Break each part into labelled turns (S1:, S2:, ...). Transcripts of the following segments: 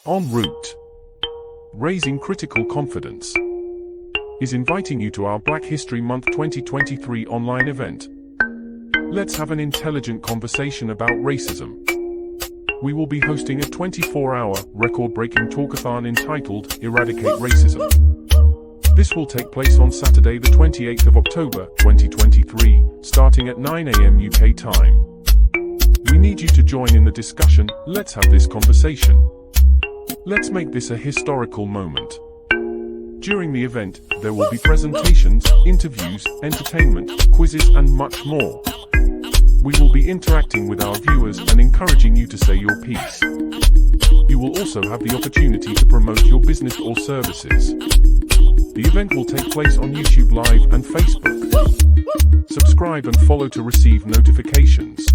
S1: En route. Raising Critical Confidence is inviting you to our Black History Month 2023 online event. Let's have an intelligent conversation about racism. We will be hosting a 24-hour, record-breaking talkathon entitled Eradicate Racism. This will take place on Saturday the 28th of October 2023, starting at 9 a.m. UK time. We need you to join in the discussion. Let's have this conversation. Let's make this a historical moment. During the event, there will be presentations, interviews, entertainment, quizzes, and much more. We will be interacting with our viewers and encouraging you to say your piece. You will also have the opportunity to promote your business or services. The event will take place on YouTube Live and Facebook. Subscribe and follow to receive notifications.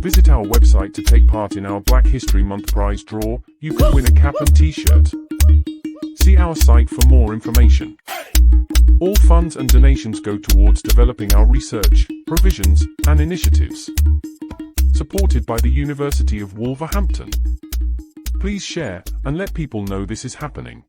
S1: Visit our website to take part in our Black History Month prize draw. You could win a cap and t-shirt. See our site for more information. All funds and donations go towards developing our research, provisions, and initiatives. Supported by the University of Wolverhampton. Please share and let people know this is happening.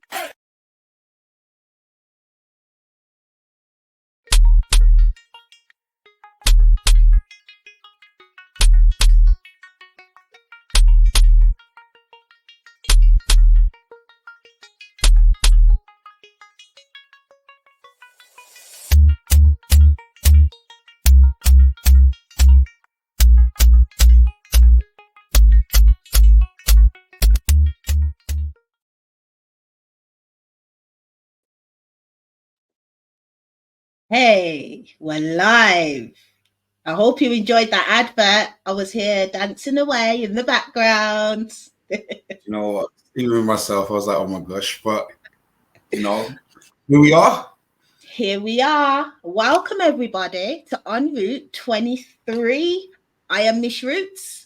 S2: Hey, we're live. I hope you enjoyed that advert. I was here dancing away in the background.
S3: You know what? Even with myself, I was like, oh my gosh. But, you know, here we are.
S2: Here we are. Welcome, everybody, to En Route 23. I am MzRootz.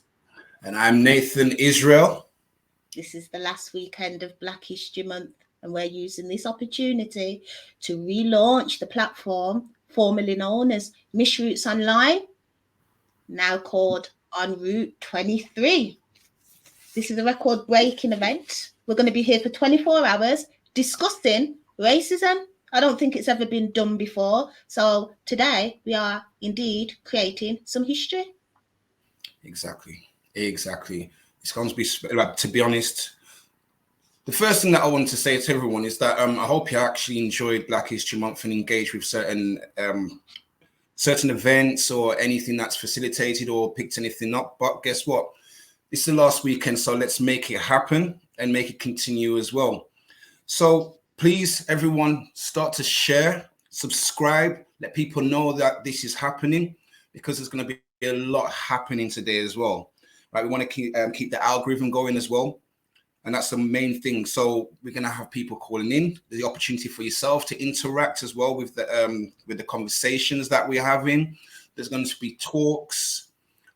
S3: And I'm Nathan Israel.
S2: This is the last weekend of Black History Month. And we're using this opportunity to relaunch the platform formerly known as MzRootz Online, now called En Route 23. This is a record-breaking event. We're going to be here for 24 hours discussing racism. I don't think it's ever been done before. So today we are indeed creating some history.
S3: Exactly. It's going to be, like, to be honest, the first thing that I want to say to everyone is that I hope you actually enjoyed Black History Month and engaged with certain events or anything that's facilitated or picked anything up. But guess what? It's the last weekend, so let's make it happen and make it continue as well. So please, everyone, start to share, subscribe, let people know that this is happening, because there's going to be a lot happening today as well. Right? We want to keep the algorithm going as well. And that's the main thing. So we're going to have people calling in, the opportunity for yourself to interact as well with the conversations that we're having. There's going to be talks,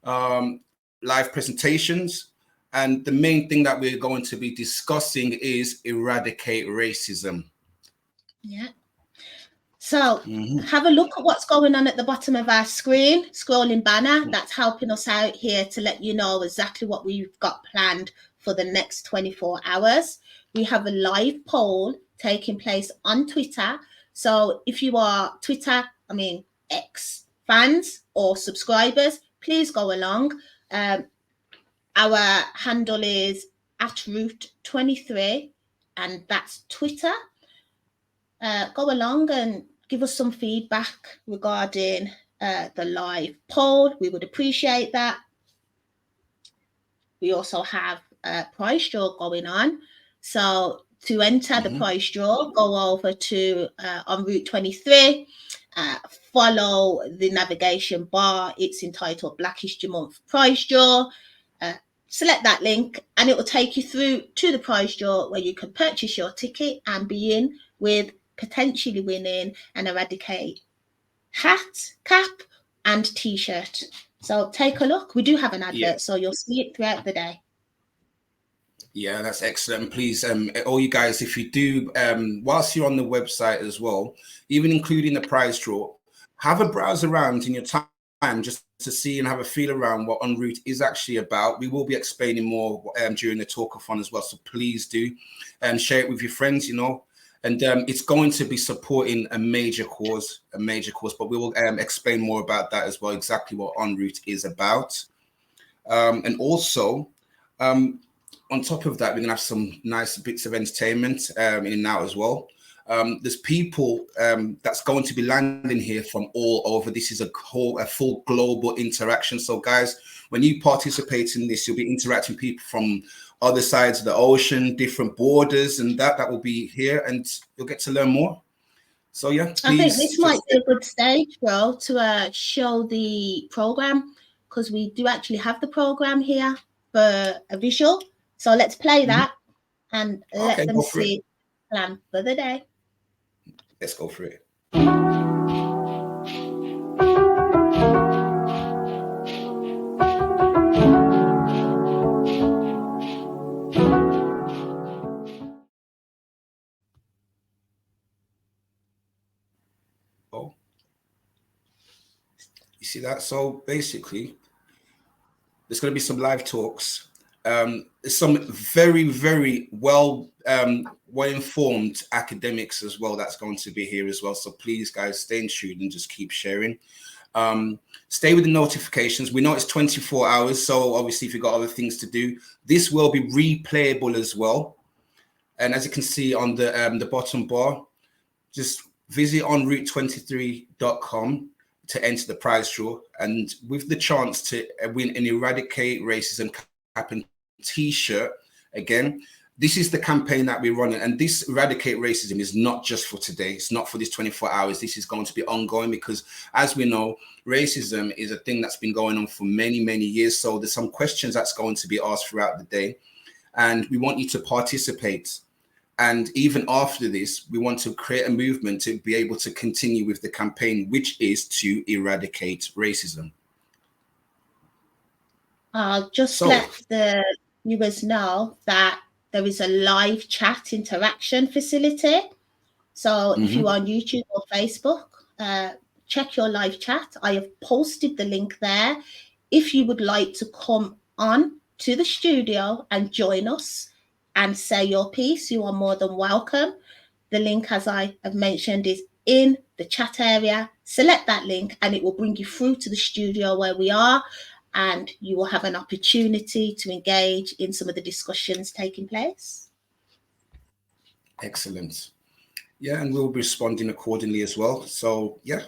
S3: live presentations. And the main thing that we're going to be discussing is eradicate racism.
S2: Yeah. So have a look at what's going on at the bottom of our screen, scrolling banner. That's helping us out here to let you know exactly what we've got planned for the next 24 hours. We have a live poll taking place on Twitter. So if you are X fans or subscribers, please go along. Our handle is @root23, and that's Twitter. Go along and give us some feedback regarding the live poll. We would appreciate that. We also have a prize draw going on. So to enter the prize draw, go over to En Route 23, follow the navigation bar. It's entitled Black History Month Prize Draw. Select that link and it will take you through to the prize draw where you can purchase your ticket and be in with potentially winning an Eradicate hat, cap, and t-shirt. So take a look. We do have an advert, so you'll see it throughout the day.
S3: Yeah, that's excellent. Please, all you guys, if you do, whilst you're on the website as well, even including the prize draw, have a browse around in your just to see and have a feel around what MzRootz is actually about. We will be explaining more during the talkathon as well. So please do share it with your friends, you know. And it's going to be supporting a major cause, but we will explain more about that as well, exactly what MzRootz is about. And also, on top of that, we're going to have some nice bits of entertainment in and out as well. There's people that's going to be landing here from all over. This is a full global interaction. So guys, when you participate in this, you'll be interacting with people from other sides of the ocean, different borders, and that will be here, and you'll get to learn more. So yeah, please,
S2: I think this might be a good stage, bro, to show the program, because we do actually have the program here for a visual. So let's play that and let them see the plan for the day.
S3: Let's go for it. Oh, you see that? So basically, there's going to be some live talks. There's some very, very well-informed academics as well that's going to be here as well. So please, guys, stay tuned and just keep sharing. Stay with the notifications. We know it's 24 hours, so obviously if you've got other things to do, this will be replayable as well. And as you can see on the bottom bar, just visit MzRootz23.com to enter the prize draw, and with the chance to win an Eradicate Racism cap and t-shirt. Again, this is the campaign that we're running, and this Eradicate Racism is not just for today. It's not for this 24 hours. This is going to be ongoing, because as we know, racism is a thing that's been going on for many, many years. So there's some questions that's going to be asked throughout the day, and we want you to participate. And even after this, we want to create a movement to be able to continue with the campaign, which is to eradicate racism.
S2: I'll just let the viewers know that there is a live chat interaction facility. So if you're on YouTube or Facebook, check your live chat. I have posted the link there. If you would like to come on to the studio and join us and say your piece, you are more than welcome. The link, as I have mentioned, is in the chat area. Select that link and it will bring you through to the studio where we are, and you will have an opportunity to engage in some of the discussions taking place.
S3: Excellent. Yeah, and we'll be responding accordingly as well. So yeah,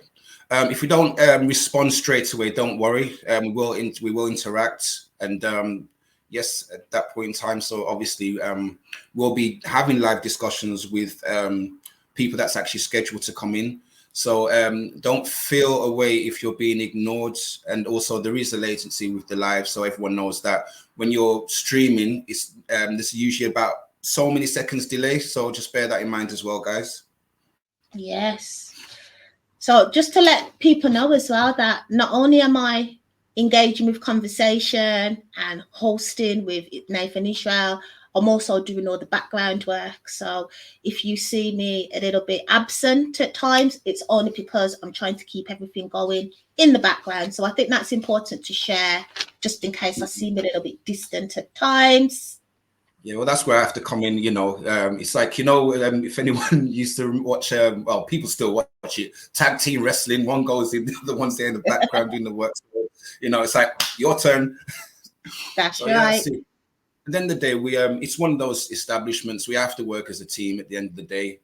S3: if we don't respond straight away, don't worry. We will interact, and yes, at that point in time. So obviously, we'll be having live discussions with people that's actually scheduled to come in. So don't feel away if you're being ignored. And also there is a latency with the live, so everyone knows that when you're streaming, it's there's usually about so many seconds delay. So just bear that in mind as well, guys.
S2: Yes. So just to let people know as well that not only am I engaging with conversation and hosting with Nathan Israel, I'm also doing all the background work. So if you see me a little bit absent at times, it's only because I'm trying to keep everything going in the background. So I think that's important to share, just in case I seem a little bit distant at times.
S3: Yeah, well, that's where I have to come in. You know, it's like, you know, if anyone used to watch, well, people still watch it, tag team wrestling, one goes in, the other one's there in the background doing the work. So, you know, it's like your turn.
S2: That's
S3: so,
S2: right.
S3: Yeah, at the end of the day, we it's one of those establishments. We have to work as a team. At the end of the day,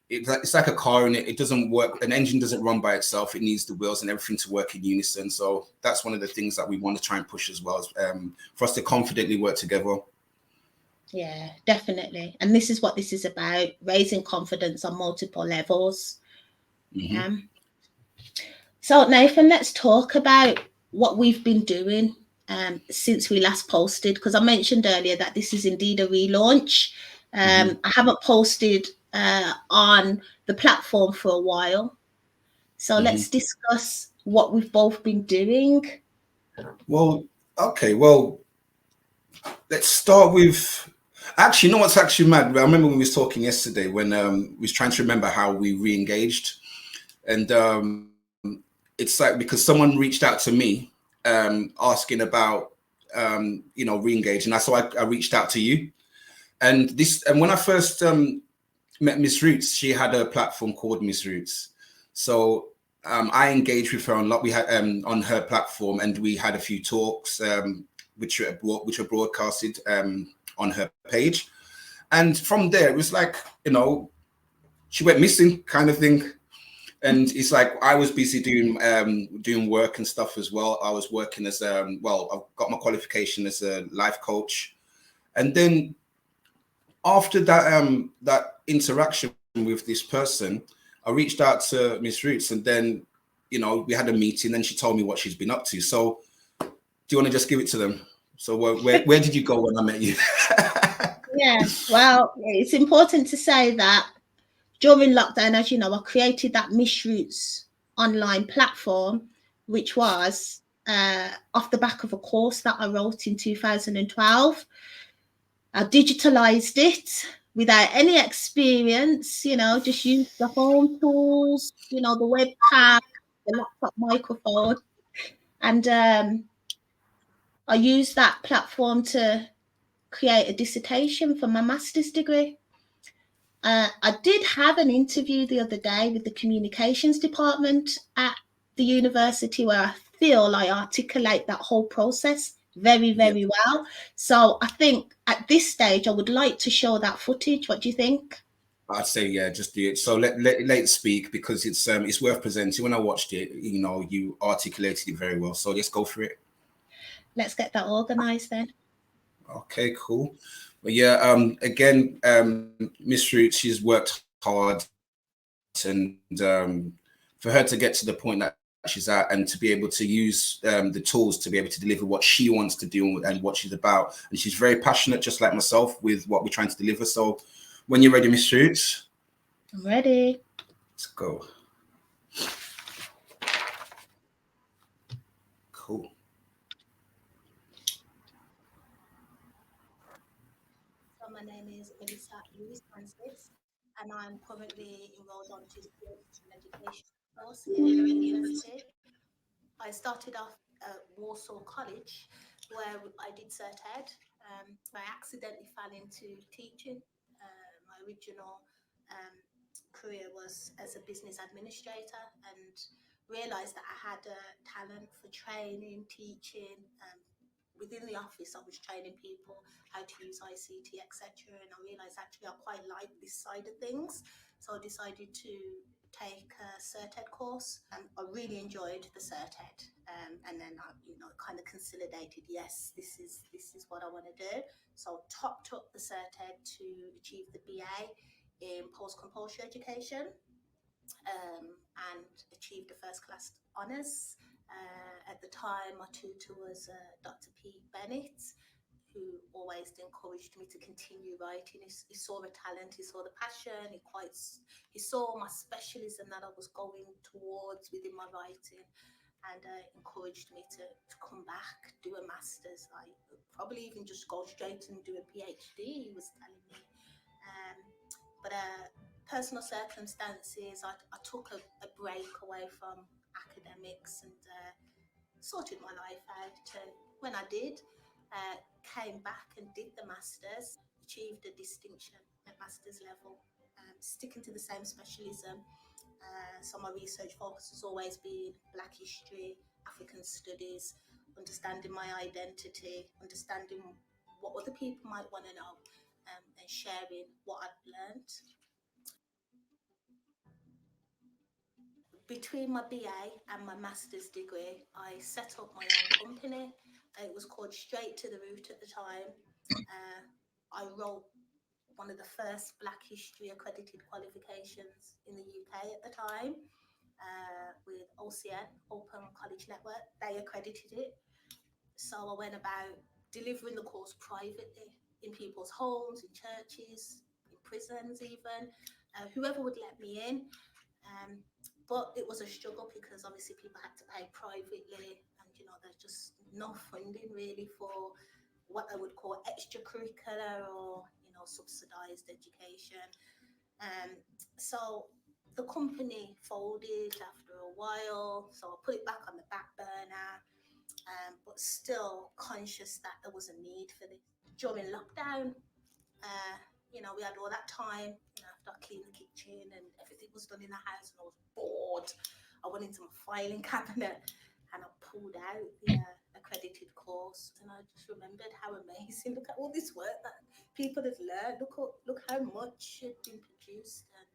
S3: it's like a car, and it doesn't work. An engine doesn't run by itself. It needs the wheels and everything to work in unison. So that's one of the things that we want to try and push as well, as, for us to confidently work together.
S2: Yeah, definitely. And this is what this is about, raising confidence on multiple levels. So Nathan, let's talk about what we've been doing since we last posted, because I mentioned earlier that this is indeed a relaunch. I haven't posted on the platform for a while. So let's discuss what we've both been doing.
S3: Well, okay, well, let's start with, actually, you know what's actually mad? I remember when we was talking yesterday, when we was trying to remember how we re-engaged, and it's like because someone reached out to me asking about re-engaging. So I reached out to you, and when I first met MzRootz, she had a platform called MzRootz. So I engaged with her a lot. We had on her platform, and we had a few talks which were broadcasted on her page. And from there, it was like, she went missing kind of thing. And it's like I was busy doing work and stuff as well. I was working as I've got my qualification as a life coach. And then after that interaction with this person, I reached out to MzRootz, and then we had a meeting. And she told me what she's been up to. So do you want to just give it to them? So where did you go when I met you?
S2: Yeah, well, it's important to say that during lockdown, as you know, I created that MzRootz Online platform, which was off the back of a course that I wrote in 2012. I digitalized it without any experience, just used the home tools, the webcam, the laptop microphone. And I used that platform to create a dissertation for my master's degree. I did have an interview the other day with the communications department at the university, where I feel I articulate that whole process very, very well. So I think at this stage, I would like to show that footage. What do you think?
S3: I'd say, yeah, just do it. So let it speak, because it's worth presenting. When I watched it, you articulated it very well. So let's go for it.
S2: Let's get that organized then.
S3: Okay, cool. But yeah, again, MzRootz, she's worked hard, and for her to get to the point that she's at, and to be able to use the tools to be able to deliver what she wants to do and what she's about. And she's very passionate, just like myself, with what we're trying to deliver. So when you're ready, MzRootz.
S2: I'm ready.
S3: Let's go. Cool.
S2: So my name is Melissa Louise Francis, and I'm currently enrolled onto the education course here at the university. I started off at Warsaw College, where I did Cert Ed. I accidentally fell into teaching. My original career was as a business administrator, and realised that I had a talent for training, teaching. Within the office, I was training people how to use ICT, etc. And I realised actually I quite like this side of things. So I decided to take a Cert Ed course. I really enjoyed the Cert Ed. And then I kind of consolidated, yes, this is what I want to do. So topped up the Cert Ed to achieve the BA in post-compulsory education, and achieved a first class honours. At the time, my tutor was Dr. P. Bennett, who always encouraged me to continue writing. He saw the talent, he saw the passion, he saw my specialism that I was going towards within my writing, and encouraged me to come back, do a master's, like probably even just go straight and do a PhD, he was telling me. But personal circumstances, I took a break away from academics and sorted my life out. And when I did, came back and did the master's, achieved a distinction at master's level, sticking to the same specialism. So my research focus has always been Black history, African studies, understanding my identity, understanding what other people might want to know, and sharing what I've learned. Between my BA and my master's degree, I set up my own company. It was called Straight to the Root at the time. I wrote one of the first Black history accredited qualifications in the UK at the time, with OCN, Open College Network. They accredited it. So I went about delivering the course privately in people's homes, in churches, in prisons even, whoever would let me in. But it was a struggle because obviously people had to pay privately, and there's just no funding really for what I would call extracurricular or subsidized education. So the company folded after a while, so I put it back on the back burner, but still conscious that there was a need for this. During lockdown, you know, we had all that time, you know, after I cleaned the kitchen and everything was done in the house, and I was bored. I went into my filing cabinet and I pulled out the accredited course, and I just remembered how amazing, look at all this work that people have learned, look how much had been produced. And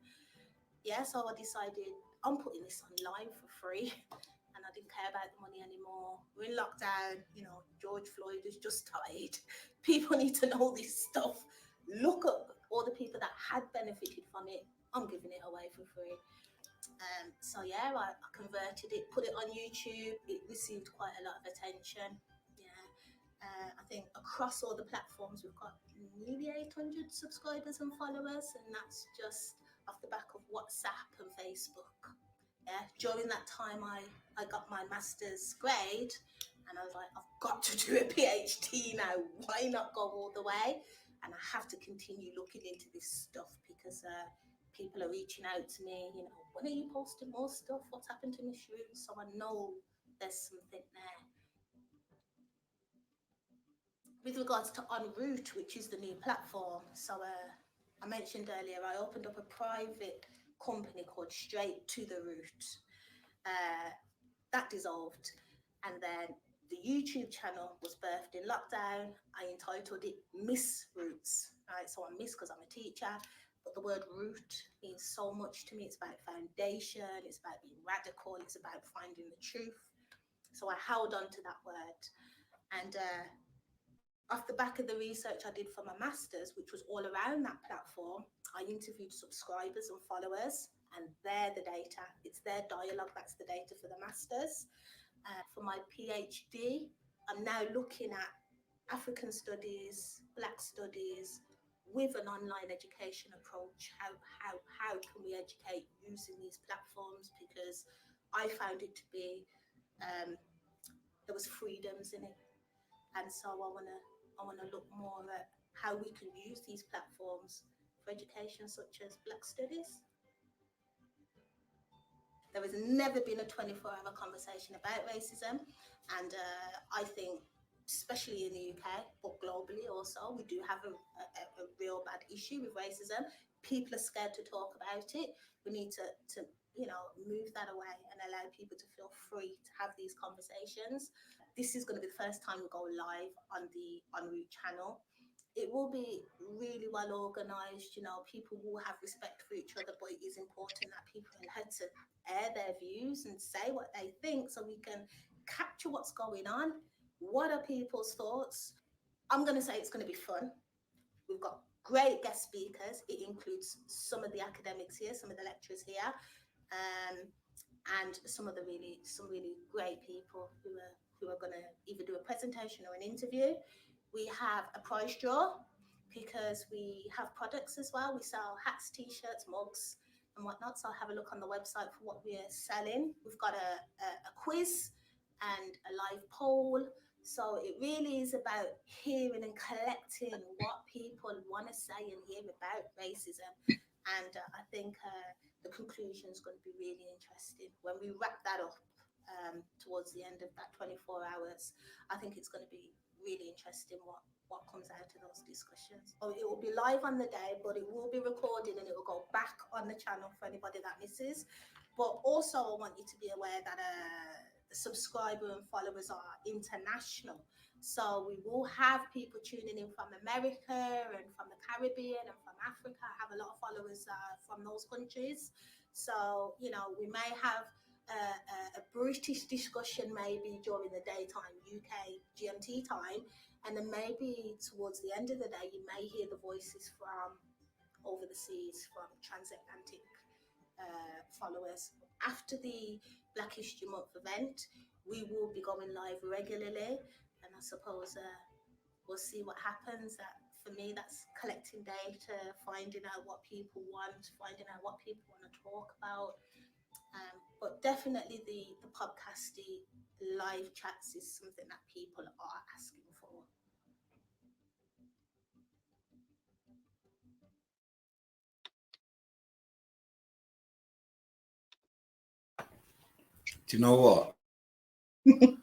S2: yeah, so I decided I'm putting this online for free, and I didn't care about the money anymore. We're in lockdown, you know, George Floyd has just died. People need to know this stuff. Look at all the people that had benefited from it. I'm giving it away for free. So yeah, I converted it, put it on YouTube. It received quite a lot of attention. Yeah, I think across all the platforms we've got nearly 800 subscribers and followers, and that's just off the back of WhatsApp and Facebook. Yeah, during that time I got my master's grade, and I was like, I've got to do a PhD now. Why not go all the way? And I have to continue looking into this stuff because people are reaching out to me, you know, when are you posting more stuff? What's happened to MzRootz? So I know there's something there. With regards to MzRootz, which is the new platform, so I mentioned earlier, I opened up a private company called Straight to the Root. That dissolved, and then the YouTube channel was birthed in lockdown. I entitled it MzRootz, right? So I'm Miss because I'm a teacher, but the word root means so much to me. It's about foundation, it's about being radical, it's about finding the truth. So I held on to that word, and off the back of the research I did for my master's, which was all around that platform, I interviewed subscribers and followers, and they're the data. It's their dialogue that's the data for the master's. For my PhD, I'm now looking at African studies, Black studies, with an online education approach. How can we educate using these platforms? Because I found it to be, there was freedoms in it. And so I want to look more at how we can use these platforms for education, such as Black studies. There has never been a 24-hour conversation about racism, and I think, especially in the UK, but globally also, we do have a real bad issue with racism. People are scared to talk about it. We need to you know, move that away and allow people to feel free to have these conversations. This is going to be the first time we go live on the MzRootz channel. It will be really well organized, you know, people will have respect for each other, but it is important that people learn to air their views and say what they think so we can capture what's going on. What are people's thoughts? I'm going to say it's going to be fun. We've got great guest speakers. It includes some of the academics here, some of the lecturers here, and some really great people who are going to either do a presentation or an interview. We have a prize draw because we have products as well. We sell hats, t-shirts, mugs and whatnot. So have a look on the website for what we're selling. We've got a quiz and a live poll. So it really is about hearing and collecting what people want to say and hear about racism. And I think the conclusion is going to be really interesting. When we wrap that up towards the end of that 24 hours, I think it's going to be really interesting what comes out of those discussions. So it will be live on the day, but it will be recorded and it will go back on the channel for anybody that misses. But also I want you to be aware that the subscriber and followers are international. So we will have people tuning in from America and from the Caribbean and from Africa. I have a lot of followers from those countries. So, you know, we may have a British discussion maybe during the daytime, UK GMT time, and then maybe towards the end of the day you may hear the voices from over the seas, from transatlantic followers. After the Black History Month event, we will be going live regularly, and I suppose we'll see what happens. That for me, that's collecting data, finding out what people want, finding out what people want to talk about. But definitely the podcast, the live chats is something that people are asking for.
S3: Do you know what?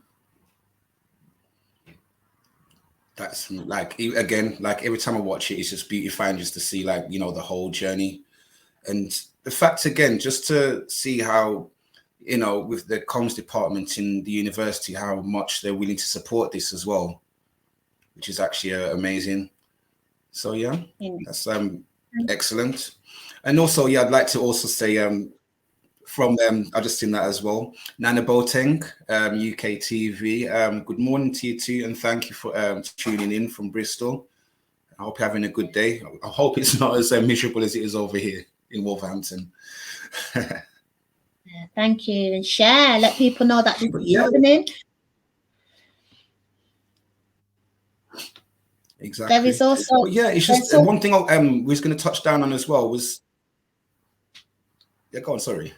S3: That's like, again, like every time I watch it, it's just beautifying just to see, like, you know, the whole journey. And the fact, again, just to see how, you know, with the comms department in the university, how much they're willing to support this as well, which is actually amazing. So yeah, that's excellent. And also, yeah, I'd like to also say from I've just seen that as well, Nana Boateng, UK TV. Good morning to you too, and thank you for tuning in from Bristol. I hope you're having a good day. I hope it's not as miserable as it is over here in Wolverhampton.
S2: Thank you, and share. Let people know that this is happening.
S3: Exactly.
S2: There is also,
S3: but yeah, it's just one thing I was going to touch down on as well was. Yeah, go on. Sorry.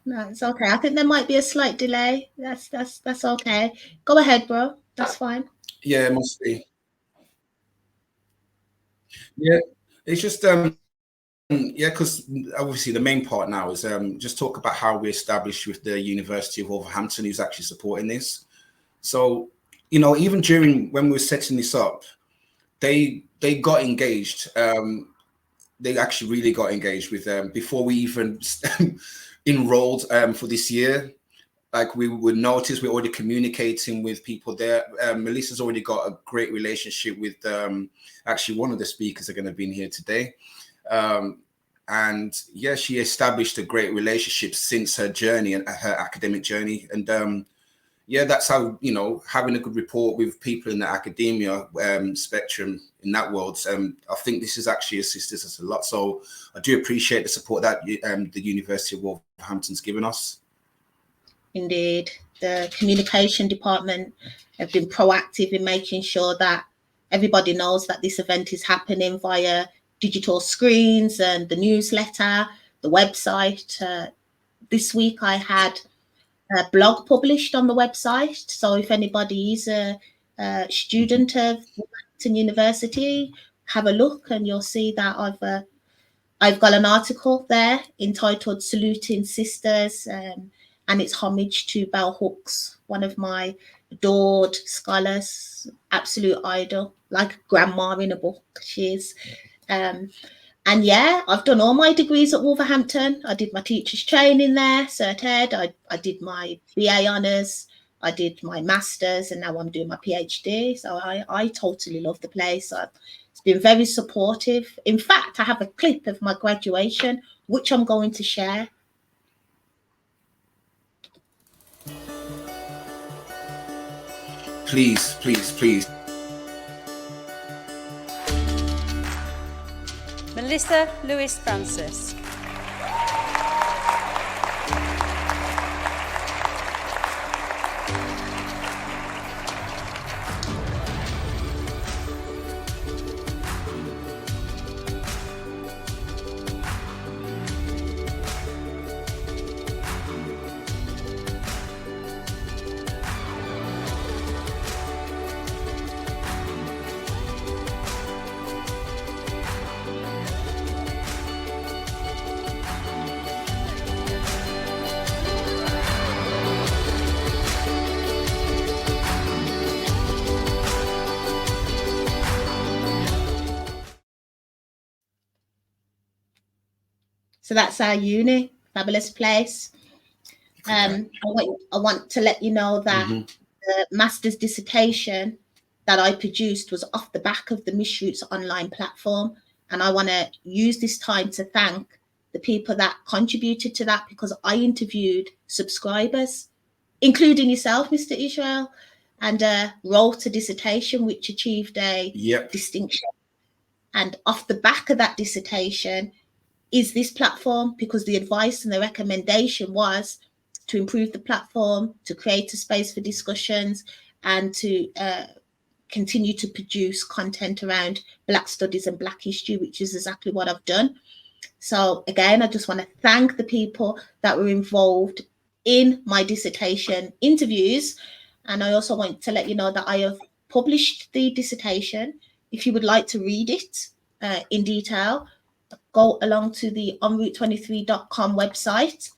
S2: No, it's okay. I think there might be a slight delay. That's okay. Go ahead, bro. That's fine.
S3: Yeah, it must be. Yeah, it's just yeah, because obviously the main part now is just talk about how we established with the University of Wolverhampton, who's actually supporting this. So, you know, even during when we were setting this up, they got engaged. They actually really got engaged with them before we even enrolled for this year. Like, we would notice we're already communicating with people there. Melissa's already got a great relationship with actually one of the speakers are going to be in here today. And yeah, she established a great relationship since her journey and her academic journey. And yeah, that's how, you know, having a good rapport with people in the academia spectrum in that world. I think this has actually assisted us a lot. So I do appreciate the support that the University of Wolverhampton's given us.
S2: Indeed, the communication department have been proactive in making sure that everybody knows that this event is happening via digital screens and the newsletter, the website. This week I had a blog published on the website. So if anybody is a student of Wolverhampton University, have a look and you'll see that I've got an article there entitled Saluting Sisters, and it's homage to Bell Hooks, one of my adored scholars, absolute idol, like a grandma in a book she is. And yeah, I've done all my degrees at Wolverhampton. I did my teacher's training there, Cert Ed. I did my BA honours. I did my master's, and now I'm doing my PhD. So I totally love the place. It's been very supportive. In fact, I have a clip of my graduation, which I'm going to share.
S3: Please, please, please.
S4: Melissa Lewis Francis.
S2: So that's our uni, fabulous place. I want to let you know that the master's dissertation that I produced was off the back of the MzRootz Online platform. And I want to use this time to thank the people that contributed to that, because I interviewed subscribers, including yourself, Mr. Israel, and wrote a dissertation which achieved a distinction. And off the back of that dissertation is this platform, because the advice and the recommendation was to improve the platform, to create a space for discussions, and to continue to produce content around Black studies and Black history, which is exactly what I've done. So again, I just want to thank the people that were involved in my dissertation interviews. And I also want to let you know that I have published the dissertation. If you would like to read it in detail, go along to the MzRoots23.com website,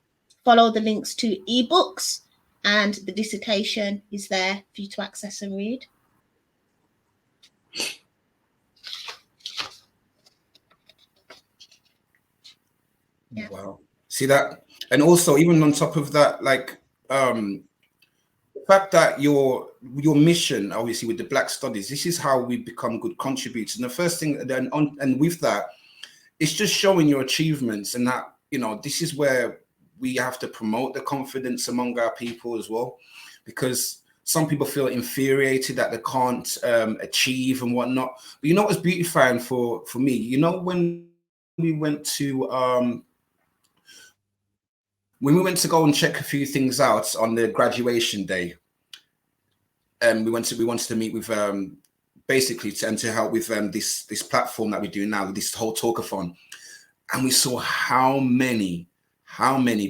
S2: follow the links to ebooks, and the dissertation is there for you to access and read.
S3: Yeah. Wow. See that? And also, even on top of that, like the fact that your mission, obviously, with the Black Studies, this is how we become good contributors. And the first thing, then and with that, it's just showing your achievements, and that, you know, this is where we have to promote the confidence among our people as well, because some people feel infuriated that they can't achieve and whatnot. But you know what's beautifying for me? You know, when we went to go and check a few things out on the graduation day, we wanted to meet with basically to help with this platform that we do now, this whole talkathon, and we saw how many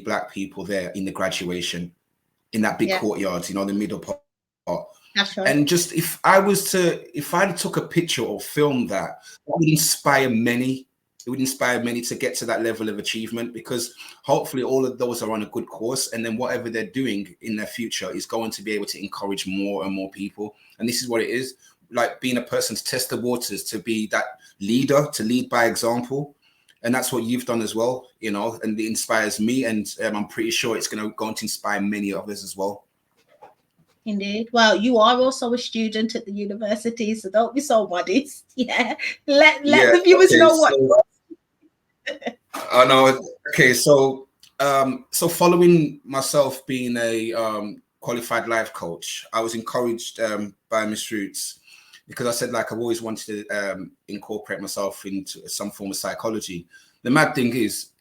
S3: Black people there in the graduation, in that big courtyard, you know, the middle part.
S2: That's right.
S3: And just if I took a picture or filmed that would inspire many. It would inspire many to get to that level of achievement, because hopefully all of those are on a good course, and then whatever they're doing in their future is going to be able to encourage more and more people. And this is what it is, like being a person to test the waters, to be that leader, to lead by example. And that's what you've done as well, you know, and it inspires me, and I'm pretty sure it's going to inspire many others as well.
S2: Indeed. Well, you are also a student at the university, so don't be so modest. Yeah. Let the viewers know what.
S3: I know. Okay, so following myself being a qualified life coach, I was encouraged by MzRootz, because I said, like, I've always wanted to incorporate myself into some form of psychology. The mad thing is,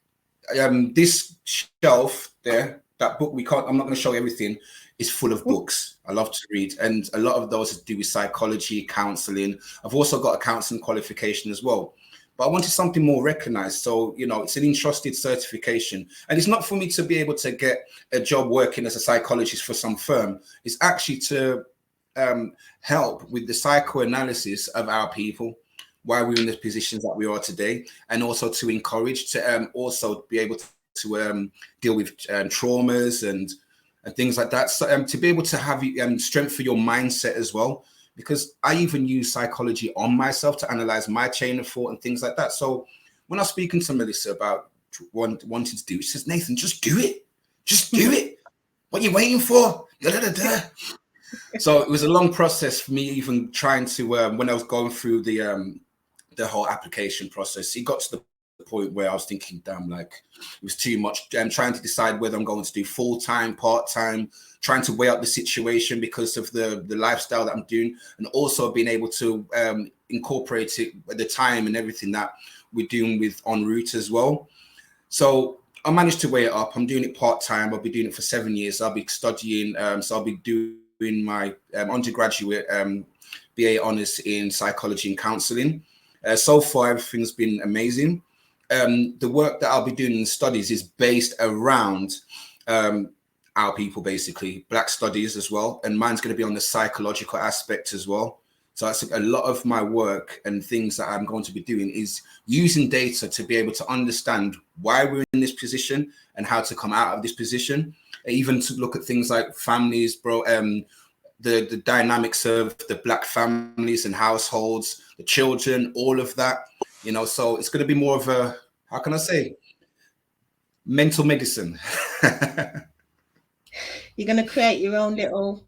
S3: this shelf there, that book, I'm not going to show everything, is full of books. I love to read, and a lot of those have to do with psychology, counseling. I've also got a counseling qualification as well, but I wanted something more recognized. So, you know, it's an entrusted certification, and it's not for me to be able to get a job working as a psychologist for some firm. It's actually to help with the psychoanalysis of our people, why we're in the positions that we are today, and also to encourage, to also be able to deal with traumas and things like that. So to be able to have strength for your mindset as well, because I even use psychology on myself to analyze my chain of thought and things like that. So when I was speaking to Melissa about wanting to do it, she says, Nathan, just do it. Just do it. What are you waiting for? So it was a long process for me, even trying to, when I was going through the whole application process, it got to the point where I was thinking, damn, like, it was too much. I'm trying to decide whether I'm going to do full-time, part-time, trying to weigh up the situation because of the lifestyle that I'm doing, and also being able to incorporate it at the time and everything that we're doing with En Route as well. So I managed to weigh it up. I'm doing it part-time. I'll be doing it for 7 years. I'll be studying, so I'll be doing my undergraduate BA honours in psychology and counselling. So far, everything's been amazing. The work that I'll be doing in the studies is based around our people, basically, Black studies as well. And mine's going to be on the psychological aspect as well. So that's a lot of my work and things that I'm going to be doing is using data to be able to understand why we're in this position and how to come out of this position. Even to look at things like families, the dynamics of the Black families and households, the children, all of that, you know. So it's going to be more of a, how can I say, mental medicine.
S2: You're going to create your own little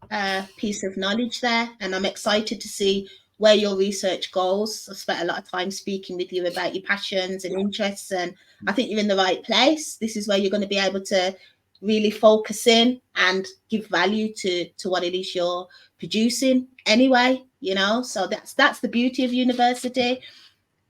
S2: piece of knowledge there, and I'm excited to see where your research goes. I spent a lot of time speaking with you about your passions and interests, and I think you're in the right place. This is where you're going to be able to really focus in and give value to what it is you're producing anyway, you know. So that's the beauty of university.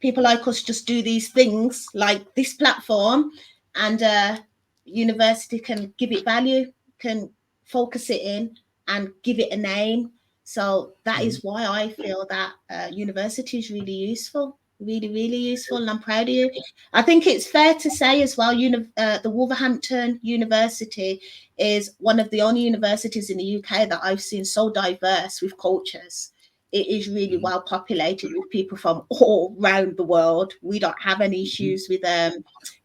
S2: People like us just do these things like this platform, and university can give it value, can focus it in and give it a name. So that is why I feel that university is really useful, really, really useful, and I'm proud of you. I think it's fair to say as well, the Wolverhampton University is one of the only universities in the UK that I've seen so diverse with cultures. It is really well populated with people from all around the world. We don't have any issues with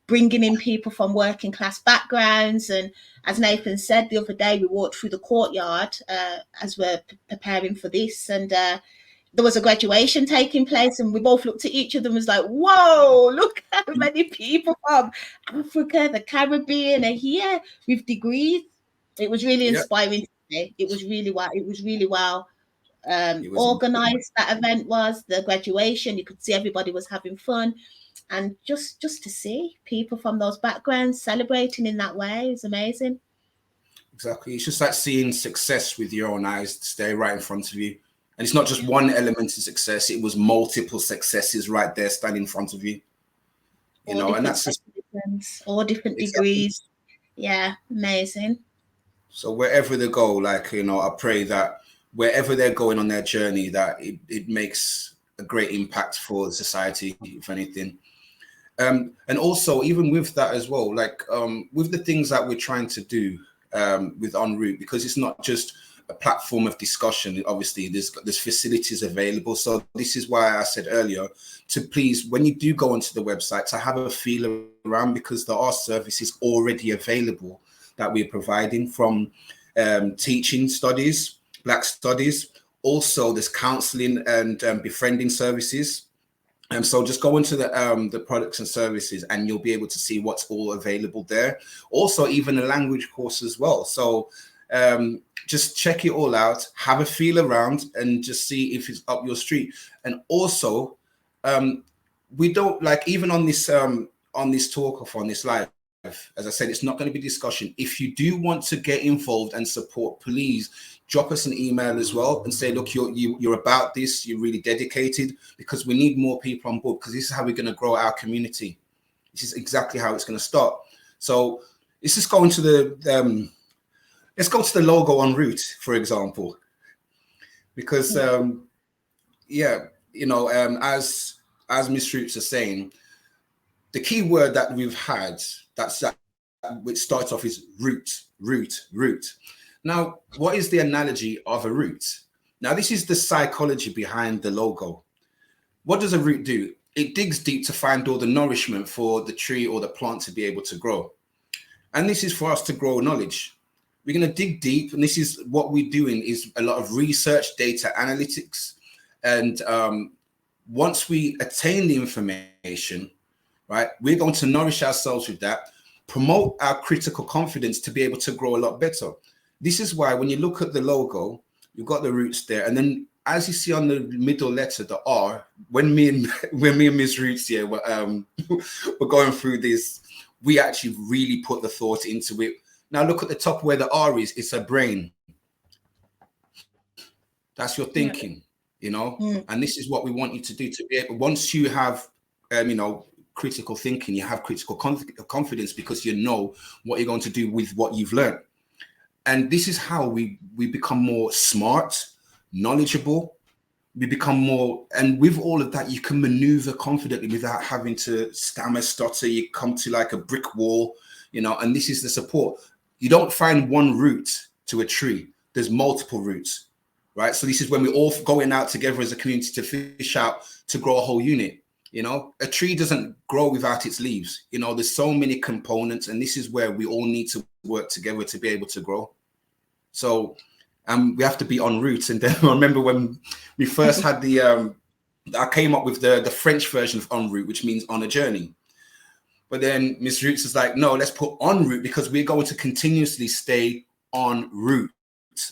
S2: bringing in people from working class backgrounds. And as Nathan said the other day, we walked through the courtyard as we're preparing for this, and there was a graduation taking place, and we both looked at each other and was like, whoa, look how many people from Africa, the Caribbean are here with degrees. It was really inspiring today. It was really well organized. That event was, the graduation, you could see everybody was having fun, and just to see people from those backgrounds celebrating in that way is amazing.
S3: Exactly. It's just like seeing success with your own eyes stay right in front of you. And it's not just one element of success, it was multiple successes right there standing in front of you. You know, and that's just
S2: all different degrees. Yeah, amazing.
S3: So wherever they go, like, you know, I pray that wherever they're going on their journey, that it makes a great impact for the society, if anything. And also, even with that as well, like with the things that we're trying to do with MzRootz, because it's not just a platform of discussion. Obviously, there's facilities available. So this is why I said earlier to please, when you do go onto the website, to have a feel around, because there are services already available that we're providing, from teaching studies, Black studies. Also, there's counseling and befriending services. And so just go into the products and services, and you'll be able to see what's all available there. Also, even a language course as well. So just check it all out, have a feel around, and just see if it's up your street. And also, we don't, like, even on this talkathon, this live, as I said, it's not going to be discussion. If you do want to get involved and support, please drop us an email as well and say, look, you're about this, you're really dedicated, because we need more people on board, because this is how we're going to grow our community. This is exactly how it's going to start. So let's just go into the let's go to the logo on MzRootz, for example, because yeah, you know, as MzRootz is saying, the key word that we've had which starts off is root. Now, what is the analogy of a root? Now, this is the psychology behind the logo. What does a root do? It digs deep to find all the nourishment for the tree or the plant to be able to grow. And this is for us to grow knowledge. We're going to dig deep, and this is what we're doing, is a lot of research, data analytics. And once we attain the information, right, we're going to nourish ourselves with that, promote our critical confidence to be able to grow a lot better. This is why when you look at the logo, you've got the roots there. And then as you see on the middle letter, the R, when me and MzRootz here, we're going through this, we actually really put the thought into it. Now look at the top where the R is, it's a brain. That's your thinking, you know? And this is what we want you to do, to be able, once you have, you know, critical thinking, you have critical confidence, because you know what you're going to do with what you've learned. And this is how we become more smart, knowledgeable. We become more, and with all of that, you can maneuver confidently without having to stammer, stutter. You come to like a brick wall, you know, and this is the support. You don't find one root to a tree. There's multiple roots, right? So this is when we're all going out together as a community to fish out, to grow a whole unit. You know, a tree doesn't grow without its leaves. You know, there's so many components, and this is where we all need to work together to be able to grow. So we have to be en route. And then I remember when we first had I came up with the French version of en route, which means on a journey. But then MzRootz is like, no, let's put en route, because we're going to continuously stay en route.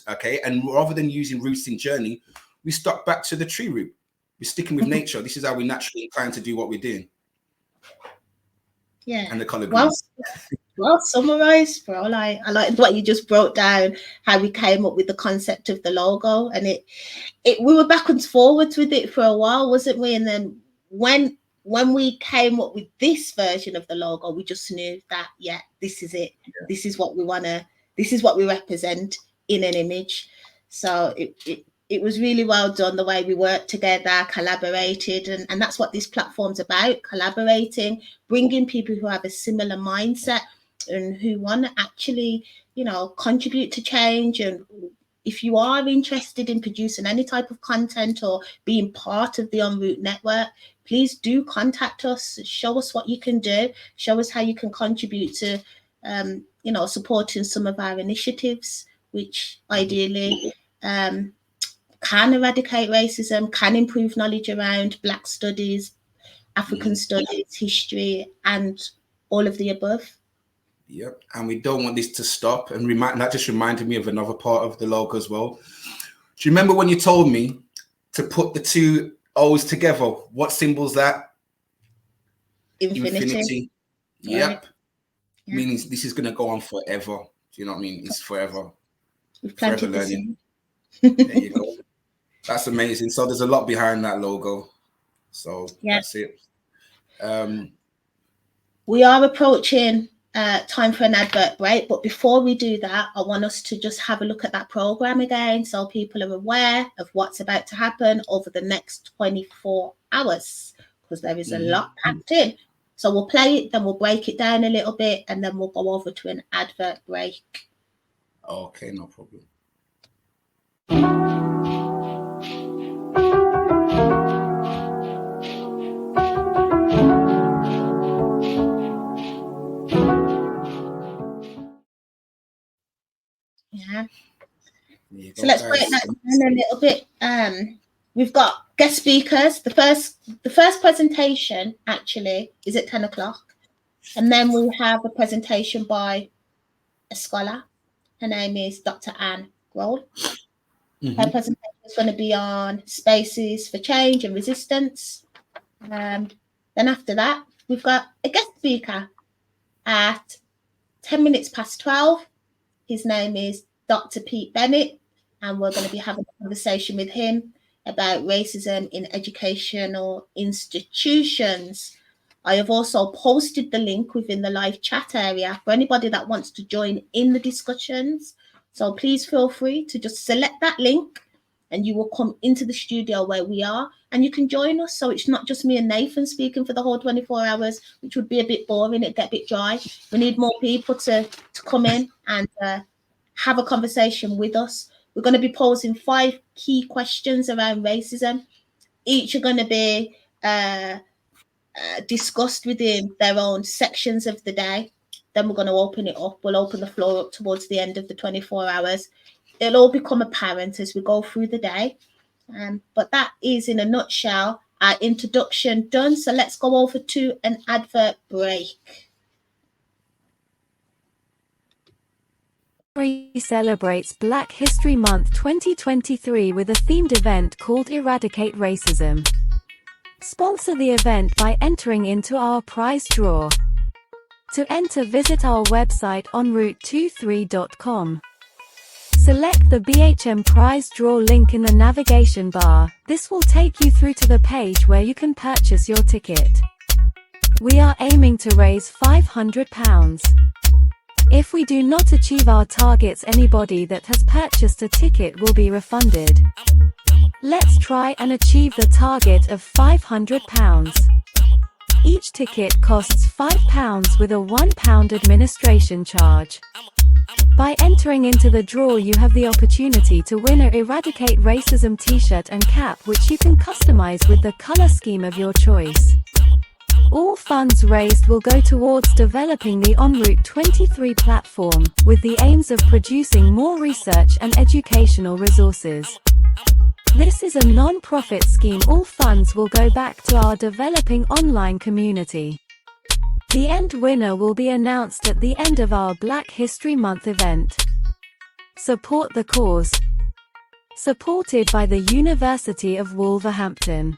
S3: Okay. And rather than using roots in journey, we stuck back to the tree root. We're sticking with nature. This is how we naturally inclined to do what we're doing.
S2: Yeah.
S3: And the color
S2: well summarized, bro. I like what you just broke down, how we came up with the concept of the logo, and we were back and forwards with it for a while, wasn't we? And then when we came up with this version of the logo, we just knew that, yeah, this is it. Yeah. This is what we this is what we represent in an image. So it was really well done, the way we worked together, collaborated, and that's what this platform's about, collaborating, bringing people who have a similar mindset and who want to actually, you know, contribute to change and if you are interested in producing any type of content or being part of the MzRootz network, please do contact us. Show us what you can do. Show us how you can contribute to, supporting some of our initiatives, which ideally can eradicate racism, can improve knowledge around Black studies, African studies, history, and all of the above.
S3: Yep, and we don't want this to stop. And that just reminded me of another part of the logo as well. Do you remember when you told me to put the two O's together? What symbol's that? Infinity. Yep. Right. Yeah. Meaning this is going to go on forever. Do you know what I mean? It's forever. Forever learning. There you go. That's amazing. So there's a lot behind that logo. So that's it.
S2: We are approaching time for an advert break, but before we do that, I want us to just have a look at that program again so people are aware of what's about to happen over the next 24 hours, because there is a lot packed in. So we'll play it, then we'll break it down a little bit, and then we'll go over to an advert break.
S3: Okay, no problem.
S2: Yeah. So let's break that down a little bit. We've got guest speakers. The first presentation actually is at 10 o'clock. And then we'll have a presentation by a scholar. Her name is Dr. Anne Grohl. Her presentation is going to be on spaces for change and resistance. Then after that, we've got a guest speaker at 10 minutes past 12. His name is Dr. Pete Bennett, and we're going to be having a conversation with him about racism in educational institutions. I have also posted the link within the live chat area for anybody that wants to join in the discussions. So please feel free to just select that link and you will come into the studio where we are and you can join us. So it's not just me and Nathan speaking for the whole 24 hours, which would be a bit boring, it'd get a bit dry. We need more people to come in and have a conversation with us. We're going to be posing 5 key questions around racism. Each are going to be discussed within their own sections of the day. Then we're going to open it up. We'll open the floor up towards the end of the 24 hours. It'll all become apparent as we go through the day. But that is, in a nutshell, our introduction done. So let's go over to an advert break.
S5: Celebrates Black History Month 2023 with a themed event called Eradicate Racism. Sponsor the event by entering into our prize draw. To enter, visit our website MzRootz23.com. Select the BHM prize draw link in the navigation bar. This will take you through to the page where you can purchase your ticket. We are aiming to raise £500. If we do not achieve our targets, anybody that has purchased a ticket will be refunded. Let's try and achieve the target of £500. Each ticket costs £5 with a £1 administration charge. By entering into the draw, you have the opportunity to win an Eradicate Racism t-shirt and cap, which you can customize with the color scheme of your choice. All funds raised will go towards developing the MzRootz23 platform, with the aims of producing more research and educational resources. This is a non-profit scheme. All funds will go back to our developing online community. The end winner will be announced at the end of our Black History Month event. Support the cause. Supported by the University of Wolverhampton.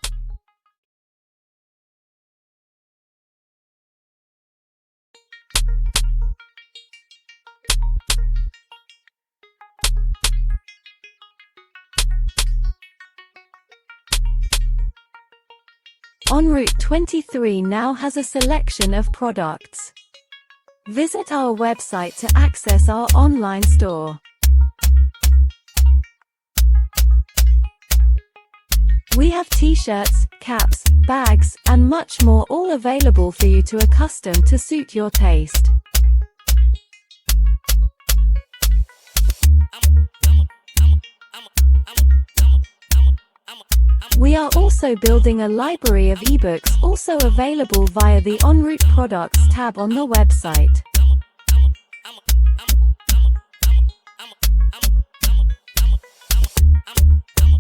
S5: MzRootz23 now has a selection of products. Visit our website to access our online store. We have t-shirts, caps, bags, and much more, all available for you to accustom to suit your taste. We are also building a library of ebooks, also available via the MzRootz Products tab on the website.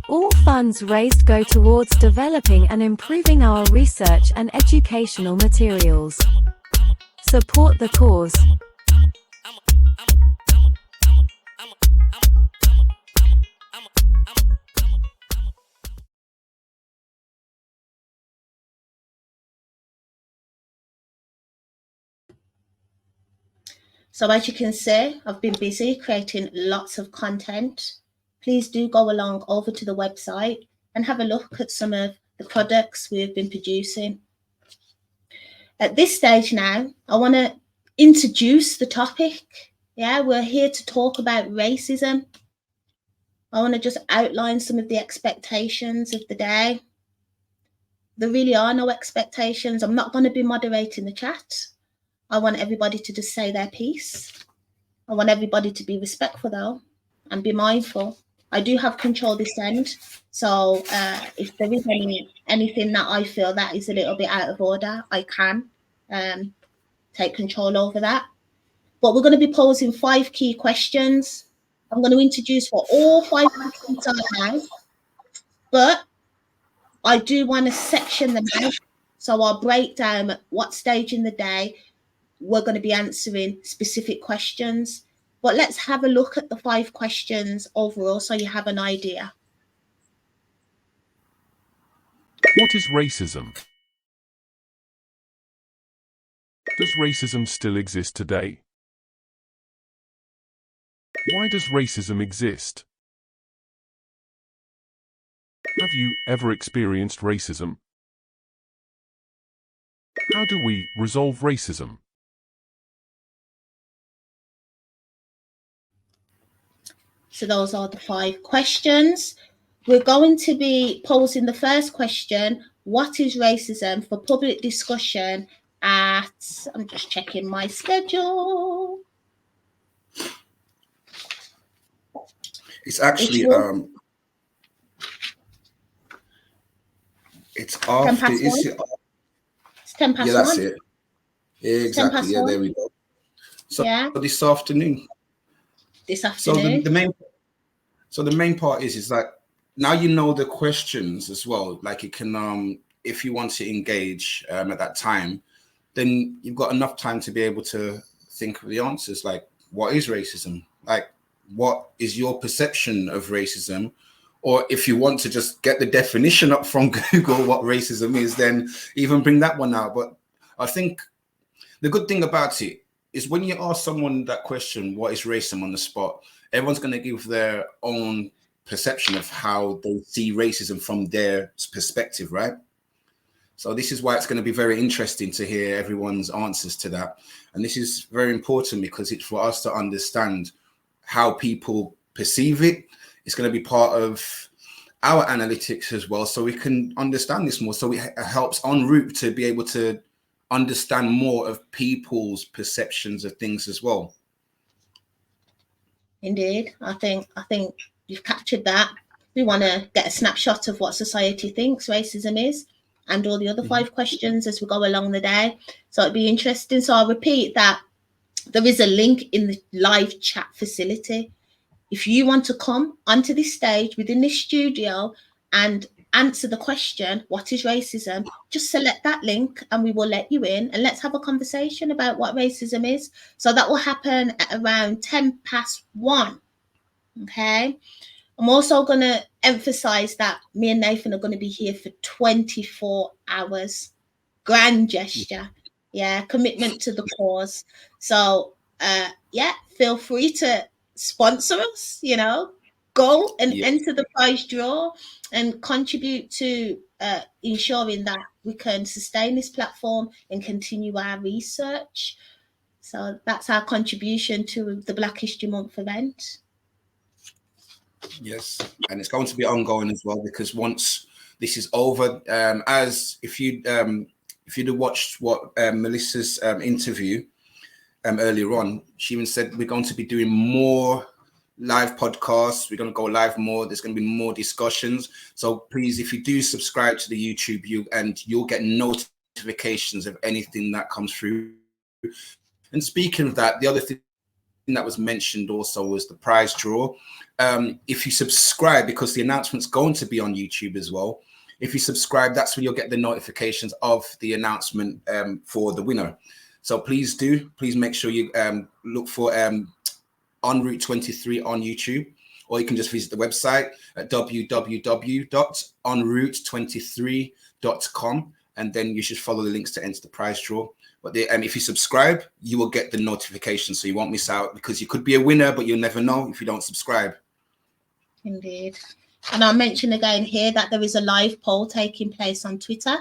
S5: All funds raised go towards developing and improving our research and educational materials. Support the cause.
S2: So as you can see, I've been busy creating lots of content. Please do go along over to the website and have a look at some of the products we've been producing. At this stage now, I want to introduce the topic. Yeah, we're here to talk about racism. I want to just outline some of the expectations of the day. There really are no expectations. I'm not going to be moderating the chat. I want everybody to just say their piece. I want everybody to be respectful though and be mindful. I do have control this end. So if there is anything that I feel that is a little bit out of order, I can take control over that. But we're going to be posing 5 key questions. I'm going to introduce what all 5 questions are now. But I do want to section them out. So I'll break down at what stage in the day we're going to be answering specific questions. But let's have a look at the 5 questions overall so you have an idea.
S1: What is racism? Does racism still exist today? Why does racism exist? Have you ever experienced racism? How do we resolve racism?
S2: So those are the 5 questions. We're going to be posing the first question, what is racism, for public discussion at, I'm just checking my schedule.
S3: It's actually, it's after, it's
S2: 10 past
S3: yeah, that's
S2: 1.
S3: it. Yeah, exactly. Yeah,
S2: 1.
S3: there we go. So
S2: yeah,
S3: this afternoon.
S2: This afternoon.
S3: So the main part is that now you know the questions as well. Like you can, if you want to engage at that time, then you've got enough time to be able to think of the answers. Like, what is racism? Like, what is your perception of racism? Or if you want to just get the definition up from Google what racism is, then even bring that one out. But I think the good thing about it is when you ask someone that question, what is racism, on the spot, everyone's going to give their own perception of how they see racism from their perspective, right? So this is why it's going to be very interesting to hear everyone's answers to that. And this is very important because it's for us to understand how people perceive it. It's going to be part of our analytics as well, so we can understand this more. So it helps MzRootz to be able to understand more of people's perceptions of things as well.
S2: Indeed, I think you've captured that. We want to get a snapshot of what society thinks racism is, and all the other 5 questions as we go along the day. So it'd be interesting. So I'll repeat that there is a link in the live chat facility. If you want to come onto this stage within this studio and answer the question, what is racism, just select that link and we will let you in, and let's have a conversation about what racism is. So that will happen at around 10 past 1. Okay. I'm also going to emphasize that me and Nathan are going to be here for 24 hours. Grand gesture. Yeah. Commitment to the cause. So, yeah, feel free to sponsor us, you know, go and enter the prize draw and contribute to ensuring that we can sustain this platform and continue our research. So that's our contribution to the Black History Month event.
S3: Yes, and it's going to be ongoing as well, because once this is over, as if you'd watched what Melissa's interview earlier on, she even said we're going to be doing more live podcasts. We're going to go live more. There's going to be more discussions. So please, if you do subscribe to the YouTube, you'll get notifications of anything that comes through. And speaking of that, the other thing that was mentioned also was the prize draw. If you subscribe, because the announcement's going to be on YouTube as well, if you subscribe, that's when you'll get the notifications of the announcement for the winner. So please make sure you look for MzRootz23 on YouTube, or you can just visit the website at www.mzroots23.com, and then you should follow the links to enter the prize draw. But if you subscribe, you will get the notification, so you won't miss out, because you could be a winner, but you'll never know if you don't subscribe.
S2: Indeed. And I'll mention again here that there is a live poll taking place on Twitter,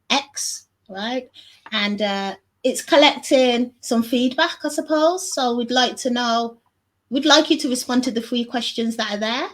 S2: X, right? And it's collecting some feedback, I suppose. So we'd like you to respond to the 3 questions that are there.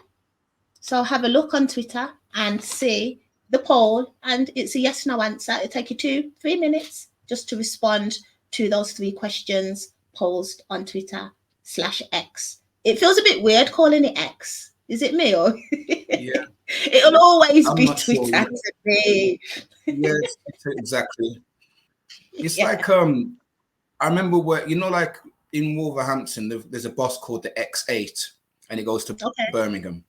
S2: So have a look on Twitter and see the poll, and it's a yes no answer. It'll take you 2-3 minutes just to respond to those 3 questions posed on Twitter/X. It feels a bit weird calling it X. Is it me, or
S3: Yeah,
S2: it'll always
S3: I'm
S2: be
S3: not
S2: Twitter
S3: sure.
S2: to me?
S3: Yes, exactly. It's
S2: Yeah.
S3: like I remember where, like in Wolverhampton, there's a bus called the X8, and it goes to Birmingham.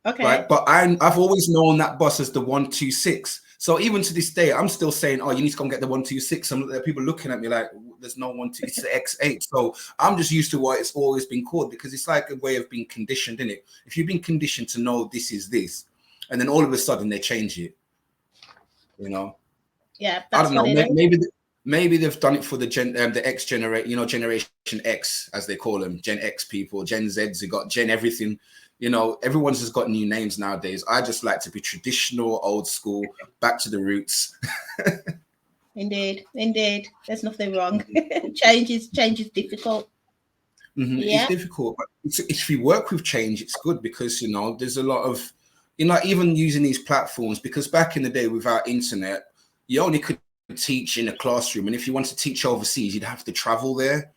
S2: Okay.
S3: Right, but I've always known that bus as the 126. So even to this day, I'm still saying, "Oh, you need to go and get the 126." Some people looking at me like, "There's no 126. It's the X8." So I'm just used to what it's always been called, because it's like a way of being conditioned, isn't it? If you've been conditioned to know this is this, and then all of a sudden they change it,
S2: Yeah,
S3: I
S2: that's
S3: don't know.
S2: what it is.
S3: Maybe they've done it for the X generation, Generation X, as they call them, Gen X people, Gen Zs. They got Gen everything. Everyone's just got new names nowadays. I just like to be traditional, old school, back to the roots.
S2: Indeed. There's nothing wrong. Change is difficult. Yeah.
S3: It's difficult, but if you work with change, it's good, because there's a lot of even using these platforms, because back in the day without internet, you only could teach in a classroom, and if you want to teach overseas, you'd have to travel there,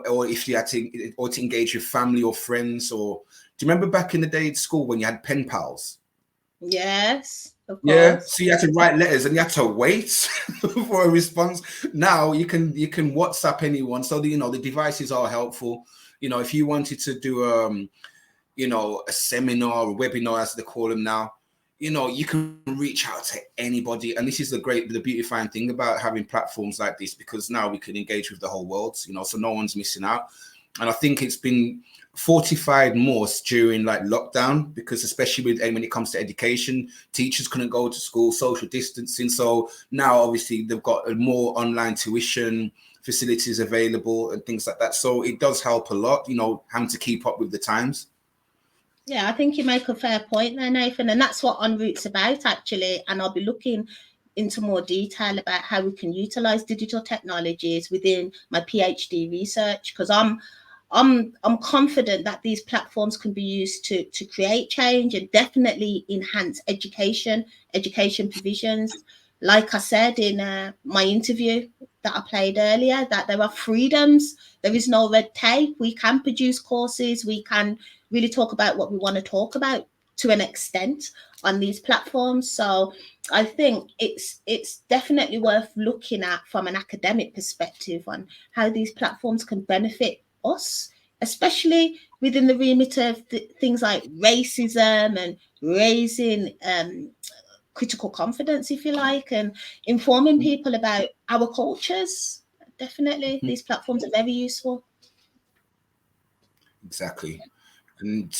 S3: or if you had to engage with family or friends. Or do you remember back in the day at school when you had pen pals?
S2: Yes, of course.
S3: Yeah, so you had to write letters and you had to wait for a response. Now you can WhatsApp anyone, so the devices are helpful. If you wanted to do a seminar or webinar, as they call them now, you can reach out to anybody. And this is the beautifying thing about having platforms like this, because now we can engage with the whole world, so no one's missing out. And I think it's been fortified more during lockdown, because especially when it comes to education, teachers couldn't go to school, social distancing. So now obviously they've got more online tuition facilities available and things like that. So it does help a lot, having to keep up with the times.
S2: Yeah, I think you make a fair point there, Nathan, and that's what MzRootz about, actually. And I'll be looking into more detail about how we can utilize digital technologies within my PhD research, because I'm confident that these platforms can be used to create change and definitely enhance education provisions. Like I said in my interview that I played earlier, that there are freedoms. There is no red tape. We can produce courses. We can really talk about what we want to talk about to an extent on these platforms. So I think it's definitely worth looking at from an academic perspective on how these platforms can benefit us, especially within the remit of things like racism and raising critical confidence, if you like, and informing people about our cultures. Definitely, these platforms are very useful.
S3: Exactly. And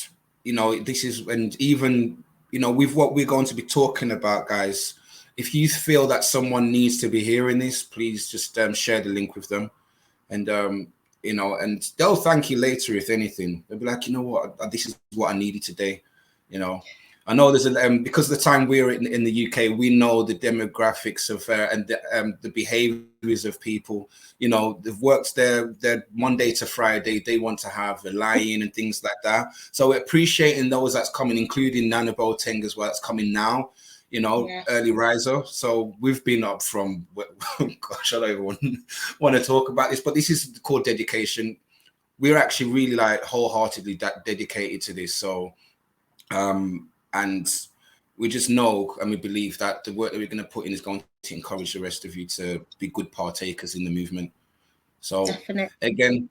S3: this is, and even with what we're going to be talking about, guys, if you feel that someone needs to be hearing this, please just share the link with them, and and they'll thank you later. If anything, they'll be like, what, this is what I needed today. I know there's because of the time we're in the UK, we know the demographics of and the behaviors of people. They've worked their Monday to Friday. They want to have a lie-in and things like that. So we're appreciating those that's coming, including Nana Boateng as well. That's coming now. Early riser. So we've been up from, gosh, I don't even want to talk about this, but this is called dedication. we're actually really like wholeheartedly dedicated to this. So, and we just know and we believe that the work that we're going to put in is going to encourage the rest of you to be good partakers in the movement. So
S2: Definitely.
S3: again,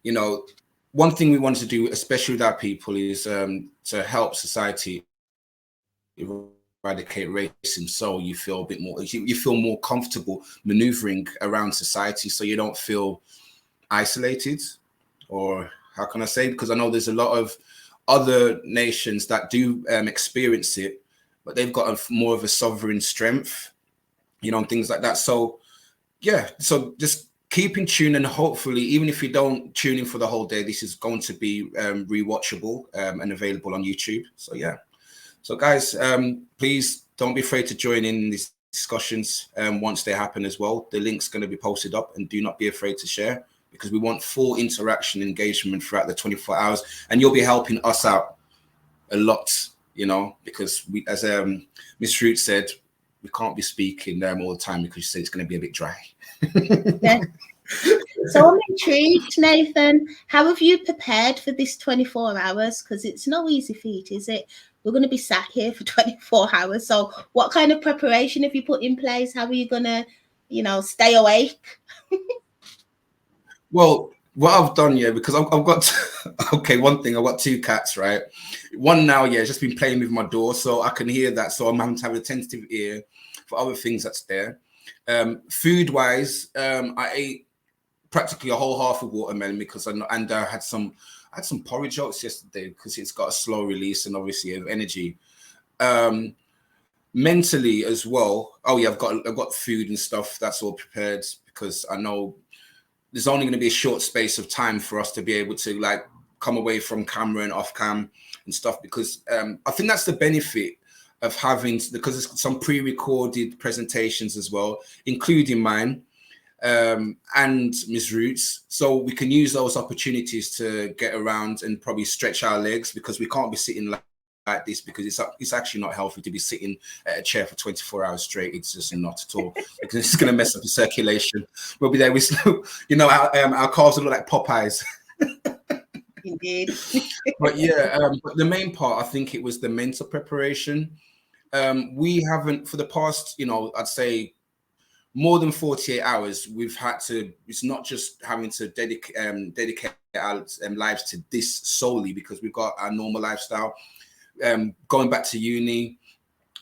S3: you know, one thing we want to do, especially with our people, is to help society eradicate racism, so you feel a bit more, you feel more comfortable maneuvering around society, so you don't feel isolated, or how can I say? Because I know there's a lot of other nations that do experience it, but they've got more of a sovereign strength, you know, and things like that. So yeah, so just keep in tune, and hopefully, even if you don't tune in for the whole day, this is going to be rewatchable and available on YouTube. So yeah, so guys, please don't be afraid to join in these discussions once they happen as well. The link's going to be posted up, and do not be afraid to share, because we want full interaction, engagement throughout the 24 hours, and you'll be helping us out a lot, you know, because we, as MzRootz said, we can't be speaking all the time because she said it's going to be a bit dry.
S2: Yeah. So I'm intrigued, Nathan. How have you prepared for this 24 hours? Because it's no easy feat, is it? We're going to be sat here for 24 hours. So what kind of preparation have you put in place? How are you going to, you know, stay awake?
S3: Well, what I've done, yeah, because I've got, okay, one thing, I've got 2 cats, right? One now, yeah, just been playing with my door, so I can hear that. So I'm having to have a tentative ear for other things that's there. Food-wise, I ate practically a whole half of watermelon because I had some porridge oats yesterday because it's got a slow release and obviously of energy. Mentally as well, oh yeah, I've got food and stuff that's all prepared, because I know there's only going to be a short space of time for us to be able to like come away from camera and off cam and stuff, because I think that's the benefit of having, because there's some pre-recorded presentations as well, including mine and MzRootz, so we can use those opportunities to get around and probably stretch our legs, because we can't be sitting like this, because it's actually not healthy to be sitting at a chair for 24 hours straight. It's just not at all, because it's going to mess up the circulation. We'll be there with, you know, our cars will look like Popeyes.
S2: Indeed.
S3: But yeah, but the main part, I think it was the mental preparation. We haven't, for the past, you know, I'd say more than 48 hours, we've had to, it's not just having to dedicate our lives to this solely, because we've got our normal lifestyle. Going back to uni,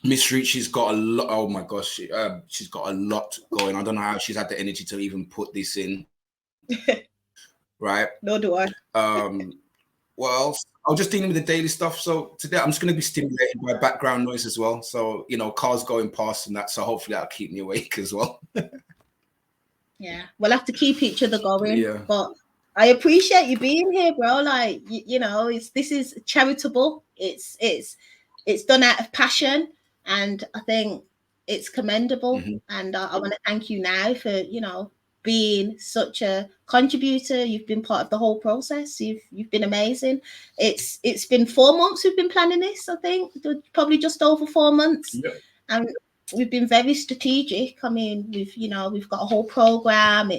S3: MzRootz, she's got a lot, oh my gosh, she's got a lot going. I don't know how she's had the energy to even put this in. Right?
S2: No, do I.
S3: What else? I was just dealing with the daily stuff. So today I'm just going to be stimulated by background noise as well. So, you know, cars going past and that. So hopefully that'll keep me awake as well.
S2: Yeah, we'll have to keep each other going.
S3: Yeah.
S2: But I appreciate you being here, bro. Like, you know, this is charitable. It's done out of passion, and I think it's commendable. Mm-hmm. And I want to thank you now for, you know, being such a contributor. You've been part of the whole process. You've been amazing. It's been 4 months we've been planning this, I think, probably just over 4 months. Yep. And we've been very strategic. I mean, we've got a whole program.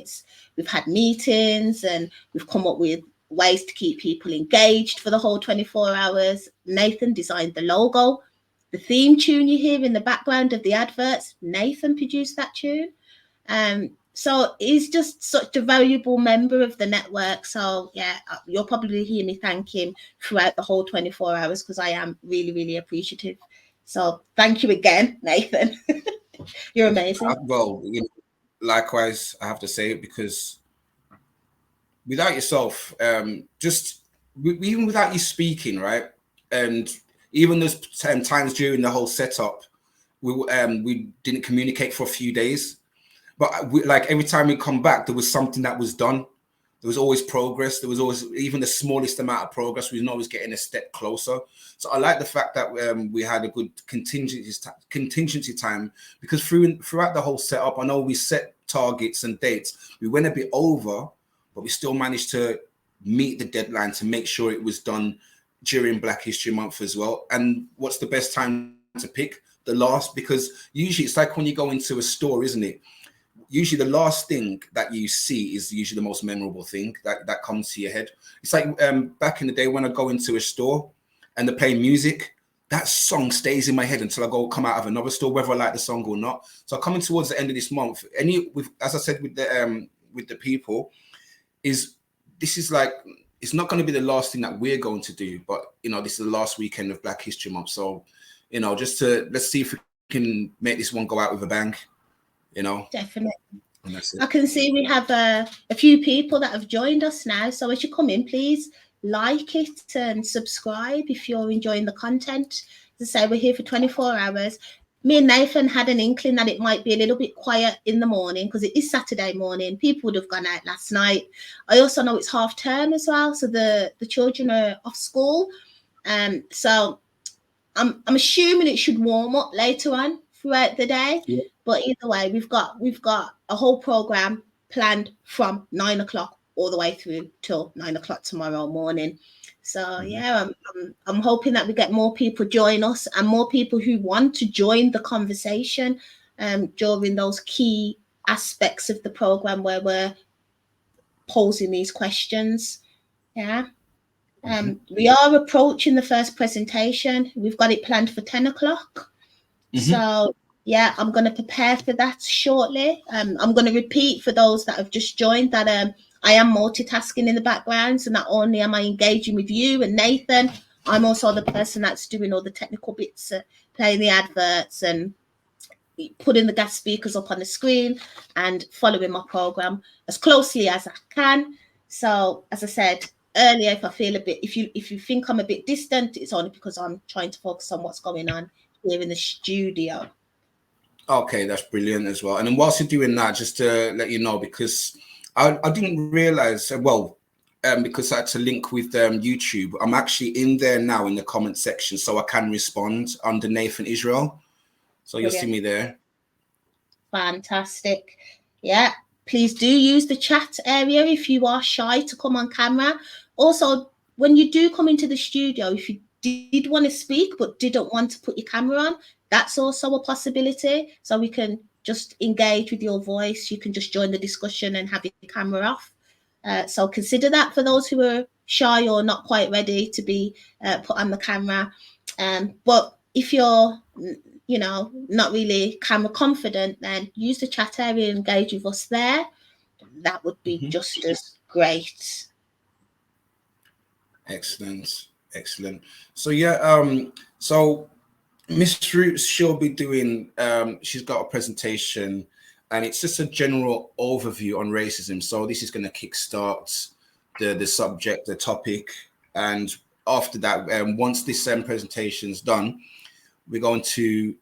S2: We've had meetings, and we've come up with ways to keep people engaged for the whole 24 hours. Nathan designed the logo. The theme tune you hear in the background of the adverts, Nathan produced that tune. So he's just such a valuable member of the network. So yeah, you'll probably hear me thank him throughout the whole 24 hours, because I am really, really appreciative. So thank you again, Nathan. You're amazing.
S3: Well, you know, likewise, I have to say it, because without yourself, even without you speaking, right? And even those times during the whole setup, we didn't communicate for a few days. But like every time we come back, there was something that was done. There was always progress. There was always, even the smallest amount of progress, we were always getting a step closer. So I like the fact that we had a good contingency time, because throughout the whole setup, I know we set targets and dates. We went a bit over, but we still managed to meet the deadline to make sure it was done during Black History Month as well. And what's the best time to pick? The last, because usually it's like when you go into a store, isn't it? usually the last thing that you see is usually the most memorable thing that comes to your head. It's like back in the day when I go into a store and they're playing music, that song stays in my head until I come out of another store, whether I like the song or not. So coming towards the end of this month, as I said with the people, this is like, it's not going to be the last thing that we're going to do, but this is the last weekend of Black History Month. So let's see if we can make this one go out with a bang.
S2: Definitely.
S3: And that's it.
S2: I can see we have a few people that have joined us now. So as you come in, please like it and subscribe if you're enjoying the content. As I say, we're here for 24 hours. Me and Nathan had an inkling that it might be a little bit quiet in the morning because it is Saturday morning. People would have gone out last night. I also know it's half term as well, so the children are off school. So I'm assuming it should warm up later on throughout the day.
S3: Yeah.
S2: But either way, we've got a whole program planned from 9 o'clock all the way through till 9 o'clock tomorrow morning. So yeah, I'm hoping that we get more people join us and more people who want to join the conversation during those key aspects of the program where we're posing these questions. Yeah. We are approaching the first presentation. We've got it planned for 10 o'clock. So yeah, I'm going to prepare for that shortly. I'm going to repeat for those that have just joined that I am multitasking in the background. So not only am I engaging with you and Nathan, I'm also the person that's doing all the technical bits, playing the adverts and putting the guest speakers up on the screen and following my program as closely as I can. So as I said earlier, if I feel if you think I'm a bit distant, it's only because I'm trying to focus on what's going on here in the studio.
S3: Okay, that's brilliant as well. And then whilst you're doing that, just to let you know, because I didn't realize, because I had to link with YouTube, I'm actually in there now in the comment section, so I can respond under Nathan Israel. So you'll see me there.
S2: Fantastic. Yeah, please do use the chat area if you are shy to come on camera. Also, when you do come into the studio, if you did want to speak but didn't want to put your camera on, that's also a possibility. So we can just engage with your voice. You can just join the discussion and have your camera off. So consider that for those who are shy or not quite ready to be put on the camera. But if you're, not really camera confident, then use the chat area and engage with us there. That would be just as great.
S3: Excellent. So yeah, so MzRootz, she'll be doing, she's got a presentation and it's just a general overview on racism. So this is going to kickstart the subject, the topic. And after that, once this presentation is done, we're going to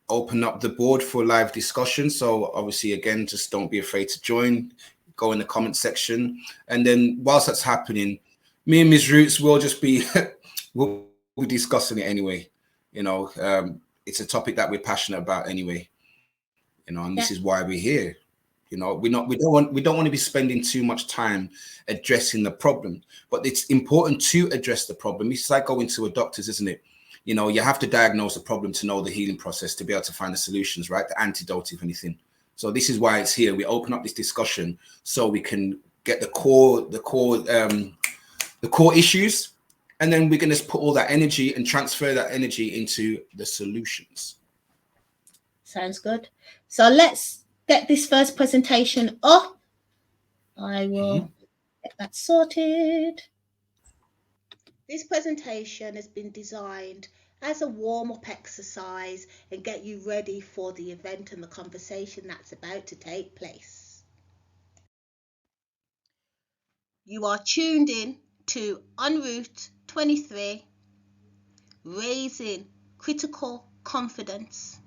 S3: open up the board for live discussion. So obviously, again, just don't be afraid to join, go in the comment section. And then whilst that's happening, me and MzRootz will just be, we'll be discussing it anyway. It's a topic that we're passionate about anyway, and this is why we're here. We don't want to be spending too much time addressing the problem, but it's important to address the problem. It's like going to a doctor's, isn't it? You have to diagnose the problem to know the healing process, to be able to find the solutions, right? The antidote, if anything. So this is why it's here. We open up this discussion so we can get the core issues, and then we're going to put all that energy and transfer that energy into the solutions.
S2: Sounds good. So let's get this first presentation up. I will get that sorted. This presentation has been designed as a warm-up exercise and get you ready for the event and the conversation that's about to take place. You are tuned in to MzRootz23, Raising Critical Confidence,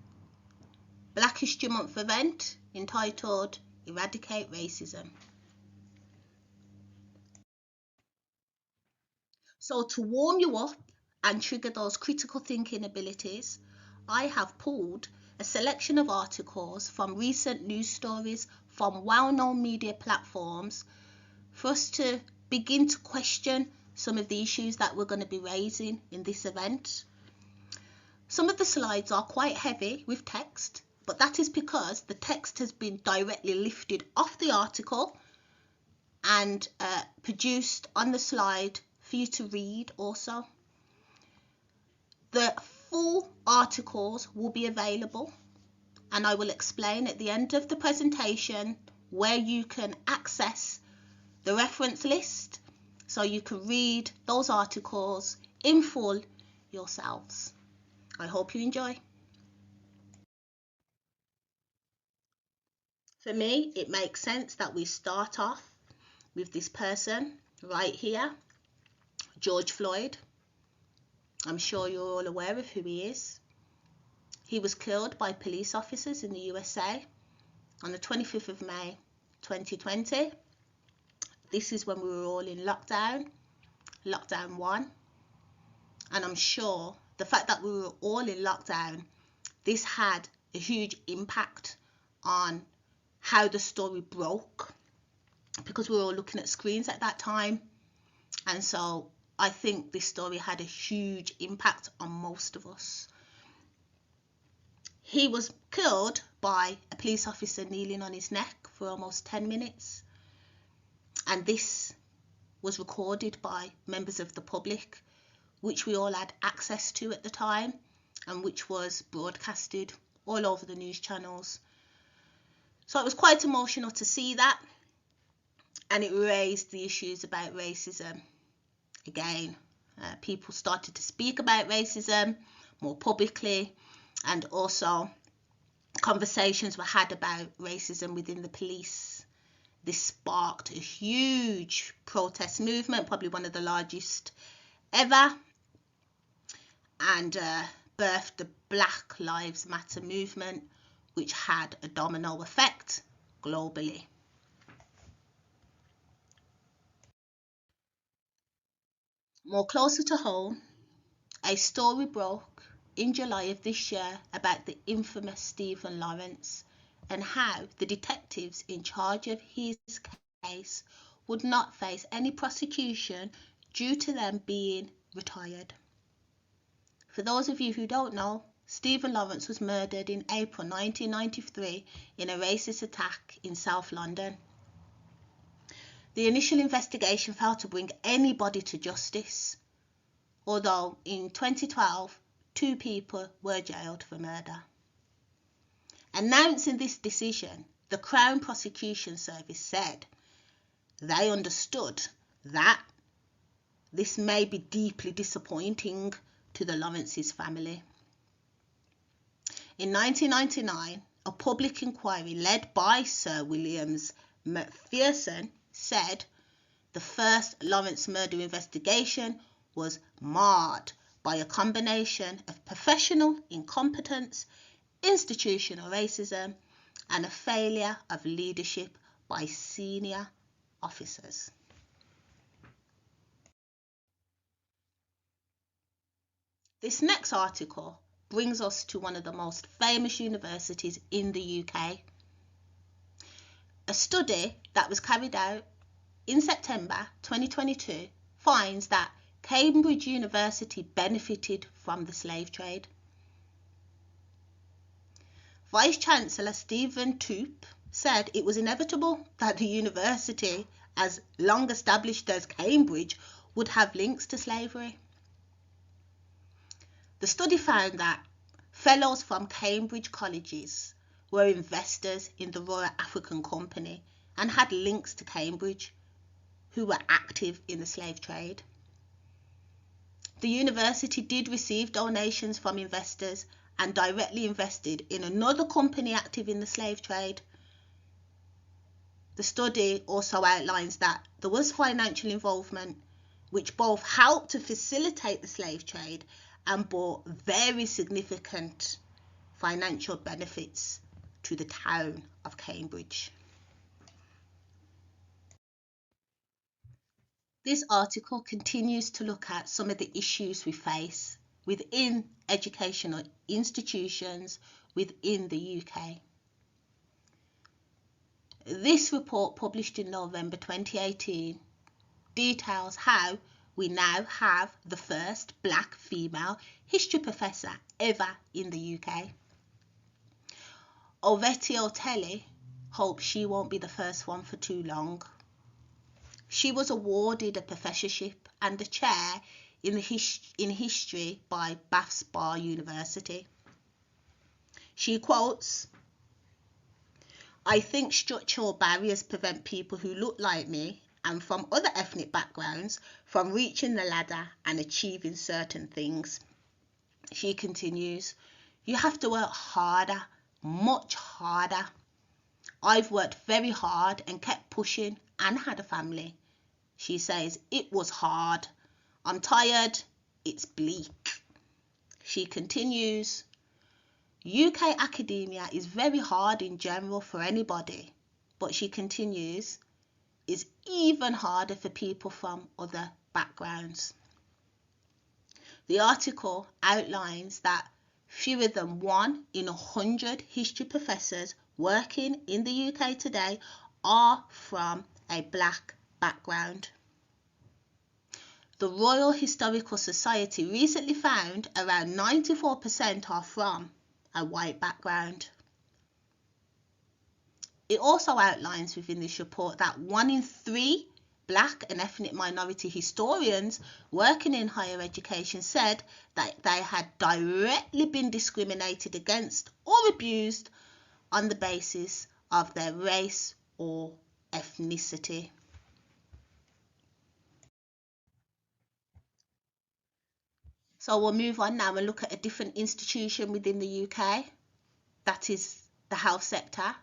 S2: Black History Month event entitled Eradicate Racism. So to warm you up and trigger those critical thinking abilities, I have pulled a selection of articles from recent news stories from well-known media platforms for us to begin to question some of the issues that we're going to be raising in this event. Some of the slides are quite heavy with text, but that is because the text has been directly lifted off the article and produced on the slide for you to read also. The full articles will be available, and I will explain at the end of the presentation where you can access the reference list so you can read those articles in full yourselves. I hope you enjoy. For me, it makes sense that we start off with this person right here, George Floyd. I'm sure you're all aware of who he is. He was killed by police officers in the USA on the 25th of May 2020. This is when we were all in lockdown 1. And I'm sure the fact that we were all in lockdown, this had a huge impact on how the story broke, because we were all looking at screens at that time. And so I think this story had a huge impact on most of us. He was killed by a police officer kneeling on his neck for almost 10 minutes. And this was recorded by members of the public, which we all had access to at the time, and which was broadcasted all over the news channels. So it was quite emotional to see that, and it raised the issues about racism again. People started to speak about racism more publicly, and also conversations were had about racism within the police. This sparked a huge protest movement, probably one of the largest ever, and birthed the Black Lives Matter movement, which had a domino effect globally. More closer to home, a story broke in July of this year about the infamous Stephen Lawrence and how the detectives in charge of his case would not face any prosecution due to them being retired. For those of you who don't know, Stephen Lawrence was murdered in April 1993 in a racist attack in South London. The initial investigation failed to bring anybody to justice, although in 2012, 2 people were jailed for murder. Announcing this decision, the Crown Prosecution Service said they understood that this may be deeply disappointing to the Lawrence's family. In 1999, a public inquiry led by Sir Williams Macpherson said the first Lawrence murder investigation was marred by a combination of professional incompetence, institutional racism, and a failure of leadership by senior officers. This next article brings us to one of the most famous universities in the UK. A study that was carried out in September 2022 finds that Cambridge University benefited from the slave trade. Vice-Chancellor Stephen Toop said it was inevitable that the university, as long established as Cambridge, would have links to slavery. The study found that fellows from Cambridge colleges were investors in the Royal African Company and had links to Cambridge, who were active in the slave trade. The university did receive donations from investors and directly invested in another company active in the slave trade. The study also outlines that there was financial involvement which both helped to facilitate the slave trade and brought very significant financial benefits to the town of Cambridge. This article continues to look at some of the issues we face within educational institutions within the UK. This report, published in November 2018, details how we now have the first black female history professor ever in the UK. Ovetio Telly hopes she won't be the first one for too long. She was awarded a professorship and a chair in history by Bath Spa University. She quotes, "I think structural barriers prevent people who look like me and from other ethnic backgrounds from reaching the ladder and achieving certain things." She continues, "You have to work harder, much harder. I've worked very hard and kept pushing and had a family." She says, "It was hard. I'm tired. It's bleak." She continues, "UK academia is very hard in general for anybody," but she continues, "is even harder for people from other backgrounds." The article outlines that fewer than 1 in 100 history professors working in the UK today are from a black background. The Royal Historical Society recently found around 94% are from a white background. It also outlines within this report that 1 in 3 black and ethnic minority historians working in higher education said that they had directly been discriminated against or abused on the basis of their race or ethnicity. So we'll move on now and look at a different institution within the UK, that is the health sector.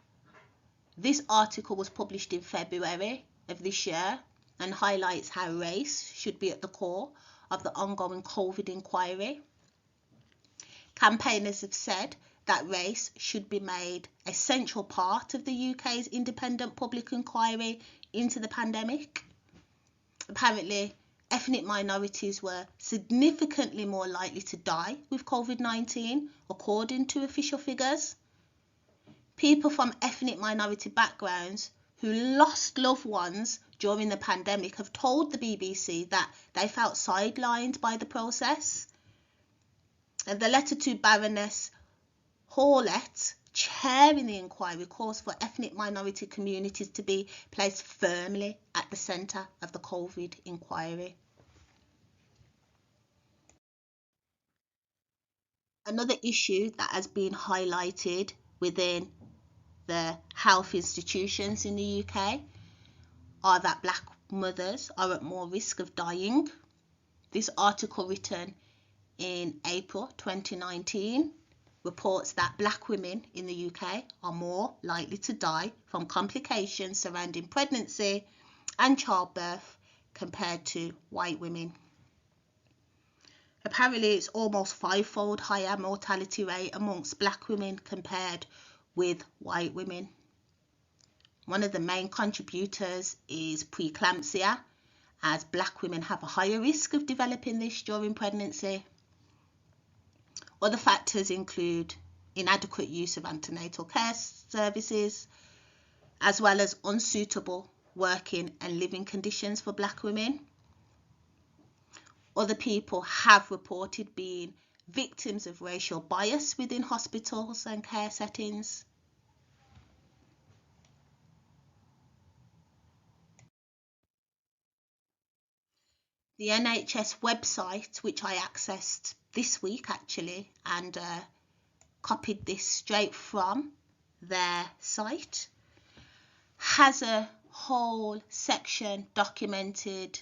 S2: This article was published in February of this year and highlights how race should be at the core of the ongoing COVID inquiry. Campaigners have said that race should be made a central part of the UK's independent public inquiry into the pandemic. Apparently, ethnic minorities were significantly more likely to die with COVID-19, according to official figures. People from ethnic minority backgrounds who lost loved ones during the pandemic have told the BBC that they felt sidelined by the process. And the letter to Baroness Hawlett, chairing the inquiry, calls for ethnic minority communities to be placed firmly at the centre of the COVID inquiry. Another issue that has been highlighted within the health institutions in the UK are that black mothers are at more risk of dying. This article, written in April 2019, reports that black women in the UK are more likely to die from complications surrounding pregnancy and childbirth compared to white women. Apparently, it's almost 5-fold higher mortality rate amongst black women compared with white women. One of the main contributors is preeclampsia, as black women have a higher risk of developing this during pregnancy. Other factors include inadequate use of antenatal care services, as well as unsuitable working and living conditions for black women. Other people have reported being victims of racial bias within hospitals and care settings. The NHS website, which I accessed this week actually, and copied this straight from their site, has a whole section documented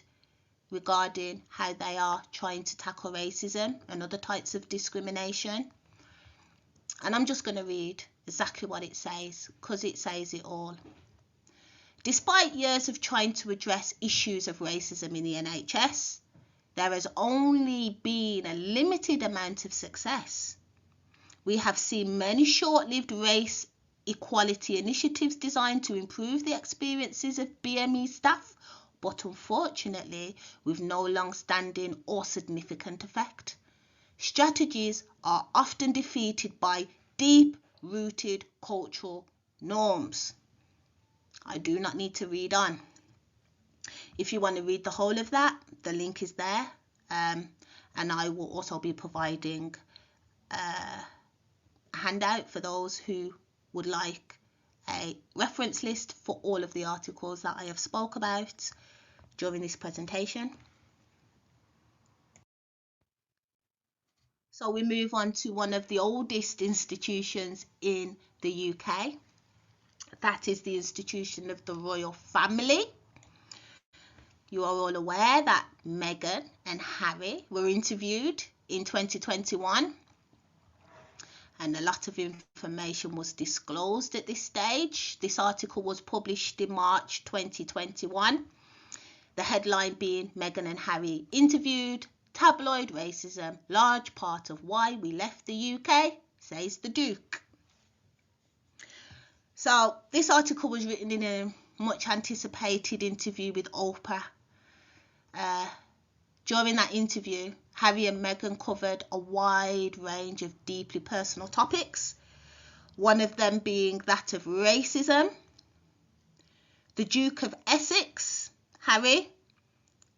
S2: regarding how they are trying to tackle racism and other types of discrimination. And I'm just going to read exactly what it says, because it says it all. Despite years of trying to address issues of racism in the NHS, there has only been a limited amount of success. We have seen many short-lived race equality initiatives designed to improve the experiences of BME staff, but unfortunately with no long-standing or significant effect. Strategies are often defeated by deep-rooted cultural norms. I do not need to read on. If you want to read the whole of that, the link is there, and I will also be providing a handout for those who would like a reference list for all of the articles that I have spoke about during this presentation. So we move on to one of the oldest institutions in the UK. That is the institution of the royal family. You are all aware that Meghan and Harry were interviewed in 2021, and a lot of information was disclosed at this stage. This article was published in March 2021. The headline being Meghan and Harry interviewed, tabloid racism, large part of why we left the UK, says the Duke. So this article was written in a much anticipated interview with Oprah. During that interview, Harry and Meghan covered a wide range of deeply personal topics, one of them being that of racism. The Duke of Essex, Harry,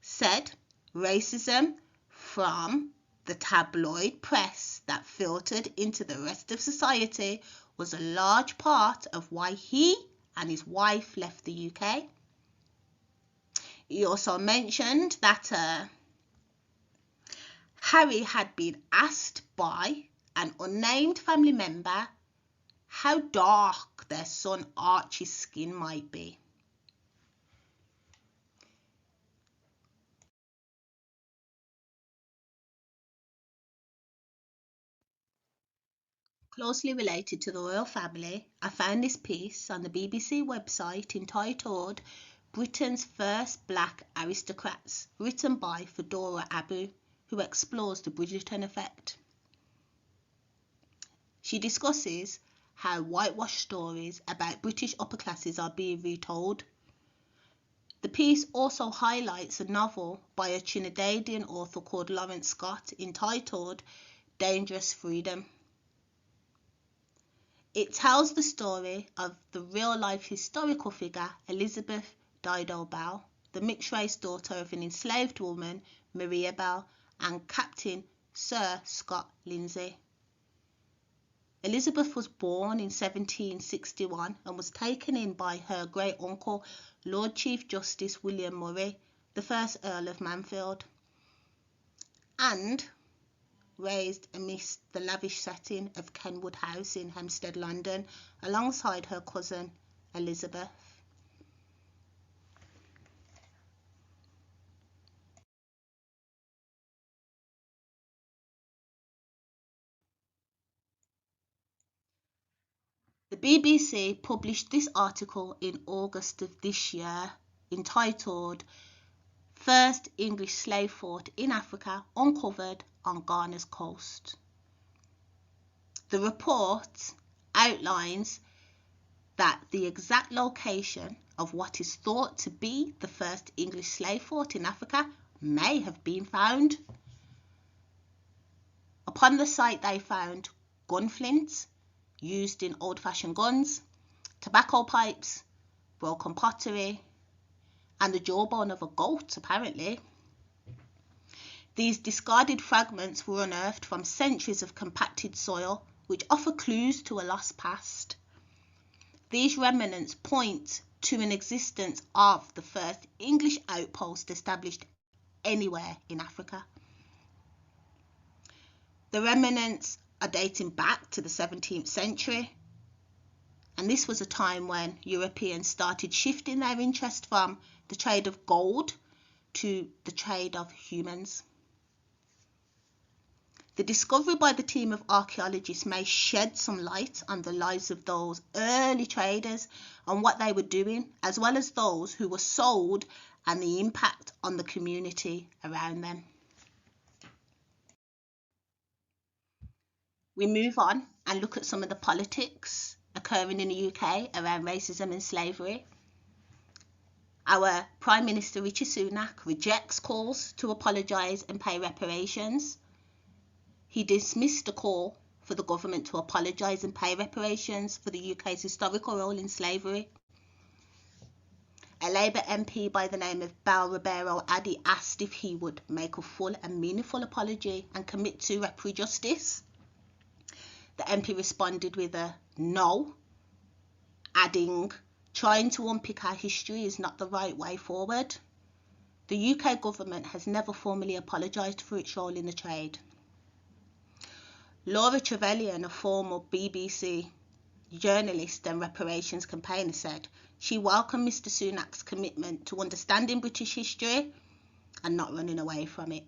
S2: said racism from the tabloid press that filtered into the rest of society was a large part of why he and his wife left the UK. He also mentioned that Harry had been asked by an unnamed family member how dark their son Archie's skin might be. Closely related to the royal family, I found this piece on the BBC website entitled Britain's First Black Aristocrats, written by Fedora Abu, who explores the Bridgerton effect. She discusses how whitewash stories about British upper classes are being retold. The piece also highlights a novel by a Trinidadian author called Lawrence Scott entitled Dangerous Freedom. It tells the story of the real-life historical figure Elizabeth Dido Bell, the mixed-race daughter of an enslaved woman, Maria Bell, and Captain Sir Scott Lindsay. Elizabeth was born in 1761 and was taken in by her great-uncle, Lord Chief Justice William Murray, the first Earl of Mansfield, and raised amidst the lavish setting of Kenwood House in Hampstead, London, alongside her cousin Elizabeth. The BBC published this article in August of this year, entitled First English Slave Fort in Africa Uncovered on Ghana's Coast. The report outlines that the exact location of what is thought to be the first English slave fort in Africa may have been found. Upon the site they found gunflints used in old-fashioned guns, tobacco pipes, broken pottery, and the jawbone of a goat, apparently. These discarded fragments were unearthed from centuries of compacted soil, which offer clues to a lost past. These remnants point to an existence of the first English outpost established anywhere in Africa. The remnants are dating back to the 17th century, and this was a time when Europeans started shifting their interest from the trade of gold to the trade of humans. The discovery by the team of archaeologists may shed some light on the lives of those early traders and what they were doing, as well as those who were sold and the impact on the community around them. We move on and look at some of the politics occurring in the UK around racism and slavery. Our Prime Minister Rishi Sunak rejects calls to apologise and pay reparations. He dismissed a call for the government to apologise and pay reparations for the UK's historical role in slavery. A Labour MP by the name of Bal Ribeiro Addy asked if he would make a full and meaningful apology and commit to reparatory justice. The MP responded with a no, adding, trying to unpick our history is not the right way forward. The UK government has never formally apologised for its role in the trade. Laura Trevelyan, a former BBC journalist and reparations campaigner, said she welcomed Mr Sunak's commitment to understanding British history and not running away from it.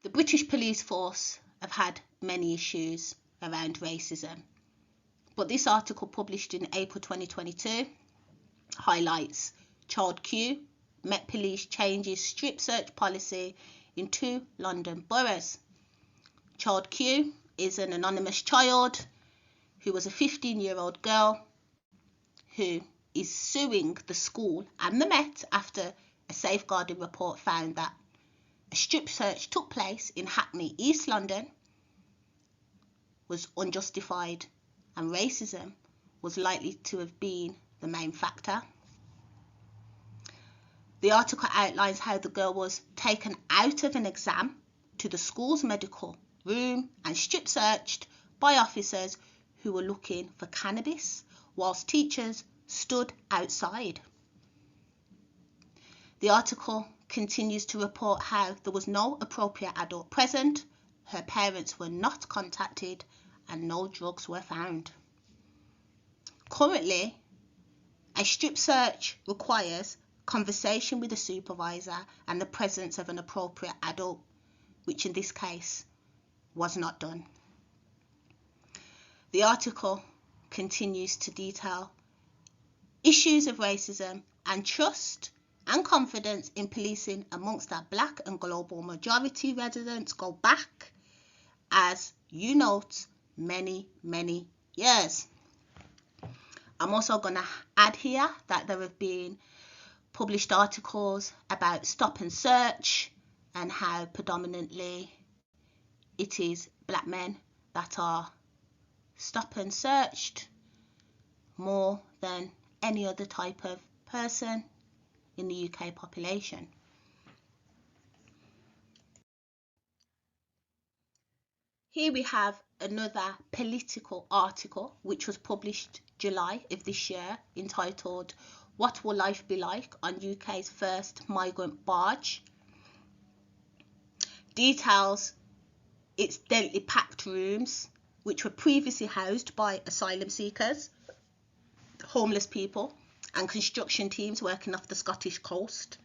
S2: The British police force have had many issues around racism, but this article published in April 2022 highlights Child Q, Met Police changes strip search policy in 2 London boroughs. Child Q is an anonymous child who was a 15-year-old girl who is suing the school and the Met after a safeguarding report found that a strip search took place in Hackney, East London, was unjustified, and racism was likely to have been the main factor. The article outlines how the girl was taken out of an exam to the school's medical room and strip searched by officers who were looking for cannabis whilst teachers stood outside. The article continues to report how there was no appropriate adult present, her parents were not contacted, and no drugs were found. Currently, a strip search requires conversation with a supervisor and the presence of an appropriate adult, which in this case was not done. The article continues to detail issues of racism and trust and confidence in policing amongst our black and global majority residents go back, as you note, many years. I'm also going to add here that there have been published articles about stop and search and how predominantly it is black men that are stop and searched more than any other type of person in the UK population. Here we have another political article which was published July of this year, entitled "What Will Life Be Like on UK's First Migrant Barge?" Details its densely packed rooms, which were previously housed by asylum seekers, homeless people and construction teams working off the Scottish coast.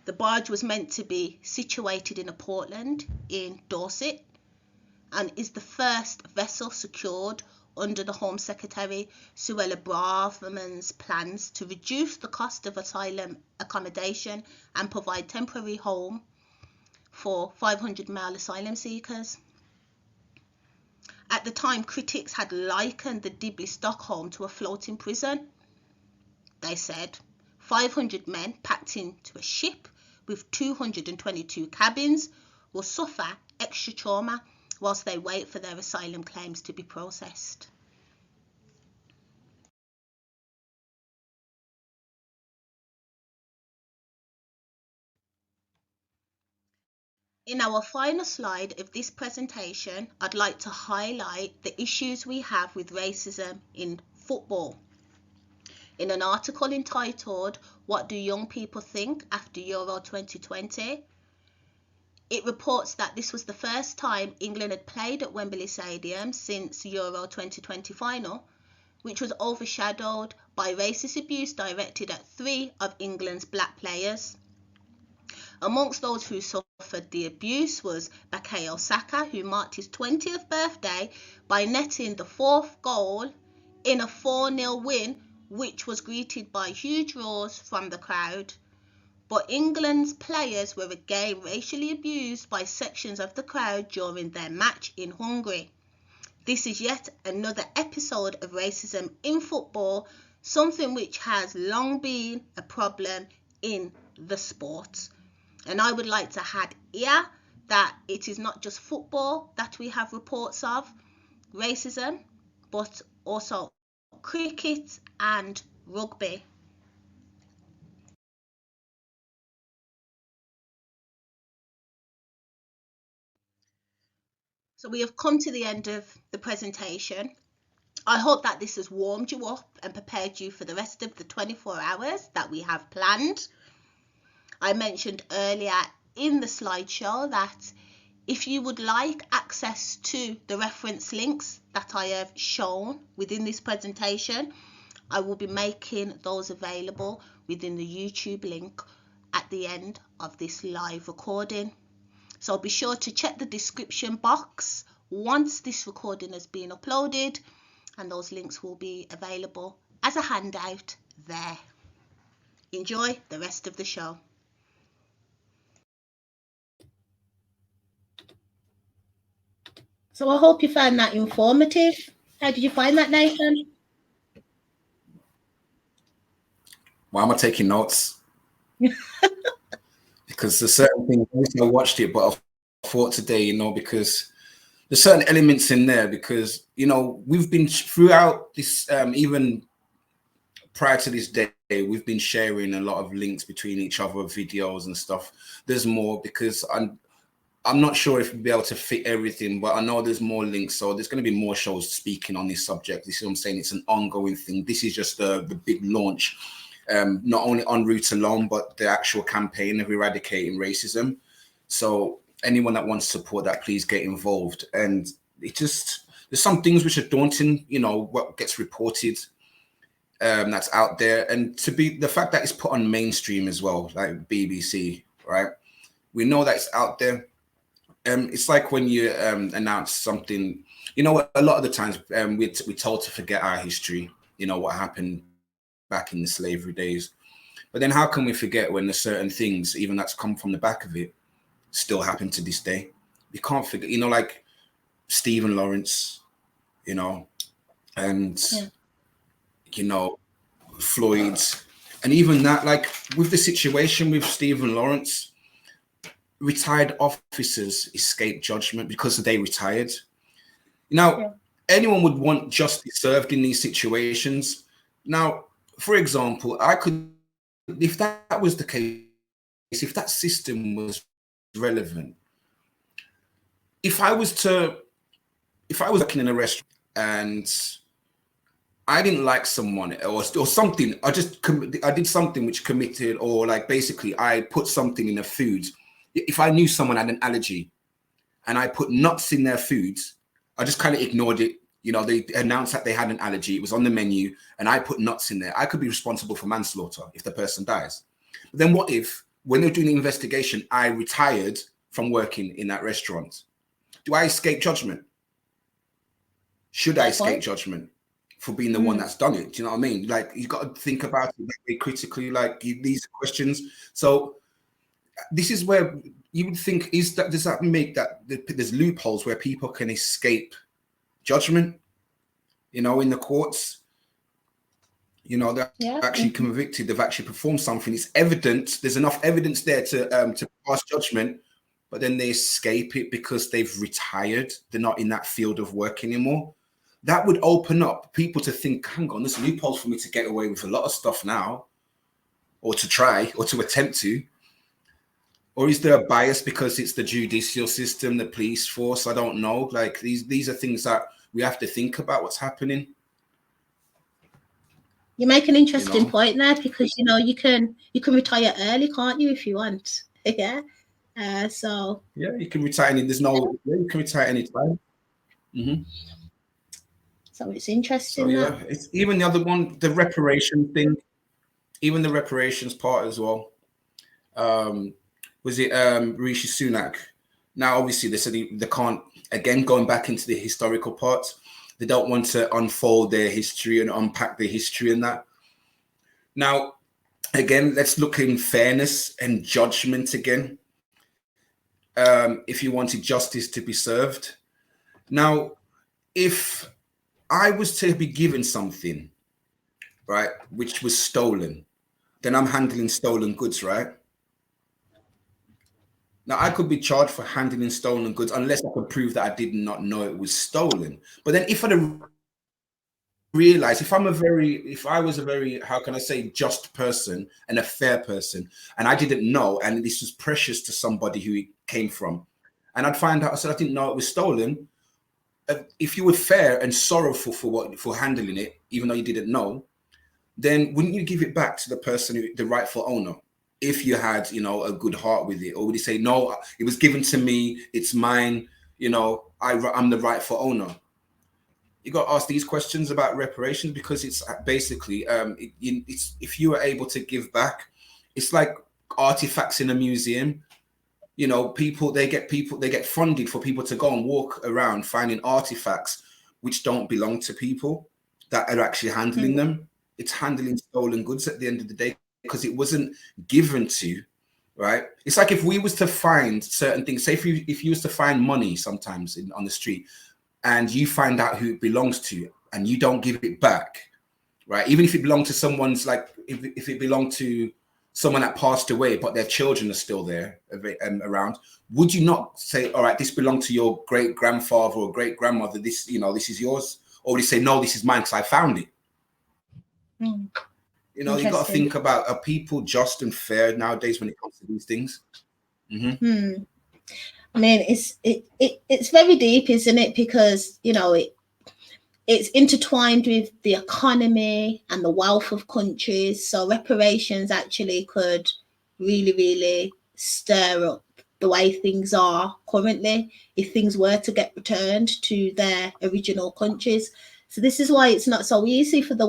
S2: The barge was meant to be situated in a Portland in Dorset and is the first vessel secured under the Home Secretary Suella Braverman's plans to reduce the cost of asylum accommodation and provide temporary home for 500 male asylum seekers. At the time, critics had likened the Dibley Stockholm to a floating prison. They said 500 men packed into a ship with 222 cabins will suffer extra trauma whilst they wait for their asylum claims to be processed. In our final slide of this presentation, I'd like to highlight the issues we have with racism in football. In an article entitled "What Do Young People Think After Euro 2020?" it reports that this was the first time England had played at Wembley Stadium since Euro 2020 final, which was overshadowed by racist abuse directed at 3 of England's black players. Amongst those who suffered the abuse was Bukayo Saka, who marked his 20th birthday by netting the 4th goal in a 4-0 win, which was greeted by huge roars from the crowd. But England's players were again racially abused by sections of the crowd during their match in Hungary. This is yet another episode of racism in football, something which has long been a problem in the sport. And I would like to add here that it is not just football that we have reports of racism, but also cricket and rugby. So we have come to the end of the presentation. I hope that this has warmed you up and prepared you for the rest of the 24 hours that we have planned. I mentioned earlier in the slideshow that if you would like access to the reference links that I have shown within this presentation, I will be making those available within the YouTube link at the end of this live recording. So be sure to check the description box once this recording has been uploaded, and those links will be available as a handout there. Enjoy the rest of the show. So I hope you found that informative. How did you find that, Nathan?
S3: Why am I taking notes? Because there's certain things, I watched it, but I thought today, you know, because there's certain elements in there, because, you know, we've been throughout this, even prior to this day, we've been sharing a lot of links between each other, videos and stuff. There's more, because I'm not sure if we'll be able to fit everything, but I know there's more links. So there's going to be more shows speaking on this subject. This is what I'm saying. It's an ongoing thing. This is just the big launch. Not only MzRootz alone, but the actual campaign of eradicating racism. So anyone that wants to support that, please get involved. And it just, there's some things which are daunting, you know, what gets reported that's out there. And to be, the fact that it's put on mainstream as well, like BBC, right? We know that it's out there. It's like when you announce something, you know, a lot of the times we're told to forget our history, you know, what happened back in the slavery days. But then how can we forget when there's certain things, even that's come from the back of it, still happen to this day? We can't forget, you know, like Stephen Lawrence, you know, and, you know, Floyd. And even that, like with the situation with Stephen Lawrence, retired officers escape judgment because they retired. Now, anyone would want justice served in these situations. Now, for example, I could, if that was the case, if that system was relevant, if I was working in a restaurant and I didn't like someone or something, I did something which committed, or like basically I put something in the food. If I knew someone had an allergy and I put nuts in their foods, I just kind of ignored it. You know, they announced that they had an allergy. It was on the menu and I put nuts in there. I could be responsible for manslaughter if the person dies. But then what if, when they're doing the investigation, I retired from working in that restaurant? Do I escape judgment? Should I escape judgment for being the one that's done it? Do you know what I mean? Like, you got to think about it very critically, like these questions. So this is where you would think, does that make that there's loopholes where people can escape judgment, you know, in the courts? You know, they're actually convicted, they've actually performed something, it's evident, there's enough evidence there to pass judgment, but then they escape it because they've retired, they're not in that field of work anymore. That would open up people to think, hang on, there's loopholes for me to get away with a lot of stuff now, or to try, or to attempt to. Or is there a bias because it's the judicial system, the police force? I don't know. Like these are things that we have to think about what's happening.
S2: You make an interesting point there, because you know you can retire early, can't you, if you want? So
S3: you can retire. You can retire anytime.
S2: So it's interesting.
S3: So, it's even the other one, the reparation thing, even the reparations part as well. Was it Rishi Sunak? Now, obviously, they said they can't, again, going back into the historical parts, they don't want to unfold their history and unpack their history and that. Now, again, let's look in fairness and judgment again. If you wanted justice to be served. Now, if I was to be given something, right, which was stolen, then I'm handling stolen goods, right? Now, I could be charged for handling stolen goods unless I could prove that I did not know it was stolen. But then if I'd realized, if I was a very, how can I say, just person and a fair person, and I didn't know, and this was precious to somebody who it came from, and I'd find out, I said, I didn't know it was stolen, if you were fair and sorrowful for handling it, even though you didn't know, then wouldn't you give it back to the person, the rightful owner, if you had, you know, a good heart with it? Or would you say, no, it was given to me, it's mine, you know, I'm the rightful owner? You got to ask these questions about reparations, because it's basically, it's, if you are able to give back, it's like artifacts in a museum. You know, they get funded for people to go and walk around finding artifacts which don't belong to people that are actually handling them. It's handling stolen goods at the end of the day, because it wasn't given to, right? It's like if we was to find certain things, say if you was to find money sometimes on the street, and you find out who it belongs to and you don't give it back, right? Even if it belonged to someone's, like if it belonged to someone that passed away, but their children are still there around, would you not say, all right, this belonged to your great grandfather or great grandmother, this, you know, this is yours? Or would you say, no, this is mine because I found it? You know, you got to think about, are people just and fair nowadays when it comes to these things?
S2: I mean, it's very deep, isn't it? Because, you know, it's intertwined with the economy and the wealth of countries. So reparations actually could really, really stir up the way things are currently if things were to get returned to their original countries. So this is why it's not so easy for the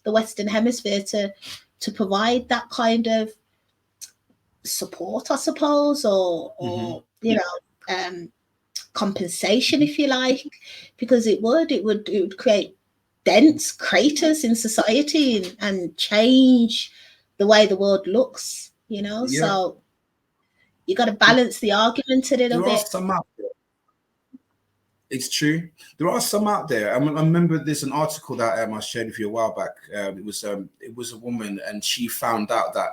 S2: Western Hemisphere to provide that kind of support, I suppose, or you know, compensation, if you like, because it would create dense craters in society and change the way the world looks, you know. So you got to balance the argument a little bit.
S3: It's true. There are some out there. I remember there's an article that I shared with you a while back. It was a woman, and she found out that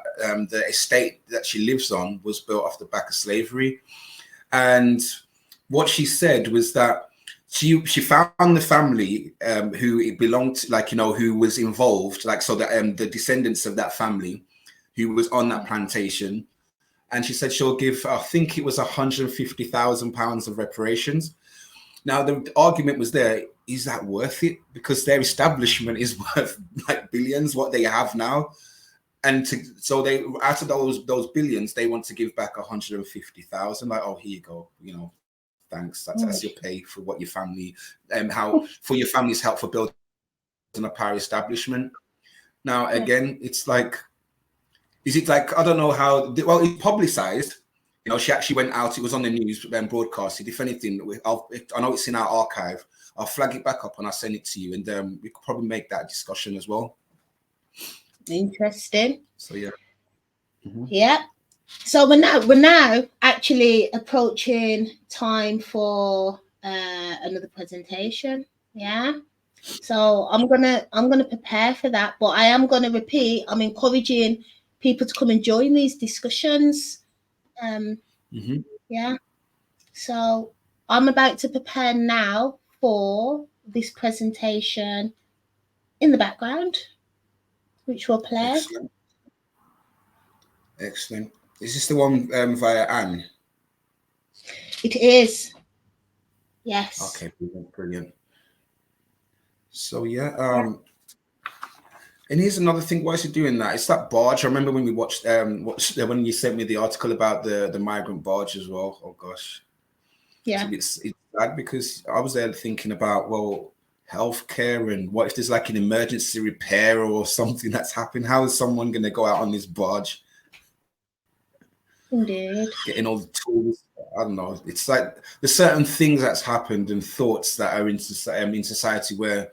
S3: the estate that she lives on was built off the back of slavery. And what she said was that she found the family who it belonged to, like, you know, who was involved, like, so that the descendants of that family who was on that plantation. And she said she'll give, I think it was £150,000 of reparations. Now, the argument was there, is that worth it? Because their establishment is worth like billions, what they have now. And so they, out of those billions, they want to give back 150,000. Like, oh, here you go, you know, thanks. That's your pay for what your family, how for your family's help for building a power establishment. Now, again, it's like, is it like, I don't know how, well, it's publicized. You know, she actually went out, it was on the news and broadcasted. If anything, I know it's in our archive. I'll flag it back up and I'll send it to you. And we could probably make that discussion as well.
S2: Interesting.
S3: So, yeah.
S2: Yeah. So we're now actually approaching time for another presentation. Yeah. So I'm gonna prepare for that, but I am gonna repeat. I'm encouraging people to come and join these discussions. Yeah. So I'm about to prepare now for this presentation in the background, which will play.
S3: Excellent. Is this the one via Anne?
S2: It is. Yes. Okay,
S3: brilliant. So yeah, and here's another thing. Why is he doing that? It's that barge. I remember when we watched when you sent me the article about the migrant barge as well. Oh gosh.
S2: Yeah.
S3: It's sad because I was there thinking about, well, healthcare, and what if there's like an emergency repair or something that's happened? How is someone going to go out on this barge?
S2: Indeed.
S3: Getting all the tools. I don't know. It's like there's certain things that's happened and thoughts that are in society where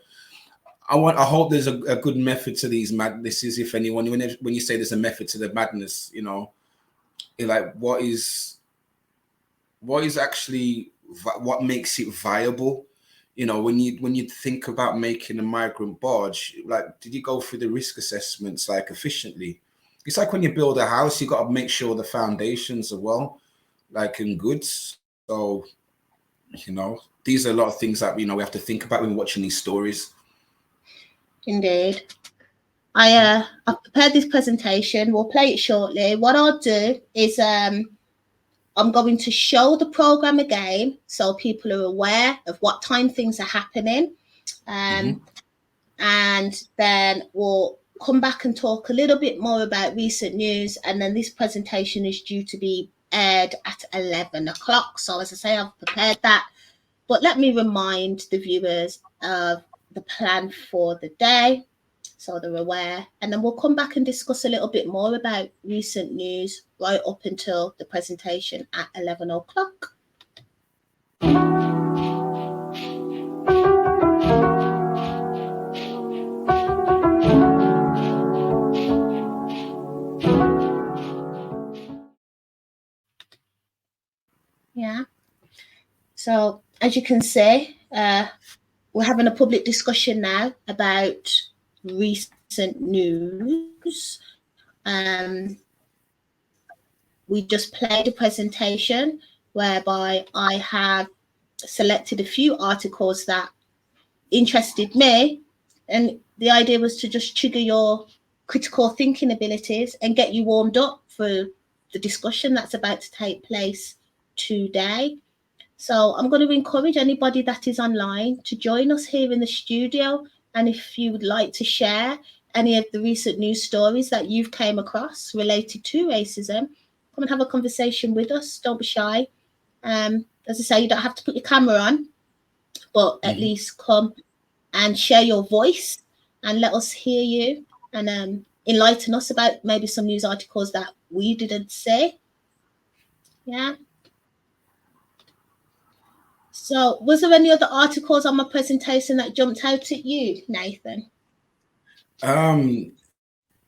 S3: I hope there's a good method to these madnesses. If anyone, when you say there's a method to the madness, you know, like what actually, what makes it viable? You know, when you think about making a migrant barge, like, did you go through the risk assessments like efficiently? It's like when you build a house, you got to make sure the foundations are well, like, in good. So, you know, these are a lot of things that, you know, we have to think about when we're watching these stories.
S2: Indeed. I've prepared this presentation. We'll play it shortly. What I'll do is I'm going to show the program again so people are aware of what time things are happening. And then we'll come back and talk a little bit more about recent news. And then this presentation is due to be aired at 11 o'clock. So as I say, I've prepared that. But let me remind the viewers of the plan for the day so they're aware. And then we'll come back and discuss a little bit more about recent news right up until the presentation at 11 o'clock. Yeah. So as you can see, we're having a public discussion now about recent news. We just played a presentation whereby I have selected a few articles that interested me, and the idea was to just trigger your critical thinking abilities and get you warmed up for the discussion that's about to take place today. So I'm going to encourage anybody that is online to join us here in the studio, and if you would like to share any of the recent news stories that you've came across related to racism, come and have a conversation with us. Don't be shy. As I say, you don't have to put your camera on, but at least come and share your voice and let us hear you, and enlighten us about maybe some news articles that we didn't say. Yeah. So was there any other articles on my presentation that jumped out at you, Nathan?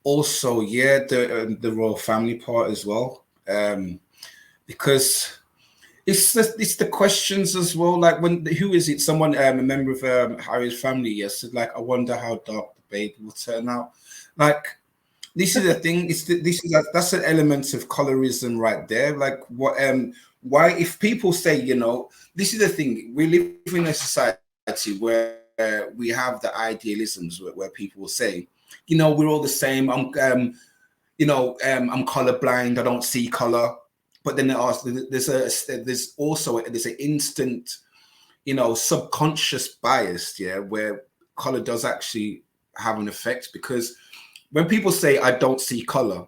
S3: Also, yeah, the royal family part as well, because it's the questions as well. Like, who is it? Someone, a member of Harry's family, yes, said, like, I wonder how dark the baby will turn out. Like, this is the thing. That's an element of colorism right there. Like, what? Why, if people say, you know, this is the thing. We live in a society where we have the idealisms where people will say, you know, we're all the same. I'm colorblind. I don't see color. But then there's also an instant, you know, subconscious bias, yeah, where color does actually have an effect. Because when people say I don't see color,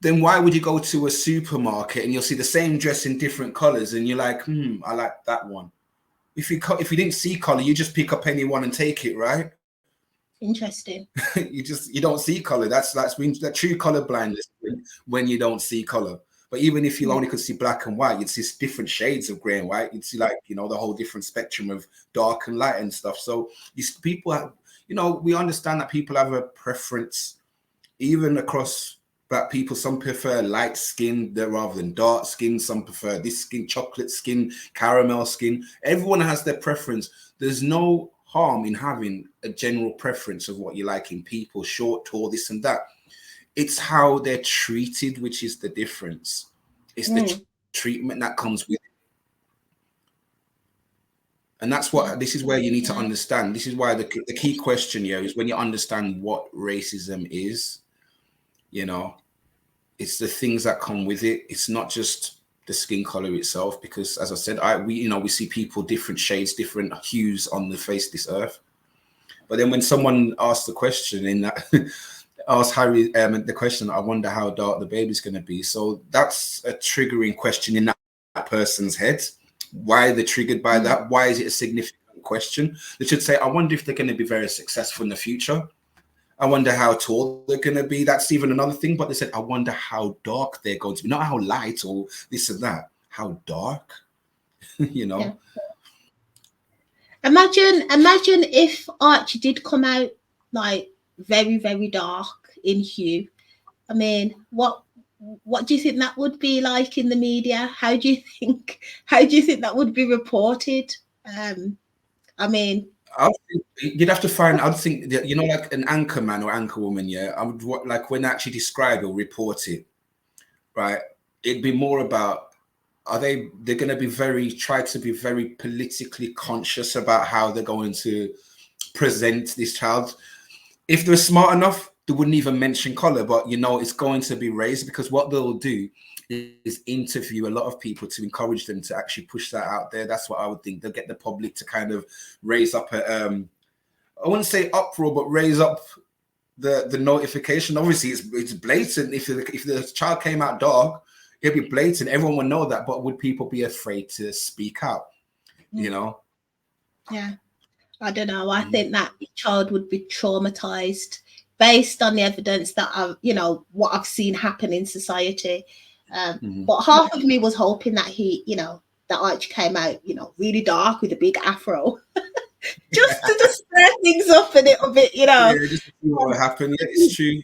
S3: then why would you go to a supermarket and you'll see the same dress in different colors and you're like, I like that one. If you didn't see color, you just pick up any one and take it, right?
S2: Interesting.
S3: you don't see color. That's means that true color blindness when you don't see color. But even if you only could see black and white, you'd see different shades of gray and white. You'd see, like, you know, the whole different spectrum of dark and light and stuff. So people have, you know, we understand that people have a preference, even across black people. Some prefer light skin rather than dark skin. Some prefer this skin, chocolate skin, caramel skin. Everyone has their preference. There's no harm in having a general preference of what you like in people, short, tall, this and that. It's how they're treated, which is the difference. It's the treatment that comes with it. And that's what, this is where you need to understand. This is why the key question here is when you understand what racism is, you know, it's the things that come with it. It's not just the skin color itself, because as I said, we see people different shades, different hues on the face of this earth. But then when someone asks the question in that, asked Harry the question, I wonder how dark the baby's going to be. So that's a triggering question in that person's head. Why they're triggered by that? Why is it a significant question? They should say, I wonder if they're going to be very successful in the future. I wonder how tall they're going to be. That's even another thing. But they said, I wonder how dark they're going to be. Not how light or this and that. How dark, you know? Yeah.
S2: Imagine if Archie did come out like very, very dark in hue. I mean, what do you think that would be like in the media? How do you think that would be reported? I mean,
S3: you'd have to find, I'd think that, you know, like an anchor man or anchor woman, yeah, I would, like, when they actually describe or report it, right, it'd be more about, they're going to try to be very politically conscious about how they're going to present this child. If they're smart enough, they wouldn't even mention color, but, you know, it's going to be raised, because what they'll do is interview a lot of people to encourage them to actually push that out there. That's what I would think. They'll get the public to kind of raise up a, I wouldn't say uproar, but raise up the notification. Obviously, it's blatant. If the child came out dark, it'd be blatant. Everyone would know that. But would people be afraid to speak out? You know?
S2: Yeah. I don't know. I think that child would be traumatized based on the evidence that what I've seen happen in society. But half of me was hoping that that Archie came out, really dark with a big afro, just to stir things up a little bit,
S3: Yeah, just to see what would happen. Yeah, it's true.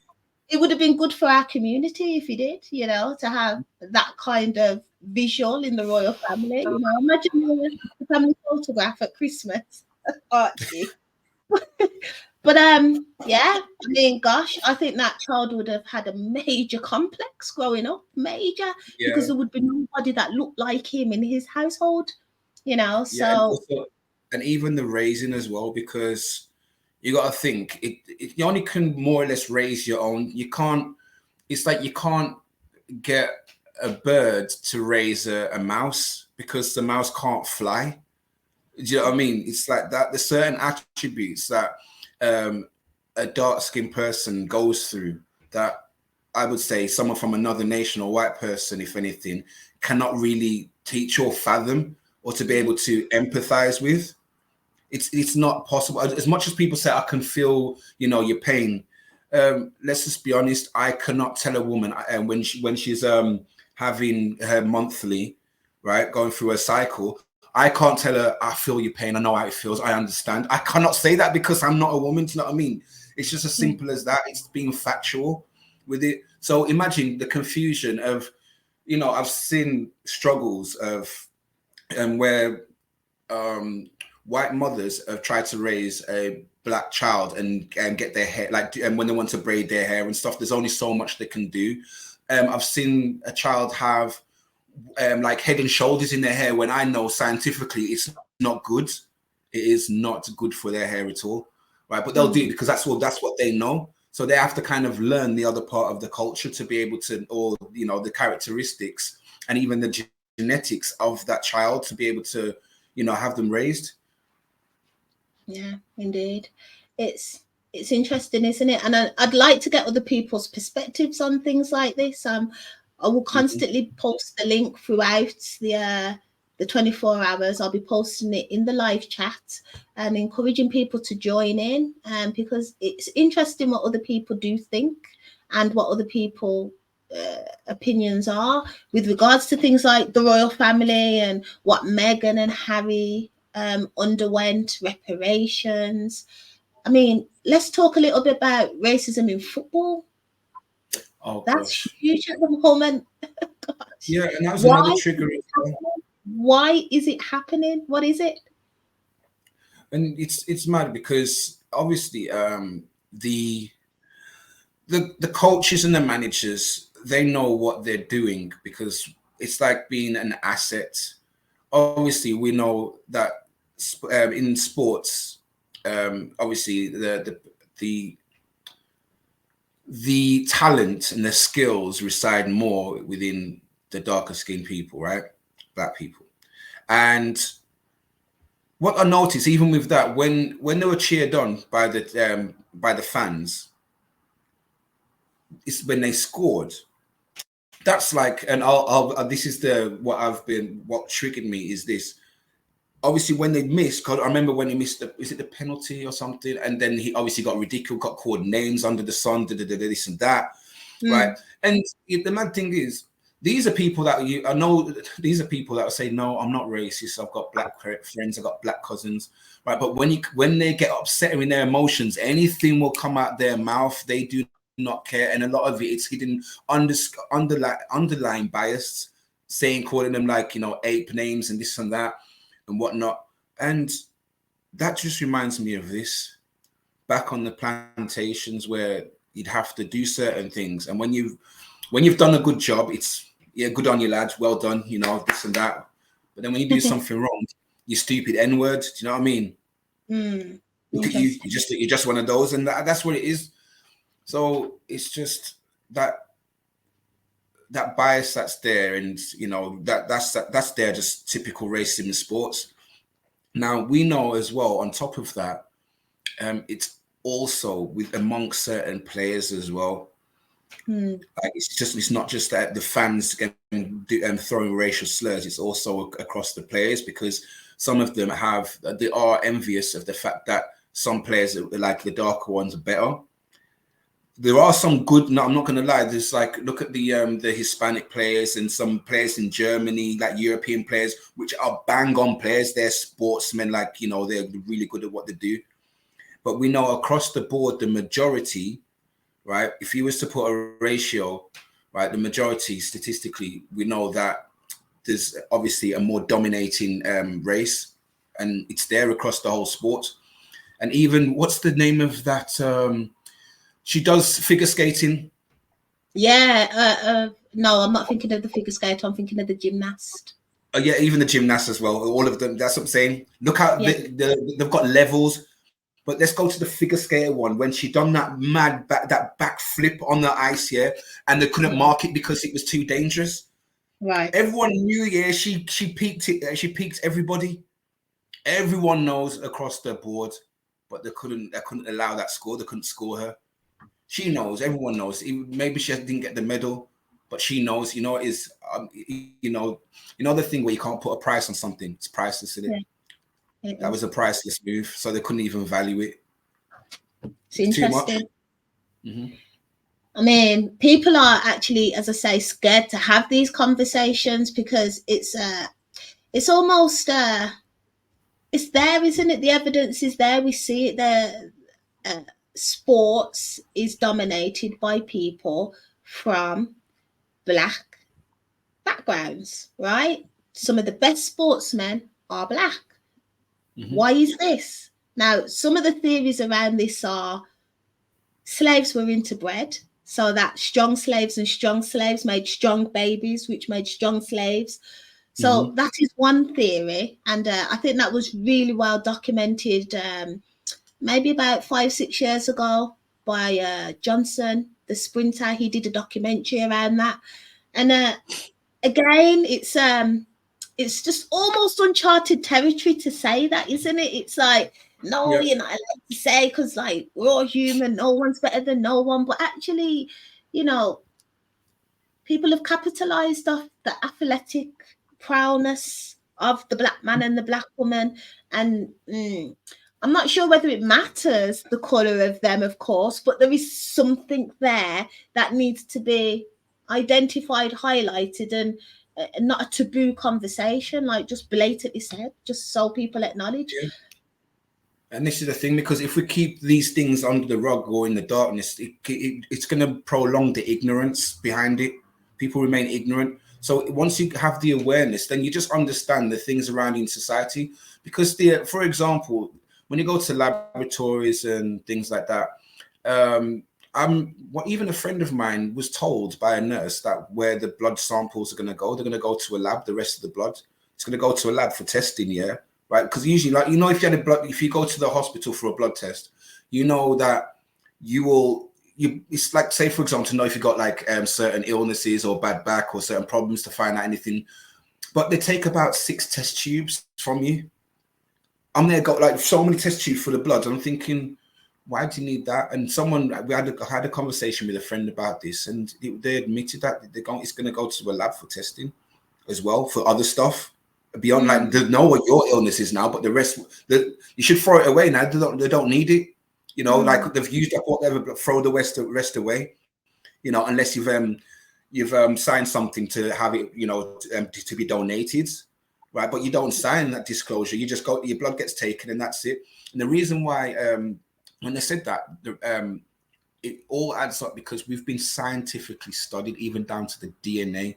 S2: It would have been good for our community if he did, to have that kind of visual in the royal family. Imagine the family photograph at Christmas, Archie. But yeah, I mean, gosh, I think that child would have had a major complex growing up, because there would be nobody that looked like him in his household, so.
S3: And even the raising as well, because you got to think you only can more or less raise your own. You can't. It's like you can't get a bird to raise a mouse because the mouse can't fly. Do you know what I mean? It's like that. There's certain attributes that a dark-skinned person goes through that I would say someone from another nation or white person, if anything, cannot really teach or fathom or to be able to empathize with. It's not possible. As much as people say, I can feel, your pain. Let's just be honest. I cannot tell a woman when she's having her monthly, right, going through a cycle. I can't tell her, I feel your pain. I know how it feels. I understand. I cannot say that because I'm not a woman. Do you know what I mean? It's just as simple as that. It's being factual with it. So imagine the confusion of, I've seen struggles of where white mothers have tried to raise a black child and get their hair, and when they want to braid their hair and stuff, there's only so much they can do. I've seen a child have head and shoulders in their hair when I know scientifically it's not good. It is not good for their hair at all, right? But they'll do it because that's what they know. So they have to kind of learn the other part of the culture to be able to, or the characteristics and even the genetics of that child to be able to, have them raised.
S2: Yeah, indeed. It's interesting, isn't it? And I'd like to get other people's perspectives on things like this. I will constantly post the link throughout the 24 hours. I'll be posting it in the live chat and encouraging people to join in, because it's interesting what other people do think and what other people opinions are with regards to things like the royal family and what Meghan and Harry underwent, reparations. I mean, let's talk a little bit about racism in football.
S3: Oh,
S2: that's huge at the moment.
S3: Yeah, and that was another trigger.
S2: Why is it happening? What is it?
S3: And it's mad because obviously the coaches and the managers, they know what they're doing because it's like being an asset. Obviously, we know that in sports, obviously the talent and the skills reside more within the darker skinned people, right? Black people. And what I noticed, even with that, when they were cheered on by the fans, it's when they scored. That's like, and this is what triggered me is this. Obviously, when they missed, because I remember when he missed is it the penalty or something? And then he obviously got ridiculed, got called names under the sun, this and that, right? And the mad thing is, these are people that I know, these are people that will say, no, I'm not racist. I've got black friends, I've got black cousins, right? But when they get upset in their emotions, anything will come out their mouth. They do not care. And a lot of it's hidden underlying bias, calling them ape names and this and that and whatnot. And that just reminds me of this back on the plantations where you'd have to do certain things. And when you've done a good job, it's good on you, lads, well done, this and that. But then when you do something wrong, you stupid N-word, do you know what I mean? Look at you, you're just one of those, and that's what it is. So it's just that that bias that's there, and you know that's there, just typical racism in sports. Now we know as well, on top of that, it's also with amongst certain players as well. Like it's not just that the fans throwing racial slurs. It's also across the players, because some of them they are envious of the fact that some players, like the darker ones, are better. There are some good. No, I'm not going to lie. There's like, look at the Hispanic players and some players in Germany, like European players, which are bang on players. They're sportsmen, like, you know, they're really good at what they do. But we know across the board, the majority, right? If you was to put a ratio, right, the majority statistically, we know that there's obviously a more dominating race, and it's there across the whole sport. And even, what's the name of that? She does figure skating.
S2: Yeah. No, I'm not thinking of the figure skater. I'm thinking of the gymnast.
S3: Yeah, even the gymnast as well. All of them. That's what I'm saying. Look how they've got levels. But let's go to the figure skater one, when she done that mad back flip on the ice here, and they couldn't mark it because it was too dangerous.
S2: Right.
S3: Everyone knew. Yeah, she peaked it. She peaked everybody. Everyone knows across the board, but they couldn't allow that score. They couldn't score her. She knows. Everyone knows. Maybe she didn't get the medal, but she knows. You know, it is. You know the thing where you can't put a price on something. It's priceless, isn't it? Yeah. That was a priceless move, so they couldn't even value it.
S2: It's interesting. I mean, people are actually, as I say, scared to have these conversations, because it's almost it's there, isn't it? The evidence is there. We see it there. Sports is dominated by people from Black backgrounds, right? Some of the best sportsmen are Black. Why is this? Now, some of the theories around this are slaves were interbred, so that strong slaves and strong slaves made strong babies, which made strong slaves. So that is one theory, and I think that was really well documented maybe about 5-6 years ago by Johnson, the sprinter. He did a documentary around that. And again, it's just almost uncharted territory to say that, isn't it? It's like, no, you're not allowed to say, because like we're all human, no one's better than no one. But actually, you know, people have capitalized off the athletic prowess of the Black man and the Black woman. And I'm not sure whether it matters the color of them, of course, but there is something there that needs to be identified, highlighted, and not a taboo conversation, like just blatantly said, just so people acknowledge.
S3: And this is the thing, because if we keep these things under the rug or in the darkness, it's going to prolong the ignorance behind it. People remain ignorant. So once you have the awareness, then you just understand the things around in society. Because for example, when you go to laboratories and things like that, even a friend of mine was told by a nurse that where the blood samples are going to go, they're going to go to a lab. The rest of the blood, it's going to go to a lab for testing. Yeah, right. Because usually, like, you know, if you go to the hospital for a blood test, you know that it's like, say for example, to know if you got like certain illnesses or bad back or certain problems, to find out anything. But they take about 6 test tubes from you. I'm there, got like so many test tubes for the blood. I'm thinking, why do you need that? And we had a conversation with a friend about this, and they admitted that it's going to go to a lab for testing as well, for other stuff beyond, like, they know what your illness is now, but the rest, you should throw it away now. They don't need it, you know, like they've used up whatever, but throw the rest away, you know, unless you've signed something to have it, you know, to be donated. Right, but you don't sign that disclosure. You just go, your blood gets taken, and that's it. And the reason why, when they said that, it all adds up, because we've been scientifically studied, even down to the DNA,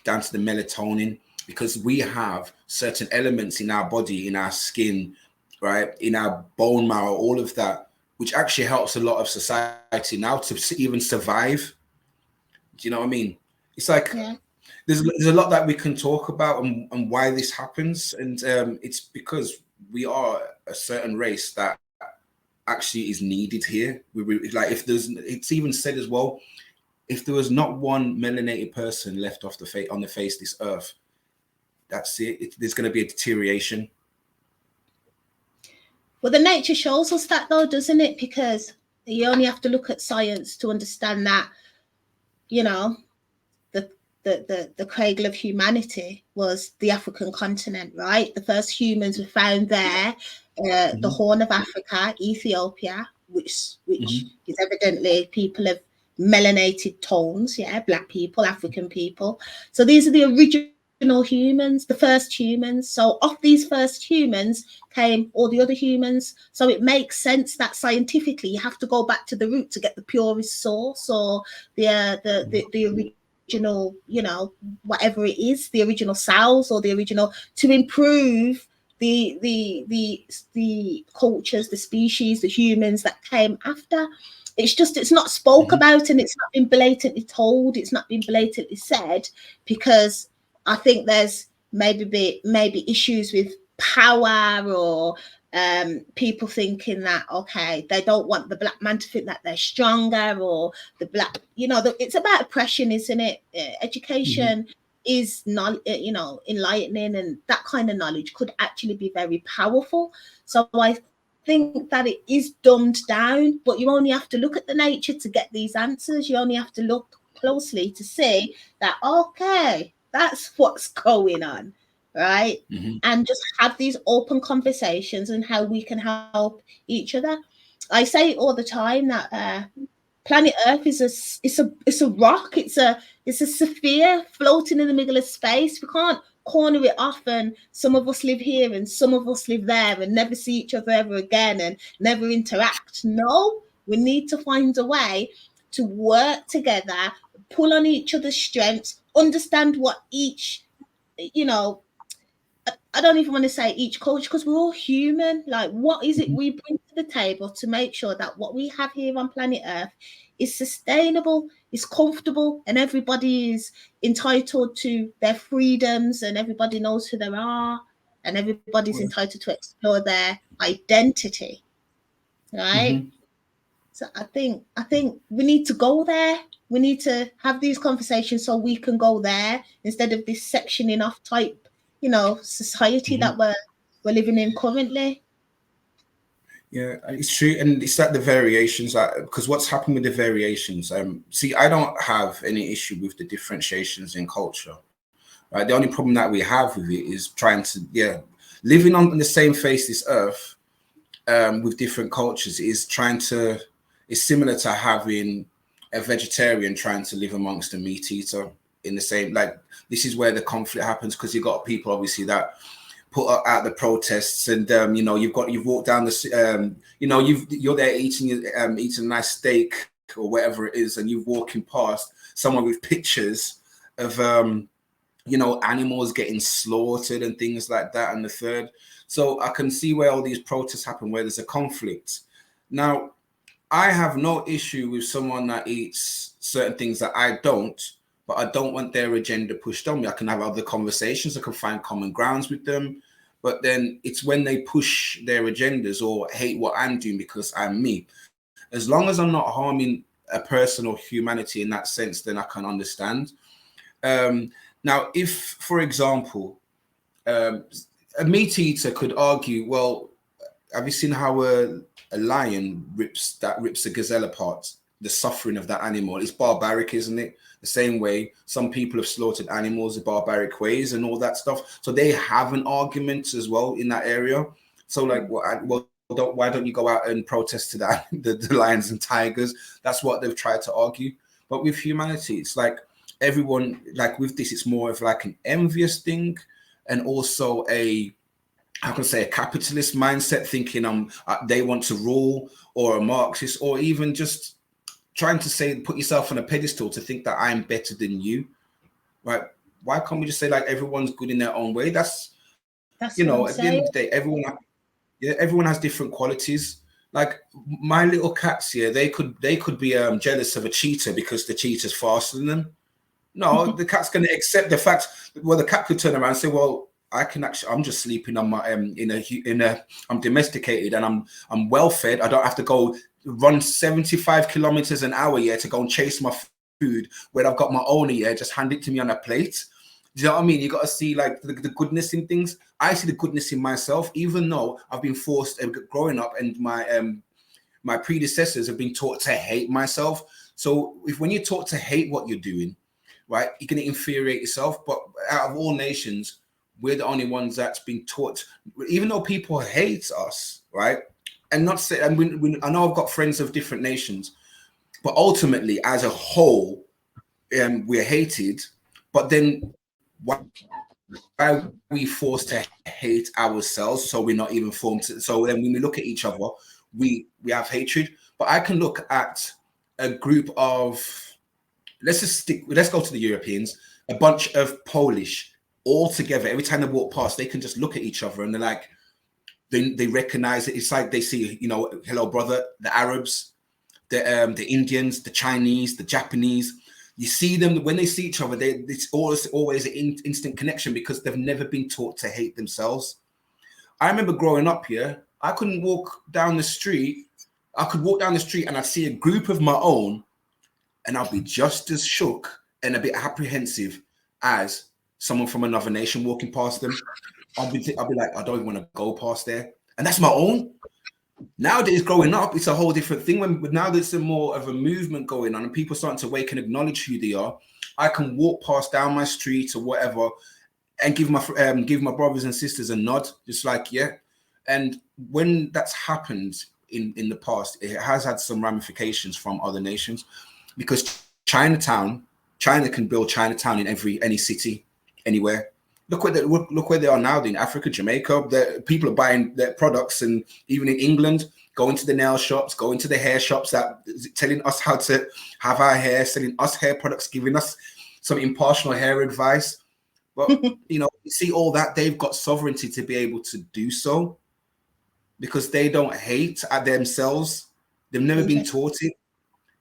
S3: down to the melatonin, because we have certain elements in our body, in our skin, right, in our bone marrow, all of that, which actually helps a lot of society now to even survive. Do you know what I mean? It's like, there's a lot that we can talk about and why this happens. And it's because we are a certain race that actually is needed here. Like, if it's even said as well, if there was not one melanated person left off on the face of this earth, that's it. There's going to be a deterioration.
S2: Well, the nature shows us that though, doesn't it? Because you only have to look at science to understand that, you know, the cradle of humanity was the African continent, right? The first humans were found there, the Horn of Africa, Ethiopia, which is evidently people of melanated tones, yeah, black people, African people. So these are the original humans, the first humans. So off these first humans came all the other humans. So it makes sense that scientifically you have to go back to the root to get the purest source, or the original, you know, whatever it is, the original cells, or the original, to improve the cultures, the species, the humans that came after. It's not spoke about, and it's not been blatantly told, it's not been blatantly said, because I think there's maybe issues with power, or people thinking that, okay, they don't want the black man to think that they're stronger, or the black, you know, it's about oppression, isn't it? Education is not, you know, enlightening, and that kind of knowledge could actually be very powerful. So I think that it is dumbed down, but you only have to look at the nature to get these answers. You only have to look closely to see that, okay, that's what's going on, right? And just have these open conversations and how we can help each other. I say all the time that planet Earth is a rock, it's a sphere floating in the middle of space. We can't corner it off, and some of us live here and some of us live there and never see each other ever again and never interact. No, we need to find a way to work together, pull on each other's strengths, understand what each, you know, I don't even want to say each culture, because we're all human. Like, what is it we bring to the table to make sure that what we have here on planet Earth is sustainable, is comfortable, and everybody is entitled to their freedoms, and everybody knows who they are, and everybody's entitled to explore their identity, right? So I think we need to go there. We need to have these conversations so we can go there, instead of this sectioning off type, you know, society that we're living in currently.
S3: Yeah, it's true. And it's like the variations, because what's happened with the variations, see, I don't have any issue with the differentiations in culture, right? The only problem that we have with it is trying to, living on the same face this earth with different cultures is similar to having a vegetarian trying to live amongst a meat eater in the same, like, this is where the conflict happens, because you've got people obviously that put out the protests, and you know, you've walked down the you know, you're there eating a nice steak or whatever it is, and you're walking past someone with pictures of you know, animals getting slaughtered and things like that, and the third. So I can see where all these protests happen, where there's a conflict. Now, I have no issue with someone that eats certain things that I don't, but I don't want their agenda pushed on me. I can have other conversations, I can find common grounds with them, but then it's when they push their agendas or hate what I'm doing because I'm me. As long as I'm not harming a person or humanity in that sense, then I can understand. Now, if, for example, a meat eater could argue, well, have you seen how a lion rips a gazelle apart? The suffering of that animal is barbaric, isn't it? The same way some people have slaughtered animals in barbaric ways and all that stuff. So they have an argument as well in that area. So like, why don't you go out and protest to that, the lions and tigers? That's what they've tried to argue. But with humanity, it's like everyone, like with this, it's more of like an envious thing, and also a capitalist mindset, thinking they want to rule, or a Marxist, or even just trying to put yourself on a pedestal to think that I'm better than you, right? Why can't we just say, like, everyone's good in their own way? That's you know, at the end of the day, everyone has different qualities. Like my little cats here, they could be jealous of a cheetah because the cheetah's faster than them. No, the cat's going to accept the fact. Well, the cat could turn around and say, well, I'm just sleeping on my I'm domesticated and I'm well fed. I don't have to go run 75 kilometers an hour to go and chase my food when I've got my own here, just hand it to me on a plate. Do you know what I mean? You got to see like the goodness in things. I see the goodness in myself, even though I've been forced growing up, and my predecessors have been taught to hate myself. So when you're taught to hate what you're doing, right, you're going to infuriate yourself. But out of all nations, we're the only ones that's been taught, even though people hate us, right? And not say, and I know I've got friends of different nations, but ultimately, as a whole, we're hated. But then why are we forced to hate ourselves? So we're not even formed to, so then when we look at each other, we have hatred. But I can look at a group of, let's go to the Europeans, a bunch of Polish all together. Every time they walk past, they can just look at each other and they're like, they recognize it. It's like they see, you know, hello brother. The Arabs, the Indians, the Chinese, the Japanese. You see them when they see each other. It's always an instant connection because they've never been taught to hate themselves. I remember growing up here, I couldn't walk down the street. I could walk down the street and I'd see a group of my own, and I'll be just as shook and a bit apprehensive as someone from another nation walking past them. I'll be like, I don't even want to go past there. And that's my own. Nowadays, growing up, it's a whole different thing. Now there's some more of a movement going on and people starting to wake and acknowledge who they are. I can walk past down my street or whatever and give my brothers and sisters a nod, just like, yeah. And when that's happened in the past, it has had some ramifications from other nations, because China can build Chinatown in any city, anywhere. Look where they are now in Africa, Jamaica. People are buying their products, and even in England, going to the nail shops, going to the hair shops, that telling us how to have our hair, selling us hair products, giving us some impartial hair advice. Well, you know, you see all that, they've got sovereignty to be able to do so because they don't hate at themselves. They've never been taught it.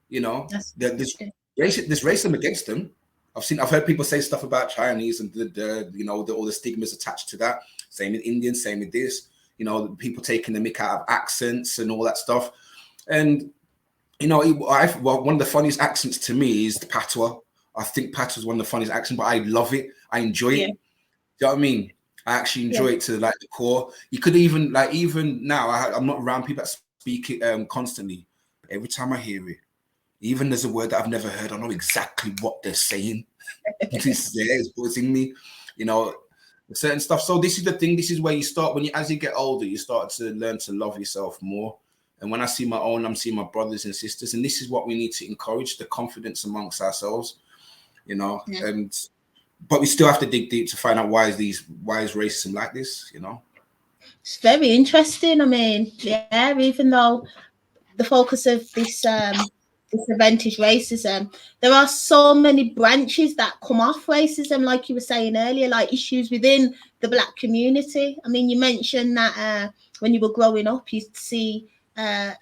S3: You know, there's racism against them. I've heard people say stuff about Chinese and all the stigmas attached to that. Same with Indians, same with this. You know, people taking the mick out of accents and all that stuff. And you know, one of the funniest accents to me is the patois. I think patois is one of the funniest accents, but I love it. I enjoy it. Do you know what I mean? I actually enjoy it to like the core. You could even now, I'm not around people that speak it constantly. But every time I hear it, even there's a word that I've never heard, I know exactly what they're saying. It's buzzing me, you know, certain stuff. So this is the thing. This is where you start as you get older, you start to learn to love yourself more. And when I see my own, I'm seeing my brothers and sisters, and this is what we need to encourage: the confidence amongst ourselves, you know. But we still have to dig deep to find out why is racism like this, you know.
S2: It's very interesting. I mean, even though the focus of this event is racism, there are so many branches that come off racism, like you were saying earlier, like issues within the Black community. I mean, you mentioned that when you were growing up, you'd see a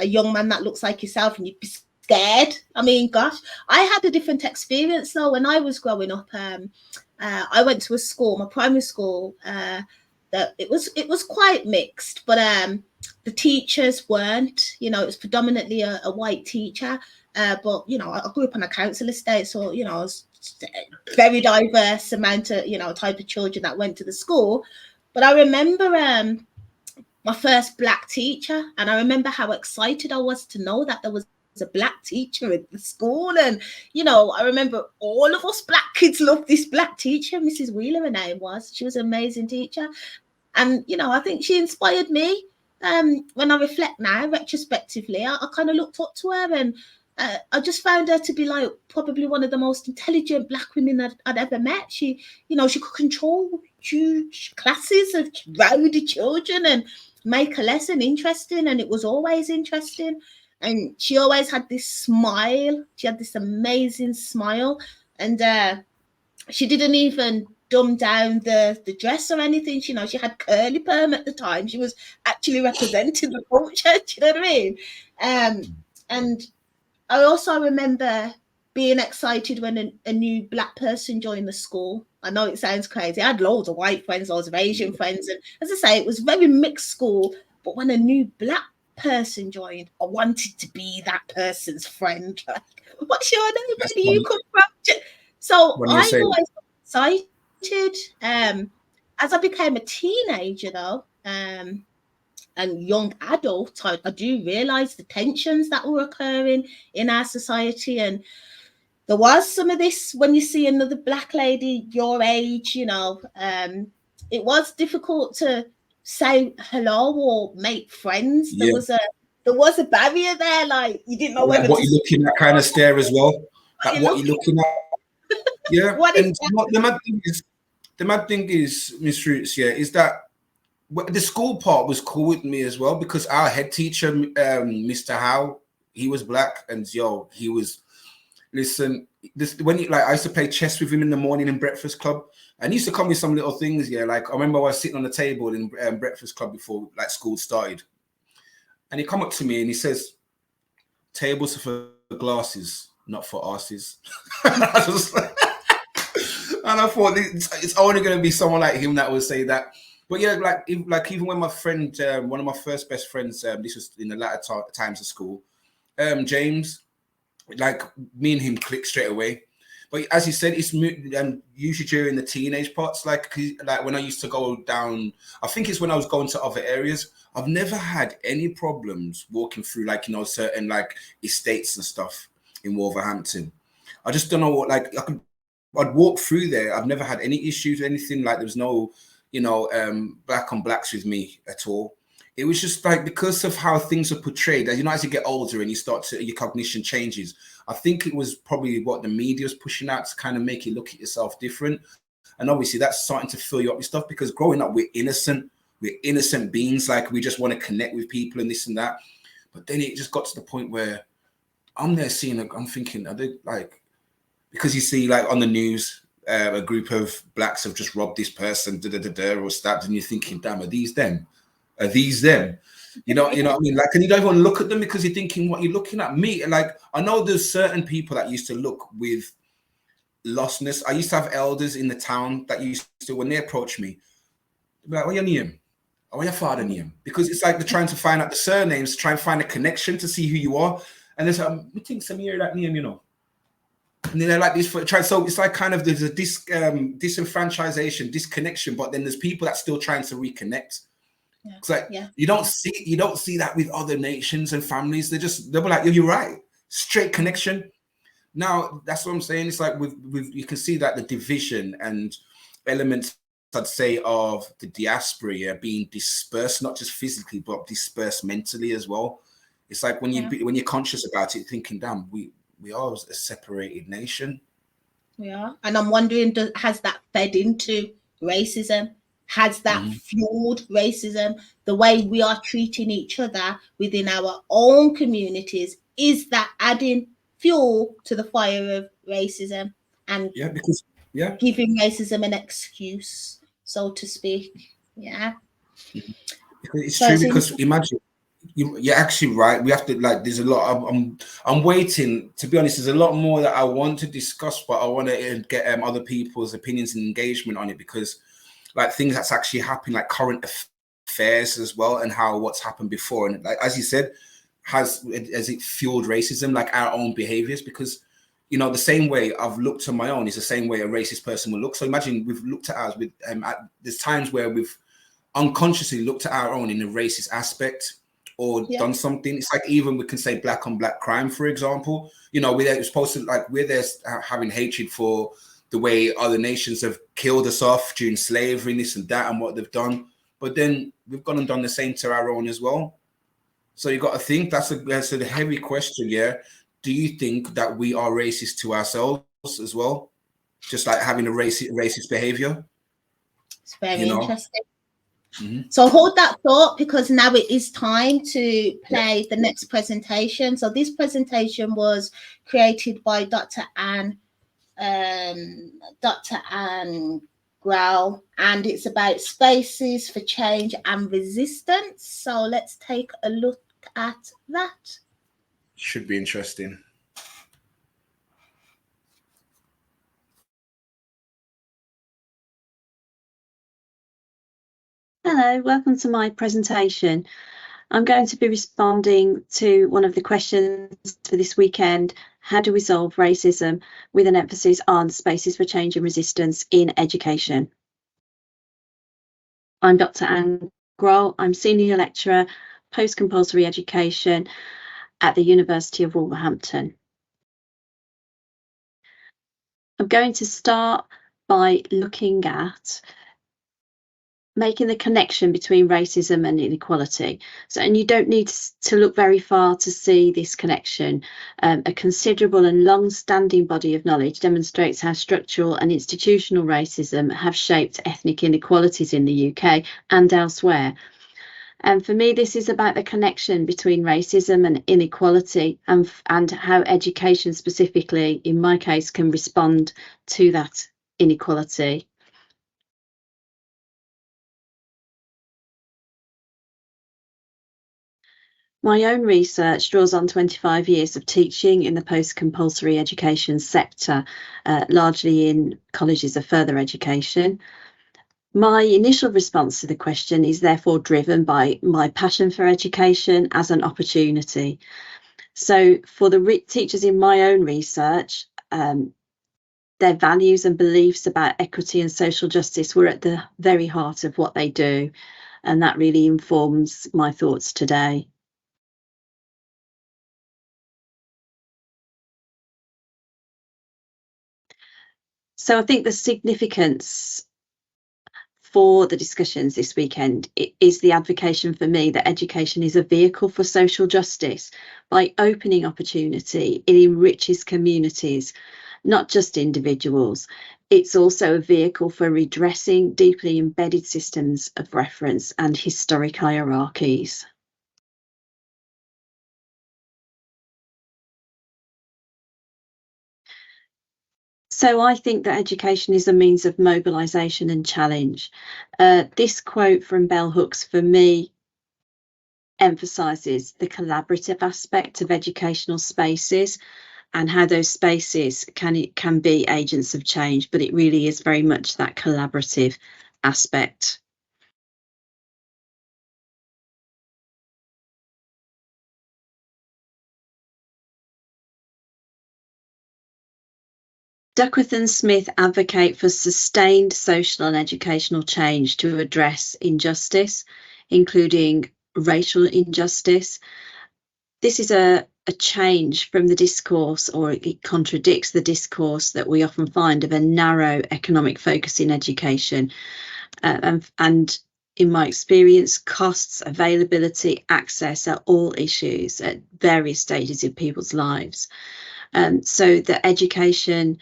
S2: young man that looks like yourself and you'd be scared. I mean, gosh, I had a different experience though when I was growing up. I went to a school, my primary school, that it was quite mixed, but the teachers weren't, you know, it was predominantly a white teacher, but you know, I grew up on a council estate, so you know, it was very diverse amount of, you know, type of children that went to the school. But I remember my first Black teacher, and I remember how excited I was to know that there was a Black teacher at the school. And you know, I remember all of us Black kids loved this Black teacher. Mrs. Wheeler, her name was. She was an amazing teacher, and you know, I think she inspired me. When I reflect now, retrospectively, I kind of looked up to her, and I just found her to be like probably one of the most intelligent Black women I'd ever met. She, you know, she could control huge classes of rowdy children and make a lesson interesting, and it was always interesting. And she always had this smile. She had this amazing smile, and she didn't even dumb down the dress or anything. You know, she had curly perm at the time. She was actually representing the culture. Do you know what I mean? And I also remember being excited when a new Black person joined the school. I know it sounds crazy. I had loads of white friends, loads of Asian friends, and as I say, it was a very mixed school. But when a new Black person joined, I wanted to be that person's friend. Like, what's your name? Where
S3: That's
S2: do you
S3: funny.
S2: come from? So
S3: When you
S2: I
S3: say,
S2: always got excited. As I became a teenager, though, and young adult, I do realize the tensions that were occurring in our society. And there was some of this when you see another black lady your age, you know, it was difficult to say hello or make friends.
S3: yeah,
S2: There was a barrier there, like you didn't know
S3: like
S2: whether
S3: what
S2: to
S3: you're looking at kind of stare as well.
S2: what
S3: Like
S2: you're
S3: what you're
S2: looking
S3: looking at. Yeah.
S2: what is
S3: And
S2: that?
S3: what the mad thing is, MzRootz, yeah, is that the school part was cool with me as well, because our head teacher, Mr. Howe, he was black, and yo, he was, listen, this when you like, I used to play chess with him in the morning in Breakfast Club, and he used to come with some little things, yeah. Like I remember I was sitting on the table in Breakfast Club before like school started, and he come up to me and he says, "Tables are for glasses, not for asses." I was like, and I thought it's only going to be someone like him that would say that. But yeah, like even when my friend, one of my first best friends, this was in the latter times of school, James, like me and him clicked straight away. But as you said, it's usually during the teenage parts, like when I used to go down, I think it's when I was going to other areas. I've never had any problems walking through, like, you know, certain like estates and stuff in Wolverhampton. I just don't know what, like, I'd walk through there. I've never had any issues or anything. Like there was no, you know, black on blacks with me at all. It was just like because of how things are portrayed. As you know, as you get older and you start to, your cognition changes. I think it was probably what the media was pushing out to kind of make you look at yourself different. And obviously that's starting to fill you up with stuff, because growing up, we're innocent beings. Like we just want to connect with people and this and that. But then it just got to the point where I'm there seeing, I'm thinking, are they like, because you see like on the news, a group of blacks have just robbed this person, or stabbed, and you're thinking, damn, are these them? Are these them? You know what I mean? Like, and you don't even look at them because you're thinking, what you're looking at me. Like, I know there's certain people that used to look with lostness. I used to have elders in the town that used to, when they approach me, they'd be like, "What your name? Oh, what your father name?" Because it's like they're trying to find out the surnames, try and find a connection to see who you are. And there's I think some hear that name, you know. And then they're like this for try. So it's like kind of there's a disenfranchisation, disconnection, but then there's people that still trying to reconnect.
S2: Yeah.
S3: It's like
S2: Yeah.
S3: you don't see that with other nations and families. They'll be like, "You're right, straight connection." Now that's what I'm saying. It's like with you can see that the division and elements, I'd say, of the diaspora being dispersed, not just physically but dispersed mentally as well. It's like when you're conscious about it, thinking, "Damn, we are a separated nation."
S2: We are. And I'm wondering, has that fed into racism? Has that fueled racism? The way we are treating each other within our own communities, is that adding fuel to the fire of racism and giving racism an excuse, so to speak? Yeah.
S3: It's
S2: So
S3: true, because imagine, you're actually right. We have to, like, there's a lot. I'm waiting. To be honest, there's a lot more that I want to discuss, but I want to get other people's opinions and engagement on it, because, like, things that's actually happening, like current affairs as well, and how what's happened before, and like as you said, has it fueled racism, like our own behaviors? Because, you know, the same way I've looked at my own is the same way a racist person will look. So imagine we've looked at ours with there's times where we've unconsciously looked at our own in a racist aspect, or done something. It's like, even we can say black on black crime, for example. You know, we're supposed to, like, we're there having hatred for the way other nations have killed us off during slavery, this and that, and what they've done. But then we've gone and done the same to our own as well. So you got to think, that's a heavy question. Yeah. Do you think that we are racist to ourselves as well? Just like having a racist behavior?
S2: It's very interesting. So hold that thought, because now it is time to play the next presentation. So this presentation was created by Dr. Anne Grau, and it's about spaces for change and resistance. So let's take a look at that.
S3: Should be interesting.
S6: Hello, welcome to my presentation. I'm going to be responding to one of the questions for this weekend: how to resolve racism, with an emphasis on spaces for change and resistance in education. I'm Dr. Anne Grohl. I'm Senior Lecturer, Post-Compulsory Education at the University of Wolverhampton. I'm going to start by looking at making the connection between racism and inequality. And you don't need to look very far to see this connection. A considerable and long-standing body of knowledge demonstrates how structural and institutional racism have shaped ethnic inequalities in the UK and elsewhere. And for me, this is about the connection between racism and inequality, and how education specifically, in my case, can respond to that inequality. My own research draws on 25 years of teaching in the post-compulsory education sector, largely in colleges of further education. My initial response to the question is therefore driven by my passion for education as an opportunity. So for the teachers in my own research, their values and beliefs about equity and social justice were at the very heart of what they do, and that really informs my thoughts today. So I think the significance for the discussions this weekend is the advocacy for me that education is a vehicle for social justice. By opening opportunity, it enriches communities, not just individuals. It's also a vehicle for redressing deeply embedded systems of reference and historic hierarchies. So I think that education is a means of mobilisation and challenge. This quote from Bell Hooks, for me, emphasises the collaborative aspect of educational spaces and how those spaces can be agents of change, but it really is very much that collaborative aspect. Duckworth and Smith advocate for sustained social and educational change to address injustice, including racial injustice. This is a change from the discourse, or it contradicts the discourse that we often find of a narrow economic focus in education. And in my experience, costs, availability, access are all issues at various stages in people's lives. So the education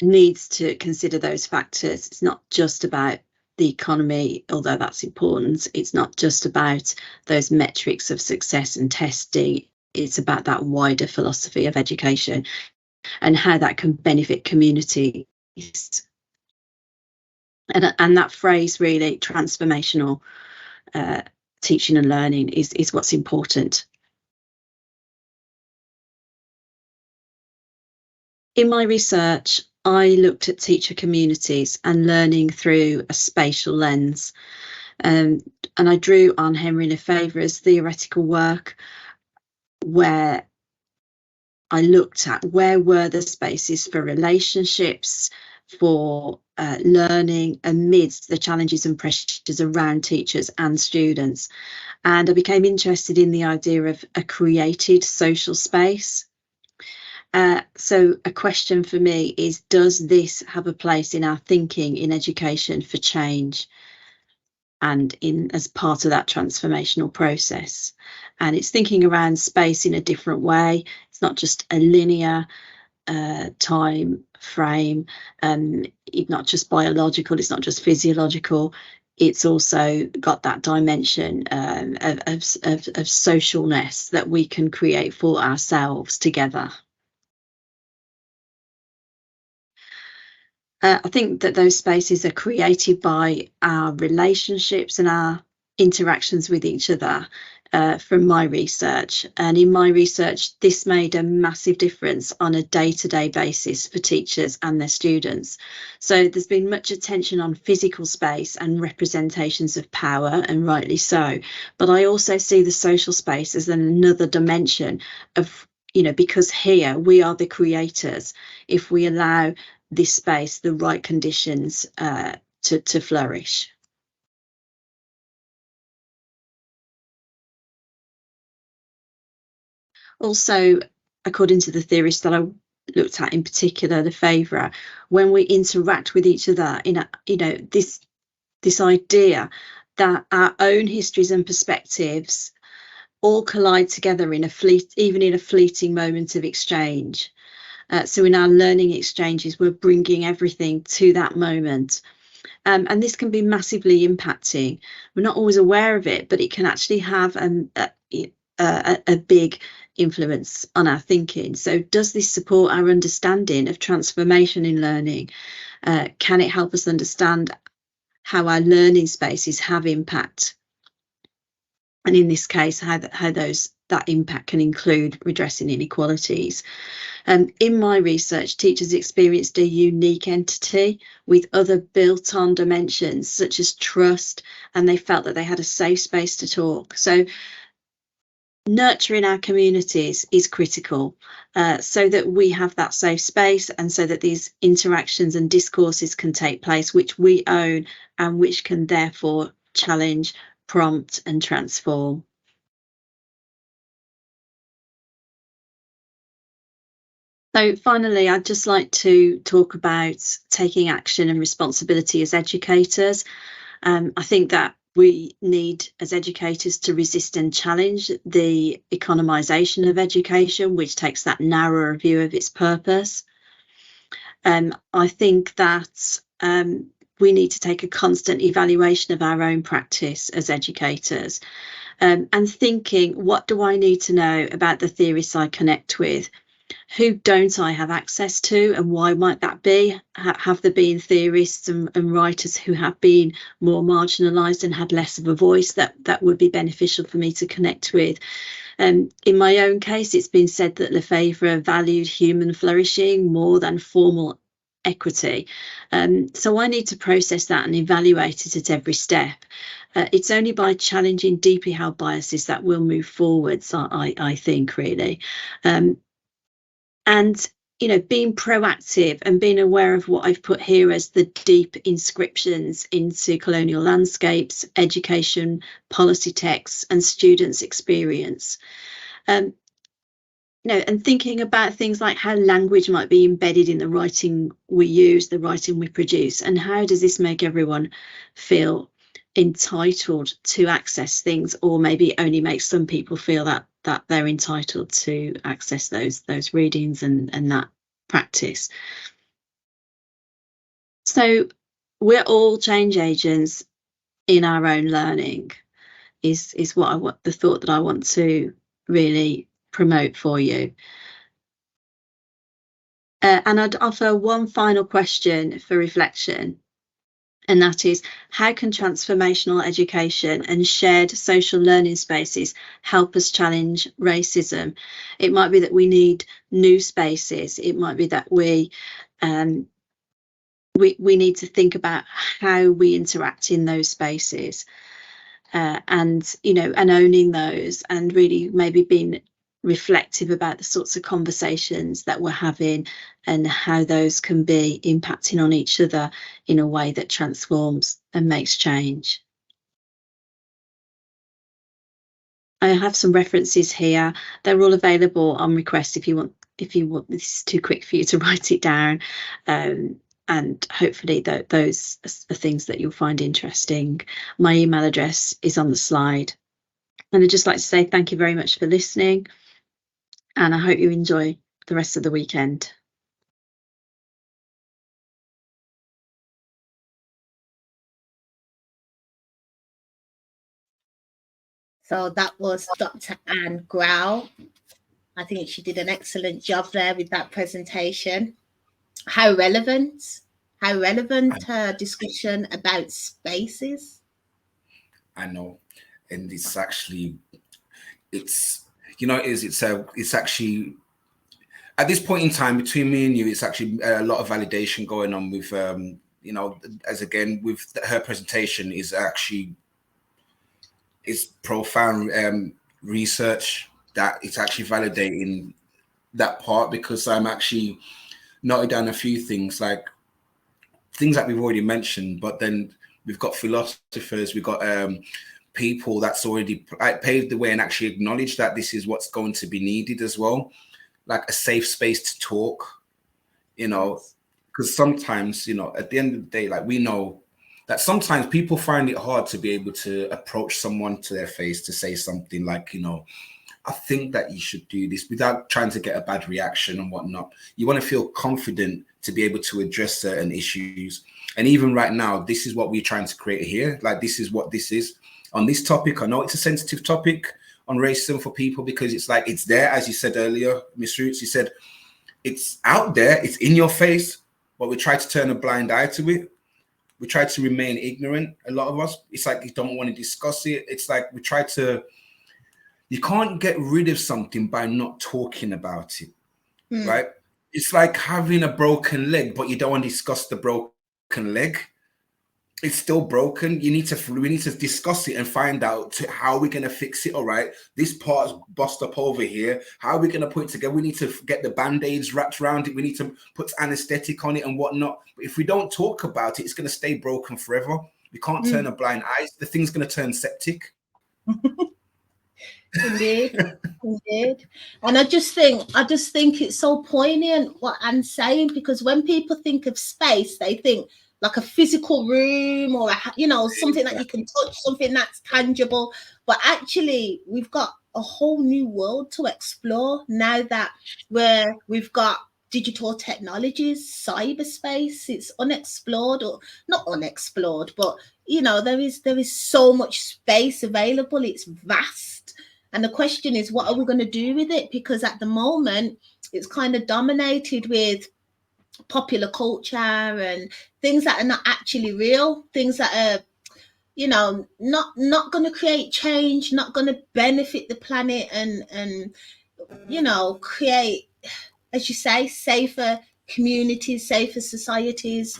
S6: needs to consider those factors. It's not just about the economy, although that's important. It's not just about those metrics of success and testing. It's about that wider philosophy of education and how that can benefit communities. And that phrase, really, transformational teaching and learning, is what's important. In my research, I looked at teacher communities and learning through a spatial lens. And I drew on Henry Lefebvre's theoretical work, where I looked at where were the spaces for relationships, for learning amidst the challenges and pressures around teachers and students. And I became interested in the idea of a created social space. So a question for me is, does this have a place in our thinking in education for change and as part of that transformational process? And it's thinking around space in a different way. It's not just a linear time frame, it's not just biological, it's not just physiological. It's also got that dimension of socialness that we can create for ourselves together. I think that those spaces are created by our relationships and our interactions with each other from my research. And in my research, this made a massive difference on a day-to-day basis for teachers and their students. So there's been much attention on physical space and representations of power, and rightly so. But I also see the social space as another dimension of, you know, because here we are the creators, if we allow this space the right conditions to flourish. Also, according to the theorists that I looked at in particular, Lefebvre, when we interact with each other in a, you know, this idea that our own histories and perspectives all collide together in a even in a fleeting moment of exchange. So in our learning exchanges, we're bringing everything to that moment. And this can be massively impacting. We're not always aware of it, but it can actually have a big influence on our thinking. So does this support our understanding of transformation in learning? Can it help us understand how our learning spaces have impact? And in this case, how that impact can include redressing inequalities. In my research, teachers experienced a unique entity with other built-on dimensions such as trust, and they felt that they had a safe space to talk. So nurturing our communities is critical, so that we have that safe space, and so that these interactions and discourses can take place, which we own and which can therefore challenge, prompt and transform. So finally, I'd just like to talk about taking action and responsibility as educators. I think that we need, as educators, to resist and challenge the economisation of education, which takes that narrower view of its purpose. I think that we need to take a constant evaluation of our own practice as educators, and thinking, what do I need to know about the theorists I connect with? Who don't I have access to, and why might that be? Have there been theorists and writers who have been more marginalised and had less of a voice that would be beneficial for me to connect with? In my own case, it's been said that Lefebvre valued human flourishing more than formal equity. So I need to process that and evaluate it at every step. It's only by challenging deeply held biases that we'll move forwards, I think, really. And, you know, being proactive and being aware of what I've put here as the deep inscriptions into colonial landscapes, education, policy texts and students' experience. You know, and thinking about things like how language might be embedded in the writing we use, the writing we produce, and how does this make everyone feel entitled to access things, or maybe only make some people feel that they're entitled to access those readings and that practice. So we're all change agents in our own learning is what the thought that I want to really promote for you. And I'd offer one final question for reflection, and that is, how can transformational education and shared social learning spaces help us challenge racism? It might be that we need new spaces. It might be that we need to think about how we interact in those spaces, and, you know, and owning those, and really maybe being reflective about the sorts of conversations that we're having and how those can be impacting on each other in a way that transforms and makes change. I have some references here. They're all available on request if you want. This is too quick for you to write it down, and hopefully those are things that you'll find interesting. My email address is on the slide, and I'd just like to say thank you very much for listening, and I hope you enjoy the rest of the weekend.
S2: So that was Dr. Anne Grau. I think she did an excellent job there with that presentation. How relevant her discussion about spaces.
S3: I know, and it's actually, it's it's actually at this point in time between me and you, it's actually a lot of validation going on with as again with her presentation is actually profound research that it's actually validating that part, because I'm actually noted down a few things, like things that we've already mentioned, but then we've got philosophers, we've got people that's already paved the way and actually acknowledged that this is what's going to be needed as well, like a safe space to talk, because sometimes, at the end of the day, like we know that sometimes people find it hard to be able to approach someone to their face to say something like, I think that you should do this, without trying to get a bad reaction and whatnot. You want to feel confident to be able to address certain issues. And even right now, this is what we're trying to create here. Like, this is what this is. On this topic, I know it's a sensitive topic on racism for people, because it's like, it's there, as you said earlier, MzRootz, you said, it's out there, it's in your face, but we try to turn a blind eye to it. We try to remain ignorant, a lot of us. It's like you don't want to discuss it. It's like we try to, you can't get rid of something by not talking about it, right? It's like having a broken leg, but you don't want to discuss the broken leg. It's still broken. We need to discuss it and find out how we're going to fix it. All right, this part's bust up over here. How are we going to put it together? We need to get the band-aids wrapped around it. We need to put anesthetic on it and whatnot. But if we don't talk about it, it's going to stay broken forever. We can't turn a blind eye. The thing's going to turn septic.
S2: Indeed. And I just think it's so poignant what Anne's saying, because when people think of space, they think like a physical room or something that you can touch, something that's tangible. But actually, we've got a whole new world to explore now that we've got digital technologies, cyberspace. It's unexplored, or not unexplored, but there is so much space available. It's vast. And the question is, what are we going to do with it? Because at the moment, it's kind of dominated with popular culture and things that are not actually real, things that are, not going to create change, not going to benefit the planet and create, as you say, safer communities, safer societies.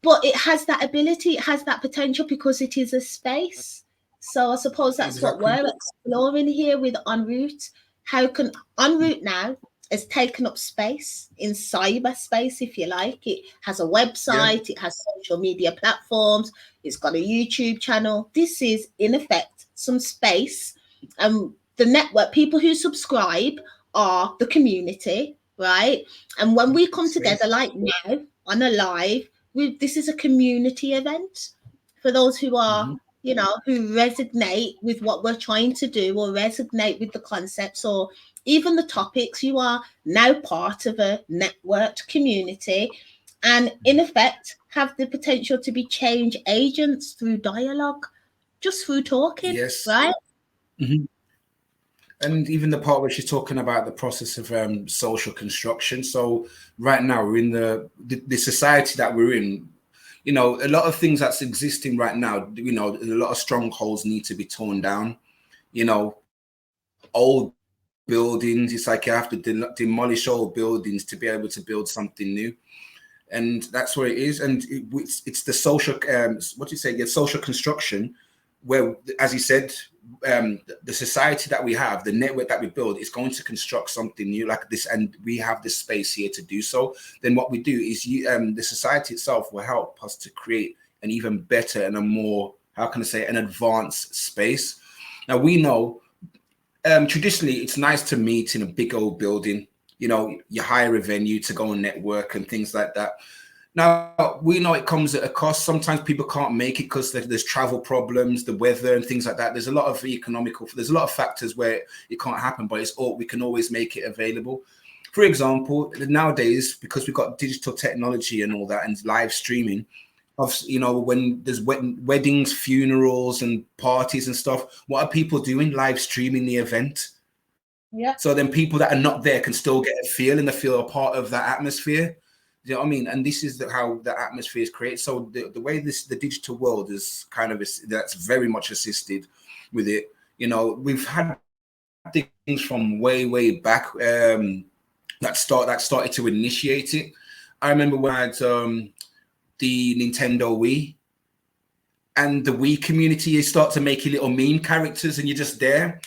S2: But it has that ability, it has that potential, because it is a space. So I suppose that's exactly what we're exploring here with MzRootz. How can MzRootz now has taken up space in cyberspace, if you like. It has a website, It has social media platforms, it's got a YouTube channel. This is, in effect, some space. The network, people who subscribe are the community, right? And when we come together like now on a live, this is a community event for those who are, who resonate with what we're trying to do, or resonate with the concepts, or even the topics. You are now part of a networked community, and in effect have the potential to be change agents through dialogue, just through talking, right?
S3: And even the part where she's talking about the process of social construction. So right now we're in the society that we're in. A lot of things that's existing right now, a lot of strongholds need to be torn down. Old buildings, it's like you have to demolish old buildings to be able to build something new. And that's where it is. And it's the social, social construction, where, as you said, the society that we have, the network that we build, is going to construct something new like this, and we have this space here to do so. Then what we do is the society itself will help us to create an even better and a more, an advanced space. Now, we know traditionally it's nice to meet in a big old building. You hire a venue to go and network and things like that. Now, we know it comes at a cost. Sometimes people can't make it because there's travel problems, the weather and things like that. There's a lot of there's a lot of factors where it can't happen, but we can always make it available. For example, nowadays, because we've got digital technology and all that, and live streaming, when there's weddings, funerals and parties and stuff, what are people doing? Live streaming the event. Yeah. So then people that are not there can still get a feel, and they feel a part of that atmosphere. you know what I mean? And this is how the atmosphere is created. So the way the digital world is kind of, that's very much assisted with it. You know, we've had things from way back that started to initiate it. I remember when I had the Nintendo Wii, and the Wii community, you start to make your little meme characters and you're just there,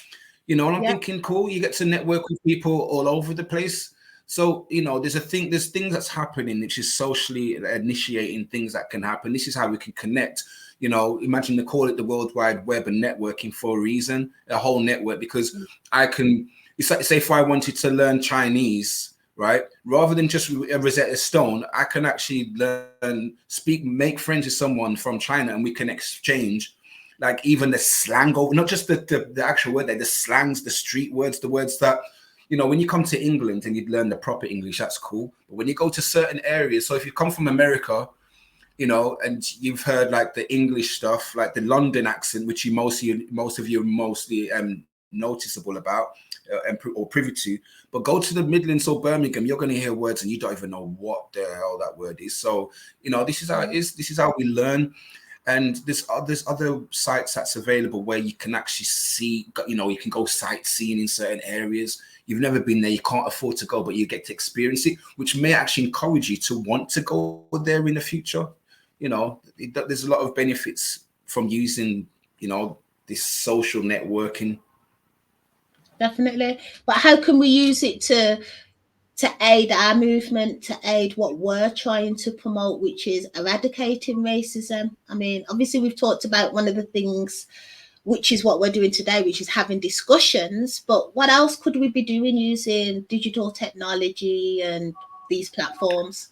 S3: you know, and I'm thinking, cool, you get to network with people all over the place. So, you know, there's things that's happening, which is socially initiating things that can happen. This is how we can connect. You know, imagine they call it the World Wide Web and networking for a reason, a whole network, because I can, it's like, say if I wanted to learn Chinese, right, rather than just a Rosetta Stone, I can actually learn, make friends with someone from China, and we can exchange like even the slang, not just the actual word, the slangs, the street words, the words that, you know, when you come to England and you'd learn the proper English, that's cool. But when you go to certain areas, so if you come from America, you know, and you've heard like the English stuff, like the London accent, which most of you are mostly noticeable about or privy to, but go to the Midlands or Birmingham, you're going to hear words and you don't even know what the hell that word is. So, you know, this is how it is. This is how we learn. And there's other sites that's available where you can actually see, you know, you can go sightseeing in certain areas. You've never been there, you can't afford to go, but you get to experience it, which may actually encourage you to want to go there in the future. You know, there's a lot of benefits from using, you know, this social networking.
S2: Definitely. But how can we use it to aid our movement, to aid what we're trying to promote, which is eradicating racism? I mean, obviously we've talked about one of the things, which is what we're doing today, which is having discussions, but what else could we be doing using digital technology and these platforms?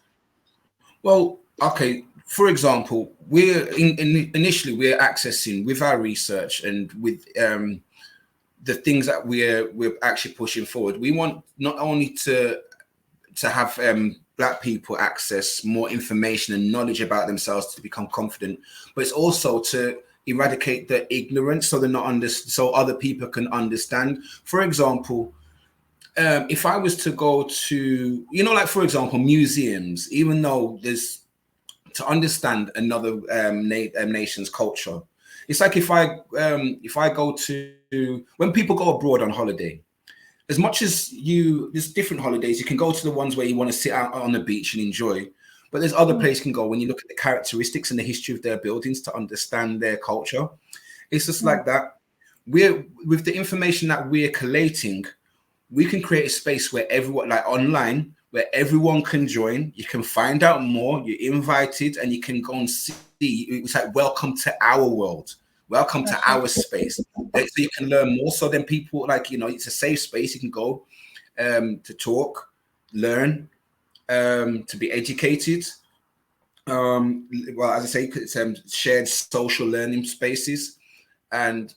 S3: Well, okay, for example, we're initially we're accessing with our research and with the things that we're actually pushing forward. We want not only to have Black people access more information and knowledge about themselves to become confident, but it's also to eradicate the ignorance so they're not so other people can understand. For example, if I was to go to, you know, like for example, museums, even though there's to understand another nation's culture, it's like if I go to, when people go abroad on holiday, as much as there's different holidays, you can go to the ones where you want to sit out on the beach and enjoy, but there's other places you can go when you look at the characteristics and the history of their buildings to understand their culture. It's just like that. With the information that we're collating, we can create a space where everyone, like online, where everyone can join. You can find out more, you're invited, and you can go and see. It's like, welcome to our world. Welcome to our space. So you can learn more. So then people, like, you know, it's a safe space. You can go to talk, learn, to be educated. Well, as I say, it's shared social learning spaces. And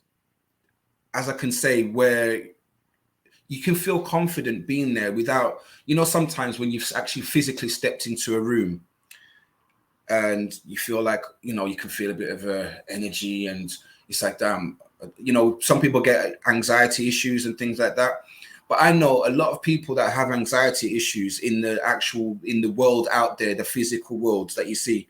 S3: as I can say, where you can feel confident being there without, you know, sometimes when you've actually physically stepped into a room and you feel like, you know, you can feel a bit of energy, and it's like, damn, you know, some people get anxiety issues and things like that. But I know a lot of people that have anxiety issues in the world out there, the physical worlds that you see,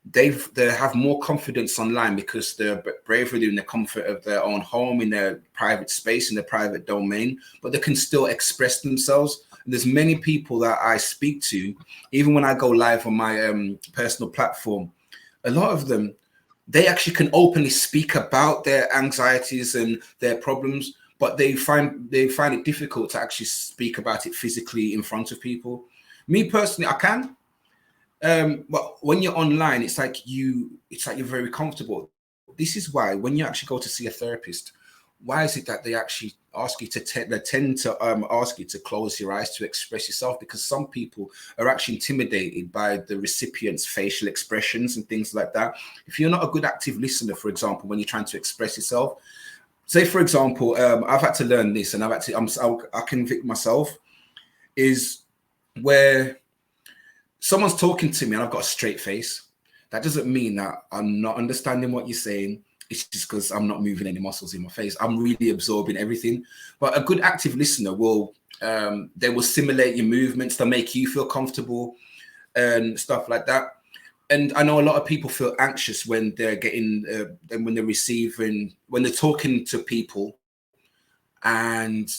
S3: they have more confidence online because they're braver in the comfort of their own home, in their private space, in their private domain, but they can still express themselves. And there's many people that I speak to, even when I go live on my personal platform, a lot of them, they actually can openly speak about their anxieties and their problems, but they find it difficult to actually speak about it physically in front of people. Me personally, I can. But when you're online, it's like you're very comfortable. This is why when you actually go to see a therapist, why is it that they actually ask you to they tend to ask you to close your eyes to express yourself? Because some people are actually intimidated by the recipient's facial expressions and things like that. If you're not a good active listener, for example, when you're trying to express yourself, say for example, I've had to learn this, and I convict myself, is where someone's talking to me and I've got a straight face. That doesn't mean that I'm not understanding what you're saying. It's just because I'm not moving any muscles in my face. I'm really absorbing everything. But a good active listener will, they will simulate your movements. They'll make you feel comfortable. and stuff like that. And I know a lot of people feel anxious when they're getting, and when they're receiving, when they're talking to people and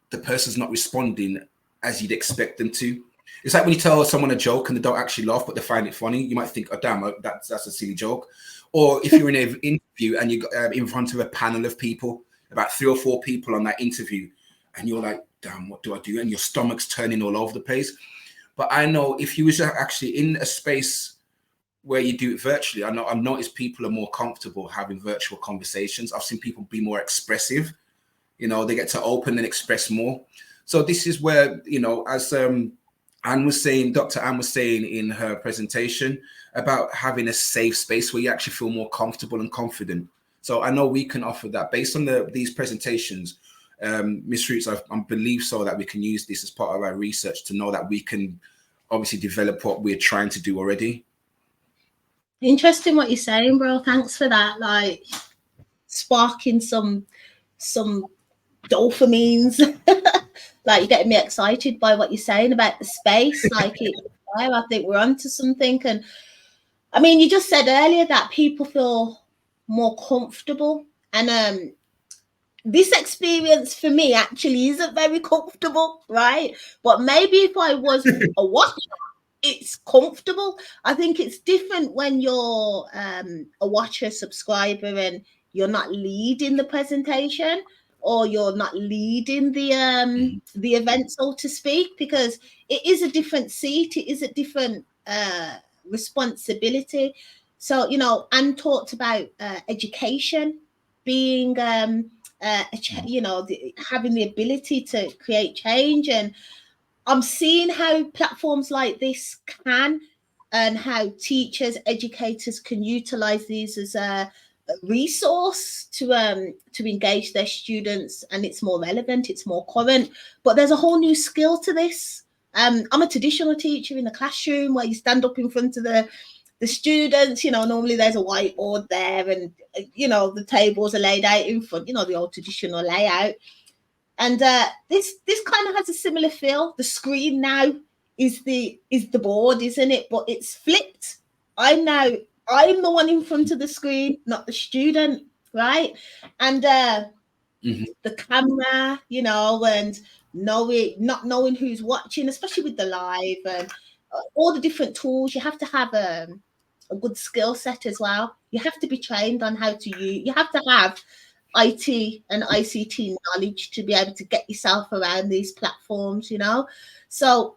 S3: the person's not responding as you'd expect them to. It's like when you tell someone a joke and they don't actually laugh, but they find it funny. You might think, oh, damn, that's a silly joke. Or if you're in an interview and you're in front of a panel of people, about 3 or 4 people on that interview, and you're like, damn, what do I do? And your stomach's turning all over the place. But I know if you was actually in a space where you do it virtually, I've noticed people are more comfortable having virtual conversations. I've seen people be more expressive. You know, they get to open and express more. So this is where, you know, as Anne was saying, Dr. Anne was saying in her presentation about having a safe space where you actually feel more comfortable and confident. So I know we can offer that based on these presentations. MzRootz, I believe so that we can use this as part of our research to know that we can obviously develop what we're trying to do already.
S2: Interesting what you're saying, bro. Thanks for that. Like sparking some dopamines. Like you're getting me excited by what you're saying about the space. Like I think we're onto something. And I mean, you just said earlier that people feel more comfortable, and this experience for me actually isn't very comfortable, right? But maybe if I was a watcher, it's comfortable. I think it's different when you're a watcher, subscriber, and you're not leading the presentation or you're not leading the event, so to speak, because it is a different seat, it is a different responsibility. So, you know, Anne talked about education being, you know, having the ability to create change. And I'm seeing how platforms like this can, and how teachers, educators can utilize these as a resource to engage their students, and it's more relevant, it's more current. But there's a whole new skill to this. I'm a traditional teacher in the classroom where you stand up in front of the students. You know, normally there's a whiteboard there, and you know, the tables are laid out in front, you know, the old traditional layout. And this kind of has a similar feel. The screen now is the board, isn't it? But it's flipped. I'm the one in front of the screen, not the student, right? And the camera, you know, and not knowing who's watching, especially with the live, and all the different tools. You have to have a good skill set as well. You have to be trained on how to use. You have to have IT and ICT knowledge to be able to get yourself around these platforms, you know. So,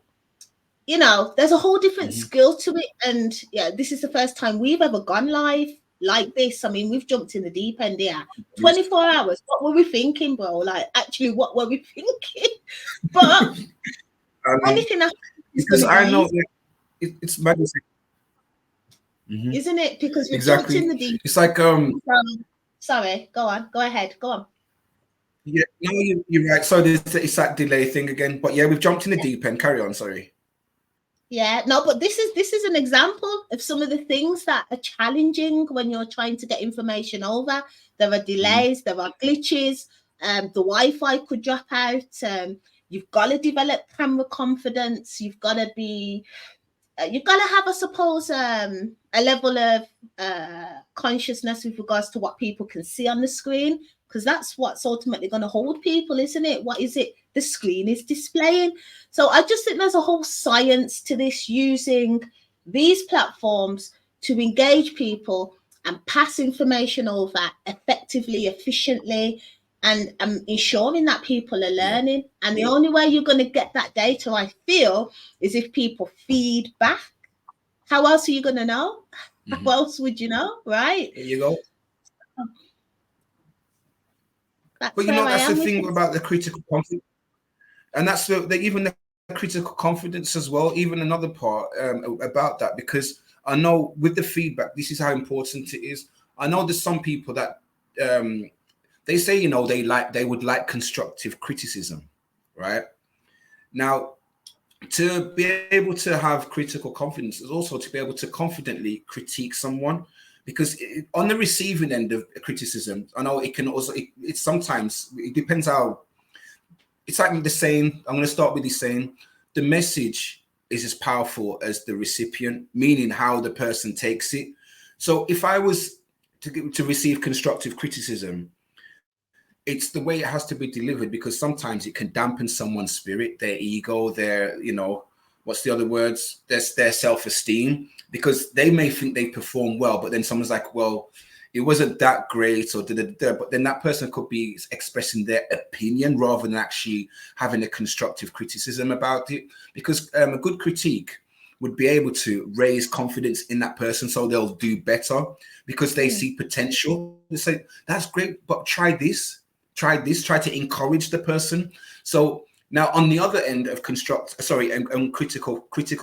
S2: you know, there's a whole different skill to it. And yeah, this is the first time we've ever gone live like this. I mean, we've jumped in the deep end here. 24 hours. What were we thinking, bro? Like, actually, what were we thinking? But anything else,
S3: because I know it's magnificent.
S2: Isn't it? Because we
S3: Exactly.
S2: jumped in the deep.
S3: It's like
S2: sorry, go on, go ahead, go on.
S3: Yeah, no, you're right. So it's that delay thing again. But yeah, we've jumped in the deep end. Carry on. Sorry.
S2: Yeah, no, but this is an example of some of the things that are challenging when you're trying to get information over. There are delays, there are glitches, the Wi-Fi could drop out. You've got to develop camera confidence. You've got to be, you've got to have, I suppose, a level of consciousness with regards to what people can see on the screen, because that's what's ultimately going to hold people, isn't it? What is it the screen is displaying? So I just think there's a whole science to this, using these platforms to engage people and pass information over effectively, efficiently, and ensuring that people are learning. And the only way you're going to get that data, I feel, is if people feed back. How else are you going to know? How else would you know, right?
S3: There you go.
S2: That's
S3: but you know, that's the thing
S2: it.
S3: about the critical confidence, and that's even the critical confidence as well. Even another part about that, because I know with the feedback, this is how important it is. I know there's some people that they say, you know, they would like constructive criticism, right? Now, to be able to have critical confidence is also to be able to confidently critique someone, because on the receiving end of criticism, I know it can also, it's sometimes, it depends how, it's like the saying, I'm going to start with the saying, the message is as powerful as the recipient, meaning how the person takes it. So if I was to receive constructive criticism, it's the way it has to be delivered, because sometimes it can dampen someone's spirit, their ego, their, you know, what's the other words? Their self-esteem, because they may think they perform well, but then someone's like, well, it wasn't that great, or but then that person could be expressing their opinion rather than actually having a constructive criticism about it. Because a good critique would be able to raise confidence in that person, so they'll do better because they see potential. They say, that's great, but try this, try to encourage the person. So now on the other end of critical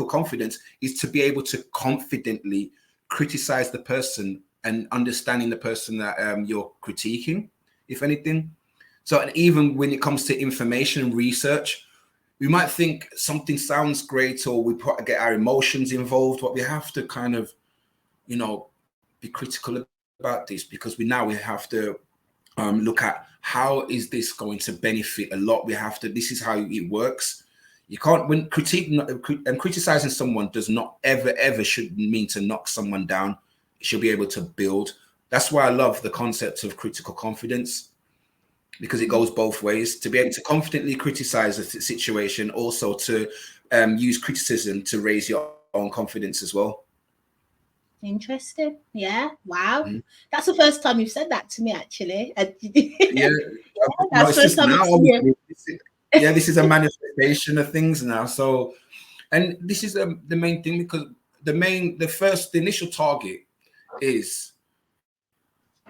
S3: confidence is to be able to confidently criticize the person and understanding the person that you're critiquing, if anything. So, and even when it comes to information and research, we might think something sounds great, or we get our emotions involved, but we have to kind of, you know, be critical about this, because we have to look at how is this going to benefit a lot. We have to, this is how it works. You can't, when criticizing someone does not ever should mean to knock someone down. It should be able to build. That's why I love the concept of critical confidence, because it goes both ways. To be able to confidently criticize a situation, also to use criticism to raise your own confidence as well.
S2: Interesting. Yeah. Wow. That's the first time you've said that to me, actually.
S3: Yeah.
S2: That's the first time
S3: this is a manifestation of things now. So, and this is the main thing, because the initial target is,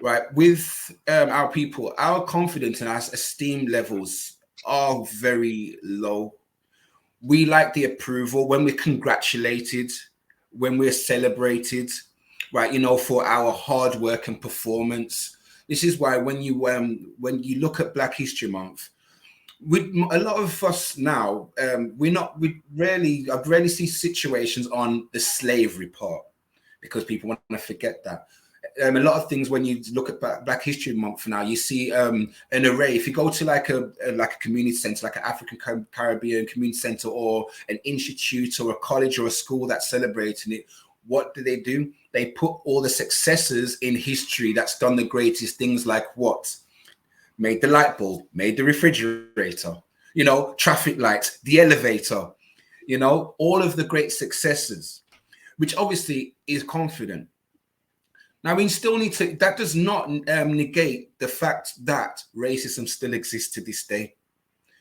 S3: right, with our people, our confidence and our esteem levels are very low. We like the approval when we're congratulated, when we're celebrated, right, you know, for our hard work and performance. This is why when you look at Black History Month, a lot of us now, I rarely see situations on the slavery part, because people want to forget that. A lot of things, when you look at Black History Month now, you see an array. If you go to like a community center, like an African Caribbean community center, or an institute or a college or a school that's celebrating it, what do? They put all the successors in history that's done the greatest things, like what? Made the light bulb, made the refrigerator, you know, traffic lights, the elevator, you know, all of the great successes, which obviously is confident. Now, we still need to, that does not negate the fact that racism still exists to this day.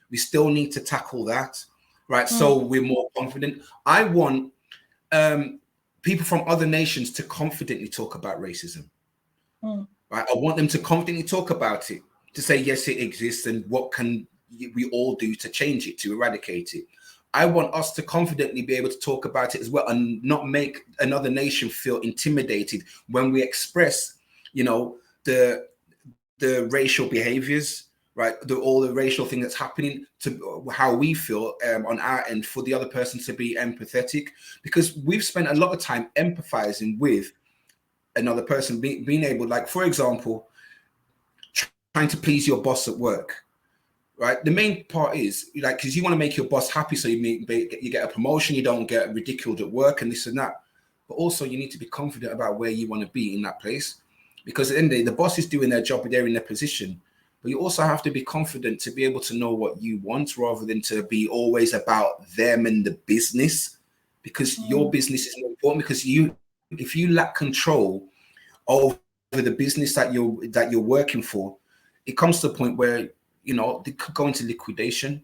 S3: We still need to tackle that, right? So we're more confident. I want people from other nations to confidently talk about racism, right? I want them to confidently talk about it, to say, yes, it exists, and what can we all do to change it, to eradicate it. I want us to confidently be able to talk about it as well, and not make another nation feel intimidated when we express, you know, the racial behaviors, right? All the racial thing that's happening, to how we feel on our end, for the other person to be empathetic, because we've spent a lot of time empathizing with another person, being able, like, for example, trying to please your boss at work. Right, the main part is, like, because you want to make your boss happy, so you get a promotion, you don't get ridiculed at work and this and that. But also, you need to be confident about where you want to be in that place, because at the end of the day, the boss is doing their job, they're in their position. But you also have to be confident to be able to know what you want, rather than to be always about them and the business, because your business is more important. Because if you lack control over the business that you're working for, it comes to a point where, you know, they could go into liquidation,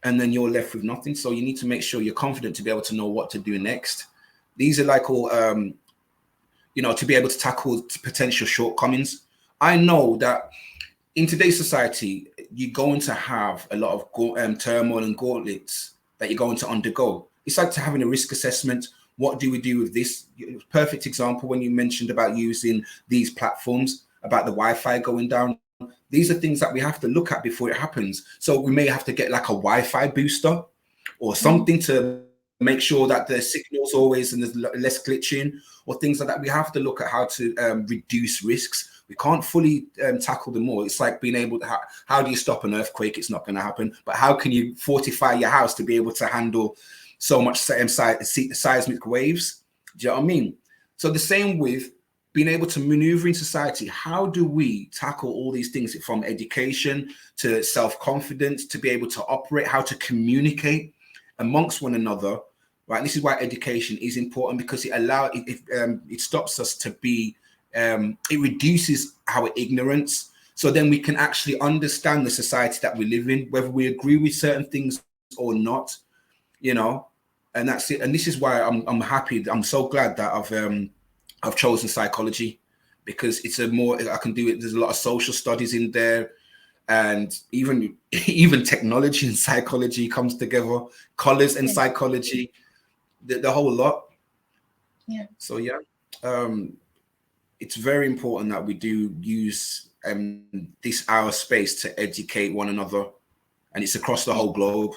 S3: and then you're left with nothing. So you need to make sure you're confident to be able to know what to do next. These are like all, you know, to be able to tackle potential shortcomings. I know that in today's society, you're going to have a lot of turmoil and gauntlets that you're going to undergo. It's like having a risk assessment. What do we do with this? Perfect example when you mentioned about using these platforms, about the Wi-Fi going down. These are things that we have to look at before it happens. So we may have to get like a Wi-Fi booster or something to make sure that the signal's always and there's less glitching, or things like that. We have to look at how to reduce risks. We can't fully tackle them all. It's like being able to, how do you stop an earthquake? It's not going to happen. But how can you fortify your house to be able to handle so much seismic waves. Do you know what I mean? So the same with being able to maneuver in society. How do we tackle all these things, from education to self-confidence, to be able to operate, how to communicate amongst one another, right? This is why education is important, because it stops us to be, it reduces our ignorance. So then we can actually understand the society that we live in, whether we agree with certain things or not, you know, and that's it. And this is why I'm happy. I'm so glad that I've chosen psychology, because it's I can do it. There's a lot of social studies in there, and even technology and psychology comes together, colors and psychology, the whole lot.
S2: Yeah.
S3: So yeah, it's very important that we do use this our space to educate one another, and it's across the whole globe.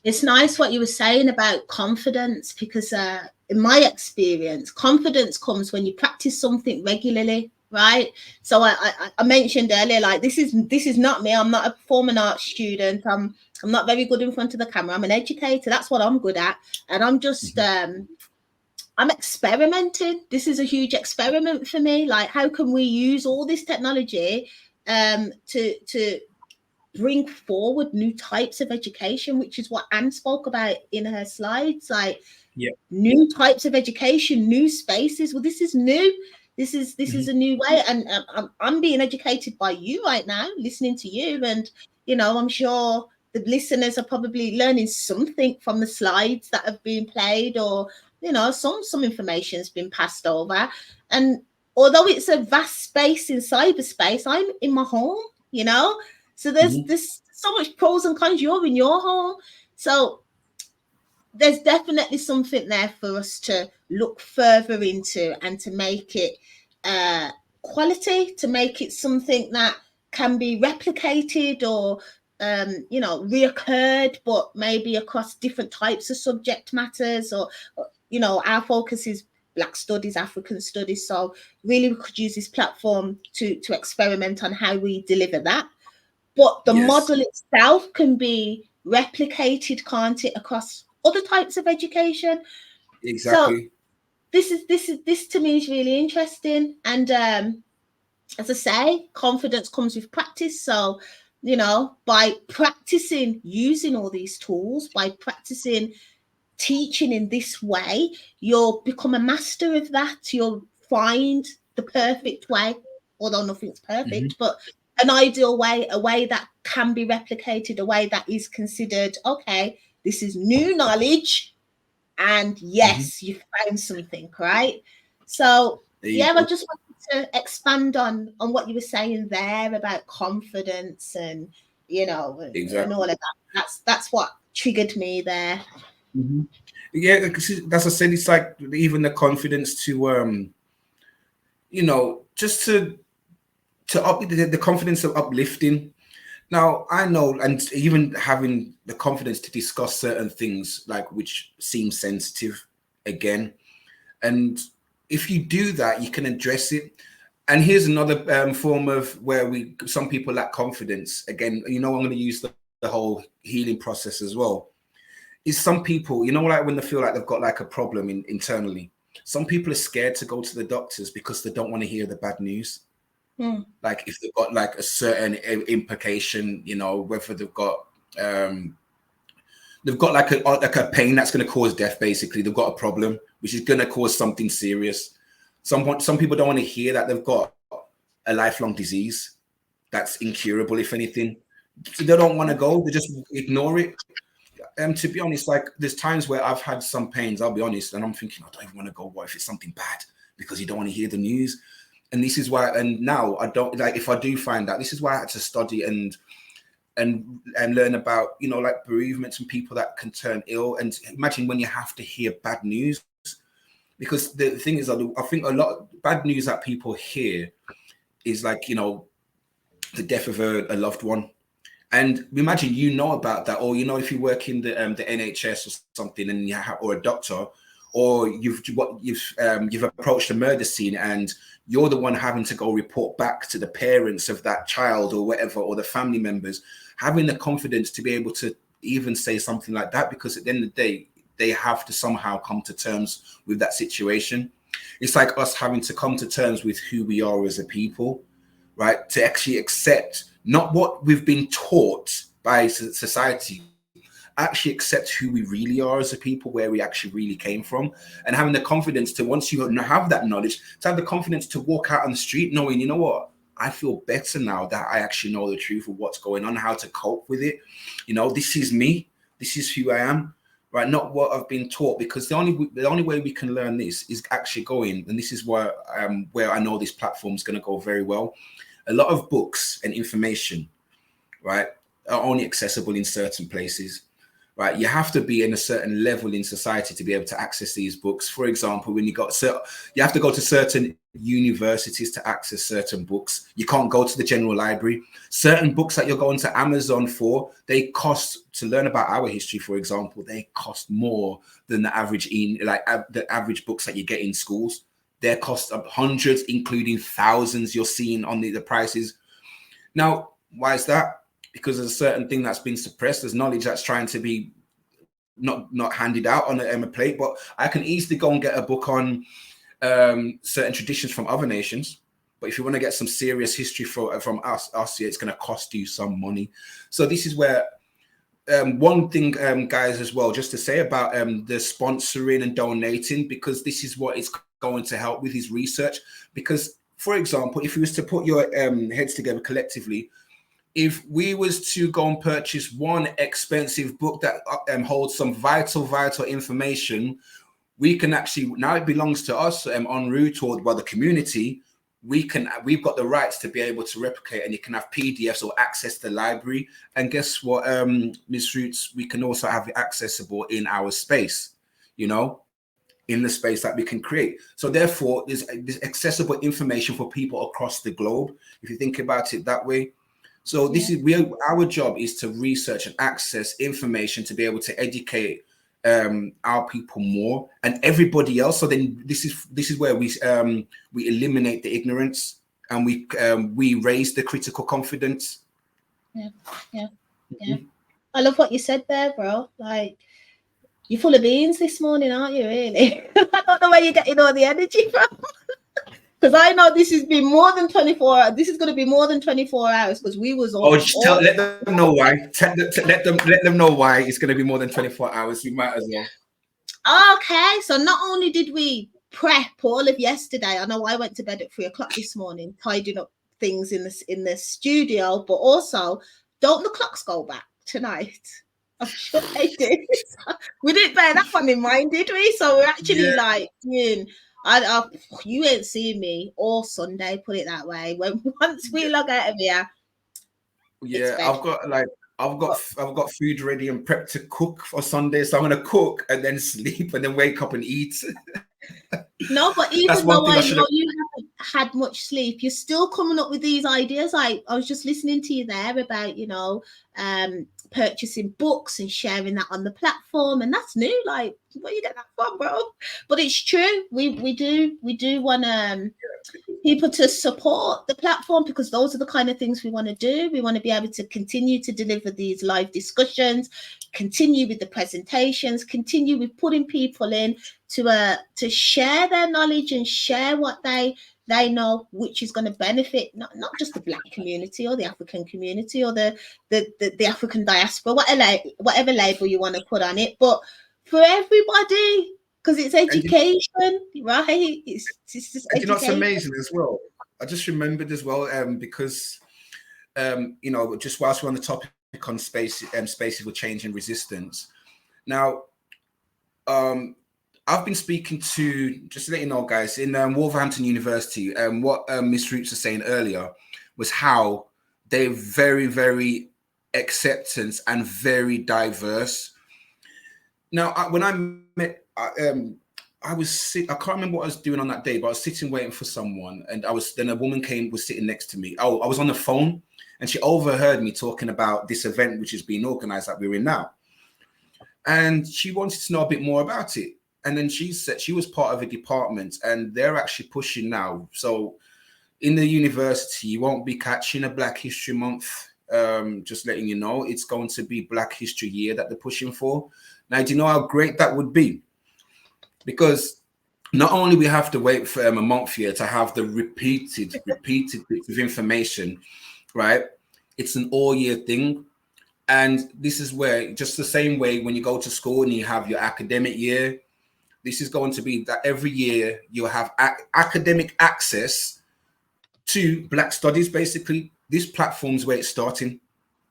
S2: It's nice what you were saying about confidence, because in my experience, confidence comes when you practice something regularly, right? So I mentioned earlier, like, this is not me. I'm not a performing arts student. I'm not very good in front of the camera. I'm an educator. That's what I'm good at, and I'm just I'm experimenting. This is a huge experiment for me. Like, how can we use all this technology to bring forward new types of education, which is what Anne spoke about in her slides, like new types of education, new spaces. Well, this is new. This is a new way, and I'm being educated by you right now, listening to you, and you know, I'm sure the listeners are probably learning something from the slides that have been played, or you know, some information has been passed over. And although it's a vast space in cyberspace, I'm in my home, you know. So there's so much pros and cons. You're in your home. So there's definitely something there for us to look further into, and to make it quality, to make it something that can be replicated, or you know, reoccurred, but maybe across different types of subject matters, or you know, our focus is Black studies, African studies. So really we could use this platform to experiment on how we deliver that. But the model itself can be replicated, can't it, across other types of education?
S3: Exactly.
S2: So this to me is really interesting. And as I say, confidence comes with practice. So, you know, by practicing using all these tools, by practicing teaching in this way, you'll become a master of that. You'll find the perfect way, although nothing's perfect, but an ideal way, a way that can be replicated, a way that is considered, okay, this is new knowledge, and yes, you found something, right? So yeah, I just wanted to expand on what you were saying there about confidence, and you know, and all of that. That's what triggered me there.
S3: Yeah, that's I said. It's like even the confidence to you know, just to up the confidence of uplifting. Now I know, and even having the confidence to discuss certain things like which seem sensitive again, and if you do that, you can address it. And here's another form of where some people lack confidence. Again, you know, I'm going to use the whole healing process as well. Is some people, you know, like when they feel like they've got like a problem internally, some people are scared to go to the doctors because they don't want to hear the bad news. Like if they've got like a certain implication, you know, whether they've got like a pain that's going to cause death. Basically, they've got a problem which is going to cause something serious. Some people don't want to hear that they've got a lifelong disease that's incurable, if anything. So they don't want to go. They just ignore it. To be honest, like there's times where I've had some pains, I'll be honest, and I'm thinking, I don't even want to go. What if it's something bad? Because you don't want to hear the news. And this is why, and now I don't, like, if I do find out, this is why I had to study and learn about, you know, like bereavements and people that can turn ill. And imagine when you have to hear bad news, because the thing is, I think a lot of bad news that people hear is like, you know, the death of a loved one. And imagine, you know about that, or, you know, if you work in the NHS or something, and or a doctor, or you've approached a murder scene and you're the one having to go report back to the parents of that child or whatever, or the family members, having the confidence to be able to even say something like that, because at the end of the day, they have to somehow come to terms with that situation. It's like us having to come to terms with who we are as a people, right? To actually accept not what we've been taught by society, actually accept who we really are as a people, where we actually really came from, and having the confidence to, once you have that knowledge, to have the confidence to walk out on the street knowing, you know what, I feel better now that I actually know the truth of what's going on, how to cope with it. You know, this is me, this is who I am, right? Not what I've been taught, because the only way we can learn this is actually going, and this is where I know this platform is going to go very well. A lot of books and information, right, are only accessible in certain places. Right, you have to be in a certain level in society to be able to access these books. For example, when you have to go to certain universities to access certain books. You can't go to the general library. Certain books that you're going to Amazon for, they cost, to learn about our history, for example, they cost more than the average the average books that you get in schools. They cost hundreds, including thousands. You're seeing on the prices. Now, why is that? Because there's a certain thing that's been suppressed. There's knowledge that's trying to be not handed out on a plate. But I can easily go and get a book on certain traditions from other nations. But if you want to get some serious history from us, it's going to cost you some money. So this is where one thing, guys, as well, just to say about the sponsoring and donating, because this is what it's going to help with his research. Because, for example, if you was to put your heads together collectively, if we was to go and purchase one expensive book that holds some vital information, we can actually, now it belongs to us MzRootz or by the community. We've got the rights to be able to replicate, and you can have PDFs or access the library. And guess what, MzRootz, we can also have it accessible in our space, you know, in the space that we can create. So therefore, there's accessible information for people across the globe, if you think about it that way. So this is our job is to research and access information to be able to educate our people more and everybody else. So then this is where we eliminate the ignorance, and we raise the critical confidence.
S2: Yeah. I love what you said there, bro. Like, you're full of beans this morning, aren't you? Really? I don't know where you're getting all the energy from. Because I know this has been more than 24 hours. This is going to be more than 24 hours, because we was all...
S3: let them know why. Let them know why it's going to be more than 24 hours. You might as well.
S2: Okay, so not only did we prep all of yesterday, I know I went to bed at 3 o'clock this morning, tidying up things in the studio, but also, don't the clocks go back tonight? I'm sure they did. We didn't bear that one in mind, did we? So we're actually you ain't seen me all Sunday, put it that way. Once we log out of here,
S3: I've got food ready and prepped to cook for Sunday, so I'm gonna cook and then sleep and then wake up and eat.
S2: No, but even though I know you haven't had much sleep, you're still coming up with these ideas. I was just listening to you there about, you know, purchasing books and sharing that on the platform, and that's new. Like, where you get that from, bro? But it's true. We do want people to support the platform, because those are the kind of things we want to do. We want to be able to continue to deliver these live discussions, continue with the presentations, continue with putting people in to share their knowledge and share what they know, which is going to benefit not just the Black community or the African community or the African diaspora, whatever label you want to put on it, but for everybody, because it's education, right? It's just education.
S3: You know, it's amazing as well. I just remembered as well, because you know, just whilst we're on the topic on spaces with change and resistance. Now, I've been speaking to, just to let you know, guys, in Wolverhampton University, what MzRootz was saying earlier was how they're very, very acceptance and very diverse. Now, when I met, I can't remember what I was doing on that day, but I was sitting waiting for someone, and then a woman was sitting next to me. Oh, I was on the phone, and she overheard me talking about this event which is being organized that we're in now. And she wanted to know a bit more about it. And then she said she was part of a department, and they're actually pushing now. So in the university, you won't be catching a Black History Month just letting you know, it's going to be Black History Year that they're pushing for. Now, do you know how great that would be? Because not only we have to wait for a month here to have the repeated bits of information, right? It's an all year thing. And this is where, just the same way when you go to school and you have your academic year, this is going to be that every year you'll have academic access to Black studies. Basically, this platform's where it's starting.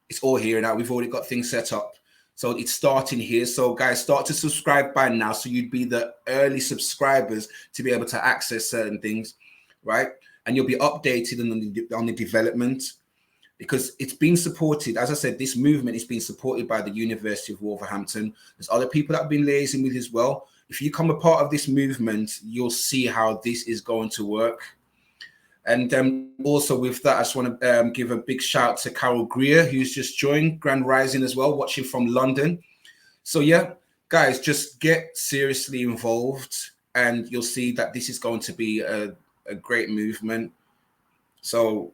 S3: It's all here now. We've already got things set up. So it's starting here. So guys, start to subscribe by now. So you'd be the early subscribers to be able to access certain things, right? And you'll be updated on the development, because it's been supported. As I said, this movement is being supported by the University of Wolverhampton. There's other people that have been liaising with as well. If you become a part of this movement, you'll see how this is going to work. And also with that, I just want to give a big shout to Carol Greer, who's just joined Grand Rising as well, watching from London. So yeah, guys, just get seriously involved and you'll see that this is going to be a great movement. So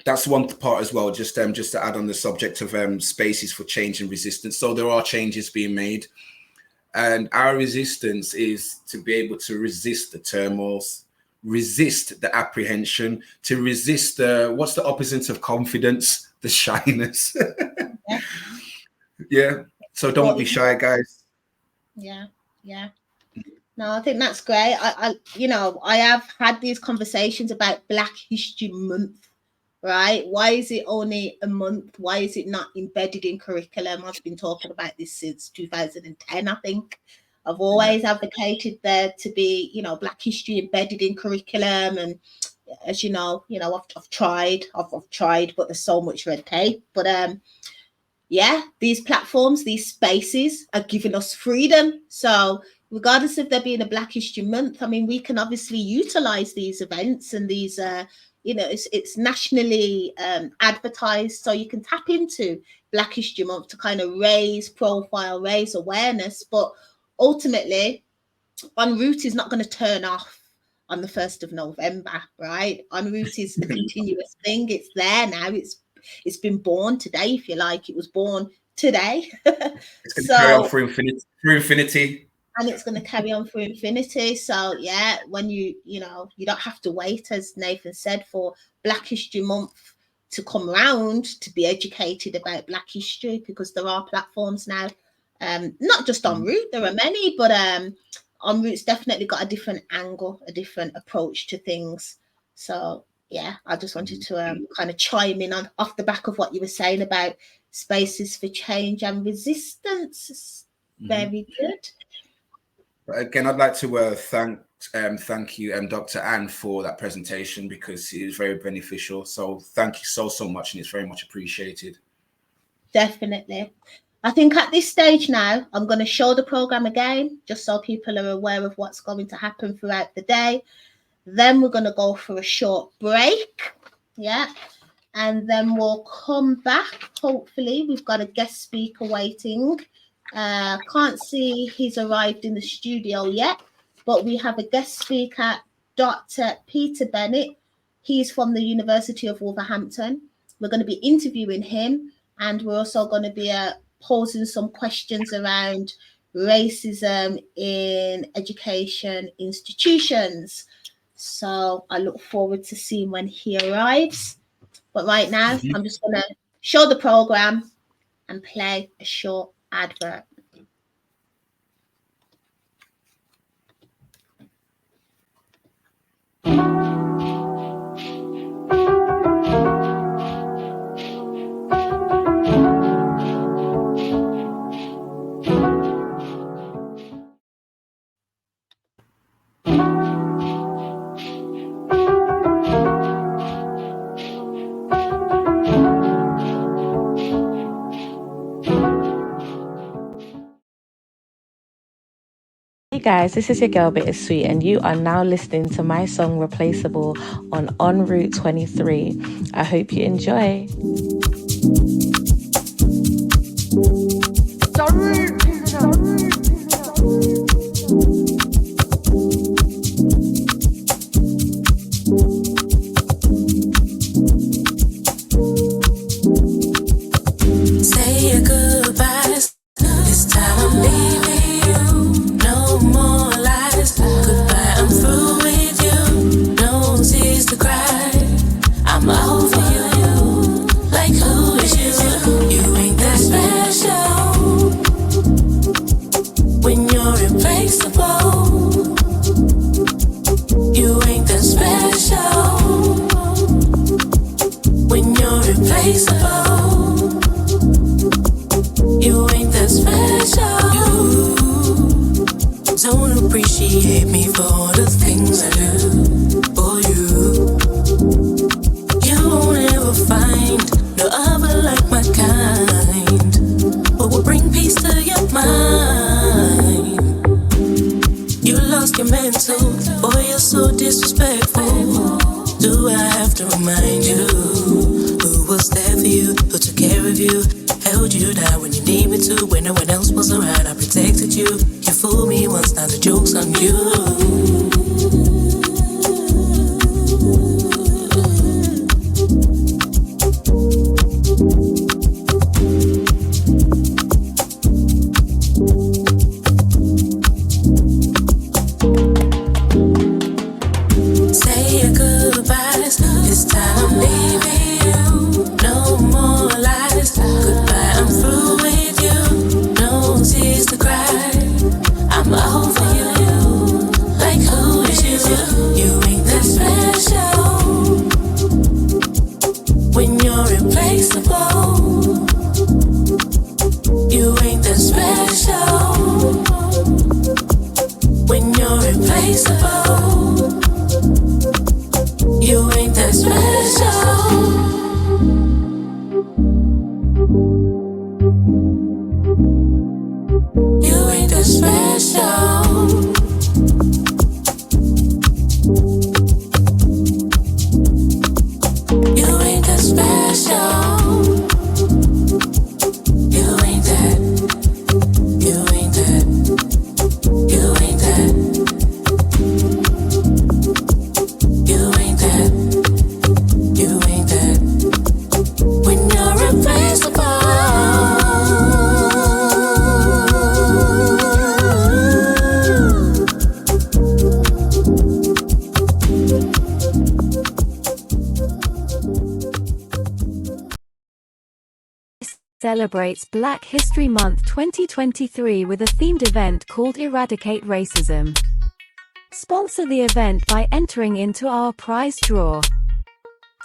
S3: that's one part as well, just to add on the subject of spaces for change and resistance. So there are changes being made. And our resistance is to be able to resist the turmoils, resist the apprehension, to resist what's the opposite of confidence? The shyness. Yeah. So don't be shy, guys.
S2: Yeah. No, I think that's great. I have had these conversations about Black History Month, right? Why is it only a month? Why is it not embedded in curriculum? I've been talking about this since 2010, I think. I've always advocated there to be, Black history embedded in curriculum. And as you know, I've tried, but there's so much red tape. But these platforms, these spaces are giving us freedom. So regardless of there being a Black History Month, I mean, we can obviously utilize these events and these, it's nationally advertised. So you can tap into Black History Month to kind of raise profile, raise awareness. But ultimately, MzRootz is not going to turn off on the 1st of November, right? MzRootz is a continuous thing. It's there now. It's been born today, if you like. It was born today.
S3: It's going to carry on through infinity.
S2: And it's going to carry on through infinity. So yeah, when you don't have to wait, as Nathan said, for Black History Month to come around to be educated about Black history, because there are platforms now. Not just MzRootz, there are many, but MzRootz's definitely got a different angle, a different approach to things. So yeah, I just wanted to kind of chime in off the back of what you were saying about spaces for change and resistance. Very good.
S3: Again, I'd like to thank you, Dr. Anne, for that presentation, because it is very beneficial. So thank you so much, and it's very much appreciated.
S2: Definitely. I think at this stage now, I'm going to show the program again, just so people are aware of what's going to happen throughout the day. Then we're going to go for a short break. Yeah. And then we'll come back. Hopefully, we've got a guest speaker waiting. Can't see he's arrived in the studio yet, but we have a guest speaker, Dr. Peter Bennett. He's from the University of Wolverhampton. We're going to be interviewing him, and we're also going to be posing some questions around racism in education institutions. So I look forward to seeing when he arrives. But right now, I'm just going to show the program and play a short advert.
S7: Hey guys, this is your girl Bittersweet, and you are now listening to my song Replaceable on MzRootz23. I hope you enjoy.
S8: you're replaceable. You ain't that special. You don't appreciate me for all the things I do for you. You won't ever find no other like my kind, but will bring peace to your mind. You lost your mental, boy, you're so disrespectful. Do I have to remind you who was there for you, who took care of you, held you down when you need me to, when no one else was around, I protected you. You fooled me once, now the joke's on you.
S5: Celebrates Black History Month 2023 with a themed event called Eradicate Racism. Sponsor the event by entering into our prize draw.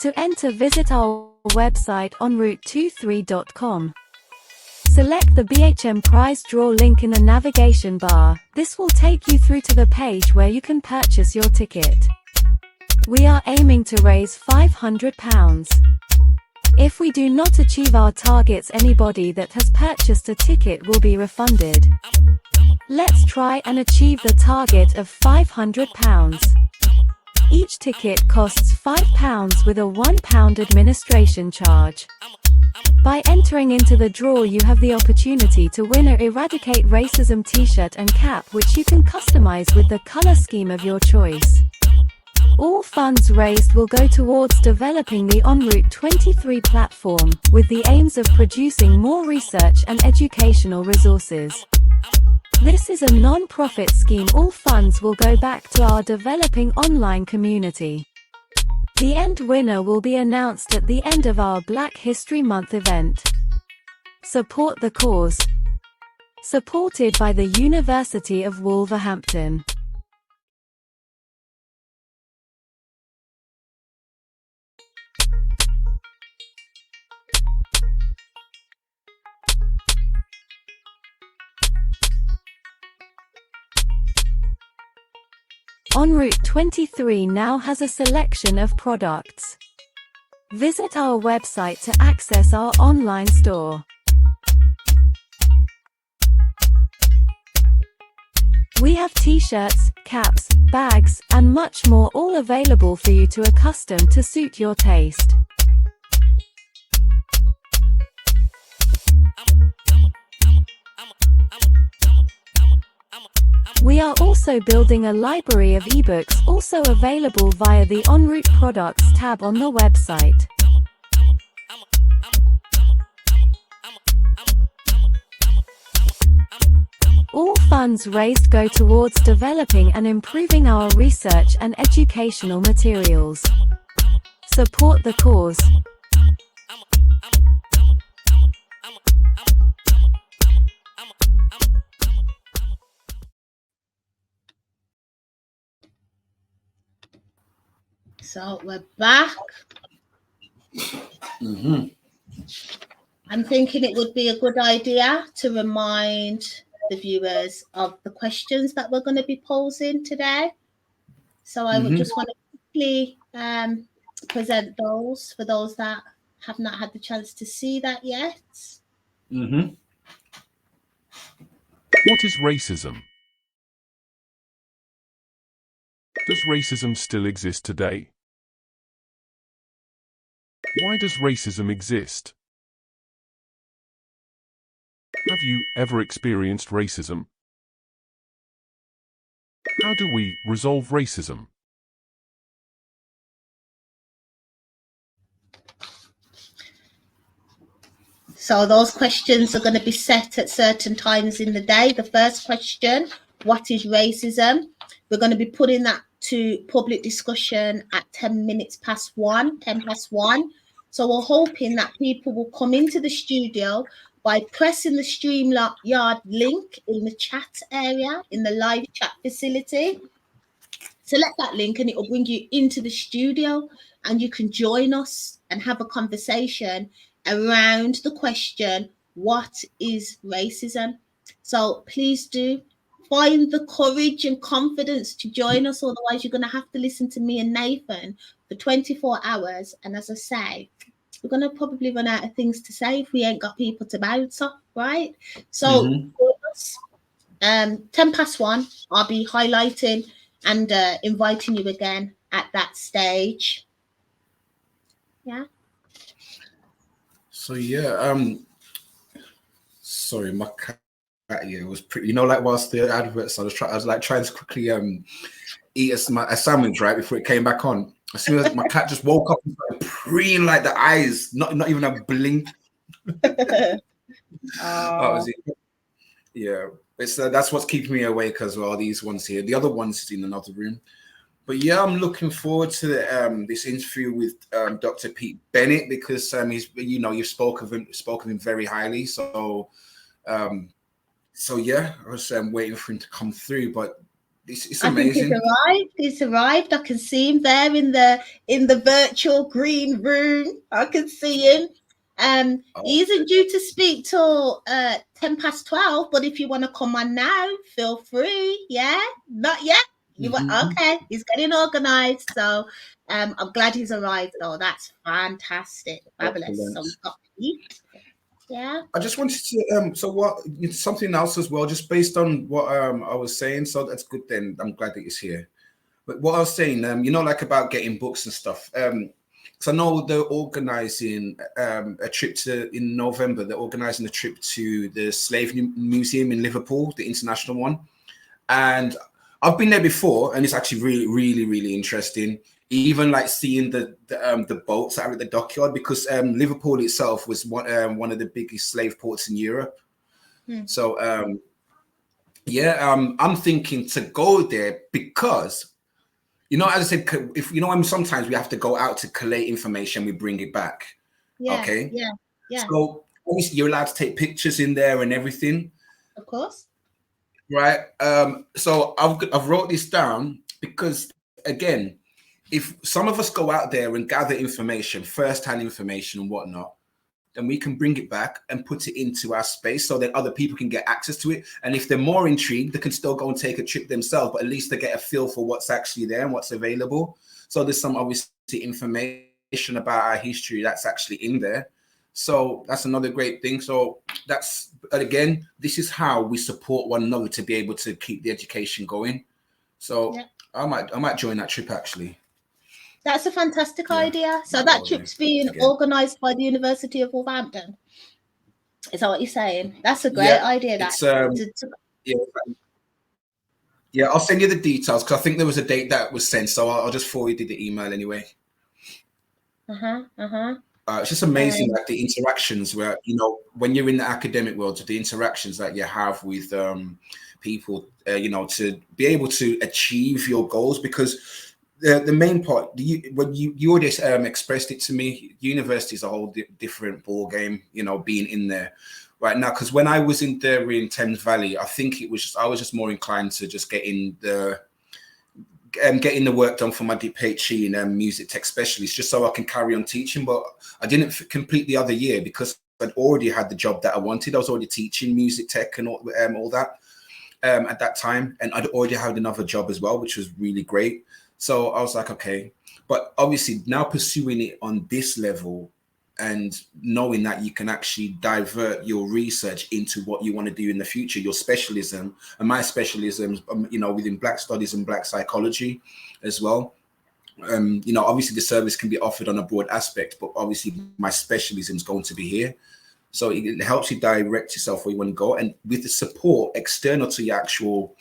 S5: To enter, visit our website MzRootz23.com. Select the BHM prize draw link in the navigation bar. This will take you through to the page where you can purchase your ticket. We are aiming to raise £500. If we do not achieve our targets, anybody that has purchased a ticket will be refunded. Let's try and achieve the target of £500. Each ticket costs £5 with a £1 administration charge. By entering into the draw, you have the opportunity to win a Eradicate Racism t-shirt and cap, which you can customize with the color scheme of your choice. All funds raised will go towards developing the MzRootz23 platform, with the aims of producing more research and educational resources. This is a non-profit scheme. All funds will go back to our developing online community. The end winner will be announced at the end of our Black History Month event. Support the cause. Supported by the University of Wolverhampton. MzRootz23 now has a selection of products. Visit our website to access our online store. We have t-shirts, caps, bags, and much more, all available for you to accustom to suit your taste. We are also building a library of ebooks, also available via the MzRootz Products tab on the website. All funds raised go towards developing and improving our research and educational materials. Support the cause.
S2: So we're back.
S3: Mm-hmm.
S2: I'm thinking it would be a good idea to remind the viewers of the questions that we're going to be posing today. So I would just want to quickly present those for those that have not had the chance to see that yet.
S3: Mm-hmm.
S1: What is racism? Does racism still exist today? Why does racism exist? Have you ever experienced racism? How do we resolve racism?
S2: So those questions are going to be set at certain times in the day. The first question, what is racism? We're going to be putting that to public discussion at 10 past 1. So we're hoping that people will come into the studio by pressing the StreamYard link in the chat area, in the live chat facility. Select that link and it will bring you into the studio, and you can join us and have a conversation around the question, what is racism? So please do find the courage and confidence to join us. Otherwise, you're going to have to listen to me and Nathan for 24 hours. And as I say, we're going to probably run out of things to say if we ain't got people to bounce off, right? So, 10 past 1, I'll be highlighting and inviting you again at that stage. Yeah.
S3: So sorry, my cat here was pretty. You know, like whilst the adverts, I was trying to quickly eat a sandwich right before it came back on. As soon as my cat just woke up and started preening like the eyes, not even a blink. That was it. Yeah, it's that's what's keeping me awake as well. These ones here, the other ones is in another room. But yeah, I'm looking forward to this interview with Dr. Pete Bennett, because he's, you know, you've spoken of him very highly. So yeah, I was waiting for him to come through, but it's amazing.
S2: I think he's arrived. I can see him there in the virtual green room. I can see him. He isn't due to speak till 10 past 12, but if you want to come on now, feel free. Yeah, not yet. Okay, he's getting organized. So I'm glad he's arrived though. That's fantastic. Fabulous. So we've got Pete. Yeah.
S3: I just wanted to something else as well, just based on what I was saying. So that's good then. I'm glad that he's here. But what I was saying, you know, like about getting books and stuff. So I know they're organizing a trip in November. They're organizing a trip to the Slave Museum in Liverpool, the international one. And I've been there before, and it's actually really, really, really interesting. Even like seeing the boats out at the dockyard, because Liverpool itself was one of the biggest slave ports in Europe. So I'm thinking to go there because, you know, as I said, if you know, sometimes we have to go out to collate information, we bring it back.
S2: Yeah.
S3: Okay.
S2: Yeah.
S3: So obviously you're allowed to take pictures in there and everything.
S2: Of course.
S3: Right. So I've wrote this down because, again, if some of us go out there and gather information, first-hand information and whatnot, then we can bring it back and put it into our space so that other people can get access to it. And if they're more intrigued, they can still go and take a trip themselves, but at least they get a feel for what's actually there and what's available. So there's some obviously information about our history that's actually in there. So that's another great thing. So that's, again, this is how we support one another to be able to keep the education going. So I might join that trip actually.
S2: That's a fantastic idea. So that trip's being organised by the University of Wolverhampton. Is that what you're saying? That's a great idea.
S3: I'll send you the details because I think there was a date that was sent. So I'll just forward you the email anyway. It's just amazing, like the interactions where, you know, when you're in the academic world, the interactions that you have with people, you know, to be able to achieve your goals, because the main part, when you already expressed it to me, university is a whole different ball game, you know, being in there right now. Because when I was in there in Thames Valley, I think I was just more inclined to just get in getting the work done for my PhD in music tech specialist, just so I can carry on teaching. But I didn't complete the other year because I'd already had the job that I wanted. I was already teaching music tech and all that at that time, and I'd already had another job as well, which was really great. So I was like, okay. But obviously now pursuing it on this level and knowing that you can actually divert your research into what you want to do in the future, your specialism, and my specialism, within Black Studies and Black Psychology as well. Obviously the service can be offered on a broad aspect, but obviously my specialism is going to be here. So it helps you direct yourself where you want to go. And with the support external to your actual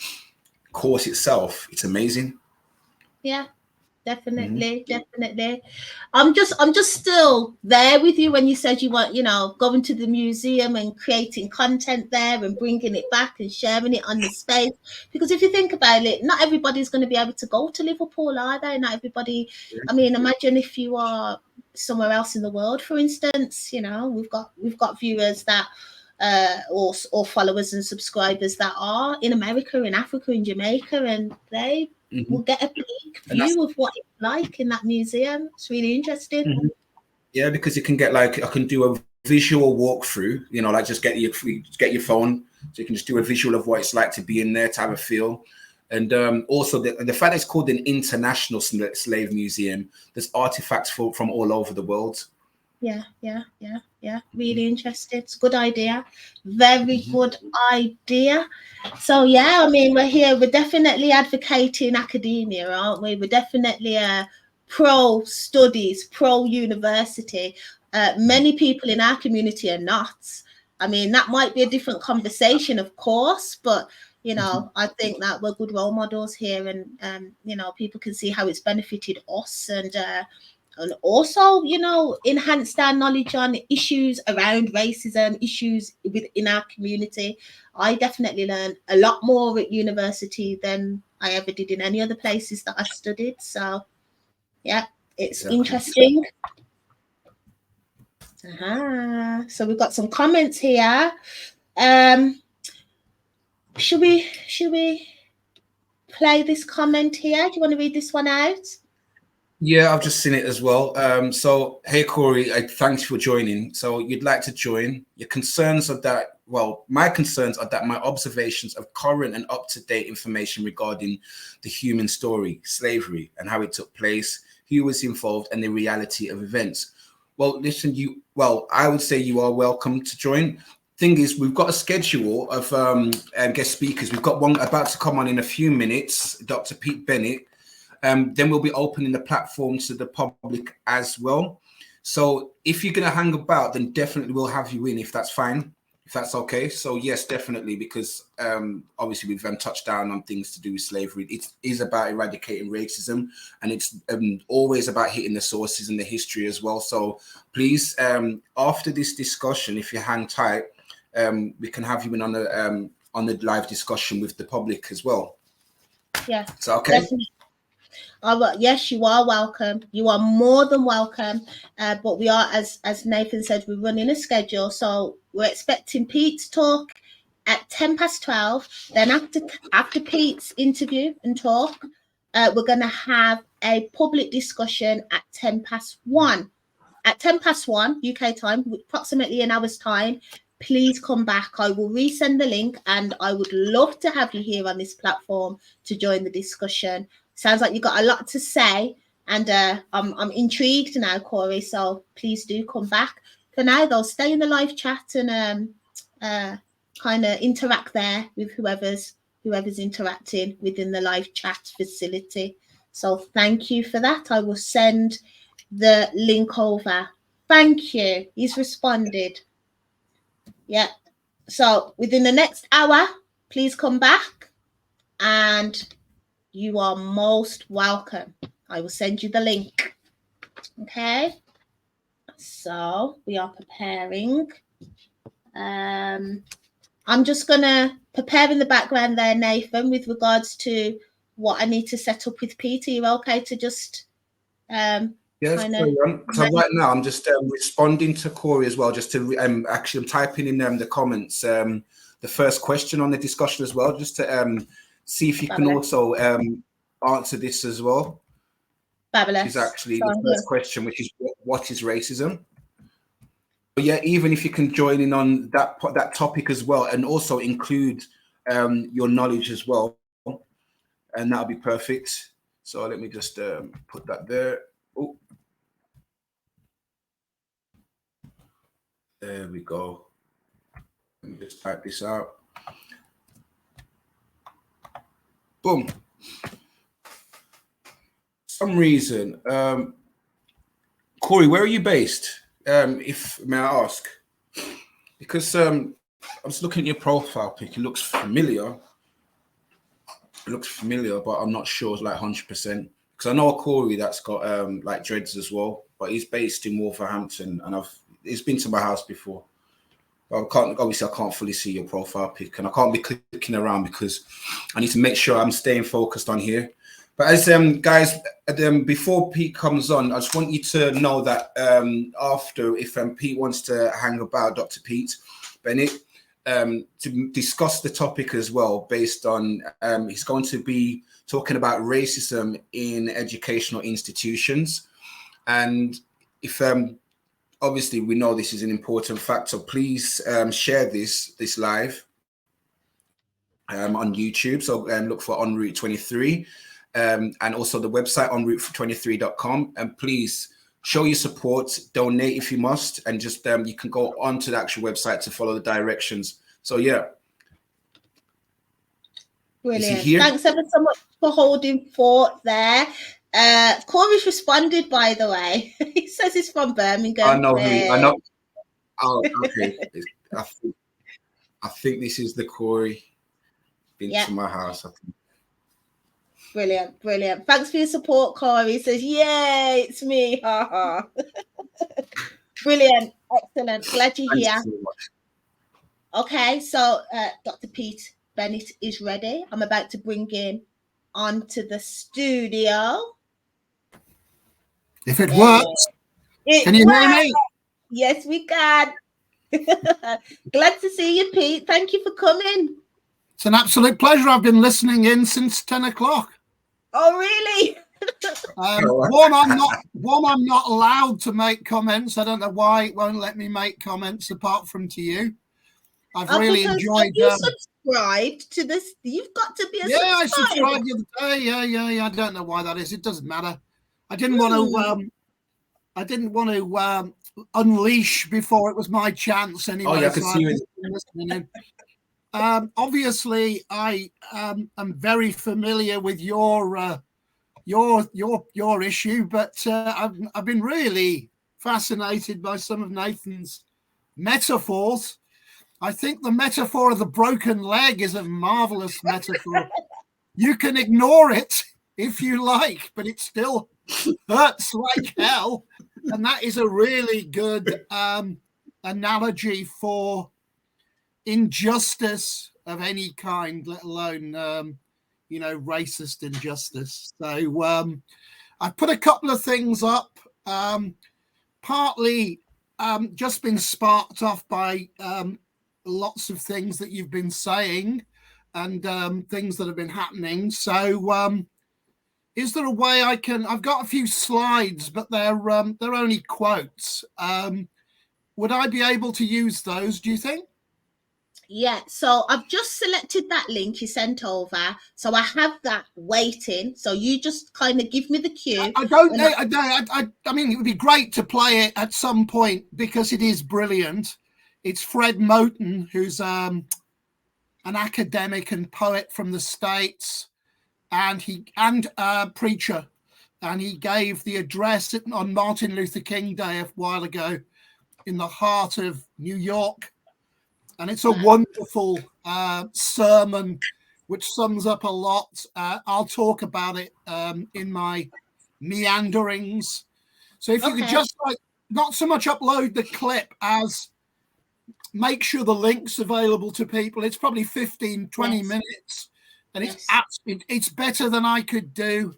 S3: course itself, it's amazing.
S2: Yeah. Definitely. I'm just still there with you when you said you want, going to the museum and creating content there and bringing it back and sharing it on the space. Because if you think about it, not everybody's going to be able to go to Liverpool, are they? Not everybody. I mean, imagine if you are somewhere else in the world, for instance. We've got viewers that or followers and subscribers that are in America, in Africa, in Jamaica, and they we'll get a peek view of what it's like in that museum. It's really interesting.
S3: Yeah, because you can get I can do a visual walkthrough, just get your phone, so you can just do a visual of what it's like to be in there, to have a feel. And also the fact that it's called an international slave museum, there's artifacts from all over the world.
S2: Yeah. Really interesting. It's a good idea. Very good idea. So yeah, I mean, we're definitely advocating academia, aren't we? We're definitely pro studies, pro university. Many people in our community are not. I mean, that might be a different conversation, of course, but I think that we're good role models here, and people can see how it's benefited us, and also, enhanced our knowledge on issues around racism, issues within our community. I definitely learned a lot more at university than I ever did in any other places that I studied. So, yeah, it's interesting. So we've got some comments here. Should we play this comment here? Do you want to read this one out?
S3: Yeah, I've just seen it as well. So, hey, Corey, thanks for joining. So you'd like to join. Your concerns are that, my concerns are that my observations of current and up-to-date information regarding the human story, slavery, and how it took place, who was involved, and the reality of events. Well, listen, I would say you are welcome to join. Thing is, we've got a schedule of guest speakers. We've got one about to come on in a few minutes, Dr. Pete Bennett. Then we'll be opening the platform to the public as well. So if you're going to hang about, then definitely we'll have you in, if that's fine, if that's okay. So yes, definitely, because obviously we've touched down on things to do with slavery. It is about eradicating racism, and it's always about hitting the sources and the history as well. So please, after this discussion, if you hang tight, we can have you in on the live discussion with the public as well.
S2: Yeah.
S3: So okay.
S2: Definitely. Yes, you are welcome. You are more than welcome. But we are, as Nathan said, we're running a schedule. So we're expecting Pete's talk at 12:10. Then after Pete's interview and talk, we're going to have a public discussion at 1:10. At 1:10 UK time, approximately an hour's time. Please come back. I will resend the link, and I would love to have you here on this platform to join the discussion. Sounds like you've got a lot to say, and I'm intrigued now, Corey. So please do come back. For now, though, stay in the live chat and kind of interact there with whoever's interacting within the live chat facility. So thank you for that. I will send the link over. Thank you. He's responded. Yeah. So within the next hour, please come back, and you are most welcome. I will send you the link. Okay. So we are preparing. I'm just going to prepare in the background there, Nathan, with regards to what I need to set up with Peter. You're okay to just
S3: yes, so right now I'm just responding to Corey as well, just to actually I'm typing in the comments the first question on the discussion as well, just to see if you can also answer this as well.
S2: Fabulous.
S3: Which is actually the first question, which is what is racism? But yeah, even if you can join in on that topic as well, and also include your knowledge as well, and that'll be perfect. So let me just put that there. Oh, there we go. Let me just type this out. Boom. Some reason, Corey, where are you based? If may I ask? Because I was looking at your profile pic. It looks familiar. It looks familiar, but I'm not sure it's like 100%. Because I know a Corey that's got like dreads as well, but he's based in Wolverhampton, and he's been to my house before. But I can't fully see your profile pic, and I can't be clicking around because I need to make sure I'm staying focused on here. But as guys, before Pete comes on, I just want you to know that after, if Pete wants to hang about, Dr. Pete Bennett, to discuss the topic as well, based on he's going to be talking about racism in educational institutions, and if obviously we know this is an important fact, so please share this live on YouTube. So look for MzRootz23. And also the website MzRootz23.com, and please show your support, donate if you must, and just you can go onto the actual website to follow the directions. So yeah,
S2: brilliant. Thanks ever so much for holding fort there. Corey's responded, by the way. He says he's from Birmingham.
S3: I know. Oh, okay. I think this is the Corey. Been to my house, I think.
S2: Brilliant. Thanks for your support, Corey. He says, yay, it's me. Ha ha. Brilliant. Excellent. Glad you're here. So okay, so Dr. Pete Bennett is ready. I'm about to bring him onto the studio.
S9: If it works. Can you hear me?
S2: Yes, we can. Glad to see you, Pete. Thank you for coming.
S9: It's an absolute pleasure. I've been listening in since 10 o'clock.
S2: Oh, really?
S9: One, I'm not allowed to make comments. I don't know why it won't let me make comments apart from to you. I've really enjoyed.
S2: You subscribed to this. You've got to be a subscriber.
S9: I subscribed the other day. Yeah. I don't know why that is. It doesn't matter. I didn't want to. I didn't want to unleash before it was my chance. Anyway,
S3: oh yeah, I can see you.
S9: Obviously, I am very familiar with your issue, but I've been really fascinated by some of Nathan's metaphors. I think the metaphor of the broken leg is a marvelous metaphor. You can ignore it if you like, but it still hurts like hell, and that is a really good analogy for injustice of any kind, let alone racist injustice. So I put a couple of things up, partly just been sparked off by lots of things that you've been saying and things that have been happening. So is there a way I've got a few slides, but they're only quotes. Would I be able to use those, do you think?
S2: Yeah, so I've just selected that link you sent over. So I have that waiting. So you just kind of give me the cue.
S9: I don't know. I mean, it would be great to play it at some point because it is brilliant. It's Fred Moten, who's an academic and poet from the States, and a preacher. And he gave the address on Martin Luther King Day a while ago in the heart of New York. And it's a wonderful sermon, which sums up a lot. I'll talk about it in my meanderings. So if you could just not so much upload the clip as make sure the link's available to people. It's probably 15, 20 minutes. And it's better than I could do.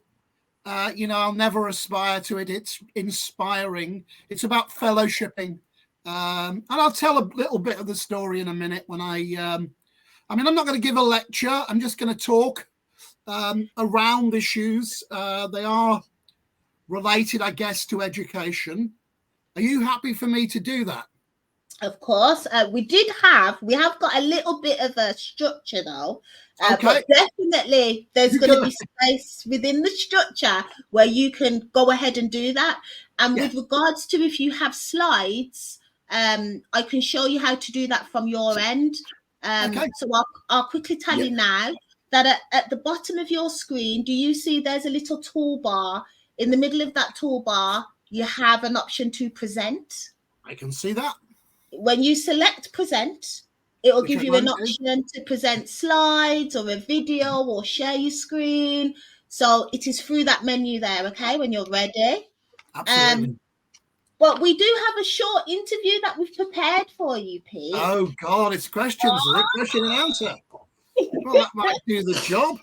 S9: I'll never aspire to it. It's inspiring. It's about fellowshipping. And I'll tell a little bit of the story in a minute when I'm not going to give a lecture. I'm just going to talk around issues. They are related, I guess, to education. Are you happy for me to do that?
S2: Of course. We have got a little bit of a structure though.
S9: Okay.
S2: But definitely there's going to be space within the structure where you can go ahead and do that. And with regards to if you have slides, I can show you how to do that from your end. So I'll quickly tell you now that at the bottom of your screen, do you see there's a little toolbar? In the middle of that toolbar, you have an option to present.
S9: I can see that.
S2: When you select present, it will give you an option to present slides or a video or share your screen. So it is through that menu there, okay, when you're ready.
S9: Absolutely.
S2: But we do have a short interview that we've prepared for you, Pete.
S9: Oh, God, it's questions, is it? Question and answer. Well, that might do the job.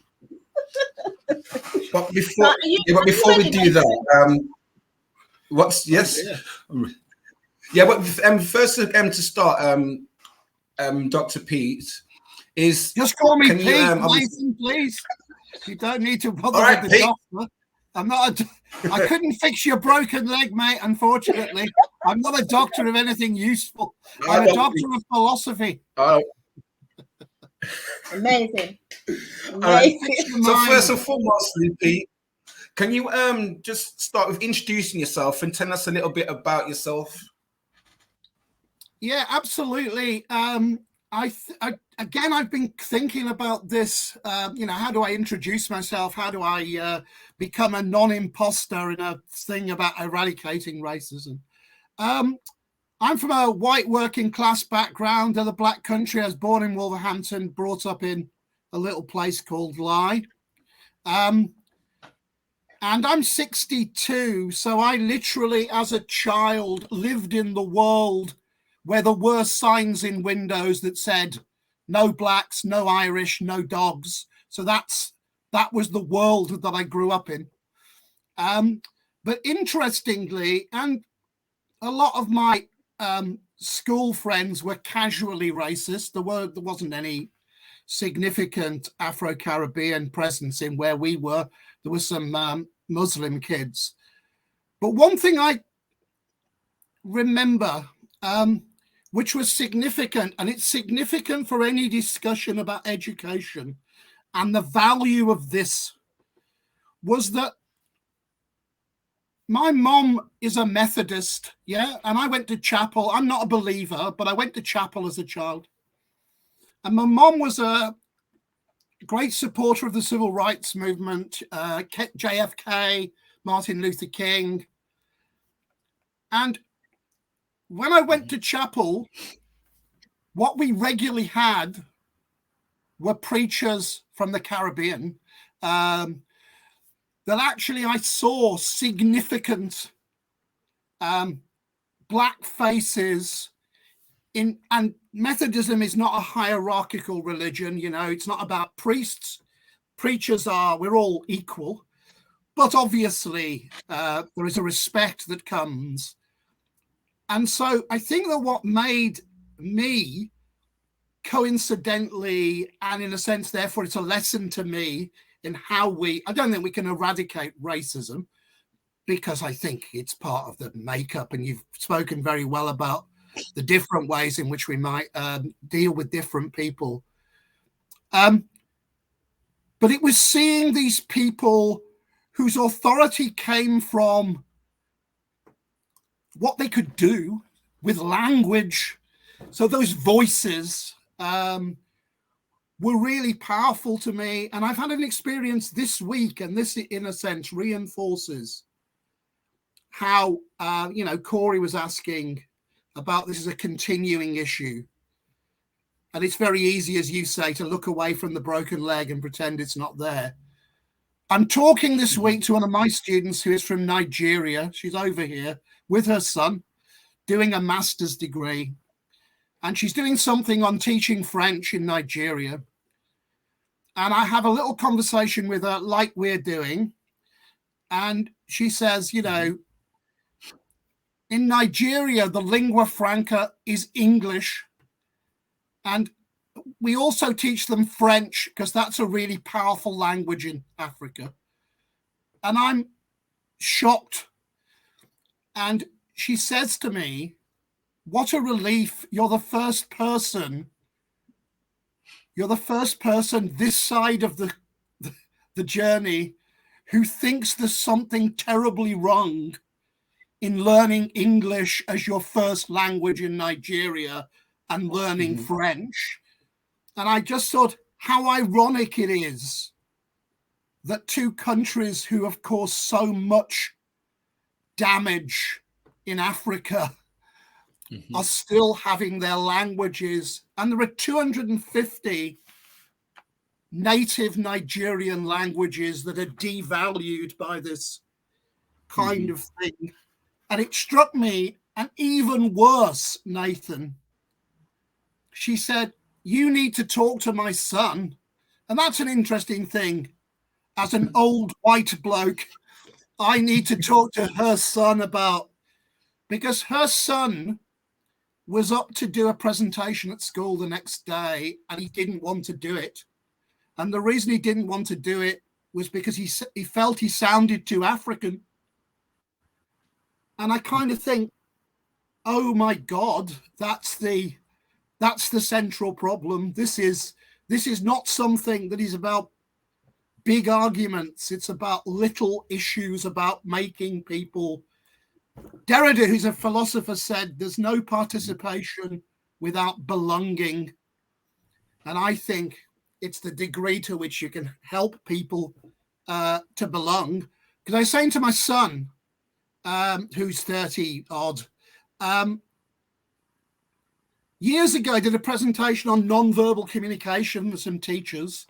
S3: But before we do that, Yeah, but first to start, Dr. Pete, is
S9: just call me Pete, Nathan, please. You don't need to bother with the doctor. I'm not. I couldn't fix your broken leg, mate. Unfortunately, I'm not a doctor of anything useful. I'm a doctor of philosophy.
S2: Amazing.
S3: So first and foremost, Pete, can you just start with introducing yourself and tell us a little bit about yourself?
S9: Yeah, absolutely. I've been thinking about this. How do I introduce myself? How do I become a non-imposter in a thing about eradicating racism? I'm from a white working class background of the Black Country. I was born in Wolverhampton, brought up in a little place called Lye. And I'm 62, so I literally, as a child, lived in the world where there were signs in windows that said, no blacks, no Irish, no dogs. So that was the world that I grew up in. But interestingly, and a lot of my school friends were casually racist. There wasn't any significant Afro-Caribbean presence in where we were. There were some Muslim kids. But one thing I remember, which was significant, and it's significant for any discussion about education and the value of this, was that my mom is a Methodist, and I went to chapel. I'm not a believer, but I went to chapel as a child. And my mom was a great supporter of the civil rights movement, JFK, Martin Luther King. And when I went to chapel, what we regularly had were preachers from the Caribbean that actually I saw significant black faces in, and Methodism is not a hierarchical religion, it's not about priests. Preachers we're all equal, but obviously there is a respect that comes. And so I think that what made me coincidentally, and in a sense, therefore, it's a lesson to me in how I don't think we can eradicate racism, because I think it's part of the makeup. And you've spoken very well about the different ways in which we might deal with different people. But it was seeing these people whose authority came from what they could do with language. So those voices were really powerful to me. And I've had an experience this week, and this, in a sense, reinforces how, Corey was asking about this as a continuing issue. And it's very easy, as you say, to look away from the broken leg and pretend it's not there. I'm talking this week to one of my students who is from Nigeria. She's over here with her son doing a master's degree. And she's doing something on teaching French in Nigeria. And I have a little conversation with her like we're doing. And she says, in Nigeria, the lingua franca is English. And we also teach them French because that's a really powerful language in Africa. And I'm shocked. And she says to me, what a relief. You're the first person this side of the journey who thinks there's something terribly wrong in learning English as your first language in Nigeria and learning French. And I just thought how ironic it is that two countries who have caused so much damage in Africa are still having their languages. And there are 250 native Nigerian languages that are devalued by this kind of thing. And it struck me, and even worse, Nathan, she said, you need to talk to my son. And that's an interesting thing. As an old white bloke, I need to talk to her son about, because her son was up to do a presentation at school the next day and he didn't want to do it. And the reason he didn't want to do it was because he felt he sounded too African. And I kind of think, oh my God, that's the central problem. This is not something that is about big arguments. It's about little issues, about making people. Derrida, who's a philosopher, said there's no participation without belonging. And I think it's the degree to which you can help people to belong. Because I was saying to my son, who's 30 odd, years ago, I did a presentation on non-verbal communication with some teachers.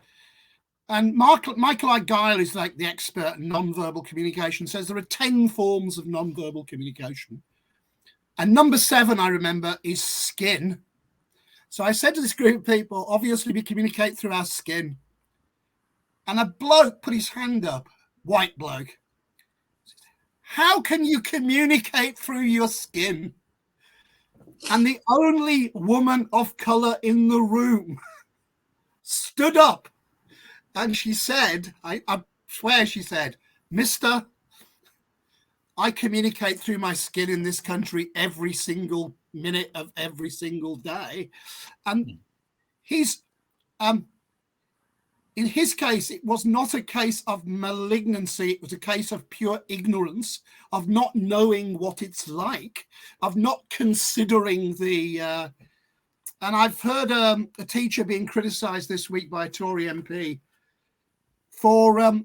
S9: And Michael Guile is like the expert in non-verbal communication, says there are 10 forms of non-verbal communication. And number 7, I remember, is skin. So I said to this group of people, obviously we communicate through our skin. And a bloke put his hand up, white bloke. How can you communicate through your skin? And the only woman of color in the room stood up. And she said, I swear she said, Mister, I communicate through my skin in this country every single minute of every single day. And he's, in his case, it was not a case of malignancy. It was a case of pure ignorance, of not knowing what it's like, of not considering the, and I've heard a teacher being criticized this week by a Tory MP for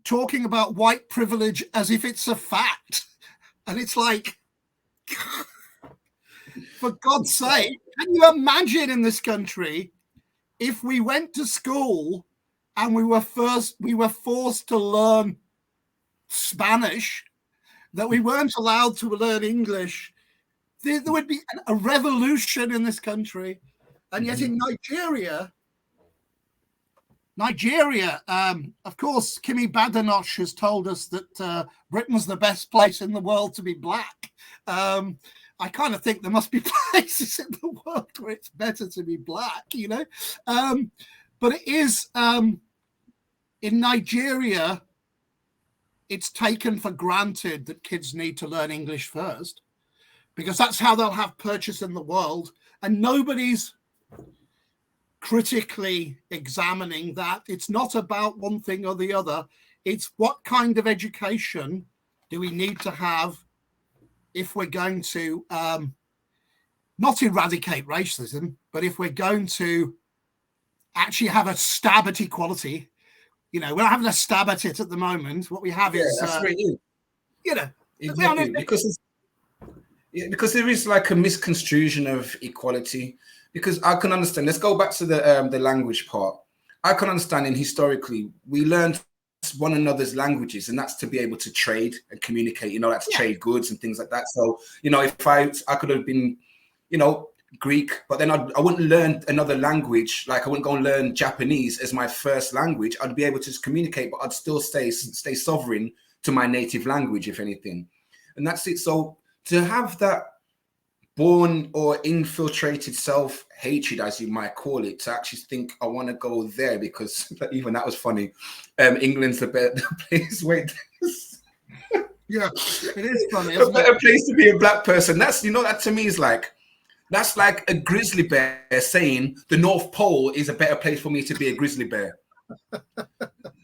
S9: talking about white privilege as if it's a fact. And it's like, for God's sake, can you imagine in this country if we went to school and we were forced to learn Spanish, that we weren't allowed to learn English? There would be a revolution in this country. And yet in Nigeria, of course, Kimi Badenoch has told us that Britain's the best place in the world to be black. I kind of think there must be places in the world where it's better to be black, you know. But it is, in Nigeria, it's taken for granted that kids need to learn English first, because that's how they'll have purchase in the world. And nobody's critically examining that. It's not about one thing or the other. It's what kind of education do we need to have if we're going to not eradicate racism, but if we're going to actually have a stab at equality. You know, we're not having a stab at it at the moment. What we have is,
S3: that's right.
S9: You know,
S3: exactly. Because there is like a misconstruction of equality. Because I can understand. Let's go back to the language part. I can understand. And historically, we learned one another's languages, and that's to be able to trade and communicate. You know, that's trade goods and things like that. So, you know, if I could have been, you know, Greek, but then I wouldn't learn another language. Like I wouldn't go and learn Japanese as my first language. I'd be able to just communicate, but I'd still stay sovereign to my native language, if anything. And that's it. So to have that born or infiltrated self-hatred, as you might call it, to actually think I want to go there, because even that was funny. England's the better place. Wait.
S9: Yeah, it is funny.
S3: A better place to be a black person. That's, you know, that to me is like, that's like a grizzly bear saying the North Pole is a better place for me to be a grizzly bear.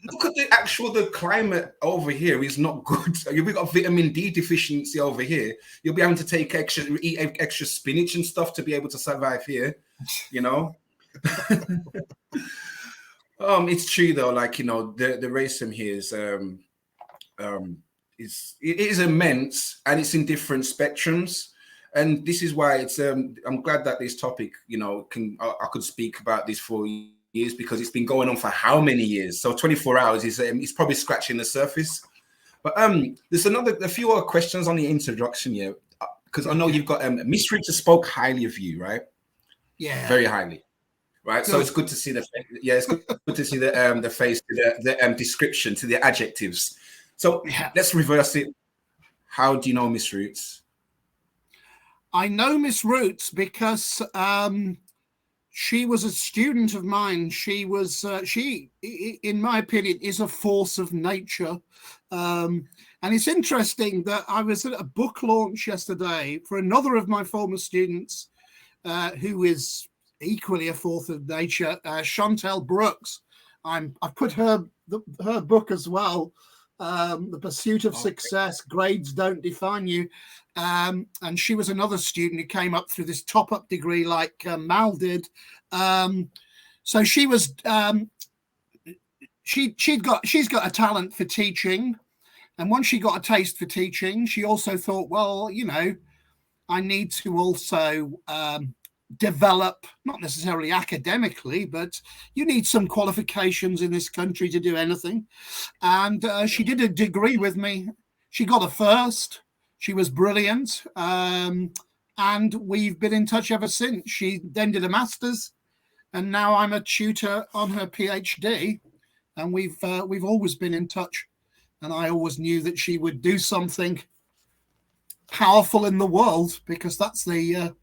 S3: Look at the climate over here is not good. We've got vitamin D deficiency over here. You'll be having to eat extra spinach and stuff to be able to survive here, you know. It's true though, like, you know, the racism here is immense, and it's in different spectrums. And this is why it's I'm glad that this topic, you know, I could speak about this for years, because it's been going on for how many years? So 24 hours is probably scratching the surface. But there's a few other questions on the introduction here, because I know you've got MzRootz spoke highly of you, right?
S9: Yeah,
S3: very highly, right? Good. So it's good to see it's good to see the face, the description, to the adjectives. So let's reverse it. How do you know MzRootz?
S9: I know MzRootz because she was a student of mine. She was, in my opinion, is a force of nature. And it's interesting that I was at a book launch yesterday for another of my former students, who is equally a force of nature, Chantel Brooks. I've put her book as well, The Pursuit of Success, Grades Don't Define You. And she was another student who came up through this top-up degree like Mal did. So she was, she's got a talent for teaching. And once she got a taste for teaching, she also thought, well, you know, I need to also develop, not necessarily academically, but you need some qualifications in this country to do anything. And she did a degree with me. She got a first. She was brilliant. And we've been in touch ever since. She then did a master's, and now I'm a tutor on her PhD. And we've always been in touch. And I always knew that she would do something powerful in the world, because that's the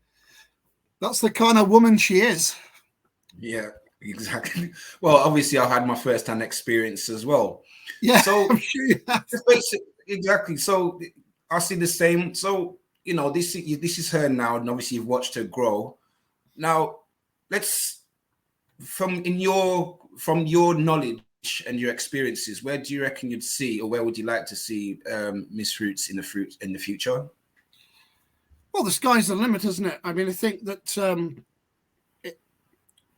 S9: kind of woman she is.
S3: Yeah, exactly. Well, obviously, I had my first-hand experience as well.
S9: Yeah,
S3: so
S9: I'm sure you have.
S3: Exactly. So I see the same. So, you know, this is her now, and obviously you've watched her grow. Now, let's from your knowledge and your experiences, where do you reckon you'd see, or where would you like to see MzRootz in the future?
S9: Well, the sky's the limit, isn't it? I mean, I think that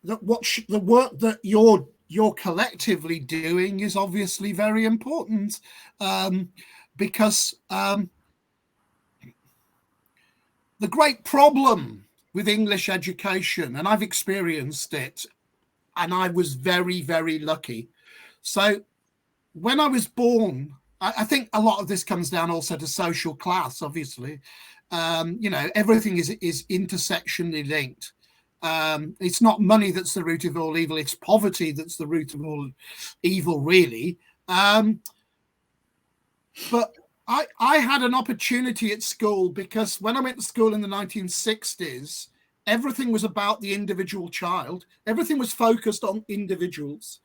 S9: the work that you're collectively doing is obviously very important, because the great problem with English education, and I've experienced it, and I was very, very lucky. So when I was born, I think a lot of this comes down also to social class, obviously. You know, everything is intersectionally linked. It's not money that's the root of all evil, it's poverty that's the root of all evil, really. But I had an opportunity at school, because when I went to school in the 1960s, everything was about the individual child. Everything was focused on individuals.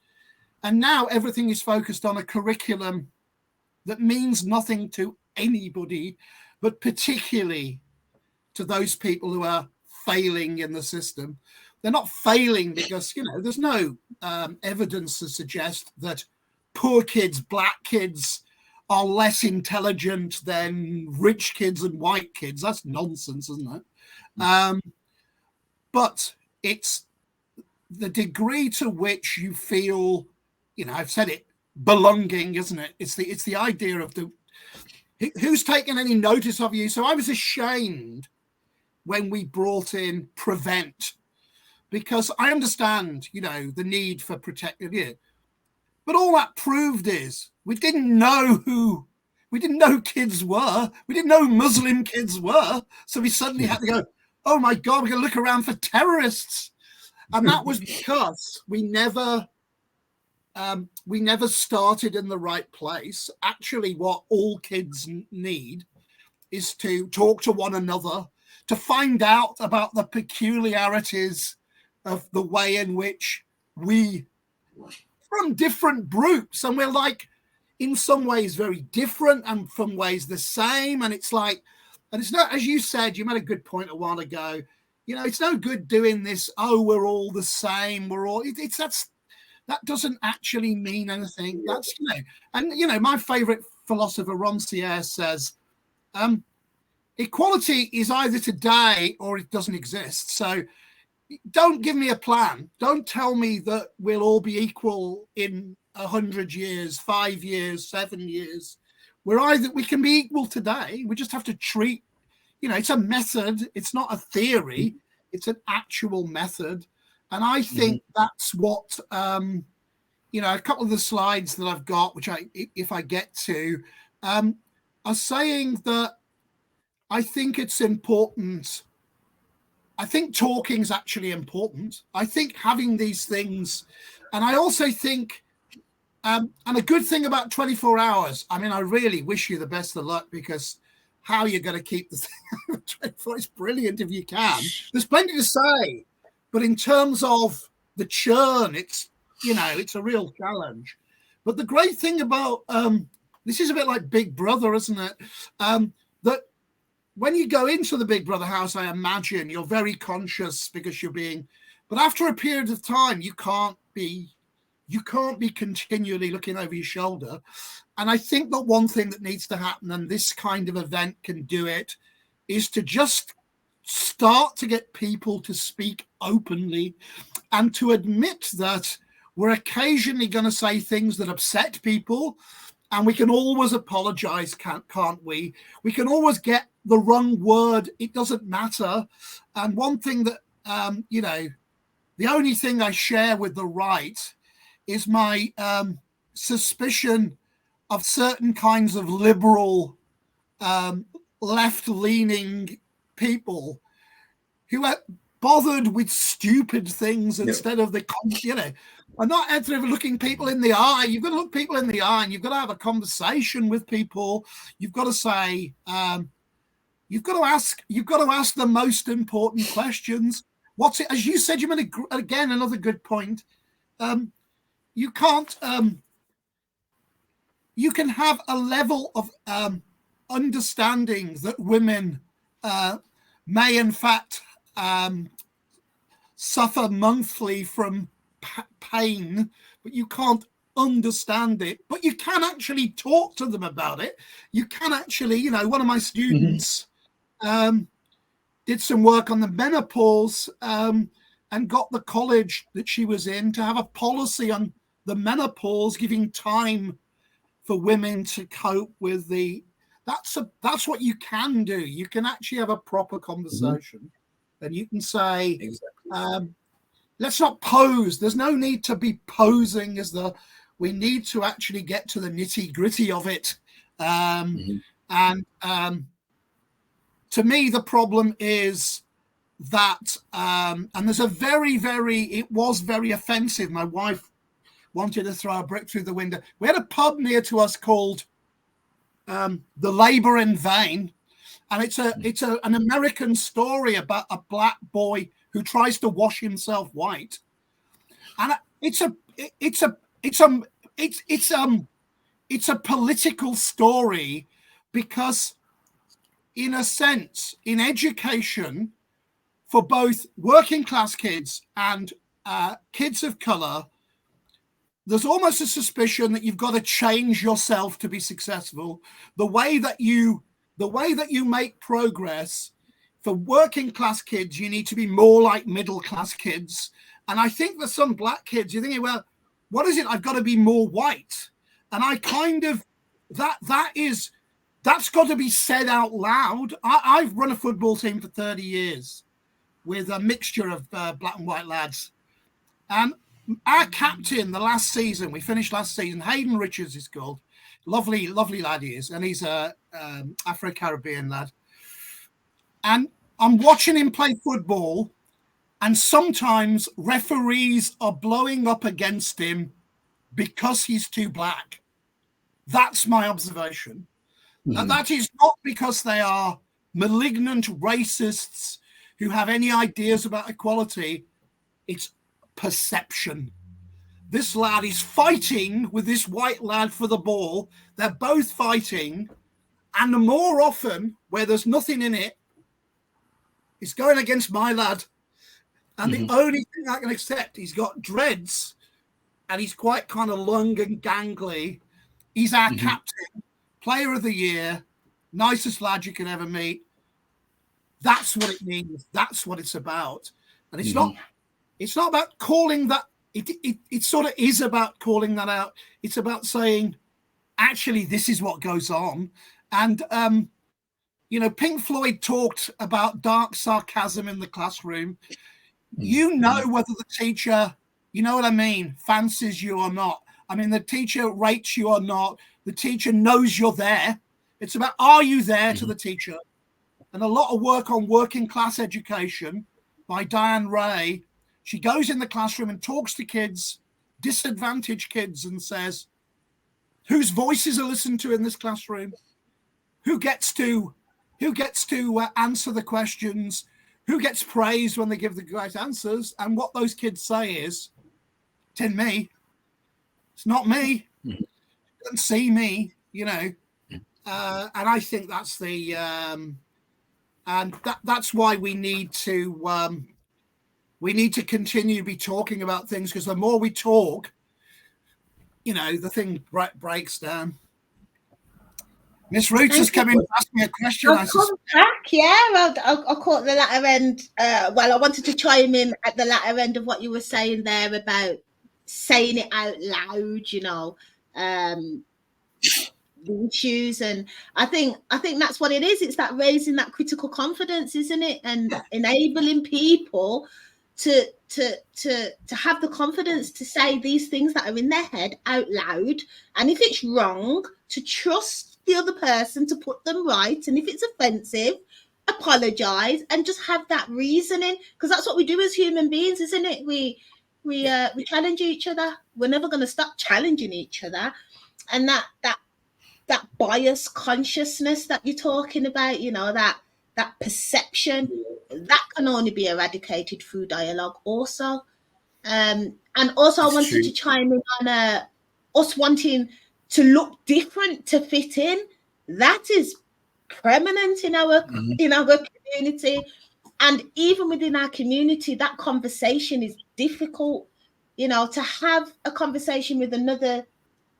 S9: And now everything is focused on a curriculum that means nothing to anybody, but particularly to those people who are failing in the system. They're not failing because, you know, there's no evidence to suggest that poor kids, black kids, are less intelligent than rich kids and white kids. That's nonsense, isn't it? But it's the degree to which you feel, you know, I've said it, belonging, isn't it? It's the idea of who's taken any notice of you. So I was ashamed when we brought in Prevent, because I understand, you know, the need for protective gear. But all that proved is we didn't know who kids were. We didn't know who Muslim kids were. So we suddenly had to go, oh my God, we're going to look around for terrorists. And that was because we never started in the right place. Actually, what all kids need is to talk to one another, to find out about the peculiarities of the way in which we, from different groups, and we're like, in some ways very different and some ways the same. And it's like, and it's not, as you said, you made a good point a while ago, you know, it's no good doing this, oh, we're all the same, we're all, that doesn't actually mean anything. That's, you know, and, you know, my favorite philosopher, Rancière, says, equality is either today or it doesn't exist. So don't give me a plan. Don't tell me that we'll all be equal in 100 years, 5 years, 7 years. We can be equal today. We just have to treat, you know, it's a method. It's not a theory. It's an actual method. And I think that's what, you know, a couple of the slides that I've got, which if I get to, are saying that I think it's important. I think talking is actually important. I think having these things, and I also think, and a good thing about 24 hours, I mean, I really wish you the best of luck, because how you're going to keep the thing 24 is brilliant if you can. There's plenty to say, but in terms of the churn, it's, you know, it's a real challenge. But the great thing about, this is a bit like Big Brother, isn't it? That when you go into the Big Brother house, I imagine you're very conscious because you're being, but after a period of time, you can't be continually looking over your shoulder. And I think that one thing that needs to happen, and this kind of event can do it, is to just start to get people to speak openly and to admit that we're occasionally going to say things that upset people, and we can always apologize, can't we? We can always get the wrong word. It doesn't matter. And one thing that, you know, the only thing I share with the right is my suspicion of certain kinds of liberal, left-leaning people who are bothered with stupid things instead of the, you know, are not out there looking people in the eye. You've got to look people in the eye, and you've got to have a conversation with people. You've got to say, you've got to ask the most important questions. What's it? As you said, you made again another good point. You can't. You can have a level of understanding that women may, in fact, suffer monthly from pain, but you can't understand it. But you can actually talk to them about it. You can actually, you know, one of my students did some work on the menopause and got the college that she was in to have a policy on the menopause, giving time for women to cope with the. That's what you can do. You can actually have a proper conversation, and you can say, let's not pose. There's no need to be posing as the. We need to actually get to the nitty gritty of it. And to me, the problem is that, and there's a it was very offensive. My wife wanted to throw a brick through the window. We had a pub near to us called The Labour in Vain. And it's an American story about a black boy who tries to wash himself white. And it's a political story, because in a sense, in education for both working class kids and kids of color, there's almost a suspicion that you've got to change yourself to be successful. The way that you make progress for working class kids, you need to be more like middle class kids. And I think for some black kids, you're thinking, well, what is it? I've got to be more white. And I kind of, that's got to be said out loud. I've run a football team for 30 years with a mixture of black and white lads. And our captain, the last season, we finished last season, Hayden Richards is called. Lovely, lovely lad he is. And he's a Afro-Caribbean lad. And I'm watching him play football, and sometimes referees are blowing up against him because he's too black. That's my observation. And that is not because they are malignant racists who have any ideas about equality. It's perception. This lad is fighting with this white lad for the ball. They're both fighting. And the more often, where there's nothing in it, it's going against my lad. And the only thing I can accept, he's got dreads and he's quite kind of long and gangly. He's our captain, player of the year, nicest lad you can ever meet. That's what it means. That's what it's about. And it's not about calling that. It sort of is about calling that out. It's about saying, actually, this is what goes on. And, Pink Floyd talked about dark sarcasm in the classroom. You know whether the teacher, you know what I mean, fancies you or not. I mean, the teacher rates you or not. The teacher knows you're there. It's about, are you there to the teacher? And a lot of work on working class education by Diane Ray. She goes in the classroom and talks to kids, disadvantaged kids, and says, whose voices are listened to in this classroom? Who gets to answer the questions? Who gets praised when they give the right answers? And what those kids say is, it ain't me. It's not me. You don't see me, And I think that's the and that's why we need to continue to be talking about things, because the more we talk, the thing breaks down. MzRootz has come in to ask me a question.
S2: I'll come back, yeah. I'll caught the latter end. I wanted to chime in at the latter end of what you were saying there about saying it out loud, the issues. And I think that's what it is. It's that raising that critical confidence, isn't it? And enabling people to have the confidence to say these things that are in their head out loud. And if it's wrong, to trust the other person to put them right. And if it's offensive, apologize and just have that reasoning, because that's what we do as human beings, isn't it? We challenge each other. We're never going to stop challenging each other. And that bias consciousness that you're talking about, that perception, that can only be eradicated through dialogue also. And also I wanted to chime in on us wanting to look different to fit in. That is prominent in our community. And even within our community, that conversation is difficult, to have a conversation with another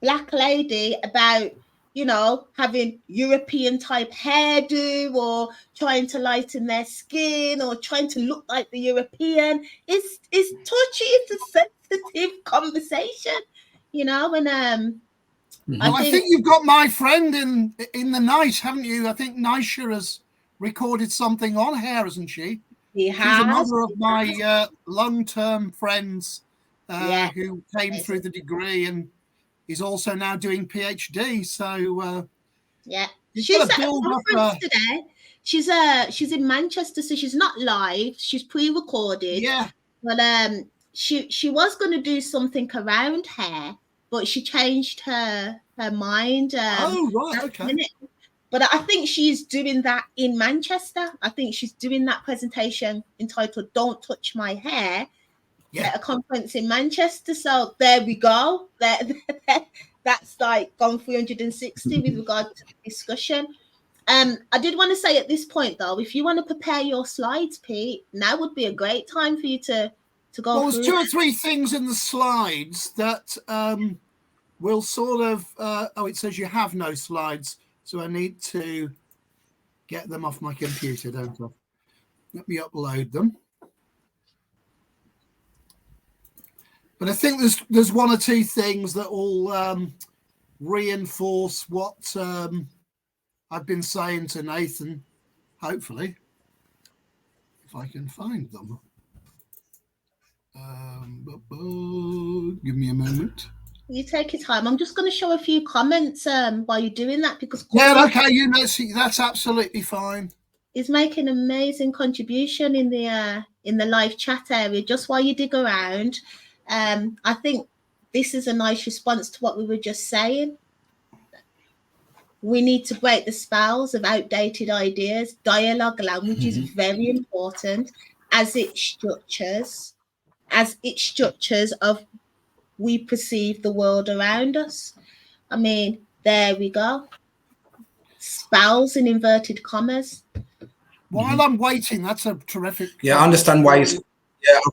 S2: Black lady about, having European type hairdo or trying to lighten their skin or trying to look like the European is touchy. It's a sensitive conversation, and
S9: I think you've got my friend in the night, haven't you? I think Nisha has recorded something on hair, hasn't she?
S2: She has.
S9: She's another of my long-term friends who came through the degree and is also now doing PhD. So
S2: she's at a conference today. She's in Manchester, so she's not live. She's pre-recorded. Yeah, but she was going to do something around hair, but she changed her mind.
S9: Okay.
S2: But I think she's doing that in Manchester. I think she's doing that presentation entitled "Don't Touch My Hair" at a conference in Manchester. So there we go. That's like gone 360 with regard to the discussion. I did want to say at this point, though, if you want to prepare your slides, Pete, now would be a great time for you to go.
S9: Well, there's 2 or 3 things in the slides that will sort of. It says you have no slides, so I need to get them off my computer, don't I? Let me upload them. But I think there's 1 or 2 things that will reinforce what I've been saying to Nathan, hopefully, if I can find them. Give me a moment.
S2: You take your time. I'm just going to show a few comments while you're doing that, because
S9: that's absolutely fine.
S2: He's making an amazing contribution in the live chat area just while you dig around. I think this is a nice response to what we were just saying. We need to break the spells of outdated ideas. Dialogue language is very important as it structures of we perceive the world around us. I mean, there we go. Spells in inverted commas.
S9: While I'm waiting, that's a terrific.
S3: Yeah, I understand why. I've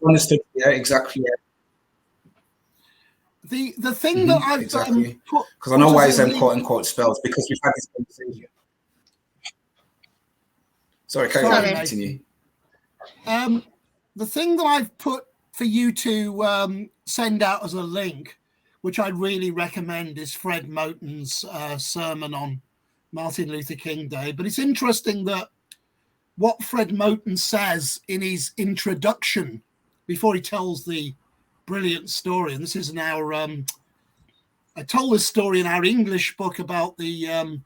S3: understood. Yeah, exactly. Yeah.
S9: The thing that I've
S3: exactly, because I know why it's quote unquote spells, because we've had this conversation. Sorry, continue.
S9: The thing that I've put for you to send out as a link, which I really recommend, is Fred Moten's sermon on Martin Luther King Day. But it's interesting that what Fred Moten says in his introduction before he tells the brilliant story, and this is in our I told this story in our English book about the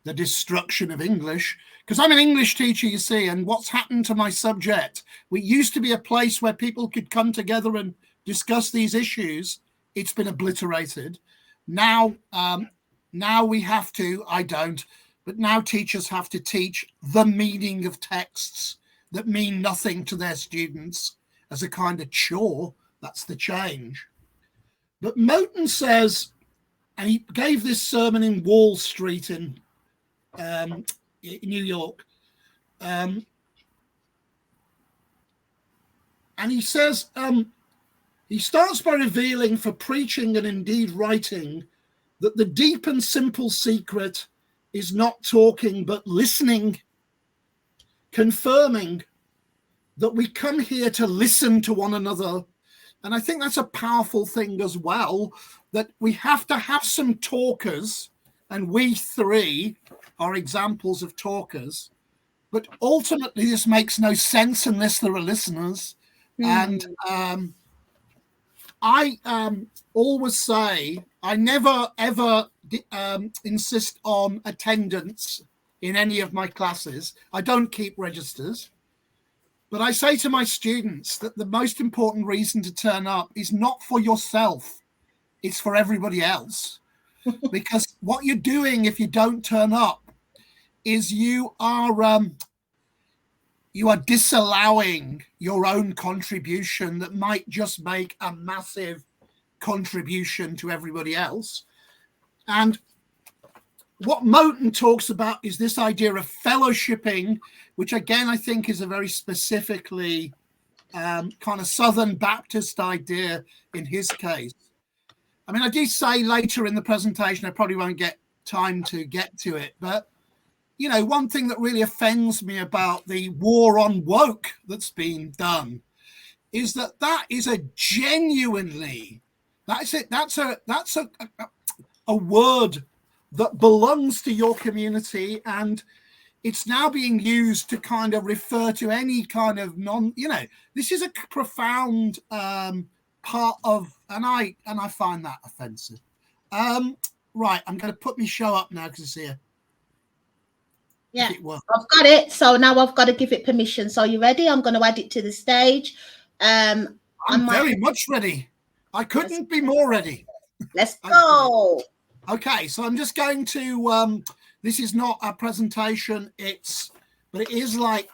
S9: destruction of English, because I'm an English teacher, you see, and what's happened to my subject. We used to be a place where people could come together and discuss these issues. It's been obliterated. Now we have to, I don't, but now teachers have to teach the meaning of texts that mean nothing to their students as a kind of chore. That's the change. But Moten says, and he gave this sermon in Wall Street in New York, and he says, he starts by revealing for preaching and indeed writing that the deep and simple secret is not talking but listening, confirming that we come here to listen to one another. And I think that's a powerful thing as well, that we have to have some talkers, and we three are examples of talkers. But ultimately, this makes no sense unless there are listeners. And I always say, I never, ever insist on attendance in any of my classes. I don't keep registers. But I say to my students that the most important reason to turn up is not for yourself, it's for everybody else. Because what you're doing if you don't turn up is you are disallowing your own contribution that might just make a massive contribution to everybody else. And what Moten talks about is this idea of fellowshipping, which again, I think is a very specifically kind of Southern Baptist idea in his case. I mean, I did say later in the presentation, I probably won't get time to get to it, but you know, one thing that really offends me about the war on woke that's been done is that that is a genuinely, that's a word that belongs to your community, and it's now being used to kind of refer to any kind of this is a profound part of, and I find that offensive. Right, I'm going to put my show up now because it's here.
S2: Yeah, I've got it. So now I've got to give it permission. So you ready? I'm going to add it to the stage.
S9: I'm very much ready. I couldn't be more ready.
S2: Let's go.
S9: Okay, so I'm just going to, this is not a presentation, but it is like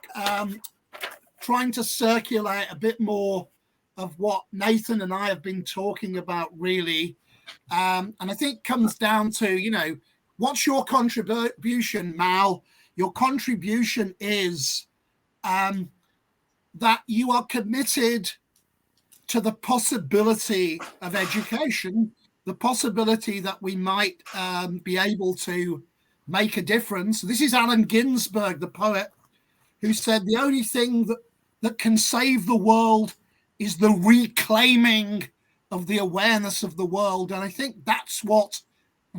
S9: trying to circulate a bit more of what Nathan and I have been talking about, really. And I think it comes down to, what's your contribution, Mal? Your contribution is that you are committed to the possibility of education, the possibility that we might be able to make a difference. This is Allen Ginsberg, the poet, who said the only thing that can save the world is the reclaiming of the awareness of the world. And I think that's what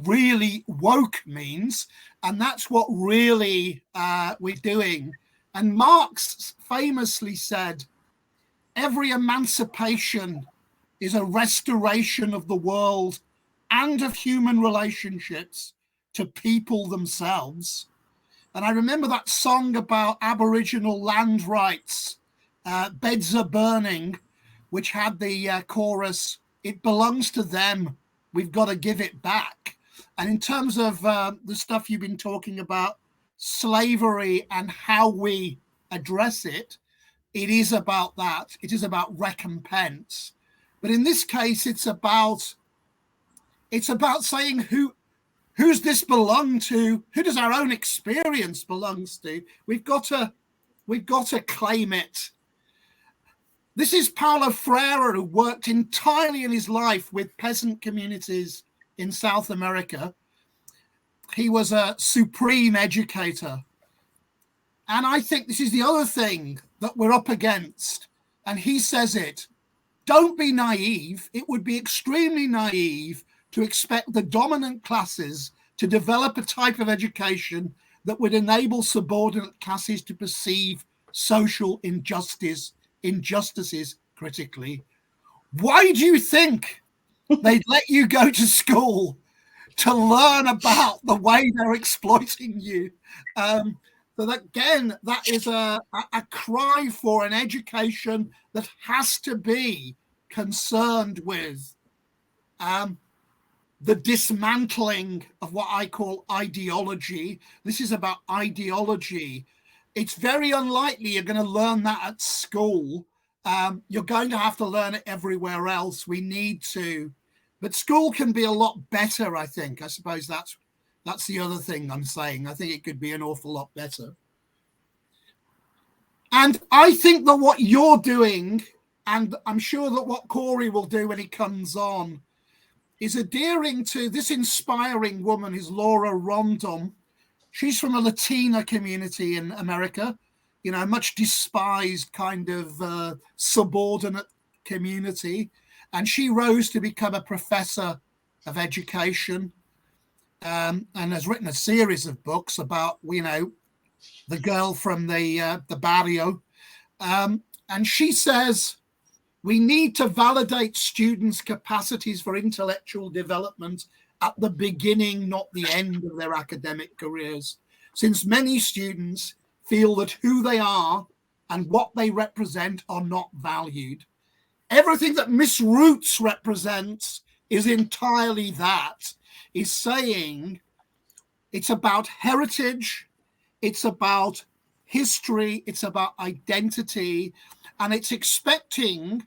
S9: really woke means, and that's what really we're doing. And Marx famously said, every emancipation is a restoration of the world and of human relationships to people themselves. And I remember that song about Aboriginal land rights, Beds Are Burning, which had the chorus, it belongs to them, we've got to give it back. And in terms of the stuff you've been talking about, slavery and how we address it, it is about that. It is about recompense. But in this case, it's about saying who's this belong to? Who does our own experience belongs to? We've got to claim it. This is Paulo Freire, who worked entirely in his life with peasant communities in South America. He was a supreme educator. And I think this is the other thing that we're up against. And he says it, don't be naive. It would be extremely naive to expect the dominant classes to develop a type of education that would enable subordinate classes to perceive social injustices critically. Why do you think they'd let you go to school to learn about the way they're exploiting you? So that, again, that is a cry for an education that has to be concerned with the dismantling of what I call ideology. This is about ideology. It's very unlikely you're going to learn that at school. You're going to have to learn it everywhere else. We need to. But school can be a lot better, I think. I suppose that's the other thing I'm saying. I think it could be an awful lot better. And I think that what you're doing, and I'm sure that what Corey will do when he comes on, is adhering to this inspiring woman, is Laura Rondon. She's from a Latina community in America, you know, much despised kind of subordinate community. And she rose to become a professor of education, and has written a series of books about, you know, the girl from the barrio. And she says, we need to validate students' capacities for intellectual development at the beginning, not the end of their academic careers, since many students feel that who they are and what they represent are not valued. Everything that MzRootz represents is entirely that, is saying it's about heritage, it's about history, it's about identity, and it's expecting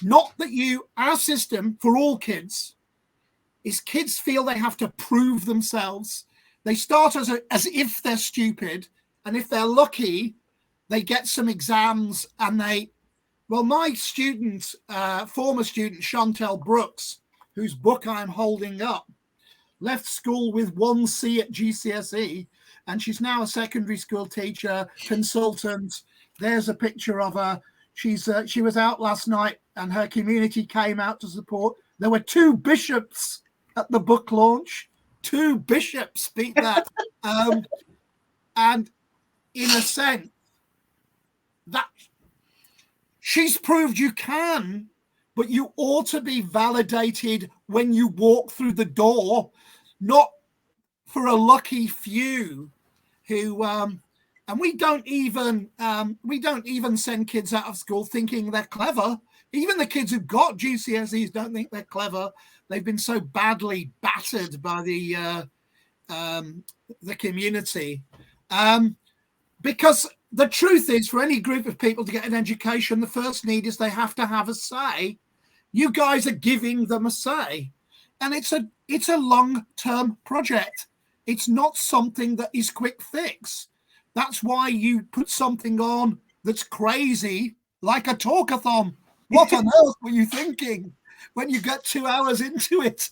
S9: not that our system for all kids is kids feel they have to prove themselves. They start as if they're stupid, and if they're lucky, they get some exams and my student, former student, Chantel Brooks, whose book I'm holding up, left school with 1 C at GCSE, and she's now a secondary school teacher, consultant. There's a picture of her. She was out last night, and her community came out to support. There were 2 bishops at the book launch. 2 bishops, beat that. And in a sense, that she's proved you can, but you ought to be validated when you walk through the door, not for a lucky few who and we don't even send kids out of school thinking they're clever. Even the kids who've got GCSEs don't think they're clever. They've been so badly battered by the community. Because the truth is, for any group of people to get an education, the first need is they have to have a say. You guys are giving them a say. And it's a long-term project. It's not something that is quick fix. That's why you put something on that's crazy, like a talkathon. What on earth were you thinking when you get 2 hours into it?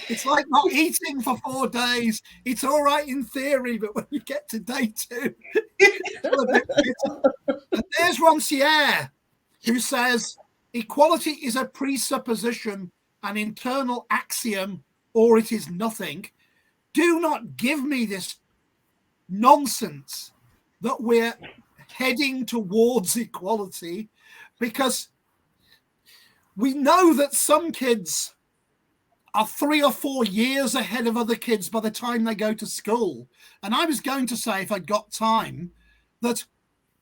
S9: It's like not eating for 4 days. It's all right in theory, but when you get to day 2, and there's Rancière, who says equality is a presupposition, an internal axiom, or it is nothing. Do not give me this nonsense that we're heading towards equality, because we know that some kids are 3 or 4 years ahead of other kids by the time they go to school. And I was going to say, if I'd got time, that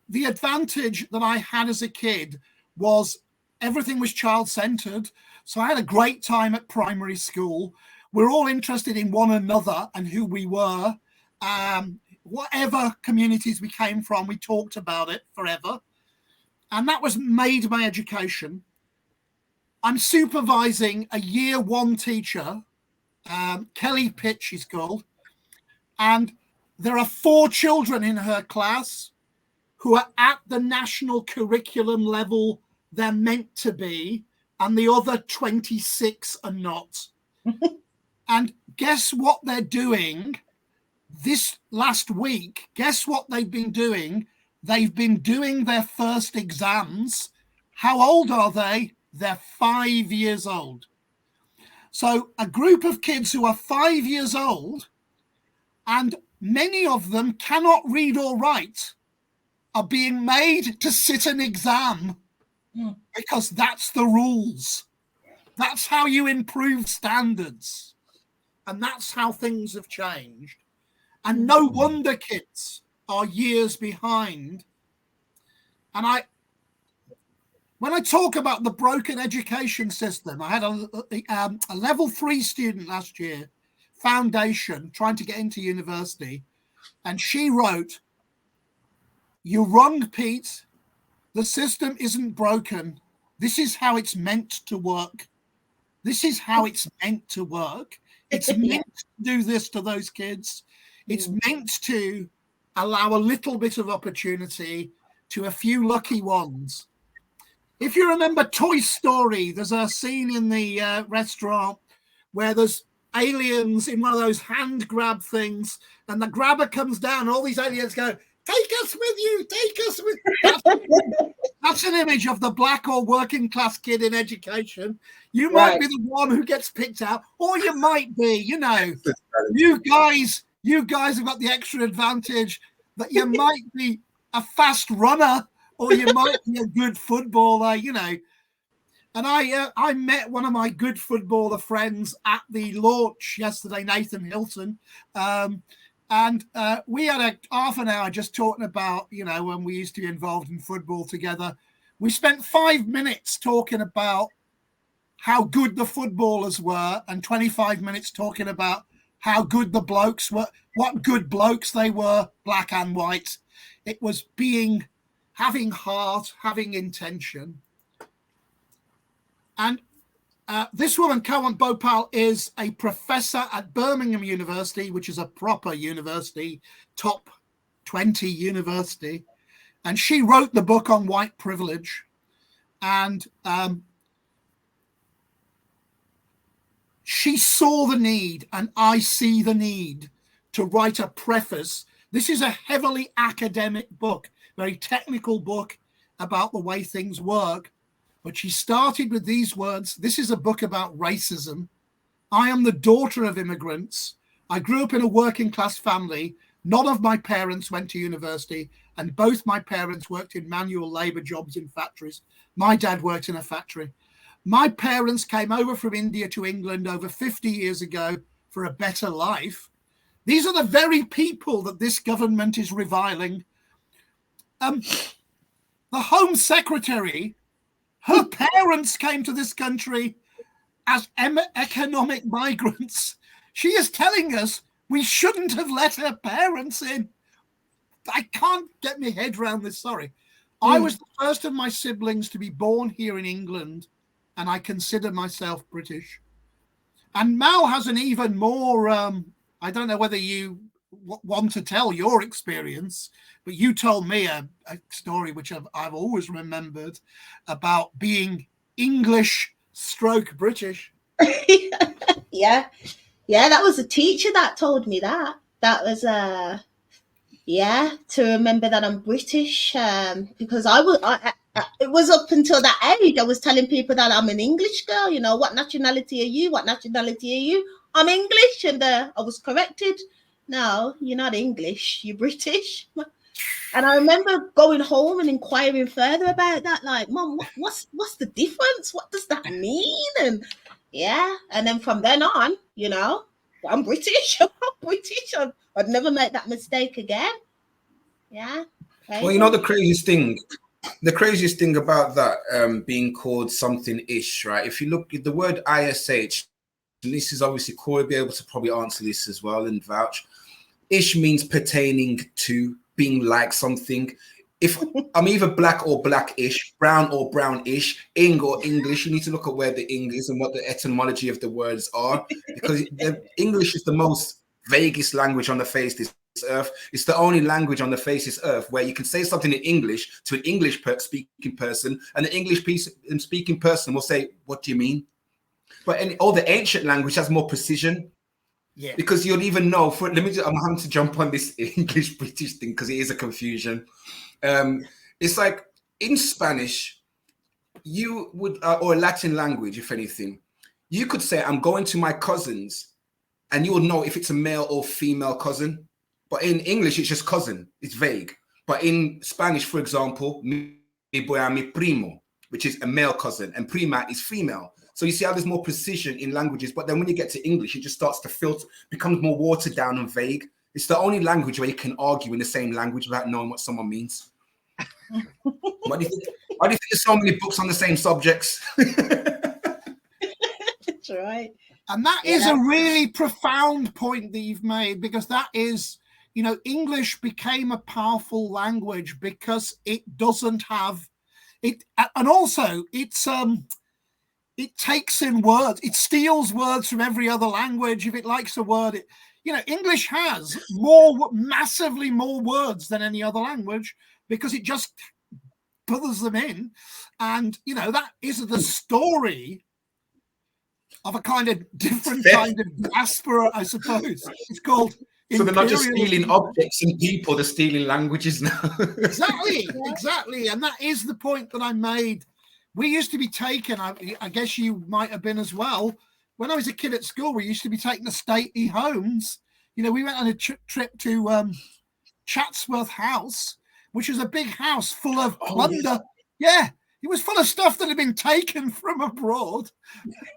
S9: the advantage that I had as a kid was everything was child-centered. So I had a great time at primary school. We're all interested in one another and who we were. Whatever communities we came from, we talked about it forever. And that was made my education. I'm supervising a year one teacher, Kelly Pitt, she's called. And there are 4 children in her class who are at the national curriculum level they're meant to be, and the other 26 are not. And guess what they're doing this last week? Guess what they've been doing? They've been doing their first exams. How old are they? They're 5 years old. So a group of kids who are 5 years old, and many of them cannot read or write, are being made to sit an exam because that's the rules. That's how you improve standards. And that's how things have changed. And no wonder kids are years behind. And when I talk about the broken education system, I had a level 3 student last year, foundation, trying to get into university. And she wrote, "You're wrong, Pete. The system isn't broken. This is how it's meant to work. This is how it's meant to work. It's meant to do this to those kids. It's meant to allow a little bit of opportunity to a few lucky ones." If you remember Toy Story, there's a scene in the restaurant where there's aliens in one of those hand grab things, and the grabber comes down, and all these aliens go, "Take us with you, take us with you." That's an image of the black or working class kid in education. You might be the one who gets picked out, or you might be, you know, you guys have got the extra advantage that you might be a fast runner, or you might be a good footballer, you know. And I met one of my good footballer friends at the launch yesterday, Nathan Hilton. And we had a half an hour just talking about, you know, when we used to be involved in football together. We spent 5 minutes talking about how good the footballers were, and 25 minutes talking about how good the blokes were, what good blokes they were, black and white. It was having heart, having intention. And this woman, Kawan Bhopal, is a professor at Birmingham University, which is a proper university, top 20 university. And she wrote the book on white privilege. And she saw the need, and I see the need, to write a preface. This is a heavily academic book, very technical book about the way things work. But she started with these words. This is a book about racism. I am the daughter of immigrants. I grew up in a working class family. None of my parents went to university, and both my parents worked in manual labor jobs in factories. My dad worked in a factory. My parents came over from India to England over 50 years ago for a better life. These are the very people that this government is reviling. The Home Secretary, her parents came to this country as economic migrants. She is telling us we shouldn't have let her parents in. I can't get my head around this, sorry. I was the first of my siblings to be born here in England, and I consider myself British. And Mal has an even more, I don't know whether you want to tell your experience, but you told me a story which I've always remembered about being English / British.
S2: Yeah, that was a teacher that told me that. That was to remember that I'm British, because it was up until that age I was telling people that I'm an English girl. You know, what nationality are you? What nationality are you? I'm English, and I was corrected. No, you're not English, you're British. And I remember going home and inquiring further about that, like, Mum, what's the difference? What does that mean? And and then from then on, you know, I'm British. I'm British. I'd never make that mistake again. Yeah. Crazy.
S3: Well, you know, the craziest thing the craziest thing about that being called something ish, right? If you look at the word ISH, and this is obviously Corey will be able to probably answer this as well and vouch. Ish means pertaining to, being like something. If I'm either black or blackish, brown or brownish, Ing or English, you need to look at where the Ing is and what the etymology of the words are, because the English is the most vaguest language on the face of this earth. It's the only language on the face of this earth where you can say something in English to an English speaking person, and the English speaking person will say, "What do you mean?" But all the ancient language has more precision.
S9: Yeah,
S3: because you'll even know. I'm having to jump on this English British thing because it is a confusion. It's like in Spanish, you would, or Latin language, if anything, you could say, "I'm going to my cousin's," and you will know if it's a male or female cousin. But in English, it's just cousin. It's vague. But in Spanish, for example, mi voy a mi primo, which is a male cousin, and prima is female. So you see how there's more precision in languages, but then when you get to English, it just starts to filter, becomes more watered down and vague. It's the only language where you can argue in the same language without knowing what someone means. Why do you think there's so many books on the same subjects?
S2: That's right.
S9: And that is a really profound point that you've made, because that is, you know, English became a powerful language because it doesn't have it, and also it takes in words. It steals words from every other language. If it likes a word, English has massively more words than any other language because it just puts them in. And, that is the story of a kind of different kind of diaspora, I suppose. It's called
S3: So they're not just stealing objects and people, they're stealing languages now.
S9: Exactly. And that is the point that I made. We used to be taken, I guess you might have been as well. When I was a kid at school, we used to be taken to stately homes. We went on a trip to Chatsworth House, which is a big house full of plunder. Yeah, it was full of stuff that had been taken from abroad.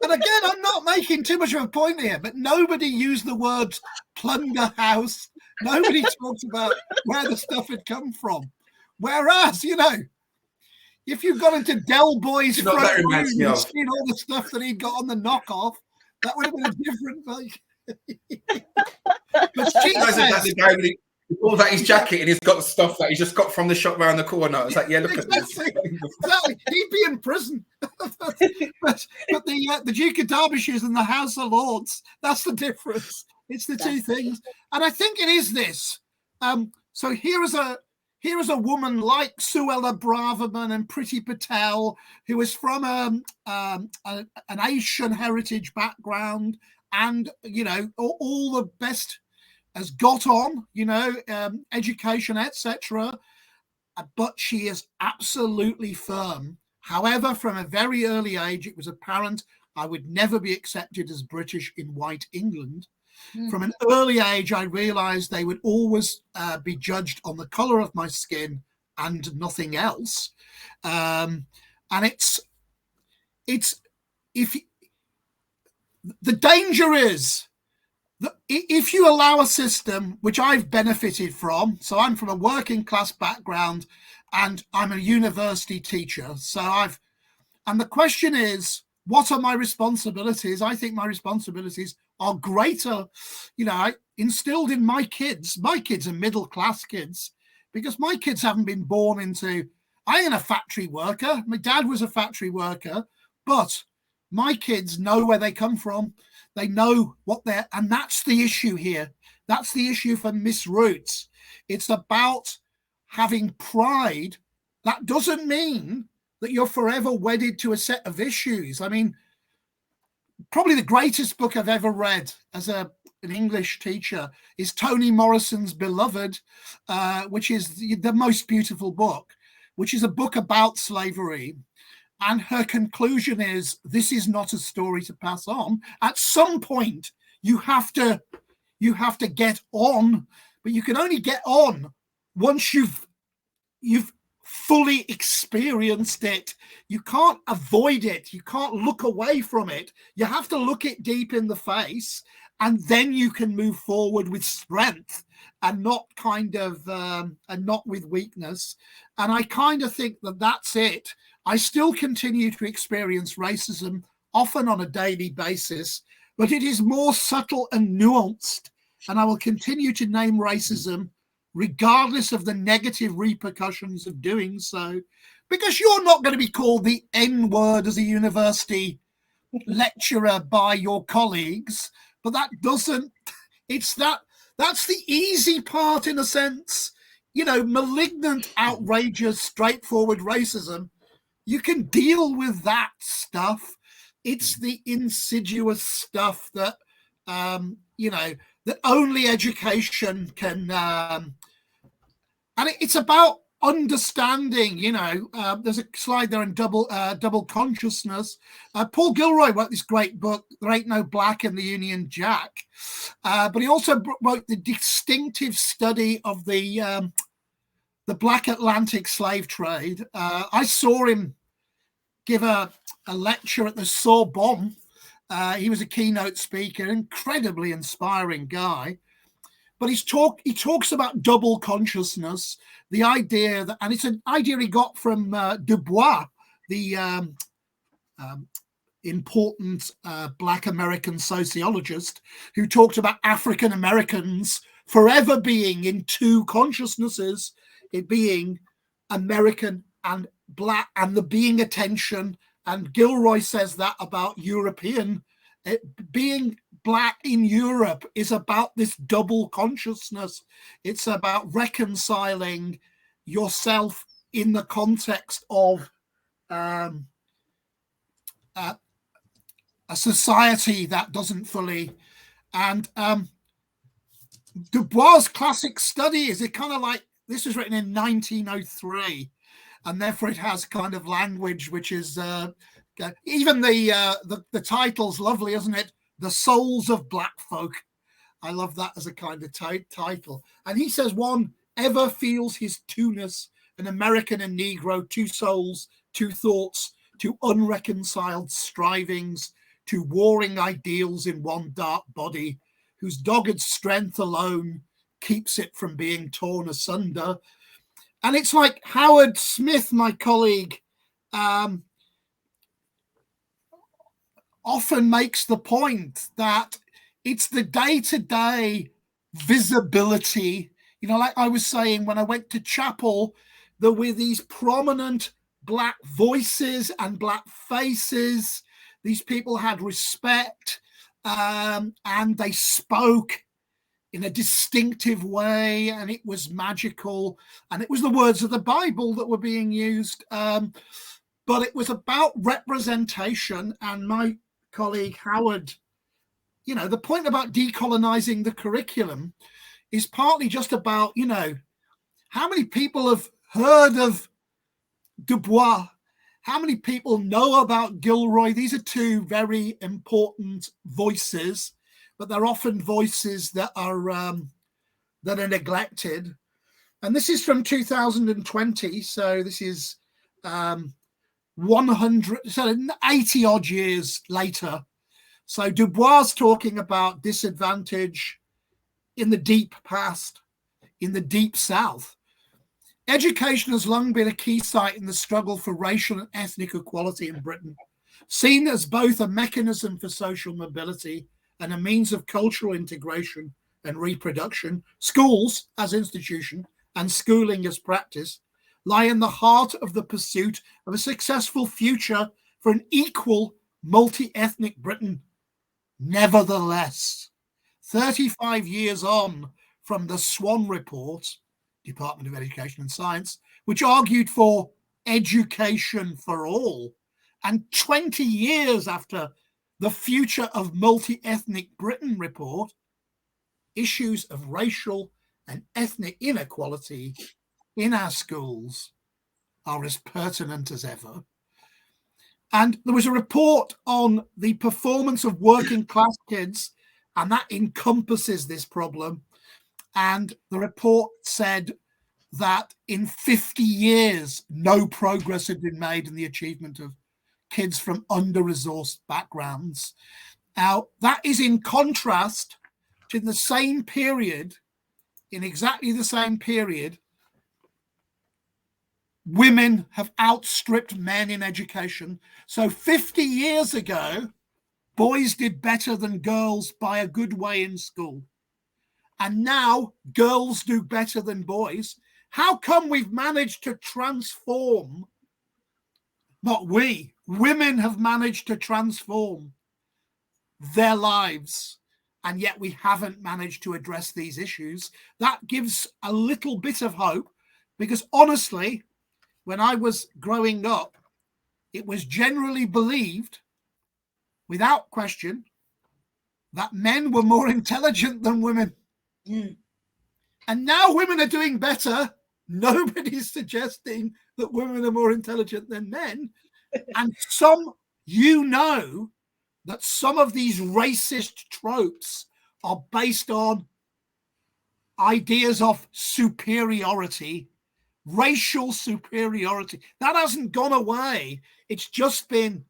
S9: And again, I'm not making too much of a point here, but nobody used the words plunder house. Nobody talked about where the stuff had come from. Whereas, if you got into Del Boy's front room and seen all the stuff that he'd got on the knockoff, that would have been a different thing. But
S3: the guy he pulls out his jacket and he's got the stuff that he just got from the shop around the corner. It's like, yeah, look at this.
S9: Exactly. He'd be in prison. but the Duke of Derbyshire's and the House of Lords, that's the difference. It's the two things. And I think it is this. So here is a woman like Suella Braverman and Priti Patel, who is from an Asian heritage background, and all the best has got on, education, etc. But she is absolutely firm. However, from a very early age, it was apparent I would never be accepted as British in white England. From an early age, I realized they would always be judged on the color of my skin and nothing else. And if the danger is that if you allow a system, which I've benefited from, so I'm from a working class background and I'm a university teacher. And the question is, what are my responsibilities? I think my responsibilities are greater. I instilled in my kids are middle-class kids, because my kids haven't been born into, I ain't a factory worker. My dad was a factory worker, but my kids know where they come from. They know what and that's the issue here. That's the issue for MzRootz. It's about having pride. That doesn't mean that you're forever wedded to a set of issues. I mean, probably the greatest book I've ever read as an English teacher is Toni Morrison's Beloved, which is the most beautiful book, which is a book about slavery. And her conclusion is, this is not a story to pass on. At some point, you have to get on, but you can only get on once you've fully experienced it. You can't avoid it. You can't look away from it. You have to look it deep in the face and then you can move forward with strength and not and not with weakness. And I kind of think that that's it. I still continue to experience racism, often on a daily basis, but it is more subtle and nuanced. And I will continue to name racism regardless of the negative repercussions of doing so, because you're not going to be called the N-word as a university lecturer by your colleagues, but that's the easy part, in a sense. Malignant, outrageous, straightforward racism, you can deal with that stuff. It's the insidious stuff that that only education can and it's about understanding. There's a slide there on double consciousness. Paul Gilroy wrote this great book, There Ain't No Black in the Union Jack, but he also wrote the distinctive study of the Black Atlantic slave trade. I saw him give a lecture at the Sorbonne. He was a keynote speaker, incredibly inspiring guy. But he talks about double consciousness, the idea that, and it's an idea he got from Du Bois, the important Black American sociologist, who talked about African Americans forever being in two consciousnesses, it being American and Black, and the being attention. And Gilroy says that about European. Being Black in Europe is about this double consciousness. It's about reconciling yourself in the context of a society that doesn't fully. And Du Bois' classic study is, it kind of like, this was written in 1903, and therefore it has kind of language which is even the title's lovely, isn't it? The Souls of Black Folk. I love that as a kind of title. And he says one ever feels his two-ness, an American and Negro, two souls, two thoughts, two unreconciled strivings, two warring ideals in one dark body, whose dogged strength alone keeps it from being torn asunder. And it's like Howard Smith, my colleague, often makes the point that it's the day-to-day visibility. Like I was saying, when I went to chapel, there were these prominent Black voices and Black faces. These people had respect, and they spoke in a distinctive way, and it was magical, and it was the words of the Bible that were being used, but it was about representation. And my colleague Howard, the point about decolonizing the curriculum is partly just about, how many people have heard of Du Bois? How many people know about Gilroy? These are two very important voices, but they're often voices that are neglected. And this is from 2020, so this is 80 odd years later. So Du Bois talking about disadvantage in the deep past, in the deep South. Education has long been a key site in the struggle for racial and ethnic equality in Britain, seen as both a mechanism for social mobility and a means of cultural integration and reproduction. Schools as institution and schooling as practice lie in the heart of the pursuit of a successful future for an equal multi-ethnic Britain. Nevertheless, 35 years on from the Swan Report, Department of Education and Science, which argued for education for all, and 20 years after the Future of Multi-Ethnic Britain report, issues of racial and ethnic inequality in our schools are as pertinent as ever. And there was a report on the performance of working class kids, and that encompasses this problem. And the report said that in 50 years, no progress had been made in the achievement of kids from under-resourced backgrounds. Now, that is in contrast to the same period, in exactly the same period, women have outstripped men in education. So 50 years ago, boys did better than girls by a good way in school. And now girls do better than boys. How come we've managed to transform? Not we, women have managed to transform their lives, and yet we haven't managed to address these issues. That gives a little bit of hope, because honestly, when I was growing up, it was generally believed, without question, that men were more intelligent than women. And now women are doing better. Nobody's suggesting that women are more intelligent than men. And that some of these racist tropes are based on ideas of superiority, racial superiority. That hasn't gone away. It's just been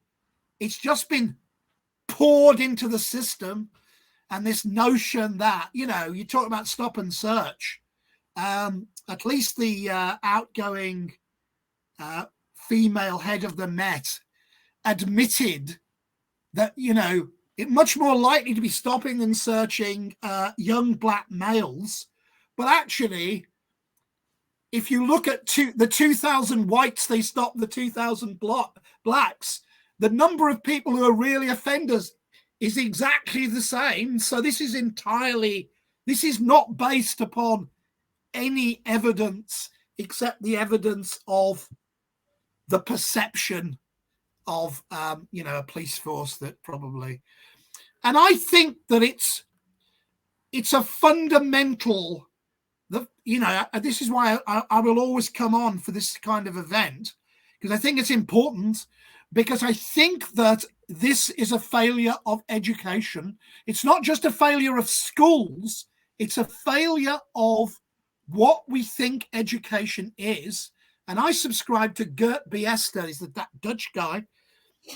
S9: poured into the system. And this notion that, you talk about stop and search. At least the outgoing female head of the Met admitted that, it's much more likely to be stopping and searching young black males. But actually, if you look at the 2,000 whites, they stopped the 2,000 blacks, the number of people who are really offenders is exactly the same. So this is not based upon any evidence except the evidence of the perception of, a police force that probably, and I think that it's a fundamental, this is why I will always come on for this kind of event, because I think it's important, because I think that this is a failure of education. It's not just a failure of schools, it's a failure of what we think education is. And I subscribe to Gert Biester, he's that Dutch guy,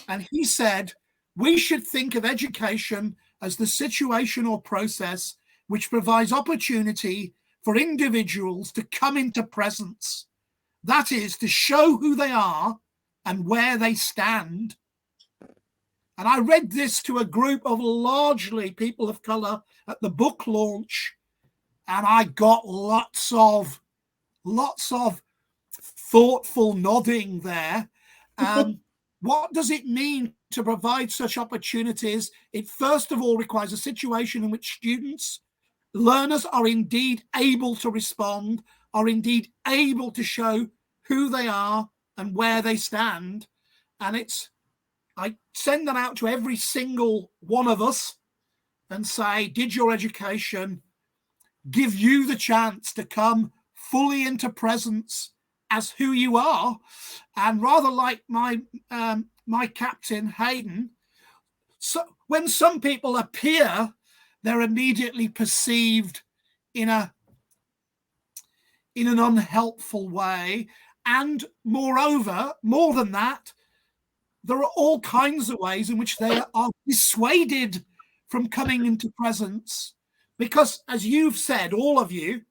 S9: and he said, we should think of education as the situation or process which provides opportunity for individuals to come into presence. That is, to show who they are and where they stand. And I read this to a group of largely people of color at the book launch, and I got lots of thoughtful nodding there. What does it mean to provide such opportunities? It first of all requires a situation in which learners are indeed able to respond, are indeed able to show who they are and where they stand. And I send that out to every single one of us and say, did your education give you the chance to come fully into presence as who you are? And rather like my captain Hayden, so when some people appear, they're immediately perceived in an unhelpful way. And moreover, more than that, there are all kinds of ways in which they are dissuaded from coming into presence. Because as you've said, all of you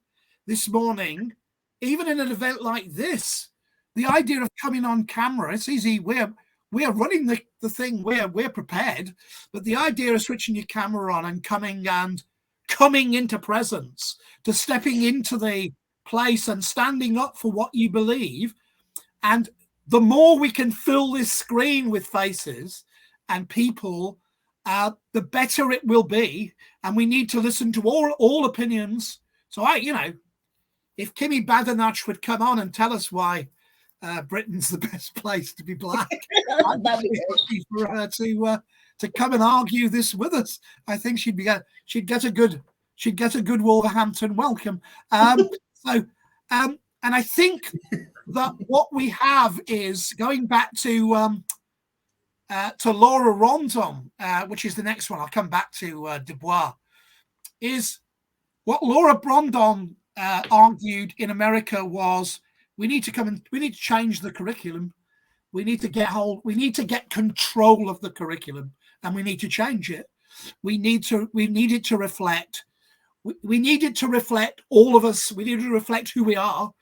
S9: this morning, even in an event like this, the idea of coming on camera, it's easy. We're running the thing, we're prepared, but the idea of switching your camera on and coming into presence, to stepping into the place and standing up for what you believe. And the more we can fill this screen with faces and people, the better it will be. And we need to listen to all opinions. So if Kimi Badenoch would come on and tell us why Britain's the best place to be black, I'd be happy for her to come and argue this with us. I think she'd get a good Wolverhampton welcome. And I think that what we have is, going back to Laura Rondon, which is the next one. I'll come back to Dubois. Is what Laura Rondon argued in America was, we need to change the curriculum. We need to get control of the curriculum, and we need to change it. We need it to reflect. We need it to reflect all of us. We need to reflect who we are.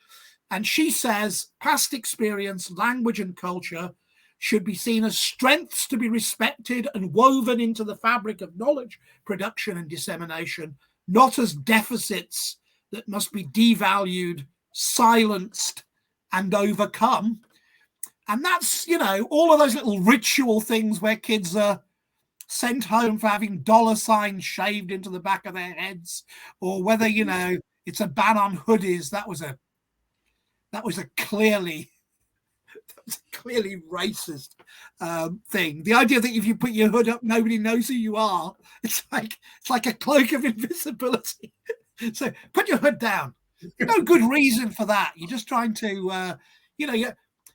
S9: And she says past experience, language and culture should be seen as strengths to be respected and woven into the fabric of knowledge production and dissemination, not as deficits that must be devalued, silenced, and overcome. And that's, you know, all of those little ritual things where kids are sent home for having $ shaved into the back of their heads, or whether, you know, it's a ban on hoodies. That was a clearly racist thing. The idea that if you put your hood up, nobody knows who you are. It's like a cloak of invisibility. So put your hood down. No good reason for that. You're just trying to,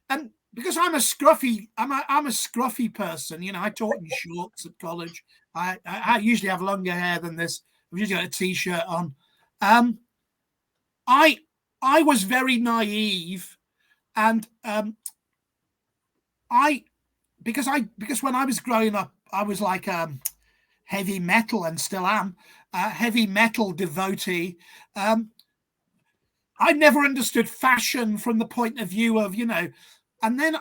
S9: and because I'm a scruffy person. You know, I taught in shorts at college. I usually have longer hair than this. I've usually got a t-shirt on. I was very naive, and because when I was growing up, I was like heavy metal, and still am a heavy metal devotee. I never understood fashion from the point of view of, you know, and then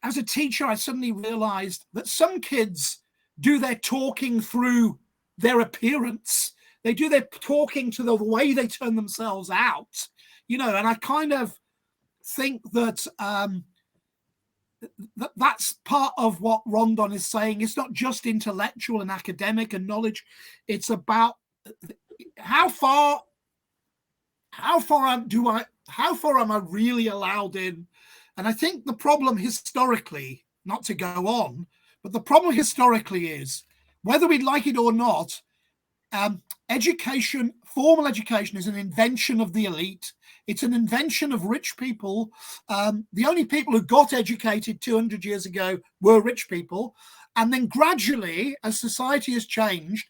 S9: as a teacher, I suddenly realized that some kids do their talking through their appearance. They do their talking to the way they turn themselves out, you know, and I kind of think that that's part of what Rondon is saying. It's not just intellectual and academic and knowledge. It's about how far am I really allowed in? And I think the problem historically, not to go on, but the problem historically is, whether we like it or not, education, formal education, is an invention of the elite. It's an invention of rich people. The only people who got educated 200 years ago were rich people. And then gradually, as society has changed,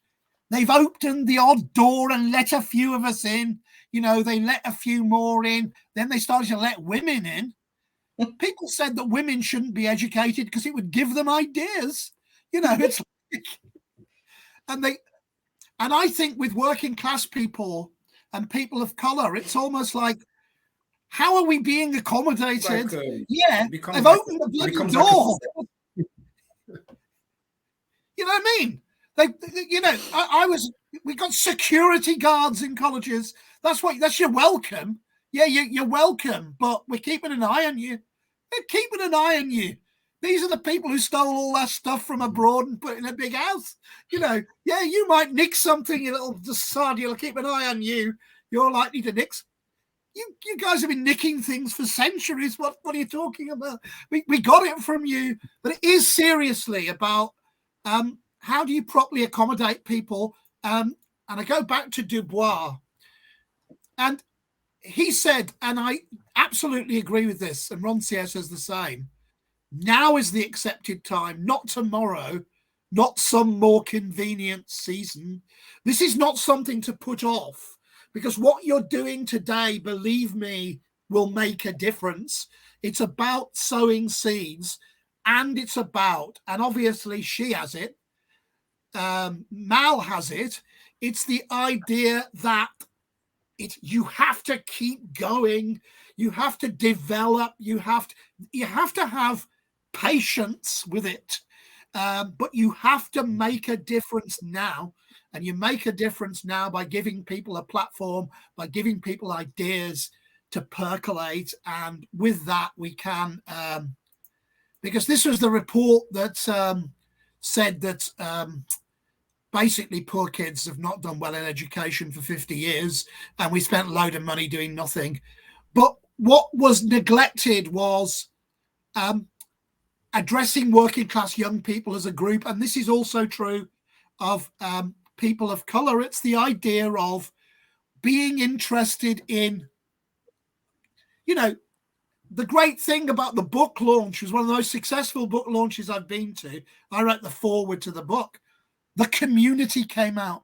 S9: they've opened the odd door and let a few of us in. You know, they let a few more in. Then they started to let women in. People said that women shouldn't be educated because it would give them ideas. You know, it's like, and I think with working class people and people of color, it's almost like, how are we being accommodated? They've opened the bloody door. You know what I mean? We got security guards in colleges. That's your welcome. Yeah, you're welcome, but we're keeping an eye on you. They're keeping an eye on you. These are the people who stole all that stuff from abroad and put it in a big house. You know, yeah, you might nick something, you little sod. You'll keep an eye on you. You're likely to nick. You guys have been nicking things for centuries. What are you talking about? We got it from you. But it is seriously about how do you properly accommodate people? And I go back to Dubois. And he said, and I absolutely agree with this, and Roncier says the same, now is the accepted time, not tomorrow, not some more convenient season. This is not something to put off, because what you're doing today, believe me, will make a difference. It's about sowing seeds, and it's about, and obviously she has it, Mal has it, it's the idea that you have to keep going, you have to develop, you have to have patience with it, but you have to make a difference now. And you make a difference now by giving people a platform, by giving people ideas to percolate. And with that, we can, because this was the report that said that basically poor kids have not done well in education for 50 years, and we spent a load of money doing nothing. But what was neglected was addressing working class young people as a group. And this is also true of people of color. It's the idea of being interested in, you know, the great thing about the book launch was one of the most successful book launches I've been to. I wrote the foreword to the book. The community came out.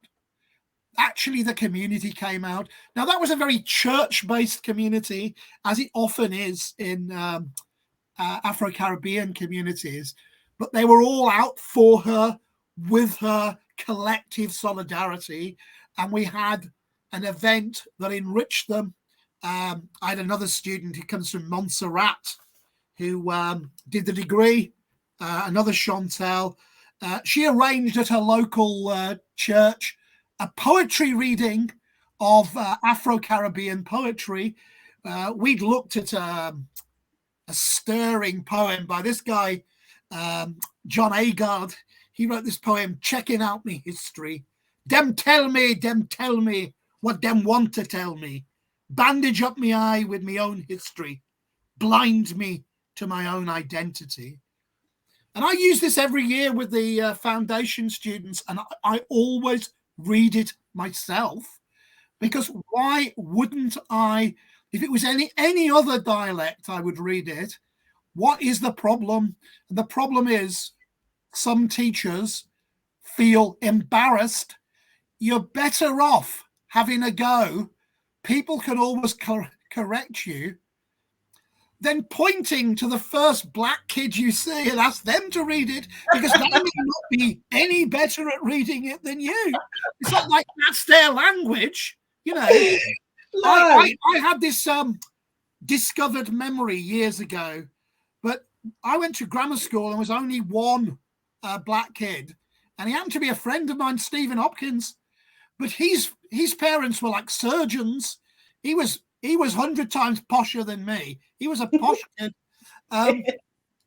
S9: Actually, the community came out. Now, that was a very church-based community, as it often is in Afro-Caribbean communities. But they were all out for her, with her, collective solidarity, and we had an event that enriched them. I had another student who comes from Montserrat who did the degree, another Chantel. She arranged at her local church a poetry reading of Afro-Caribbean poetry. We'd looked at a stirring poem by this guy, John Agard. He wrote this poem, checking out me history. Dem tell me what dem want to tell me. Bandage up me eye with me own history. Blind me to my own identity. And I use this every year with the foundation students, and I always read it myself, because why wouldn't I? If it was any other dialect, I would read it. What is the problem? And the problem is some teachers feel embarrassed. You're better off having a go. People can always correct you. Then pointing to the first black kid you see and ask them to read it, because they may not be any better at reading it than you. It's not like that's their language, you know. I had this discovered memory years ago, but I went to grammar school and was only one black kid, and he happened to be a friend of mine, Stephen Hopkins, but his parents were like surgeons. He was 100 times posher than me. He was a posh kid.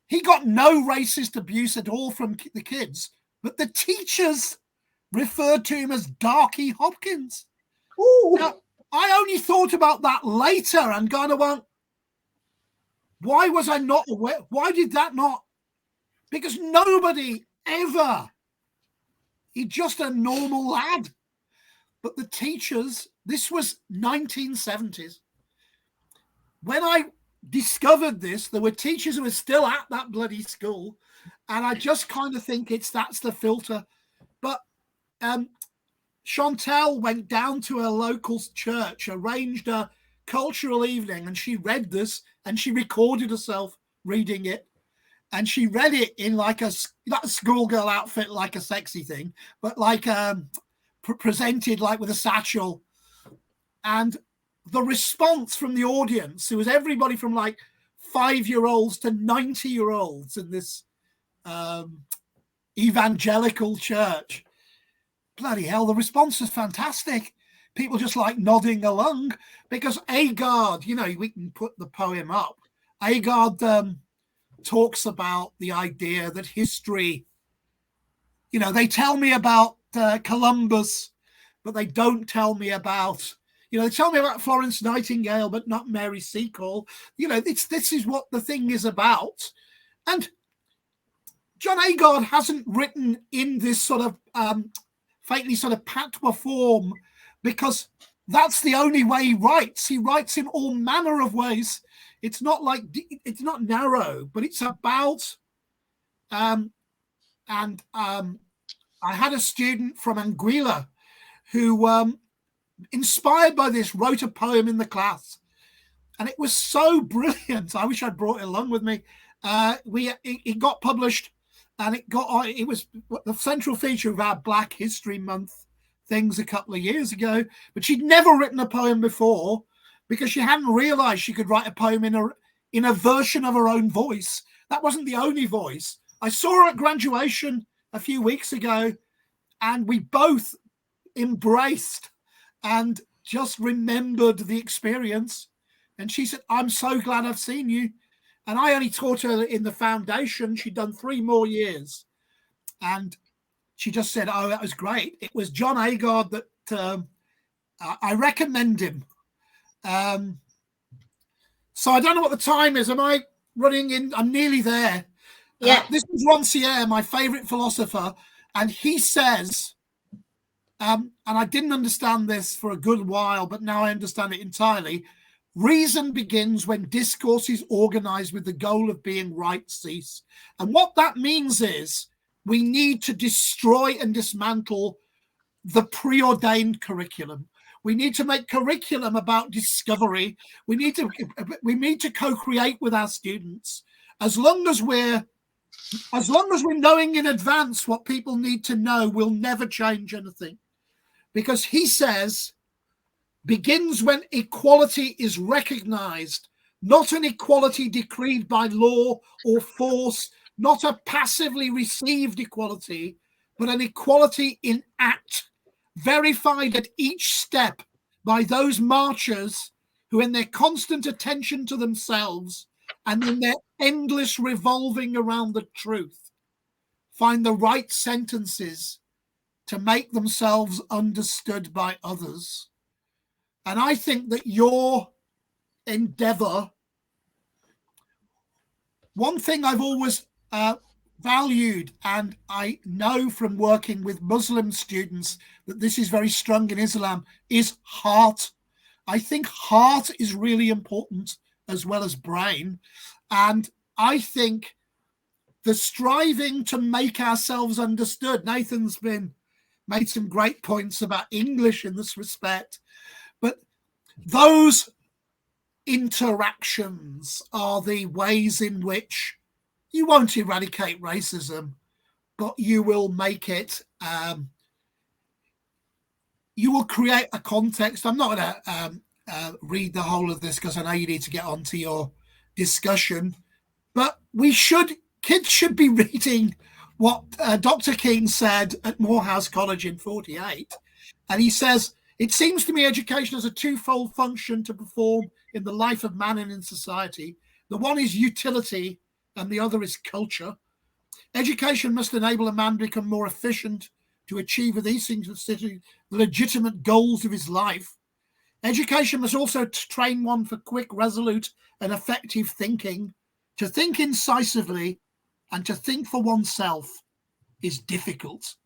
S9: He got no racist abuse at all from the kids, but the teachers referred to him as Darky Hopkins. Now, I only thought about that later and kind of went, why was I not aware? Why did that not? Because nobody ever. He's just a normal lad. But the teachers, this was 1970s. When I discovered this, there were teachers who were still at that bloody school. And I just kind of think that's the filter. But Chantel went down to her local church, arranged a cultural evening, and she read this, and she recorded herself reading it. And she read it in like not a schoolgirl outfit, like a sexy thing, but like presented like with a satchel. And the response from the audience, it was everybody from like 5-year-olds to 90-year-olds in this evangelical church. Bloody hell, the response was fantastic. People just like nodding along, because Agard, you know, we can put the poem up. Agard talks about the idea that history, you know, they tell me about Columbus, but they don't tell me about, you know, they tell me about Florence Nightingale, but not Mary Seacole. You know, this is what the thing is about. And John Agard hasn't written in this sort of faintly sort of patois form, because that's the only way he writes. He writes in all manner of ways. It's not like, it's not narrow, but it's about, I had a student from Anguilla who, inspired by this, wrote a poem in the class. And it was so brilliant. I wish I'd brought it along with me. It got published, and it was the central feature of our Black History Month things a couple of years ago. But she'd never written a poem before, because she hadn't realized she could write a poem in a version of her own voice. That wasn't the only voice. I saw her at graduation a few weeks ago, and we both embraced and just remembered the experience. And she said, I'm so glad I've seen you. And I only taught her in the foundation. She'd done 3 more years. And she just said, oh, that was great. It was John Agard that I recommend him. So I don't know what the time is. Am I running in? I'm nearly there.
S2: Yeah.
S9: This is Rancière, my favorite philosopher. And he says, and I didn't understand this for a good while, but now I understand it entirely. Reason begins when discourse is organized with the goal of being right cease. And what that means is we need to destroy and dismantle the preordained curriculum. We need to make curriculum about discovery. We need to co-create with our students. As long as we're As long as we're knowing in advance what people need to know, we'll never change anything. Because he says, begins when equality is recognized, not an equality decreed by law or force, not a passively received equality, but an equality in act, verified at each step by those marchers who, in their constant attention to themselves and in their endless revolving around the truth, find the right sentences to make themselves understood by others. And I think that your endeavor, one thing I've always valued, and I know from working with Muslim students that this is very strong in Islam, is heart. I think heart is really important as well as brain. And I think the striving to make ourselves understood, Nathan's made some great points about English in this respect, but those interactions are the ways in which you won't eradicate racism, but you will make it, you will create a context. I'm not going to read the whole of this because I know you need to get on to your discussion, but kids should be reading what Dr. King said at Morehouse College in 48. And he says, it seems to me education has a twofold function to perform in the life of man and in society. The one is utility and the other is culture. Education must enable a man to become more efficient to achieve these things, the legitimate goals of his life. Education must also train one for quick, resolute, and effective thinking. To think incisively and to think for oneself is difficult.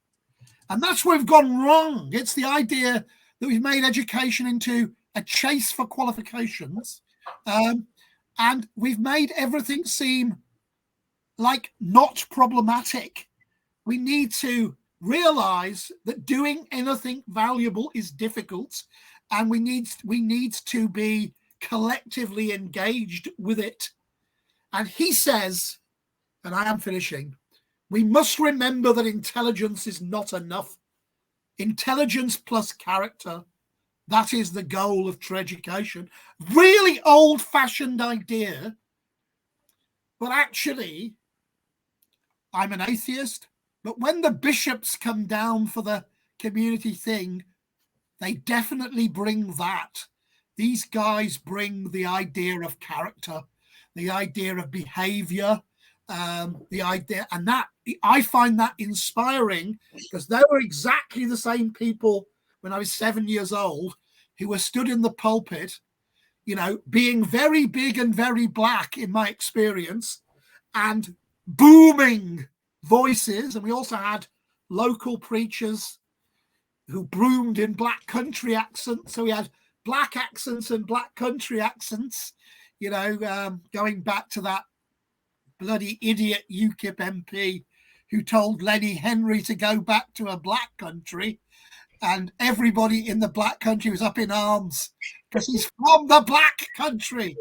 S9: And that's where we've gone wrong. It's the idea that we've made education into a chase for qualifications, and we've made everything seem like not problematic. We need to realize that doing anything valuable is difficult, and we need to be collectively engaged with it. And he says, and I am finishing, we must remember that intelligence is not enough. Intelligence plus character, that is the goal of true education. Really old-fashioned idea, but actually, I'm an atheist, but when the bishops come down for the community thing, they definitely bring that. These guys bring the idea of character, the idea of behavior, the idea, and that I find that inspiring, because they were exactly the same people when I was 7 years old who were stood in the pulpit, you know, being very big and very black in my experience, and booming voices. And we also had local preachers who broomed in black country accents. So we had black accents and black country accents, you know, going back to that bloody idiot UKIP MP who told Lenny Henry to go back to a black country, and everybody in the black country was up in arms because he's from the black country.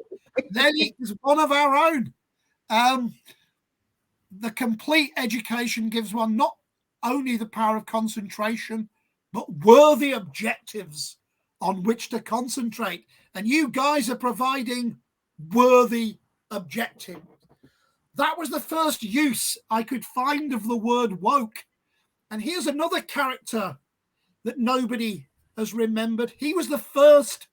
S9: Lenny is one of our own. The complete education gives one not only the power of concentration, but worthy objectives on which to concentrate. And you guys are providing worthy objectives. That was the first use I could find of the word woke. And here's another character that nobody has remembered. He was the first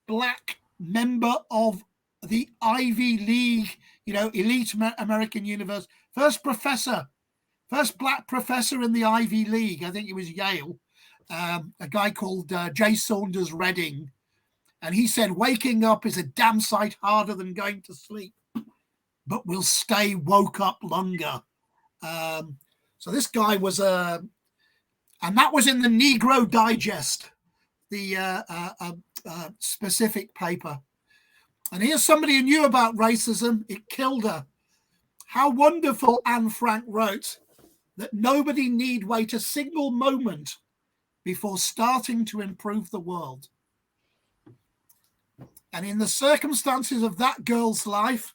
S9: black member of the Ivy League, you know, elite American university. First black professor in the Ivy League. I think it was Yale. A guy called J. Saunders Redding. And he said, waking up is a damn sight harder than going to sleep, but we'll stay woke up longer. So this guy was and that was in the Negro Digest, the specific paper. And here's somebody who knew about racism. It killed her. How wonderful, Anne Frank wrote, that nobody need wait a single moment before starting to improve the world. And in the circumstances of that girl's life,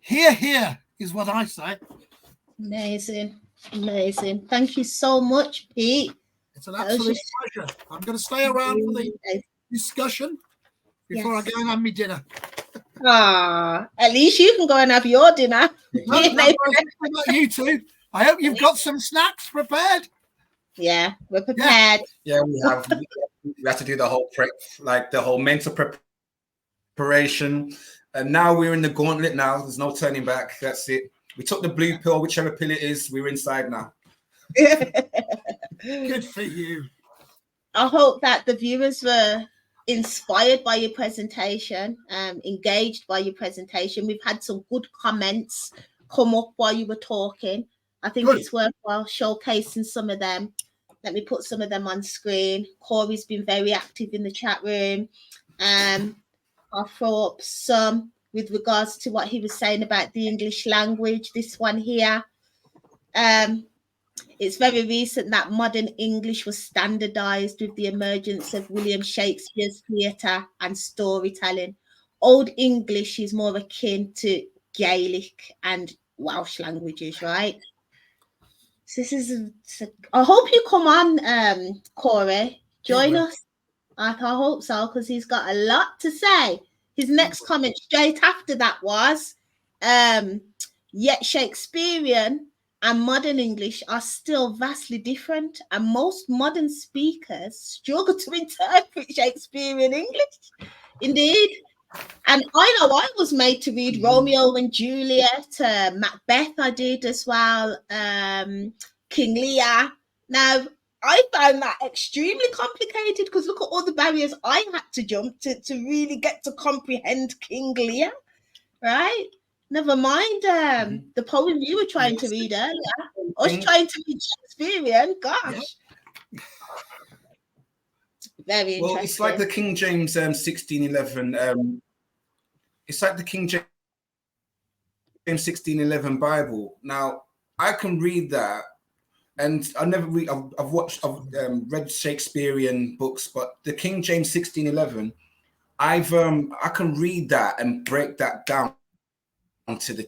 S9: hear, is what I say.
S2: Amazing. Amazing. Thank you so much, Pete.
S9: It's an absolute pleasure. I'm going to stay around for the discussion before I go and have my dinner.
S2: At least you can go and have your dinner.
S9: What about you two? I hope you've got some snacks prepared.
S2: Yeah, we're prepared.
S3: Yeah, we have. We have to do the whole prep, like the whole mental preparation. And now we're in the gauntlet now. There's no turning back. That's it. We took the blue pill, whichever pill it is. We're inside now.
S9: Good for you.
S2: I hope that the viewers were inspired by your presentation, engaged by your presentation. We've had some good comments come up while you were talking. I think it's worthwhile showcasing some of them. Let me put some of them on screen. Corey's been very active in the chat room. I'll throw up some with regards to what he was saying about the English language. This one here. It's very recent that modern English was standardized with the emergence of William Shakespeare's theatre and storytelling. Old English is more akin to Gaelic and Welsh languages, right? So this is, I hope you come on, Corey. Join us. I hope so, because he's got a lot to say. His next comment straight after that was, yet Shakespearean and modern English are still vastly different, and most modern speakers struggle to interpret Shakespearean English. Indeed. And I know I was made to read Romeo and Juliet, Macbeth I did as well, King Lear. Now, I found that extremely complicated because look at all the barriers I had to jump to really get to comprehend King Lear, right? Never mind the poem you were trying to read earlier. I was trying to read Shakespearean, gosh. Yeah. Very interesting.
S3: Well, it's like the King James 1611. It's like the King James 1611 Bible. Now, I can read that, and I never read. I've read Shakespearean books, but the King James 1611, I can read that and break that down to the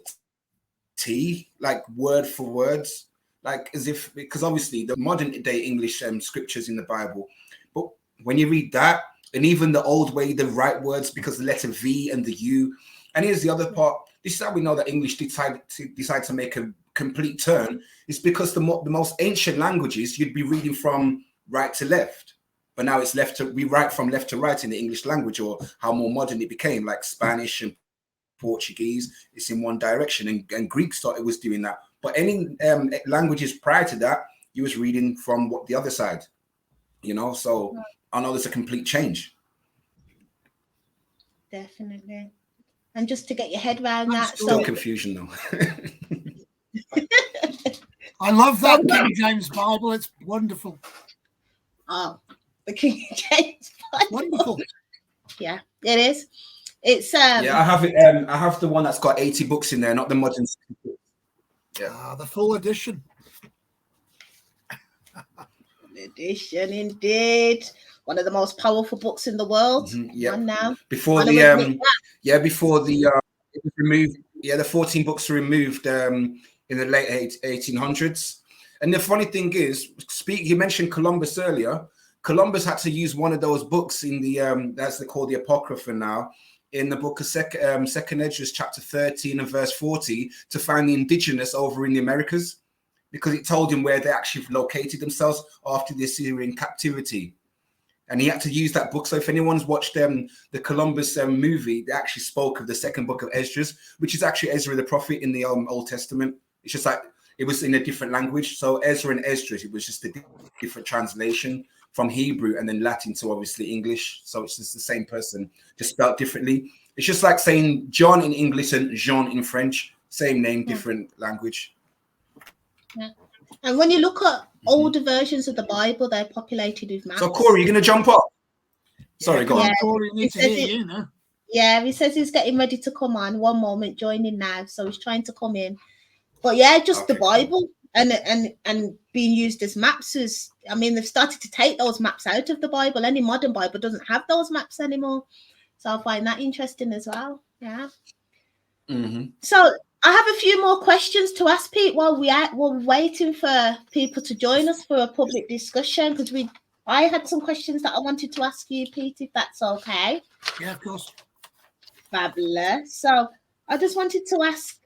S3: T, like word for words, like as if, because obviously the modern day English scriptures in the Bible, but when you read that, and even the old way they write words, because the letter V and the U, and here's the other part. This is how we know that English decide to make a complete turn. It's because the most ancient languages you'd be reading from right to left, but now it's we write from left to right in the English language, or how more modern it became, like Spanish and Portuguese. It's in one direction, and Greek was doing that. But any languages prior to that, you was reading from the other side. So I know there's a complete change.
S2: Definitely. And just to get your head around that.
S3: Still confusion though.
S9: I love that King James Bible. It's wonderful.
S2: Oh, the King James Bible.
S9: Wonderful.
S2: Yeah, it is. It's
S3: yeah, I have it. I have the one that's got 80 books in there, not the modern.
S9: Yeah, the full edition.
S2: Edition, indeed. One of the most powerful books in the world.
S3: Yeah.
S2: One now.
S3: Before the it was removed. Yeah, the 14 books were removed in the late 1800s. And the funny thing is, you mentioned Columbus earlier. Columbus had to use one of those books in the that's called the Apocrypha now, in the book of Second Esdras, chapter 13 and verse 40, to find the indigenous over in the Americas, because it told him where they actually located themselves after the Assyrian captivity. And he had to use that book. So if anyone's watched the Columbus movie, they actually spoke of the second book of Esdras, which is actually Ezra the prophet in the Old Testament. It's just like it was in a different language. So Ezra and Esdras, it was just a different translation from Hebrew and then Latin to obviously English. So it's just the same person, just spelled differently. It's just like saying John in English and Jean in French. Same name, different language.
S2: Yeah. And when you look at older versions of the Bible, they're populated with maps.
S3: So Corey, you're going to jump up? Sorry, go on.
S9: Corey, need to hear you now.
S2: Yeah, he says he's getting ready to come on. One moment, joining now. So he's trying to come in. But yeah, just the Bible and being used as maps is, I mean, they've started to take those maps out of the Bible. Any modern Bible doesn't have those maps anymore. So I find that interesting as well. Yeah.
S3: Mm-hmm.
S2: So I have a few more questions to ask Pete while we're waiting for people to join us for a public discussion, because I had some questions that I wanted to ask you, Pete, if that's okay.
S9: Yeah, of course.
S2: Fabulous. So I just wanted to ask,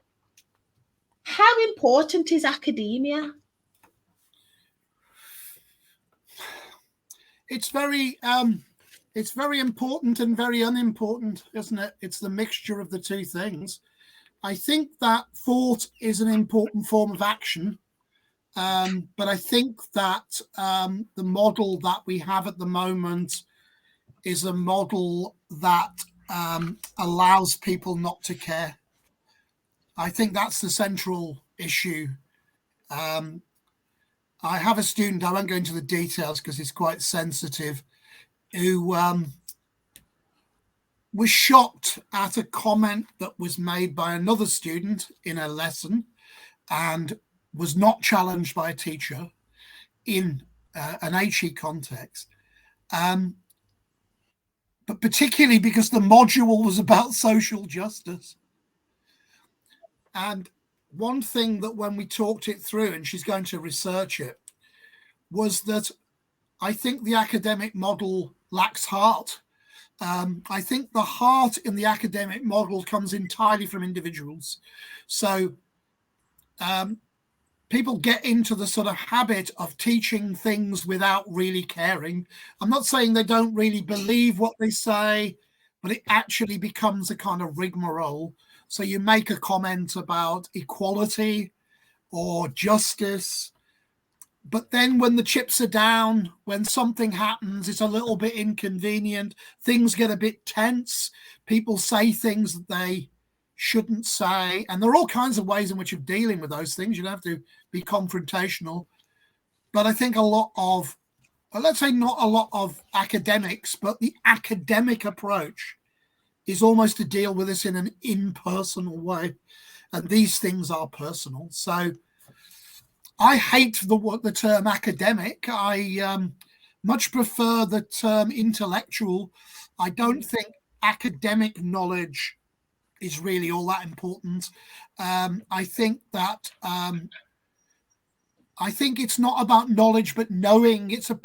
S2: how important is academia?
S9: It's very important and very unimportant, isn't it? It's the mixture of the two things. I think that thought is an important form of action, but I think that the model that we have at the moment is a model that allows people not to care. I think that's the central issue. I have a student, I won't go into the details because it's quite sensitive, who was shocked at a comment that was made by another student in a lesson and was not challenged by a teacher in an HE context. But particularly because the module was about social justice. And one thing that when we talked it through, and she's going to research it, was that I think the academic model lacks heart. I think the heart in the academic model comes entirely from individuals. So people get into the sort of habit of teaching things without really caring. I'm not saying they don't really believe what they say, but it actually becomes a kind of rigmarole. So you make a comment about equality or justice, but then when the chips are down, when something happens, it's a little bit inconvenient, things get a bit tense, people say things that they shouldn't say, and there are all kinds of ways in which of dealing with those things. You don't have to be confrontational. But I think a lot of, well, let's say not a lot of academics, but the academic approach is almost to deal with this in an impersonal way. And these things are personal. So I hate the term academic. I much prefer the term intellectual. I don't think academic knowledge is really all that important. I think that I think it's not about knowledge, but knowing. It's a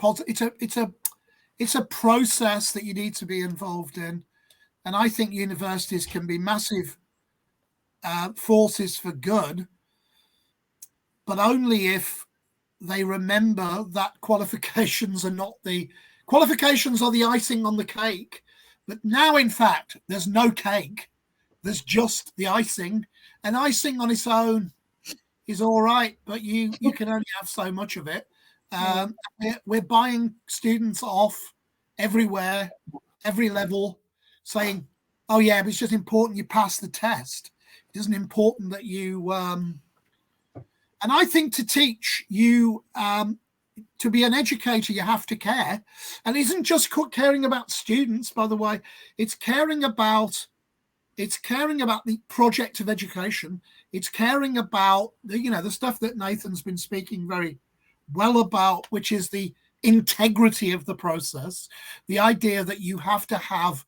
S9: process that you need to be involved in. And I think universities can be massive forces for good, but only if they remember that qualifications are the icing on the cake. But now, in fact, there's no cake. There's just the icing. And icing on its own is all right, but you can only have so much of it. We're buying students off everywhere, every level, saying, oh yeah, but it's just important you pass the test. It isn't important that you and I think to teach you to be an educator, you have to care. And it isn't just caring about students, by the way. It's caring about the project of education. It's caring about the stuff that Nathan's been speaking very well about, which is the integrity of the process, the idea that you have to have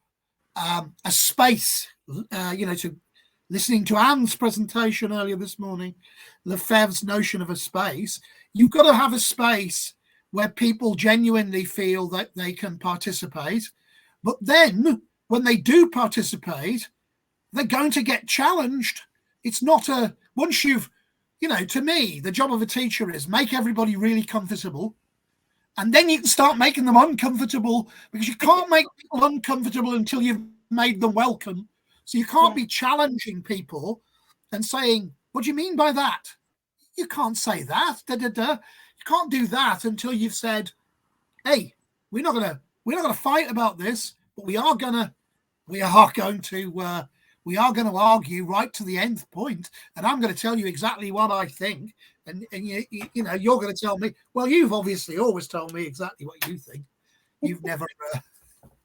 S9: a space, to listening to Anne's presentation earlier this morning, Lefebvre's notion of a space. You've got to have a space where people genuinely feel that they can participate. But then when they do participate, they're going to get challenged. It's not once you've, to me, the job of a teacher is make everybody really comfortable. And then you can start making them uncomfortable, because you can't make people uncomfortable until you've made them welcome. So you can't be challenging people and saying, what do you mean by that? You can't say that. You can't do that until you've said, hey, we're not gonna fight about this, but we are going to argue right to the nth point, and I'm going to tell you exactly what I think, and you're going to tell me. Well, you've obviously always told me exactly what you think. You've never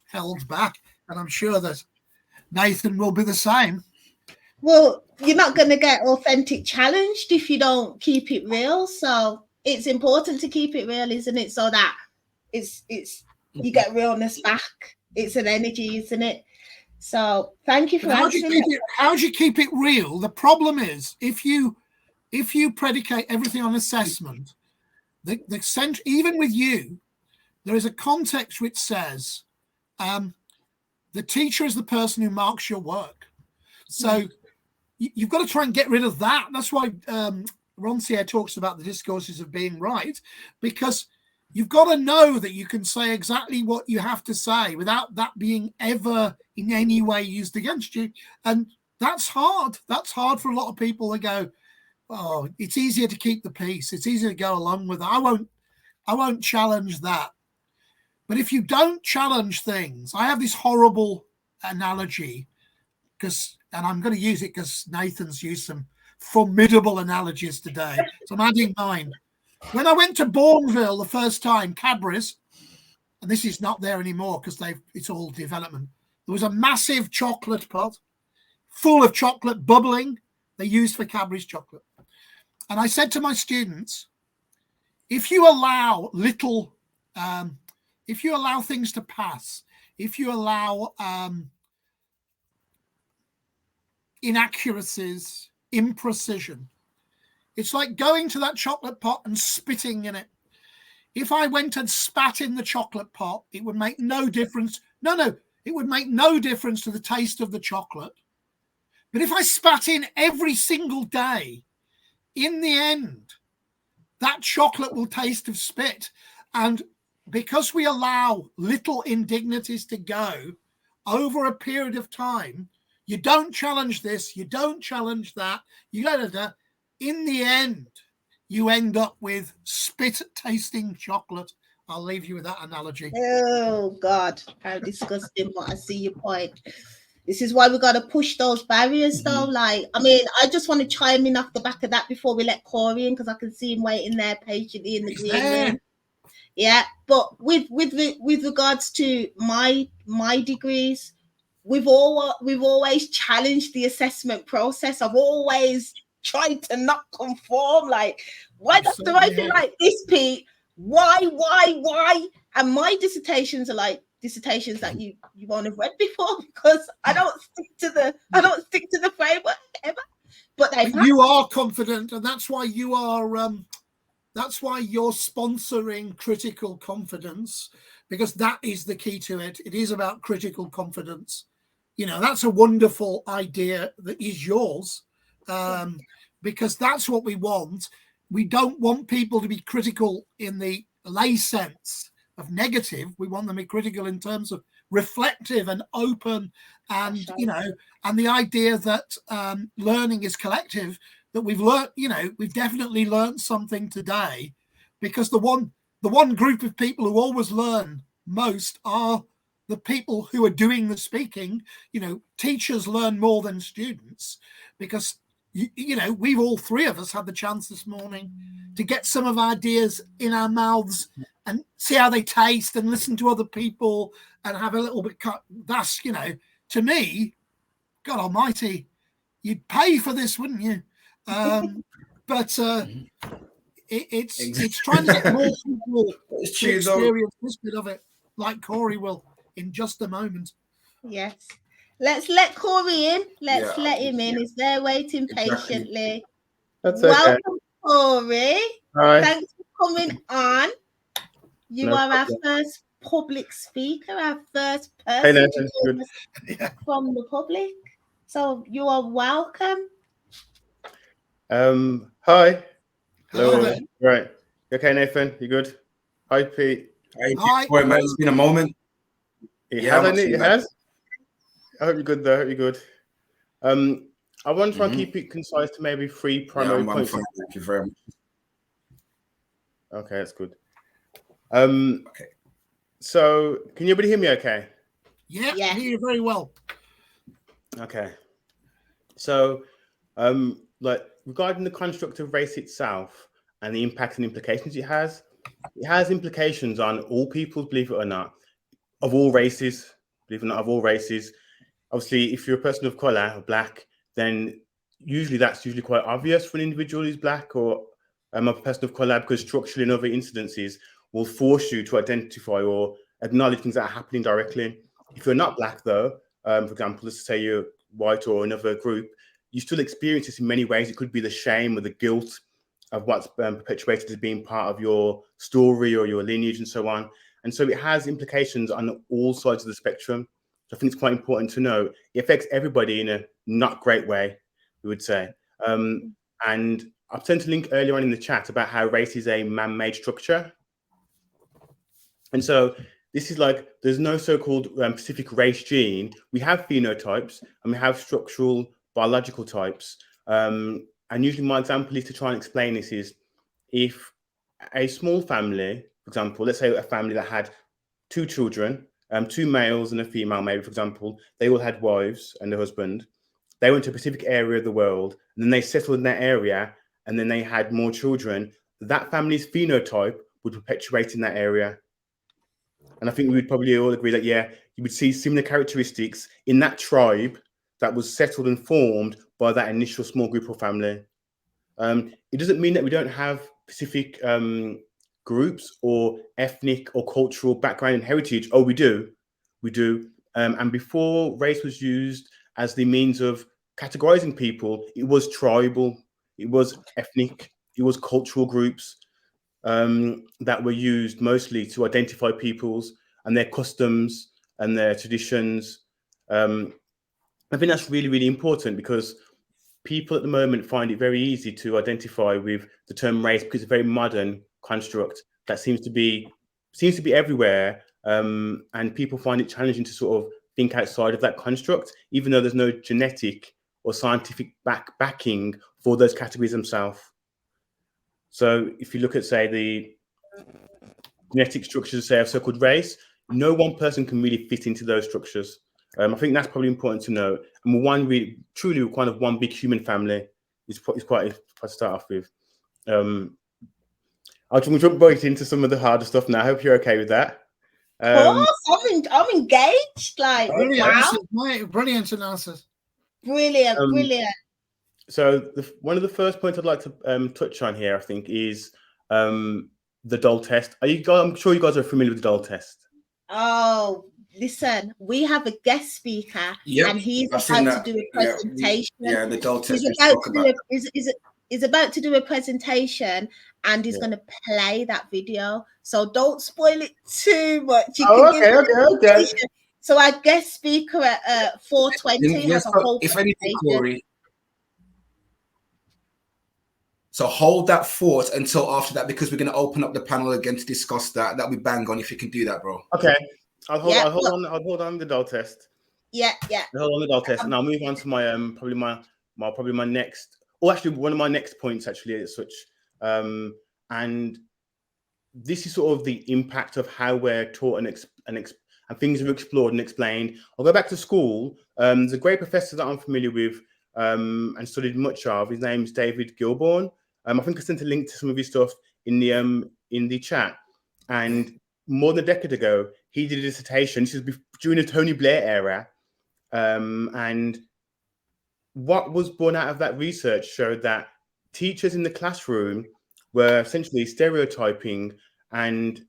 S9: held back, and I'm sure that Nathan will be the same.
S2: Well, you're not going to get authentic challenged if you don't keep it real. So it's important to keep it real, isn't it? So that it's you get realness back. It's an energy, isn't it? So thank you for answering it.
S9: How do you keep it real? The problem is if you predicate everything on assessment, even with you, there is a context which says the teacher is the person who marks your work. So you've got to try and get rid of that. That's why Roncier talks about the discourses of being right, because you've got to know that you can say exactly what you have to say without that being ever in any way used against you. And that's hard. That's hard for a lot of people. They go, oh, it's easier to keep the peace. It's easier to go along with it. I won't challenge that. But if you don't challenge things, I have this horrible analogy, and I'm going to use it because Nathan's used some formidable analogies today. So I'm adding mine. When I went to Bourneville the first time, Cadbury's, and this is not there anymore because it's all development. There was a massive chocolate pot full of chocolate bubbling they used for Cadbury's chocolate. And I said to my students, if you allow things to pass, if you allow inaccuracies, imprecision, it's like going to that chocolate pot and spitting in it. If I went and spat in the chocolate pot, it would make no difference. It would make no difference to the taste of the chocolate. But if I spat in every single day, in the end, that chocolate will taste of spit. And because we allow little indignities to go over a period of time, you don't challenge this, you don't challenge that, in the end, you end up with spit-tasting chocolate. I'll leave you with that analogy.
S2: Oh, God, how disgusting, but I see your point. This is why we got to push those barriers, though. Like, I mean, I just want to chime in off the back of that before we let Corey in, because I can see him waiting there patiently in the green room. Yeah, but with regards to my degrees, we've always challenged the assessment process. I've always tried to not conform. Like, why does the right thing like this, Pete? Why? And my dissertations are like dissertations that you won't have read before, because I don't stick to the framework ever. But
S9: you are confident, and that's why you are. That's why you're sponsoring critical confidence, because that is the key to it. It is about critical confidence. You know, that's a wonderful idea that is yours, because that's what we want. We don't want people to be critical in the lay sense of negative. We want them to be critical in terms of reflective and open, and, you know, and the idea that learning is collective. That we've learned, you know, we've definitely learned something today, because the one group of people who always learn most are the people who are doing the speaking. You know, teachers learn more than students, because you know, we've all three of us had the chance this morning to get some of our ideas in our mouths and see how they taste and listen to other people and have a little bit cut. That's, you know, to me, God Almighty, you'd pay for this, wouldn't you? But it's trying to get more people to experience this bit of it, like Corey will in just a moment.
S2: Yes, let's let Corey in. Let's let him in. He's there waiting patiently.
S10: That's
S2: Welcome,
S10: okay.
S2: Corey.
S10: Hi.
S2: Thanks for coming on. You are our first public speaker, our first person to join us from the public. So you are welcome.
S10: Hi. Hello. Right. Okay, Nathan, you good? Hi, Pete.
S3: Hi. Boy, man, it's been a moment.
S10: It has. I hope you're good though. I hope you're good. I want to try and keep it concise to maybe 3 primary points.
S3: Fine. Thank you very much.
S10: Okay, that's good. Okay. So can everybody hear me okay?
S9: Yeah, I hear you very well.
S10: Okay. So like regarding the construct of race itself and the impact and implications it has implications on all people, believe it or not, of all races, believe it or not, of all races. Obviously, if you're a person of color or black, then that's usually quite obvious for an individual who's black or a person of color, because structurally in other incidences will force you to identify or acknowledge things that are happening directly. If you're not black, though, for example, let's say you're white or another group, you still experience this in many ways. It could be the shame or the guilt of what's perpetuated as being part of your story or your lineage and so on. And so it has implications on all sides of the spectrum. So I think it's quite important to know it affects everybody in a not great way, we would say. And I've sent a link earlier on in the chat about how race is a man-made structure. And so this is like, there's no so-called specific race gene. We have phenotypes and we have structural biological types. And usually my example is to try and explain this is if a small family, for example, let's say a family that had 2 children, 2 males and a female, maybe, for example, they all had wives and a husband. They went to a specific area of the world, and then they settled in that area, and then they had more children. That family's phenotype would perpetuate in that area. And I think we would probably all agree that, yeah, you would see similar characteristics in that tribe that was settled and formed by that initial small group or family. It doesn't mean that we don't have specific groups or ethnic or cultural background and heritage. Oh, we do. We do. And before race was used as the means of categorizing people, it was tribal, it was ethnic, it was cultural groups that were used mostly to identify peoples and their customs and their traditions. I think that's really, really important because people at the moment find it very easy to identify with the term race because it's a very modern construct that seems to be everywhere, and people find it challenging to sort of think outside of that construct, even though there's no genetic or scientific backing for those categories themselves. So if you look at, say, the genetic structures, say, of so-called race, no one person can really fit into those structures. I think that's probably important to know. And we're truly kind of one big human family. Is quite to start off with. I'll jump right into some of the harder stuff now. I hope you're okay with that.
S2: Of course, I'm engaged. Like,
S9: wow, brilliant analysis.
S2: Brilliant, brilliant.
S10: So one of the first points I'd like to touch on here, I think, is the doll test. I'm sure you guys are familiar with the doll test.
S2: Oh, listen, we have a guest speaker, and he's about to do a presentation.
S3: Yeah, the doll test.
S2: He's about to do a presentation, and he's going to play that video. So don't spoil it too much. Okay. So our guest speaker at 4:20 has a whole presentation. Corey,
S3: so hold that thought until after that, because we're going to open up the panel again to discuss that. That'll be bang on if you can do that, bro.
S10: Okay. I'll hold on the doll test.
S2: Yeah.
S10: I'll hold on the doll test, and I'll move on to my probably my next, or actually one of my next points actually as such. And this is sort of the impact of how we're taught and things are explored and explained. I'll go back to school. There's a great professor that I'm familiar with and studied much of. His name's David Gilbourne. I think I sent a link to some of his stuff in the chat. And more than a decade ago, he did a dissertation. This is during the Tony Blair era. And what was born out of that research showed that teachers in the classroom were essentially stereotyping and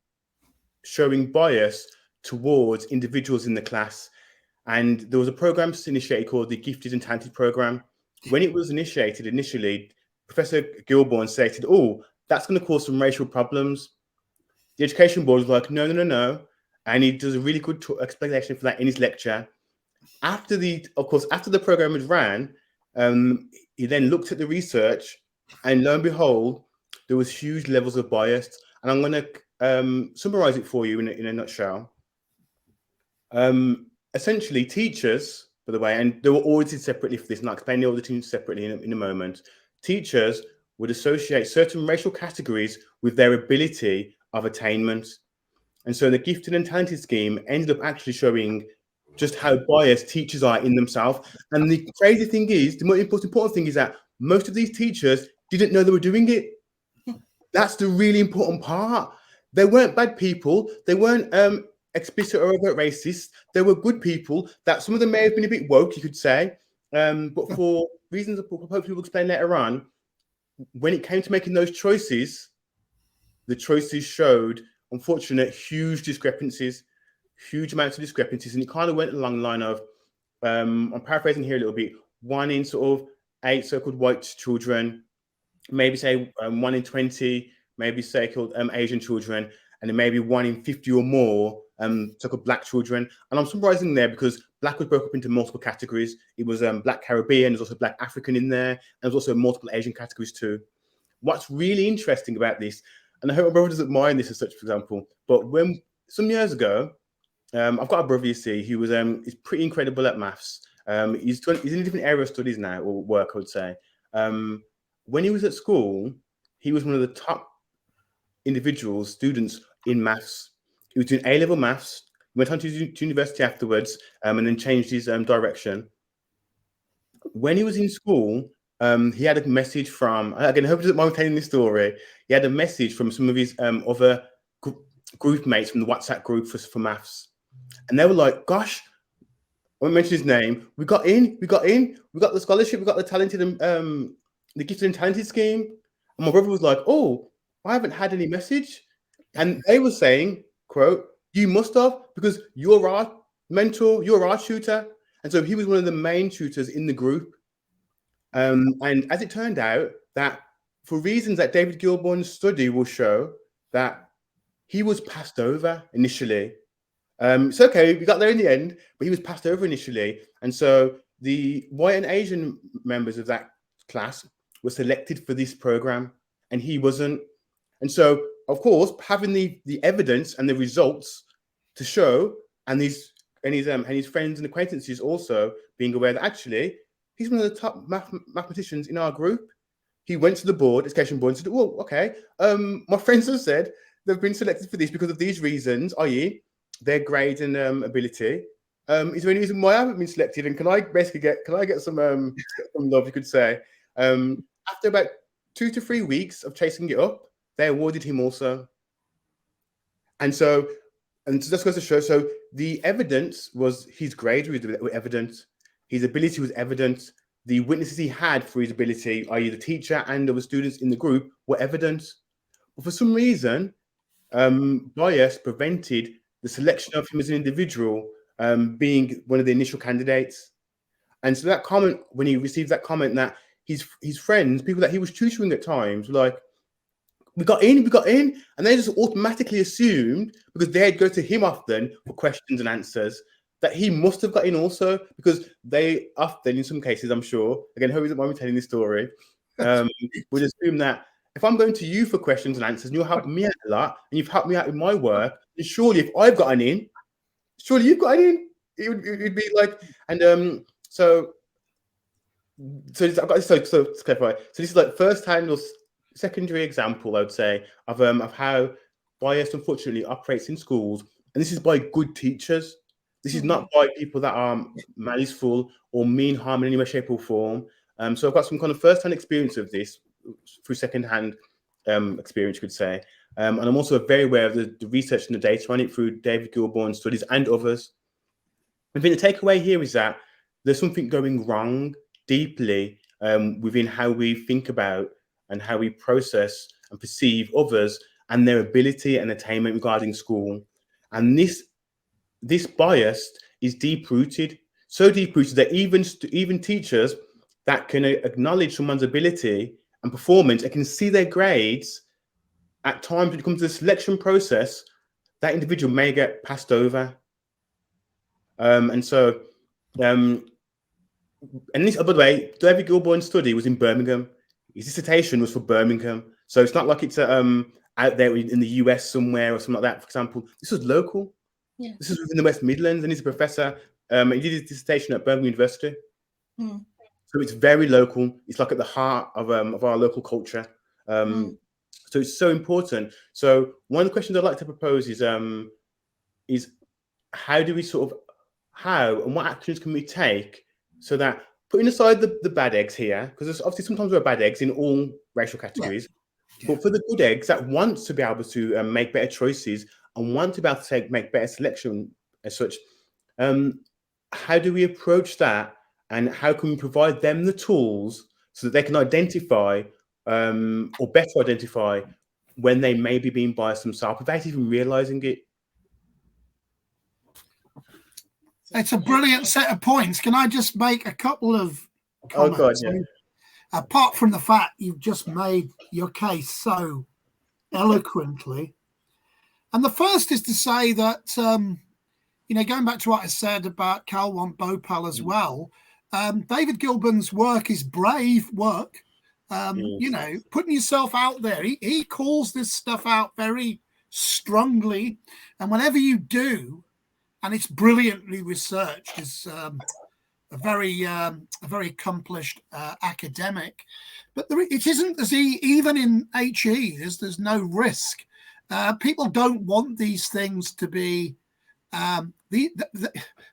S10: showing bias towards individuals in the class. And there was a program initiated called the Gifted and Talented program. When it was initiated initially, Professor Gilbourne stated, "Oh, that's going to cause some racial problems." The education board was like, no. And he does a really good explanation for that in his lecture. After the program was ran, he then looked at the research, and lo and behold, there was huge levels of bias. And I'm going to summarize it for you in a nutshell. Essentially, teachers, by the way, and they were audited separately for this, and I'll explain the auditing separately in a moment. Teachers would associate certain racial categories with their ability of attainment. And so the gifted and talented scheme ended up actually showing just how biased teachers are in themselves. And the crazy thing is, the most important thing is that most of these teachers didn't know they were doing it. That's the really important part. They weren't bad people. They weren't explicit or overt racist. They were good people. That some of them may have been a bit woke, you could say. But for reasons that hopefully we'll explain later on, when it came to making those choices, the choices showed, unfortunate, huge amounts of discrepancies. And it kind of went along the line of, I'm paraphrasing here a little bit, 1 in sort of 8 so-called white children, maybe say 1 in 20, maybe so-called Asian children, and then maybe 1 in 50 or more so-called black children. And I'm summarizing there because black was broken up into multiple categories. It was black Caribbean, there's also black African in there, and there's also multiple Asian categories too. What's really interesting about this, and I hope my brother doesn't mind this as such, for example, but when some years ago, I've got a brother, you see, who was is pretty incredible at maths. He's in a different area of studies now, or work, I would say. When he was at school, he was one of the top students in maths. He was doing A-level maths, went on to university afterwards, and then changed his direction. When he was in school, he had a message from, again, I hope he doesn't mind telling this story. He had a message from some of his other group mates from the WhatsApp group for maths. And they were like, gosh, I won't mention his name. We got the scholarship, we got the talented the gifted and talented scheme. And my brother was like, oh, I haven't had any message. And they were saying, quote, you must have, because you're our mentor, you're our tutor. And so he was one of the main tutors in the group. And as it turned out, that for reasons that David Gilbourne's study will show, that he was passed over initially. It's okay, we got there in the end, but he was passed over initially. And so the white and Asian members of that class were selected for this program, and he wasn't. And so, of course, having the evidence and the results to show, and his friends and acquaintances also being aware that actually he's one of the top mathematicians in our group. He went to the board, education board, and said, "Oh, okay. My friends have said they've been selected for this because of these reasons, i.e., their grade and ability. Is there any reason why I haven't been selected? And can I get some love, you could say?" After about 2 to 3 weeks of chasing it up, they awarded him also. And so that's goes to show. So the evidence was his grades were evident, his ability was evident, the witnesses he had for his ability, i.e., the teacher and other students in the group, were evident. But for some reason, bias prevented the selection of him as an individual being one of the initial candidates. And so that comment, when he received that comment, that his friends, people that he was tutoring at times, were like, we got in, and they just automatically assumed, because they'd go to him often for questions and answers, that he must have got in also, because they often, in some cases, I'm sure, again, who isn't mind me telling this story, would assume that if I'm going to you for questions and answers, and you're helping me out a lot, and you've helped me out with my work, then surely if I've got an in, surely you've got an in. It would be like, and so I've got this, so to clarify, so this is like first-hand or secondary example, I would say, of how bias unfortunately operates in schools, and this is by good teachers. This is not by people that are maliceful or mean harm in any way, shape, or form. So I've got some kind of first-hand experience of this through second-hand experience, you could say. And I'm also very aware of the research and the data on it through David Gilbourne's studies and others. I think the takeaway here is that there's something going wrong deeply within how we think about and how we process and perceive others and their ability and attainment regarding school. And this bias is deep-rooted, so deep-rooted that even teachers that can acknowledge someone's ability and performance and can see their grades, at times when it comes to the selection process, that individual may get passed over. And this, by the way, David Gilbourne's study was in Birmingham. His dissertation was for Birmingham. So it's not like it's out there in the US somewhere or something like that, for example. This was local. Yeah. This is within the West Midlands, and he's a professor. He did his dissertation at Birmingham University. So it's very local. It's like at the heart of our local culture. So it's so important. So one of the questions I'd like to propose is how do we how and what actions can we take so that, putting aside the bad eggs here, because obviously sometimes there are bad eggs in all racial categories, but for the good eggs that want to be able to make better choices and want to be able to make better selection as such, how do we approach that, and how can we provide them the tools so that they can identify or better identify when they may be being biased themselves without even realizing it?
S9: It's a brilliant set of points. Can I just make a couple of comments?
S10: Oh God, yeah.
S9: I mean, apart from the fact you've just made your case so eloquently, and the first is to say that going back to what I said about Kalwan Bhopal as well, David Gilburn's work is brave work. Putting yourself out there. He calls this stuff out very strongly, and whenever you do, and it's brilliantly researched, is a very accomplished academic. But it isn't as even in HE. There's no risk. People don't want these things to be.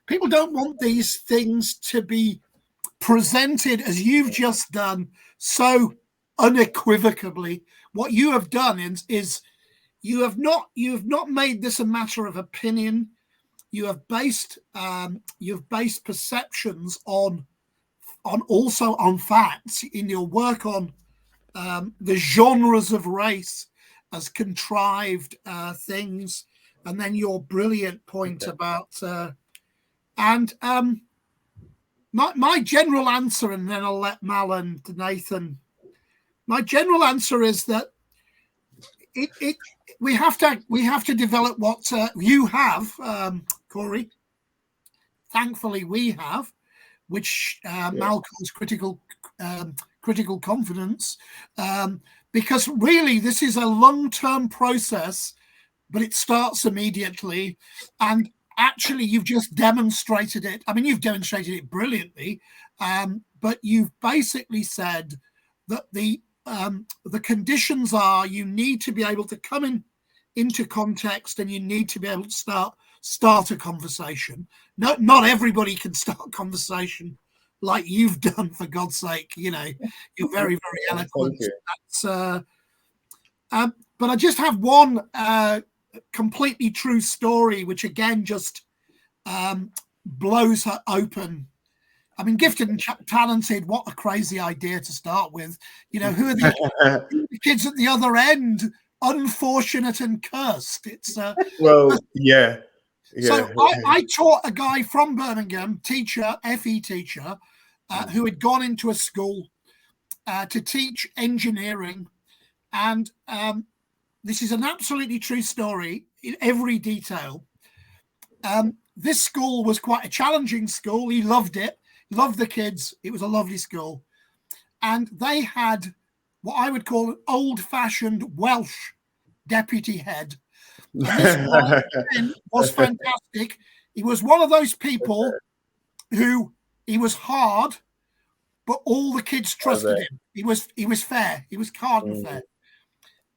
S9: People don't want these things to be presented as you've just done so unequivocally. What you have done is you have not made this a matter of opinion. You have based perceptions on facts in your work on the genres of race as contrived things, and then your brilliant point about my general answer, and then I'll let Mal and Nathan. My general answer is that we have to develop what you have, Corey. Thankfully, we have, which Mal calls critical confidence, because really this is a long-term process, but it starts immediately. And actually, you've just demonstrated it. I mean, you've demonstrated it brilliantly, but you've basically said that the conditions are you need to be able to come into context, and you need to be able to start a conversation. Not everybody can start a conversation like you've done, for God's sake. You're very, very eloquent. But I just have one completely true story, which again just blows her open. I mean, gifted and talented, what a crazy idea to start with. Who are the kids at the other end? Unfortunate and cursed. It's
S10: yeah.
S9: So I taught a guy from Birmingham, FE teacher, who had gone into a school to teach engineering, and this is an absolutely true story in every detail. This school was quite a challenging school. He loved it. Loved the kids. It was a lovely school. And they had what I would call an old-fashioned Welsh deputy head. And this guy was fantastic. He was one of those people who he was hard, but all the kids trusted him. He was fair. He was hard and fair.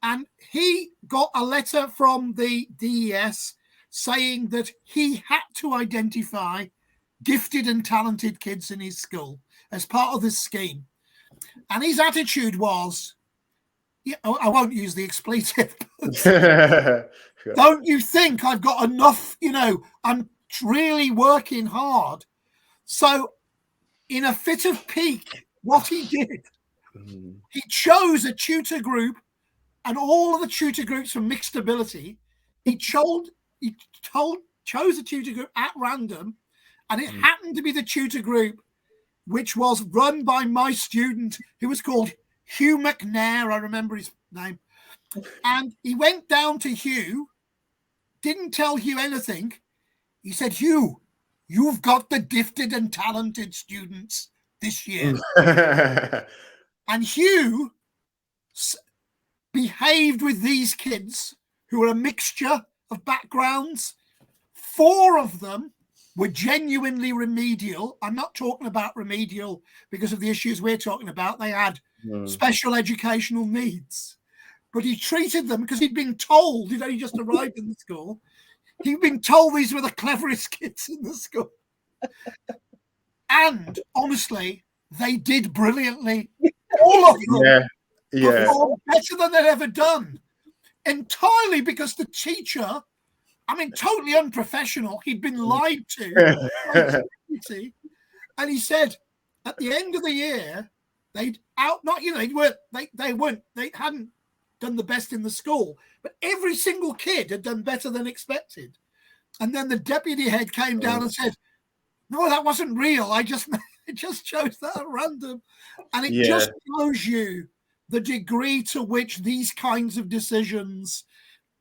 S9: And he got a letter from the DES saying that he had to identify gifted and talented kids in his school as part of this scheme. And his attitude was, I won't use the expletive, but don't you think I've got enough, I'm really working hard. So in a fit of pique, what he did, he chose a tutor group, and all of the tutor groups were mixed ability. He chose a tutor group at random, and it happened to be the tutor group which was run by my student, who was called Hugh McNair. I remember his name. And he went down to Hugh, didn't tell Hugh anything. He said, Hugh, you've got the gifted and talented students this year. And Hugh behaved with these kids who were a mixture of backgrounds. 4 of them were genuinely remedial. I'm not talking about remedial because of the issues we're talking about. They had special educational needs. But he treated them, because he'd been told, he'd only just arrived in the school, he'd been told these were the cleverest kids in the school. And honestly, they did brilliantly. All of them performed better than they'd ever done. Entirely because the teacher, totally unprofessional. He'd been lied to. And he said at the end of the year, they hadn't done the best in the school, but every single kid had done better than expected. And then the deputy head came down and said, no, that wasn't real. I just chose that at random. And it just shows you the degree to which these kinds of decisions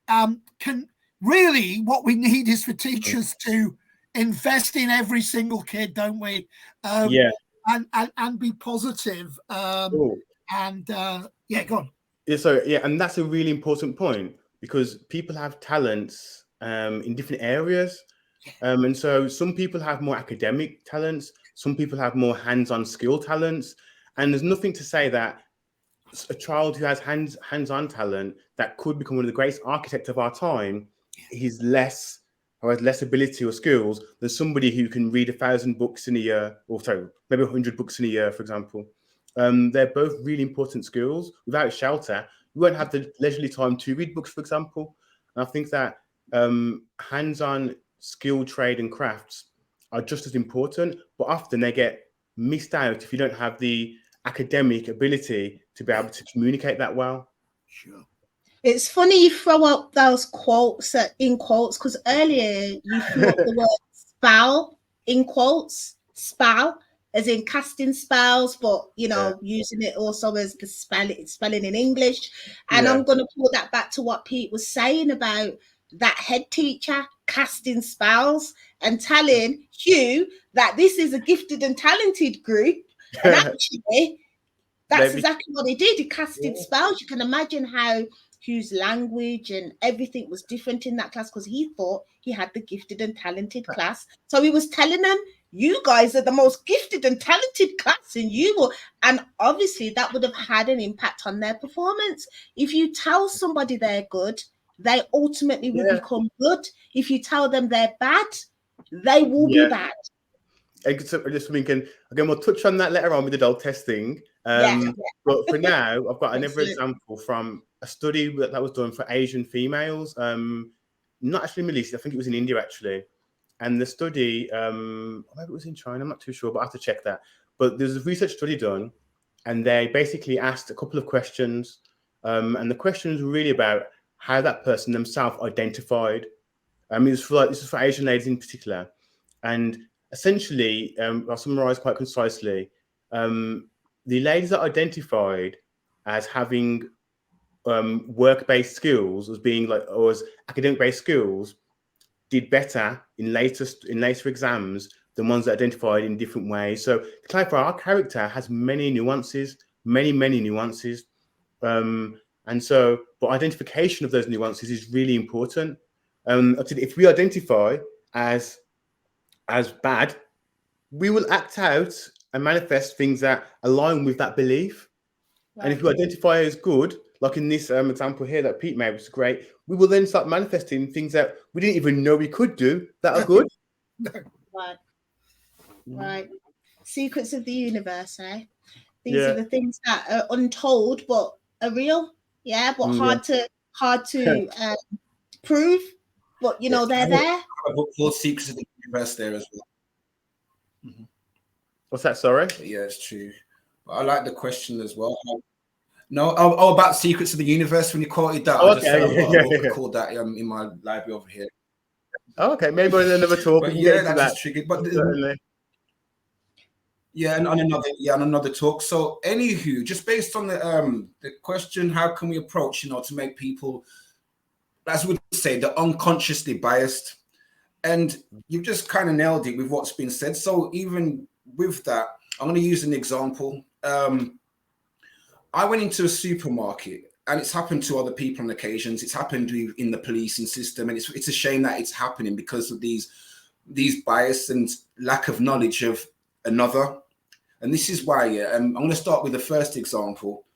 S9: can really, what we need is for teachers to invest in every single kid, don't we? And be positive. Go on.
S10: And that's a really important point, because people have talents in different areas. And so some people have more academic talents, some people have more hands-on skill talents. And there's nothing to say that a child who has hands-on talent that could become one of the greatest architects of our time has less ability or skills than somebody who can read 1,000 books in a year, or sorry, maybe 100 books in a year, for example. They're both really important skills. Without shelter, you won't have the leisurely time to read books, for example. And I think that hands-on skill, trade and crafts are just as important, but often they get missed out if you don't have the academic ability to be able to communicate that well.
S9: Sure.
S2: It's funny you throw up those quotes in quotes, because earlier you threw up the word spell in quotes, spell, as in casting spells, but using it also as the spelling in English. And I'm going to pull that back to what Pete was saying about that head teacher casting spells and telling Hugh that this is a gifted and talented group. And actually, that's exactly what he did. He casted spells. You can imagine how Hugh's language and everything was different in that class, because he thought he had the gifted and talented class. So he was telling them, you guys are the most gifted and talented class, and obviously that would have had an impact on their performance. If you tell somebody they're good, they ultimately will become good. If you tell them they're bad, they will be bad.
S10: Again, we'll touch on that later on with the dog testing. But for now, I've got another example from a study that was done for Asian females. Not actually Middle East, I think it was in India actually. And the study, maybe it was in China, I'm not too sure, but I have to check that. But there's a research study done, and they basically asked a couple of questions. And the questions were really about how that person themselves identified. This is for Asian ladies in particular. And essentially, I'll summarize quite concisely. The ladies that identified as having work-based skills, as academic-based skills, did better in later exams than ones that identified in different ways. So to clarify, our character has many nuances, many nuances. But identification of those nuances is really important. If we identify as bad, we will act out and manifest things that align with that belief. Right. And if we identify as good, like in this example here that Pete made, which is great, we will then start manifesting things that we didn't even know we could do that are good.
S2: Right. Secrets of the universe, eh? These are the things that are untold but are real. Yeah, but hard to prove. But they're there.
S3: A book called Secrets of the Universe there as well. Mm-hmm.
S10: What's that? Sorry.
S3: Yeah, it's true. But I like the question as well. About Secrets of the Universe. When you quoted that, I called that in my library over here.
S10: Oh, okay, maybe in another talk.
S3: That just triggered. But on another talk. So, anywho, just based on the question, how can we approach, to make people, as we would say, the unconsciously biased? And you've just kind of nailed it with what's been said. So, even with that, I'm going to use an example. I went into a supermarket, and it's happened to other people on occasions. It's happened in the policing system, and it's a shame that it's happening because of these bias and lack of knowledge of another. And this is why, I'm going to start with the first example.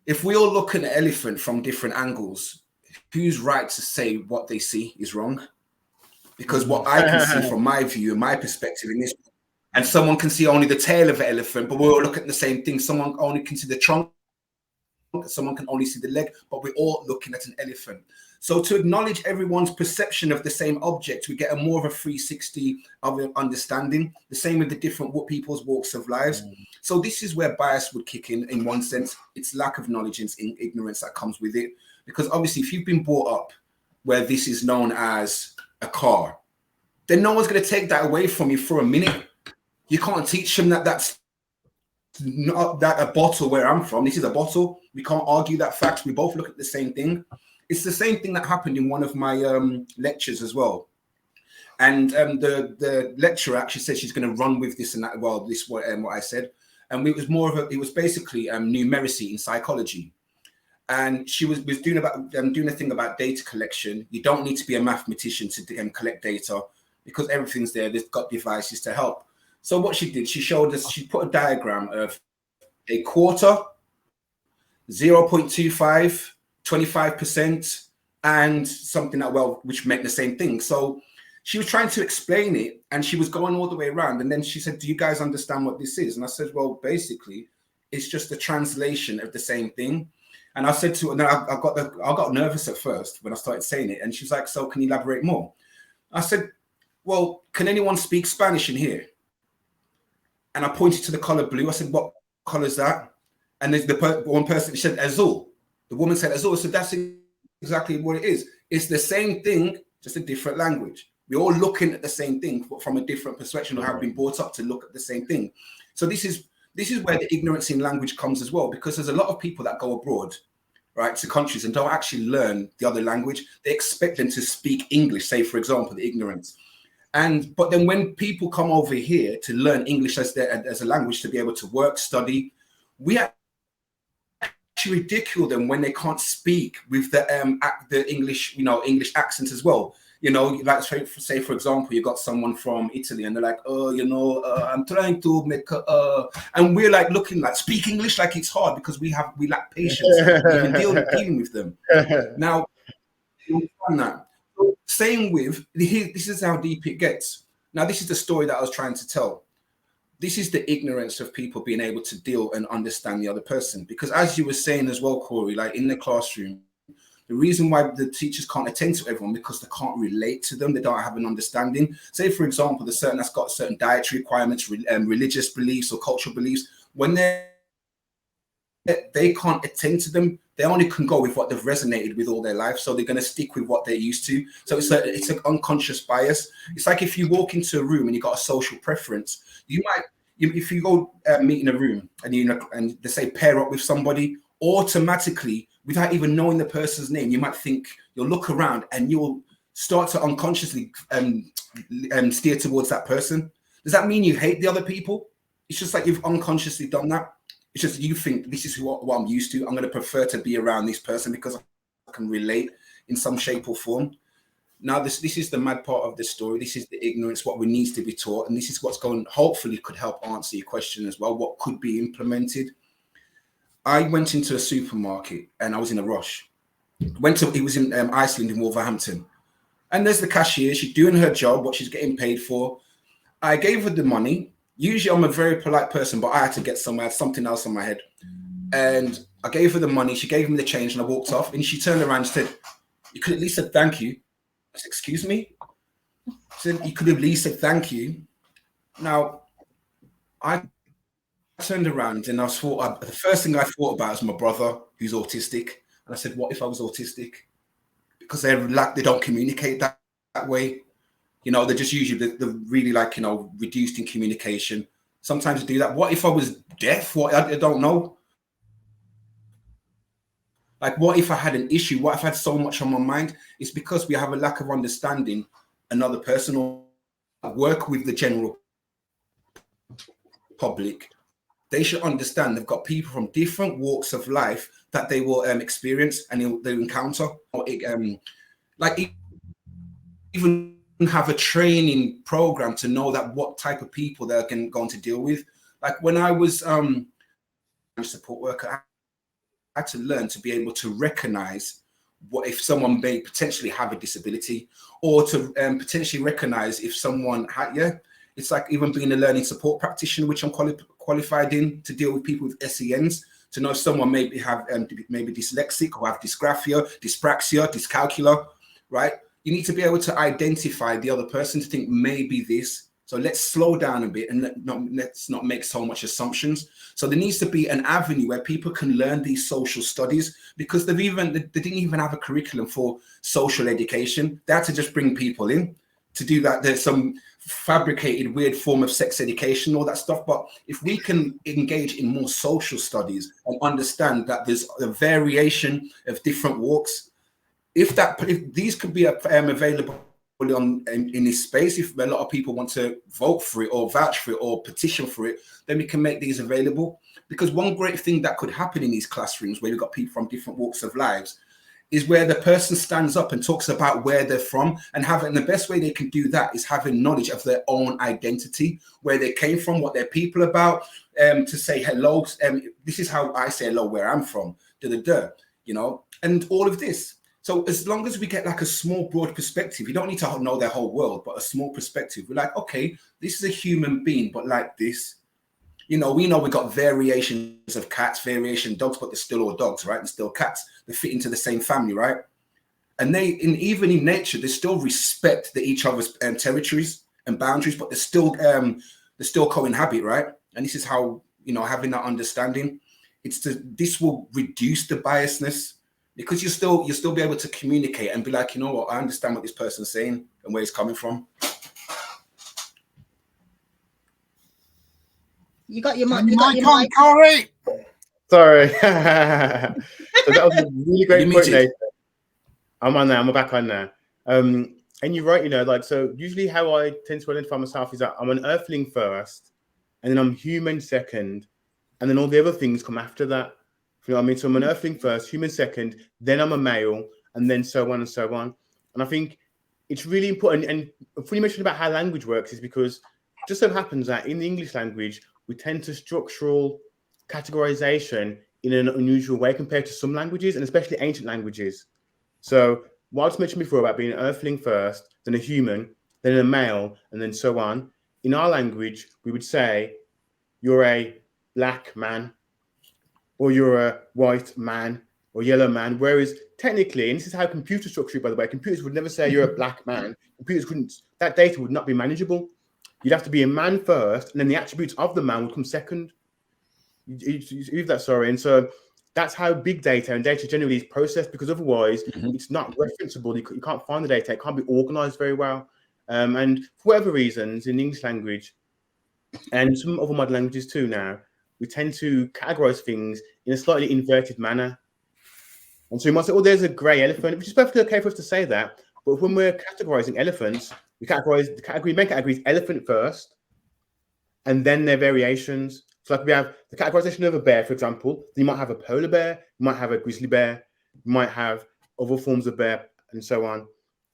S3: If we all look at an elephant from different angles, who's right to say what they see is wrong? Because what I can see from my view and my perspective in this, and someone can see only the tail of an elephant, but we're all looking at the same thing. Someone only can see the trunk, someone can only see the leg, but we're all looking at an elephant. So to acknowledge everyone's perception of the same object, we get a more of a 360 of understanding. The same with the different people's walks of lives. So this is where bias would kick in one sense. It's lack of knowledge and ignorance that comes with it. Because obviously, if you've been brought up where this is known as a car, then no one's going to take that away from you for a minute. You can't teach them that that's not that a bottle where I'm from. This is a bottle. We can't argue that fact. We both look at the same thing. It's the same thing that happened in one of my lectures as well. And the lecturer actually said she's going to run with this and that. Well, this what I said, and it was more of it was basically numeracy in psychology. And she was doing a thing about data collection. You don't need to be a mathematician to collect data because everything's there. They've got devices to help. So what she did, she showed us. She put a diagram of a quarter, 0.25, 25%, and something that which meant the same thing. So she was trying to explain it, and she was going all the way around. And then she said, "Do you guys understand what this is?" And I said, "Well, basically, it's just a translation of the same thing." And I said to her, and I got nervous at first when I started saying it. And she's like, "So can you elaborate more?" I said, "Well, can anyone speak Spanish in here?" And I pointed to the color blue. I said, "What color is that?" And there's one person said azul. The woman said azul. So that's exactly what it is. It's the same thing, just a different language. We're all looking at the same thing from a different perspective, or have been brought up to look at the same thing. So this is where the ignorance in language comes as well, because there's a lot of people that go abroad, right, to countries and don't actually learn the other language. They expect them to speak English, say, for example, the ignorance. But then when people come over here to learn English as a language to be able to work, study, we actually ridicule them when they can't speak with the English, English accent as well. Like say for example, you got someone from Italy and they're like, I'm trying to make and we're like looking like speak English like it's hard because we lack patience even dealing with them. Now, you understand that. Same with this is how deep it gets. Now, this is the story that I was trying to tell. This is the ignorance of people being able to deal and understand the other person. Because as you were saying as well, Corey, like in the classroom, the reason why the teachers can't attend to everyone because they can't relate to them. They don't have an understanding. Say, for example, that's got certain dietary requirements, religious beliefs or cultural beliefs. When they can't attend to them, they only can go with what they've resonated with all their life. So they're going to stick with what they're used to. So it's an unconscious bias. It's like if you walk into a room and you've got a social preference, if you go meet in a room and they say pair up with somebody, automatically, without even knowing the person's name, you might think, you'll look around and you'll start to unconsciously steer towards that person. Does that mean you hate the other people? It's just like you've unconsciously done that. It's just you think this is what I'm used to. I'm going to prefer to be around this person because I can relate in some shape or form. Now, this is the mad part of the story. This is the ignorance, what we needs to be taught. And this is what's hopefully could help answer your question as well. What could be implemented? I went into a supermarket and I was in a rush. It was in Iceland in Wolverhampton. And there's the cashier. She's doing her job, what she's getting paid for. I gave her the money. Usually I'm a very polite person, but I had to get somewhere, something else on my head. And I gave her the money. She gave me the change and I walked off. And she turned around and said, "You could at least said thank you." I said, "Excuse me?" She said, "You could have at least said thank you." Now, I turned around and the first thing I thought about was my brother who's autistic. And I said, what if I was autistic? Because they don't communicate that way. They're just usually they're really reduced in communication. Sometimes they do that. What if I was deaf? I don't know. Like, what if I had an issue? What if I had so much on my mind? It's because we have a lack of understanding another person or work with the general public. They should understand they've got people from different walks of life that they will experience and they'll encounter. Even have a training program to know that what type of people they're going to deal with. Like when I was a support worker, I had to learn to be able to recognize what if someone may potentially have a disability, or to potentially recognize if someone it's like even being a learning support practitioner, which I'm qualified in, to deal with people with SENs, to know if someone maybe have maybe dyslexic or have dysgraphia, dyspraxia, dyscalculia, right? You need to be able to identify the other person to think maybe this. So let's slow down a bit and let's not make so much assumptions. So there needs to be an avenue where people can learn these social studies, because they didn't even have a curriculum for social education. They had to just bring people in. to do that. There's some fabricated weird form of sex education, all that stuff. But if we can engage in more social studies and understand that there's a variation of different walks, if these could be available in this space, if a lot of people want to vote for it or vouch for it or petition for it, then we can make these available. Because one great thing that could happen in these classrooms where you've got people from different walks of lives is where the person stands up and talks about where they're from, and the best way they can do that is having knowledge of their own identity, where they came from, what they're people about, to say hello. This is how I say hello where I'm from, you know, and all of this. So as long as we get like a small, broad perspective, you don't need to know their whole world, but a small perspective. We're like, okay, this is a human being, but like this. You know, we got variations of cats, variation dogs, but they're still all dogs, right? They're still cats. They fit into the same family, right? And even in nature, they still respect each other's territories and boundaries, but they still co-inhabit, right? And this is how, you know, having that understanding, this will reduce the biasness, because you'll still be able to communicate and be like, you know what, I understand what this person's saying and where he's coming from.
S2: You got your mic.
S9: On, Corey.
S10: Sorry. So that was a really great point, Nathan. I'm on now. I'm back on now. And you're right. You know, like, so usually how I tend to identify myself is that I'm an earthling first, and then I'm human second, and then all the other things come after that. You know what I mean? So I'm an earthling first, human second, then I'm a male, and then so on and so on. And I think it's really important. And when you mentioned about how language works, is because it just so happens that in the English language, we tend to structural categorization in an unusual way compared to some languages, and especially ancient languages. So what I was mentioned before about being an earthling first, then a human, then a male, and then so on. In our language, we would say you're a black man, or you're a white man, or yellow man. Whereas technically, and this is how computers structure it, by the way, computers would never say you're a black man. Computers couldn't, that data would not be manageable. You'd have to be a man first, and then the attributes of the man would come second. You that, sorry. And so that's how big data and data generally is processed, because otherwise it's not referenceable. You can't find the data. It can't be organized very well. And for whatever reasons, in the English language and some other modern languages too now, we tend to categorize things in a slightly inverted manner. And so you might say, oh, there's a gray elephant, which is perfectly okay for us to say that. But when we're categorizing elephants, we categorize the category, main category is elephant first, and then their variations. So like we have the categorization of a bear, for example. You might have a polar bear, you might have a grizzly bear, you might have other forms of bear, and so on.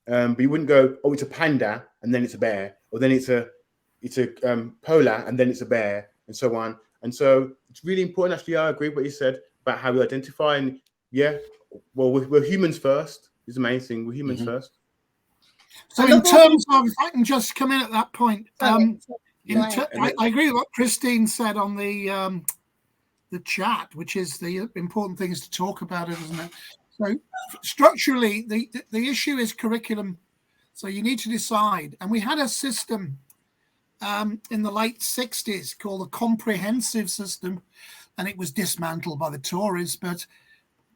S10: But you wouldn't go, oh, it's a panda, and then it's a bear, or then it's a polar, and then it's a bear, and so on. And so it's really important, actually. I agree with what you said about how we identify. And yeah, well, we're humans first is the main thing. We're humans first.
S9: So in terms of, if I can just come in at that point, I agree with what Christine said on the chat, which is the important things to talk about it, isn't it? So structurally, the issue is curriculum. So you need to decide. And we had a system in the late 60s called the comprehensive system, and it was dismantled by the Tories. But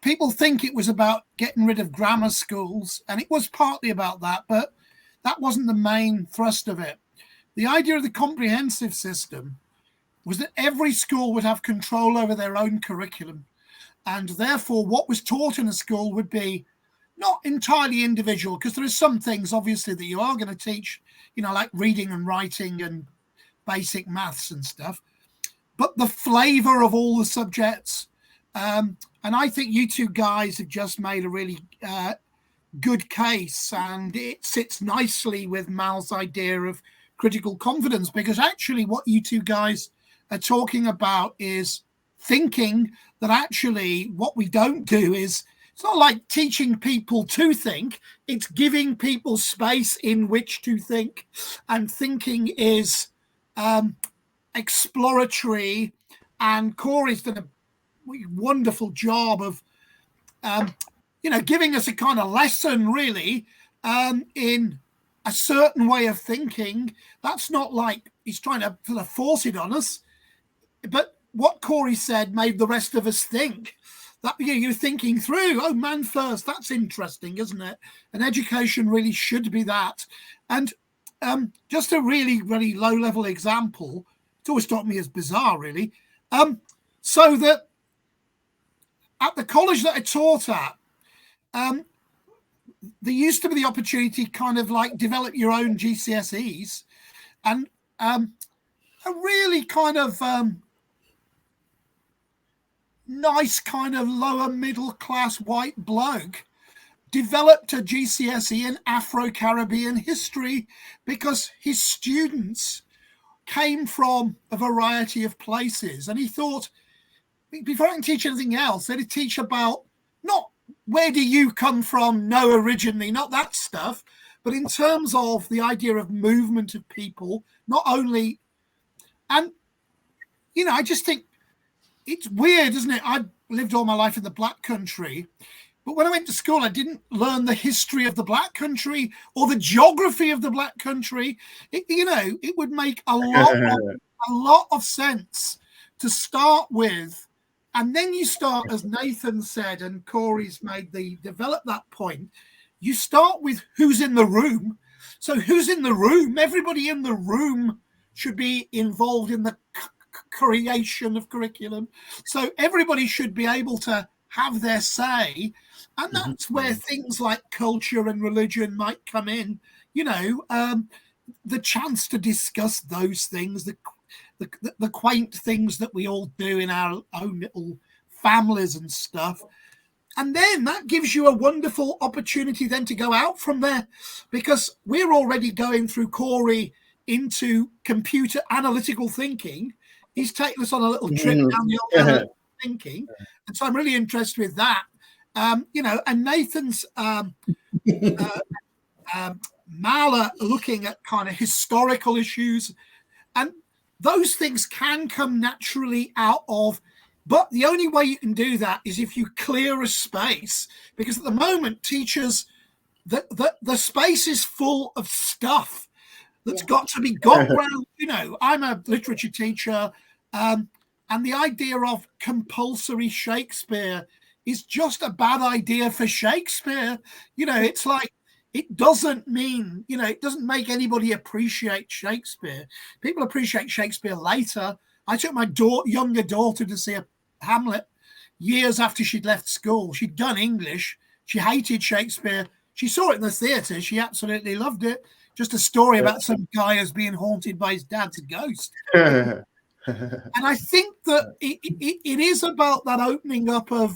S9: people think it was about getting rid of grammar schools, and it was partly about that, but that wasn't the main thrust of it. The idea of the comprehensive system was that every school would have control over their own curriculum, and therefore what was taught in a school would be not entirely individual, because there are some things, obviously, that you are going to teach, you know, like reading and writing and basic maths and stuff, but the flavor of all the subjects. And I think you two guys have just made a really good case, and it sits nicely with Mal's idea of critical confidence, because actually what you two guys are talking about is thinking that actually what we don't do is, it's not like teaching people to think, it's giving people space in which to think. And thinking is exploratory, and Corey's done a wonderful job of giving us a kind of lesson, really, in a certain way of thinking. That's not like he's trying to sort of force it on us, but what Corey said made the rest of us think. That you're thinking through, man first, that's interesting, isn't it? And education really should be that. And just a really, really low-level example. It's always struck me as bizarre, really. So that at the college that I taught at, there used to be the opportunity kind of like develop your own GCSEs, and a really kind of nice kind of lower middle class white bloke developed a GCSE in Afro-Caribbean history because his students came from a variety of places, and he thought, before I can teach anything else, they'd teach about not where do you come from, no, originally, not that stuff, but in terms of the idea of movement of people, not only, and, you know, I just think it's weird, isn't it? I lived all my life in the Black country, but when I went to school, I didn't learn the history of the Black country or the geography of the Black country. It would make a lot of sense to start with. And then you start, as Nathan said, and Corey's develop that point. You start with who's in the room. So who's in the room? Everybody in the room should be involved in the creation of curriculum. So everybody should be able to have their say. And that's where things like culture and religion might come in. The chance to discuss those things, the quaint things that we all do in our own little families and stuff. And then that gives you a wonderful opportunity then to go out from there, because we're already going through Corey into computer analytical thinking. He's taken us on a little trip down the old analytical thinking. And so I'm really interested with that. And Nathan's Mala looking at kind of historical issues, and those things can come naturally out of, but the only way you can do that is if you clear a space, because at the moment teachers, the space is full of stuff that's got to be got around. I'm a literature teacher, and the idea of compulsory Shakespeare is just a bad idea for Shakespeare. It's like, it doesn't mean, it doesn't make anybody appreciate Shakespeare. People appreciate Shakespeare later. I took my younger daughter to see a Hamlet years after she'd left school. She'd done English. She hated Shakespeare. She saw it in the theatre. She absolutely loved it. Just a story about some guy who's being haunted by his dad's ghost. And I think that it is about that opening up of,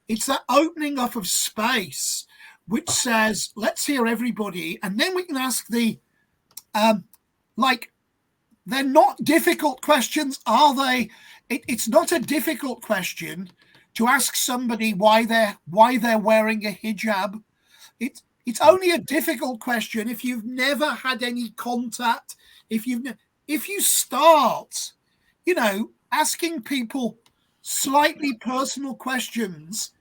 S9: it's that opening up of space, which says, let's hear everybody. And then we can ask they're not difficult questions, are they? It's not a difficult question to ask somebody why they're wearing a hijab. It's only a difficult question if you've never had any contact. If you start, asking people slightly personal questions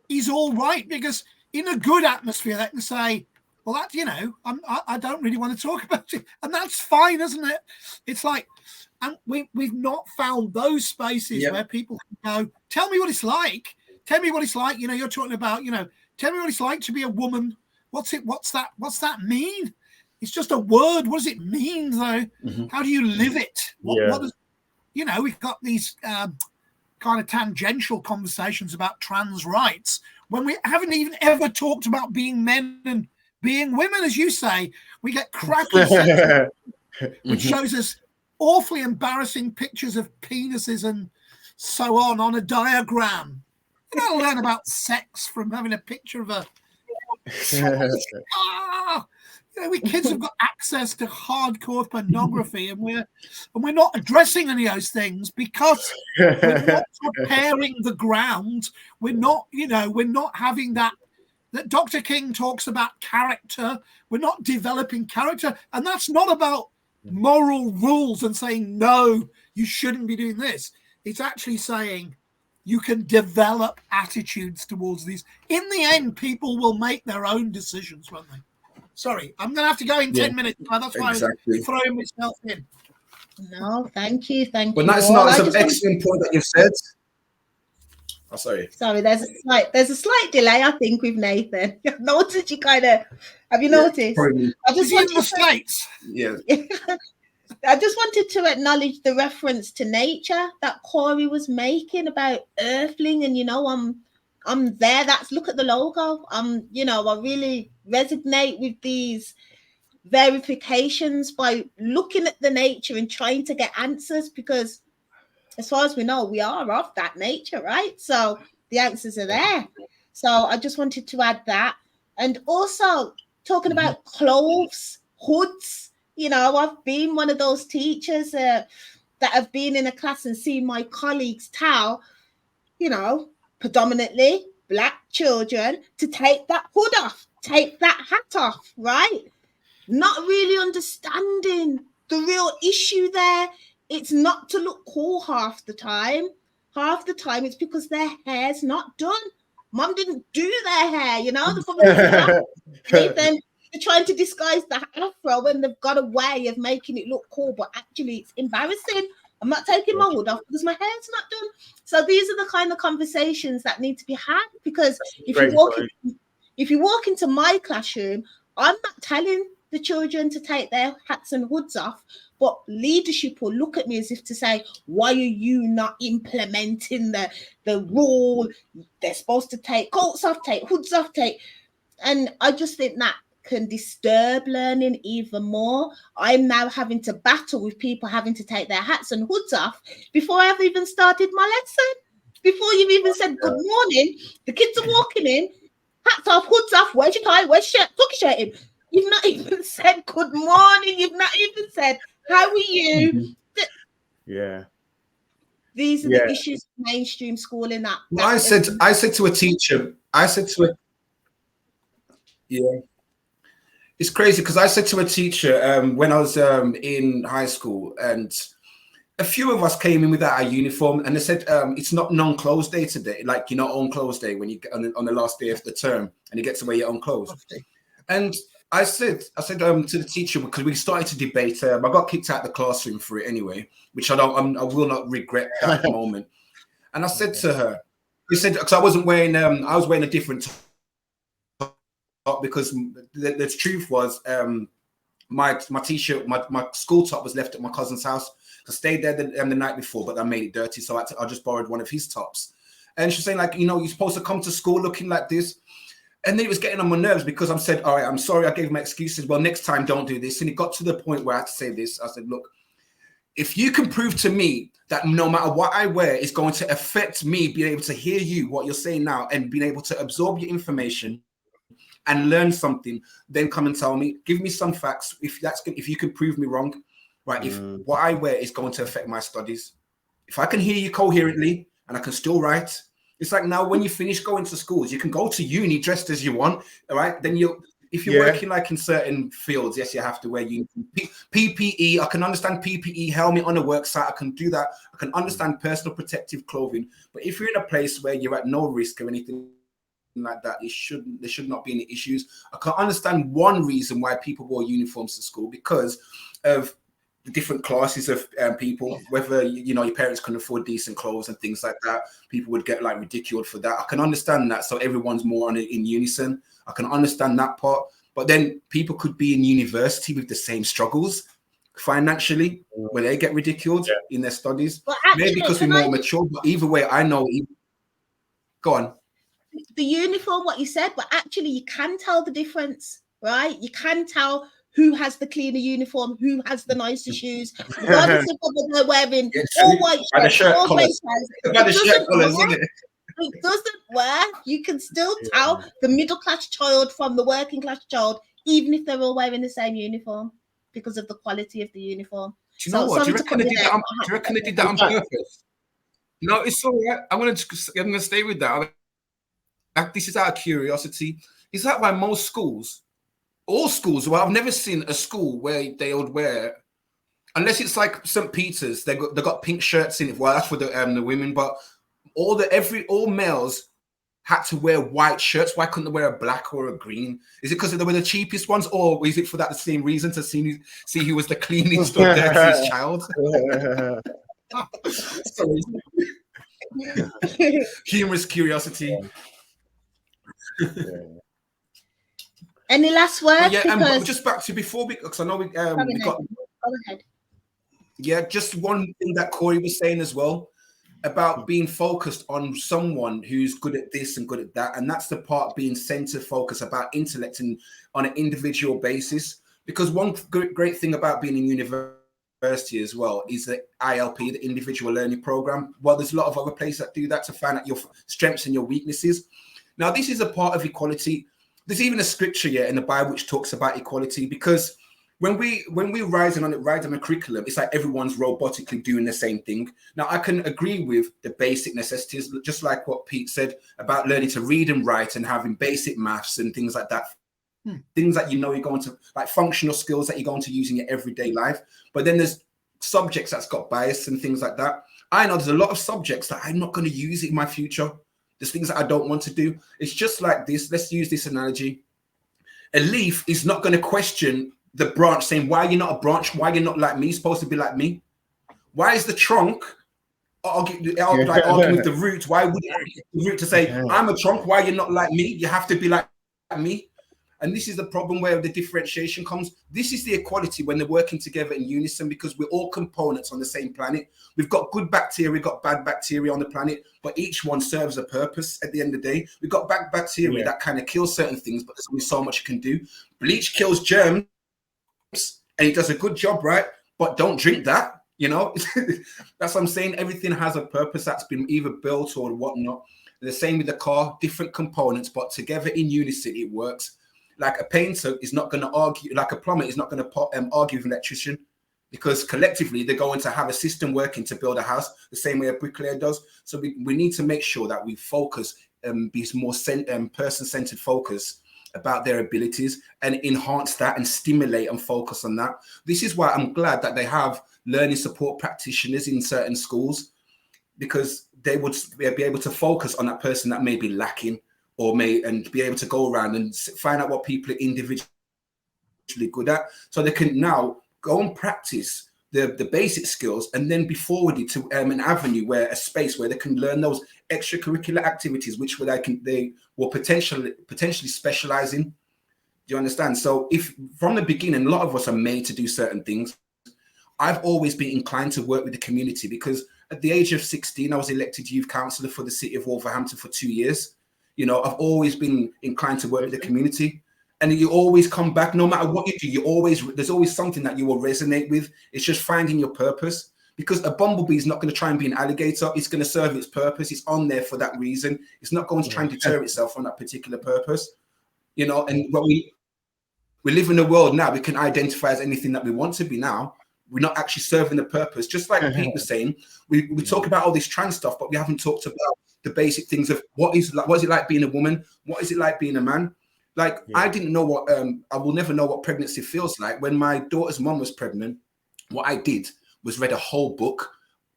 S9: is all right, because in a good atmosphere, they can say, well, that, I don't really want to talk about it. And that's fine, isn't it? It's like, and we've not found those spaces where people can go, tell me what it's like. Tell me what it's like. You're talking about, tell me what it's like to be a woman. What's that mean? It's just a word. What does it mean, though? How do you live it? What does, we've got these kind of tangential conversations about trans rights when we haven't even ever talked about being men and being women, as you say. We get crappy which shows us awfully embarrassing pictures of penises and so on a diagram. You don't learn about sex from having a picture of a we kids have got access to hardcore pornography, and we're not addressing any of those things because we're not preparing the ground. We're not having that Dr. King talks about character. We're not developing character, and that's not about moral rules and saying no, you shouldn't be doing this. It's actually saying you can develop attitudes towards these. In the end, people will make their own decisions, won't they? Sorry, I'm going to have to go in 10 minutes. That's why I'm throwing myself in.
S2: No, thank you.
S3: But that's an excellent point that you've said. Oh, sorry.
S2: Sorry, there's a slight delay, I think, with Nathan. I've noticed you have you noticed?
S3: Probably.
S2: I just
S9: He's in the
S2: wanted
S9: States.
S3: Yeah.
S2: I just wanted to acknowledge the reference to nature that Corey was making about Earthling, and I'm there. Look at the logo. I really resonate with these verifications by looking at the nature and trying to get answers, because as far as we know, we are of that nature, right? So the answers are there. So I just wanted to add that. And also talking about clothes, hoods, I've been one of those teachers that have been in a class and seen my colleagues tell, predominantly Black children, to take that hood off, take that hat off, right? Not really understanding the real issue there. It's not to look cool half the time. Half the time it's because their hair's not done. Mum didn't do their hair, Then they're trying to disguise the afro and they've got a way of making it look cool, but actually it's embarrassing. I'm not taking my hood off because my hair's not done. So these are the kind of conversations that need to be had, because if you walk into my classroom, I'm not telling the children to take their hats and hoods off, but leadership will look at me as if to say, why are you not implementing the rule? They're supposed to take coats off, take hoods off, and I just think that can disturb learning even more. I'm now having to battle with people having to take their hats and hoods off before I've even started my lesson. Before you've even said good morning, the kids are walking in, hats off, hoods off, where's your tie, where's your shirt, tuck your shirt in. You've not even said good morning. You've not even said, how are you?
S10: Yeah.
S2: These are the issues of mainstream schooling.
S3: I said to a teacher, it's crazy because I said to a teacher when I was in high school, and a few of us came in without our uniform, and they said it's not non-clothes day today, like own clothes day when you get on the last day of the term and you get to wear your own clothes. Okay. And I said to the teacher, because we started to debate. I got kicked out of the classroom for it anyway, which I will not regret that moment. And I said to her, he said, because I was wearing a different top, because the truth was my t-shirt, my school top was left at my cousin's house. I stayed there the night before, but I made it dirty, so I just borrowed one of his tops. And she's saying, like, you're supposed to come to school looking like this. And then it was getting on my nerves because I said, all right, I'm sorry, I gave my excuses. Well, next time, don't do this. And it got to the point where I had to say this. I said, look, if you can prove to me that no matter what I wear is going to affect me being able to hear you, what you're saying now, and being able to absorb your information and learn something, then come and tell me, give me some facts. If you can prove me wrong, right? If what I wear is going to affect my studies, if I can hear you coherently and I can still write, it's like now when you finish going to schools, you can go to uni dressed as you want, all right? Then if you're working like in certain fields, yes, you have to wear PPE. I can understand PPE, helmet on a work site. I can do that. I can understand personal protective clothing. But if you're in a place where you're at no risk or anything like that, there should not be any issues. I can understand one reason why people wore uniforms to school, because of the different classes of people, whether your parents can afford decent clothes and things like that, people would get like ridiculed for that. I can understand that. So everyone's more on it in unison. I can understand that part. But then people could be in university with the same struggles financially, where they get ridiculed in their studies. Maybe because we're more mature. But either way, I know. Go on.
S2: The uniform, what you said, but actually you can tell the difference, right? You can tell who has the cleaner uniform, who has the nicer shoes, regardless of whether they're wearing all white shirts, all grey shirts. It doesn't work. You can still tell the middle class child from the working class child, even if they're all wearing the same uniform, because of the quality of the uniform.
S3: Do you know what? Do you reckon they did that on purpose? No, it's all right. I'm gonna stay with that. This is out of curiosity. Is that why most schools, all schools, well, I've never seen a school where they would wear, unless it's like St. Peter's, they got pink shirts in it. Well, that's for the women, but all males had to wear white shirts. Why couldn't they wear a black or a green? Is it because they were the cheapest ones, or is it for that same reason, to see who was the cleanest or dirtiest child? Sorry. Humorous curiosity.
S2: Any last words?
S3: Yeah,
S2: because
S3: just back to before because I know we got.
S2: go ahead.
S3: Yeah, just one thing that Corey was saying as well about being focused on someone who's good at this and good at that, and that's the part being center focused about intellect and on an individual basis. Because one great thing about being in university as well is the ILP, the individual learning program. Well, there's a lot of other places that do that to find out your strengths and your weaknesses. Now, this is a part of equality. There's even a scripture here in the Bible which talks about equality, because when we write on a curriculum, it's like everyone's robotically doing the same thing. Now, I can agree with the basic necessities, just like what Pete said about learning to read and write and having basic maths and things like that. Things that you're going to, like functional skills that you're going to use in your everyday life. But then there's subjects that's got bias and things like that. I know there's a lot of subjects that I'm not going to use in my future. There's things that I don't want to do. It's just like this. Let's use this analogy. A leaf is not going to question the branch saying, why are you not a branch? Why are you not like me? You're supposed to be like me. Why is the trunk arguing with the root? Why would the root to say, I'm a trunk, why are you not like me? You have to be like me. And this is the problem where the differentiation comes. This is the equality when they're working together in unison, because we're all components on the same planet. We've got good bacteria, we've got bad bacteria on the planet, but each one serves a purpose at the end of the day. We've got bad bacteria that kind of kills certain things, but there's only so much it can do. Bleach kills germs, and it does a good job, right? But don't drink that, you know? That's what I'm saying. Everything has a purpose that's been either built or whatnot. The same with the car, different components, but together in unison, it works. Like a painter is not going to argue, like a plumber is not going to argue with an electrician, because collectively they're going to have a system working to build a house the same way a bricklayer does. So we need to make sure that we focus, be more person-centered focus about their abilities and enhance that and stimulate and focus on that. This is why I'm glad that they have learning support practitioners in certain schools, because they would be able to focus on that person that may be lacking, and be able to go around and find out what people are individually good at, so they can now go and practice the basic skills and then be forwarded to an avenue where a space where they can learn those extracurricular activities, which they will potentially specialize in. Do you understand? So if from the beginning, a lot of us are made to do certain things. I've always been inclined to work with the community, because at the age of 16, I was elected youth councillor for the city of Wolverhampton for 2 years. You know, I've always been inclined to work with the community, and you always come back, no matter what you do, there's always something that you will resonate with. It's just finding your purpose, because a bumblebee is not going to try and be an alligator. It's going to serve its purpose. It's on there for that reason. It's not going to try and deter itself from that particular purpose, you know. And when we live in a world now, we can identify as anything that we want to be now. We're not actually serving the purpose. Just like Pete was saying, we talk about all this trans stuff, but we haven't talked about the basic things of what is it like being a woman? What is it like being a man? Like, I didn't know what, I will never know what pregnancy feels like. When my daughter's mom was pregnant, what I did was read a whole book.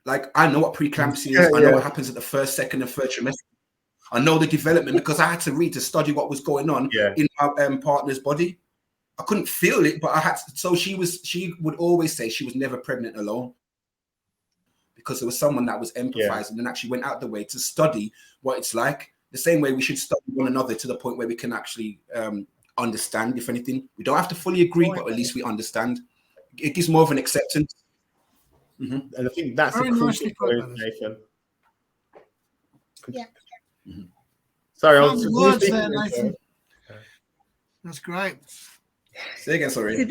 S3: Like, I know what preeclampsia is. I know what happens at the first, second, and third trimester. I know the development, because I had to read to study what was going on in my partner's body. I couldn't feel it, but I had to. So she would always say she was never pregnant alone, because there was someone that was empathizing and actually went out the way to study what it's like. The same way we should study one another to the point where we can actually understand, if anything. We don't have to fully agree, but at least we understand. It gives more of an acceptance.
S10: And I think that's a crucial point, Nathan.
S2: Yeah.
S10: Sorry,
S9: words there, Nathan. That's great.
S3: Say again, sorry.
S2: So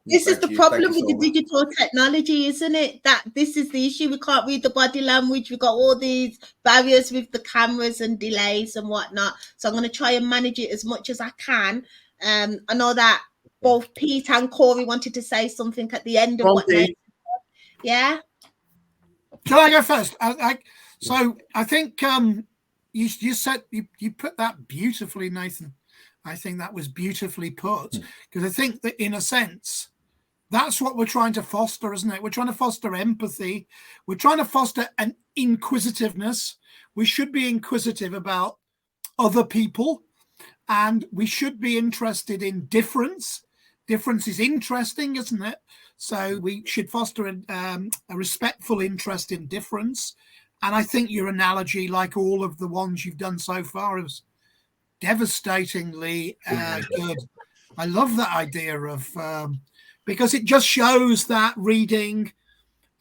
S2: this is the problem with the digital technology, isn't it? That this is the issue. We can't read the body language. We've got all these barriers with the cameras and delays and whatnot. So I'm going to try and manage it as much as I can. I know that both Pete and Corey wanted to say something at the end of what Nathan said. Yeah.
S9: Can I go first? So I think you said you put that beautifully, Nathan. I think that was beautifully put, because I think that in a sense, that's what we're trying to foster, isn't it? We're trying to foster empathy. We're trying to foster an inquisitiveness. We should be inquisitive about other people, and we should be interested in difference. Difference is interesting, isn't it? So we should foster a respectful interest in difference. And I think your analogy, like all of the ones you've done so far, is devastatingly good. I love that idea of because it just shows that reading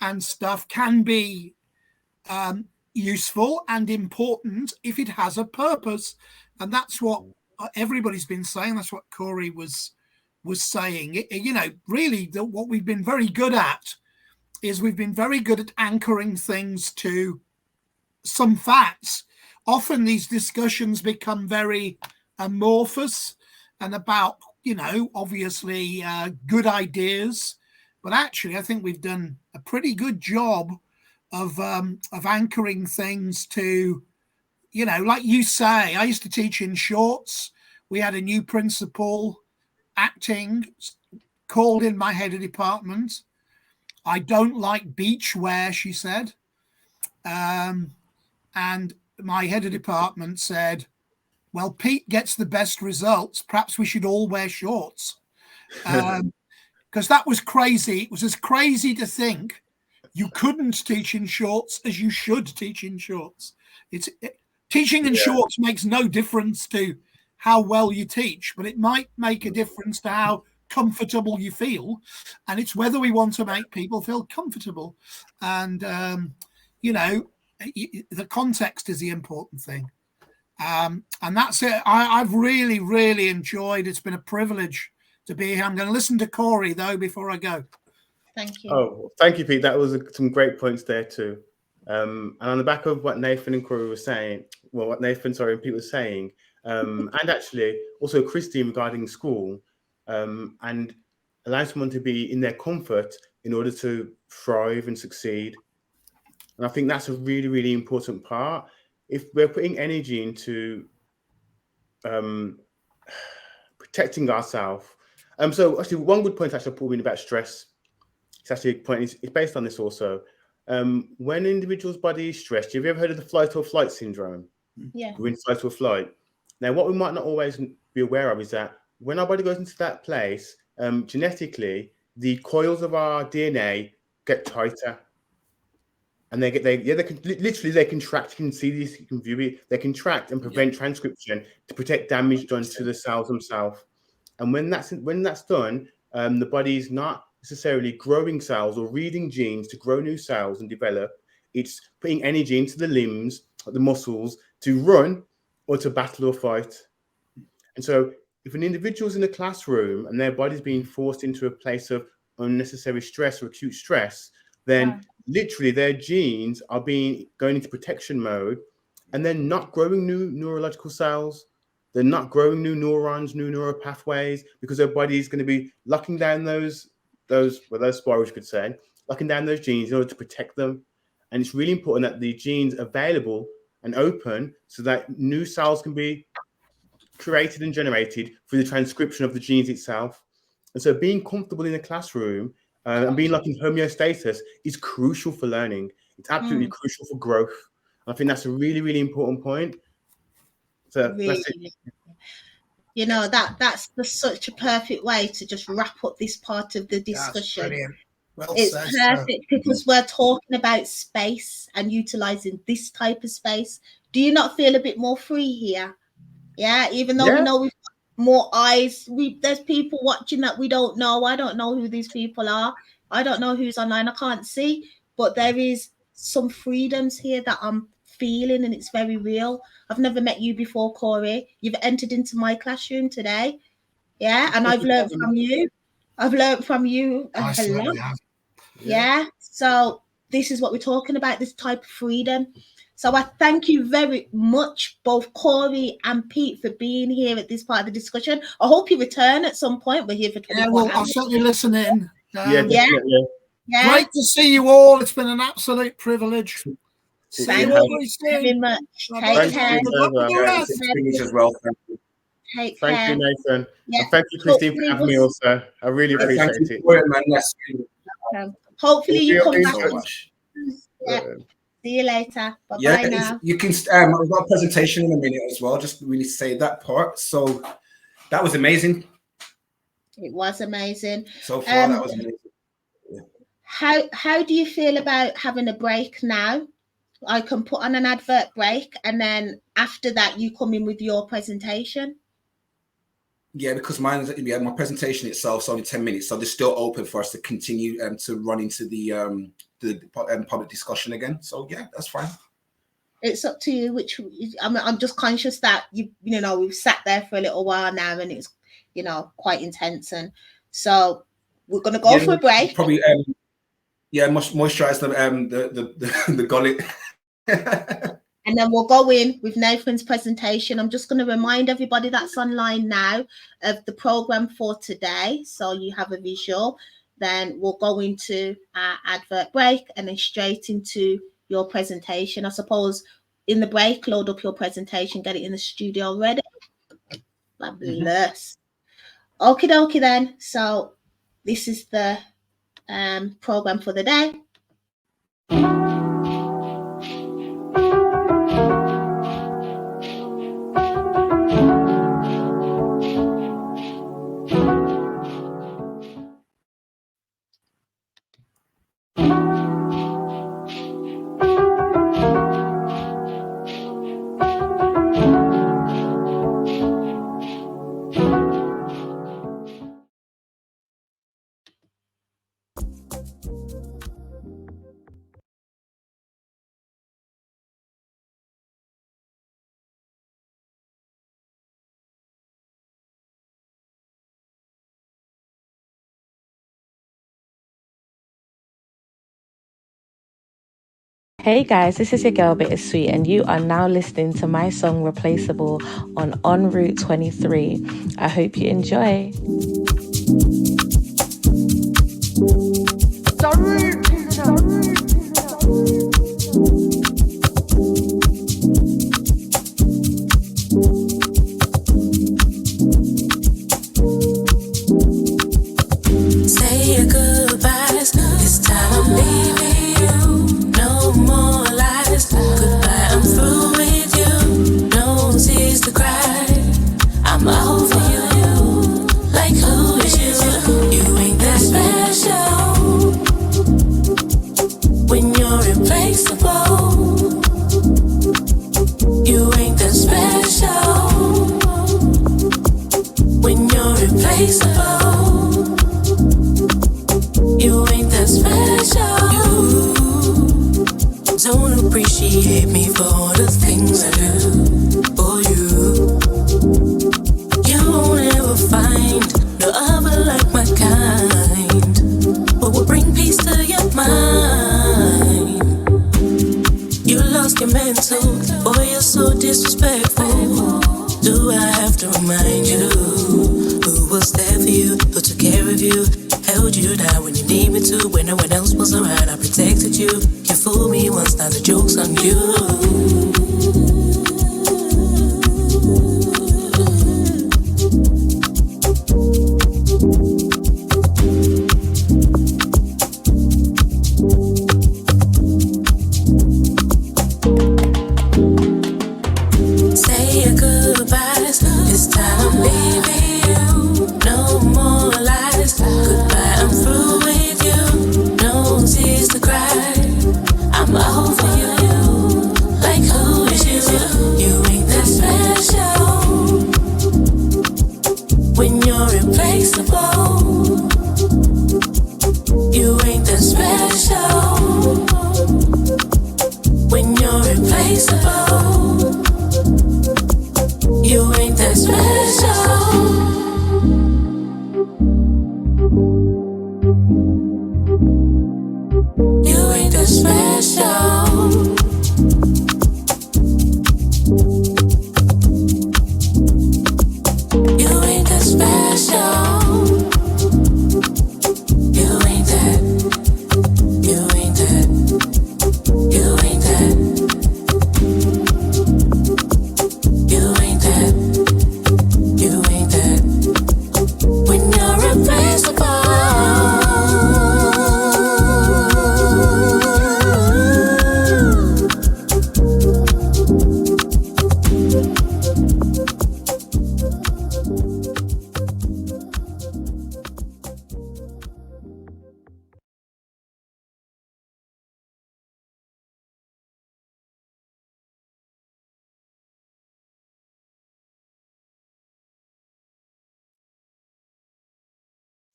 S9: and stuff can be useful and important if it has a purpose, and that's what everybody's been saying. That's what Corey was saying. You know, really, what we've been very good at is we've been very good at anchoring things to some facts. Often these discussions become very amorphous and about, you know, obviously good ideas, but actually I think we've done a pretty good job of anchoring things to, you know, like you say, I used to teach in shorts. We had a new principal acting, called in my head of department. I don't like beach wear, she said. And my head of department said, well, Pete gets the best results. Perhaps we should all wear shorts. Because that was crazy. It was as crazy to think you couldn't teach in shorts as you should teach in shorts. Teaching in shorts makes no difference to how well you teach, but it might make a difference to how comfortable you feel. And it's whether we want to make people feel comfortable. And, you know, the context is the important thing. And that's it. I've really, really enjoyed. It's been a privilege to be here. I'm going to listen to Corey, though, before I go.
S2: Thank you.
S10: Oh, thank you, Pete. That was some great points there too. And on the back of what Nathan and Corey were saying, well, what Nathan, sorry, and Pete was saying, and actually also Christine regarding school, and allowing someone to be in their comfort in order to thrive and succeed. And I think that's a really, really important part. If we're putting energy into protecting ourselves, so actually one good point actually put in about stress. It's actually a point. It's based on this also. When an individual's body is stressed, have you ever heard of the fight or flight syndrome?
S2: Yeah.
S10: We're in fight or flight. Now, what we might not always be aware of is that when our body goes into that place, genetically, the coils of our DNA get tighter. And they contract. You can see this, you can view it. They contract and prevent transcription to protect damage done to the cells themselves. And when that's done, the body is not necessarily growing cells or reading genes to grow new cells and develop. It's putting energy into the limbs, the muscles, to run or to battle or fight. And so if an individual's in a classroom and their body's being forced into a place of unnecessary stress or acute stress, then literally their genes are going into protection mode, and they're not growing new neurological cells. They're not growing new neurons, new neural pathways, because their body is going to be locking down those spirals, you could say, locking down those genes in order to protect them. And it's really important that the genes are available and open so that new cells can be created and generated through the transcription of the genes itself. And so being comfortable in a classroom and being like in homeostasis is crucial for learning. It's absolutely crucial for growth. And I think that's a really, really important point. So
S2: really,
S10: that's it.
S2: You know, that's such a perfect way to just wrap up this part of the discussion.
S9: That's brilliant. Well
S2: it's
S9: said,
S2: perfect because we're talking about space and utilizing this type of space. Do you not feel a bit more free here? Yeah, even though we know we've got more eyes, there's people watching that we don't know. I don't know who these people are. I don't know who's online. I can't see, but there is some freedoms here that I'm feeling, and it's very real. I've never met you before, Corey. You've entered into my classroom today. Yeah, and I've learned from you. I've learned from you a lot. Yeah, so this is what we're talking about, this type of freedom. So I thank you very much, both Corey and Pete, for being here at this part of the discussion. I hope you return at some point. We're here for 24
S9: well,
S2: hours.
S9: I'll certainly listen in.
S2: Yeah.
S9: Great to see you all. It's been an absolute privilege.
S2: Thank you very much. Take care.
S3: As well.
S2: Take care.
S10: Thank you, Nathan.
S2: Yeah.
S10: And thank you, Christine, for having me also. I really appreciate it.
S2: Hopefully you come back.
S3: So much.
S2: Yeah. See you later. Bye-bye now.
S3: You can. I've got a presentation in a minute as well. Just really say that part. So that was amazing.
S2: It was amazing.
S3: So far, that was amazing.
S2: How do you feel about having a break now? I can put on an advert break, and then after that, you come in with your presentation.
S3: Yeah, because my presentation itself is only 10 minutes, so they're still open for us to continue to run into the public discussion again. So yeah, that's fine.
S2: It's up to you. I'm just conscious that we've sat there for a little while now, and it's quite intense, and so we're gonna go for a break.
S3: Probably moisturize the gullet.
S2: And then we'll go in with Nathan's presentation. I'm just going to remind everybody that's online now of the program for today, so you have a visual. Then we'll go into our advert break and then straight into your presentation. I suppose in the break, load up your presentation, get it in the studio ready. Fabulous. Okie dokie then. So this is the program for the day.
S7: Hey guys, this is your girl Bittersweet, and you are now listening to my song Replaceable on MzRootz23. I hope you enjoy.
S8: Say your goodbyes, this time I'm leaving you. No more lies, goodbye, I'm through with you. No tears to cry, I'm over you. Like who is you? You ain't that special. When you're replaceable, you ain't that special. When you're replaceable, you ain't that special. You don't appreciate me for all the things I do for you. You won't ever find no other like my kind, but will bring peace to your mind. You lost your mental, boy, you're so disrespectful. Do I have to remind you who was there for you, who took care of you, held you down when you need me to, when no one else was around, I protected you. You fooled me once, now the joke's on you. Say your goodbyes, this time I'm leaving you. No more lies, goodbye, I'm through with you. No tears to cry, I'm over you. Like who is you? You ain't that special. When you're replaceable, you ain't that special. When you're replaceable, you ain't that special. You ain't that special. You ain't that special. You ain't that. You ain't that. You ain't that. You ain't that. You ain't that.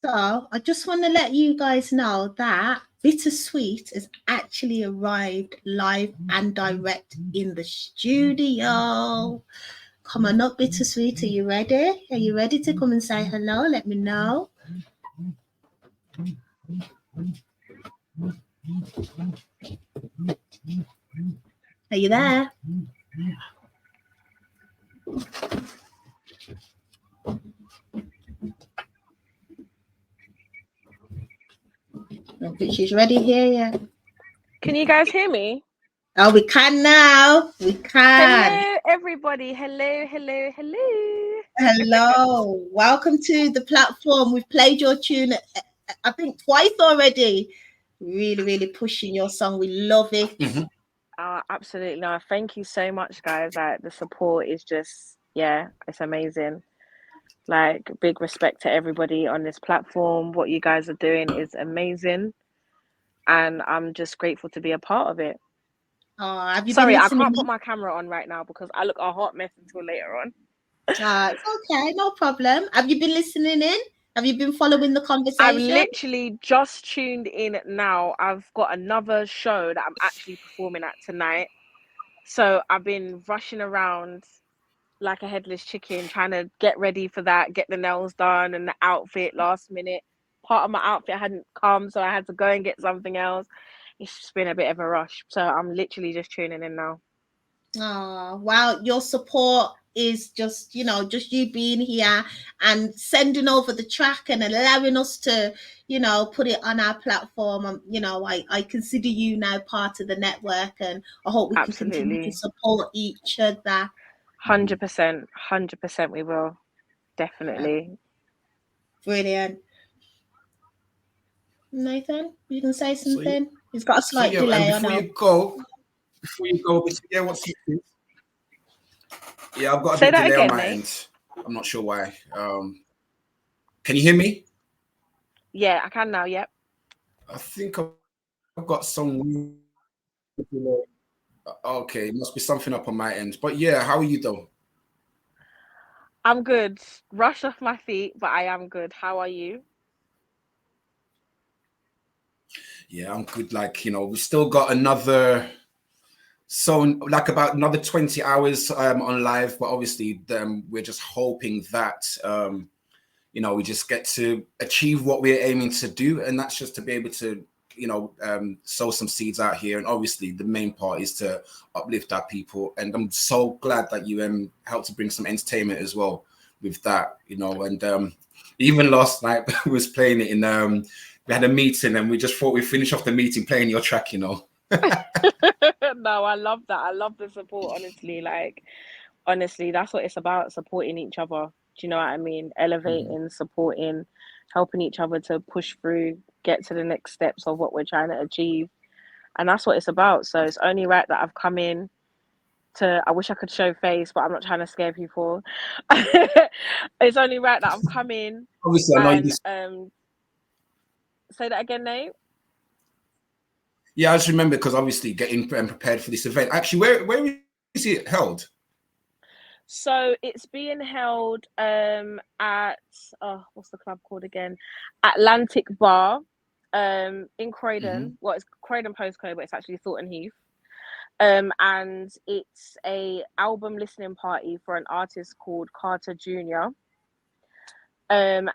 S2: So I just want to let you guys know that Bittersweet has actually arrived live and direct in the studio. Come on up, Bittersweet. Are you ready? Are you ready to come and say hello? Let me know. Are you there? I don't think she's ready here yet.
S7: Can you guys hear me?
S2: Oh, we can now. We can.
S7: Hello, everybody. Hello, hello, hello.
S2: Hello. Welcome to the platform. We've played your tune, I think, twice already. Really, really pushing your song. We love it.
S3: Mhm.
S7: Absolutely. No, thank you so much, guys. Like, the support is just, yeah, it's amazing. Like, big respect to everybody on this platform. What you guys are doing is amazing. And I'm just grateful to be a part of it.
S2: Have you
S7: Sorry,
S2: been
S7: I
S2: listening?
S7: can't put my camera on right now because I look a hot mess until later on.
S2: It's okay, no problem. Have you been listening in? Have you been following the conversation?
S7: I've literally just tuned in now. I've got another show that I'm actually performing at tonight. So I've been rushing around like a headless chicken, trying to get ready for that, get the nails done and the outfit last minute. Part of my outfit hadn't come, so I had to go and get something else. It's just been a bit of a rush. So I'm literally just tuning in now.
S2: Oh, wow. Your support is just, just you being here and sending over the track and allowing us to, put it on our platform. I consider you now part of the network, and I hope we can continue to support each other.
S7: 100%, we will. Definitely.
S2: Brilliant. Nathan, you can say something? He's got a slight delay.
S3: Before you go, yeah, what's your Yeah, I've got a bit delay on my end. I'm not sure why. Can you hear me?
S7: Yeah, I can now. Yep.
S3: I think I've got some delay. Okay, it must be something up on my end. But yeah, how are you though?
S7: I'm good. Rushed off my feet, but I am good. How are you?
S3: Yeah, I'm good. Like, we've still got another about another 20 hours on live, but obviously we're just hoping that we just get to achieve what we're aiming to do, and that's just to be able to sow some seeds out here. And obviously the main part is to uplift our people, and I'm so glad that you helped to bring some entertainment as well with that, and even last night we was playing it in we had a meeting and we just thought we'd finish off the meeting playing your track.
S7: No, I love that. I love the support, honestly, that's what it's about, supporting each other. Do you know what I mean? Elevating, supporting, helping each other to push through, get to the next steps of what we're trying to achieve. And that's what it's about. So it's only right that I've come in I wish I could show face, but I'm not trying to scare people. It's only right that I've come in.
S3: Obviously, I know
S7: say that again, Nate.
S3: Yeah, I just remember because obviously getting prepared for this event. Actually, where is it held?
S7: So it's being held at what's the club called again? Atlantic Bar in Croydon. Well, it's Croydon postcode, but it's actually Thornton Heath. And it's a album listening party for an artist called Carter Jr. And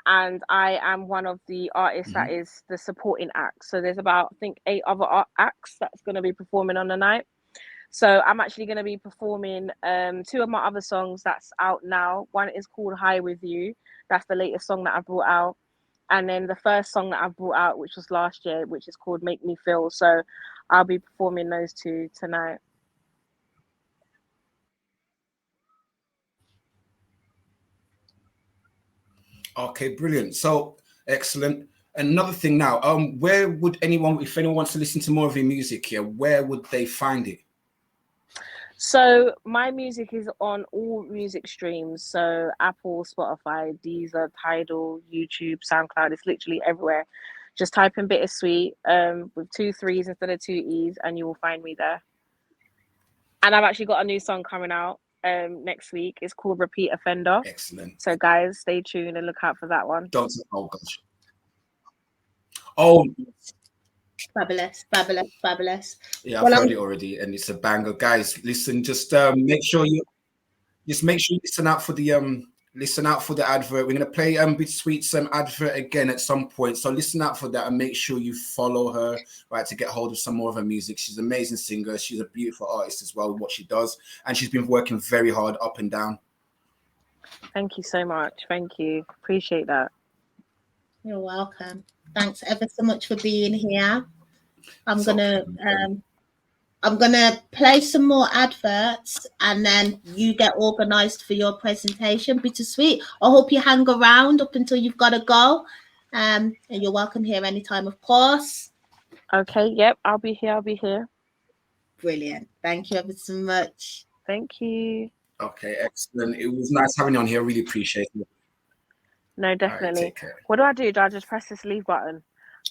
S7: I am one of the artists that is the supporting act. So there's about, I think, 8 other acts that's going to be performing on the night. So I'm actually going to be performing 2 of my other songs that's out now. One is called High With You. That's the latest song that I brought out. And then the first song that I brought out, which was last year, which is called Make Me Feel. So I'll be performing those 2 tonight.
S3: Okay, brilliant. So excellent. Another thing now, where would if anyone wants to listen to more of your music here, where would they find it?
S7: So my music is on all music streams. So Apple, Spotify, Deezer, Tidal, YouTube, SoundCloud. It's literally everywhere. Just type in Bittersweet with 2 3s instead of 2 E's, and you will find me there. And I've actually got a new song coming out next week. It's called Repeat Offender.
S3: Excellent.
S7: So guys, stay tuned and look out for that one.
S3: Oh gosh. Oh,
S2: Fabulous, fabulous, fabulous.
S3: yeah, I've
S2: Well,
S3: heard it already, and it's a banger, guys. Listen, just make sure you listen out for the advert. We're gonna play Sweet's advert again at some point, so listen out for that and make sure you follow her, right, to get hold of some more of her music. She's an amazing singer. She's a beautiful artist as well with what she does, and she's been working very hard up and down.
S7: Thank you so much. Thank you. Appreciate that.
S2: you're welcome. Thanks ever so much for being here. I'm gonna play some more adverts, and then you get organized for your presentation. Bittersweet. I hope you hang around up until you've got to go. And you're welcome here anytime, of course.
S7: Okay, yep, I'll be here.
S2: Brilliant. Thank you ever so much.
S7: Thank you.
S3: Okay, excellent. It was nice having you on here. Really appreciate it.
S7: No, definitely.
S3: take care.
S7: What do I do? Do I just press this leave button?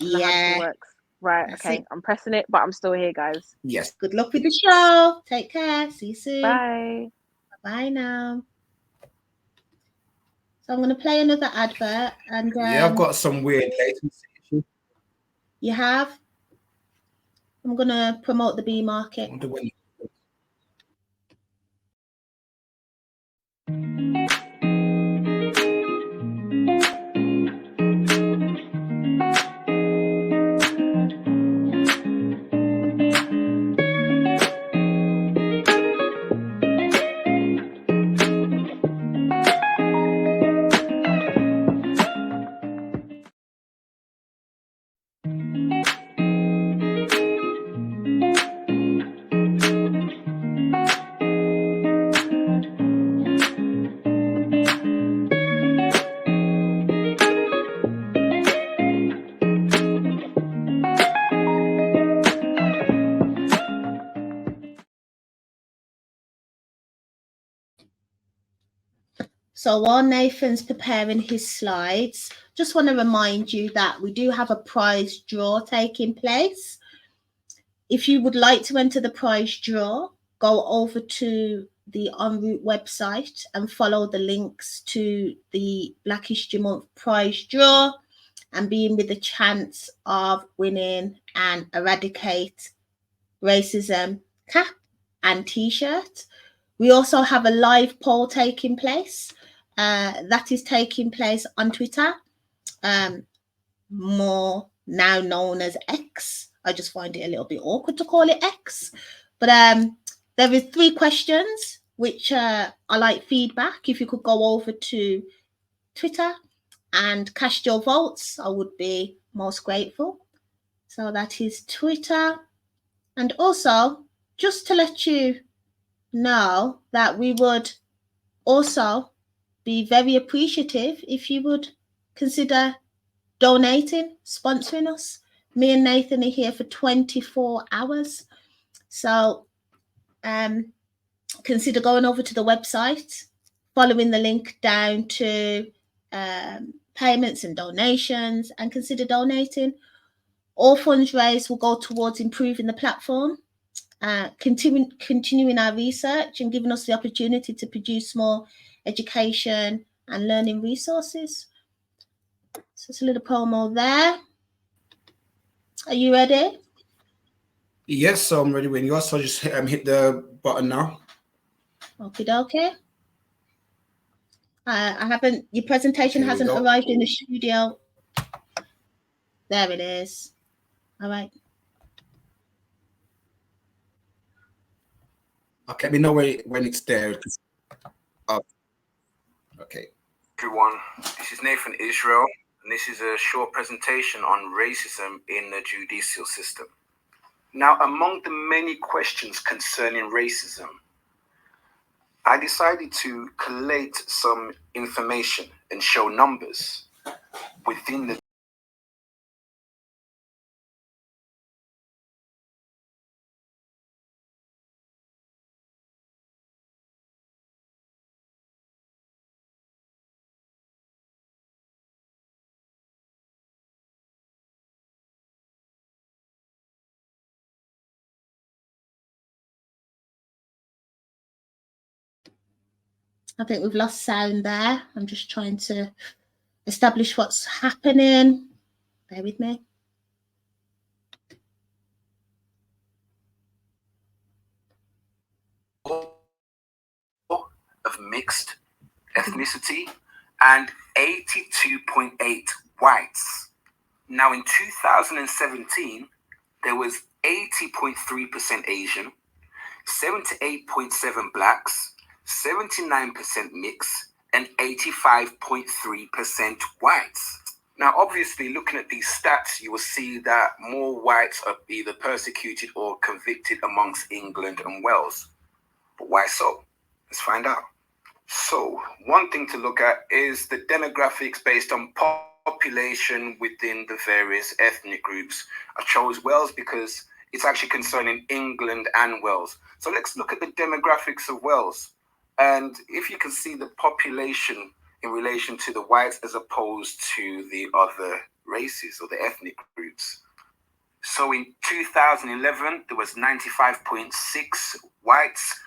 S7: I don't know how this
S2: Yeah.
S7: works. Right,
S2: That's
S7: okay.
S2: it.
S7: I'm pressing it, but I'm still here, guys.
S3: Yes.
S2: Good luck with the show. Take care. See you soon.
S7: Bye.
S2: Bye now. So I'm going to play another advert. And
S3: Yeah, I've got some weird latency.
S2: You have? I'm going to promote the bee market.
S3: I wonder when.
S2: So while Nathan's preparing his slides, just want to remind you that we do have a prize draw taking place. If you would like to enter the prize draw, go over to the MzRootz website and follow the links to the Black History Month prize draw and be in with a chance of winning an Eradicate Racism cap and t-shirt. We also have a live poll taking place. That is taking place on Twitter, more now known as X. I just find it a little bit awkward to call it X. But there is 3 questions, which I like feedback. If you could go over to Twitter and cast your votes, I would be most grateful. So that is Twitter. And also, just to let you know that we would also be very appreciative if you would consider donating, sponsoring us. Me and Nathan are here for 24 hours. So consider going over to the website, following the link down to payments and donations, and consider donating. All funds raised will go towards improving the platform, continuing our research and giving us the opportunity to produce more education and learning resources. So it's a little promo there. Are you ready?
S3: Yes, so I'm ready when you are. So just hit the button now.
S2: Okay. I haven't. Your presentation hasn't arrived in the studio. There it is. All right.
S3: Okay, we know when it's there. Oh. Okay. Everyone, this is Nathan Israel, and this is a short presentation on racism in the judicial system. Now, among the many questions concerning racism, I decided to collate some information and show numbers within the
S2: I think we've lost sound there. I'm just trying to establish what's happening. Bear with me.
S3: mixed ethnicity and 82.8 whites. Now in 2017, there was 80.3% Asian, 78.7 blacks, 79% mixed, and 85.3% whites. Now, obviously, looking at these stats, you will see that more whites are either persecuted or convicted amongst England and Wales. But why so? Let's find out. So, one thing to look at is the demographics based on population within the various ethnic groups. I chose Wales because it's actually concerning England and Wales. So let's look at the demographics of Wales. And if you can see the population in relation to the whites as opposed to the other races or the ethnic groups. So in 2011, there was 95.6 whites,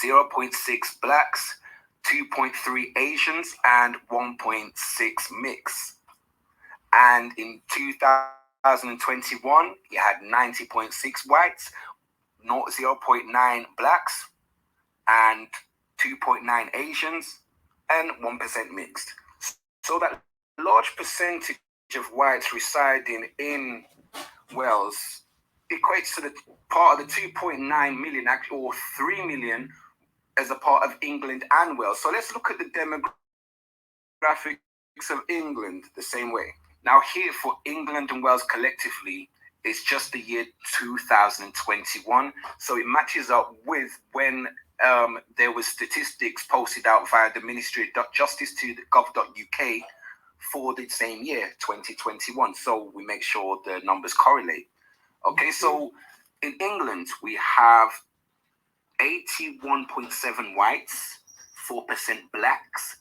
S3: 0.6 blacks, 2.3 Asians, and 1.6 mixed. And in 2021, you had 90.6 whites, 0.9 blacks, and 2.9 Asians, and 1% mixed. So that large percentage of whites residing in Wales equates to the part of the 2.9 million, or 3 million, as a part of England and Wales. So let's look at the demographics of England the same way. Now here for England and Wales collectively, it's just the year 2021. So it matches up with when there was statistics posted out via the Ministry of Justice to the gov.uk for the same year, 2021. So we make sure the numbers correlate. Okay, so in England, we have 81.7 whites, 4% blacks,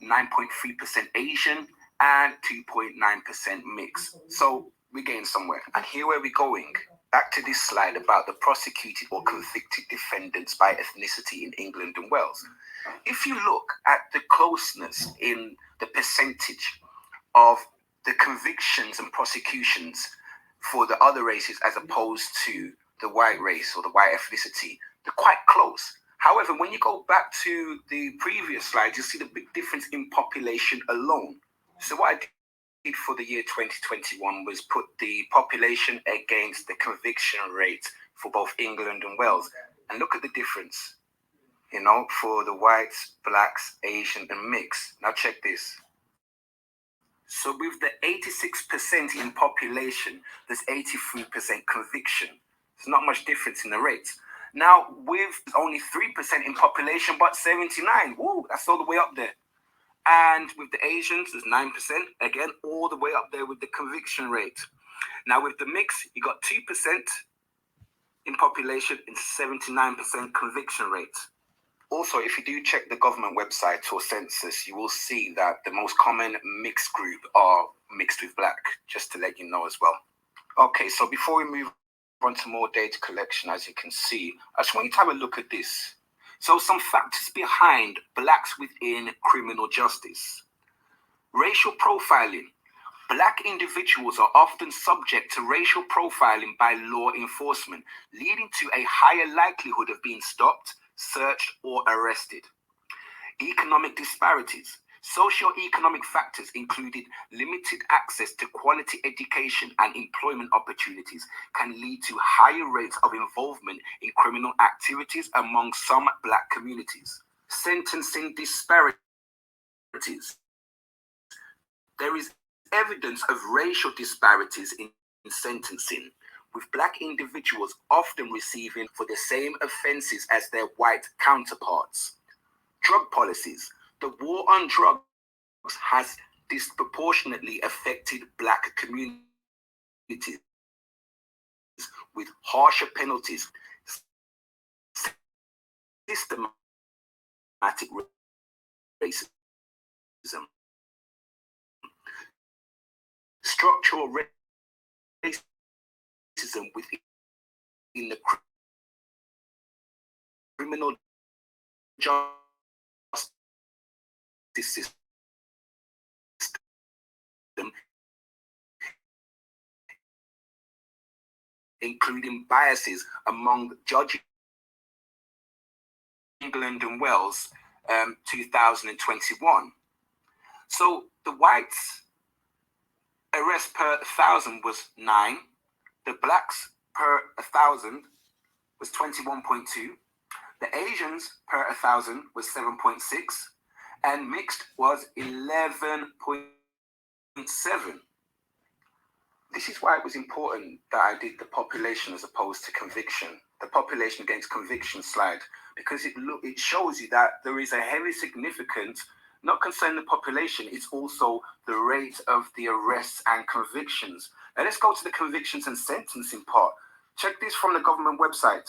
S3: 9.3% Asian, and 2.9% mixed. So we're getting somewhere. And here where we're going. Back to this slide about the prosecuted or convicted defendants by ethnicity in England and Wales. If you look at the closeness in the percentage of the convictions and prosecutions for the other races as opposed to the white race or the white ethnicity, they're quite close. However, when you go back to the previous slide, you see the big difference in population alone. So what I did for the year 2021 was put the population against the conviction rate for both England and Wales. And look at the difference, you know, for the whites, blacks, Asian, and mixed. Now check this. So with the 86% in population, there's 83% conviction. There's not much difference in the rates. Now with only 3% in population, but 79, woo, that's all the way up there. And with the Asians, there's 9%, again, all the way up there with the conviction rate. Now with the mix, you got 2% in population and 79% conviction rate. Also, if you do check the government website or census, you will see that the most common mixed group are mixed with black, just to let you know as well. Okay, so before we move on to more data collection, as you can see, I just want you to have a look at this. So some factors behind blacks within criminal justice. Racial profiling. Black individuals are often subject to racial profiling by law enforcement, leading to a higher likelihood of being stopped, searched, or arrested. Economic disparities. Socio-economic factors including limited access to quality education and employment opportunities can lead to higher rates of involvement in criminal activities among some black communities. Sentencing disparities. There is evidence of racial disparities in sentencing, with black individuals often receiving for the same offences as their white counterparts. Drug policies. The war on drugs has disproportionately affected black communities with harsher penalties, systematic racism, structural racism within the criminal justice system, including biases among judges. England and Wales, 2021. So the whites arrests per 1,000 was 9. The blacks per 1,000 was 21.2. The Asians per 1,000 was 7.6, and mixed was 11.7. This is why it was important that I did the population as opposed to conviction, the population against conviction slide, because it shows you that there is a heavy significance, not concerning the population, it's also the rate of the arrests and convictions. Now let's go to the convictions and sentencing part. Check this from the government website.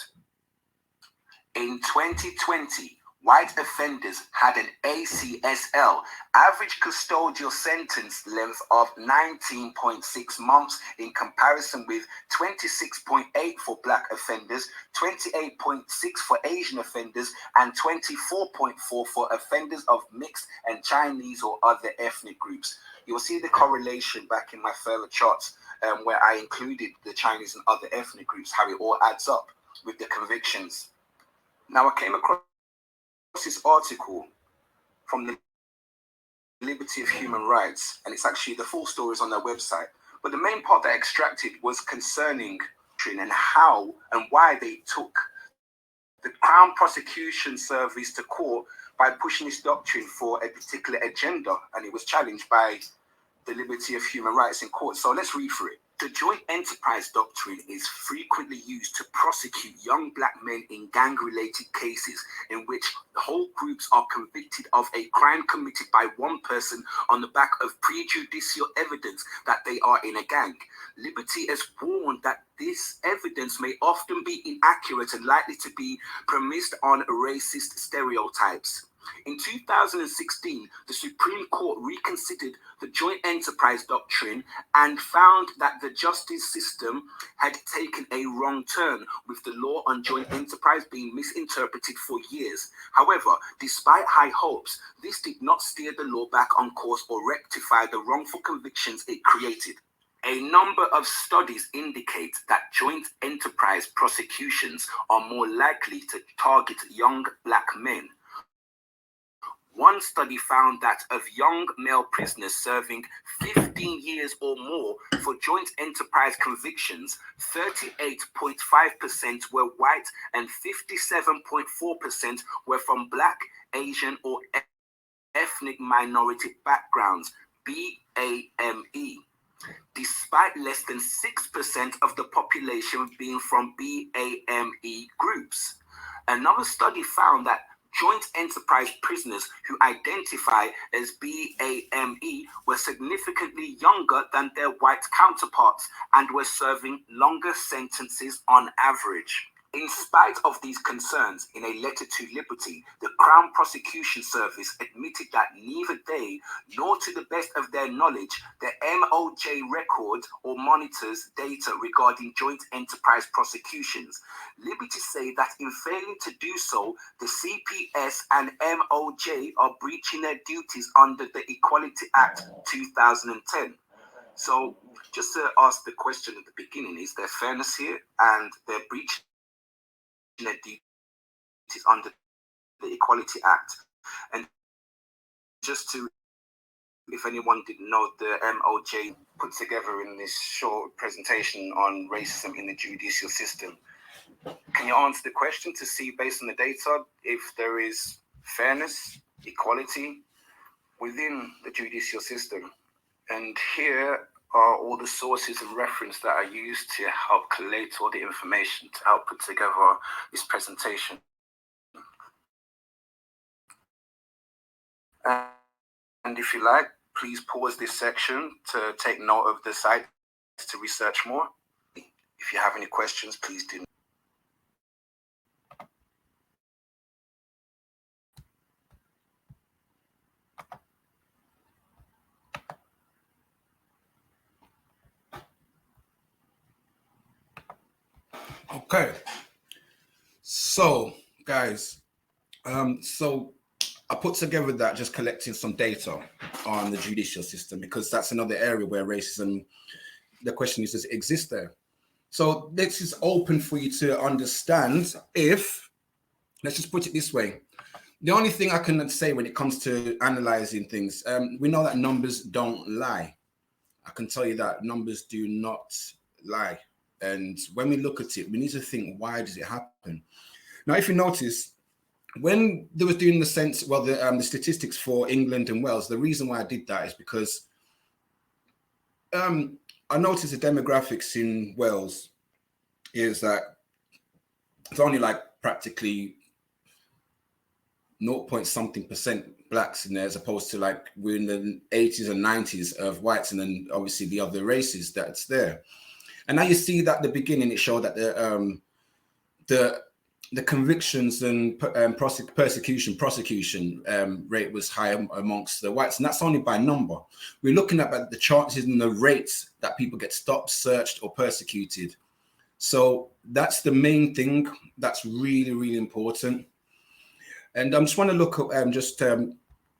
S3: In 2020, white offenders had an ACSL, average custodial sentence length of 19.6 months in comparison with 26.8 for black offenders, 28.6 for Asian offenders, and 24.4 for offenders of mixed and Chinese or other ethnic groups. You'll see the correlation back in my further charts where I included the Chinese and other ethnic groups, how it all adds up with the convictions. Now, I came across this article from the Liberty of Human Rights, and it's actually the full story is on their website. But the main part that I extracted was concerning and how and why they took the Crown Prosecution Service to court by pushing this doctrine for a particular agenda, and it was challenged by the Liberty of Human Rights in court. So let's read through it. The joint enterprise doctrine is frequently used to prosecute young black men in gang-related cases in which whole groups are convicted of a crime committed by one person on the back of prejudicial evidence that they are in a gang. Liberty has warned that this evidence may often be inaccurate and likely to be premised on racist stereotypes. In 2016, the Supreme Court reconsidered the joint enterprise doctrine and found that the justice system had taken a wrong turn, with the law on joint enterprise being misinterpreted for years. However, despite high hopes, this did not steer the law back on course or rectify the wrongful convictions it created. A number of studies indicate that joint enterprise prosecutions are more likely to target young black men. One study found that of young male prisoners serving 15 years or more for joint enterprise convictions, 38.5% were white and 57.4% were from black, Asian, or ethnic minority backgrounds, BAME, despite less than 6% of the population being from BAME groups. Another study found that joint enterprise prisoners who identify as BAME were significantly younger than their white counterparts and were serving longer sentences on average. In spite of these concerns, in a letter to Liberty, the Crown Prosecution Service admitted that neither they, nor to the best of their knowledge, the MOJ records or monitors data regarding joint enterprise prosecutions. Liberty say that in failing to do so, the CPS and MOJ are breaching their duties under the Equality Act 2010. So just to ask the question at the beginning, is there fairness here? And they're breaching their duties under the Equality Act. And just to, if anyone didn't know, the MOJ put together in this short presentation on racism in the judicial system. Can you answer the question to see, based on the data, if there is fairness, equality within the judicial system? And here are all the sources and reference that I used to help collate all the information to help put together this presentation. And if you like, please pause this section to take note of the site to research more. If you have any questions, please do. Okay, so guys, so I put together that, just collecting some data on the judicial system, because that's another area where racism, the question is, does it exist there? So this is open for you to understand if, let's just put it this way, The only thing I can say when it comes to analyzing things, we know that numbers don't lie. I can tell you that numbers do not lie. And when we look at it, we need to think, why does it happen? Now, if you notice, when they was doing the statistics for England and Wales, the reason why I did that is because I noticed the demographics in Wales is that it's only like practically 0.something% blacks in there, as opposed to like we're in the 80s and 90s of whites, and then obviously the other races that's there. And now you see that at the beginning it showed that the convictions and prosecution rate was high amongst the whites, and that's only by number. We're looking at the chances and the rates that people get stopped, searched, or persecuted. So that's the main thing that's really, really important. And I just want to look at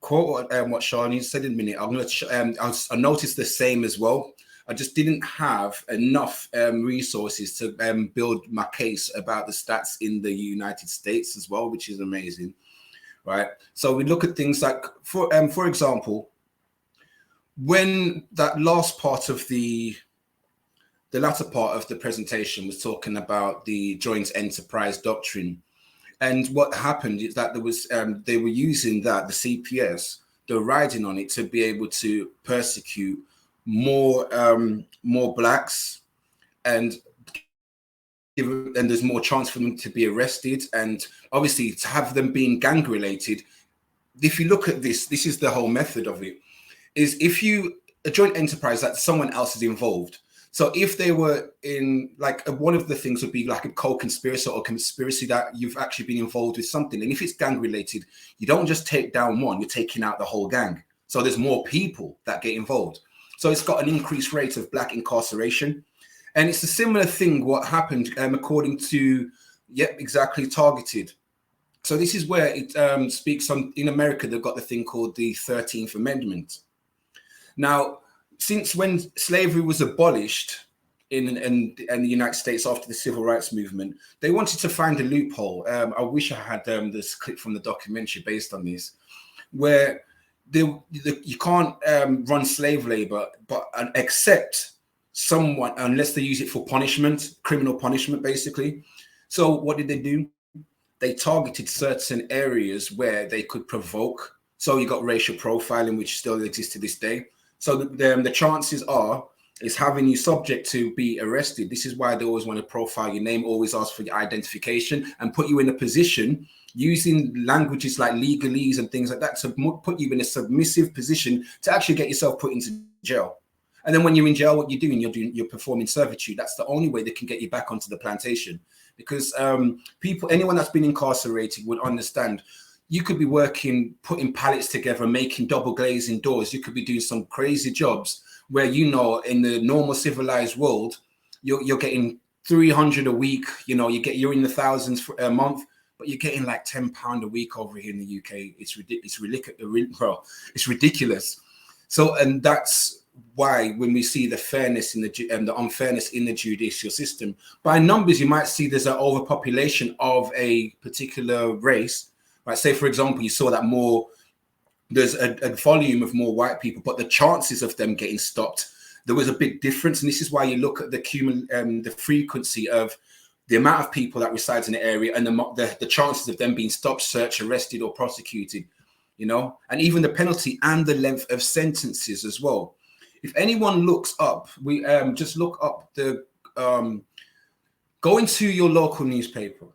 S3: quote what Shani said in a minute. I noticed the same as well. I just didn't have enough resources to build my case about the stats in the United States as well, which is amazing, right? So we look at things like, for example, when that last part of the latter part of the presentation was talking about the joint enterprise doctrine. And what happened is that there was they were using that, the CPS, they were riding on it to be able to persecute more blacks, and there's more chance for them to be arrested, and obviously to have them being gang related. If you look at this is the whole method of it, is if a joint enterprise that someone else is involved. So if they were in, like, one of the things would be like a co-conspirator or conspiracy that you've actually been involved with something. And if it's gang related, you don't just take down one, you're taking out the whole gang. So there's more people that get involved. So it's got an increased rate of black incarceration. And it's a similar thing what happened according to, exactly, Targeted. So this is where it speaks on, in America, they've got the thing called the 13th Amendment. Now, since when slavery was abolished in the United States after the Civil Rights Movement, they wanted to find a loophole. I wish I had this clip from the documentary based on this, where you can't run slave labor, but accept someone unless they use it for punishment, criminal punishment, basically. So what did they do? They targeted certain areas where they could provoke. So you got racial profiling, which still exists to this day. So the chances is having you subject to be arrested. This is why they always want to profile your name, always ask for your identification, and put you in a position using languages like legalese and things like that to put you in a submissive position to actually get yourself put into jail. And then when you're in jail, what you're doing, you're performing servitude. That's the only way they can get you back onto the plantation, because anyone that's been incarcerated would understand. You could be working, putting pallets together, making double glazing doors. You could be doing some crazy jobs where, in the normal civilized world, you're getting 300 a week. You're in the thousands for a month, but you're getting like £10 a week over here in the UK. It's ridiculous. So, and that's why when we see the fairness in the unfairness in the judicial system, by numbers, you might see there's an overpopulation of a particular race. Right, say, for example, you saw that there's a volume of more white people, but the chances of them getting stopped, there was a big difference. And this is why you look at the frequency of the amount of people that resides in the area and the chances of them being stopped, searched, arrested, or prosecuted, and even the penalty and the length of sentences as well. If anyone looks up, we just look up go into your local newspaper.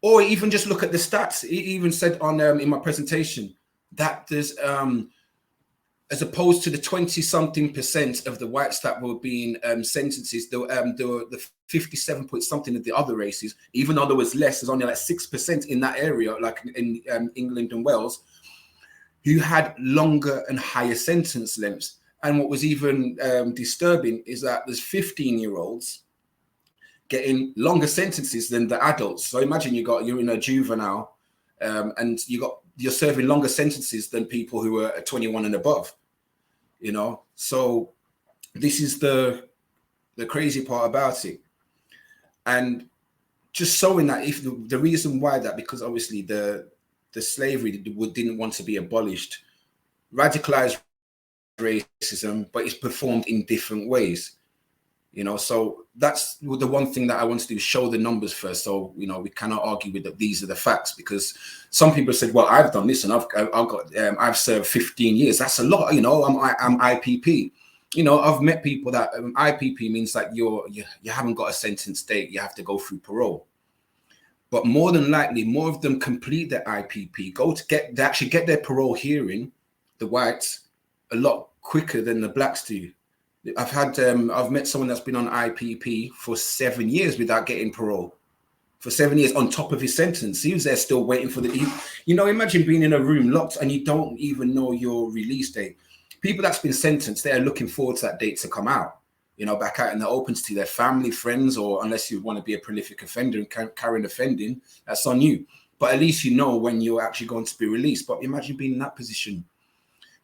S3: Or even just look at the stats. It even said on in my presentation that there's as opposed to the 20-something% of the whites that were being sentences, there were the 57 point something of the other races. Even though there was less, there's only like 6% in that area, like in England and Wales, who had longer and higher sentence lengths. And what was even disturbing is that there's 15-year-olds getting longer sentences than the adults. So imagine you're in a juvenile, and you're serving longer sentences than people who are 21 and above. So this is the crazy part about it, and just showing that if the reason why that, because obviously the the slavery didn't want to be abolished. Radicalized racism, but it's performed in different ways. You know, so that's the one thing that I want to do, show the numbers first. So, you know, we cannot argue with that these are the facts, because some people said, well, I've done this and I've served 15 years. That's a lot, you know, I'm IPP. You know, I've met people that IPP means that you haven't got a sentence date. You have to go through parole. But more than likely, more of them complete their IPP, they actually get their parole hearing, the whites, a lot quicker than the blacks do. I've met someone that's been on IPP for 7 years without getting parole. For 7 years on top of his sentence. He was there still waiting for you know, imagine being in a room locked and you don't even know your release date. People that's been sentenced, they're looking forward to that date to come out, you know, back out in the open to their family, friends, or unless you want to be a prolific offender and carrying offending, that's on you. But at least you know when you're actually going to be released. But imagine being in that position.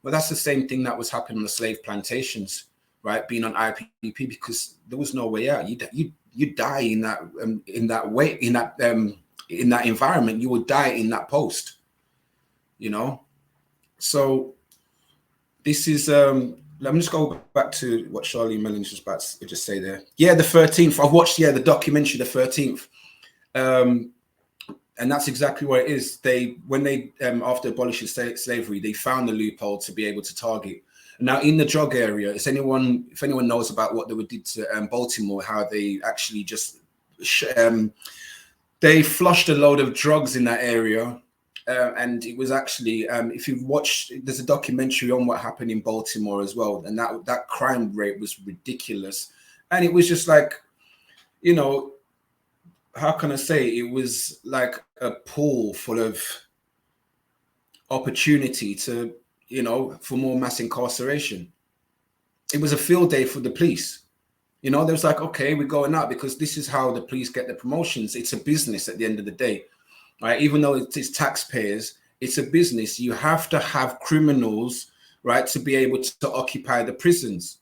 S3: Well, that's the same thing that was happening on the slave plantations. Right, being on IPP, because there was no way out. You die in that environment. You would die in that post. You know, so this is. Let me just go back to what Charlie Mellon's just about to just say there. Yeah, the 13th. I've watched the documentary, the 13th, and that's exactly what it is. When they after abolishing slavery, they found the loophole to be able to target. Now, in the drug area, if anyone knows about what they did to Baltimore, how they actually just they flushed a load of drugs in that area, and it was actually if you've watched, there's a documentary on what happened in Baltimore as well, and that crime rate was ridiculous, and it was just like, you know, how can I say, it was like a pool full of opportunity to, you know, for more mass incarceration. It was a field day for the police. You know, there was like, okay, we're going out because this is how the police get the promotions. It's a business at the end of the day, right? Even though it's taxpayers, it's a business. You have to have criminals, right, to be able to occupy the prisons.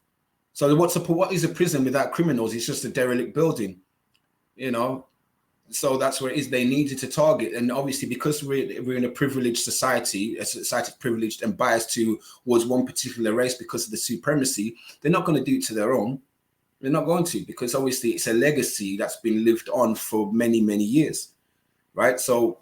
S3: So what is a prison without criminals? It's just a derelict building, you know? So that's where it is. They needed to target, and obviously because we're in a privileged society, a society privileged and biased towards one particular race because of the supremacy, they're not going to do it to their own. They're not going to, because obviously it's a legacy that's been lived on for many, many years, right? So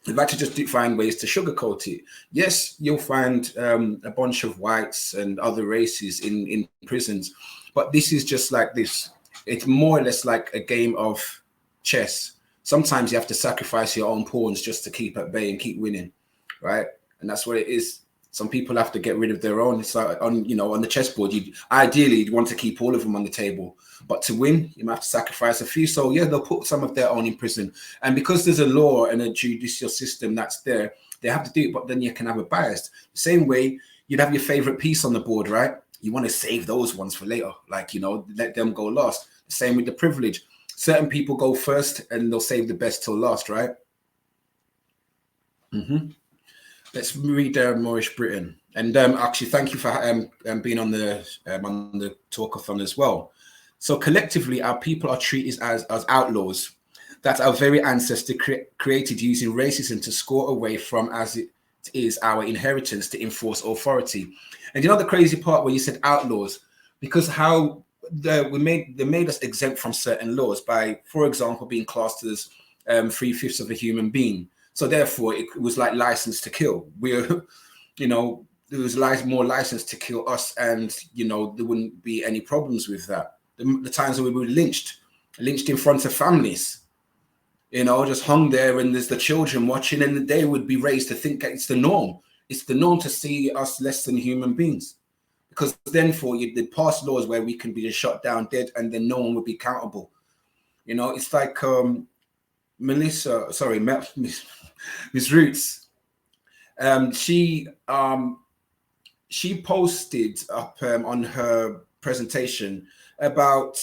S3: they've had to just find ways to sugarcoat it. Yes, you'll find a bunch of whites and other races in prisons, but this is just like this. It's more or less like a game of chess. Sometimes you have to sacrifice your own pawns just to keep at bay and keep winning, right? And that's what it is. Some people have to get rid of their own. It's like on the chessboard, you'd want to keep all of them on the table, but to win, you might have to sacrifice a few. So yeah, they'll put some of their own in prison, and because there's a law and a judicial system that's there, they have to do it. But then you can have a bias. The same way you'd have your favorite piece on the board, right? You want to save those ones for later, like, you know, let them go last. The same with the privilege. Certain people go first and they'll save the best till last, right? Let's read Moorish Britain. And actually, thank you for being on the Talkathon as well. So collectively, our people are treated as outlaws that our very ancestors created using racism to score away from, as it is our inheritance, to enforce authority. And you know the crazy part where you said outlaws, because how they made us exempt from certain laws by, for example, being classed as 3/5 of a human being. So therefore, it was like license to kill. We're, you know, there was more license to kill us, and you know there wouldn't be any problems with that. The times when we were lynched in front of families, you know, just hung there, and there's the children watching, and they would be raised to think that it's the norm. It's the norm to see us less than human beings. Because then they'd pass laws where we can be just shot down dead, and then no one would be accountable. You know, it's like MzRootz. She posted up on her presentation about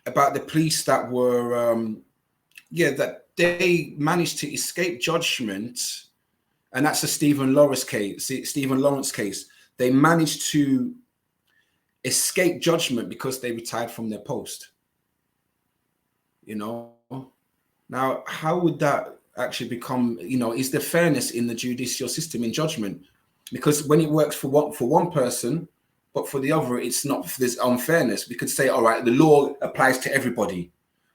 S3: the police that were that they managed to escape judgment. And that's the Stephen Lawrence case. They managed to escape judgment because they retired from their post. You know, now how would that actually become, is the fairness in the judicial system in judgment. Because when it works for one person, but for the other, it's not, there's unfairness. We could say, all right, the law applies to everybody,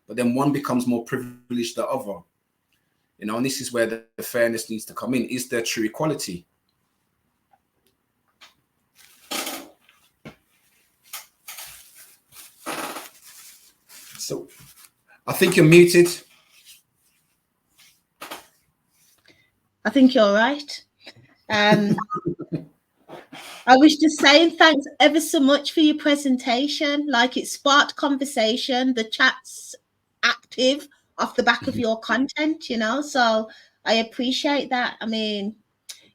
S3: but then one becomes more privileged than the other. And this is where the fairness needs to come in. Is there true equality? So I think you're muted.
S2: I think you're right. I was just saying thanks ever so much for your presentation. Like, it sparked conversation. The chat's active off the back of your content, so I appreciate that. I mean,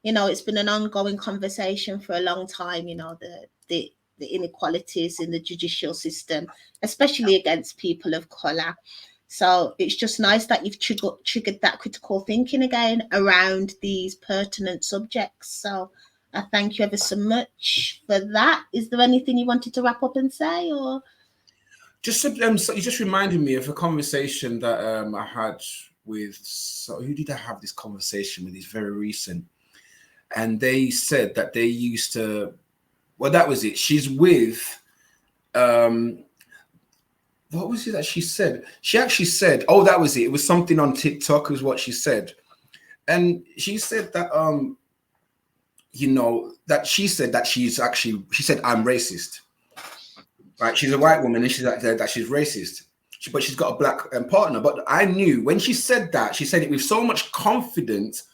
S2: it's been an ongoing conversation for a long time, the inequalities in the judicial system, especially against people of color. So it's just nice that you've triggered that critical thinking again around these pertinent subjects. So I thank you ever so much for that. Is there anything you wanted to wrap up and say, or?
S3: So you just reminded me of a conversation that I had with, who did I have this conversation with? It's very recent. And they said that they used to, well, that was it. She's with, what was it that she said? She actually said, oh, that was it. It was something on TikTok was what she said. And she said that, that she said that she said, I'm racist. Right? She's a white woman and she's like that she's racist. But she's got a black partner. But I knew when she said that, she said it with so much confidence.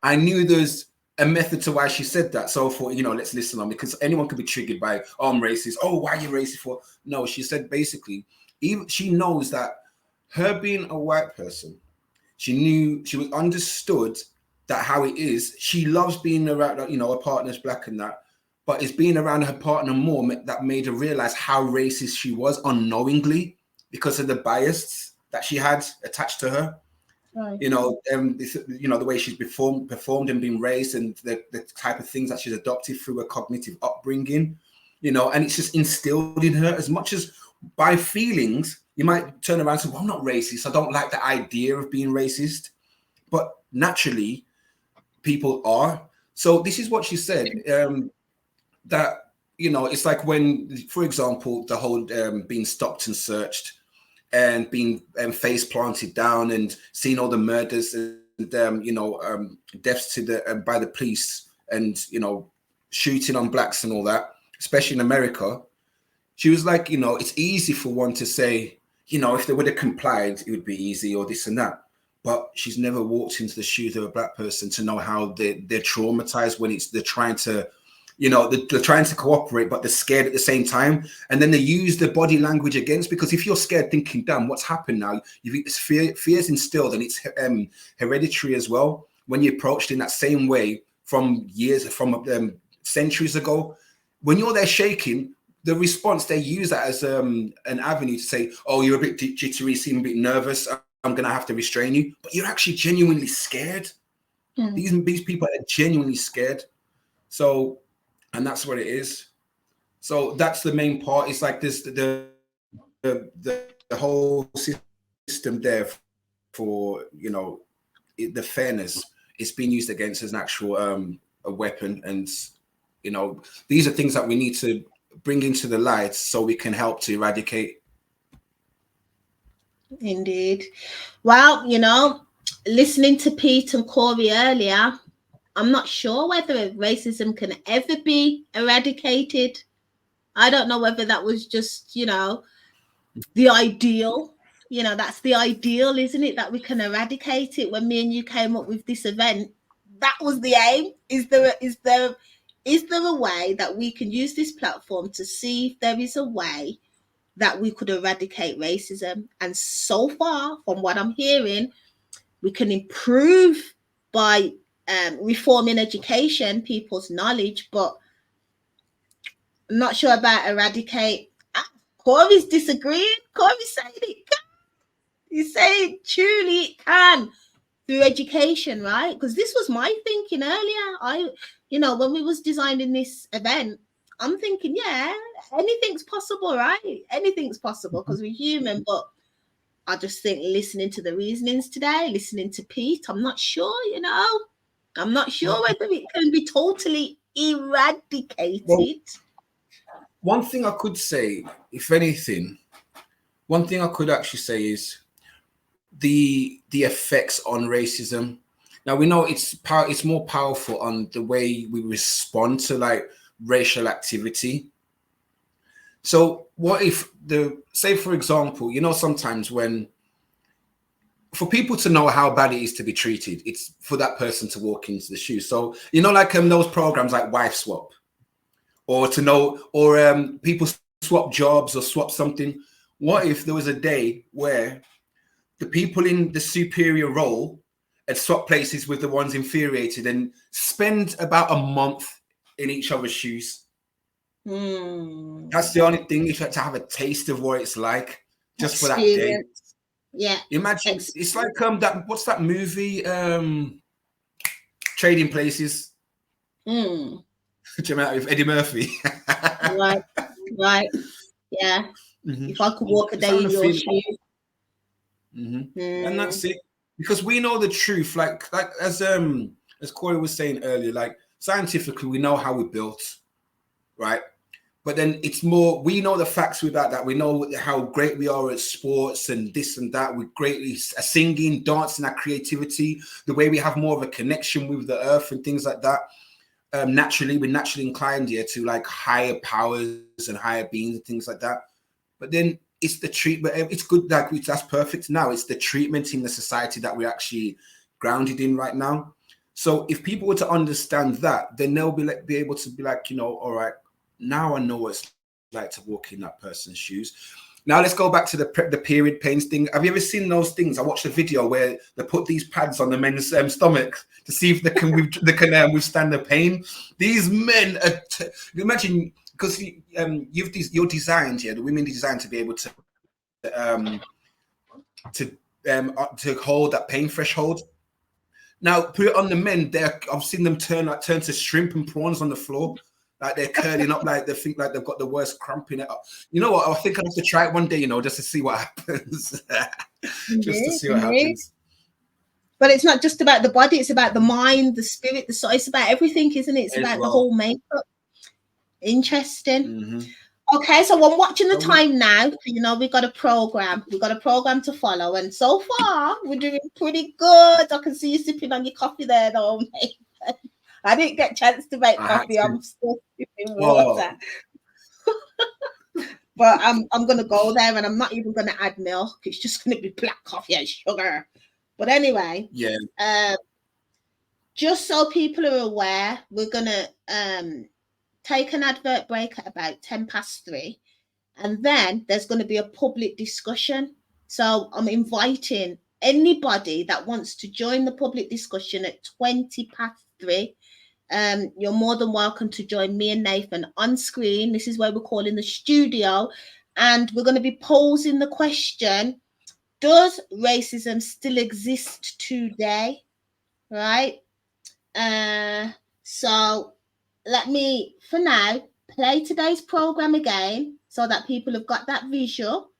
S3: I knew there's a method to why she said that. So for, let's listen on, because anyone could be triggered by, oh, I'm racist. Oh, why are you racist for? No, she said basically, even she knows that her being a white person, she was understood that how it is. She loves being around, her partner's black and that, but it's being around her partner more that made her realize how racist she was unknowingly because of the bias that she had attached to her. Right. The way she's performed and been raised, and the type of things that she's adopted through a cognitive upbringing, and it's just instilled in her. As much as by feelings, you might turn around and say, well, I'm not racist. I don't like the idea of being racist. But naturally, people are. So this is what she said, that, it's like when, for example, the whole being stopped and searched and being face planted down and seeing all the murders and, deaths by the police and, shooting on blacks and all that, especially in America. She was like, it's easy for one to say, if they would have complied, it would be easy or this and that. But she's never walked into the shoes of a black person to know how they're traumatized when they're trying to, they're trying to cooperate, but they're scared at the same time. And then they use the body language against, because if you're scared thinking, damn, what's happened now? Fear's instilled, and it's hereditary as well. When you're approached in that same way from centuries ago, when you're there shaking, the response, they use that as an avenue to say, oh, you're a bit jittery, seem a bit nervous, I'm going to have to restrain you. But you're actually genuinely scared. Mm. These people are genuinely scared. So, and that's what it is. So that's the main part. It's like this, the whole system there for, the fairness, it's being used against as an actual a weapon. And, these are things that we need to bring into the light so we can help to eradicate.
S2: Indeed. Well, listening to Pete and Corey earlier, I'm not sure whether racism can ever be eradicated. I don't know whether that was just, the ideal. That's the ideal, isn't it? That we can eradicate it. When me and you came up with this event, that was the aim. Is there a way that we can use this platform to see if there is a way that we could eradicate racism? And so far, from what I'm hearing, we can improve by reforming education, people's knowledge, but I'm not sure about eradicate. Corey's disagreeing. Corey's saying it can. He's saying truly it can through education, right? Because this was my thinking earlier. When we was designing this event, I'm thinking, yeah, anything's possible, right? Anything's possible because we're human, but I just think listening to the reasonings today, listening to Pete, I'm not sure, I'm not sure whether it can be totally eradicated.
S3: Well, one thing I could say, if anything, one thing I could actually say is the effects on racism. Now we know it's more powerful on the way we respond to like racial activity. So what if say for example, sometimes for people to know how bad it is to be treated, it's for that person to walk into the shoes. So like those programs like Wife Swap, or to know, or people swap jobs or swap something. What if there was a day where the people in the superior role had swapped places with the ones infuriated and spend about a month in each other's shoes? That's the only thing. You have to have a taste of what it's like just for that day.
S2: Yeah.
S3: Imagine it's like what's that movie? Trading Places. Do you remember with Eddie Murphy?
S2: Right. Yeah. If I could walk a day in your shoes.
S3: And that's it. Because we know the truth. Like as Corey was saying earlier, like scientifically we know how we're built, right? But then it's more, we know the facts without that. We know how great we are at sports and this and that. We're greatly singing, dancing, our creativity, the way we have more of a connection with the earth and things like that. We're naturally inclined here to like higher powers and higher beings and things like that. But then it's the treatment. It's good, like that's perfect now. It's the treatment in the society that we're actually grounded in right now. So if people were to understand that, then they'll be able to be like, all right, now I know what it's like to walk in that person's shoes. Now let's go back to the period pains thing. Have you ever seen those things? I watched a video where they put these pads on the men's stomach to see if they can withstand the pain. These men, imagine, because you're designed here. The women designed to be able to hold that pain threshold. Now put it on the men. I've seen them turn to shrimp and prawns on the floor. Like they're curling up, like they think like they've got the worst cramp in it. You know what? I think I'll have to try it one day, just to see what happens. Just to see what happens.
S2: But it's not just about the body; it's about the mind, the spirit, the soul. It's about everything, isn't it? It's about the whole makeup. Interesting. Okay, so I'm watching the time now. We got a program. We got a program to follow, and so far we're doing pretty good. I can see you sipping on your coffee there, though, mate. I didn't get a chance to make coffee. I'm still sipping water. But I'm gonna go there, and I'm not even gonna add milk. It's just gonna be black coffee and sugar. But anyway, just so people are aware, we're gonna take an advert break at about 3:10, and then there's going to be a public discussion. So I'm inviting anybody that wants to join the public discussion at 3:20. You're more than welcome to join me and Nathan on screen. This is where we're calling the studio, and we're going to be posing the question: does racism still exist today? Right? So let me, for now, play today's program again so that people have got that visual,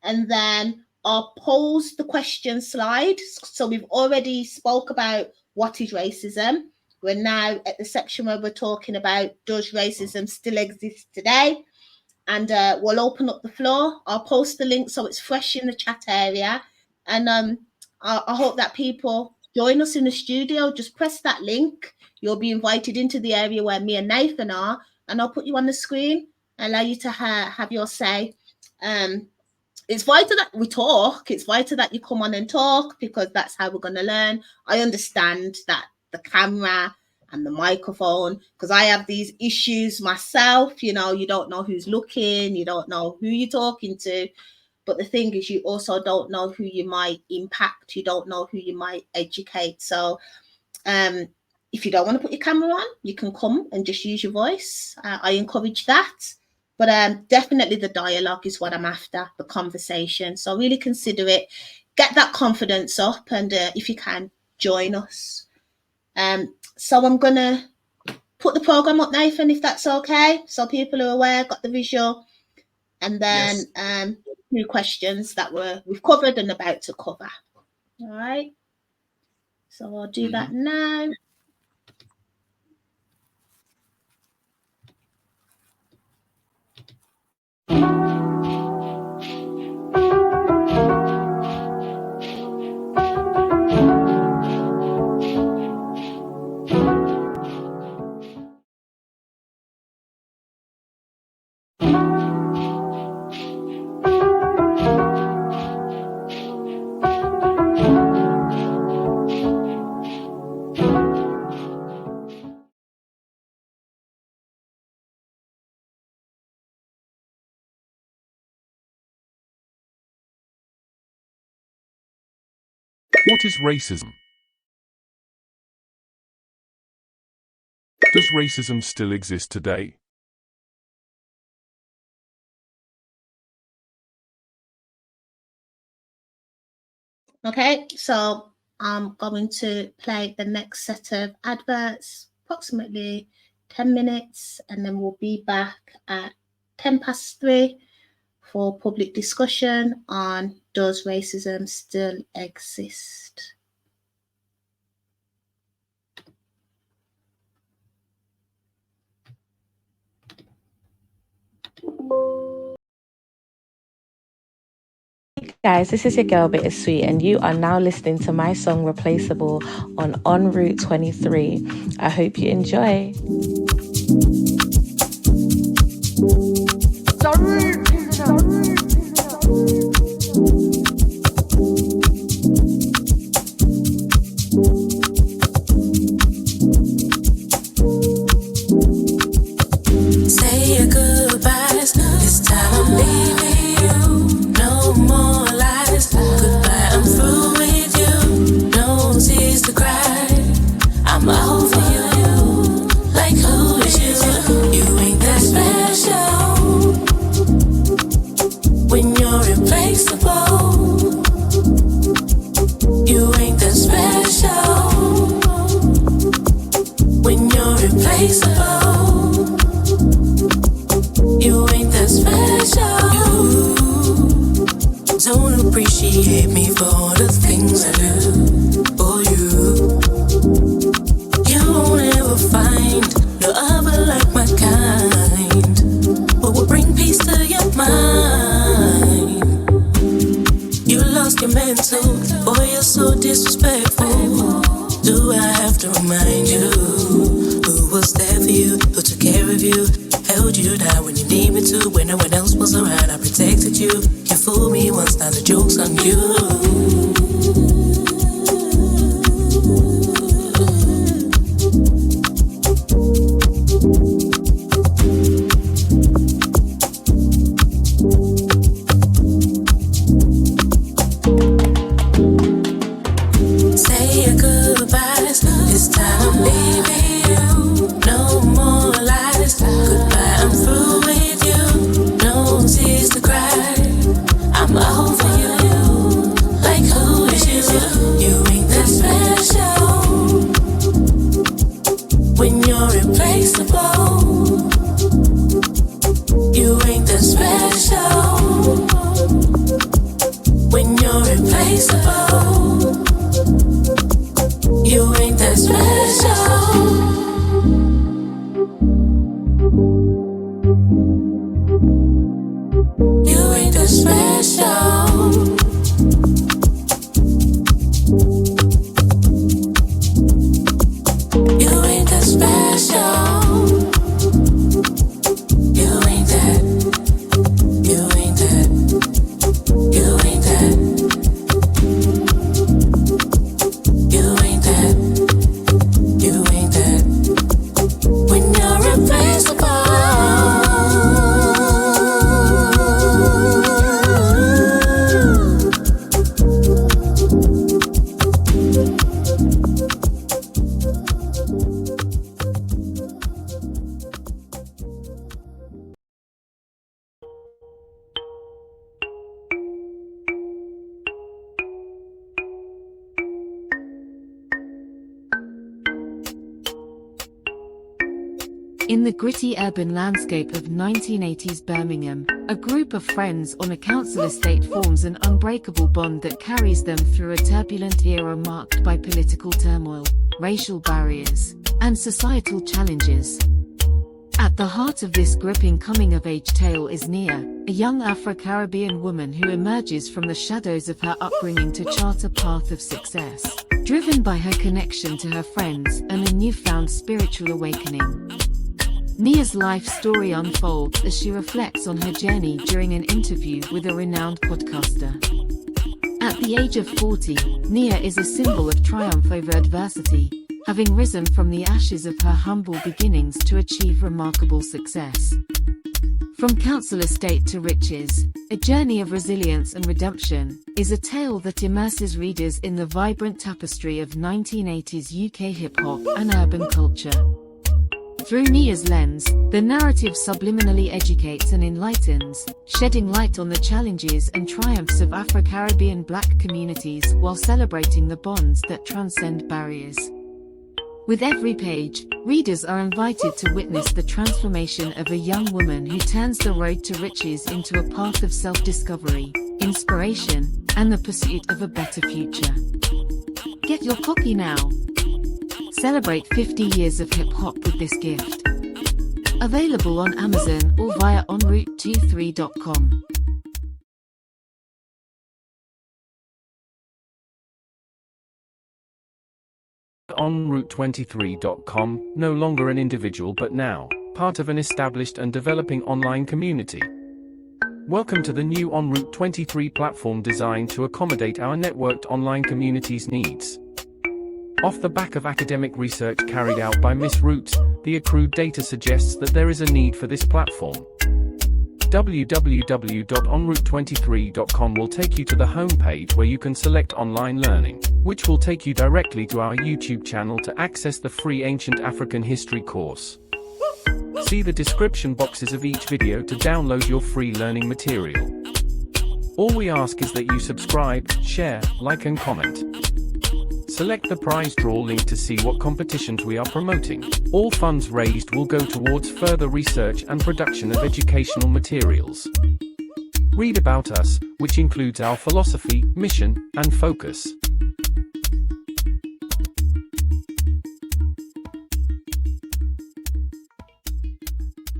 S2: and then I'll pose the question slide. So we've already spoke about what is racism. We're now at the section where we're talking about does racism still exist today? And we'll open up the floor. I'll post the link so it's fresh in the chat area. And I hope that people join us in the studio. Just press that link. You'll be invited into the area where me and Nathan are, and I'll put you on the screen and allow you to have your say. It's vital that we talk. It's vital that you come on and talk, because that's how we're going to learn. I understand that the camera and the microphone, because I have these issues myself. You don't know who's looking. You don't know who you're talking to. But the thing is, you also don't know who you might impact. You don't know who you might educate. So if you don't want to put your camera on, you can come and just use your voice. I encourage that. But definitely the dialogue is what I'm after, the conversation. So really consider it. Get that confidence up, and if you can, join us. So I'm going to put the program up, Nathan, if that's okay. So people are aware, got the visual. and then few questions that we've covered and about to cover. All right. So I'll do that now.
S1: What is racism? Does racism still exist today?
S2: Okay, so I'm going to play the next set of adverts, approximately 10 minutes, and then we'll be back at 3:10 for public discussion on does racism still exist?
S11: Guys, this is your girl Bittersweet, and you are now listening to my song Replaceable on MzRootz23. I hope you enjoy.
S8: Say your goodbyes, it's time I'm leaving you. No more lies, goodbye, I'm through with you. No tears to cry, I'm over you. Like who is you? You ain't that special. When you're replaceable, you ain't that special. When you're replaceable, you ain't that special. You don't appreciate me for all the things I do for you. You won't ever find no other like my kind. What will bring peace to your mind? You lost your mental, boy, you're so disrespectful. Do I have to remind you who was there for you, who took care of you, held you down when you need me to, when no one else was around, I protected you. You fooled me once, now the joke's on you. Say your goodbyes, this time I'm leaving you. No more lies, goodbye, I'm through with you. No tears to cry, I'm over you. Like who is you? You ain't that special. When you're replaceable, you ain't that special. When you're replaceable, you ain't that special. You ain't that special. You ain't that special. You ain't that. You ain't that. You ain't that. You ain't that. You ain't that. When you're replaceable,
S5: In the gritty urban landscape of 1980s Birmingham, a group of friends on a council estate forms an unbreakable bond that carries them through a turbulent era marked by political turmoil, racial barriers, and societal challenges. At the heart of this gripping coming-of-age tale is Nia, a young Afro-Caribbean woman who emerges from the shadows of her upbringing to chart a path of success, driven by her connection to her friends and a newfound spiritual awakening. Nia's life story unfolds as she reflects on her journey during an interview with a renowned podcaster. At the age of 40, Nia is a symbol of triumph over adversity, having risen from the ashes of her humble beginnings to achieve remarkable success. From council estate to riches, A Journey of Resilience and Redemption is a tale that immerses readers in the vibrant tapestry of 1980s UK hip-hop and urban culture. Through Nia's lens, the narrative subliminally educates and enlightens, shedding light on the challenges and triumphs of Afro-Caribbean Black communities while celebrating the bonds that transcend barriers. With every page, readers are invited to witness the transformation of a young woman who turns the road to riches into a path of self-discovery, inspiration, and the pursuit of a better future. Get your copy now. Celebrate 50 years of hip-hop with this gift. Available on Amazon or via MzRootz23.com.
S1: MzRootz23.com, no longer an individual but now part of an established and developing online community. Welcome to the new MzRootz23 platform designed to accommodate our networked online community's needs. Off the back of academic research carried out by MzRootz, the accrued data suggests that there is a need for this platform. www.MzRootz23.com will take you to the homepage where you can select online learning, which will take you directly to our YouTube channel to access the free Ancient African History course. See the description boxes of each video to download your free learning material. All we ask is that you subscribe, share, like and comment. Select the prize draw link to see what competitions we are promoting. All funds raised will go towards further research and production of educational materials. Read about us, which includes our philosophy, mission, and focus.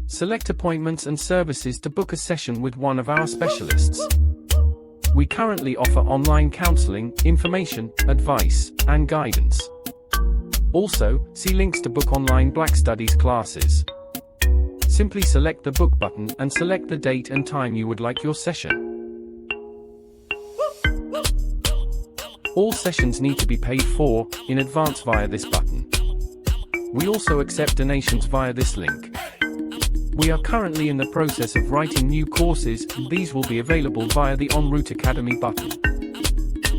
S1: Select appointments and services to book a session with one of our specialists. We currently offer online counseling, information, advice, and guidance. Also, see links to book online Black Studies classes. Simply select the book button and select the date and time you would like your session. All sessions need to be paid for in advance via this button. We also accept donations via this link. We are currently in the process of writing new courses, and these will be available via the MzRootz Academy button.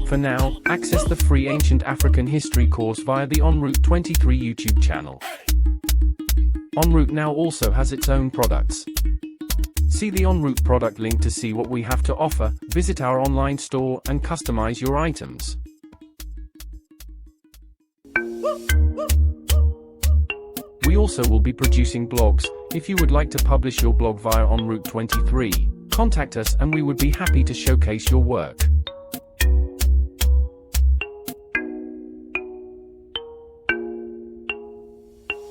S1: For now, access the free Ancient African History course via the MzRootz23 YouTube channel. MzRootz now also has its own products. See the MzRootz product link to see what we have to offer, visit our online store and customize your items. We also will be producing blogs. If you would like to publish your blog via MzRootz23, contact us and we would be happy to showcase your work.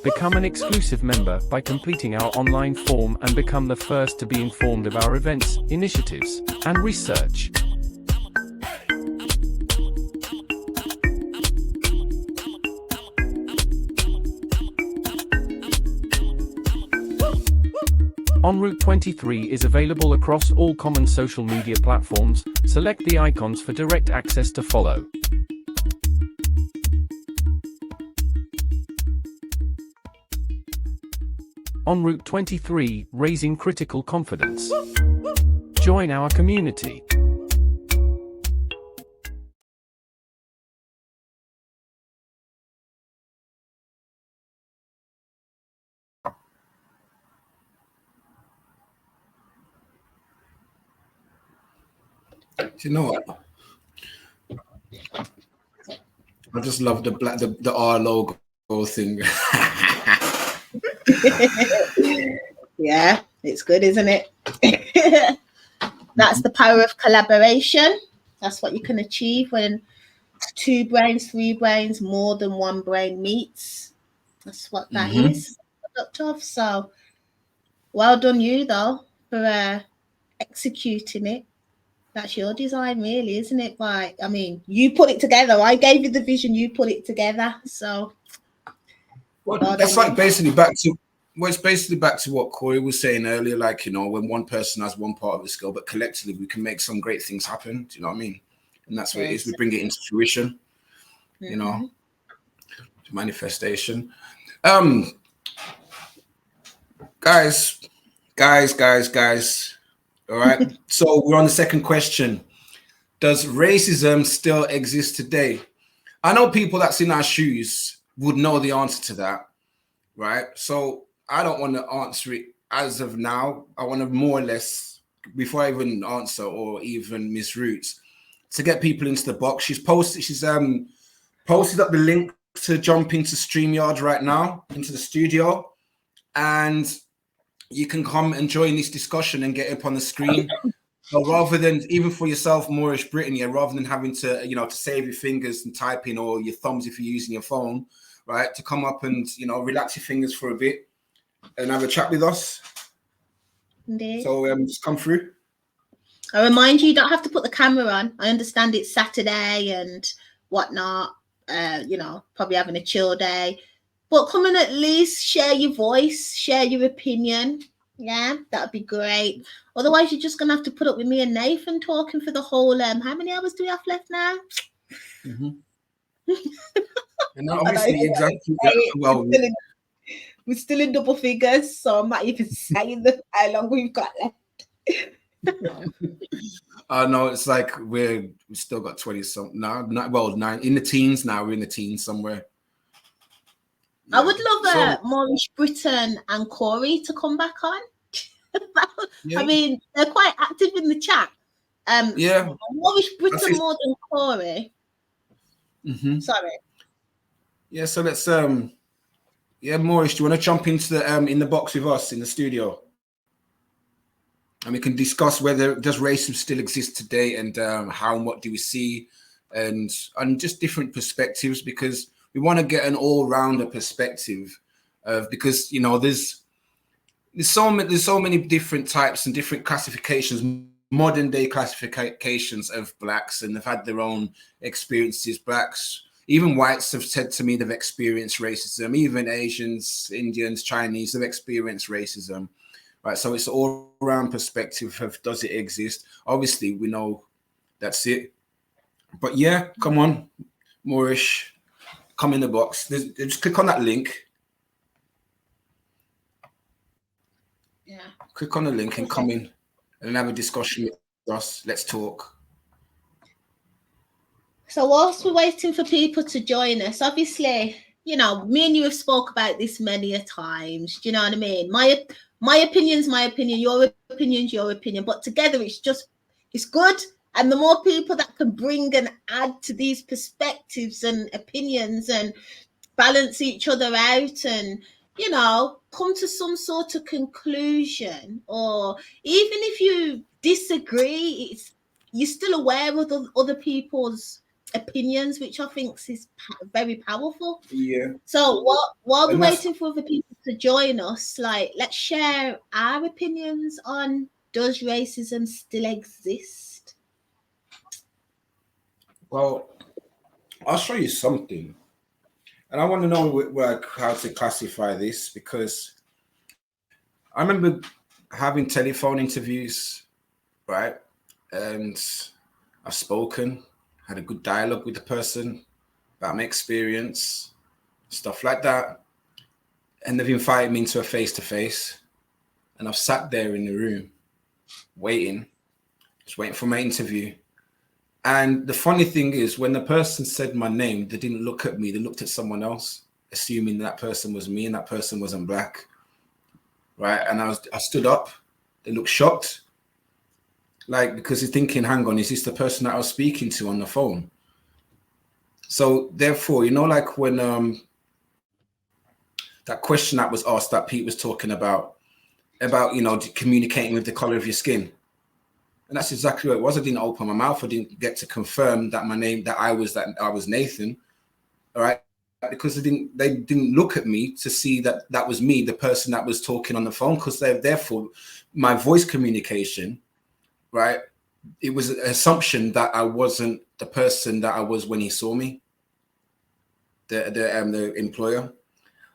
S1: Become an exclusive member by completing our online form and become the first to be informed of our events, initiatives, and research. MzRootz23 is available across all common social media platforms. Select the icons for direct access to follow. MzRootz23, raising critical confidence. Join our community.
S3: Do you know what? I just love the R logo thing.
S2: Yeah, it's good, isn't it? That's the power of collaboration. That's what you can achieve when 2 brains, 3 brains, more than 1 brain meets. That's what that is. Of. So well done you though for executing it. That's your design, really, isn't it? Like, I mean, you put it together. I gave you the vision, you put it together. So
S3: well, that's like basically back to it's basically back to what Corey was saying earlier, like, you know, when one person has one part of the skill, but collectively we can make some great things happen. Do you know what I mean? And that's what it is. We bring it into fruition, you know, manifestation. Guys. All right. So we're on the second question. Does racism still exist today? I know people that's in our shoes would know the answer to that, right? So I don't want to answer it as of now. I want to more or less, before I even answer, or even MzRootz, to get people into the box. She's posted up the link to jump into StreamYard right now, into the studio, and you can come and join this discussion and get up on the screen. So rather than, even for yourself, Moorish Brittany, rather than having to, you know, to save your fingers and typing, or your thumbs if you're using your phone, right, to come up and, you know, relax your fingers for a bit and have a chat with us.
S2: Indeed.
S3: So just come through.
S2: I remind you don't have to put the camera on. I understand it's Saturday and whatnot, you know, probably having a chill day. But come and at least share your voice, share your opinion. Yeah, that'd be great. Otherwise, you're just going to have to put up with me and Nathan talking for the whole, how many hours do we have left now?
S3: And obviously, exactly. Well,
S2: we're still in double figures, so I'm not even saying how long we've got left.
S3: No, it's like we've still got 20 something now. 9 in the teens now. We're in the teens somewhere.
S2: I would love Moorish Britain and Corey to come back on. I mean, they're quite active in the chat. Moorish Britain more than Corey. Sorry.
S3: Yeah, so let's Moorish, do you want to jump into the in the box with us in the studio? And we can discuss whether does racism still exist today, and how and what do we see, and just different perspectives, because we want to get an all-rounder perspective of, because, you know, there's so many different types and different classifications, modern day classifications of blacks, and they've had their own experiences. Blacks, even whites have said to me they've experienced racism. Even Asians, Indians, Chinese have experienced racism, right? So it's all around perspective of, does it exist? Obviously, we know that's it. But yeah, come on, Moorish. Come in the box. Just click on that link.
S2: Yeah.
S3: Click on the link and come in and have a discussion with us. Let's talk.
S2: So whilst we're waiting for people to join us, obviously, you know, me and you have spoke about this many a times. Do you know what I mean? My opinion's my opinion. Your opinion's your opinion. But together, it's good. And the more people that can bring and add to these perspectives and opinions and balance each other out and, you know, come to some sort of conclusion, or even if you disagree, you're still aware of other people's opinions, which I think is very powerful.
S3: Yeah.
S2: So while we're waiting for other people to join us, like, let's share our opinions on, does racism still exist?
S3: Well, I'll show you something. And I want to know how to classify this, because I remember having telephone interviews, right? And I've spoken, had a good dialogue with the person about my experience, stuff like that. And they've invited me into a face-to-face. And I've sat there in the room waiting, just waiting for my interview. And the funny thing is, when the person said my name, they didn't look at me. They looked at someone else, assuming that person was me and that person wasn't black, right? And I stood up. They looked shocked, like, because they're thinking, hang on, is this the person that I was speaking to on the phone? So therefore, you know, like when that question that was asked that Pete was talking about, you know, communicating with the color of your skin. And that's exactly what it was. I didn't open my mouth. I didn't get to confirm that my name, that I was Nathan. All right. Because they didn't look at me to see that that was me, the person that was talking on the phone, because therefore my voice communication, right? It was an assumption that I wasn't the person that I was when he saw me, the employer.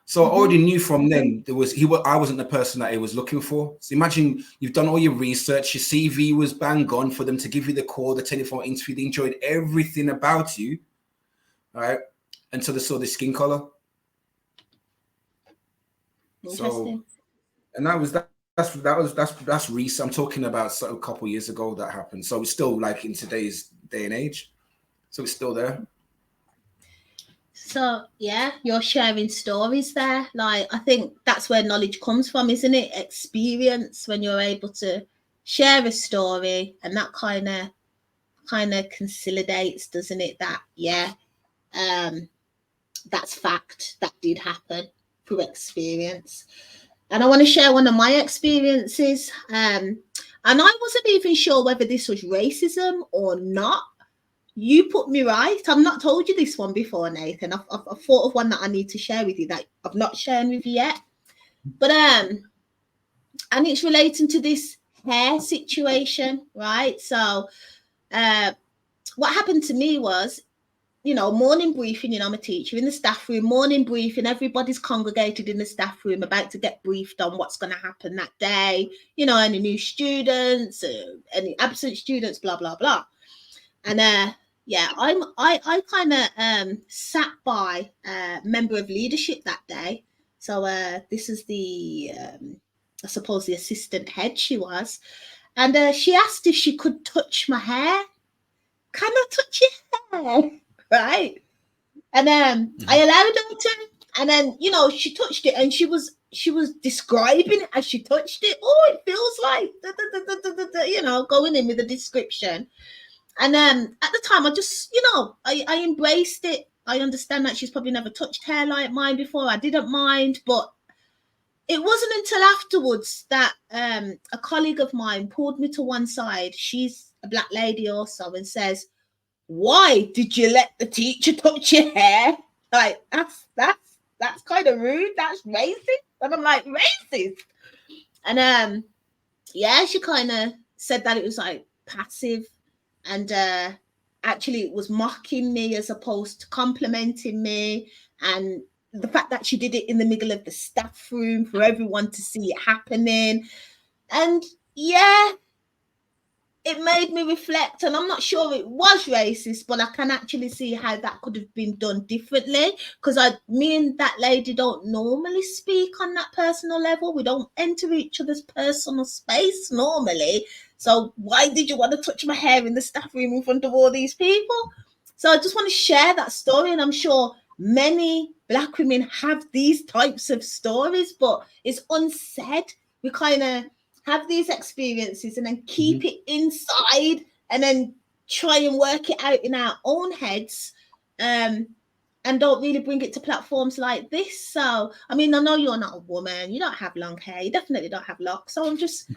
S3: So I already knew from then I wasn't the person that he was looking for. So imagine you've done all your research, your CV was bang on for them to give you the call, the telephone interview. They enjoyed everything about you, right? Until they saw the skin color. So, and that's recent. I'm talking about a couple years ago that happened. So it's still like in today's day and age. So it's still there.
S2: So yeah, you're sharing stories there. Like, I think that's where knowledge comes from, isn't it? Experience, when you're able to share a story, and that kind of consolidates, doesn't it? That that's fact, that did happen through experience. And I want to share one of my experiences. And I wasn't even sure whether this was racism or not. You put me right. I've not told you this one before, Nathan. I've thought of one that I need to share with you that I've not shared with you yet. But and it's relating to this hair situation, right? So what happened to me was, you know, morning briefing, you know, I'm a teacher in the staff room, morning briefing, everybody's congregated in the staff room about to get briefed on what's going to happen that day, you know, any new students, any absent students, blah, blah, blah. And yeah, I kind of sat by a member of leadership that day. So this is the, I suppose, the assistant head she was. And she asked if she could touch my hair. Can I touch your hair? Right. And I allowed her to. And then, you know, she touched it, and she was describing it as she touched it. Oh, it feels like, you know, going in with a description. And at the time, I just, you know, I embraced it. I understand that she's probably never touched hair like mine before. I didn't mind. But it wasn't until afterwards that a colleague of mine pulled me to one side. She's a black lady also, and says, "Why did you let the teacher touch your hair? Like, that's kind of rude. That's racist." And I'm like, racist? And yeah, she kind of said that it was like passive. And actually, it was mocking me as opposed to complimenting me. And the fact that she did it in the middle of the staff room for everyone to see it happening. And yeah, it made me reflect. And I'm not sure it was racist, but I can actually see how that could have been done differently. Because me and that lady don't normally speak on that personal level. We don't enter each other's personal space normally. So why did you want to touch my hair in the staff room in front of all these people? So I just want to share that story. And I'm sure many black women have these types of stories, but it's unsaid. We kind of have these experiences and then keep it inside and then try and work it out in our own heads. And don't really bring it to platforms like this. So, I mean, I know you're not a woman. You don't have long hair. You definitely don't have locks. So I'm just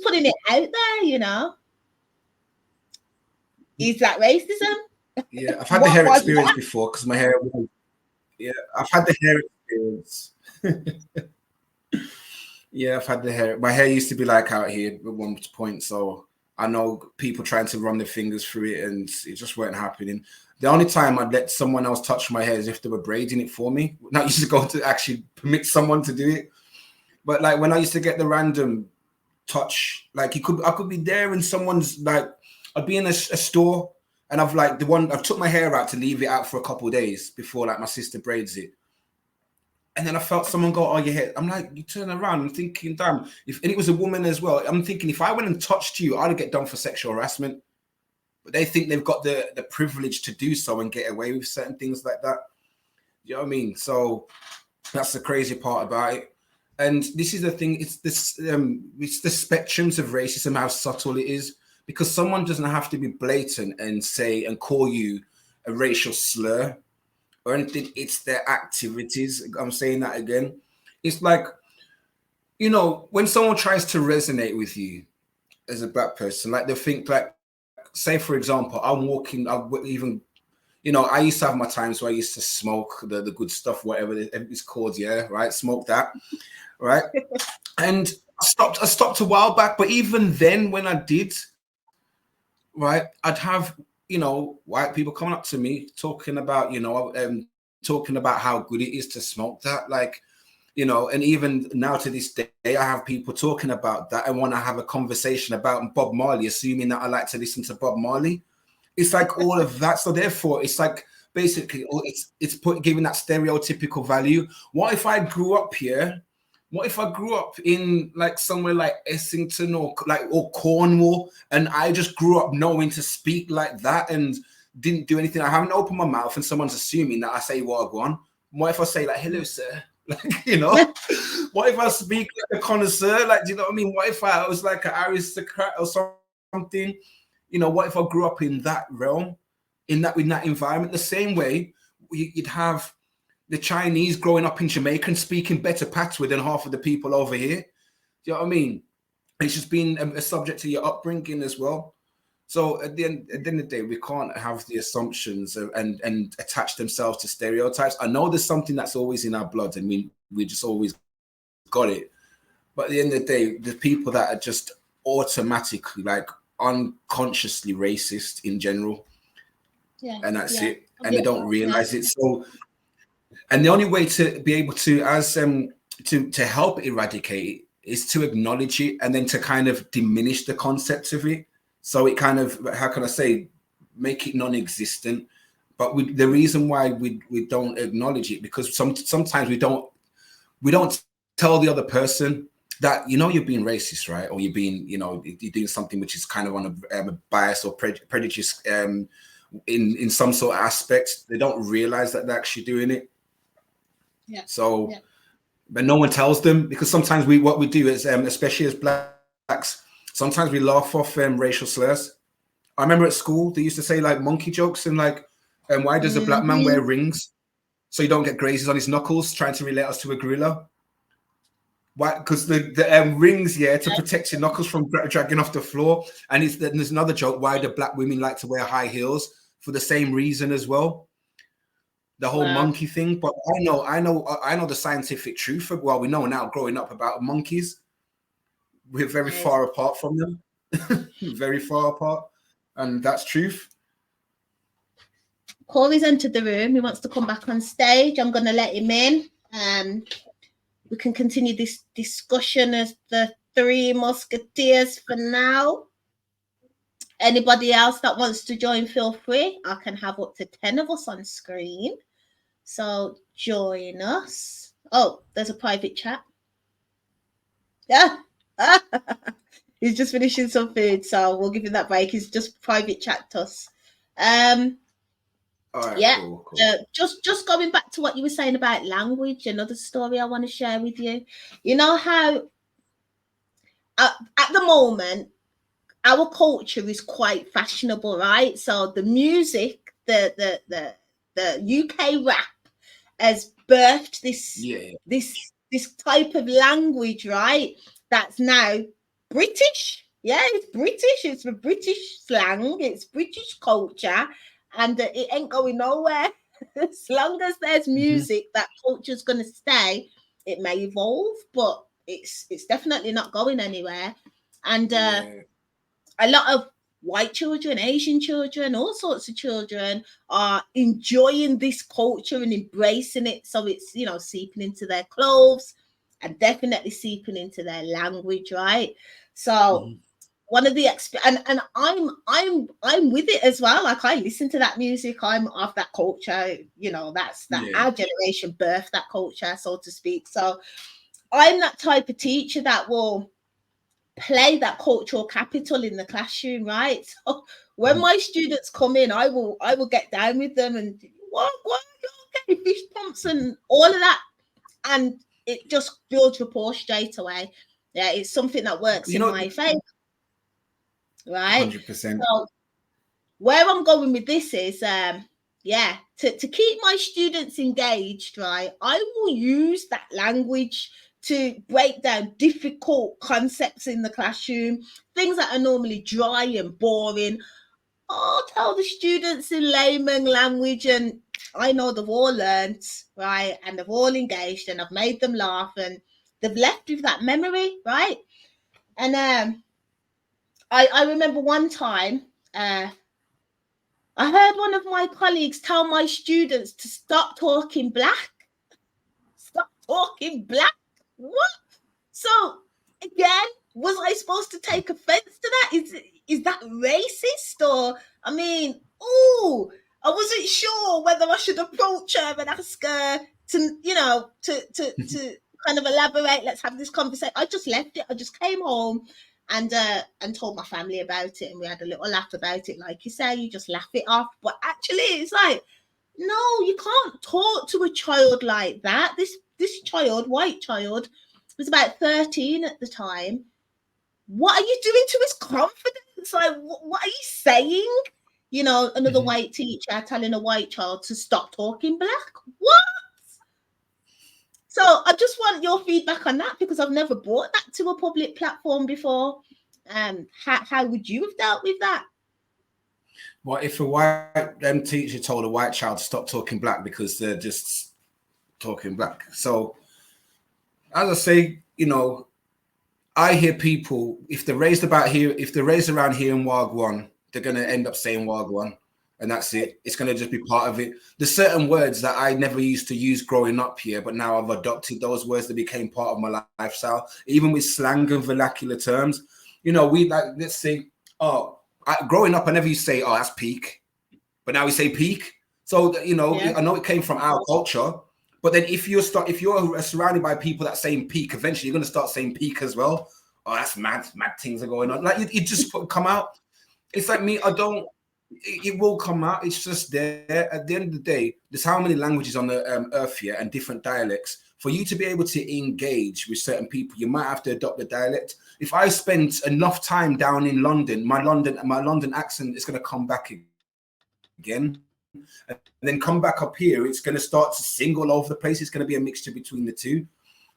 S2: putting it out there, you know. Is that racism?
S3: Yeah, I've had the hair experience before because my hair. Yeah, I've had the hair experience. Yeah, I've had the hair. My hair used to be like out here at one point. So I know people trying to run their fingers through it, and it just weren't happening. The only time I'd let someone else touch my hair is if they were braiding it for me. Not used to go to actually permit someone to do it. But like when I used to get the random touch, like I could be there and someone's like, I'd be in a store and I've took my hair out to leave it out for a couple of days before like my sister braids it. And then I felt someone go, "Oh, your hair." I'm like, you turn around. I'm thinking, damn. And it was a woman as well. I'm thinking if I went and touched you, I'd get done for sexual harassment. But they think they've got the privilege to do so and get away with certain things like that. You know what I mean? So that's the crazy part about it. And this is the thing. It's the spectrums of racism, how subtle it is. Because someone doesn't have to be blatant and say and call you a racial slur or anything. It's their activities. I'm saying that again. It's like, you know, when someone tries to resonate with you as a black person, like they think like, say for example, I'm walking, even, you know, I used to have my times where I used to smoke the good stuff, whatever it's called, yeah, right? Smoke that, right? And I stopped a while back, but even then when I did, right, I'd have, you know, white people coming up to me talking about, you know, talking about how good it is to smoke that, like, you know, and even now to this day, I have people talking about that. I want to have a conversation about Bob Marley, assuming that I like to listen to Bob Marley. It's like all of that. So therefore, it's like basically it's giving that stereotypical value. What if I grew up here? What if I grew up in like somewhere like Essington or Cornwall, and I just grew up knowing to speak like that and didn't do anything? I haven't opened my mouth, and someone's assuming that I say Wagwan. What if I say like hello, sir? Like, you know, what if I speak like a connoisseur? Like, do you know what I mean? What if I was like an aristocrat or something? You know, what if I grew up in that realm, in that environment? The same way you'd have the Chinese growing up in Jamaica and speaking better patois than half of the people over here. Do you know what I mean? It's just been a subject to your upbringing as well. So at the end of the day, we can't have the assumptions and attach themselves to stereotypes. I know there's something that's always in our blood, and we just always got it. But at the end of the day, the people that are just automatically, like unconsciously racist in general, and that's it, and they don't realize it. So, and the only way to be able to, as to help eradicate it, is to acknowledge it and then to kind of diminish the concept of it. So it kind of, how can I say, make it non-existent. But the reason why we don't acknowledge it, because sometimes we don't tell the other person that, you know, you're being racist, right? Or you're being, you know, you're doing something which is kind of on a bias or prejudice in some sort of aspect. They don't realize that they're actually doing it.
S2: Yeah.
S3: So, but no one tells them, because sometimes what we do is, especially as blacks, sometimes we laugh off racial slurs. I remember at school, they used to say like monkey jokes and like, why does a black man wear rings? So you don't get grazes on his knuckles, trying to relate us to a gorilla. Why? Because the rings, to protect your knuckles from dragging off the floor. And there's another joke, why do black women like to wear high heels? For the same reason as well. The whole monkey thing. But I know the scientific truth. Well, we know now growing up about monkeys. We're very far apart from them. Very far apart. And that's truth.
S2: Corey's entered the room. He wants to come back on stage. I'm going to let him in. We can continue this discussion as the Three Musketeers for now. Anybody else that wants to join, feel free. I can have up to 10 of us on screen. So join us. Oh, there's a private chat. Yeah. He's just finishing some food, so we'll give him that break. He's just private chat to us.
S3: All right, cool.
S2: Just going back to what you were saying about language, another story I want to share with you. You know how at the moment our culture is quite fashionable, right? So the music, the UK rap has birthed this type of language, right? That's now British. Yeah, it's British. It's a British slang. It's British culture. And it ain't going nowhere. As long as there's music, that culture's going to stay. It may evolve, but it's definitely not going anywhere. And a lot of white children, Asian children, all sorts of children are enjoying this culture and embracing it. So it's, you know, seeping into their clothes and definitely seeping into their language, right? So one of the and I'm with it as well. Like I listen to that music. I'm of that culture. You know, that's our generation birthed that culture, so to speak. So I'm that type of teacher that will play that cultural capital in the classroom, right? So when my students come in, I will get down with them and what okay, fish pumps and all of that, and it just builds rapport straight away. Yeah, it's something that works in my favor. Right.
S3: 100%.
S2: So where I'm going with this is to keep my students engaged, right, I will use that language to break down difficult concepts in the classroom, things that are normally dry and boring. I'll tell the students in layman language, and I know they've all learnt, right, and they've all engaged, and I've made them laugh, and they've left with that memory, right? And I remember one time, I heard one of my colleagues tell my students to stop talking black. Stop talking black. What? So again, was I supposed to take offense to that? Is that racist? Or, I mean, I wasn't sure whether I should approach her and ask her to, you know, to kind of elaborate. Let's have this conversation. I just left it. I just came home and told my family about it, and we had a little laugh about it. Like you say, you just laugh it off. But actually, it's like, no, you can't talk to a child like that. This child, white child, was about 13 at the time. What are you doing to his confidence? Like, what are you saying? You know, another white teacher telling a white child to stop talking black. What? So I just want your feedback on that, because I've never brought that to a public platform before. How would you have dealt with that?
S3: Well, if a white teacher told a white child to stop talking black because they're just talking black. So, as I say, you know, I hear people, if they're raised around here in Wagwan, they're going to end up saying Wagwan, and that's it. It's going to just be part of it. There's certain words that I never used to use growing up here, but now I've adopted those words that became part of my lifestyle. Even with slang and vernacular terms, you know, we like, let's say, growing up, I never used to say, that's peak, but now we say peak. So, you know, I know it came from our culture, but then if you're surrounded by people that say peak, eventually you're going to start saying peak as well. Oh, that's mad things are going on. Like, it just come out. It's like me, it will come out. It's just there. At the end of the day, there's how many languages on the earth here and different dialects. For you to be able to engage with certain people, you might have to adopt the dialect. If I spent enough time down in London, my London accent is going to come back again. And then come back up here, it's going to start to sing all over the place. It's going to be a mixture between the two,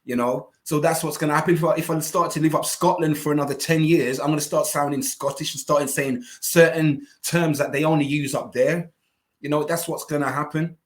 S3: you know. So that's what's going to happen. If I start to live up Scotland for another 10 years, I'm going to start sounding Scottish and starting saying certain terms that they only use up there. You know, that's what's going to happen.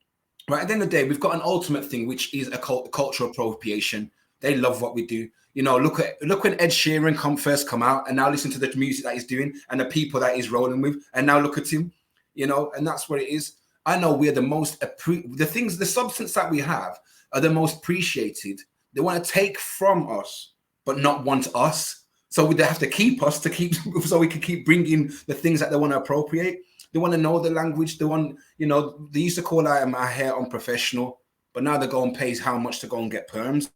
S3: Right, at the end of the day, we've got an ultimate thing, which is a cultural appropriation. They love what we do. You know, look when Ed Sheeran first come out, and now listen to the music that he's doing and the people that he's rolling with, and now look at him. You know, and that's what it is. I know we're the most the substance that we have are the most appreciated. They want to take from us, but not want us. So they have to keep us so we can keep bringing the things that they want to appropriate. They want to know the language. They want, you know, they used to call my hair unprofessional, but now they go and pay how much to go and get perms,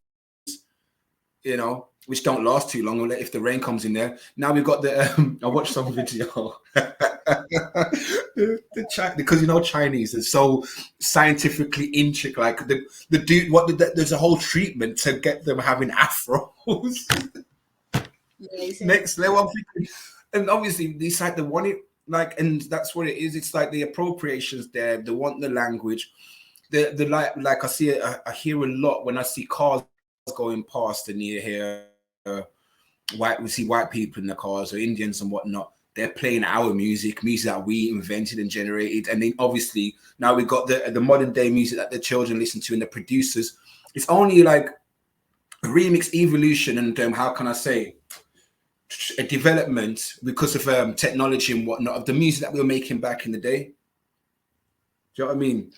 S3: you know, which don't last too long if the rain comes in there. Now we've got the, I watched some video. Because, you know, Chinese is so scientifically intricate. Like the dude, there's a whole treatment to get them having afros. Next level, I'm thinking, and obviously it's like they want it. Like, and that's what it is. It's like the appropriations there. They want the language. The like I hear a lot when I see cars going past, and you hear we see white people in the cars or Indians and whatnot. They're playing our music that we invented and generated. And then obviously now we've got the modern day music that the children listen to and the producers. It's only like a remix evolution and how can I say, a development because of technology and whatnot of the music that we were making back in the day. Do you know what I mean?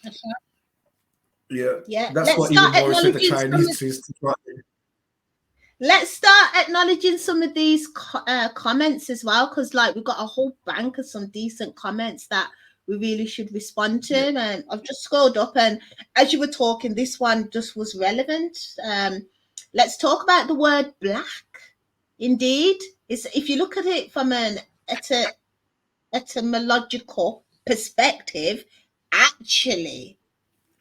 S3: Yeah. That's what even more said the Chinese.
S2: Let's start acknowledging some of these comments as well, because like we've got a whole bank of some decent comments that we really should respond to. And I've just scrolled up, and as you were talking, this one just was relevant. Let's talk about the word black. Indeed, if you look at it from an etymological perspective, actually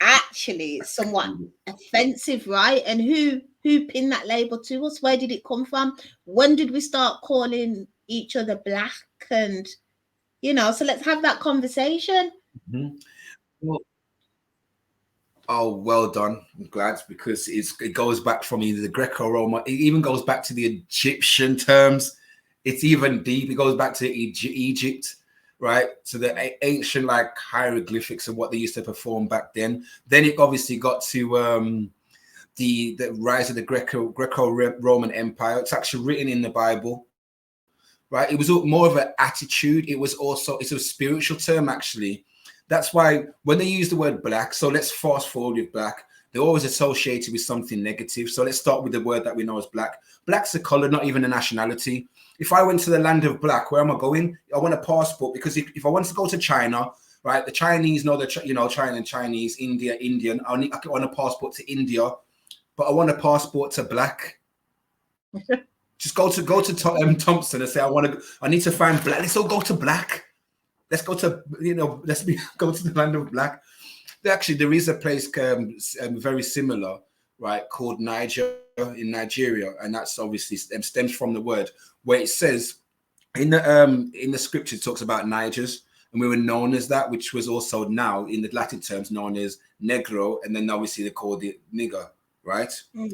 S2: it's somewhat offensive, right? And who pinned that label to us? Where did it come from? When did we start calling each other black? And, you know, so let's have that conversation.
S3: Oh, well done. I'm glad, because it goes back from either the Greco-Roman, it even goes back to the Egyptian terms. It's even deep. It goes back to Egypt, right? So the ancient like hieroglyphics of what they used to perform back then. Then it obviously got to the rise of the Greco-Roman Empire. It's actually written in the Bible, right? It was more of an attitude. It's a spiritual term, actually. That's why when they use the word black, so let's fast forward with black, they're always associated with something negative. So let's start with the word that we know as black. Black's a color, not even a nationality. If I went to the land of black, where am I going? I want a passport, because if I want to go to China, right, the Chinese know China and Chinese, India, Indian. I want a passport to India, but I want a passport to black. Just go to Thompson and say, I need to find black. Let's all go to black. Let's go to, go to the land of black. Actually, there is a place very similar, right, called Niger in Nigeria, and that's obviously stems from the word where it says in the scripture it talks about Nigers, and we were known as that, which was also now in the Latin terms known as Negro, and then obviously they called it nigger, right?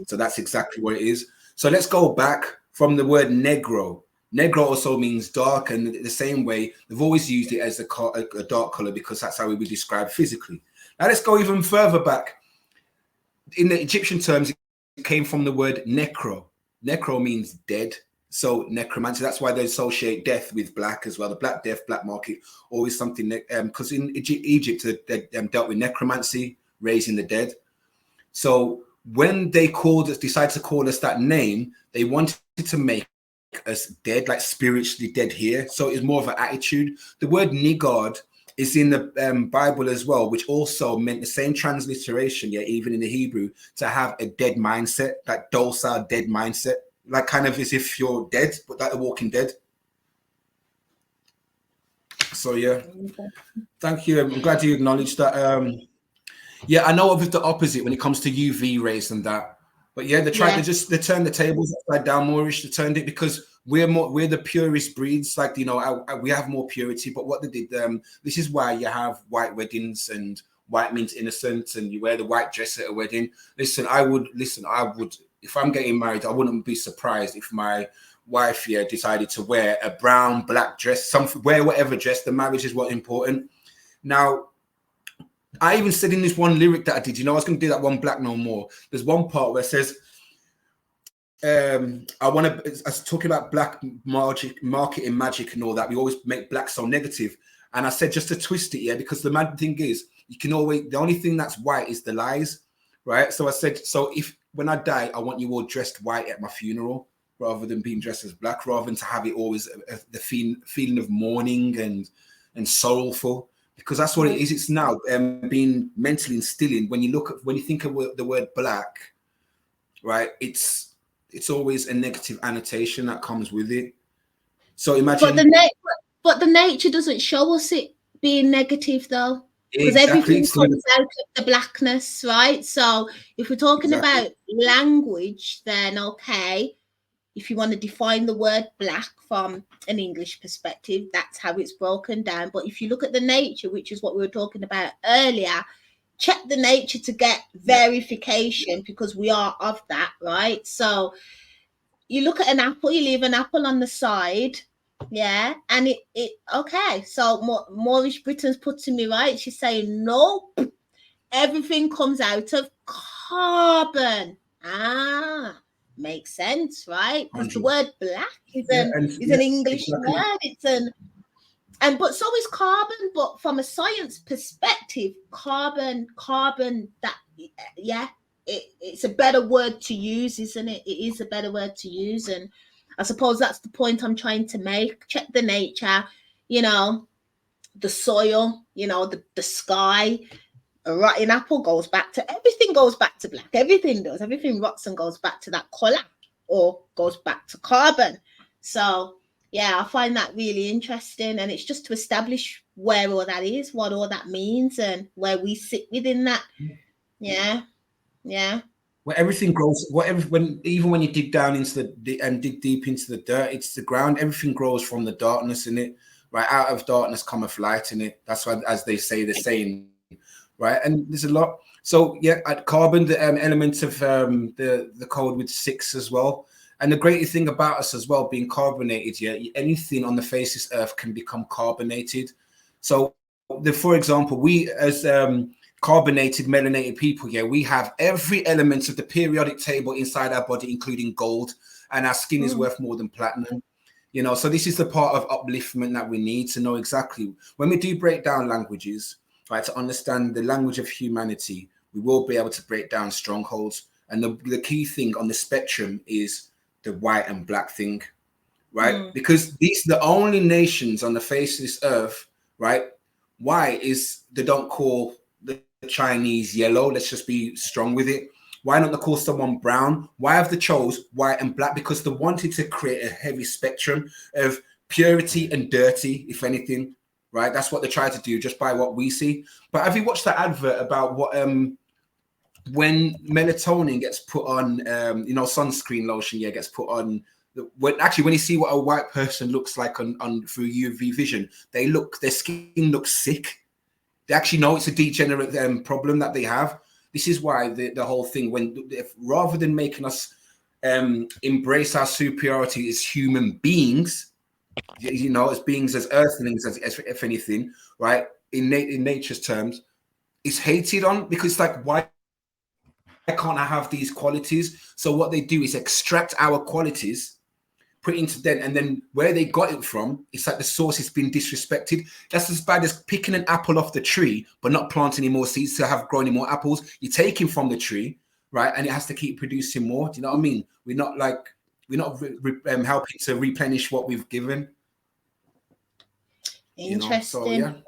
S3: So that's exactly what it is. So let's go back from the word Negro. Negro also means dark, and the same way they've always used it as a dark color, because that's how we would describe physically. Now let's go even further back. In the Egyptian terms, it came from the word necro. Necro means dead. So necromancy, that's why they associate death with black as well. The black death, black market, always something, because in Egypt, they dealt with necromancy, raising the dead. So when they decided to call us that name, they wanted to make us dead, like spiritually dead here. So it's more of an attitude. The word nigard is in the Bible as well, which also meant the same transliteration, even in the Hebrew, to have a dead mindset, like docile, dead mindset, like kind of as if you're dead, but like the Walking Dead. So thank you. I'm glad you acknowledged that. I know of the opposite when it comes to UV rays and that. But they turned the tables upside down moreish. They turned it because we're the purest breeds. Like, we have more purity. But what they did, this is why you have white weddings, and white means innocent, and you wear the white dress at a wedding. I would, if I'm getting married, I wouldn't be surprised if my wife decided to wear a brown, black dress, wear whatever dress. The marriage is what's important. Now, I even said in this one lyric that I did, I was going to do that one, Black No More. There's one part where it says, I was talking about black marketing magic and all that. We always make black so negative. And I said, just to twist it, because the mad thing is, the only thing that's white is the lies, right? So I said, so if when I die, I want you all dressed white at my funeral, rather than being dressed as black, rather than to have it always the feeling of mourning and sorrowful. Because that's what it is. It's now being mentally instilling. When you think of the word black, right? It's always a negative annotation that comes with it. So imagine.
S2: But the nature doesn't show us it being negative, though, because
S3: exactly.
S2: everything comes out of the blackness, right? So if we're talking about language, then okay. If you want to define the word black from an English perspective, that's how it's broken down. But if you look at the nature, which is what we were talking about earlier, check the nature to get verification, because we are of that, right? So you look at an apple, you leave an apple on the side, and it okay. So Moorish Britain's put to me, right? She's saying, no, everything comes out of carbon. Makes sense, right? Because the word black is an English word. But so is carbon. But from a science perspective, carbon that it's a better word to use, isn't it? It is a better word to use, and I suppose that's the point I'm trying to make. Check the nature, the soil, the sky. A rotten apple everything goes back to black. Everything does. Everything rots and goes back to that color, or goes back to carbon. So I find that really interesting, and it's just to establish where all that is, what all that means, and where we sit within that.
S3: Where everything grows, even when you dig down into dig deep into the dirt, it's the ground. Everything grows from the darkness in it. Right, out of darkness cometh light in it. That's why, as they say, the saying, right? And there's a lot. So yeah, at carbon, the element of the code with 6 as well. And the great thing about us as well, being carbonated, yeah, anything on the face of this earth can become carbonated. So for example, we as carbonated, melanated people, yeah, we have every element of the periodic table inside our body, including gold, and our skin is worth more than platinum. You know, so this is the part of upliftment that we need to know exactly. When we do break down languages, right, to understand the language of humanity, we will be able to break down strongholds. And the key thing on the spectrum is the white and black thing, right? Because these are the only nations on the face of this earth, right? Why is they don't call the Chinese yellow? Let's just be strong with it. Why not they call someone brown? Why have they chose white and black? Because they wanted to create a heavy spectrum of purity and dirty, if anything, right? That's what they try to do just by what we see. But have you watched that advert about what when melatonin gets put on, you know, sunscreen lotion, yeah, gets put on. When you see what a white person looks like on through UV vision, their skin looks sick. They actually know it's a degenerate problem that they have. This is why the whole thing, rather than making us embrace our superiority as human beings, you know, as beings, as earthlings, as if anything, right, in nature's terms, it's hated on, because it's like, why can't I have these qualities? So what they do is extract our qualities, put it into them, and then where they got it from, it's like the source has been disrespected. That's as bad as picking an apple off the tree, but not planting any more seeds to have grown any more apples. You're taking from the tree, right? And it has to keep producing more. Do you know what I mean? We're not helping to replenish what we've given.
S2: Interesting.
S3: You know? So,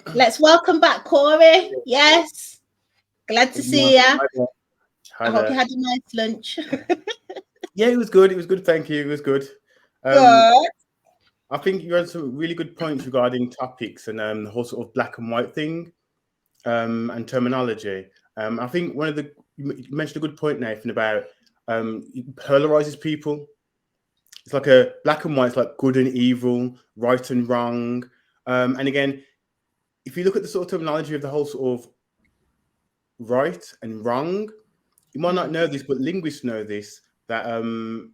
S3: yeah.
S2: Let's welcome back Corey. Yes. Glad to see you. I hope you had a nice lunch.
S10: Yeah, it was good. It was good. Thank you. It was good.
S2: Good.
S10: I think you had some really good points regarding topics and the whole sort of black and white thing and terminology. I think you mentioned a good point, Nathan, about it polarizes people. It's like a black and white, it's like good and evil, right and wrong. And again, if you look at the sort of terminology of the whole sort of right and wrong, you might not know this, but linguists know this, that and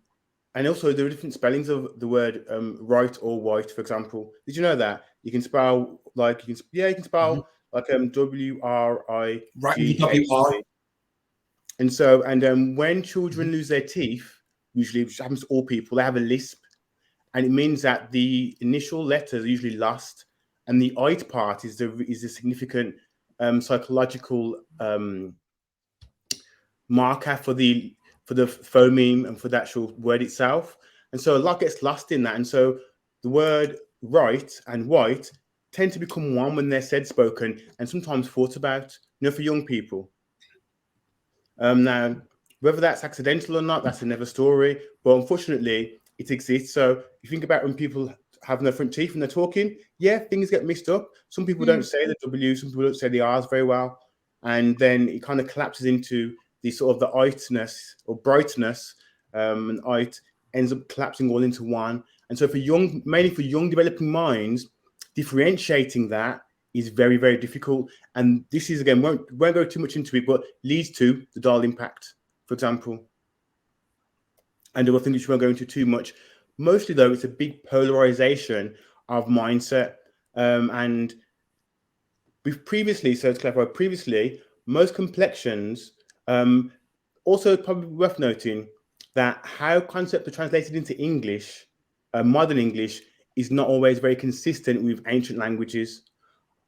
S10: also there are different spellings of the word right or white, for example. Did you know that you can spell like you can spell like WRIGHT.
S3: Right.
S10: And so when children lose their teeth, usually, which happens to all people, they have a lisp, and it means that the initial letters are usually lost, and the "ite" part is a significant psychological marker for the phoneme and for the actual word itself. And so a lot gets lost in that. And so the word right and white tend to become one when they're said, spoken, and sometimes thought about, for young people. Now, whether that's accidental or not, that's another story. But unfortunately, it exists. So if you think about when people have their front teeth and they're talking, yeah, things get mixed up. Some people don't say the W, some people don't say the R's very well. And then it kind of collapses into the sort of the iteness or brightness, and it ends up collapsing all into one. And so mainly for young developing minds, differentiating that is very, very difficult. And this is, again, won't go too much into it, but leads to the dial impact, for example. And other things which we won't go into too much. Mostly, though, it's a big polarization of mindset. And we've previously, so to clarify, most complexions, also probably worth noting that how concepts are translated into English, modern English, is not always very consistent with ancient languages.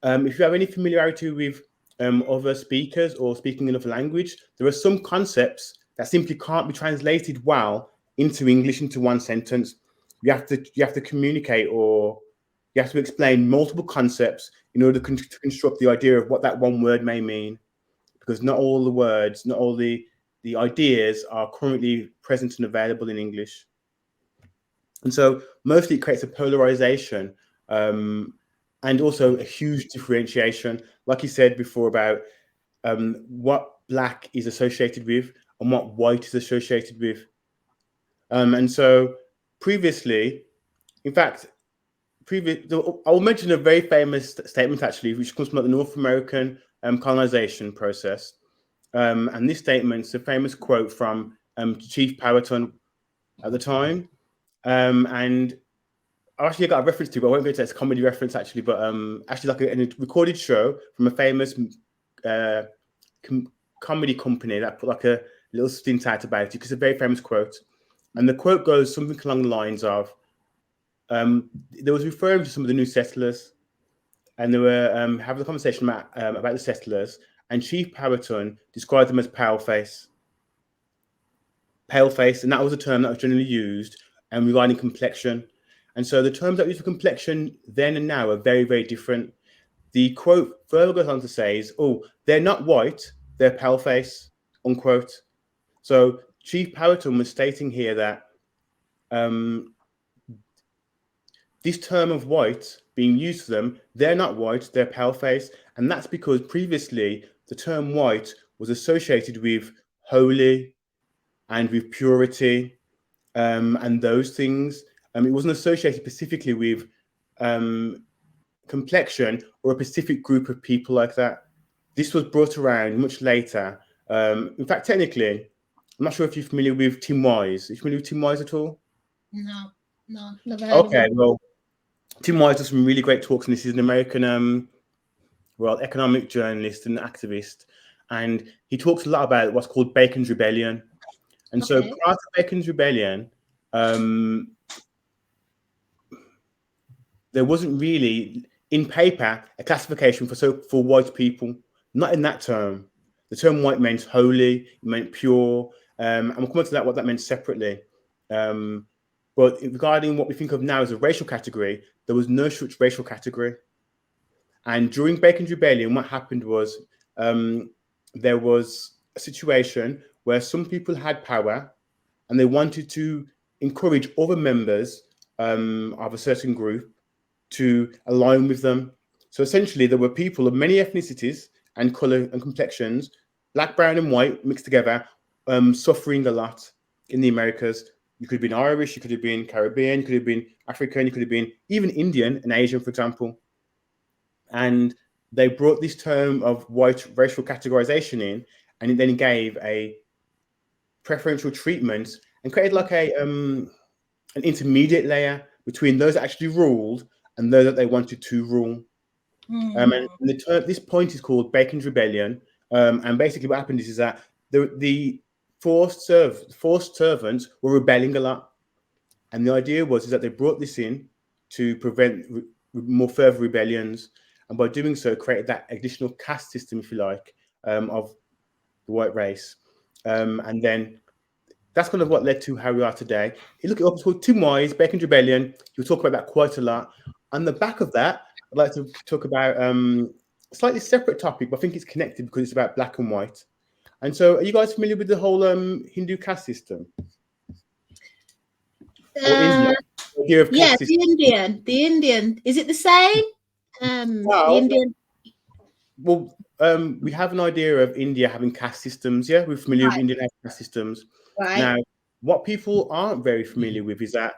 S10: If you have any familiarity with other speakers or speaking another language, there are some concepts that simply can't be translated well into English into one sentence. You have to communicate, or you have to explain multiple concepts in order to construct the idea of what that one word may mean, because not all the words, not all the ideas are currently present and available in English. And so mostly it creates a polarization and also a huge differentiation, like you said before, about what black is associated with and what white is associated with. And so previously, in fact, I will mention a very famous statement actually, which comes from the North American colonization process. And this statement's a famous quote from Chief Powhatan at the time. And I actually got a reference to, but I won't go to it. It's a comedy reference actually, but actually like a recorded show from a famous comedy company that put like a little stint out about it, because it's a very famous quote. And the quote goes something along the lines of, they was referring to some of the new settlers, and they were having a conversation about the settlers, and Chief Powhatan described them as paleface, and that was a term that was generally used regarding complexion. And so the terms that we use for complexion then and now are very, very different. The quote further goes on to say, "Oh, they're not white, they're paleface," unquote. So Chief Powhatan was stating here that this term of white being used for them, they're not white, they're paleface. And that's because previously the term white was associated with holy and with purity and those things. It wasn't associated specifically with complexion or a specific group of people like that. This was brought around much later. In fact, technically, I'm not sure if you're familiar with Tim Wise. Are you familiar with Tim Wise at all?
S2: No, never heard of him.
S10: Well, Tim Wise does some really great talks, and this is an American, economic journalist and activist, and he talks a lot about what's called Bacon's Rebellion. And so prior to Bacon's Rebellion, there wasn't really, in paper, a classification for white people, not in that term. The term white meant holy, it meant pure, and we'll come on to that, what that meant separately. But regarding what we think of now as a racial category, there was no such racial category. And during Bacon's Rebellion, what happened was there was a situation where some people had power and they wanted to encourage other members of a certain group to align with them. So essentially, there were people of many ethnicities and color and complexions, black, brown, and white mixed together, suffering a lot in the Americas. You could have been Irish, you could have been Caribbean, you could have been African, you could have been even Indian and Asian, for example. And they brought this term of white racial categorization in, and it then gave a preferential treatment and created like an intermediate layer between those that actually ruled and those that they wanted to rule. And this point is called Bacon's Rebellion. And basically what happened is that the forced servants were rebelling a lot. And the idea was that they brought this in to prevent more further rebellions. And by doing so, created that additional caste system, if you like, of the white race. And then that's kind of what led to how we are today. You look it up, it's called Tim Wise, Bacon's Rebellion. You'll talk about that quite a lot. On the back of that, I'd like to talk about a slightly separate topic, but I think it's connected because it's about black and white. And so are you guys familiar with the whole Hindu caste system?
S2: Yeah, the Indian. Is it the same? The Indian.
S10: Well, we have an idea of India having caste systems. Yeah, we're familiar with Indian caste systems.
S2: Right.
S10: Now, what people aren't very familiar with is that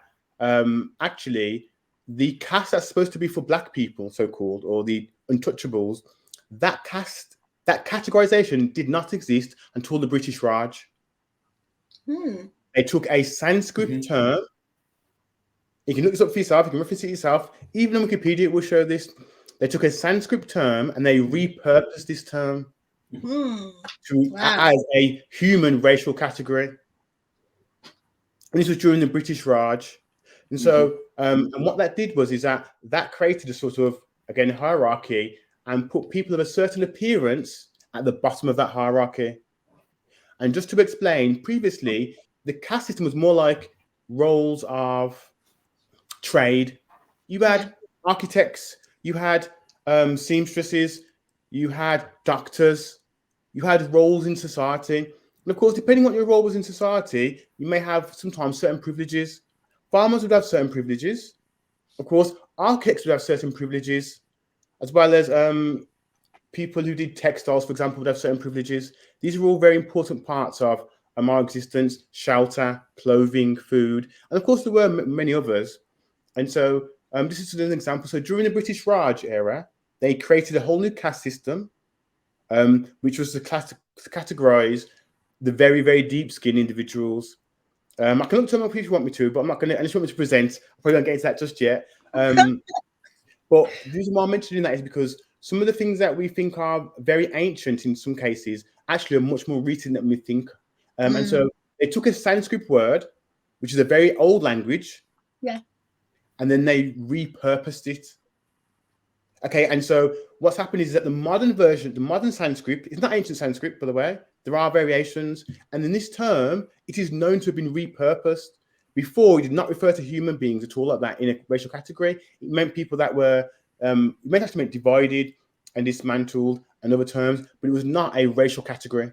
S10: actually the caste that's supposed to be for black people, so-called, or the untouchables, that categorization did not exist until the British Raj. They took a Sanskrit term. You can look this up for yourself, you can reference it yourself. Even on Wikipedia, it will show this. They took a Sanskrit term and they repurposed this term as a human racial category. And this was during the British Raj. And so, and what that did was that created a sort of, again, hierarchy and put people of a certain appearance at the bottom of that hierarchy. And just to explain, previously, the caste system was more like roles of trade. You had architects, you had seamstresses, you had doctors, you had roles in society. And of course, depending on what your role was in society, you may have sometimes certain privileges. Farmers would have certain privileges. Of course, architects would have certain privileges, as well as people who did textiles, for example, would have certain privileges. These are all very important parts of our existence: shelter, clothing, food, and of course, there were many others. And so This is an example. So during the British Raj era, they created a whole new caste system, which was to categorize the very, very deep skin individuals. I can look to them if you want me to, but I'm not going to. I just want me to present. I probably won't get into that just yet. But the reason why I'm mentioning that is because some of the things that we think are very ancient in some cases actually are much more recent than we think. And so they took a Sanskrit word, which is a very old language, and then they repurposed it. Okay, and so what's happened is that the modern version, the modern Sanskrit, is not ancient Sanskrit, by the way. There are variations, and in this term, it is known to have been repurposed. Before, it did not refer to human beings at all like that in a racial category. It meant people that were, it meant actually meant divided and dismantled and other terms, but it was not a racial category.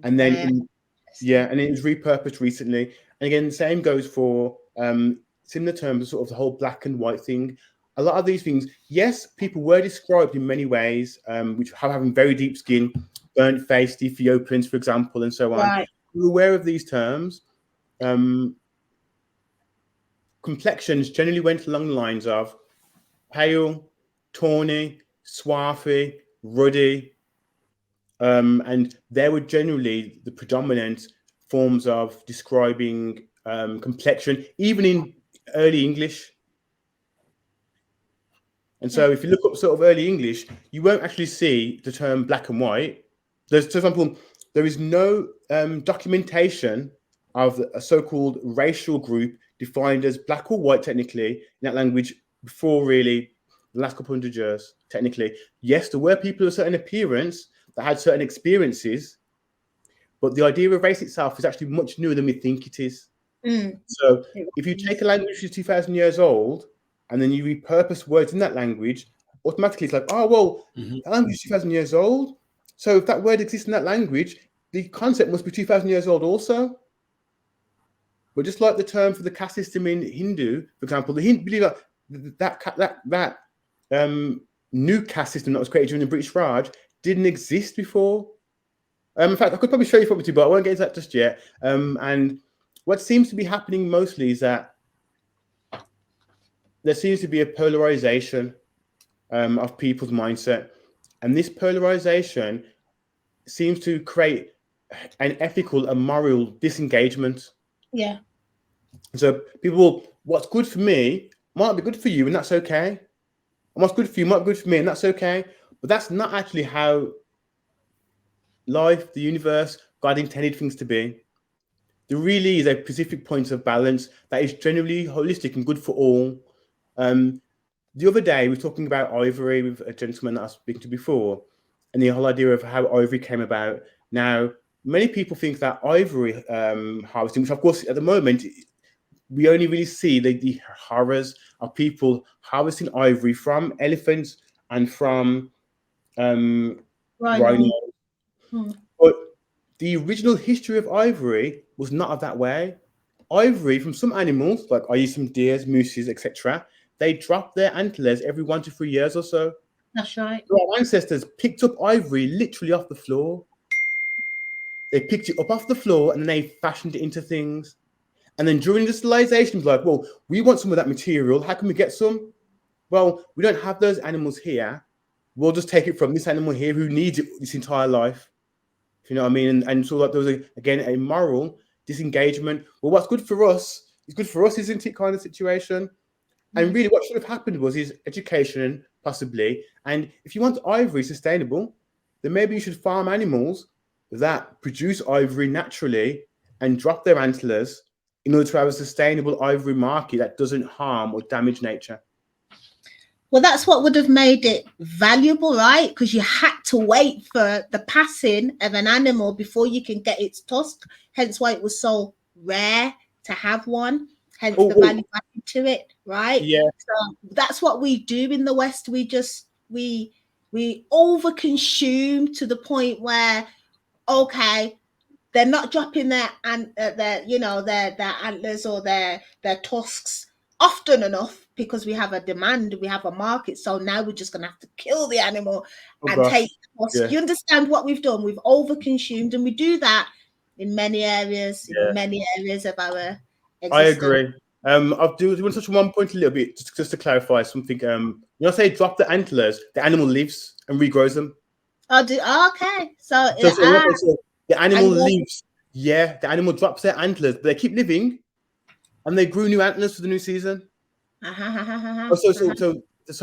S10: And then, and it was repurposed recently. And again, the same goes for similar terms, sort of the whole black and white thing. A lot of these things, yes, people were described in many ways, which having very deep skin, burnt faced Ethiopians, for example, and so on.
S2: Right.
S10: We're aware of these terms. Complexions generally went along the lines of pale, tawny, swarthy, ruddy, and they were generally the predominant forms of describing complexion, even in early English. And so if you look up sort of early English, you won't actually see the term black and white. There's, for example, there is no documentation of a so-called racial group defined as black or white technically in that language before really the last couple hundred years, technically. Yes, there were people of a certain appearance that had certain experiences, but the idea of race itself is actually much newer than we think it is. So if you take a language which is 2,000 years old and then you repurpose words in that language, automatically it's like, oh, well, that language is 2,000 years old. So if that word exists in that language, the concept must be 2,000 years old also. But just like the term for the caste system in Hindu, for example, the Hindu believe that new caste system that was created during the British Raj didn't exist before. In fact, I could probably show you probably, but I won't get into that just yet. And what seems to be happening mostly is that there seems to be a polarization of people's mindset. And this polarization seems to create an ethical and moral disengagement.
S2: Yeah.
S10: So people, what's good for me might be good for you, and that's okay. And what's good for you might be good for me, and that's okay. But that's not actually how life, the universe, God intended things to be. There really is a specific point of balance that is generally holistic and good for all. The other day, we were talking about ivory with a gentleman that I was speaking to before, and the whole idea of how ivory came about. Now, many people think that ivory harvesting, which of course at the moment, we only really see the horrors of people harvesting ivory from elephants and from rhinos. But the original history of ivory was not of that way. Ivory from some animals, like I use some deers, mooses, etc., they drop their antlers every 1 to 3 years or so.
S2: That's right.
S10: So our ancestors picked up ivory literally off the floor. They picked it up off the floor and then they fashioned it into things. And then during industrialization, it was like, well, we want some of that material. How can we get some? Well, we don't have those animals here. We'll just take it from this animal here who needs it this entire life. You know what I mean? And so like, there was, again, a moral disengagement. Well, what's good for us is good for us, isn't it, kind of situation? And really what should have happened was his education, possibly. And if you want ivory sustainable, then maybe you should farm animals that produce ivory naturally and drop their antlers in order to have a sustainable ivory market that doesn't harm or damage nature.
S2: Well, that's what would have made it valuable, right? Because you had to wait for the passing of an animal before you can get its tusk. Hence why it was so rare to have one. Hence the value added to it, right?
S10: Yeah.
S2: So that's what we do in the West. We just we overconsume to the point where, okay, they're not dropping their antlers or their tusks often enough because we have a demand, we have a market. So now we're just gonna have to kill the animal and take the tusk. Yeah. You understand what we've done? We've overconsumed, and we do that in many areas, of our existence.
S10: I agree. I'll do want to touch on one point a little bit, just to clarify something. When I say drop the antlers, the animal lives and regrows them.
S2: Okay. So
S10: the animal lives. Yeah, the animal drops their antlers, but they keep living, and they grew new antlers for the new season. So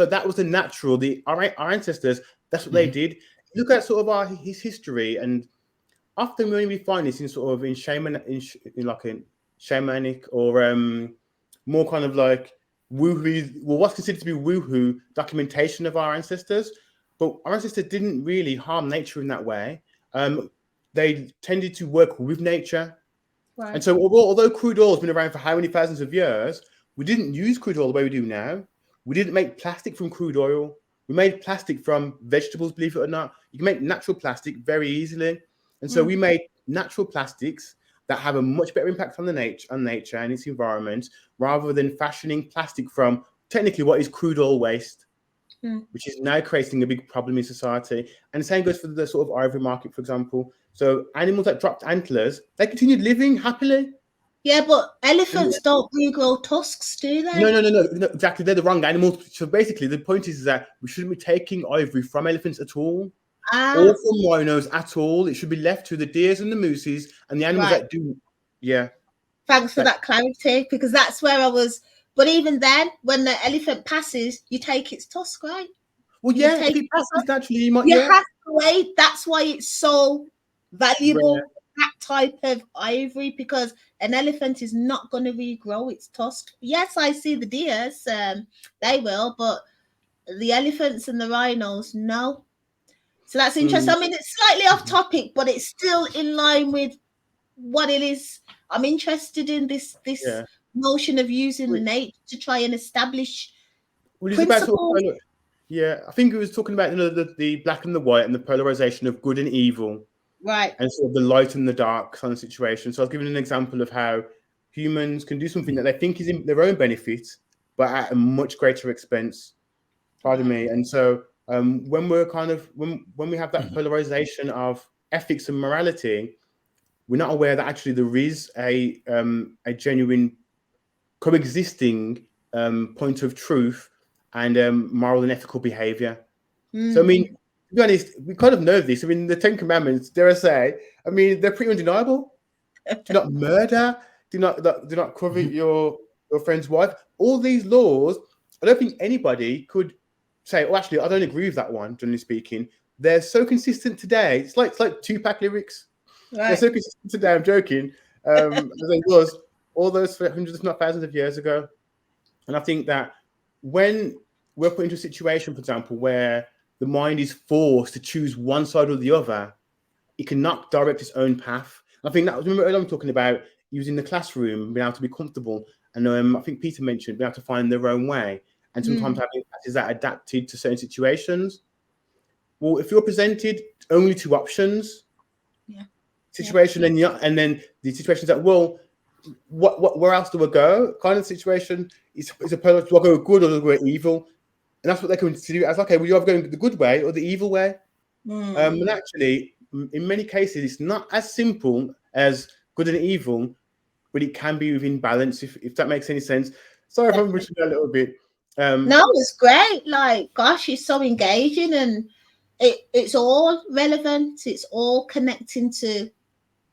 S10: that was the natural. Our ancestors, that's what they did. Look at sort of his history, and often when we find this in sort of in shamanic or more kind of like woohoo, well, what's considered to be woohoo documentation of our ancestors, but our ancestors didn't really harm nature in that way. They tended to work with nature. Right. And so although crude oil has been around for how many thousands of years, we didn't use crude oil the way we do now. We didn't make plastic from crude oil. We made plastic from vegetables, believe it or not. You can make natural plastic very easily. And so we made natural plastics that have a much better impact on nature and its environment, rather than fashioning plastic from technically what is crude oil waste, which is now creating a big problem in society. And the same goes for the sort of ivory market, for example. So animals that dropped antlers, they continued living happily.
S2: Yeah, but elephants don't regrow tusks, do they?
S10: No, exactly. They're the wrong animals. So basically, the point is that we shouldn't be taking ivory from elephants at all. Or from rhinos at all. It should be left to the deers and the mooses and the animals that do. Yeah.
S2: Thanks for that clarity, because that's where I was. But even then, when the elephant passes, you take its tusk, right?
S10: Well, yeah, if it passes naturally, you might.
S2: You have to wait. That's why it's so valuable, that type of ivory, because an elephant is not going to regrow its tusk. Yes, I see the deers, they will, but the elephants and the rhinos, no. So that's interesting. I mean, it's slightly off topic, but it's still in line with what it is. I'm interested in this notion of using the nature to try and establish principles.
S10: I think it was talking about the black and the white and the polarization of good and evil,
S2: right?
S10: And sort of the light and the dark kind of situation. So I was giving an example of how humans can do something that they think is in their own benefit, but at a much greater expense. Pardon me. And so when we're when we have that polarization of ethics and morality, we're not aware that actually there is a genuine coexisting point of truth and moral and ethical behavior. So I mean, to be honest, we kind of know this. I mean, the 10 Commandments, dare I say, I mean, they're pretty undeniable. Do not murder. Do not covet your friend's wife. All these laws, I don't think anybody could say, "Oh, actually, I don't agree with that one." Generally speaking, they're so consistent today. It's like Tupac lyrics. Right. They're so consistent today. I'm joking. As it was all those hundreds, if not thousands, of years ago. And I think that when we're put into a situation, for example, where the mind is forced to choose one side or the other, it cannot direct its own path. I think that, remember earlier I'm talking about using the classroom, being able to be comfortable. And I think Peter mentioned being able to find their own way. And sometimes having classes that adapted to certain situations. Well, if you're presented only two options, situation, and then the situations that, well, where else do I go? Kind of situation is a do I go good or do I go evil? And that's what they consider as, okay, well, you're either going the good way or the evil way. And actually, in many cases, it's not as simple as good and evil, but it can be within balance, if that makes any sense. Sorry if I'm pushing a little bit.
S2: No, it's great. Like, gosh, it's so engaging, and it's all relevant. It's all connecting to,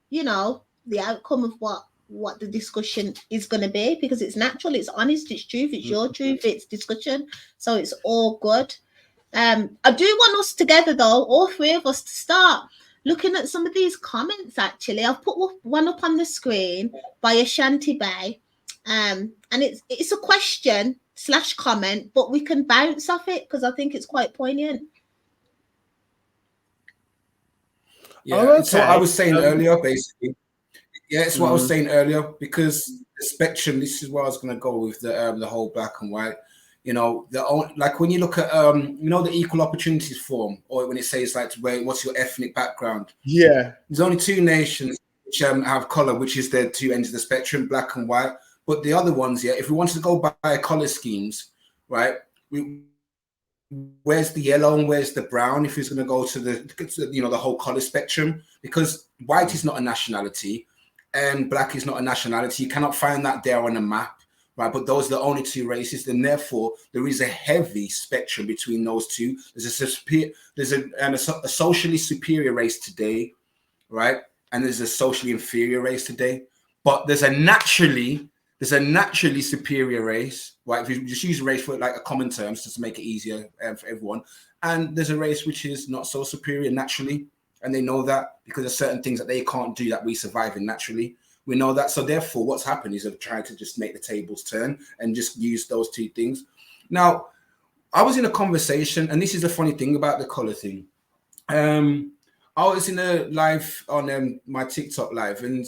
S2: the outcome of what the discussion is going to be, because it's natural, it's honest, it's truth, it's your truth, it's discussion. So it's all good. I do want us together, though, all three of us, to start looking at some of these comments. Actually, I've put one up on the screen by Ashanti Bay, and it's a question / comment, but we can bounce off it because I think it's quite poignant.
S3: Yeah, it's what I was saying earlier, basically. Yeah, it's what I was saying earlier, because the spectrum, this is where I was going to go with the whole black and white. Like when you look at the equal opportunities form, or when it says like, what's your ethnic background? Yeah, there's only two nations which have color, which is the two ends of the spectrum, black and white. But the other ones, if we wanted to go by color schemes, right? Where's the yellow and where's the brown? If it's going to go to the whole color spectrum, because white is not a nationality and black is not a nationality. You cannot find that there on a map. right? But those are the only two races, and therefore there is a heavy spectrum between those two. There's a socially superior race today, right? And there's a socially inferior race today. But there's a naturally superior race, right? If you just use race for like a common terms, just to make it easier for everyone. And there's a race which is not so superior naturally, and they know that because there's certain things that they can't do that we survive in naturally. We know that. So therefore, what's happened is they've tried to just make the tables turn and just use those two things. Now, I was in a conversation, and this is the funny thing about the color thing. I was in a live on my TikTok live, and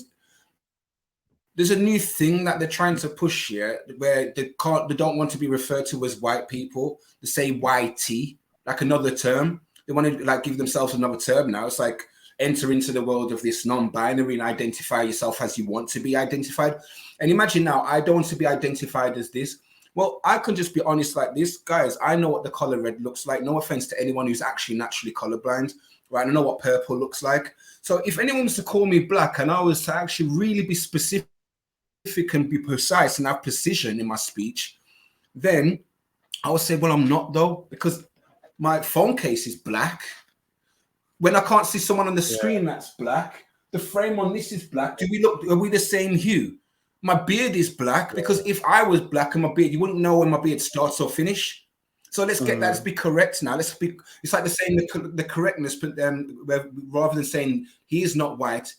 S3: there's a new thing that they're trying to push here, where they don't want to be referred to as white people. They say YT, like another term. They want to like give themselves another term now. It's like enter into the world of this non-binary and identify yourself as you want to be identified. And imagine now, I don't want to be identified as this. Well, I can just be honest like this. Guys, I know what the color red looks like. No offense to anyone who's actually naturally colorblind, right? I know what purple looks like. So if anyone was to call me black and I was to actually really be specific and be precise and have precision in my speech, then I would say, well, I'm not though, because my phone case is black. When I can't see someone on the screen that's black, the frame on this is black. Are we the same hue? My beard is black because if I was black and my beard, you wouldn't know when my beard starts or finish. So let's get that. Let's be correct now. It's like the saying the correctness, but rather than saying he is not white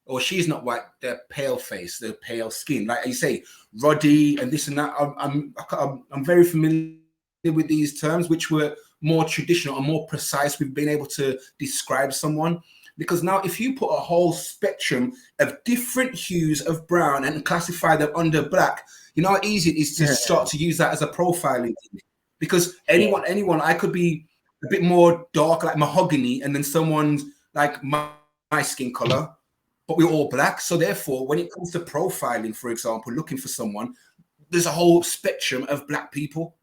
S3: or she's not white, they're pale face, they're pale skin. Like you say, ruddy and this and that. I'm very familiar with these terms, which were more traditional and more precise. We've been able to describe someone. Because now if you put a whole spectrum of different hues of brown and classify them under black, you know how easy it is to start to use that as a profiling. Because anyone, I could be a bit more dark, like mahogany, and then someone's like my skin color, but we're all black. So therefore, when it comes to profiling, for example, looking for someone, there's a whole spectrum of black people.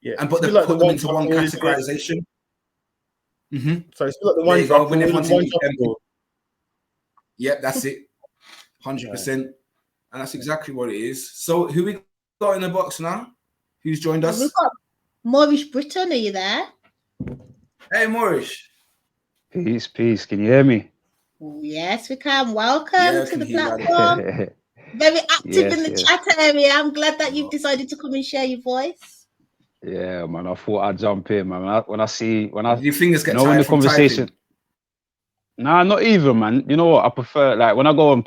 S3: Yeah, but they put them into one categorization.
S10: So it's like the one.
S3: Yeah, that's it. 100%, and that's exactly what it is. So who we got in the box now? Who's joined us?
S2: We've got Maurice Britton. Are you there?
S3: Hey, Maurice.
S12: Peace. Can you hear me?
S2: Yes, we can. Welcome to the platform. Very active in the chat area. I'm glad that you've decided to come and share your voice.
S12: Yeah, man. I thought I'd jump in, man. When
S3: your fingers get
S12: tired in the conversation. Typing? Nah, not even, man. You know what? I prefer like when I go on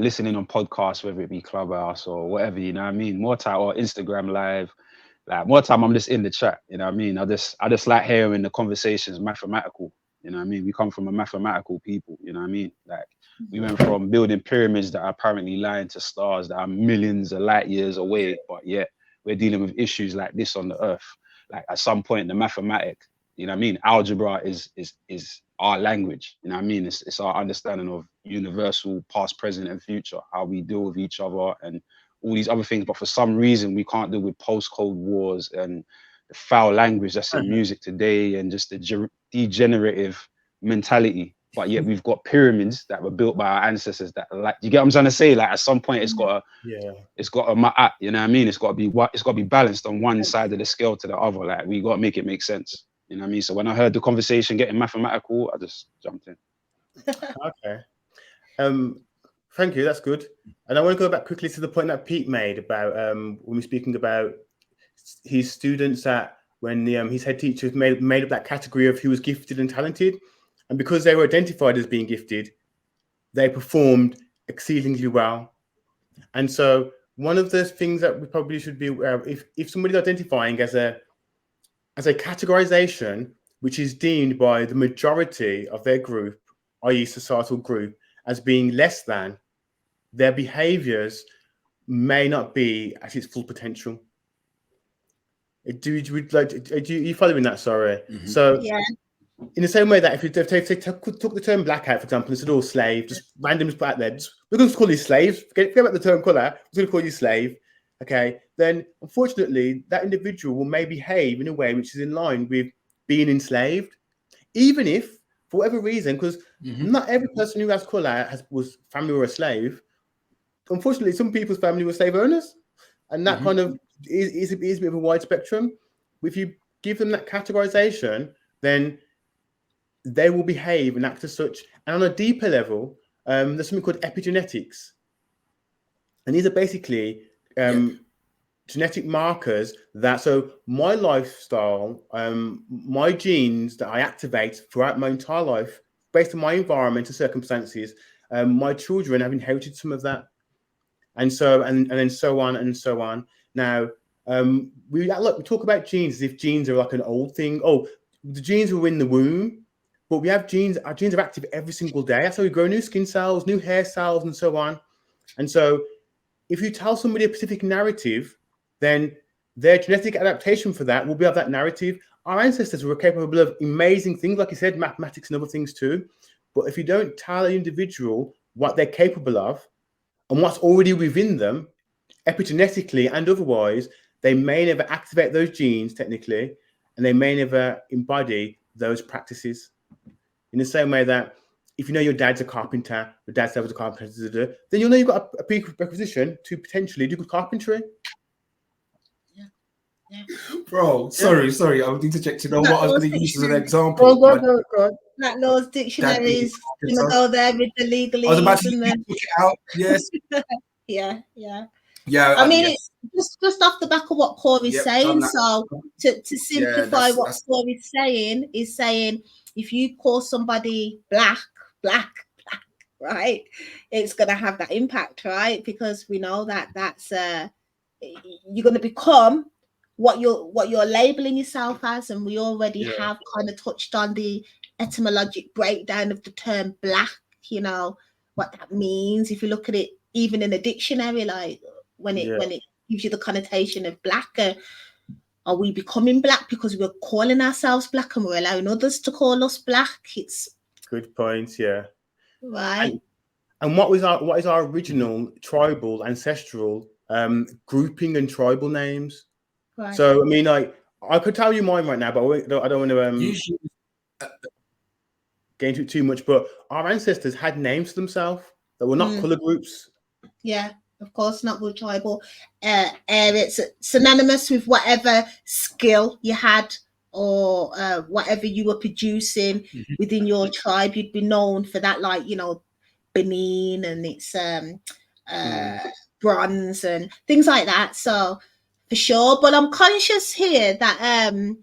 S12: listening on podcasts, whether it be Clubhouse or whatever. You know what I mean? More time or Instagram Live. Like more time, I'm just in the chat. You know what I mean? I just like hearing the conversations mathematical. You know what I mean? We come from a mathematical people. You know what I mean? Like we went from building pyramids that are apparently lying to stars that are millions of light years away, but yet we're dealing with issues like this on the earth. Like at some point, the mathematics, you know what I mean? Algebra is our language. You know what I mean? It's our understanding of universal past, present, and future, how we deal with each other and all these other things. But for some reason, we can't deal with post-Cold Wars and the foul language that's in music today and just the degenerative mentality. But yet we've got pyramids that were built by our ancestors that are like, you get what I'm trying to say? Like at some point it's got a you know what I mean? It's got to be balanced on one side of the scale to the other. Like we got to make it make sense. You know what I mean? So when I heard the conversation getting mathematical, I just jumped in.
S10: Okay. Thank you, that's good. And I want to go back quickly to the point that Pete made about when we're speaking about his students that when his head teachers made up that category of who was gifted and talented. And because they were identified as being gifted, they performed exceedingly well. And so one of the things that we probably should be aware of, if somebody's identifying as a categorization, which is deemed by the majority of their group, i.e. societal group, as being less than, their behaviors may not be at its full potential. Do you following that? Sorry. Mm-hmm. So yeah. In the same way that if you took the term black out, for example, and said, oh, slave, just randomly put out there, we're going to call you slaves, forget about the term colour, we're going to call you slave, okay, then unfortunately that individual will may behave in a way which is in line with being enslaved, even if, for whatever reason, because not every person who has colour was family or a slave. Unfortunately, some people's family were slave owners. and that kind of is a bit of a wide spectrum. If you give them that categorization, then they will behave and act as such. And on a deeper level, there's something called epigenetics, and these are basically genetic markers that, so my lifestyle, my genes that I activate throughout my entire life, based on my environment and circumstances, my children have inherited some of that, and so and then so on and so on. Now, we talk about genes as if genes are like an old thing. Oh, the genes were in the womb, but we have genes. Our genes are active every single day. That's how we grow new skin cells, new hair cells, and so on. And so, if you tell somebody a specific narrative, then their genetic adaptation for that will be of that narrative. Our ancestors were capable of amazing things, like you said, mathematics and other things too. But if you don't tell an individual what they're capable of and what's already within them, epigenetically and otherwise, they may never activate those genes technically, and they may never embody those practices. In the same way that if you know your dad's a carpenter, your dad's dad was a carpenter, then you'll know you've got a prerequisition to potentially do good carpentry.
S3: Bro, sorry, I'm interjecting on what I was going to use as an example.
S10: Oh, God.
S2: Black Laws dictionaries, gonna go there with the legalese.
S3: I was about to look it out. Yes.
S2: Yeah.
S3: Yeah.
S2: I mean, it's just off the back of what Corey's saying. So to simplify what Corey's saying is saying, if you call somebody black, right, it's gonna have that impact, right? Because we know that that's you're gonna become what you're labeling yourself as, and we already have kind of touched on the etymologic breakdown of the term black, you know, what that means. If you look at it even in a dictionary, like when it gives you the connotation of black, are we becoming black because we're calling ourselves black and we're allowing others to call us black? It's
S10: good point, yeah.
S2: Right.
S10: And what is our original tribal ancestral grouping and tribal names? Right. So I mean, like, I could tell you mine right now, but I don't want to get into it too much. But our ancestors had names for themselves that were not color groups.
S2: Yeah, of course, not with tribal. It's synonymous with whatever skill you had or whatever you were producing within your tribe. You'd be known for that, like, you know, Benin and it's bronze and things like that. So for sure, but I'm conscious here that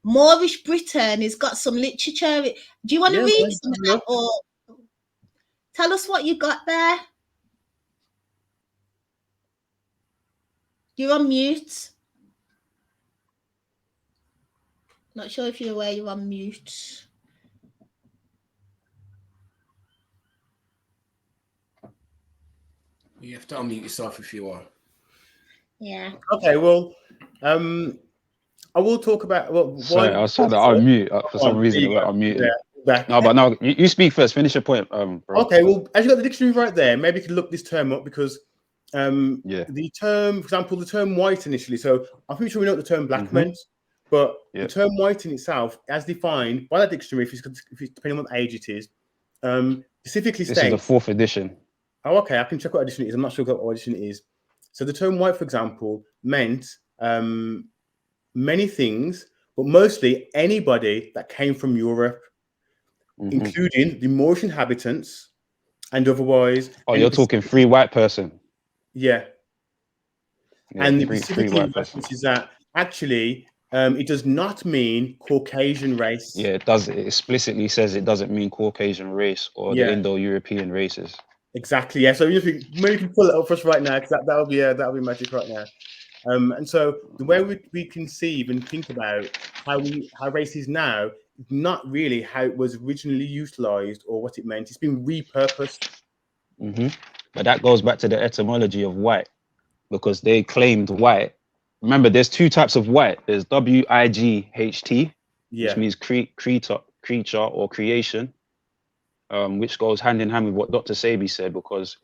S2: Moorish Britain has got some literature. Do you want to read some of that, or tell us what you got there? You're on mute. Not sure if you're aware you're on mute.
S3: You have to unmute yourself if you are.
S2: Yeah.
S10: Okay, well, I will talk about. Well,
S12: sorry, I was trying to unmute for some reason. It went unmuted.
S10: Yeah,
S12: no, but no, you speak first. Finish your point, bro.
S10: Okay, well, as you got the dictionary right there, maybe you could look this term up because the term, for example, the term white initially. So I'm pretty sure we know what the term black meant, but the term white in itself, as defined by that dictionary, if it's depending on what age it is, specifically states.
S12: This is the 4th edition.
S10: Oh, okay. I can check what edition it is. I'm not sure what edition it is. So the term white, for example, meant many things, but mostly anybody that came from Europe, including the Moorish inhabitants and otherwise.
S12: Oh, you're talking free white person.
S10: Yeah. And the specific reference is that actually it does not mean Caucasian race.
S12: Yeah, it does. It explicitly says it doesn't mean Caucasian race or the Indo-European races.
S10: Exactly. Yeah. So maybe you can pull it up for us right now, because that'll be magic right now. And so the way we conceive and think about how race is now is not really how it was originally utilized or what it meant. It's been repurposed.
S12: But that goes back to the etymology of white, because they claimed white. Remember, there's 2 types of white. There's WIGHT, which means creature or creation, which goes hand in hand with what Dr. Sabi said, because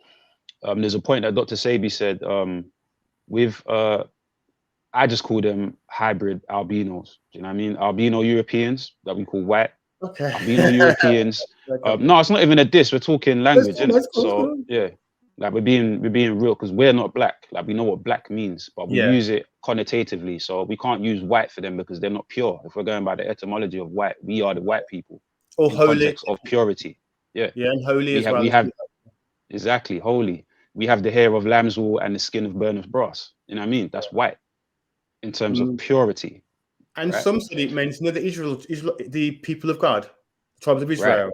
S12: there's a point that Dr. Sabi said with, I just call them hybrid albinos. Do you know what I mean? Albino Europeans that we call white.
S10: Okay.
S12: Albino Europeans. No, it's not even a diss. We're talking language, isn't it? So, yeah. Like we're being real because we're not black. Like we know what black means, but we use it connotatively. So we can't use white for them because they're not pure. If we're going by the etymology of white, we are the white people.
S10: Or
S12: in
S10: holy.
S12: Context of purity. Yeah.
S10: Yeah, and holy as well.
S12: We have exactly holy. We have the hair of lamb's wool and the skin of burnished brass. You know what I mean? That's white in terms of purity.
S10: And
S12: right?
S10: some study means, you know, the people of God, the tribes of Israel.
S12: Right.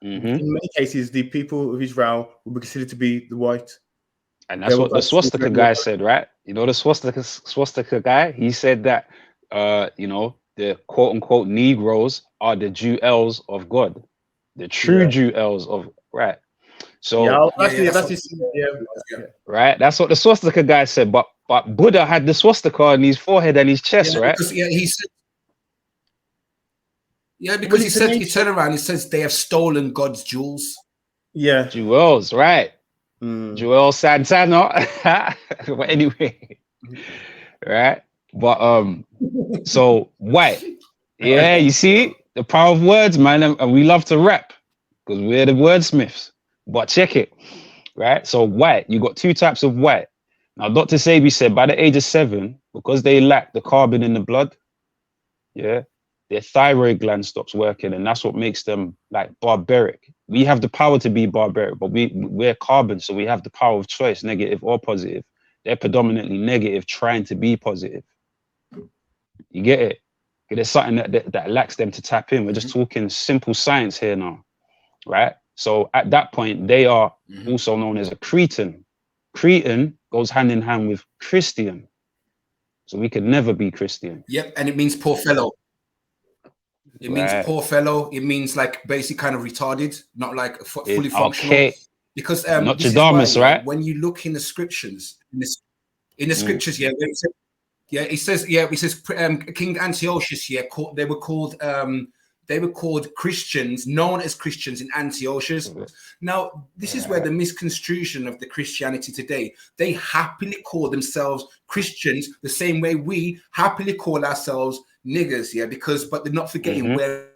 S10: In many cases, the people of Israel will be considered to be the white.
S12: And that's what the swastika guy said, right? You know, the swastika guy, he said that, you know, the quote unquote Negroes are the Jewels of God, the true Jewels of, right? So, right? That's what the swastika guy said. But Buddha had the swastika on his forehead and his chest, right?
S3: Because, he said, because he said, he turned around, he says they have stolen God's jewels.
S10: Yeah.
S12: Jewels, right. Jewel Santana. But anyway, right? But so white. Yeah, you see the power of words, man, and we love to rap because we're the wordsmiths. But check it, right? So white, you got two types of white. Now, Dr. Sebi said by the age of 7, because they lack the carbon in the blood, their thyroid gland stops working, and that's what makes them like barbaric. We have the power to be barbaric, but we're carbon, so we have the power of choice, negative or positive. They're predominantly negative, trying to be positive. You get it? There's something that lacks them to tap in. We're just talking simple science here now, right? So at that point, they are also known as a Cretan. Cretan goes hand in hand with Christian. So we could never be Christian.
S3: Yep, and it means poor fellow. It means poor fellow. It means like basically kind of retarded, not like fully functional. Okay. Because
S12: Nostradamus, right?
S3: When you look in the scriptures, in the scriptures, it says King Antiochus, they were called Christians, known as Christians in Antiochus. Now, this is where the misconstruction of the Christianity today, they happily call themselves Christians the same way we happily call ourselves niggers, but they're not forgetting where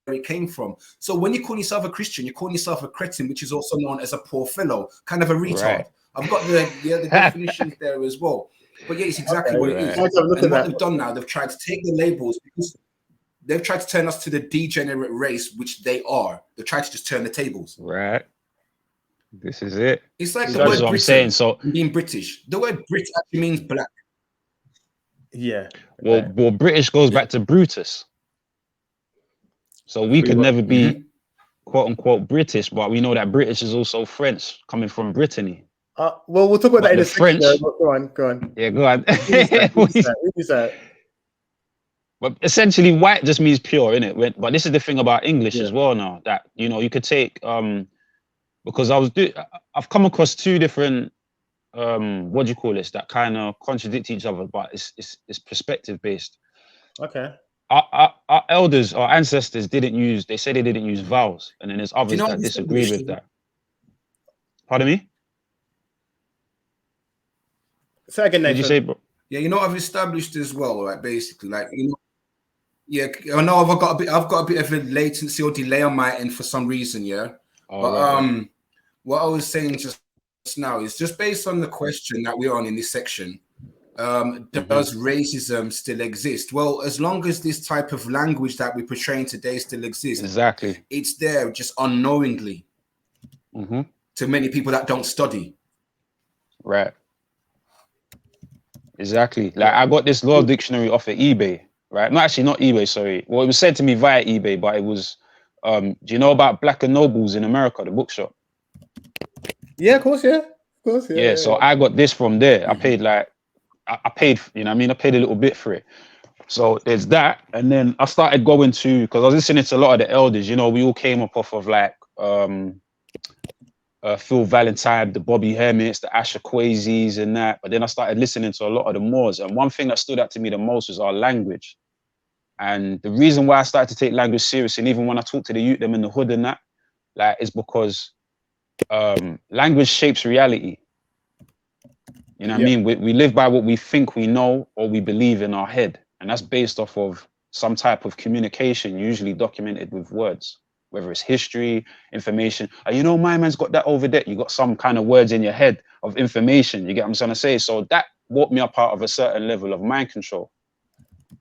S3: it came from. So when you call yourself a Christian, you're calling yourself a cretin, which is also known as a poor fellow, kind of a retard. Right. I've got the definitions there as well. But it's exactly what it is. And what they've done now, they've tried to take the labels because they've tried to turn us to the degenerate race, which they are. They've tried to just turn the tables.
S12: Right. This is it.
S3: It's like the word Britain, I'm saying. So being British. The word Brit actually means black.
S10: Yeah.
S12: Well, British goes back to Brutus. So we could never be quote unquote British, but we know that British is also French, coming from Brittany.
S10: Well, we'll talk about that in a
S12: French.
S10: Go on.
S12: Yeah, go on. But essentially, white just means pure, innit? But this is the thing about English as well now, that, you know, you could take, because I've come across two different, what do you call this, that kind of contradict each other, but it's perspective based.
S10: Okay.
S12: Our elders, our ancestors they said they didn't use vowels, and then there's others that disagree with that. Pardon me?
S10: Say again, Nathan.
S12: Did you say, bro?
S3: Yeah, you know, I've established as well, right? Basically, like, you know, yeah, I know I've got a bit of a latency or delay on my end for some reason, but what I was saying just now is just based on the question that we're on in this section. Does racism still exist? Well, as long as this type of language that we're portraying today still exists,
S12: exactly,
S3: it's there just unknowingly to many people that don't study.
S12: Right. Exactly. Like I got this law dictionary off of eBay, right? No, actually not eBay, sorry. Well, it was sent to me via eBay, but it was, do you know about Black and Nobles in America, the bookshop?
S10: Yeah, of course, yeah.
S12: Yeah, so I got this from there. I paid like, I paid, you know what I mean? I paid a little bit for it. So there's that. And then I started going to, because I was listening to a lot of the elders, you know, we all came up off of like, Phil Valentine, the Bobby Hermits, the Asher Kwazis and that. But then I started listening to a lot of the Moors. And one thing that stood out to me the most was our language. And the reason why I started to take language serious, and even when I talk to the youth, them in the hood and that, like, is because language shapes reality. You know what I mean? We live by what we think we know or we believe in our head. And that's based off of some type of communication, usually documented with words, whether it's history, information. And you know, my man's got that over there. You got some kind of words in your head of information. You get what I'm trying to say? So that woke me up out of a certain level of mind control.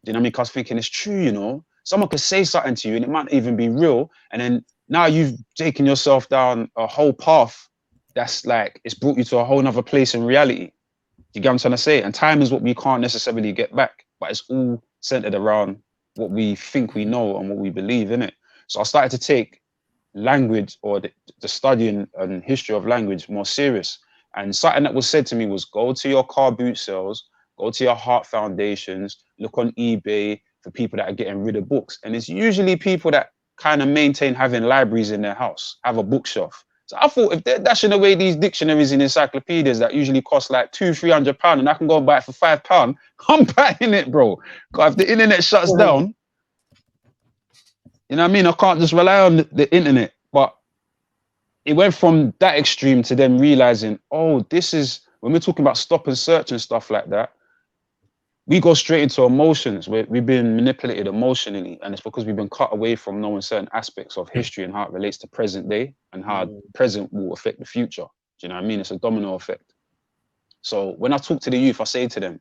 S12: You know what I mean? Because thinking it's true, you know, someone could say something to you and it might even be real. And then now you've taken yourself down a whole path that's like, it's brought you to a whole nother place in reality. You get what I'm trying to say? And time is what we can't necessarily get back, but it's all centered around what we think we know and what we believe in it. So I started to take language, or the studying and history of language, more serious. And something that was said to me was, go to your car boot sales, go to your heart foundations, look on eBay for people that are getting rid of books. And it's usually people that kind of maintain having libraries in their house, have a bookshelf. So I thought, if they're dashing away these dictionaries and encyclopedias that usually cost like £200-300 and I can go and buy it for £5, I'm buying it, bro. Because if the internet shuts down, you know what I mean? I can't just rely on the internet. But it went from that extreme to them realizing, oh, this is, when we're talking about stop and search and stuff like that, we go straight into emotions. We've been manipulated emotionally, and it's because we've been cut away from knowing certain aspects of history and how it relates to present day and how present will affect the future. Do you know what I mean? It's a domino effect. So when I talk to the youth, I say to them,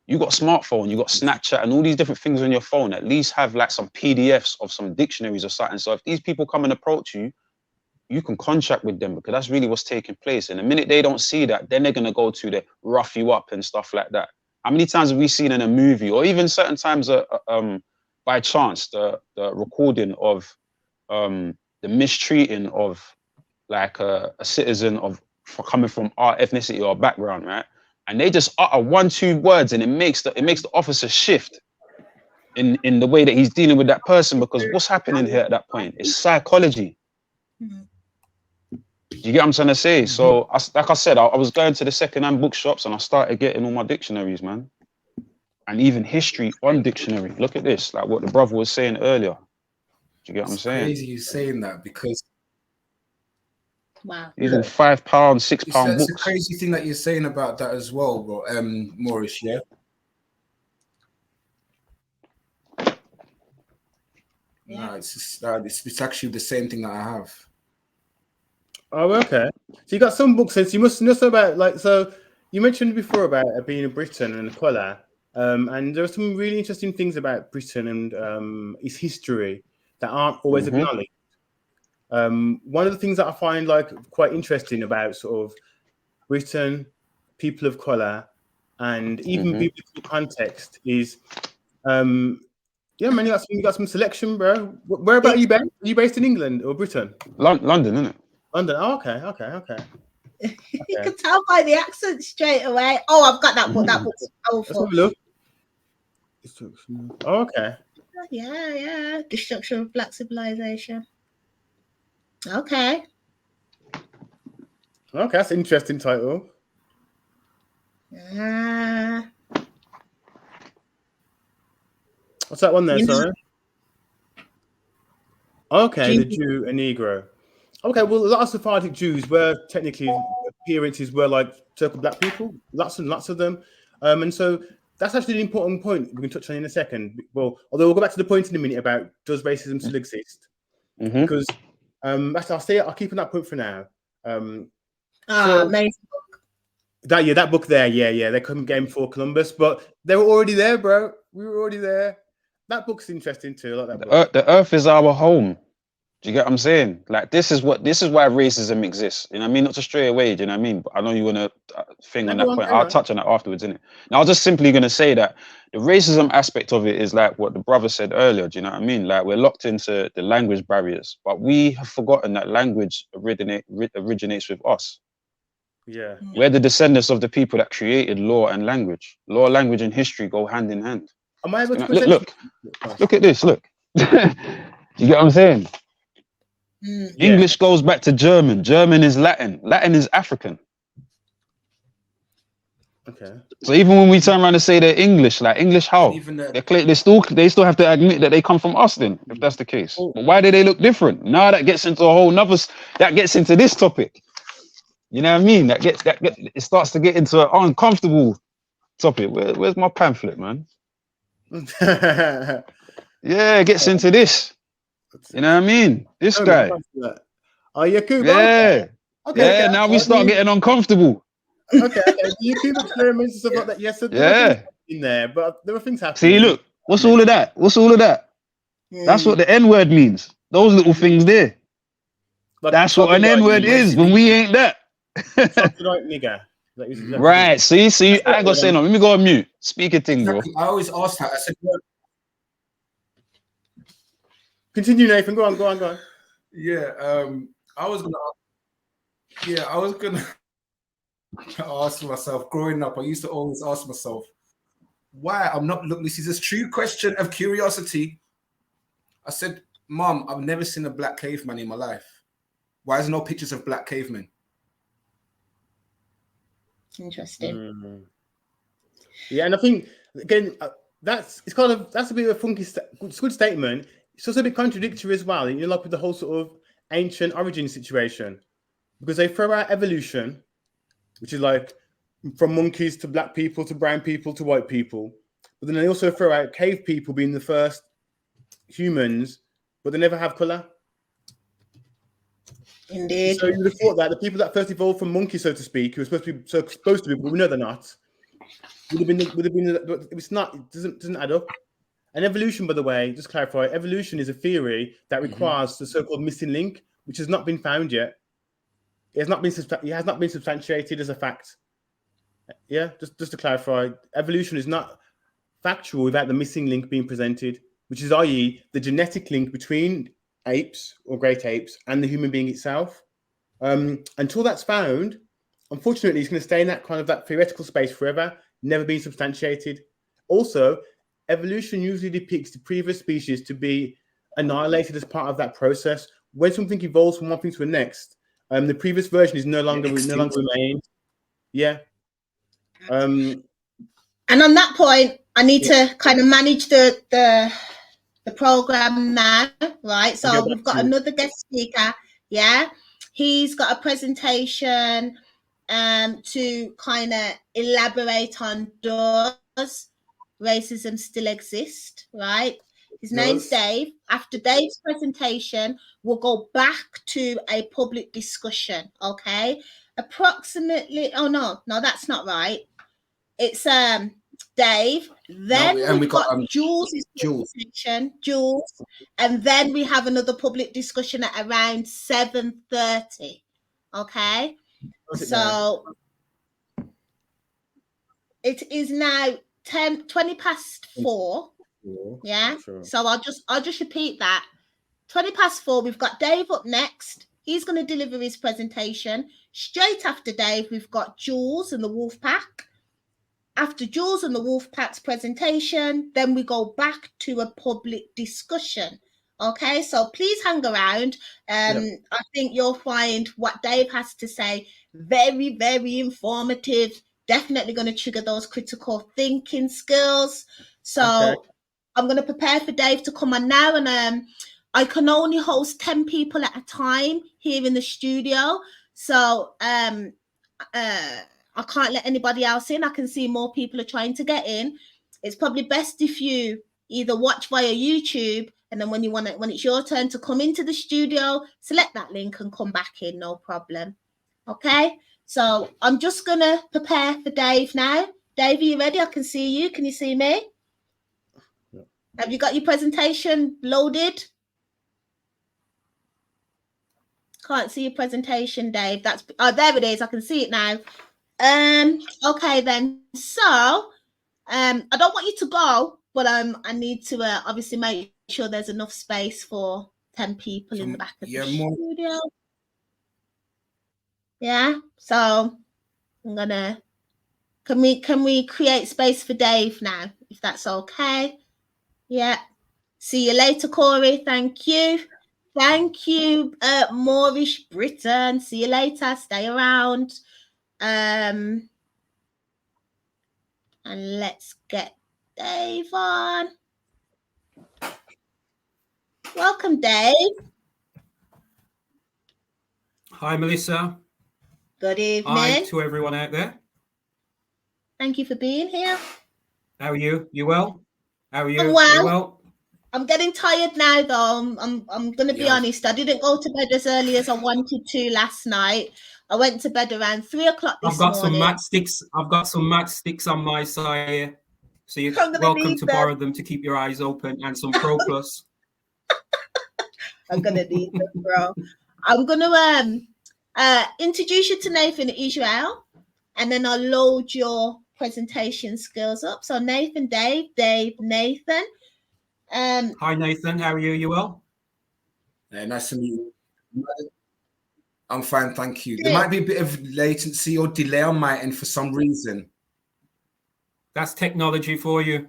S12: you got a smartphone, you got Snapchat and all these different things on your phone, at least have like some PDFs of some dictionaries or something. So if these people come and approach you, you can contract with them, because that's really what's taking place. And the minute they don't see that, then they're going to go to the rough you up and stuff like that. How many times have we seen in a movie, or even certain times by chance, the recording of the mistreating of like a citizen for coming from our ethnicity or background, right? And they just utter 1-2 words, and it makes the officer shift in the way that he's dealing with that person, because what's happening here at that point is psychology. You get what I'm trying to say? So, like I said, I was going to the second-hand bookshops and I started getting all my dictionaries, man. And even history on dictionary. Look at this, like what the brother was saying earlier. Do you get what I'm saying?
S3: It's crazy you saying that, because
S2: wow,
S12: these are £5, £6
S3: it's
S12: books.
S3: a crazy thing that you're saying about that as well, bro. Maurice, yeah. No, it's just, it's actually the same thing that I have.
S10: Oh, okay. So you got some books, since you must know about, like, so you mentioned before about being in Britain and colour, and there are some really interesting things about Britain and its history that aren't always acknowledged. One of the things that I find like quite interesting about sort of Britain, people of colour, and even biblical context is, yeah, man, you got some selection, bro. Where about are you based? Are you based in England or Britain?
S12: London, isn't it?
S10: London. Oh, okay.
S2: You can tell by the accent straight away. Oh, I've got that book. That book's powerful.
S10: Let's have a look. Oh, okay.
S2: Yeah. Destruction of Black Civilization. Okay,
S10: that's an interesting title. What's that one there, sorry? Okay, the Jew and Negro. Okay, well, a lot of Sephardic Jews were technically appearances were like circle black people, lots and lots of them. And so that's actually an important point we can touch on in a second. Well, although we'll go back to the point in a minute about does racism still exist? Because I'll keep on that point for now.
S2: amazing book.
S10: That book there, they couldn't get him for Columbus, but they were already there, bro. We were already there. That book's interesting too. I like that book.
S12: The earth is our home. Do you get what I'm saying? Like this is why racism exists. You know what I mean? Not to stray away. Do you know what I mean? But I know you want to thing on that point. I'll touch on that afterwards, innit? Now, I was just simply going to say that the racism aspect of it is like what the brother said earlier. Do you know what I mean? Like we're locked into the language barriers, but we have forgotten that language originates with us.
S10: Yeah.
S12: We're the descendants of the people that created law and language. Law, language, and history go hand in hand.
S10: Am I able to
S12: look at this. Look. You get what I'm saying? English goes back to German. German is Latin. Latin is African.
S10: Okay.
S12: So even when we turn around and say they're English, like English how? They still have to admit that they come from us then, if that's the case. But why do they look different? Now that gets into a whole nother, that gets into this topic. You know what I mean? It starts to get into an uncomfortable topic. Where's my pamphlet, man? Yeah, it gets into this. You know what I mean? This guy.
S10: Oh, yeah, cool.
S12: Yeah.
S10: Okay.
S12: Now we start getting uncomfortable.
S10: Okay. YouTube experiments and stuff like that. Yes, there were things in there, but there were things happening.
S12: See, look, what's all of that? That's what the N-word means. Those little things there.
S10: Like,
S12: that's what an N-word is when we ain't that.
S10: Nigga.
S12: Right. See, I ain't gonna say no. Let me go on mute. Speak a thing, bro.
S3: I always ask that. I said,
S10: continue, Nathan. Go on.
S3: Yeah, I was gonna ask myself. Growing up, I used to always ask myself, why I'm not. Look, this is a true question of curiosity. I said, Mom, I've never seen a black caveman in my life. Why is there no pictures of black cavemen?
S2: Interesting.
S10: Yeah, and I think again that's a bit of a funky, it's a good statement. It's also a bit contradictory as well. You know, like with the whole sort of ancient origin situation, because they throw out evolution, which is like from monkeys to black people to brown people to white people, but then they also throw out cave people being the first humans, but they never have color.
S2: Indeed.
S10: So you would have thought that the people that first evolved from monkeys, so to speak, who were supposed to be, but we know they're not, would have been. It's not. It doesn't add up. And evolution, by the way, just clarify, evolution is a theory that requires the so-called missing link, which has not been found yet. It has not been substantiated as a fact. Yeah, just to clarify, evolution is not factual without the missing link being presented, which is, i.e., the genetic link between apes or great apes and the human being itself. Until that's found, unfortunately, it's going to stay in that theoretical space forever, never being substantiated. Also, evolution usually depicts the previous species to be annihilated as part of that process. When something evolves from one thing to the next, the previous version is no longer remained. Yeah.
S2: And on that point, I need to kind of manage the program now, right? So we've got another guest speaker. Yeah, he's got a presentation to kind of elaborate on does racism still exist, right? His name's Dave. After Dave's presentation, we'll go back to a public discussion, okay? Approximately, oh no, that's not right. It's Dave. Then we've got Jules' presentation, Jules, and then we have another public discussion at around 7:30. Okay, so it is now 20 past 4. Yeah, sure. So I'll just repeat that. 20 past 4. We've got Dave up next. He's going to deliver his presentation. Straight after Dave, we've got Jules and the Wolfpack. After Jules and the Wolfpack's presentation, then we go back to a public discussion. Okay, so please hang around. I think you'll find what Dave has to say very, very informative. Definitely going to trigger those critical thinking skills. So I'm going to prepare for Dave to come on now, and I can only host 10 people at a time here in the studio. So I can't let anybody else in. I can see more people are trying to get in. It's probably best if you either watch via YouTube, and then when it's your turn to come into the studio, select that link and come back in, no problem. Okay, so I'm just gonna prepare for Dave now. Dave, are you ready? I can see you. Can you see me? Yeah. Have you got your presentation loaded? Can't see your presentation, Dave. There it is. I can see it now. Okay then. So, I don't want you to go, but I need to obviously make sure there's enough space for 10 people in the back of the studio. Yeah. So I'm gonna. Can we create space for Dave now, if that's okay? Yeah. See you later, Corey. Thank you. Thank you, Moorish Britain. See you later. Stay around. And let's get Dave on. Welcome, Dave.
S13: Hi, Melissa.
S2: Good evening.
S13: Hi to everyone out there.
S2: Thank you for being here.
S13: How are you? You well? How are you?
S2: I'm well.
S13: You well?
S2: I'm getting tired now, though. I'm going to be honest. I didn't go to bed as early as I wanted to last night. I went to bed around 3 o'clock this morning.
S13: Some matchsticks. I've got some matchsticks on my side here, so you're
S2: I'm gonna
S13: welcome
S2: need
S13: to
S2: them.
S13: borrow them to keep your eyes open, and some Pro Plus.
S2: I'm gonna need them, bro. I'm gonna introduce you to Nathan Israel, and then I'll load your presentation skills up. So Nathan, Dave, Nathan.
S13: Hi Nathan, how are you? You well?
S3: Nice to meet you. I'm fine, thank you. There might be a bit of latency or delay on my end for some reason.
S13: That's technology for you.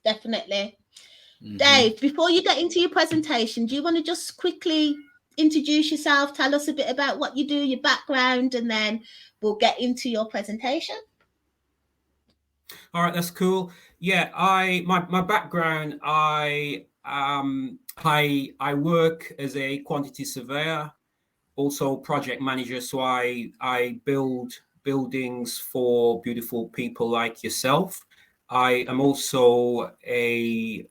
S2: Definitely. Dave, before you get into your presentation, do you want to just quickly introduce yourself, tell us a bit about what you do, your background, and then we'll get into your presentation?
S13: All right, that's cool. Yeah, my background, I work as a quantity surveyor, also project manager. So I build buildings for beautiful people like yourself. I am also I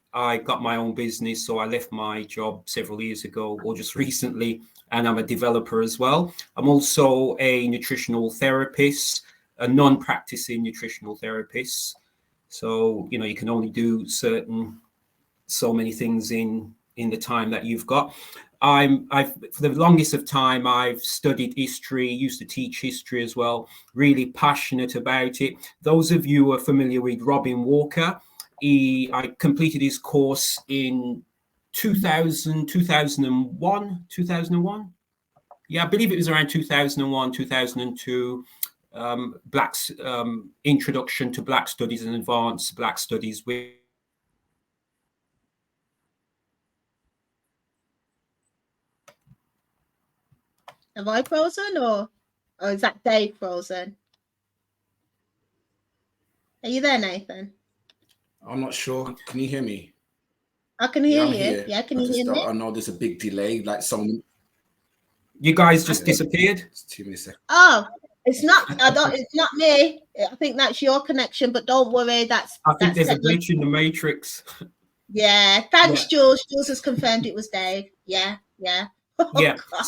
S13: got my own business, so I left my job several years ago or just recently, and I'm a developer as well. I'm also a nutritional therapist, a non-practicing nutritional therapist. So, you know, you can only do so many things in the time that you've got. I've for the longest of time, I've studied history, used to teach history as well, really passionate about it. Those of you who are familiar with Robin Walker, I completed his course in 2001. Yeah, I believe it was around 2001, 2002. Black's Introduction to Black Studies and Advanced Black Studies with
S2: Am I frozen or is that Dave frozen? Are you there, Nathan?
S3: I'm not sure. Can you hear me?
S2: I can hear
S3: I'm
S2: you.
S3: here.
S2: Yeah, can you hear me?
S3: I know there's a big delay, like someone.
S13: You guys just disappeared.
S3: It's 2 minutes.
S2: Oh, it's not. It's not me. I think that's your connection, but don't worry.
S13: I think there's a glitch in the matrix.
S2: Yeah. Thanks, Jules. Jules has confirmed it was Dave. Yeah. Oh,
S13: yeah.
S2: God.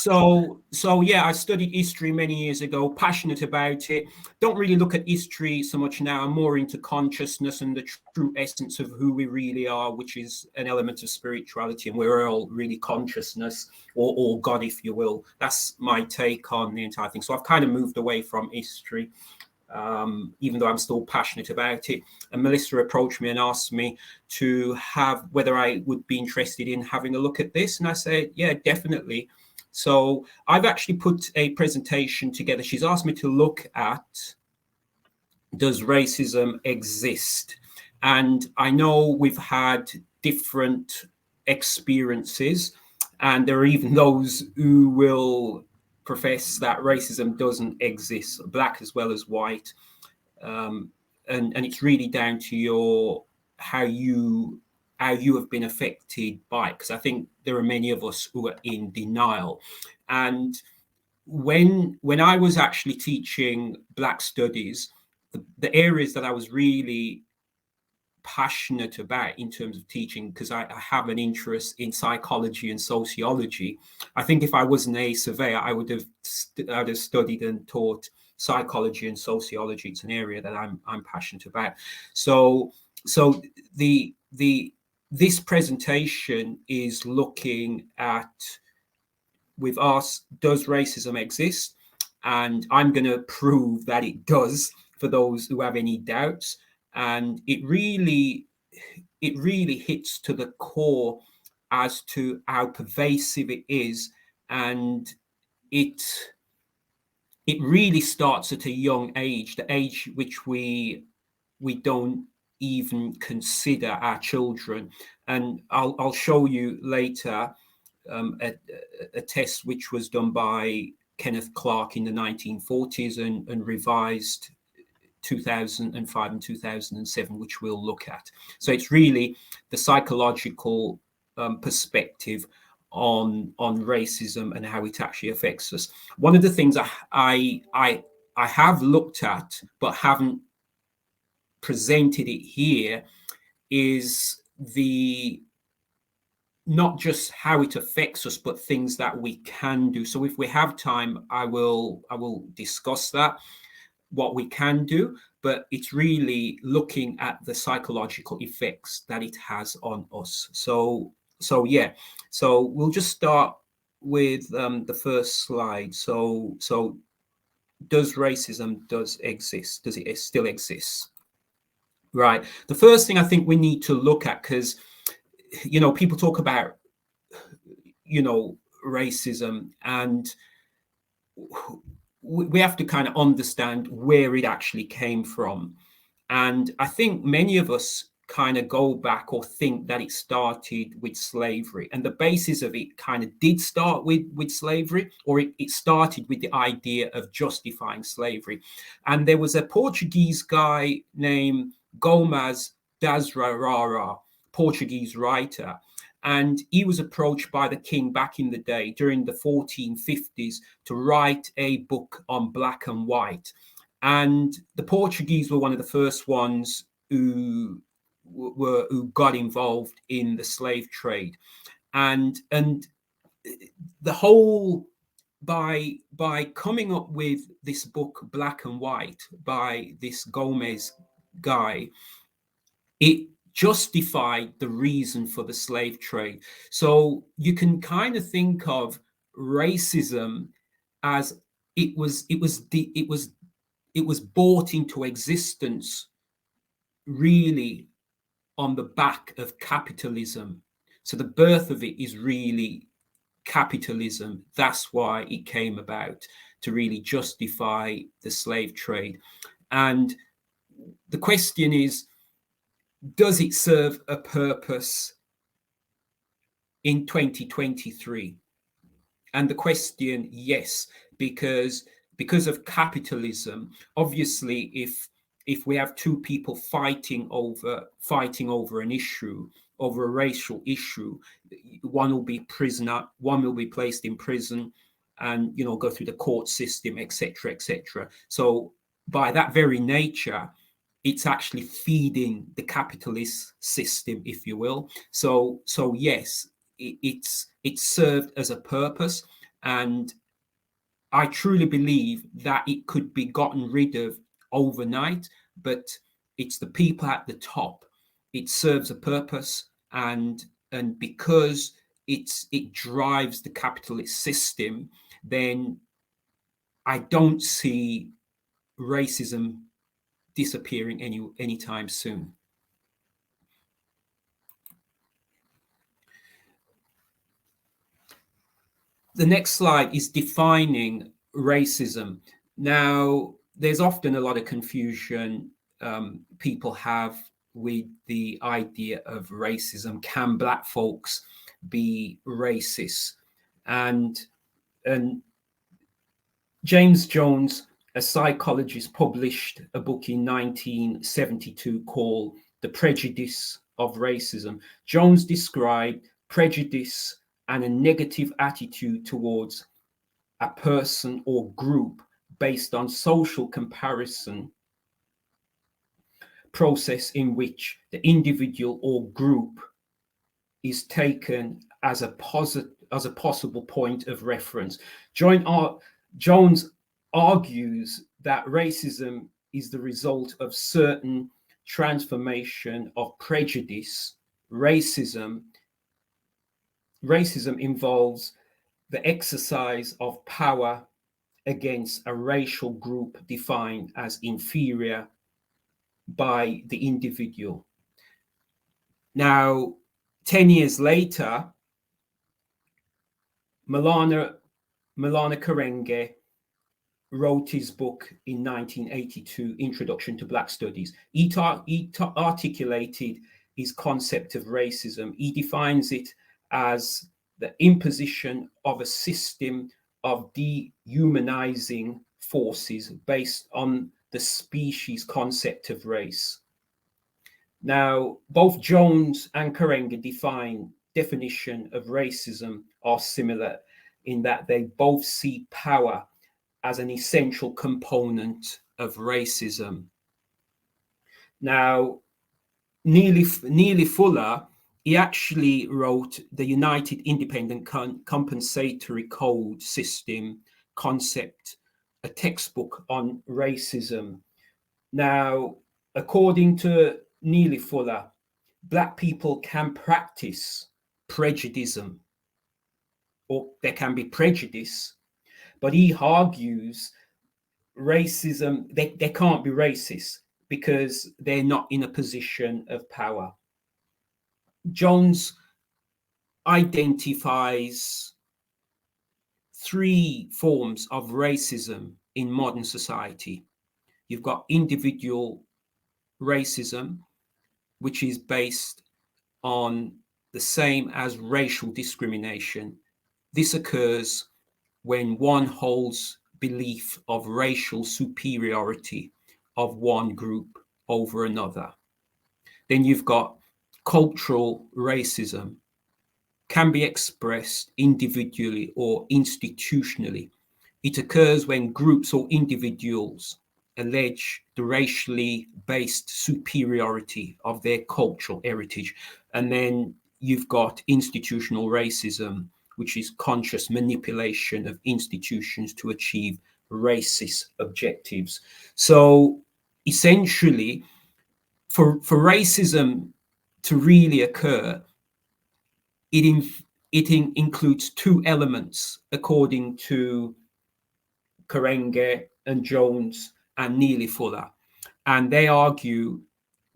S13: So yeah, I studied history many years ago, passionate about it. Don't really look at history so much now. I'm more into consciousness and the true essence of who we really are, which is an element of spirituality, and we're all really consciousness or God, if you will. That's my take on the entire thing. So I've kind of moved away from history, even though I'm still passionate about it. And Melissa approached me and asked me to have whether I would be interested in having a look at this. And I said, yeah, definitely. So I've actually put a presentation together. She's asked me to look at, does racism exist? And I know we've had different experiences, and there are even those who will profess that racism doesn't exist, black as well as white, and it's really down to how you have been affected by it, because I think there are many of us who are in denial. And when I was actually teaching Black studies, the areas that I was really passionate about in terms of teaching, because I have an interest in psychology and sociology. I think if I wasn't a surveyor, I would have studied and taught psychology and sociology. It's an area that I'm passionate about. So this presentation is looking at, we've asked, does racism exist? And I'm going to prove that it does for those who have any doubts. And it really hits to the core as to how pervasive it is, and it really starts at a young age, the age which we don't even consider our children. And I'll show you later a test which was done by Kenneth Clark in the 1940s and revised 2005 and 2007, which we'll look at. So it's really the psychological perspective on racism and how it actually affects us. One of the things I have looked at but haven't presented it here is the not just how it affects us, but things that we can do. So if we have time, I will discuss that, what we can do, but it's really looking at the psychological effects that it has on us. So yeah, so we'll just start with the first slide. So does racism exist? Does it still exist? Right. The first thing I think we need to look at, because people talk about racism, and we have to kind of understand where it actually came from. And I think many of us kind of go back or think that it started with slavery, and the basis of it kind of did start with slavery, or it started with the idea of justifying slavery. And there was a Portuguese guy named Gomes das Rara, Portuguese writer, and he was approached by the king back in the day during the 1450s to write a book on black and white. And the Portuguese were one of the first ones who got involved in the slave trade, and the whole by coming up with this book Black and White by this Gomes guy, it justified the reason for the slave trade. So you can kind of think of racism as it was brought into existence really on the back of capitalism. So the birth of it is really capitalism. That's why it came about, to really justify the slave trade. And the question is, does it serve a purpose in 2023? And the question, yes, because of capitalism. Obviously, if we have two people fighting over an issue, over a racial issue, one will be prisoner, one will be placed in prison, and go through the court system, etc., etc. So by that very nature, it's actually feeding the capitalist system, if you will. So yes, it's served as a purpose, and I truly believe that it could be gotten rid of overnight, but it's the people at the top. It serves a purpose, and because it drives the capitalist system, then I don't see racism disappearing anytime soon. The next slide is defining racism. Now, there's often a lot of confusion people have with the idea of racism. Can Black folks be racist? And James Jones, a psychologist, published a book in 1972 called The Prejudice of Racism. Jones described prejudice and a negative attitude towards a person or group based on social comparison process in which the individual or group is taken as a possible point of reference. Jones argues that racism is the result of certain transformation of prejudice. Racism involves the exercise of power against a racial group defined as inferior by the individual. Now, 10 years later, Malana Karenge wrote his book in 1982, Introduction to Black Studies. He articulated his concept of racism. He defines it as the imposition of a system of dehumanizing forces based on the species concept of race. Now, both Jones and Karenge definition of racism are similar in that they both see power as an essential component of racism. Now, Neely Fuller he actually wrote the United Independent Compensatory Code System concept, a textbook on racism. Now, according to Neely Fuller, Black people can practice prejudice, or there can be prejudice, but he argues racism, they can't be racist because they're not in a position of power. Jones identifies 3 forms of racism in modern society. You've got individual racism, which is based on the same as racial discrimination. This occurs when one holds belief of racial superiority of one group over another. Then you've got cultural racism, can be expressed individually or institutionally. It occurs when groups or individuals allege the racially based superiority of their cultural heritage. And then you've got institutional racism, which is conscious manipulation of institutions to achieve racist objectives. So essentially, for racism to really occur, it includes 2 elements, according to Kerenge and Jones and Neely Fuller. And they argue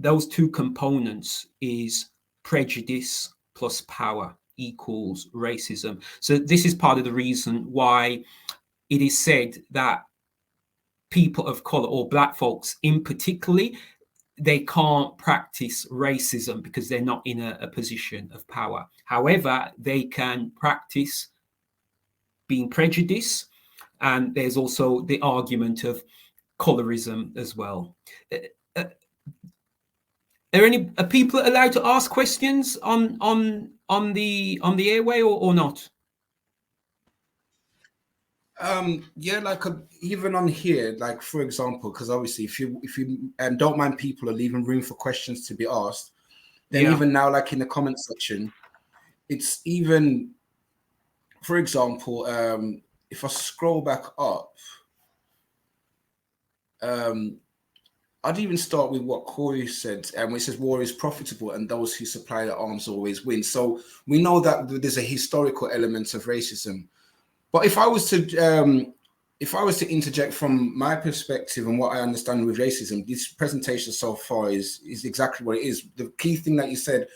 S13: those 2 components is prejudice plus power equals racism. So this is part of the reason why it is said that people of color, or Black folks in particularly, they can't practice racism because they're not in a position of power. However, they can practice being prejudiced, and there's also the argument of colorism as well. Are people allowed to ask questions on the airway or not?
S3: Yeah, like even on here, like for example, because obviously if you don't mind people are leaving room for questions to be asked, then even now, like in the comment section, it's even, for example, if I scroll back up, I'd even start with what Corey said, and it says war is profitable and those who supply the arms always win. So we know that there's a historical element of racism. But if I was to interject from my perspective and what I understand with racism, this presentation so far is exactly what it is. The key thing that you said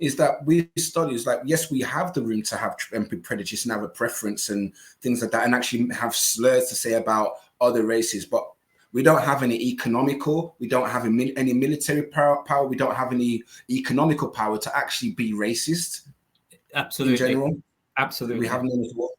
S3: is that with studies, like, yes, we have the room to have prejudice and have a preference and things like that, and actually have slurs to say about other races, but we don't have any economical, we don't have any military power, we don't have any economical power to actually be racist.
S13: Absolutely.
S3: In general.
S13: Absolutely.
S3: We have none as well.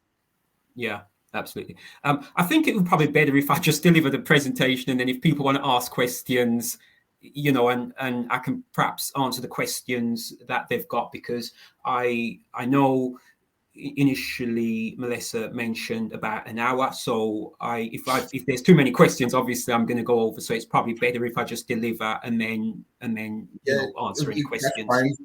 S13: Yeah, absolutely. I think it would probably be better if I just deliver the presentation, and then if people want to ask questions, you know, and I can perhaps answer the questions that they've got, because I know initially Melissa mentioned about an hour. So if there's too many questions, obviously I'm going to go over. So it's probably better if I just deliver and then answer any questions.
S3: Fine.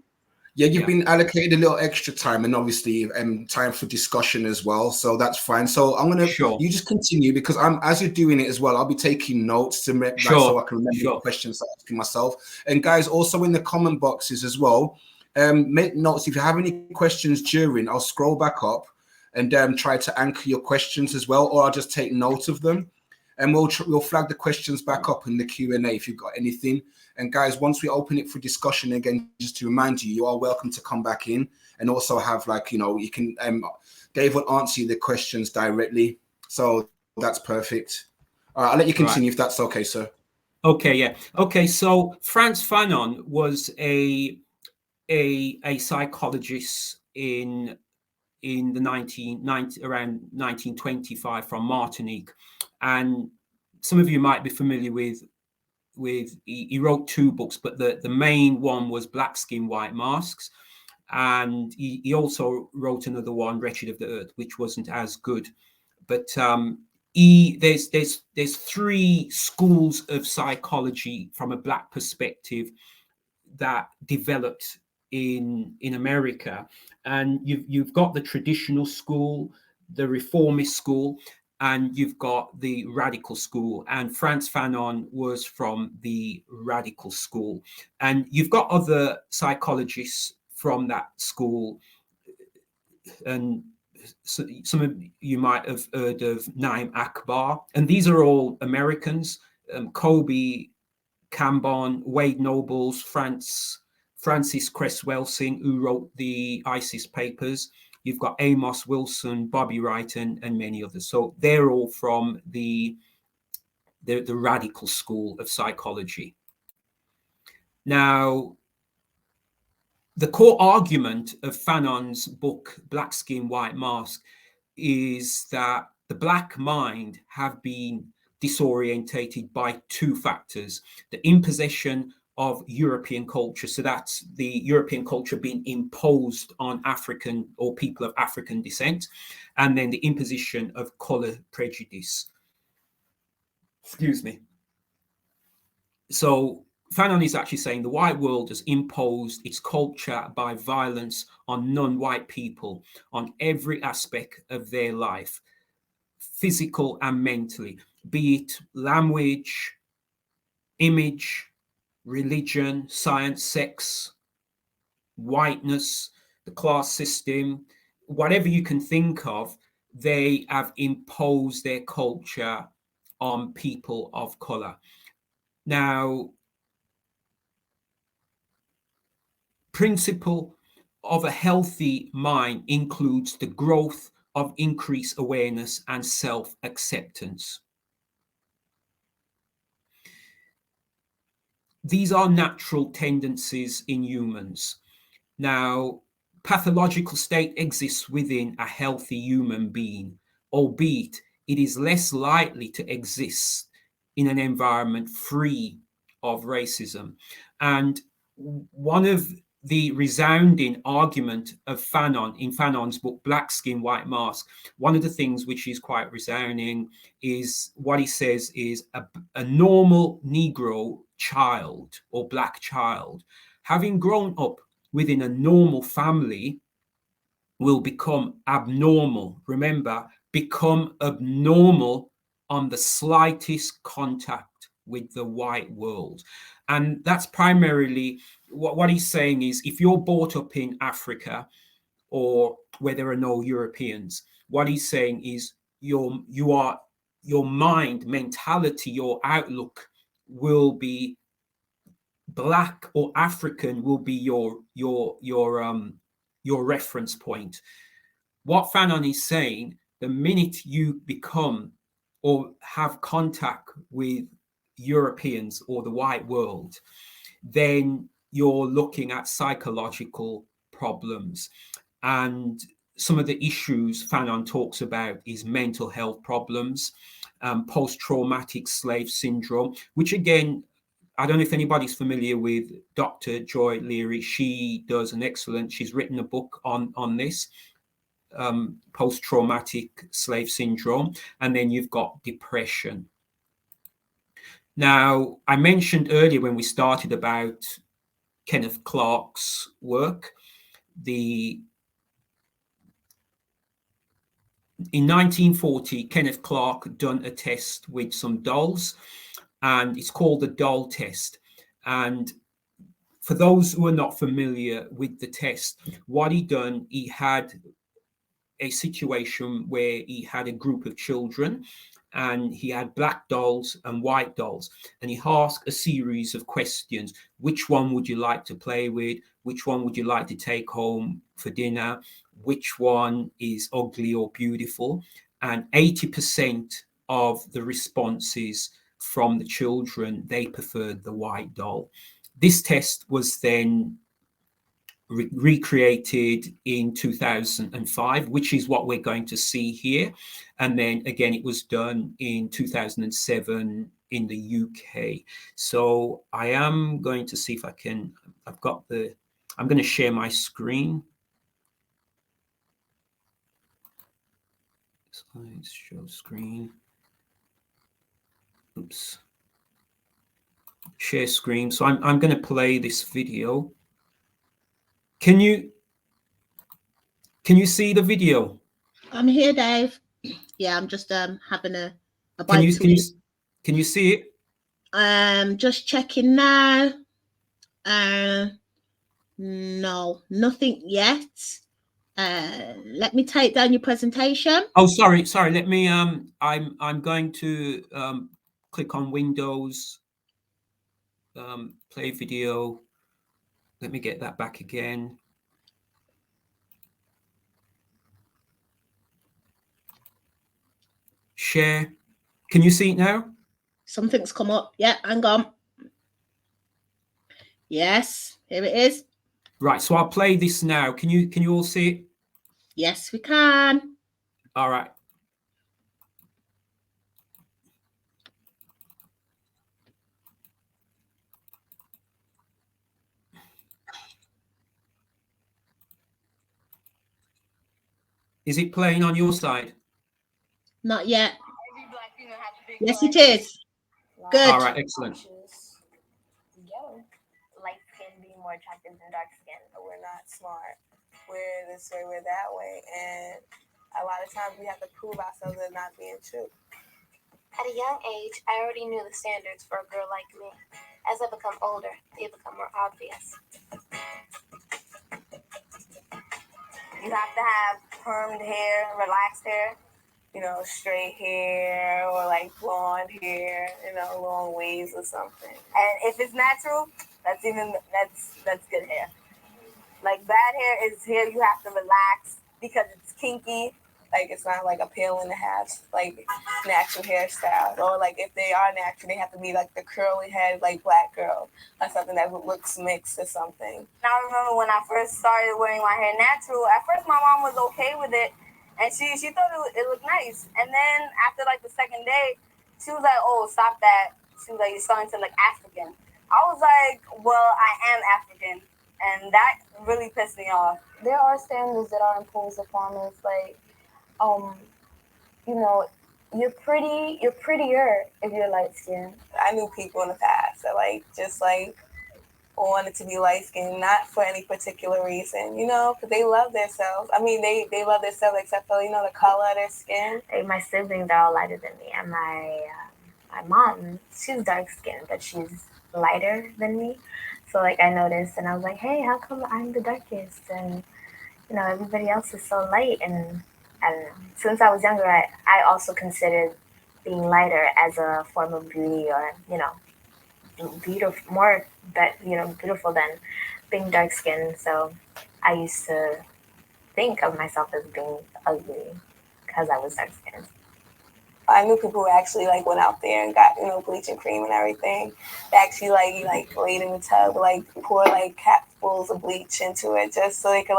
S3: Yeah, you've been allocated a little extra time, and obviously time for discussion as well. So that's fine. So I'm gonna you just continue, because as you're doing it as well, I'll be taking notes to make so I can remember the questions that I'm asking myself. And guys, also in the comment boxes as well, make notes if you have any questions during. I'll scroll back up and try to anchor your questions as well, or I'll just take note of them, and we'll flag the questions back up in the Q&A if you've got anything. And guys, once we open it for discussion again, just to remind you, you are welcome to come back in and also have, like, you know, you can, Dave will answer you the questions directly. So that's perfect. All right, I'll let you continue if that's okay, sir.
S13: Okay, yeah. Okay, so Frantz Fanon was a psychologist in the around 1925 from Martinique. And some of you might be familiar with he wrote 2 books, but the main one was Black Skin, White Masks. And he also wrote another one, Wretched of the Earth, which wasn't as good. But there's 3 schools of psychology from a Black perspective that developed in America, and you've got the traditional school, the reformist school, and you've got the radical school. And Frantz Fanon was from the radical school, and you've got other psychologists from that school, and so some of you might have heard of Naim Akbar, and these are all Americans. Kobe Cambon, Wade Nobles, Francis Cress Welsing, who wrote the ISIS papers. You've got Amos Wilson, Bobby Wright, and many others. So they're all from the radical school of psychology. Now, the core argument of Fanon's book, Black Skin, White Mask, is that the black mind have been disorientated by two factors: the imposition of European culture, so that's the European culture being imposed on African or people of African descent, and then the imposition of color prejudice. Excuse me. So Fanon is actually saying the white world has imposed its culture by violence on non-white people on every aspect of their life, physical and mentally, be it language, image, religion, science, sex, whiteness, the class system, whatever you can think of, they have imposed their culture on people of color. Now, principle of a healthy mind includes the growth of increased awareness and self-acceptance. These are natural tendencies in humans. Now, pathological state exists within a healthy human being, albeit it is less likely to exist in an environment free of racism. And one of the resounding argument of Fanon in Fanon's book, Black Skin, White Mask, one of the things which is quite resounding is what he says is a normal Negro child or black child, having grown up within a normal family, will become abnormal. Remember, become abnormal on the slightest contact with the white world. And that's primarily what he's saying is, if you're brought up in Africa or where there are no Europeans, what he's saying is your mind, mentality, your outlook will be black or African, will be your reference point. What Fanon is saying, the minute you become or have contact with Europeans or the white world, then you're looking at psychological problems. And some of the issues Fanon talks about is mental health problems, post-traumatic slave syndrome, which again, I don't know if anybody's familiar with Dr. Joy Leary. She does an excellent, she's written a book on this, post-traumatic slave syndrome. And then you've got depression. Now, I mentioned earlier when we started about Kenneth Clark's work, in 1940, Kenneth Clark done a test with some dolls, and it's called the doll test. And for those who are not familiar with the test, what he done, he had a situation where he had a group of children, and he had black dolls and white dolls, and he asked a series of questions. Which one would you like to play with? Which one would you like to take home for dinner? Which one is ugly or beautiful? And 80% of the responses from the children, they preferred the white doll. This test was then recreated in 2005, which is what we're going to see here. And then again, it was done in 2007 in the UK. So I am going to see if I can, I'm going to share my screen. Slides, show screen. Oops. Share screen. So I'm going to play this video. Can you see the video?
S2: I'm here, Dave. Yeah, I'm just having a
S13: Can
S2: bite
S13: you
S2: to eat.
S13: can you see it?
S2: Just checking now. No, nothing yet. Let me take down your presentation.
S13: Oh, sorry. Let me I'm going to click on Windows, play video. Let me get that back again. Share. Can you see it now?
S2: Something's come up. Yeah, hang on. Yes, here it is.
S13: Right, so I'll play this now. Can you all see it?
S2: Yes, we can.
S13: All right. Is it playing on your side?
S2: Not yet. Yes, it is. Good.
S13: All right, excellent.
S14: Light skin being more attractive than dark skin, but we're not smart. We're this way, we're that way, and a lot of times we have to prove ourselves as not being true. At a young age, I already knew the standards for a girl like me. As I become older, they become more obvious. You have to have permed hair, relaxed hair, straight hair or like blonde hair, long waves or something. And if it's natural, that's good hair. Like bad hair is hair you have to relax because it's kinky. Like it's not like a peel and a half, like natural hairstyle. Or like if they are natural, they have to be like the curly head, like black girl, or something that looks mixed or something. And I remember when I first started wearing my hair natural, at first my mom was okay with it. And she thought it looked nice. And then after like the second day, she was like, oh, stop that. She was like, you're starting to look African. I was like, well, I am African. And that really pissed me off. There are standards that are imposed upon us. Like, you're prettier if you're light skinned. I knew people in the past that just wanted to be light skinned, not for any particular reason, because they love themselves. I mean, they love themselves except for, the color of their skin. Like my siblings are all lighter than me, and my mom, she's dark skinned, but she's lighter than me. So I noticed, and I was like, hey, how come I'm the darkest? And, everybody else is so light. And I don't know. Since I was younger, I also considered being lighter as a form of beauty or, beautiful than being dark skinned. So I used to think of myself as being ugly because I was dark skinned. I knew people who actually went out there and got bleaching cream and everything. They actually laid in the tub, pour capfuls of bleach into it just so they could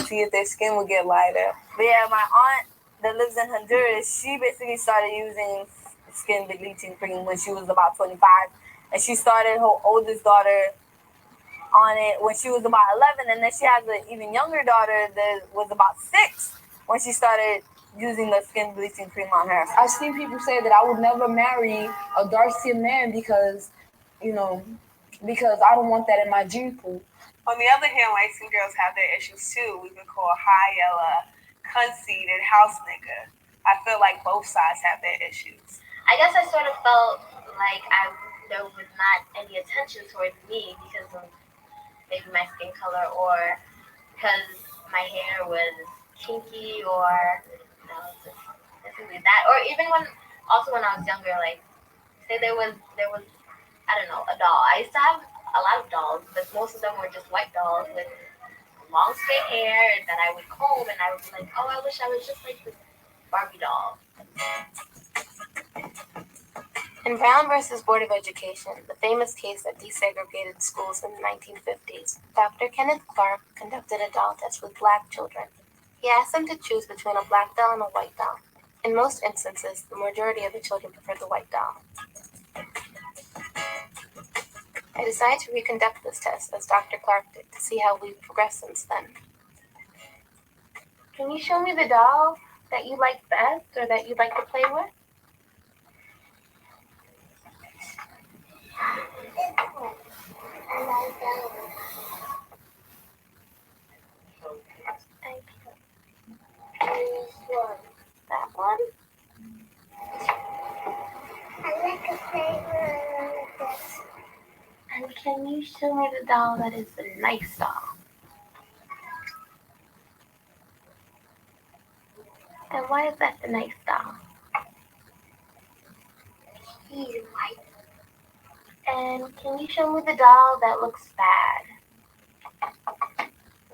S14: see if their skin would get lighter. But yeah, my aunt that lives in Honduras, she basically started using skin bleaching cream when she was about 25. And she started her oldest daughter on it when she was about 11. And then she has an even younger daughter that was about 6 when she started using the skin bleaching cream on her. I've seen people say that I would never marry a dark-skinned man because I don't want that in my gene pool. On the other hand, light-skinned girls have their issues too. We've been called high yellow, conceited, house nigga. I feel like both sides have their issues. I guess I sort of felt like there was not any attention towards me because of maybe my skin color or because my hair was kinky or basically that. Or even when I was younger, say there was I don't know, a doll. I used to have a lot of dolls, but most of them were just white dolls with long straight hair that I would comb, and I would be like, oh, I wish I was just like this Barbie doll. In Brown versus Board of Education, the famous case that desegregated schools in the 1950s, Dr. Kenneth Clark conducted a doll test with black children. He asked them to choose between a black doll and a white doll. In most instances, the majority of the children preferred the white doll. I decided to reconduct this test as Dr. Clark did to see how we've progressed since then. Can you show me the doll that you like best or that you'd like to play with? show me the doll that is the nice doll? And why is that the nice doll? He's white. And can you show me the doll that looks bad?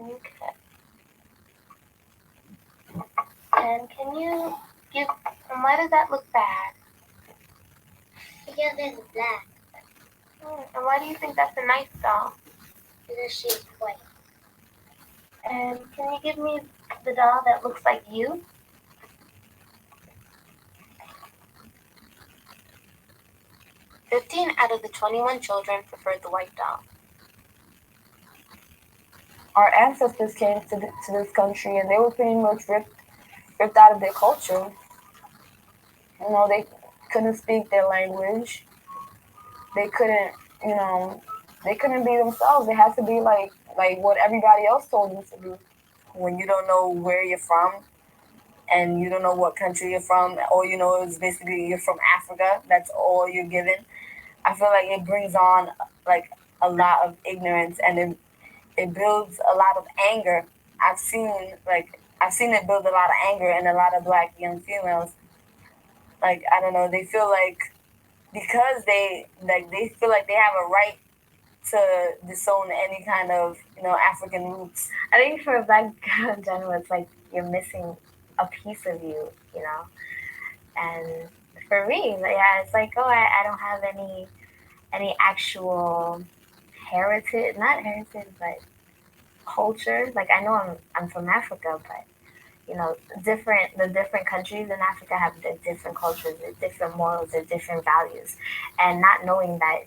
S14: Okay. And can you give, and why does that look bad? Because it's black. And why do you think that's a nice doll? Because she's white. And can you give me the doll that looks like you? "15 out of the 21 children preferred the white doll."
S15: Our ancestors came to this country and they were pretty much ripped out of their culture. You know, they couldn't speak their language. They couldn't, you know, they couldn't be themselves. They had to be like what everybody else told them to be. When you don't know where you're from and you don't know what country you're from, all you know is basically you're from Africa. That's all you're given. I feel like it brings on like a lot of ignorance and it builds a lot of anger. I've seen it build a lot of anger in a lot of Black young females. Like, I don't know, they feel like because they feel like they have a right to disown any kind of, you know, African roots.
S14: I think for a Black girl in general, it's like you're missing a piece of you, you know? And for me, yeah, it's like, oh, I don't have any actual heritage, not heritage, but culture. Like, I know I'm from Africa, but you know, the different countries in Africa have their different cultures, their different morals, their different values, and not knowing that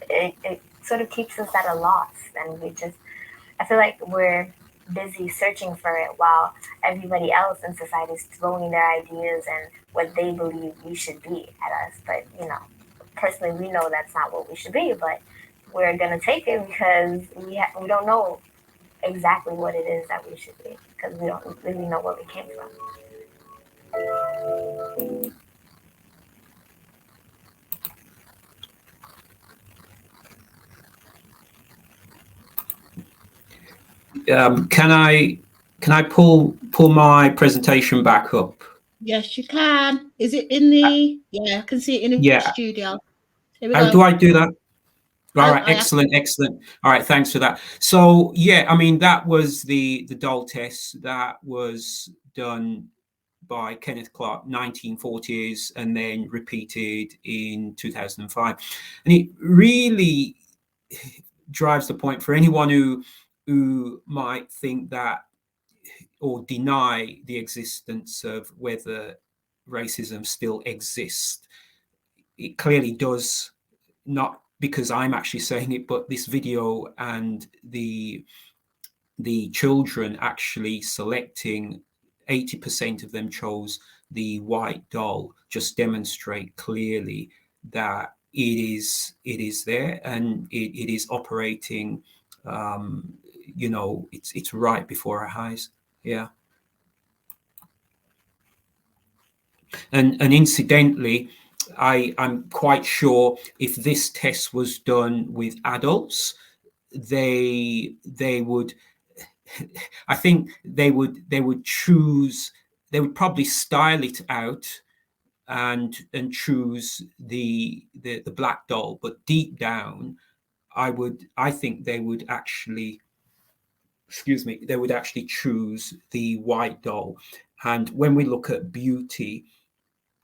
S14: it sort of keeps us at a loss. And I feel like we're busy searching for it while everybody else in society is throwing their ideas and what they believe we should be at us. But you know, personally, we know that's not what we should be, but we're gonna take it because we don't know exactly what it is that we should be because we don't really know where we came from.
S13: Can I pull my presentation back up?
S2: Yes, you can. Is it in the? Yeah, I can see it in the studio. Here we go.
S13: Do I do that? All right,
S2: I
S13: excellent. All right, thanks for that. So yeah, I mean that was the doll test that was done by Kenneth Clark, 1940s, and then repeated in 2005, and it really drives the point for anyone who might think that or deny the existence of whether racism still exists. It clearly does, not because I'm actually saying it, but this video and the children actually selecting, 80% of them chose the white doll, just demonstrate clearly that it is there and it is operating. You know, it's right before our eyes. Yeah. And incidentally, I'm quite sure if this test was done with adults, they would, I think they would choose, they would probably style it out and choose the black doll, but deep down, I think they would actually, they would actually choose the white doll. And when we look at beauty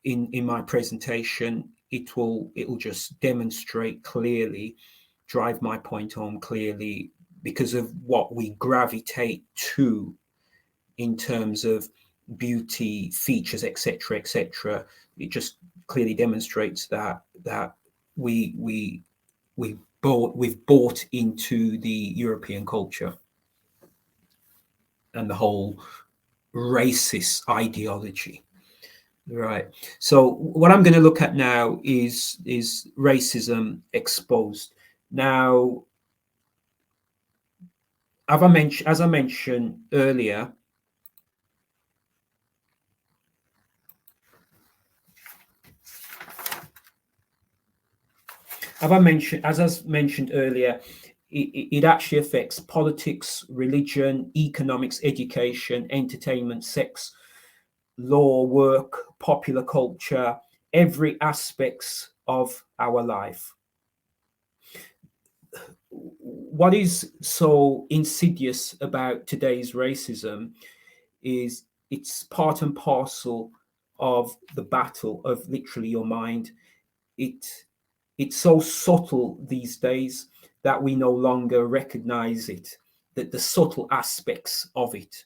S13: in my presentation, it will just demonstrate clearly, drive my point home clearly, because of what we gravitate to in terms of beauty, features, etc., etc. It just clearly demonstrates that we've bought into the European culture and the whole racist ideology. Right. So what I'm going to look at now is racism exposed. Now, as I mentioned earlier, it actually affects politics, religion, economics, education, entertainment, sex, law, work, popular culture, every aspects of our life. What is so insidious about today's racism is it's part and parcel of the battle of literally your mind. It's so subtle these days that we no longer recognize it, that the subtle aspects of it.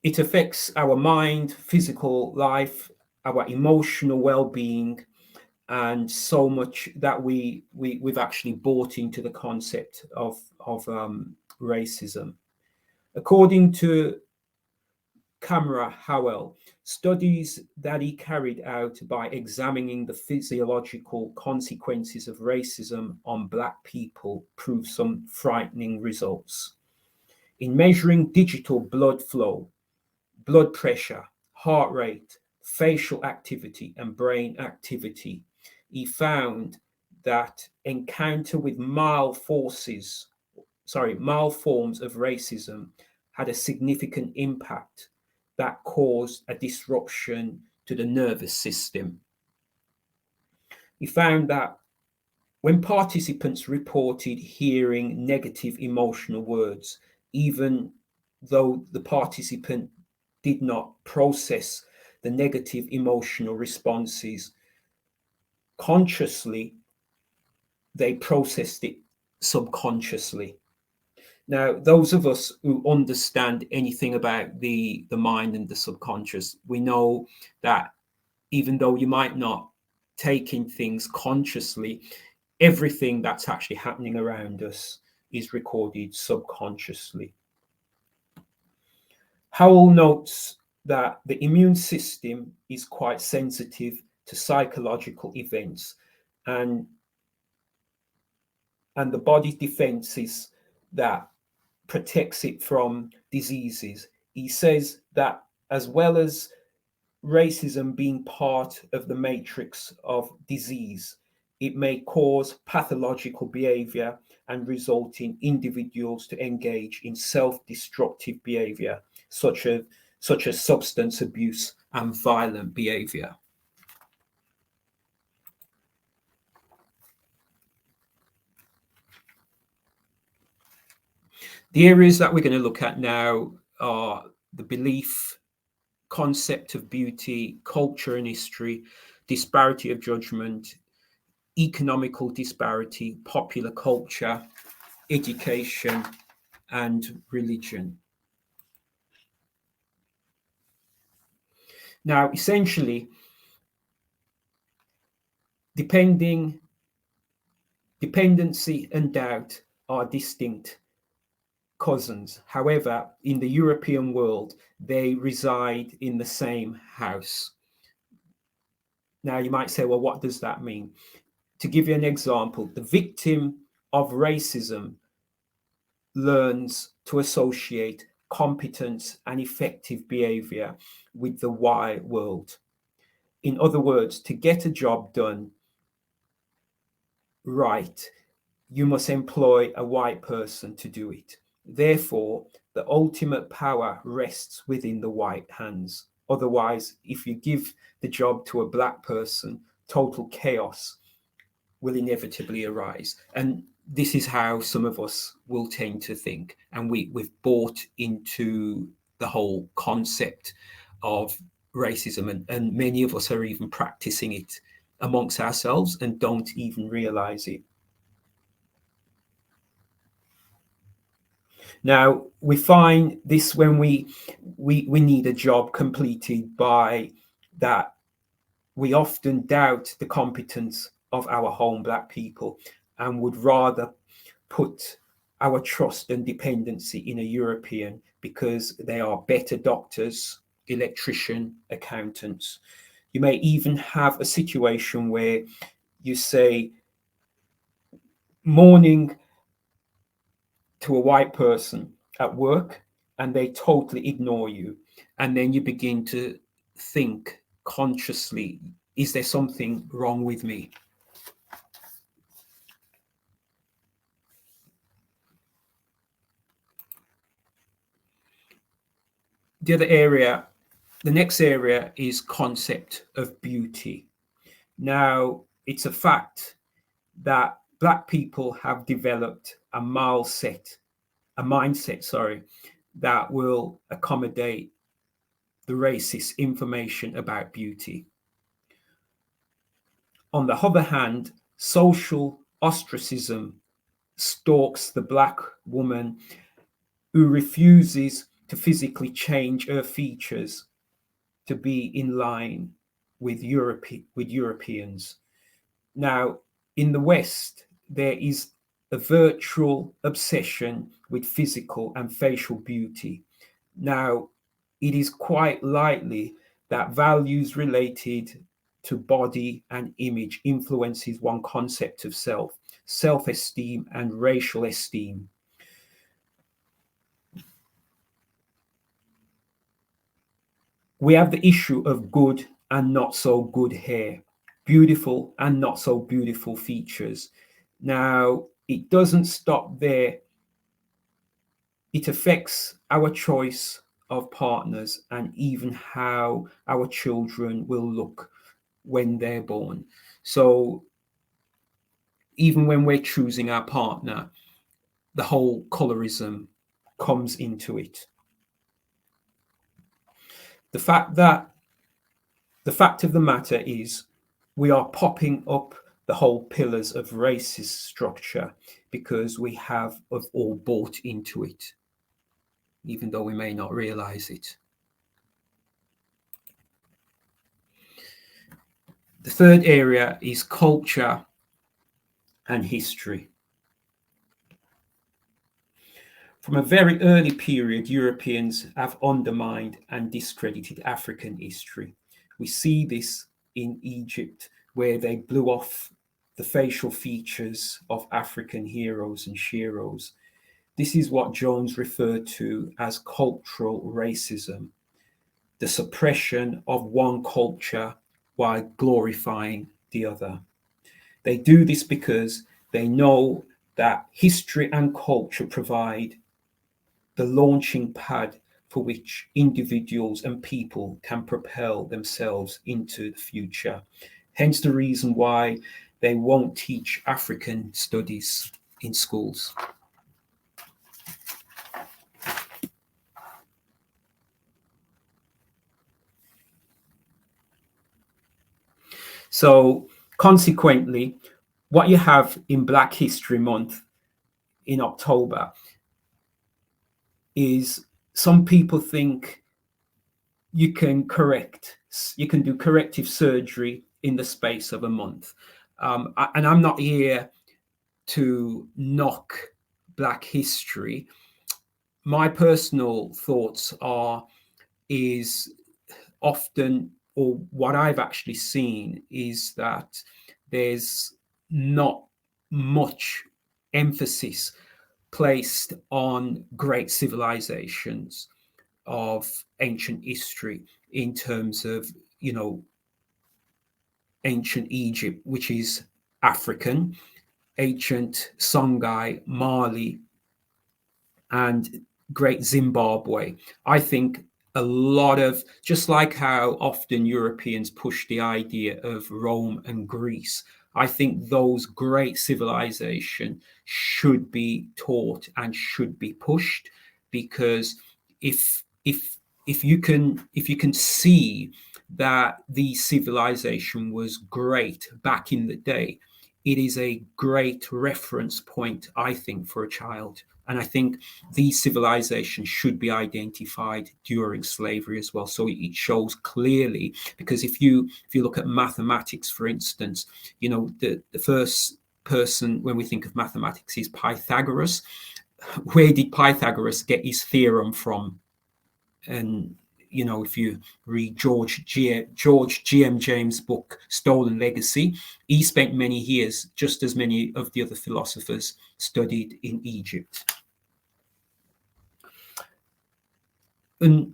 S13: It affects our mind, physical life, our emotional well-being, and so much that we've actually bought into the concept of racism. According to Camera Howell, studies that he carried out by examining the physiological consequences of racism on Black people proved some frightening results. In measuring digital blood flow, blood pressure, heart rate, facial activity, and brain activity, he found that encounter with mild forms of racism had a significant impact that caused a disruption to the nervous system. He found that when participants reported hearing negative emotional words, even though the participant did not process the negative emotional responses consciously, they processed it subconsciously. Now, those of us who understand anything about the mind and the subconscious, we know that even though you might not take in things consciously, everything that's actually happening around us is recorded subconsciously. Howell notes that the immune system is quite sensitive to psychological events, and the body's defenses that protects it from diseases. He says that as well as racism being part of the matrix of disease, it may cause pathological behavior and result in individuals to engage in self-destructive behavior, such as substance abuse and violent behavior. The areas that we're going to look at now are the belief, concept of beauty, culture and history, disparity of judgment, economical disparity, popular culture, education, and religion. Now, essentially, dependency and doubt are distinct cousins. However, in the European world, they reside in the same house. Now, you might say, well, what does that mean? To give you an example, the victim of racism learns to associate competence and effective behavior with the white world. In other words, to get a job done right, you must employ a white person to do it. Therefore, the ultimate power rests within the white hands. Otherwise, if you give the job to a Black person, total chaos will inevitably arise. And this is how some of us will tend to think. And we've bought into the whole concept of racism, and many of us are even practicing it amongst ourselves and don't even realize it. Now, we find this when we need a job completed by that. We often doubt the competence of our home Black people and would rather put our trust and dependency in a European because they are better doctors, electrician, accountants. You may even have a situation where you say morning to a white person at work and they totally ignore you. And then you begin to think consciously is there something wrong with me? The other area, the next area is concept of beauty. Now, it's a fact that Black people have developed a mindset, that will accommodate the racist information about beauty. On the other hand, social ostracism stalks the Black woman who refuses to physically change her features to be in line with Europeans. Now, in the West, there is a virtual obsession with physical and facial beauty. Now, it is quite likely that values related to body and image influences one concept of self, self-esteem and racial esteem. We have the issue of good and not so good hair, beautiful and not so beautiful features. Now, it doesn't stop there. It affects our choice of partners and even how our children will look when they're born. So even when we're choosing our partner, the whole colorism comes into it. The fact of the matter is we are popping up the whole pillars of racist structure because we have all bought into it, even though we may not realize it. The third area is culture and history. From a very early period, Europeans have undermined and discredited African history. We see this in Egypt, where they blew off the facial features of African heroes and sheroes. This is what Jones referred to as cultural racism, the suppression of one culture while glorifying the other. They do this because they know that history and culture provide the launching pad for which individuals and people can propel themselves into the future. Hence the reason why they won't teach African studies in schools. So consequently, what you have in Black History Month in October is some people think you can do corrective surgery in the space of a month. And I'm not here to knock Black history. My personal thoughts is often, or what I've actually seen is that there's not much emphasis placed on great civilizations of ancient history in terms of, ancient Egypt, which is African, ancient Songhai, Mali, and great Zimbabwe. I think a lot of, just like how often Europeans push the idea of Rome and Greece, I think those great civilizations should be taught and should be pushed, because if you can see that the civilization was great back in the day, it is a great reference point, I think, for a child. And I think these civilizations should be identified during slavery as well. So it shows clearly, because if you look at mathematics, for instance, the first person when we think of mathematics is Pythagoras. Where did Pythagoras get his theorem from? And if you read George G.M. James' book, Stolen Legacy, he spent many years, just as many of the other philosophers, studied in Egypt. And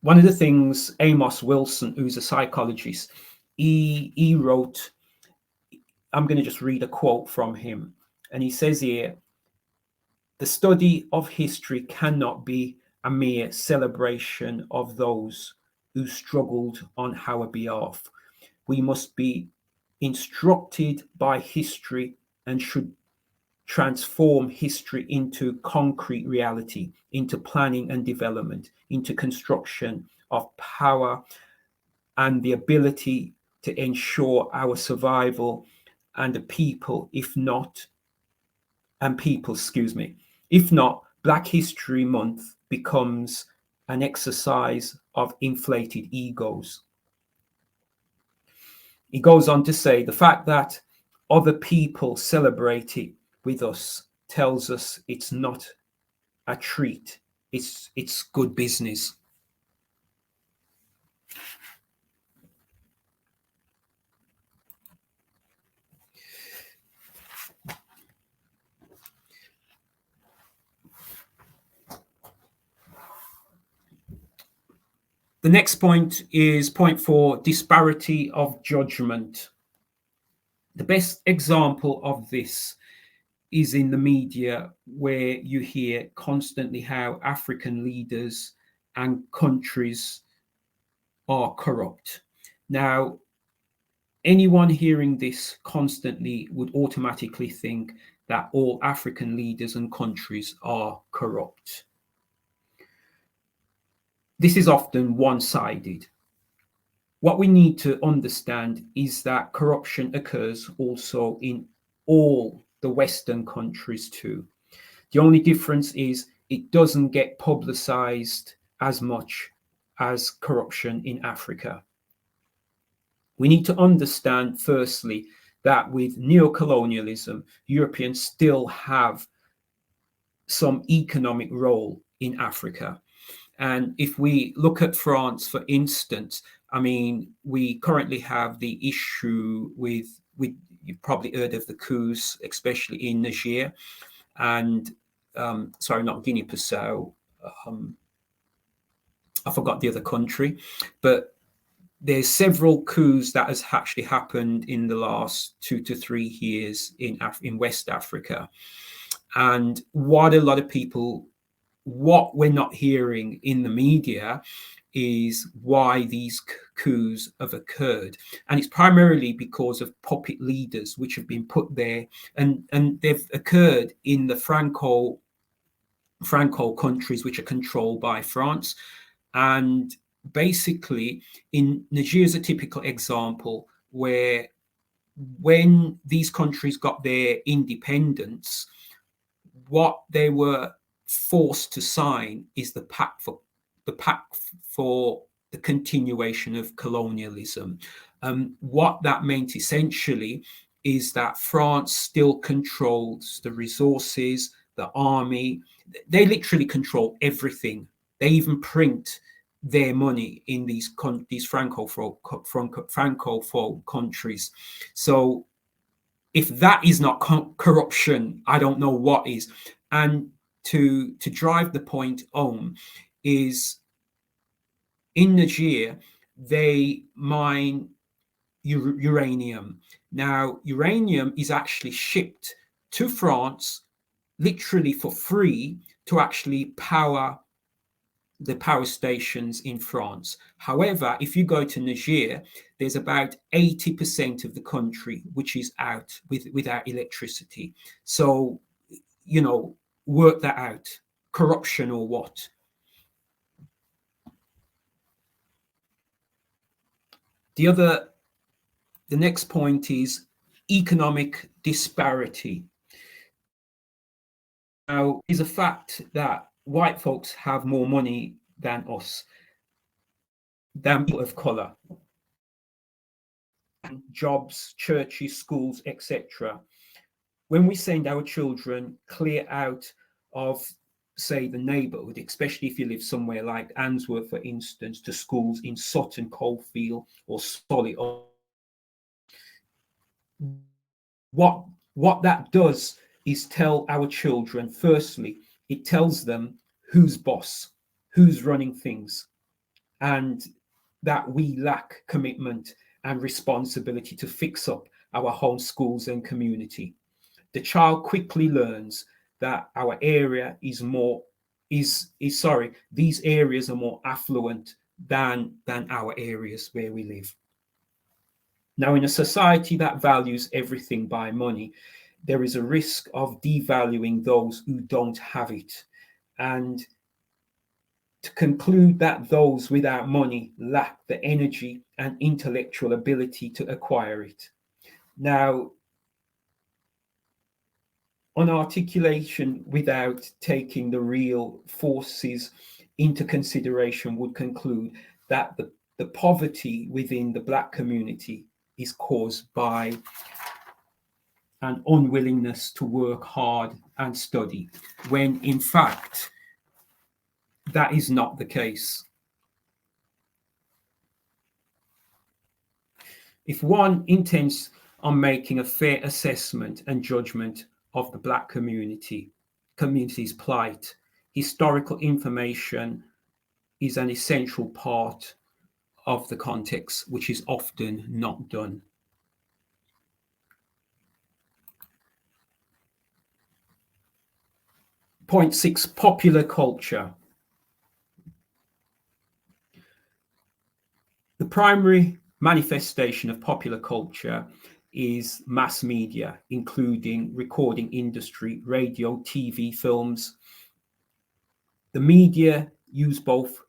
S13: one of the things Amos Wilson, who's a psychologist, he wrote, I'm going to just read a quote from him. And he says here, the study of history cannot be a mere celebration of those who struggled on our behalf. We must be instructed by history and should transform history into concrete reality, into planning and development, into construction of power and the ability to ensure our survival and the people, if not, Black History Month becomes an exercise of inflated egos. He goes on to say, the fact that other people celebrate it with us tells us it's not a treat, it's good business. The next point is point 4, disparity of judgment. The best example of this is in the media, where you hear constantly how African leaders and countries are corrupt. Now, anyone hearing this constantly would automatically think that all African leaders and countries are corrupt. This is often one-sided. What we need to understand is that corruption occurs also in all the Western countries too. The only difference is it doesn't get publicized as much as corruption in Africa. We need to understand, firstly, that with neocolonialism, Europeans still have some economic role in Africa. And if we look at France, for instance, I mean, we currently have the issue with you've probably heard of the coups, especially in Niger and, sorry, not Guinea-Bissau. I forgot the other country, but there's several coups that has actually happened in the last 2 to 3 years in West Africa. And what we're not hearing in the media is why these coups have occurred. And it's primarily because of puppet leaders which have been put there, and they've occurred in the Franco countries which are controlled by France. And basically in Niger is a typical example where when these countries got their independence, what they were forced to sign is the pact for the continuation of colonialism. What that meant essentially is that France still controls the resources, the army. They literally control everything. They even print their money in these Francophone countries. So if that is not corruption, I don't know what is. And to drive the point home is in Niger, they mine uranium. Now, uranium is actually shipped to France literally for free to actually power the power stations in France. However, if you go to Niger, there's about 80% of the country which is out without electricity. So, you know, work that out. Corruption or what? The next point is economic disparity. Now, it's a fact that white folks have more money than us, than people of color. Jobs, churches, schools, etc. When we send our children clear out of, say, the neighborhood, especially if you live somewhere like Answorth, for instance, to schools in Sutton Coldfield or Solihull, what that does is tell our children, firstly, it tells them who's boss, who's running things, and that we lack commitment and responsibility to fix up our home schools and community. The child quickly learns that our area is more these areas are more affluent than our areas where we live. Now, in a society that values everything by money, there is a risk of devaluing those who don't have it, and to conclude that those without money lack the energy and intellectual ability to acquire it. Now, on articulation without taking the real forces into consideration would conclude that the poverty within the Black community is caused by an unwillingness to work hard and study, when in fact that is not the case. If one intends on making a fair assessment and judgment of the Black community's plight, historical information is an essential part of the context, which is often not done. Point 6, popular culture. The primary manifestation of popular culture is mass media, including recording industry, radio, TV, films. The media use both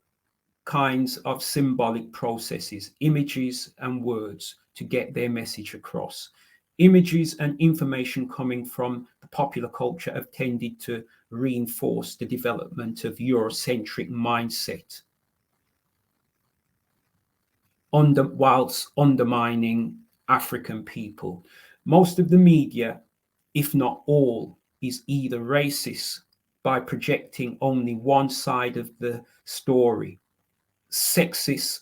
S13: kinds of symbolic processes, images and words, to get their message across. Images and information coming from the popular culture have tended to reinforce the development of Eurocentric mindset, whilst undermining African people. Most of the media, if not all, is either racist by projecting only one side of the story, sexist,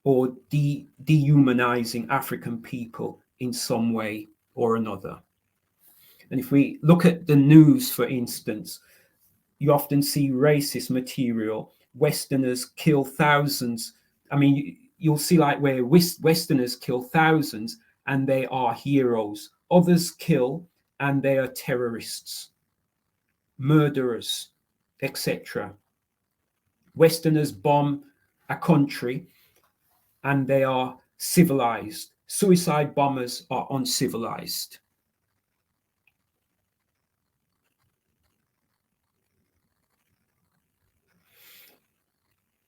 S13: or dehumanizing African people in some way or another. And if we look at the news, for instance, you often see racist material. Westerners kill thousands. I mean, you'll see like where Westerners kill thousands and they are heroes. Others kill and they are terrorists, murderers, etc. Westerners bomb a country and they are civilized. Suicide bombers are uncivilized.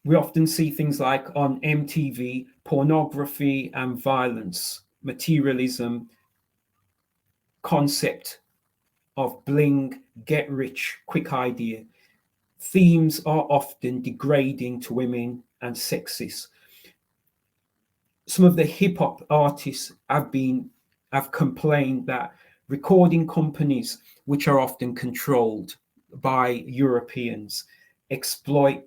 S13: We often see things like on MTV, pornography and violence, materialism, concept of bling, get rich, quick idea. Themes are often degrading to women and sexist. Some of the hip hop artists have complained that recording companies, which are often controlled by Europeans, exploit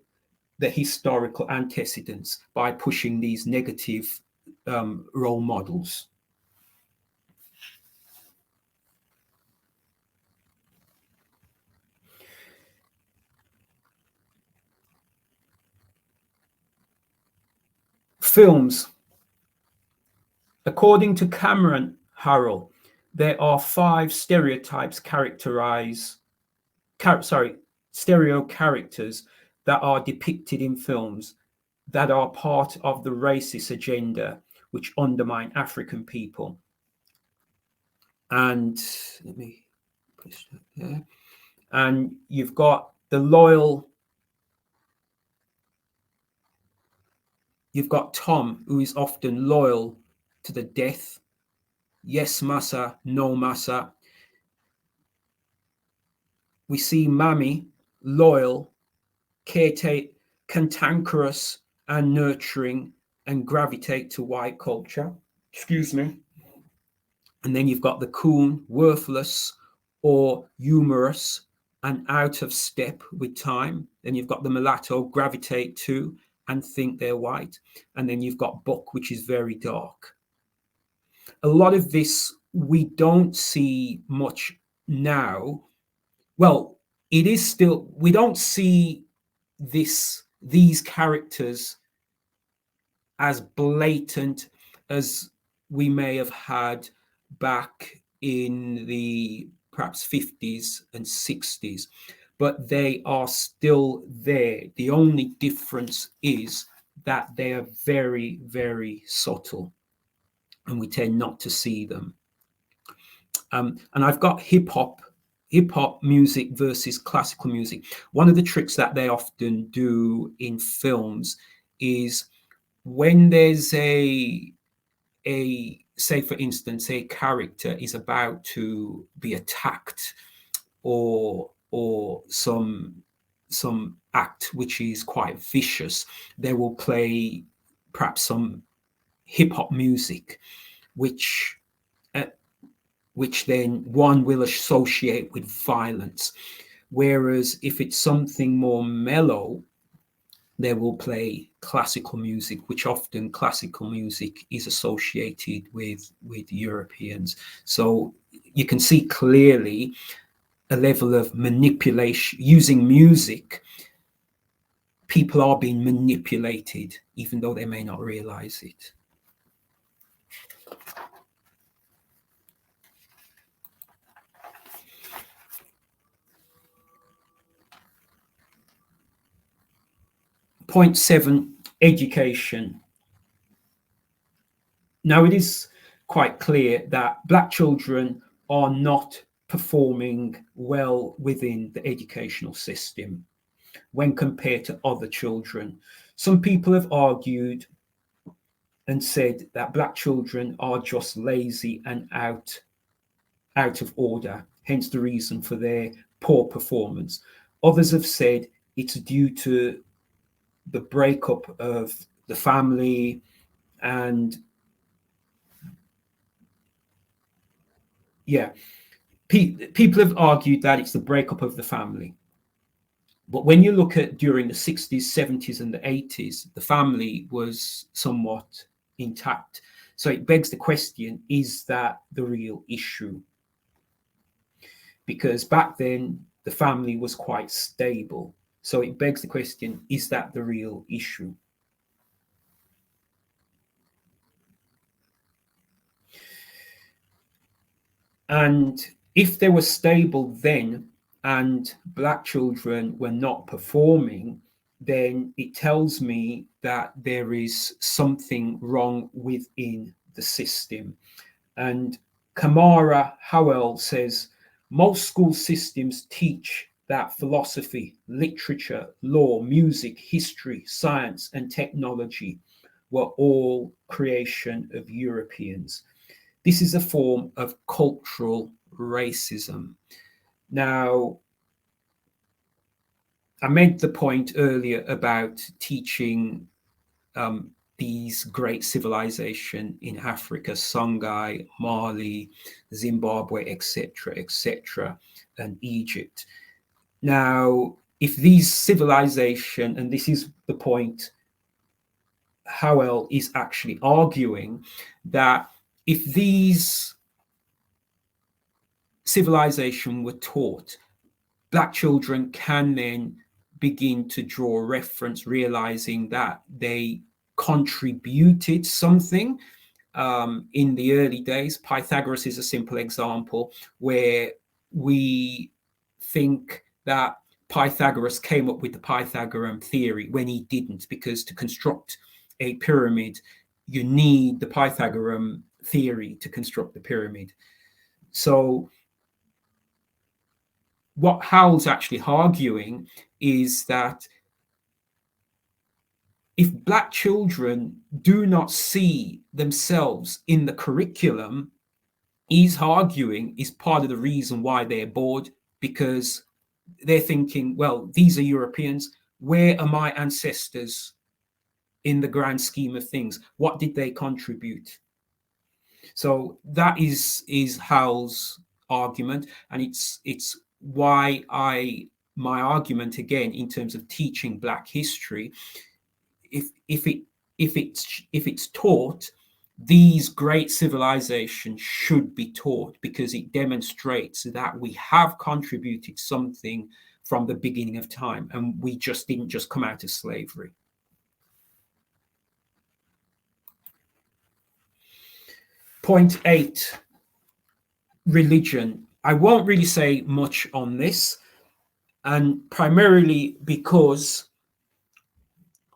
S13: the historical antecedents by pushing these negative role models. Films. According to Cameron Harrell, there are 5 stereotypes stereo characters that are depicted in films that are part of the racist agenda, which undermine African people. And let me push that there. And you've got the loyal. You've got Tom, who is often loyal to the death. Yes, massa, no massa. We see Mammy, loyal, cantankerous and nurturing, and gravitate to white culture. Excuse me. And then you've got the coon, worthless or humorous and out of step with time. Then you've got the mulatto, gravitate to and think they're white. And then you've got Buck, which is very dark. A lot of this we don't see much now. Well, it is still, we don't see these characters as blatant as we may have had back in the perhaps 50s and 60s, but they are still there. The only difference is that they are very, very subtle, and we tend not to see them. And I've got hip hop music versus classical music. One of the tricks that they often do in films is when there's a say, for instance, a character is about to be attacked, or some act which is quite vicious, they will play perhaps some hip hop music, which then one will associate with violence. Whereas if it's something more mellow, they will play classical music, which often classical music is associated with Europeans. So you can see clearly a level of manipulation using music. People are being manipulated, even though they may not realize it. Point 7, education. Now, it is quite clear that Black children are not performing well within the educational system when compared to other children. Some people have argued and said that Black children are just lazy and out of order, hence the reason for their poor performance. Others have said it's due to the breakup of the family, and people have argued that it's the breakup of the family. But when you look at during the 60s, 70s, and the 80s, the family was somewhat intact. So it begs the question, is that the real issue? Because back then, the family was quite stable. So it begs the question, is that the real issue? And if they were stable then and Black children were not performing, then it tells me that there is something wrong within the system. And Kamara Howell says, most school systems teach that philosophy, literature, law, music, history, science, and technology were all creation of Europeans. This is a form of cultural racism. Now, I made the point earlier about teaching these great civilizations in Africa, Songhai, Mali, Zimbabwe, etc., and Egypt. Now, if these civilizations, and this is the point Howell is actually arguing, that if these civilizations were taught, Black children can then begin to draw reference, realizing that they contributed something in the early days. Pythagoras is a simple example where we think that Pythagoras came up with the Pythagorean theory when he didn't, because to construct a pyramid, you need the Pythagorean theory to construct the pyramid. So what Howell's actually arguing is that if Black children do not see themselves in the curriculum, he's arguing is part of the reason why they're bored, because they're thinking, well, these are Europeans. Where are my ancestors in the grand scheme of things? What did they contribute? So that is Howell's argument, and it's why my argument again in terms of teaching Black history, if it's taught, these great civilizations should be taught, because it demonstrates that we have contributed something from the beginning of time, and we just didn't just come out of slavery. Point 8, religion. I won't really say much on this, and primarily because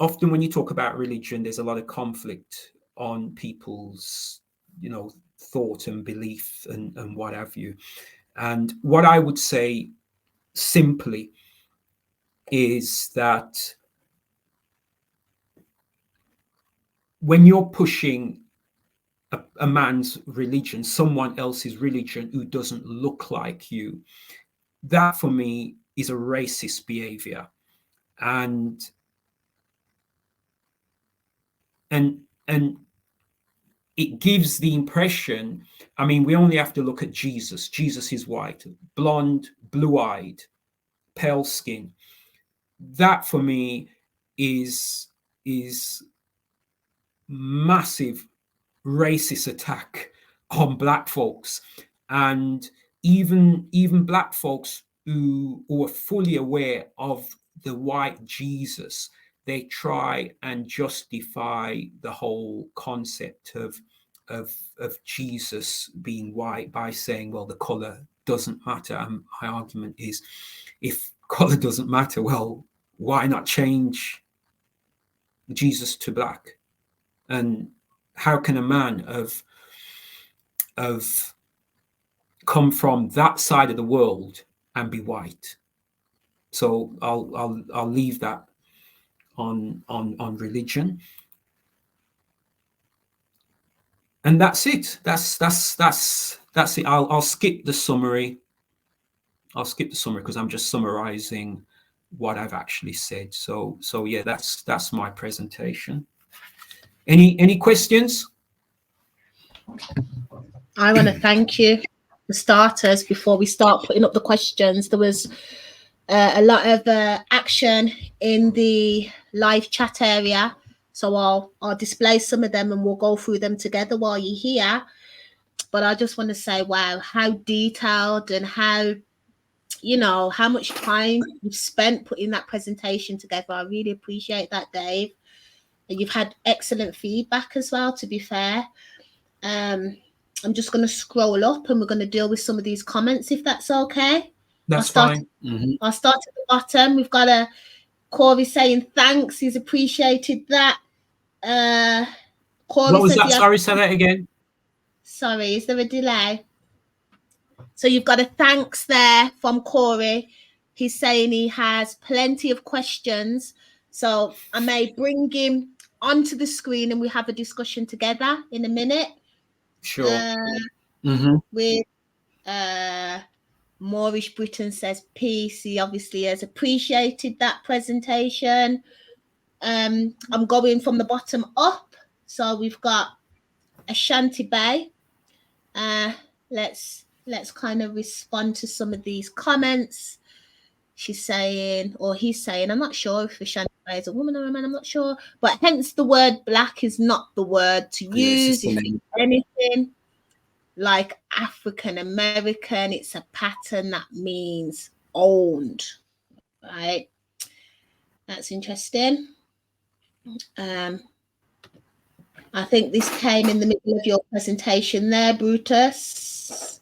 S13: often when you talk about religion, there's a lot of conflict on people's, thought and belief and what have you. And what I would say simply is that when you're pushing a man's religion, someone else's religion who doesn't look like you, that for me is a racist behavior. And it gives the impression, I mean, we only have to look at Jesus. Jesus is white, blonde, blue-eyed, pale skin. That for me is massive racist attack on black folks. And even black folks who are fully aware of the white Jesus, they try and justify the whole concept of Jesus being white by saying, well, the color doesn't matter. And my argument is, if color doesn't matter, well, why not change Jesus to black? And how can a man of come from that side of the world and be white? So I'll leave that on religion, and that's it. That's it. I'll skip the summary. I'll skip the summary because I'm just summarizing what I've actually said. So yeah, that's my presentation. Any questions?
S2: I want to thank you for starters. Before we start putting up the questions, there was a lot of action in the live chat area, so I'll display some of them and we'll go through them together while you're here. But I just want to say, wow, how detailed and how much time you've spent putting that presentation together. I really appreciate that, Dave. And you've had excellent feedback as well, to be fair. I'm just going to scroll up and we're going to deal with some of these comments, if that's okay.
S13: That's fine.
S2: I'll start at the bottom. We've got a Corey saying thanks. He's appreciated that. Corey,
S13: what was that? Sorry, say that again.
S2: Sorry, is there a delay? So you've got a thanks there from Corey. He's saying he has plenty of questions. So I may bring him onto the screen and we have a discussion together in a minute.
S13: Sure.
S2: With Moorish Britain says peace. He obviously has appreciated that presentation. I'm going from the bottom up. So we've got Ashanti Bay. Let's kind of respond to some of these comments. She's saying, or he's saying, I'm not sure if Ashanti Bay is a woman or a man, I'm not sure. But hence the word black is not the word to use. If it's anything like African American, it's a pattern that means owned, right? That's interesting. I think this came in the middle of your presentation there, Brutus.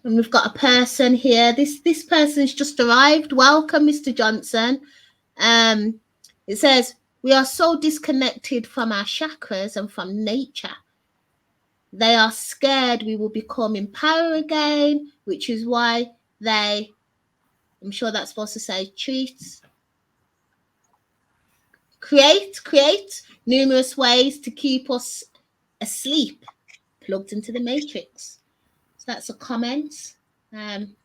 S2: And we've got a person here. This person's just arrived. Welcome, Mr. Johnson. It says, we are so disconnected from our chakras and from nature. They are scared we will become in power again, which is why they, I'm sure that's supposed to say create numerous ways to keep us asleep, plugged into the matrix. So that's a comment. Don't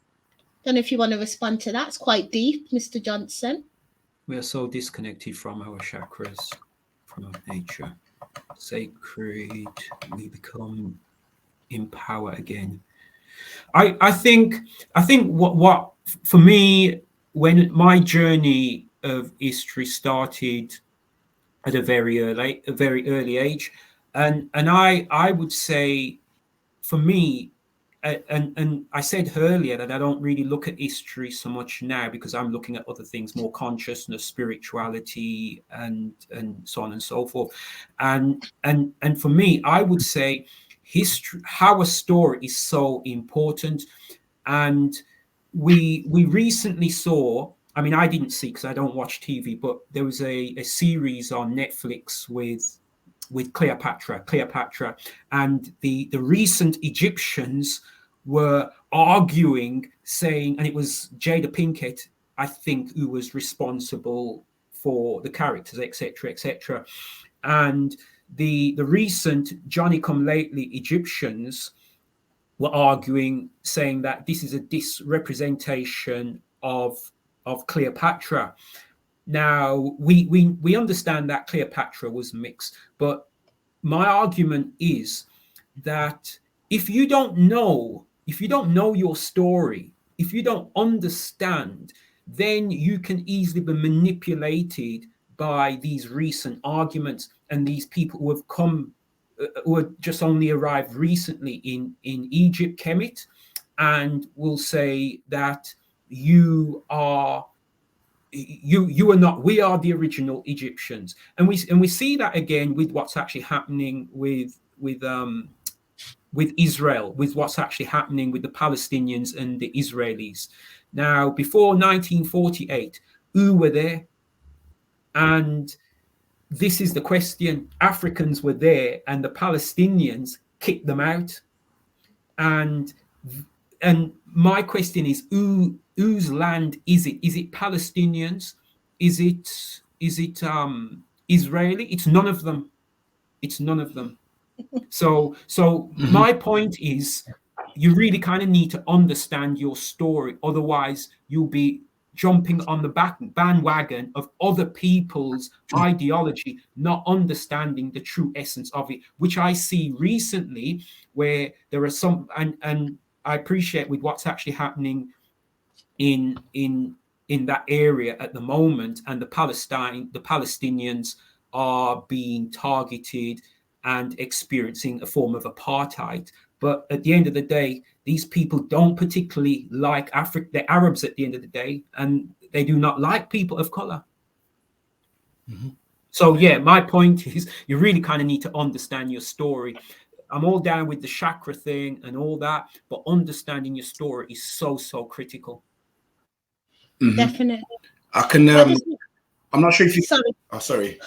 S2: know if you want to respond to that. It's quite deep, Mr. Johnson.
S13: We are so disconnected from our chakras, from our nature. Sacred, we become in power again. I think what for me, when my journey of history started at a very early age, and I would say, for me, and I said earlier that I don't really look at history so much now because I'm looking at other things, more consciousness, spirituality, and so on and so forth. And for me, I would say history, how a story is so important. And we recently saw, I mean, I didn't see because I don't watch TV, but there was a series on Netflix with Cleopatra, and the recent Egyptians were arguing, saying, and it was Jada Pinkett, I think, who was responsible for the characters, etc., etc. And the recent Johnny Come Lately Egyptians were arguing, saying that this is a disrepresentation of Cleopatra. Now, we understand that Cleopatra was mixed, but my argument is that if you don't know your story, if you don't understand, then you can easily be manipulated by these recent arguments and these people who have come, who have just only arrived recently in Egypt, Kemet, and will say that you are not, we are the original Egyptians. And we see that again with what's actually happening with Israel, with what's actually happening with the Palestinians and the Israelis. Now, before 1948, who were there? And this is the question. Africans were there and the Palestinians kicked them out. And my question is, whose land is it? Is it Palestinians? Is it Israeli? It's none of them. It's none of them. So my point is, you really kind of need to understand your story. Otherwise, you'll be jumping on the bandwagon of other people's ideology, not understanding the true essence of it, which I see recently where there are some, and I appreciate with what's actually happening in that area at the moment, and the Palestinians are being targeted and experiencing a form of apartheid. But at the end of the day, these people don't particularly like Africa. They're Arabs at the end of the day, and they do not like people of color. Mm-hmm. So yeah, my point is, you really kind of need to understand your story. I'm all down with the chakra thing and all that, but understanding your story is so critical.
S3: Mm-hmm.
S2: Definitely.
S3: I can. I'm not sure if you.
S2: Sorry.
S3: Oh, sorry.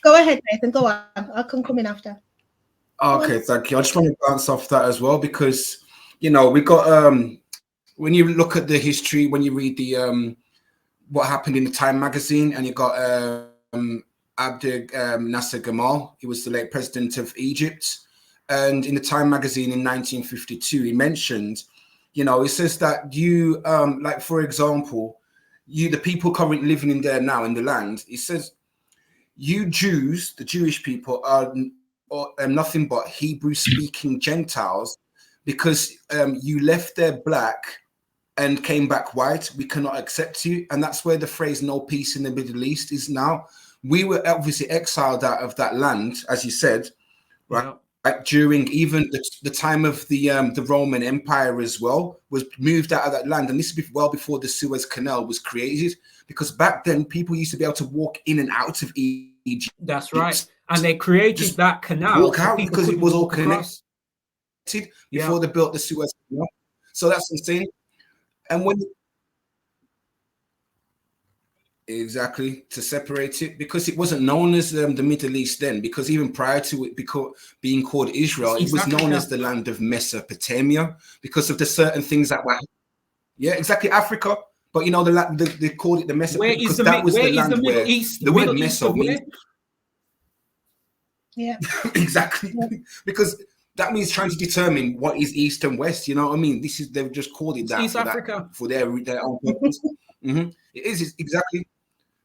S2: Go ahead, Nathan. Go on. I can come in after.
S3: Okay, thank you. I just want to bounce off that as well, because we got when you look at the history, when you read the what happened in the Time magazine, and you got Abdel Nasser Gamal. He was the late president of Egypt, and in the Time magazine in 1952, he mentioned, he says that you, like for example, the people currently living in there now in the land, he says, you Jews, the Jewish people, are nothing but Hebrew-speaking Gentiles, because you left there black and came back white. We cannot accept you. And that's where the phrase "no peace in the Middle East" is now. We were obviously exiled out of that land, as you said, right? Yeah. Like during even the time of the Roman Empire as well, was moved out of that land. And this is well before the Suez Canal was created, because back then people used to be able to walk in and out of Egypt.
S13: That's right. And they created that canal.
S3: Walk out because it was all connected before they built the Suez Canal. So that's insane. And when exactly, to separate it, because it wasn't known as the Middle East then, because even prior to it being called Israel, it was known as the land of Mesopotamia, because of the certain things that were. Yeah, exactly, Africa. But they called it the Mesopotamia because that was the land where the word Meso means.
S2: Yeah,
S3: exactly. Yeah. Because that means trying to determine what is East and West. You know what I mean? They've just called it that
S13: East Africa
S3: for their own purpose. Mm-hmm. It is exactly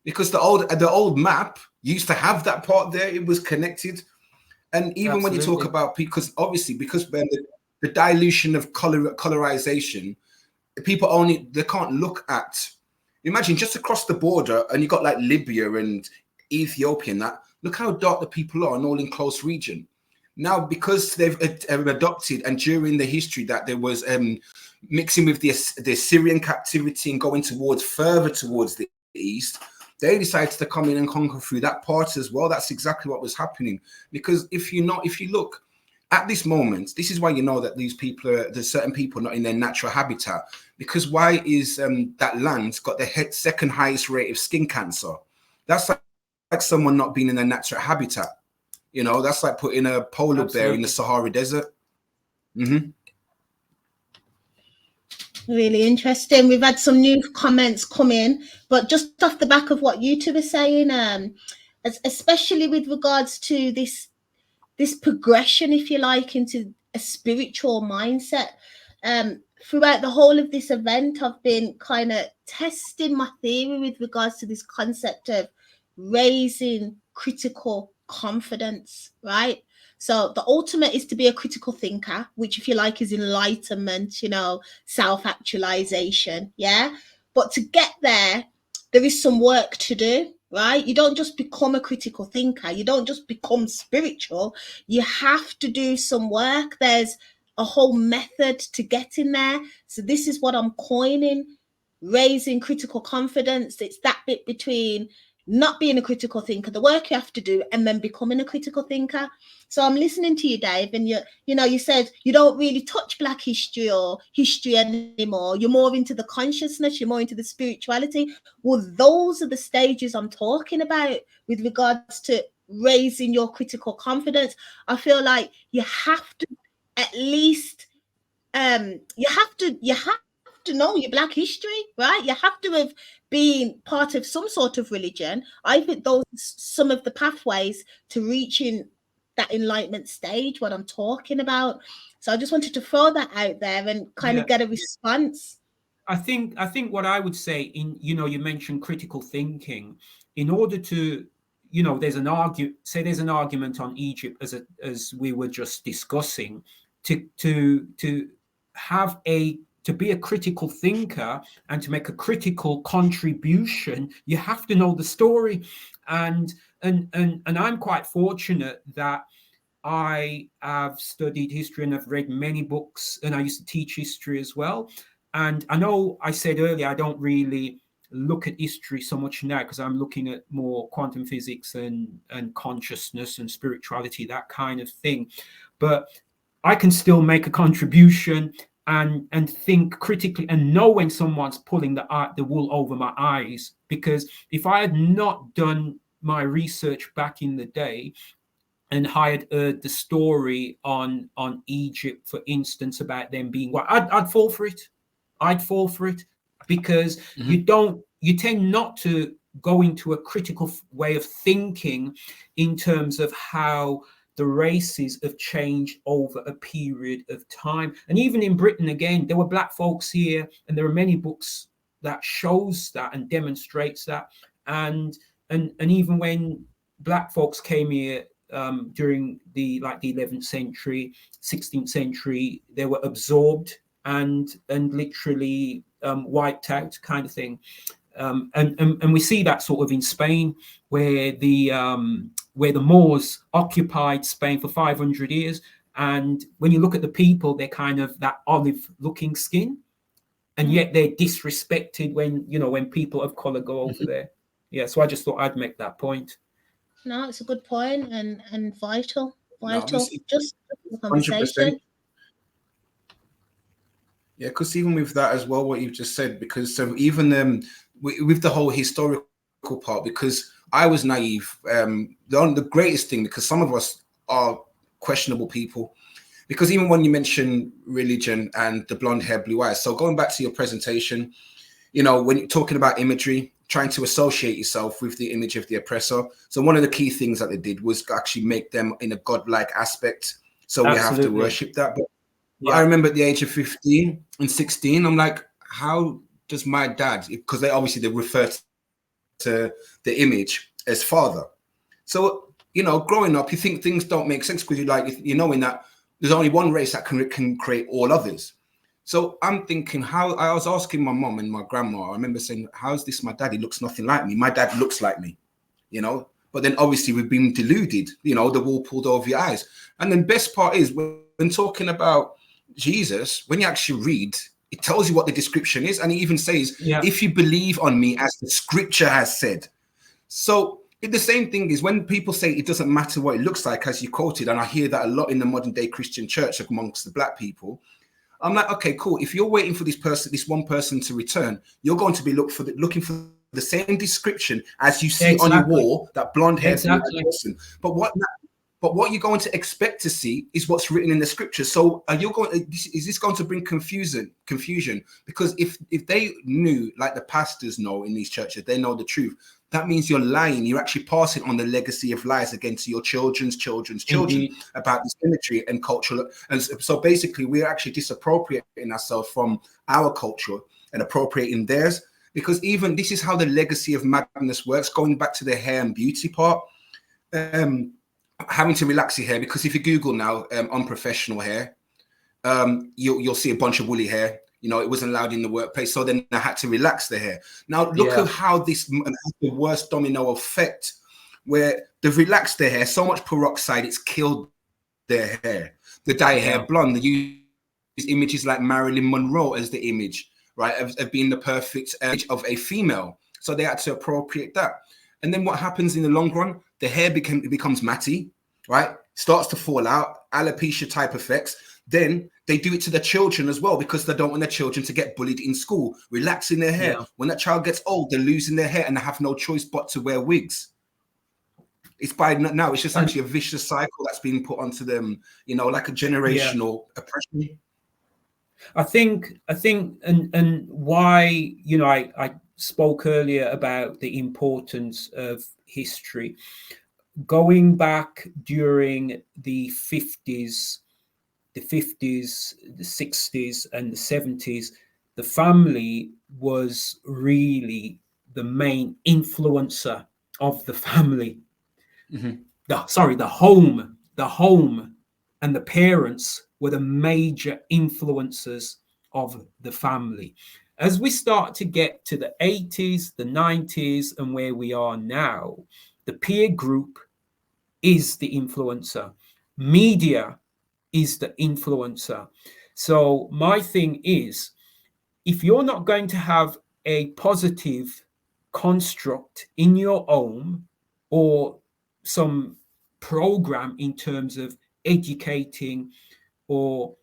S3: because the old map used to have that part there. It was connected, and even when you talk about, because the dilution of colorization, people they can't look at. Imagine just across the border, and you got like Libya and Ethiopia and that. Look how dark the people are in all enclosed region. Now, because they've adopted, and during the history that there was mixing with the Assyrian captivity and going further towards the east, they decided to come in and conquer through that part as well. That's exactly what was happening. Because if you look at this moment, this is why you know that there's certain people not in their natural habitat. Because why is that land got the second highest rate of skin cancer? That's like someone not being in their natural habitat. You know, that's like putting a polar bear in the Sahara Desert.
S2: Really interesting. We've had some new comments come in, but just off the back of what you two were saying, especially with regards to this progression, if you like, into a spiritual mindset. Throughout the whole of this event, I've been kind of testing my theory with regards to this concept of raising critical confidence, right? So the ultimate is to be a critical thinker, which, if you like, is enlightenment, you know, self-actualization. Yeah. But to get there is some work to do, right? You don't just become a critical thinker. You don't just become spiritual. You have to do some work. There's a whole method to get in there. So this is what I'm coining, raising critical confidence. It's that bit between not being a critical thinker, the work you have to do, and then becoming a critical thinker. So I'm listening to you, Dave, and you said you don't really touch Black history or history anymore. You're more into the consciousness, you're more into the spirituality. Well, those are the stages I'm talking about with regards to raising your critical confidence. I feel like you have to at least you have to know your Black history, right? You have to have been part of some sort of religion. I think those are some of the pathways to reaching that enlightenment stage, what I'm talking about. So I just wanted to throw that out there and kind of get a response.
S13: I think what I would say, you mentioned critical thinking. In order to, there's an argument on Egypt as we were just discussing, to be a critical thinker and to make a critical contribution, you have to know the story. And I'm quite fortunate that I have studied history and I've read many books, and I used to teach history as well. And I know I said earlier, I don't really look at history so much now because I'm looking at more quantum physics and consciousness and spirituality, that kind of thing. But I can still make a contribution and think critically and know when someone's pulling the wool over my eyes. Because if I had not done my research back in the day and I had heard the story on Egypt, for instance, about them being white, I'd fall for it. I'd fall for it because you tend not to go into a critical way of thinking in terms of how the races have changed over a period of time. And even in Britain, again, there were Black folks here, and there are many books that shows that and demonstrates that. And even when Black folks came here during the 11th century, 16th century, they were absorbed and literally wiped out, kind of thing. And we see that sort of in Spain, where the Moors occupied Spain for 500 years. And when you look at the people, they're kind of that olive-looking skin, and yet they're disrespected when people of color go over there. Yeah, so I just thought I'd make that point.
S2: No, it's a good point and vital.
S3: No,
S2: Just the conversation.
S3: 100%. Yeah, because even with that as well, what you've just said, because even with the whole historical part, because I was naive. The greatest thing, because some of us are questionable people, because even when you mention religion and the blonde hair, blue eyes. So going back to your presentation, when you're talking about imagery, trying to associate yourself with the image of the oppressor. So one of the key things that they did was actually make them in a godlike aspect. So we have to worship that. But I remember at the age of 15 and 16, I'm like, how does my dad, because they refer to the image as father. So, growing up, you think things don't make sense because you're knowing that there's only one race that can create all others. So I'm thinking I was asking my mom and my grandma, I remember saying, how's this my dad? He looks nothing like me. My dad looks like me, But then obviously we've been deluded, you know, the wool pulled over your eyes. And then best part is when talking about Jesus, when you actually read, it tells you what the description is. And it even says, if you believe on me as the scripture has said. So the same thing is when people say it doesn't matter what it looks like, as you quoted, and I hear that a lot in the modern day Christian church amongst the black people. I'm like, okay, cool. If you're waiting for this one person to return, you're going to be looking for the same description as you see on your wall, that blonde haired person. But what you're going to expect to see is what's written in the scripture. So is this going to bring confusion? Because if they knew, like the pastors know in these churches, they know the truth. That means you're lying. You're actually passing on the legacy of lies against your children's children about this imagery and cultural. And so basically, we're actually disappropriating ourselves from our culture and appropriating theirs. Because even this is how the legacy of madness works, going back to the hair and beauty part, having to relax your hair. Because if you Google now unprofessional hair, you'll see a bunch of woolly hair. You know, it wasn't allowed in the workplace. So then I had to relax the hair. Now, look at how this has the worst domino effect, where they've relaxed their hair, so much peroxide, it's killed their hair. They dye hair blonde. They use images like Marilyn Monroe as the image, right, of being the perfect image of a female. So they had to appropriate that. And then what happens in the long run? The hair becomes matty, right? Starts to fall out, alopecia type effects. Then they do it to the children as well, because they don't want their children to get bullied in school, relaxing their hair. When that child gets old, they're losing their hair and they have no choice but to wear wigs. It's by now, it's just actually a vicious cycle that's being put onto them, you know, like a generational oppression.
S13: I think, and why, you know, I spoke earlier about the importance of history. Going back during the 50s, the 60s, and the 70s, the family was really the main influencer of the family. The home and the parents were the major influencers of the family. As we start to get to the 80s, the 90s, and where we are now, the peer group is the influencer. Media is the influencer. So my thing is, if you're not going to have a positive construct in your home or some program in terms of educating or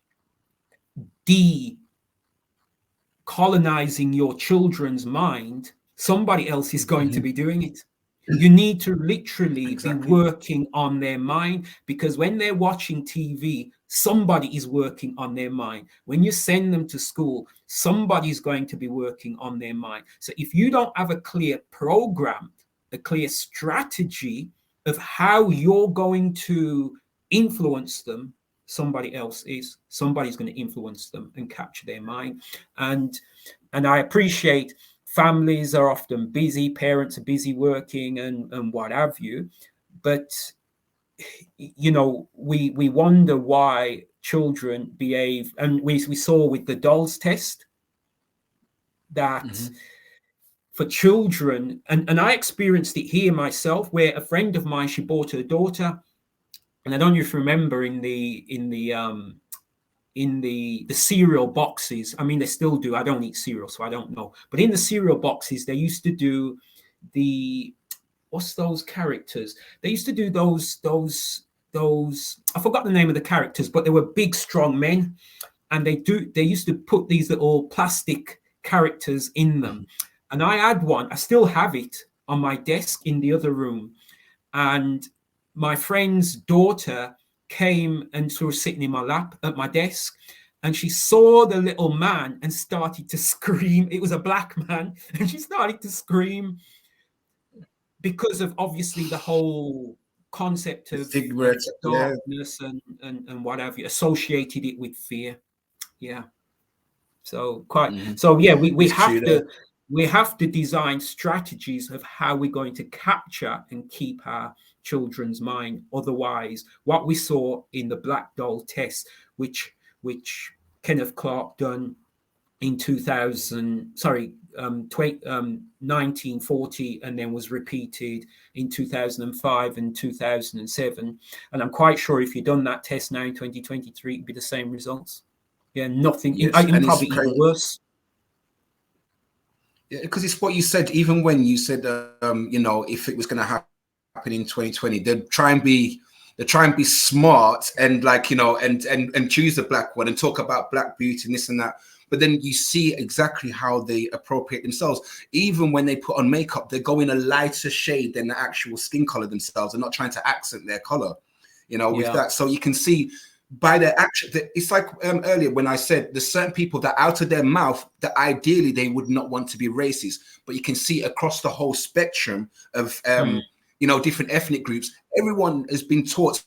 S13: decolonizing your children's mind, somebody else is going to be doing it. You need to literally be working on their mind, because when they're watching TV, somebody is working on their mind. When you send them to school, somebody's going to be working on their mind. So if you don't have a clear program, a clear strategy of how you're going to influence them, somebody else is. Somebody's going to influence them and capture their mind. And I appreciate families are often busy, parents are busy working and what have you. But, you know, we wonder why children behave. And we saw with the dolls test that for children, and I experienced it here myself, where a friend of mine, she bought her daughter, and I don't know if you remember in the cereal boxes. I mean, they still do. I don't eat cereal, so I don't know. But in the cereal boxes, they used to do what's those characters? They used to do those. I forgot the name of the characters, but they were big, strong men, and they used to put these little plastic characters in them. And I had one. I still have it on my desk in the other room, and my friend's daughter came and she was sitting in my lap at my desk, and she saw the little man and started to scream. It was a black man, and she started to scream because of obviously the whole concept of darkness and what have you, associated it with fear. Yeah. So we have to design strategies of how we're going to capture and keep our children's mind. Otherwise, what we saw in the Black Doll test, which Kenneth Clark done in 1940 and then was repeated in 2005 and 2007. And I'm quite sure if you'd done that test now in 2023, it'd be the same results. Yeah, nothing.
S3: Yes,
S13: I think
S3: and
S13: probably
S3: it's
S13: even worse.
S3: Yeah, because it's what you said. Even when you said, if it was going to happen in 2020, they'd try and be smart and and choose the black one and talk about black beauty and this and that. But then you see exactly how they appropriate themselves. Even when they put on makeup, they're going a lighter shade than the actual skin color themselves. They're not trying to accent their color, with that. So you can see by their action, it's like earlier when I said there's certain people that out of their mouth that ideally they would not want to be racist, but you can see across the whole spectrum of different ethnic groups, everyone has been taught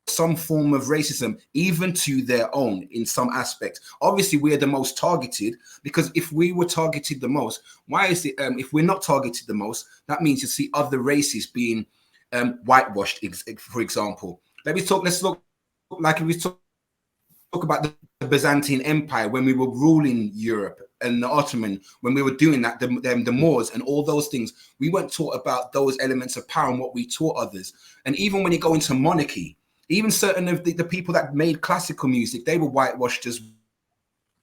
S3: some form of racism, even to their own in some aspect. Obviously, we're the most targeted, because if we were targeted the most, why is it if we're not targeted the most, that means you see other races being whitewashed, for example. Let's look like if we talk about the Byzantine Empire when we were ruling Europe, and the Ottoman, when we were doing that, the Moors and all those things, we weren't taught about those elements of power and what we taught others. And even when you go into monarchy, even certain of the people that made classical music, they were whitewashed as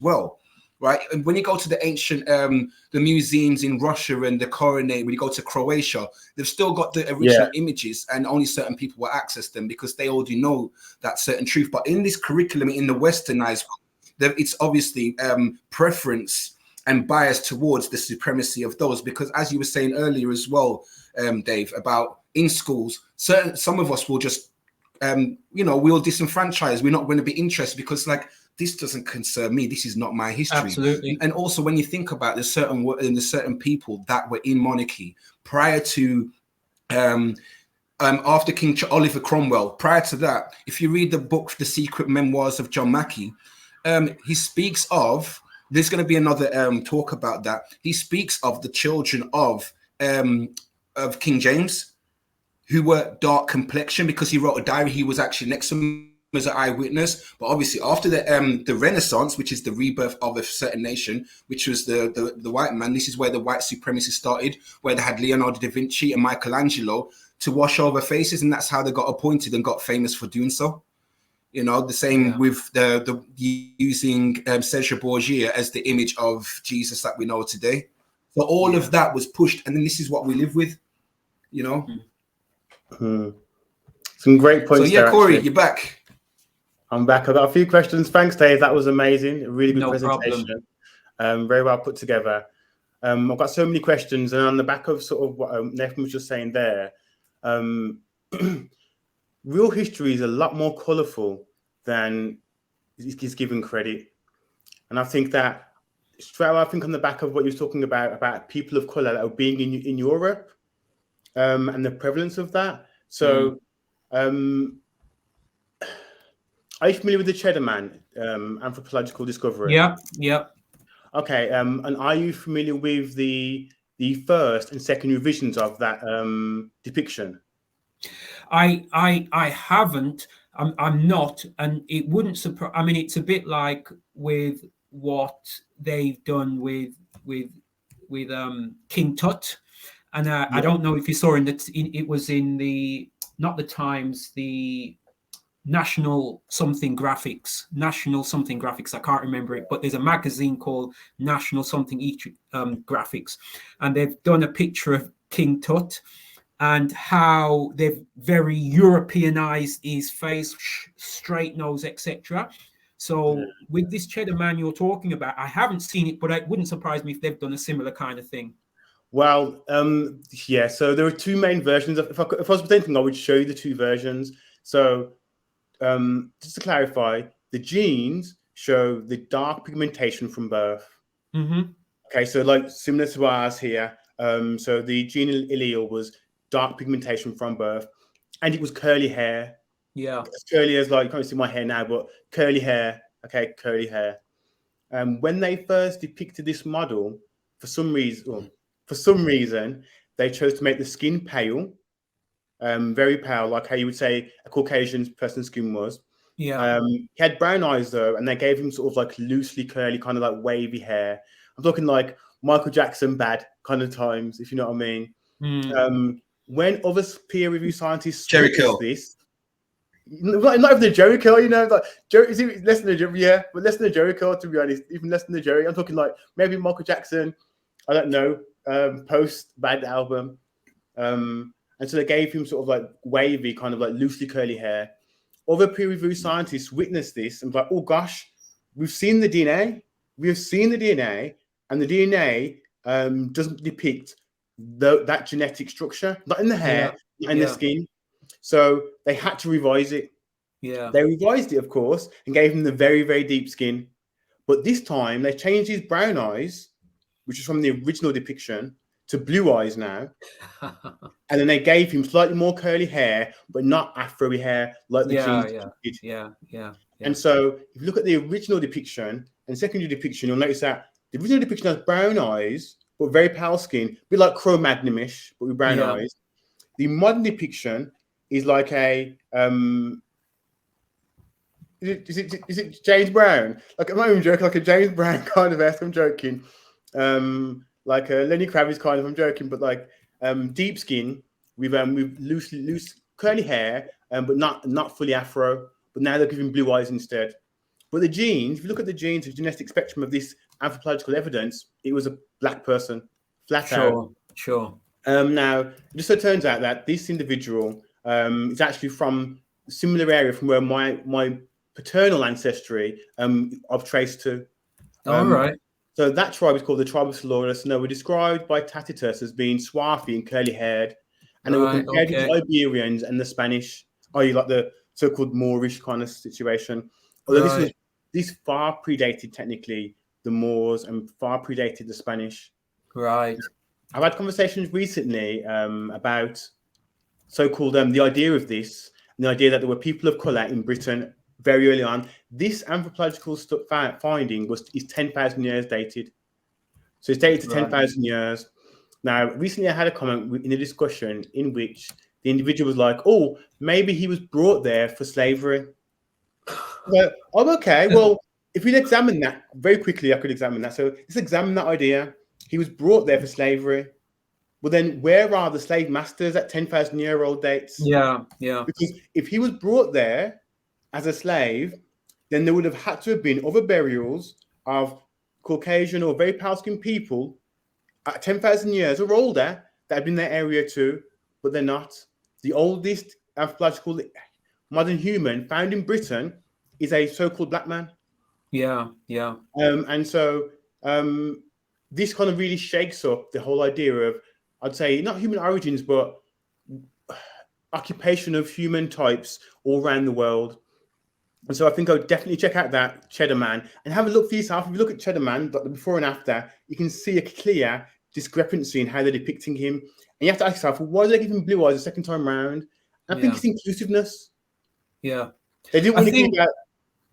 S3: well, right? And when you go to the ancient, the museums in Russia and the Coronet, when you go to Croatia, they've still got the original images, and only certain people will access them because they already know that certain truth. But in this curriculum, in the westernized, it's obviously preference and bias towards the supremacy of those, because as you were saying earlier as well, Dave, about in schools, some of us will just we'll disenfranchise. We're not going to be interested because this doesn't concern me. This is not my history.
S13: Absolutely.
S3: And also when you think about the certain people that were in monarchy prior to after King Oliver Cromwell, prior to that, if you read the book The Secret Memoirs of John Mackie, he speaks of, there's going to be another talk about that. He speaks of the children of King James, who were dark complexion, because he wrote a diary. He was actually next to him as an eyewitness. But obviously after the Renaissance, which is the rebirth of a certain nation, which was the white man, this is where the white supremacy started, where they had Leonardo da Vinci and Michelangelo to wash over faces, and that's how they got appointed and got famous for doing so. The same with the using Serge Borgia as the image of Jesus that we know today. So all of that was pushed, and then this is what we live with,
S10: Some great points.
S3: So Corey,
S10: actually.
S3: you're back.
S10: I'm back. I've got a few questions. Thanks, Dave. That was amazing. A really good presentation. Very well put together. I've got so many questions, and on the back of sort of what Nathan was just saying there, real history is a lot more colourful than is given credit. And I think that straight away, I think on the back of what you're talking about people of colour that are being in Europe, and the prevalence of that. So, are you familiar with the Cheddar Man anthropological discovery?
S13: Yeah.
S10: Okay. And are you familiar with the first and second revisions of that depiction?
S13: I haven't. I'm not, and it wouldn't surprise. I mean, it's a bit like with what they've done with King Tut, and I don't know if you saw it was in the, not the Times, the National something graphics. I can't remember it, but there's a magazine called National something graphics, and they've done a picture of King Tut and how they've very Europeanized his face, straight nose, etc. So with this Cheddar Man you're talking about, I haven't seen it, but it wouldn't surprise me if they've done a similar kind of thing.
S10: Well, so there are two main versions. If I was presenting, I would show you the two versions. So just to clarify, the genes show the dark pigmentation from birth.
S13: Mm-hmm.
S10: Okay, so like similar to ours here. So the gene allele was dark pigmentation from birth, and it was curly hair.
S13: Yeah,
S10: as curly as, like, you can't see my hair now, but curly hair. Okay, curly hair. When they first depicted this model, for some reason, they chose to make the skin pale, very pale, like how you would say a Caucasian person's skin was.
S13: Yeah.
S10: He had brown eyes though, and they gave him sort of like loosely curly, kind of like wavy hair. I'm talking like Michael Jackson bad kind of times, if you know what I mean. When other peer review scientists
S3: Jericho.
S10: This, not even the Jericho, you know, like is it less than a Jericho? Yeah, but less than a Jericho, to be honest, even less than the Jerry. I'm talking like maybe Michael Jackson, I don't know, post bad album. And so they gave him sort of like wavy, kind of like loosely curly hair. Other peer review scientists witnessed this and like, oh gosh, we've seen the DNA. We have seen the DNA, and the DNA doesn't depict that genetic structure, not in the hair, not in the skin. So they had to revise it.
S13: Yeah.
S10: They revised it, of course, and gave him the very, very deep skin. But this time they changed his brown eyes, which is from the original depiction, to blue eyes now. And then they gave him slightly more curly hair, but not afro-y hair like the genes did.
S13: Yeah.
S10: And so if you look at the original depiction and secondary depiction, you'll notice that the original depiction has brown eyes, but very pale skin, a bit like Cro-Magnum-ish, but with brown eyes. The modern depiction is like a is it James Brown? Like, I'm not even joking, like a James Brown kind of esque. I'm joking. Like a Lenny Kravitz kind of. I'm joking, but like deep skin with loose curly hair, but not fully afro. But now they're giving blue eyes instead. But the genes, if you look at the genes, the genetic spectrum of this anthropological evidence, it was a black person, flat out.
S13: Sure.
S10: Now, it just so turns out that this individual is actually from a similar area from where my paternal ancestry I've traced to.
S13: All right.
S10: So that tribe is called the tribe of Solorus, and they were described by Tacitus as being swarthy and curly-haired, and they were compared to the Iberians and the Spanish, i.e. like the so-called Moorish kind of situation. Although this far predated technically the Moors and far predated the Spanish.
S13: Right.
S10: I've had conversations recently about so-called the idea of this, and the idea that there were people of colour in Britain very early on. This anthropological finding is 10,000 years dated. So it's dated to 10,000 years. Now, recently I had a comment in a discussion in which the individual was like, oh, maybe he was brought there for slavery. Well, I'm okay. Well, if we examine that very quickly, I could examine that. So let's examine that idea. He was brought there for slavery. Well, then where are the slave masters at 10,000-year-old dates?
S13: Yeah.
S10: Because if he was brought there as a slave, then there would have had to have been other burials of Caucasian or very pale-skinned people at 10,000 years or older that had been in their area too, but they're not. The oldest anthropological modern human found in Britain is a so-called black man.
S13: Yeah.
S10: And so this kind of really shakes up the whole idea of, I'd say, not human origins, but occupation of human types all around the world. And so I think I would definitely check out that Cheddar Man and have a look for yourself. If you look at Cheddar Man, the before and after, you can see a clear discrepancy in how they're depicting him. And you have to ask yourself, well, why did they give him blue eyes the second time round? And I think it's inclusiveness.
S13: Yeah.
S10: They didn't want to give that.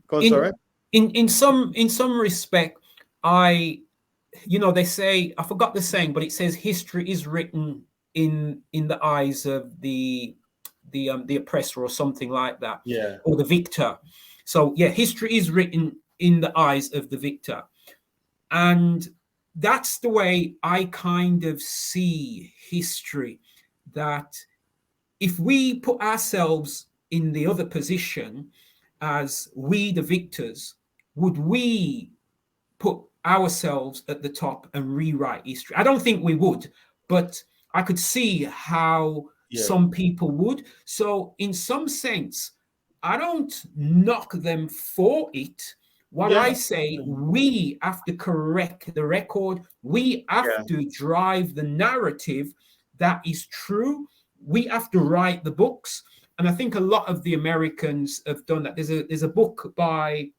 S10: Go on, sorry.
S13: In some respect, they say, I forgot the saying, but it says history is written in the eyes of the oppressor or something like that.
S10: Yeah.
S13: Or the victor. So yeah, history is written in the eyes of the victor. And that's the way I kind of see history, that if we put ourselves in the other position as we the victors, would we put ourselves at the top and rewrite history? I don't think we would, but I could see how some people would. So in some sense, I don't knock them for it. What I say, we have to correct the record. We have to drive the narrative that is true. We have to write the books. And I think a lot of the Americans have done that. There's a book by,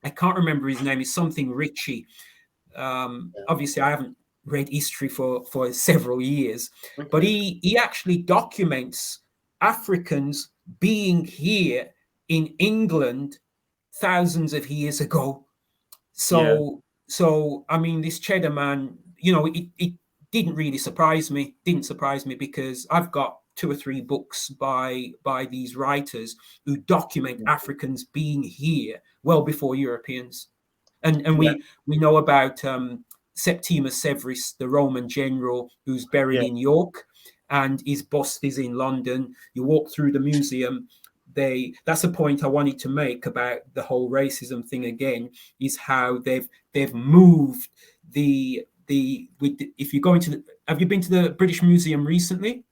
S13: I can't remember his name, it's something Ritchie. Obviously, I haven't read history for several years, but he actually documents Africans being here in England thousands of years ago. So I mean, this Cheddar Man, it didn't really surprise me. Didn't surprise me because I've got 2 or 3 books by these writers who document Africans being here well before Europeans. And we know about Septimus Severus, the Roman general who's buried in York, and his bust is in London. You walk through the museum. That's a point I wanted to make about the whole racism thing again, is how they've moved if you go into have you been to the British Museum recently?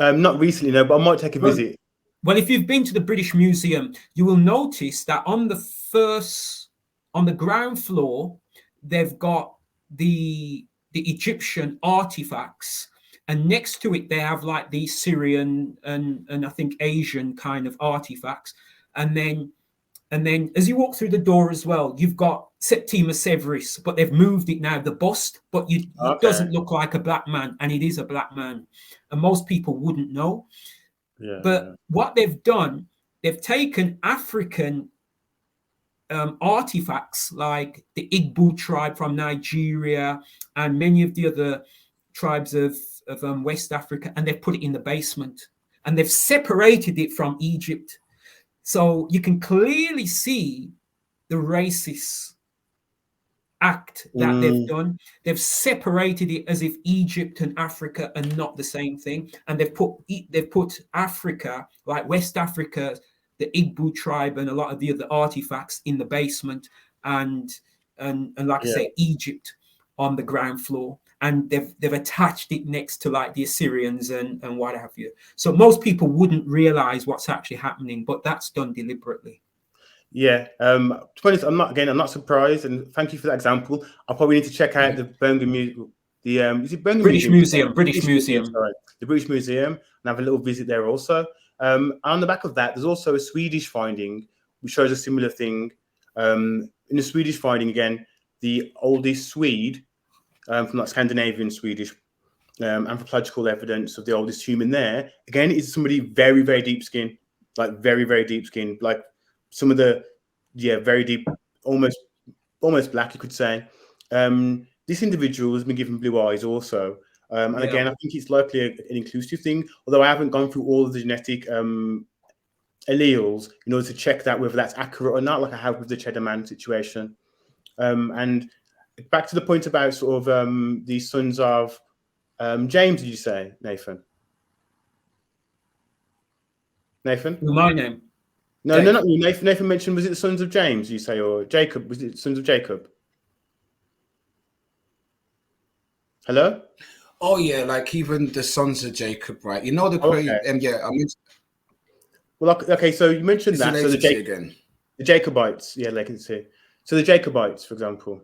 S10: Not recently, no, but I might take a visit.
S13: Well, if you've been to the British Museum, you will notice that on the ground floor, they've got the Egyptian artifacts, and next to it they have like the Syrian and I think Asian kind of artifacts, and then as you walk through the door as well, you've got Septimus Severus, but they've moved it now, the bust, but it doesn't look like a black man, and it is a black man, and most people wouldn't know. But what they've done, they've taken African artifacts like the Igbo tribe from Nigeria and many of the other tribes of West Africa, and they've put it in the basement, and they've separated it from Egypt. So you can clearly see the racist act that they've done. They've separated it as if Egypt and Africa are not the same thing, and they've put Africa, like West Africa, the Igbo tribe, and a lot of the other artifacts in the basement, and like I say, Egypt on the ground floor, and they've attached it next to like the Assyrians and what have you. So most people wouldn't realize what's actually happening, but that's done deliberately.
S10: Yeah, to be honest, I'm not surprised, and thank you for that example. I'll probably need to check out the Birmingham Museum. Is it Birmingham
S13: British Museum? British Museum.
S10: Sorry, the British Museum, and have a little visit there also. On the back of that, there's also a Swedish finding which shows a similar thing. In the Swedish finding, again, the oldest Swede from like Scandinavian Swedish anthropological evidence of the oldest human there, again, is somebody very, very deep skin, like very, very deep skin, like some of the very deep, almost black, you could say. This individual has been given blue eyes also, and again, I think it's likely an inclusive thing, although I haven't gone through all of the genetic alleles in order to check that whether that's accurate or not, like I have with the Cheddar Man situation. And back to the point about sort of the sons of James, did you say, Nathan? Nathan?
S13: My name.
S10: No, not you. Nathan mentioned, was it the sons of James, you say, or Jacob? Was it the sons of Jacob? Hello?
S3: Oh, yeah, like even the sons of Jacob, right? You know,
S10: Well, okay, so you mentioned that. So the Jacobites, latency. So the Jacobites, for example.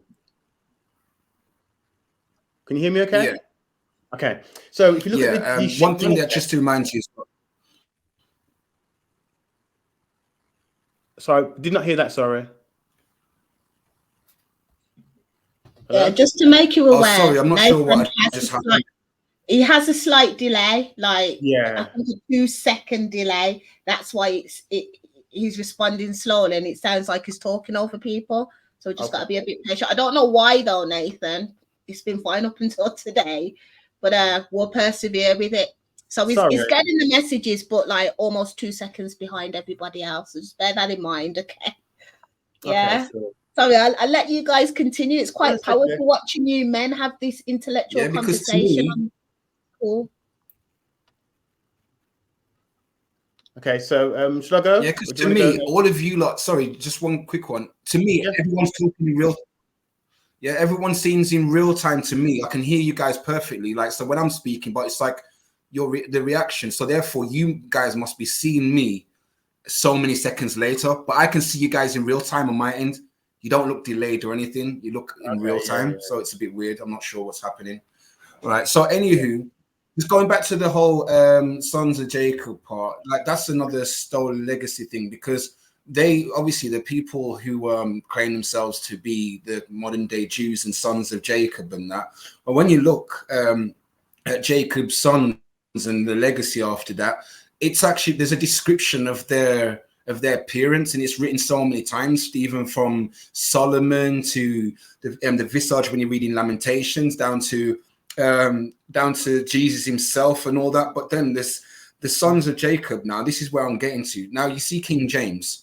S10: Can you hear me okay?
S3: Yeah.
S10: Okay. So if you look at the
S3: one thing that just to remind you.
S10: Sorry, did not hear that, sorry.
S2: Yeah, just to make you aware.
S3: Oh, sorry, I'm not sure what just happened.
S2: He has a slight delay, like
S3: Yeah.
S2: I think a 2-second delay. That's why he's responding slowly, and it sounds like he's talking over people. So we just got to be a bit patient. I don't know why though, Nathan. It's been fine up until today, but we'll persevere with it. So he's getting the messages, but like almost 2 seconds behind everybody else. So just bear that in mind, okay? Yeah.
S10: Okay,
S2: Sorry, I'll let you guys continue. It's quite powerful watching you men have this intellectual conversation. Cool.
S10: Okay, so should I go?
S3: Yeah, because to me, all of you lot, sorry, just one quick one. To me, everyone's talking in real. Yeah, everyone seems in real time to me. I can hear you guys perfectly. Like, so when I'm speaking, but it's like the reaction. So therefore, you guys must be seeing me so many seconds later. But I can see you guys in real time on my end. You don't look delayed or anything. You look in real time. So it's a bit weird. I'm not sure what's happening. All right. So anywho, just going back to the whole Sons of Jacob part, like that's another stolen legacy thing, because they obviously the people who claim themselves to be the modern day Jews and sons of Jacob and that. But when you look at Jacob's sons and the legacy after that, it's actually there's a description of their appearance, and it's written so many times, even from Solomon to the visage when you're reading Lamentations down to Jesus himself and all that. But then this the sons of Jacob. Now this is where I'm getting to. Now you see King James.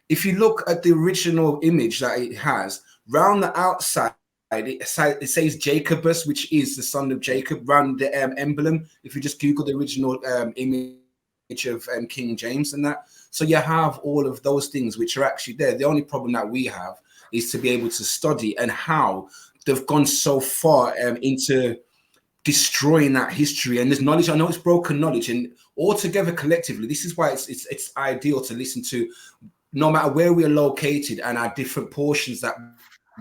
S3: If you look at the original image that it has, round the outside it says Jacobus, which is the son of Jacob, around the emblem. If you just Google the original image of King James and that. So you have all of those things which are actually there. The only problem that we have is to be able to study and how they've gone so far into destroying that history. And there's knowledge, I know it's broken knowledge, and all together collectively, this is why it's ideal to listen to, no matter where we're located and our different portions that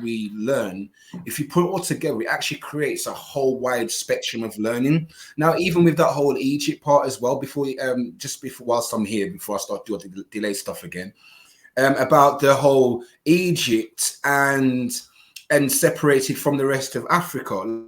S3: we learn. If you put it all together, it actually creates a whole wide spectrum of learning. Now, even with that whole Egypt part as well, whilst I'm here, before I start doing the delay stuff again, about the whole Egypt and separated from the rest of Africa,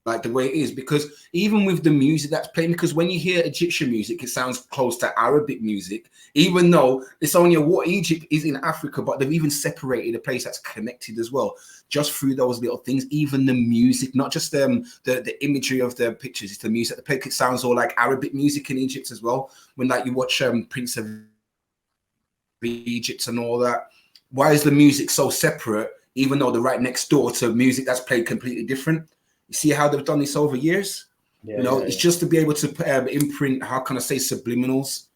S3: like the way it is, because even with the music that's playing, because when you hear Egyptian music, it sounds close to Arabic music, even though it's only what Egypt is in Africa, but they've even separated a place that's connected as well, just through those little things. Even the music, not just the imagery of the pictures, it's the music. The place, it sounds all like Arabic music in Egypt as well. When like you watch Prince of Egypt and all that, why is the music so separate, even though they're right next door to music that's played completely different? You see how they've done this over years? It's just to be able to imprint, how can I say, subliminals,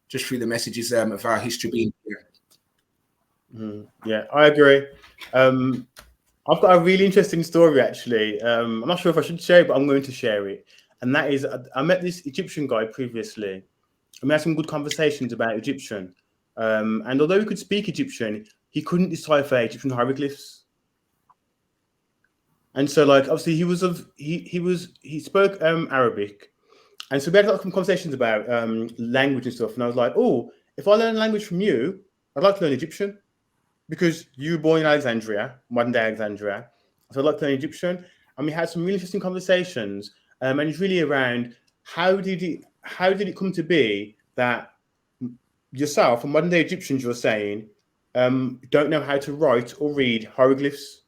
S3: just through the messages of our history being here.
S10: Yeah, I agree. I've got a really interesting story, actually. I'm not sure if I should share it, but I'm going to share it. And that is, I met this Egyptian guy previously, and we had some good conversations about Egyptian. And although he could speak Egyptian, he couldn't decipher Egyptian hieroglyphs. And so, like, obviously, he spoke Arabic, and so we had a lot of conversations about language and stuff. And I was like, oh, if I learn a language from you, I'd like to learn Egyptian, because you were born in Alexandria, modern day Alexandria. So I'd like to learn Egyptian, and we had some really interesting conversations. And it's really around how did it come to be that yourself, a modern day Egyptians, you're saying, don't know how to write or read hieroglyphs.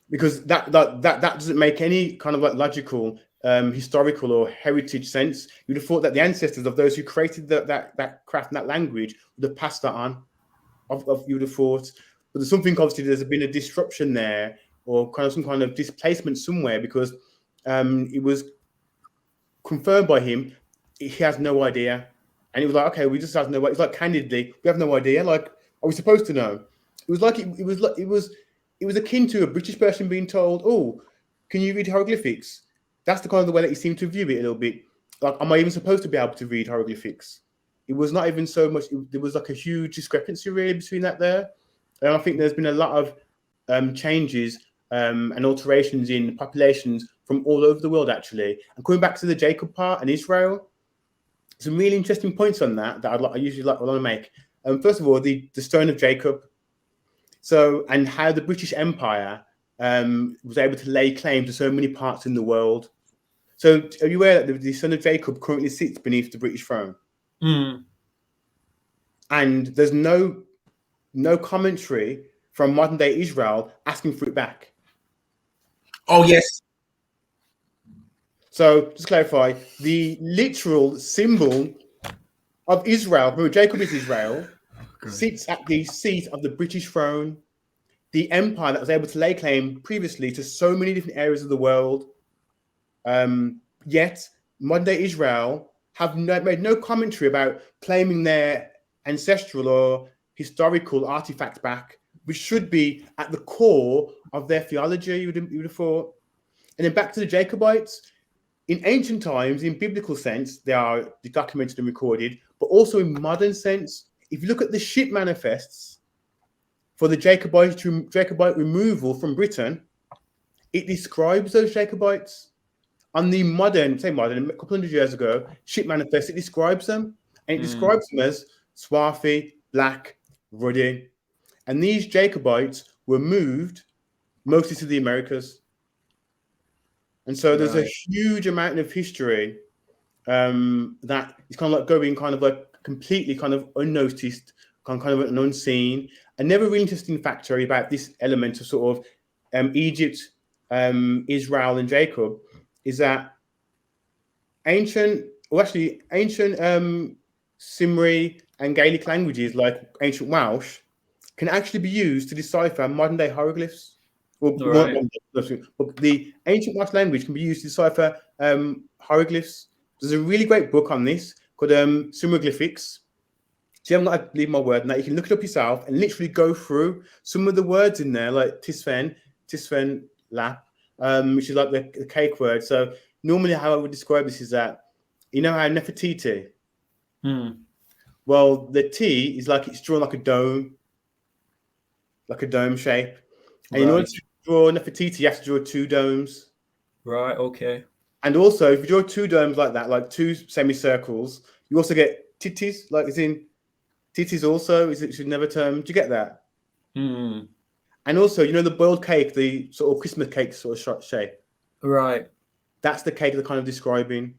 S10: Because that doesn't make any kind of like logical, historical or heritage sense. You'd have thought that the ancestors of those who created that craft and that language would have passed that on. You would have thought, but there's something, obviously there's been a disruption there, or kind of some kind of displacement somewhere, because it was confirmed by him he has no idea, and he was like, okay, we just have no idea. It's like, candidly, we have no idea. Like, are we supposed to know? It was like it was akin to a British person being told, oh, can you read hieroglyphics? That's the kind of the way that he seemed to view it a little bit. Like, am I even supposed to be able to read hieroglyphics? It was not even so much, there was like a huge discrepancy really between that there. And I think there's been a lot of changes and alterations in populations from all over the world, actually. And coming back to the Jacob part and Israel, some really interesting points on that I usually want to make. First of all, the stone of Jacob. So, and how the British Empire was able to lay claim to so many parts in the world. So, are you aware that the son of Jacob currently sits beneath the British throne? And there's no commentary from modern day Israel asking for it back.
S3: Oh, yes.
S10: So, just to clarify, the literal symbol of Israel, who Jacob is Israel, sits at the seat of the British throne, the empire that was able to lay claim previously to so many different areas of the world. Yet, modern day Israel have made no commentary about claiming their ancestral or historical artifacts back, which should be at the core of their theology, you would have thought. And then back to the Jacobites. In ancient times, in biblical sense, they are documented and recorded, but also in modern sense. If you look at the ship manifests for the Jacobite removal from Britain, it describes those Jacobites. On the modern, a couple hundred years ago, ship manifests, it describes them. And it describes them as swarthy, black, ruddy. And these Jacobites were moved mostly to the Americas. And so there's a huge amount of history that is kind of like going kind of like completely kind of unnoticed, kind of an unseen. Another really interesting factor about this element of sort of Egypt, Israel, and Jacob is that ancient Simri and Gaelic languages like ancient Welsh can actually be used to decipher modern day hieroglyphs. Well,
S13: Right.
S10: but the ancient Welsh language can be used to decipher hieroglyphs. There's a really great book on this called Hieroglyphics. So I'm not leave my word now. You can look it up yourself and literally go through some of the words in there, like Tisfen lap, which is like the cake word. So normally how I would describe this is that, you know how Nefertiti? Well, the T is like it's drawn like a dome shape. And in order to draw Nefertiti, you have to draw 2 domes. Right, okay. And also, if you draw 2 domes like that, like 2 semicircles, you also get titties, like it's in titties also, is it should never term. Do you get that? And also, you know, the boiled cake, the sort of Christmas cake sort of shape. Right. That's the cake they're kind of describing.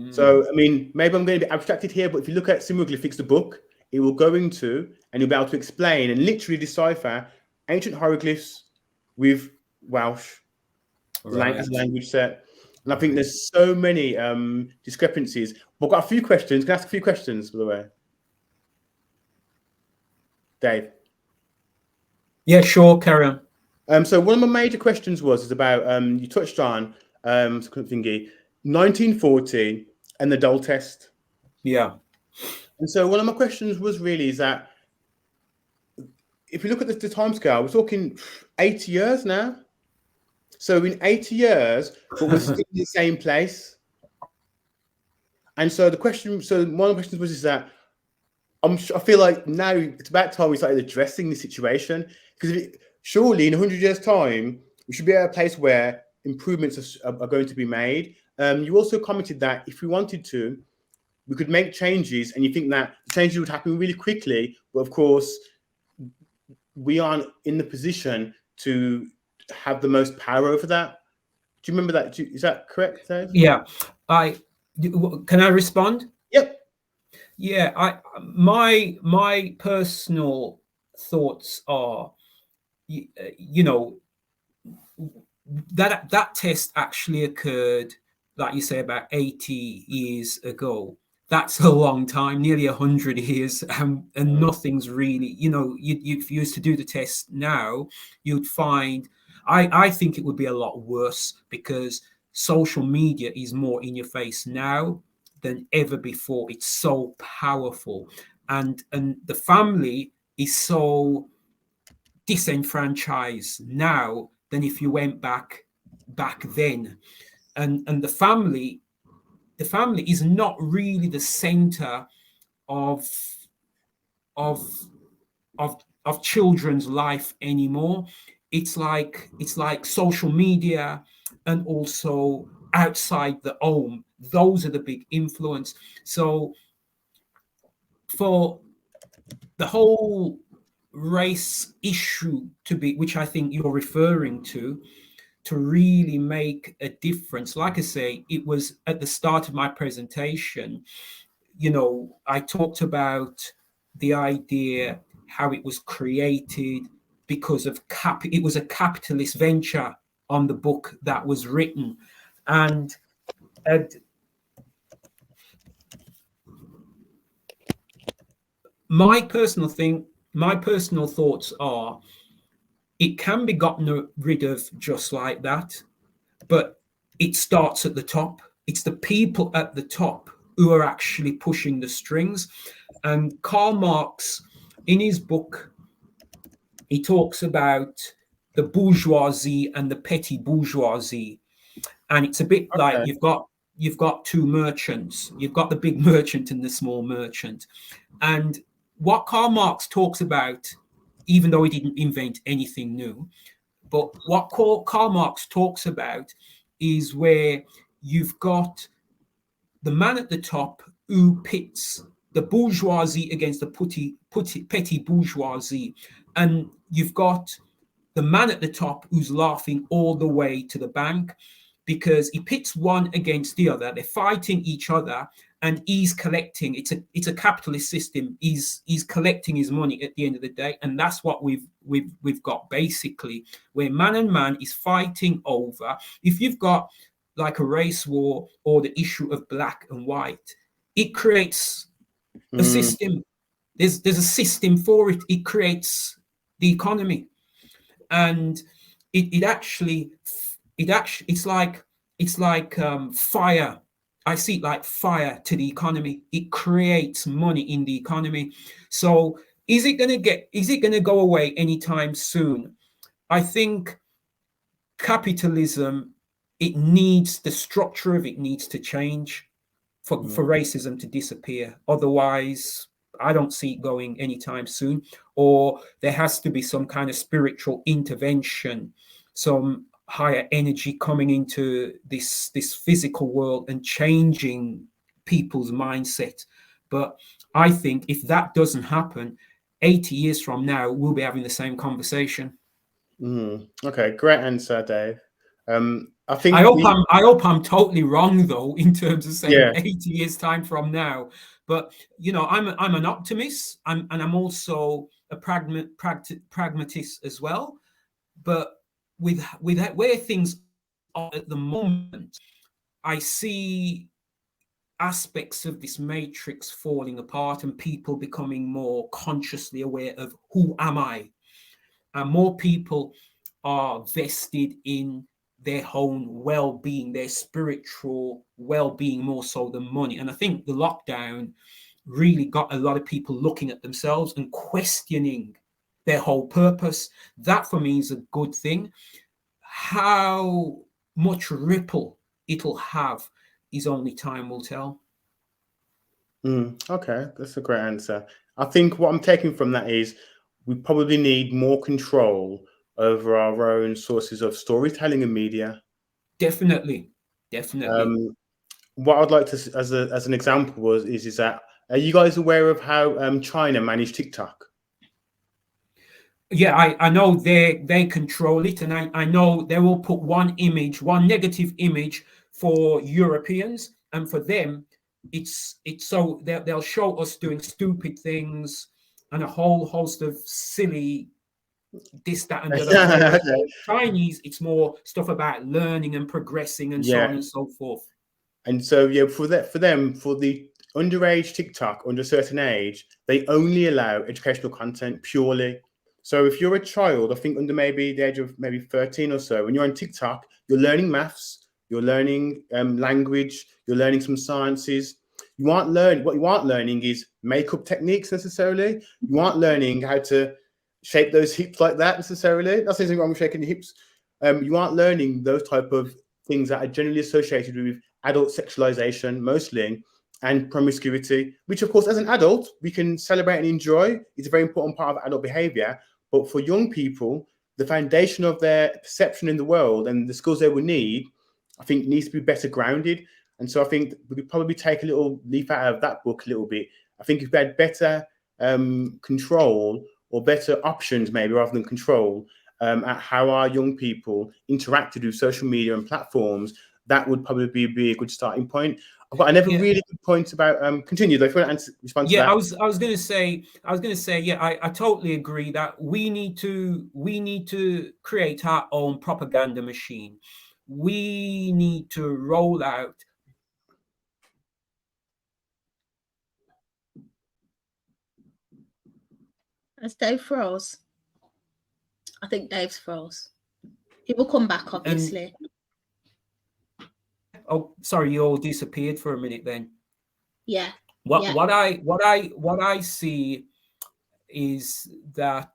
S10: So, I mean, maybe I'm going to be abstracted here, but if you look at Hieroglyphics, the book, it will go into and you'll be able to explain and literally decipher ancient hieroglyphs with Welsh as a language set. And I think there's so many discrepancies. But I've got a few questions. Can I ask a few questions, by the way? Dave?
S13: Yeah, sure, carry on.
S10: So one of my major questions is about, you touched on, 1940 and the Dole test.
S13: Yeah.
S10: And so one of my questions is that if you look at the timescale, we're talking 80 years now. So in 80 years, but we're still in the same place. And so one of the questions is that I feel like now it's about time we started addressing the situation, because surely in 100 years' time, we should be at a place where improvements are going to be made. You also commented that if we wanted to, we could make changes, and you think that the changes would happen really quickly. But of course, we aren't in the position to have the most power over that. Do you remember that? Is that correct, Dave?
S13: Yeah. Can I respond?
S10: Yep.
S13: Yeah. My personal thoughts are, you know, that test actually occurred, like you say, about 80 years ago. That's a long time, nearly 100 years, and nothing's really, you know, if you used to do the test now, you'd find, I think it would be a lot worse, because social media is more in your face now than ever before. It's so powerful, and the family is so disenfranchised now than if you went back then, and the family is not really the center of children's life anymore. It's like social media, and also outside the home. Those are the big influence. So for the whole race issue to be, which I think you're referring to really make a difference, like I say, it was at the start of my presentation, you know, I talked about the idea how it was created because of it was a capitalist venture on the book that was written. And my personal thoughts are, it can be gotten rid of just like that, but it starts at the top. It's the people at the top who are actually pushing the strings. And Karl Marx, in his book, he talks about the bourgeoisie and the petty bourgeoisie. And it's a bit like you've got 2 merchants. You've got the big merchant and the small merchant. And what Karl Marx talks about, even though he didn't invent anything new, but what Karl Marx talks about is where you've got the man at the top who pits the bourgeoisie against the petty bourgeoisie, and you've got the man at the top who's laughing all the way to the bank, because he pits one against the other. They're fighting each other, and he's collecting. It's a capitalist system. He's collecting his money at the end of the day, and that's what we've got basically, where man and man is fighting over. If you've got like a race war or the issue of black and white, it creates a system There's a system for it. It creates the economy, and it's like fire. I see it like fire to the economy. It creates money in the economy. So is it going to go away anytime soon? I think capitalism, the structure of it needs to change for racism to disappear. Otherwise, I don't see it going anytime soon. Or there has to be some kind of spiritual intervention, some higher energy coming into this physical world and changing people's mindset. But I think if that doesn't happen, 80 years from now, we'll be having the same conversation.
S10: Okay, great answer, Dave. I
S13: hope I'm totally wrong, though, in terms of saying 80 years time from now. But I'm an optimist, and I'm also a pragmatist as well. But with where things are at the moment, I see aspects of this matrix falling apart and people becoming more consciously aware of who am I, and more people are vested in their own well-being, their spiritual well-being, more so than money. And I think the lockdown really got a lot of people looking at themselves and questioning their whole purpose. That for me is a good thing. How much ripple it'll have is only time will tell.
S10: Okay, that's a great answer. I think what I'm taking from that is we probably need more control over our own sources of storytelling and media.
S13: Definitely.
S10: What I'd like to, as an example, is that, are you guys aware of how China managed TikTok?
S13: Yeah, I know they control it, and I know they will put one negative image for Europeans, and for them, it's so they'll show us doing stupid things and a whole host of silly this, that, and the other. Chinese, it's more stuff about learning and progressing and so on and so forth.
S10: And so, for them, for the underage TikTok under a certain age, they only allow educational content purely. So if you're a child, I think under maybe the age of maybe 13 or so, when you're on TikTok, you're learning maths, you're learning language, you're learning some sciences. What you aren't learning is makeup techniques necessarily. You aren't learning how to shape those hips like that necessarily. That's anything wrong with shaking your hips. You aren't learning those type of things that are generally associated with adult sexualization mostly, and promiscuity, which of course as an adult we can celebrate and enjoy. It's a very important part of adult behavior. But for young people, the foundation of their perception in the world and the skills they will need, I think, needs to be better grounded. And so I think we could probably take a little leaf out of that book a little bit. I think if we had better control or better options, maybe rather than control, at how our young people interacted with social media and platforms, that would probably be a good starting point. I've got another really good point about continue though. If you want to respond to that.
S13: I was going to say, I totally agree that we need to create our own propaganda machine. We need to roll out.
S2: As Dave froze. I think Dave's froze. He will come back, obviously.
S13: Oh, sorry, you all disappeared for a minute then.
S2: Yeah.
S13: What I see is that,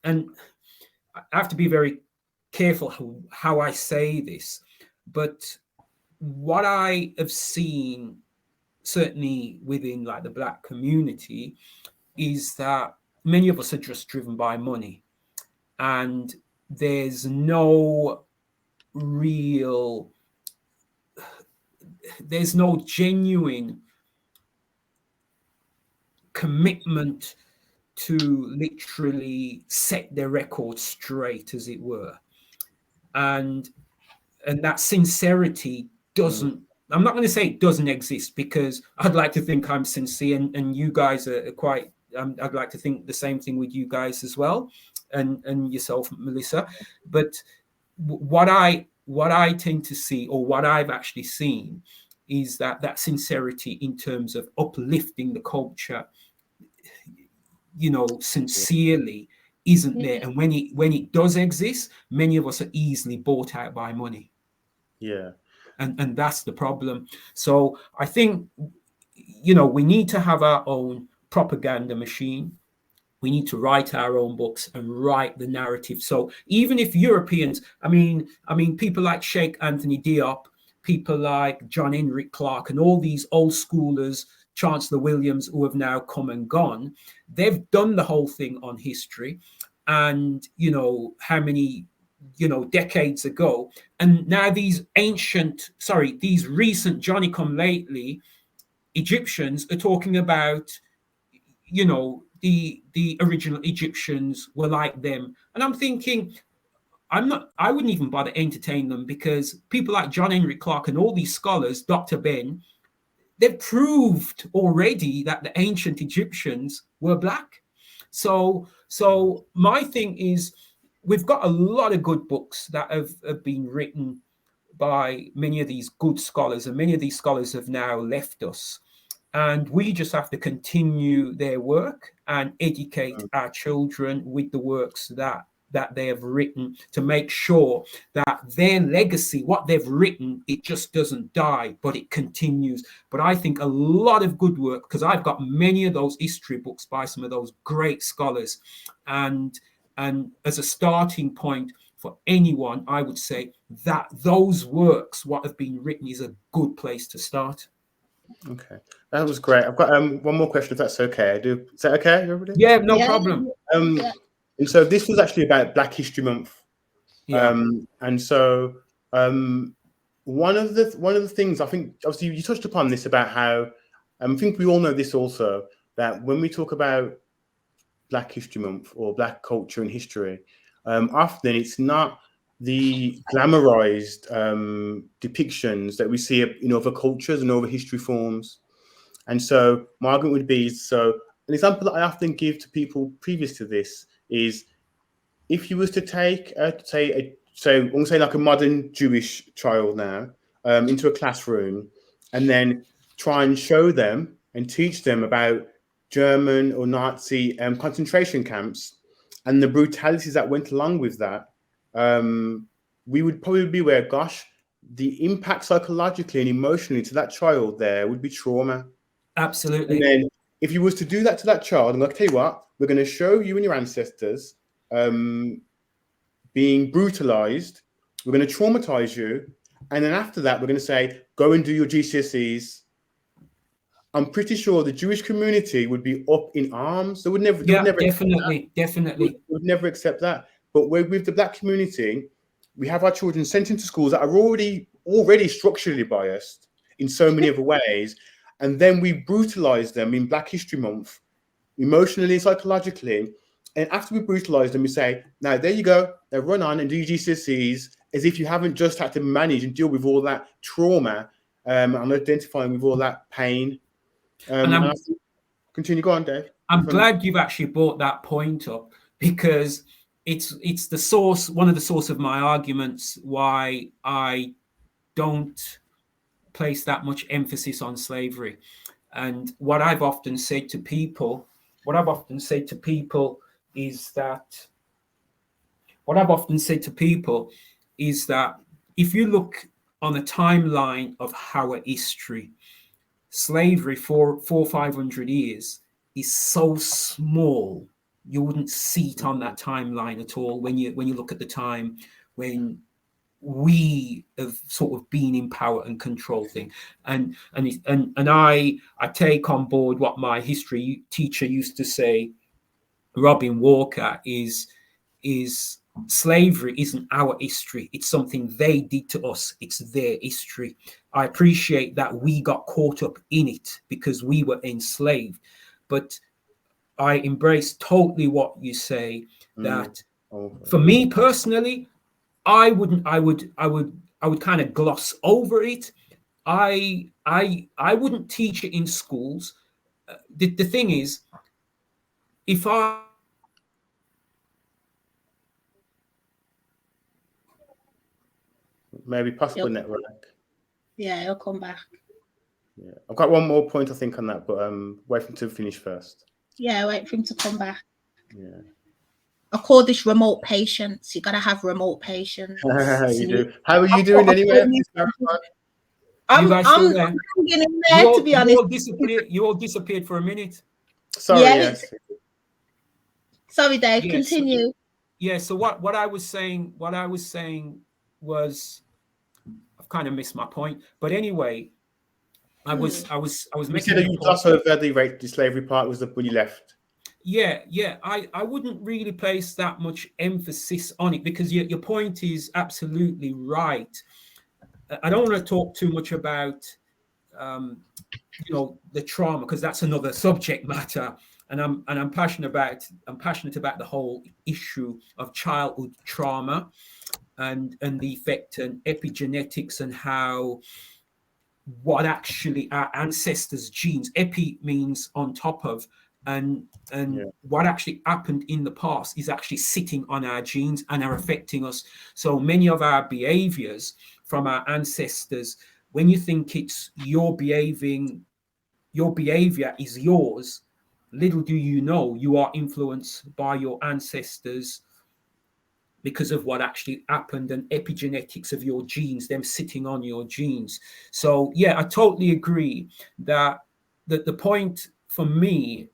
S13: and I have to be very careful how I say this, but what I have seen, certainly within like the Black community, is that many of us are just driven by money, and there's no genuine commitment to literally set their record straight, as it were, and that sincerity doesn't. I'm not going to say it doesn't exist, because I'd like to think I'm sincere, and you guys are quite. I'd like to think the same thing with you guys as well, and yourself, Melissa. But what I tend to see, or what I've actually seen, is that sincerity in terms of uplifting the culture, sincerely isn't there. And when it does exist, many of us are easily bought out by money.
S10: Yeah.
S13: And that's the problem. So I think, we need to have our own propaganda machine. We need to write our own books and write the narrative. So even if Europeans, I mean, people like Sheikh Anthony Diop, people like John Henrik Clarke, and all these old schoolers, Chancellor Williams, who have now come and gone, they've done the whole thing on history. And, how many, decades ago. And now these recent Johnny come lately Egyptians are talking about, the original Egyptians were like them. And I'm thinking, I wouldn't even bother entertain them, because people like John Henrik Clarke and all these scholars, Dr. Ben, they've proved already that the ancient Egyptians were black. So my thing is, we've got a lot of good books that have been written by many of these good scholars, and many of these scholars have now left us. And we just have to continue their work and educate our children with the works that they have written, to make sure that their legacy, what they've written, it just doesn't die, but it continues. But I think a lot of good work, because I've got many of those history books by some of those great scholars. And as a starting point for anyone, I would say that those works, what have been written, is a good place to start.
S10: Okay, that was great. I've got one more question, if that's okay. Is that okay, everybody?
S13: Yeah, no problem.
S10: And so this was actually about Black History Month.
S13: Yeah.
S10: And so one of the things, I think, obviously you touched upon this, about how I think we all know this also, that when we talk about Black History Month or Black culture and history, often it's not the glamorized depictions that we see in other cultures and other history forms. And so my argument would be, so an example that I often give to people previous to this is, if you was to take, I'm going to say like a modern Jewish child now, into a classroom, and then try and show them and teach them about German or Nazi concentration camps and the brutalities that went along with that, we would probably be aware, gosh, the impact psychologically and emotionally to that child there would be trauma.
S13: Absolutely.
S10: And then if you was to do that to that child, I'm going to tell you what, we're going to show you and your ancestors being brutalized, we're going to traumatize you, and then after that, we're going to say, go and do your GCSEs. I'm pretty sure the Jewish community would be up in arms. They would never
S13: definitely.
S10: Would never accept that. But with the Black community, we have our children sent into schools that are already structurally biased in so many other ways, and then we brutalize them in Black History Month, emotionally and psychologically. And after we brutalize them, we say, now there you go, now run on and do your GCSEs, as if you haven't just had to manage and deal with all that trauma and identifying with all that pain. And continue, go on, Dave.
S13: I'm glad you've actually brought that point up, because it's the source, one of the source of my arguments why I don't place that much emphasis on slavery. And what I've often said to people is that if you look on a timeline of our history, slavery for 500 years is so small, you wouldn't see it on that timeline at all when you look at the time when we have sort of been in power and control things. And I take on board what my history teacher used to say, Robin Walker, is slavery isn't our history. It's something they did to us. It's their history. I appreciate that we got caught up in it because we were enslaved. But I embrace totally what you say, that for me personally, I would kind of gloss over it. I wouldn't teach it in schools. The thing is, if I
S10: maybe possible network.
S2: Yeah, it'll come back.
S10: Yeah, I've got one more point I think on that, but wait for him to finish first.
S2: Yeah, wait for him to come back.
S10: Yeah.
S2: I call this remote patience. You gotta have remote patience.
S10: You do. How are you doing anyway?
S2: I'm
S13: still there?
S2: hanging in there, to be honest.
S13: You all disappeared for a minute.
S10: Sorry,
S2: Yeah,
S10: yes.
S2: Sorry, Dave.
S13: Yes.
S2: Continue.
S13: Yeah. So what I was saying was, I've kind of missed my point. But anyway, I was
S10: You
S13: making
S10: said
S13: a
S10: that you
S13: point.
S10: glossed over the slavery part was when you left.
S13: Yeah. I wouldn't really place that much emphasis on it, because your point is absolutely right. I don't want to talk too much about the trauma, because that's another subject matter, and I'm passionate about the whole issue of childhood trauma and the effect and epigenetics, and how what actually our ancestors' genes, epi means on top of, and what actually happened in the past is actually sitting on our genes and are affecting us. So many of our behaviors from our ancestors, when you think it's your behavior is yours, little do you know you are influenced by your ancestors because of what actually happened, and epigenetics of your genes, them sitting on your genes. So yeah, I totally agree that the point for me,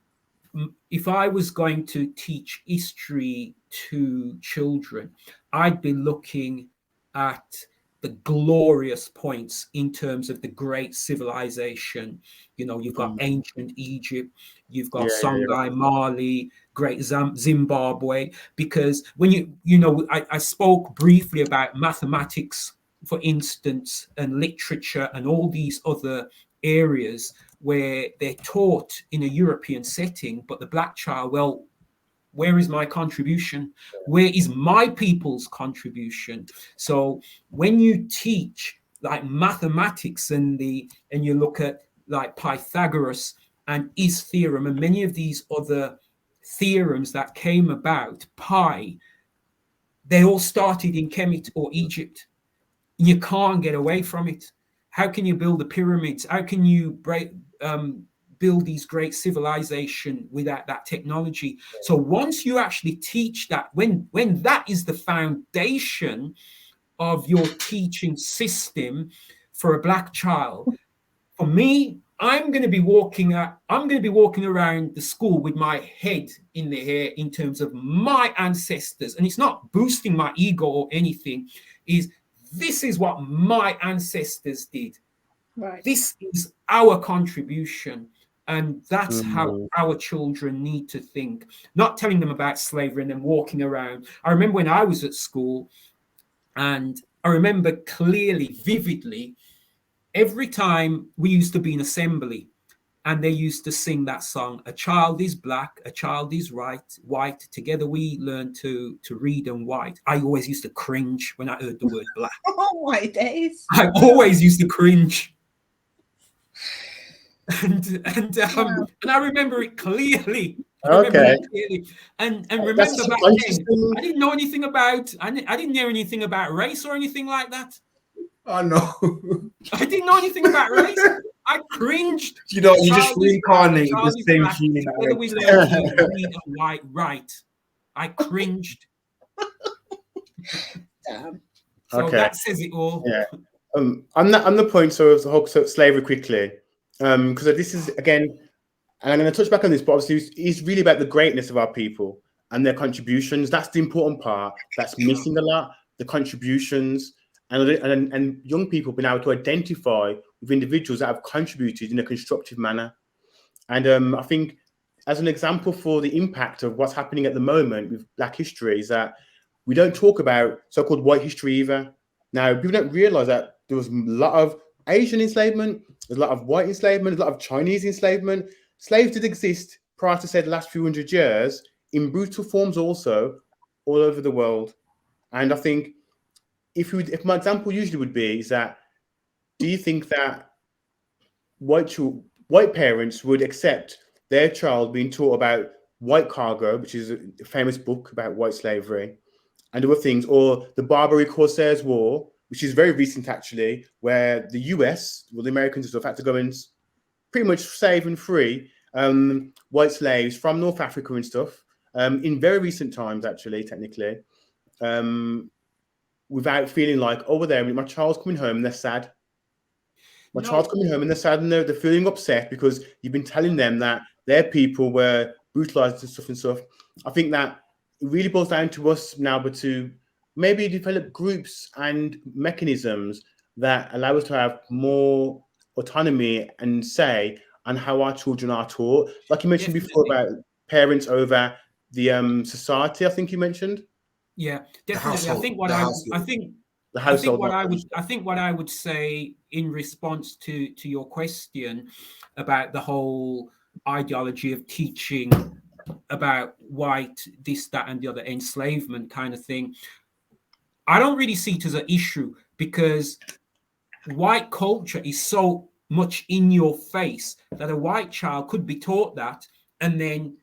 S13: if I was going to teach history to children, I'd be looking at the glorious points in terms of the great civilization. You've got ancient Egypt, you've got Songhai, Mali, great Zimbabwe, because when I spoke briefly about mathematics, for instance, and literature and all these other areas where they're taught in a European setting, but the black child, well, where is my contribution? Where is my people's contribution? So when you teach like mathematics and you look at like Pythagoras and his theorem and many of these other theorems that came about, they all started in Kemet or Egypt. You can't get away from it. How can you build the pyramids? How can you build these great civilization without that technology? So once you actually teach that, when that is the foundation of your teaching system for a black child, for me, I'm going to be walking around the school with my head in the air in terms of my ancestors, and it's not boosting my ego or anything. This is what my ancestors did.
S2: Right.
S13: This is our contribution. And that's how our children need to think, not telling them about slavery and then walking around. I remember when I was at school, and I remember clearly, vividly, every time we used to be in assembly and they used to sing that song, "A child is black, a child is white, together we learn to read and write." I always used to cringe when I heard the word black.
S2: Oh my days.
S13: I always used to cringe. And I remember it clearly.
S10: Okay.
S13: And remember back then, I didn't know anything about. I didn't know anything about race or anything like that.
S3: Oh no.
S13: I didn't know anything about race. I cringed.
S3: You just reincarnated the same feeling.
S13: Right. I cringed.
S2: Damn.
S13: So
S10: Okay.
S13: that says it all.
S10: Yeah. On the point of the whole slavery quickly, because this is again, and I'm going to touch back on this, but obviously it's really about the greatness of our people and their contributions. That's the important part. That's missing a lot. The contributions and young people being able to identify with individuals that have contributed in a constructive manner. And I think as an example for the impact of what's happening at the moment with Black history is that we don't talk about so-called white history either. Now, people don't realize that there was a lot of Asian enslavement, there's a lot of white enslavement, there's a lot of Chinese enslavement. Slaves did exist prior to, say, the last few hundred years in brutal forms also all over the world. And I think if my example usually would be is that, do you think that white parents would accept their child being taught about white cargo, which is a famous book about white slavery, and other things, or the Barbary Corsairs War, which is very recent actually, where the US, well, the Americans and stuff, had to go and pretty much save and free white slaves from North Africa and stuff in very recent times, actually, technically, without feeling like, oh, well, my child's coming home and they're sad. My child's coming home and they're sad and they're feeling upset because you've been telling them that their people were brutalized and stuff. I think that it really boils down to us now, but to maybe develop groups and mechanisms that allow us to have more autonomy and say on how our children are taught. Like you mentioned before about parents over the society, I think you mentioned.
S13: Yeah, definitely. I think what I would say in response to your question about the whole ideology of teaching about white, this, that, and the other, enslavement kind of thing, I don't really see it as an issue, because white culture is so much in your face that a white child could be taught that and then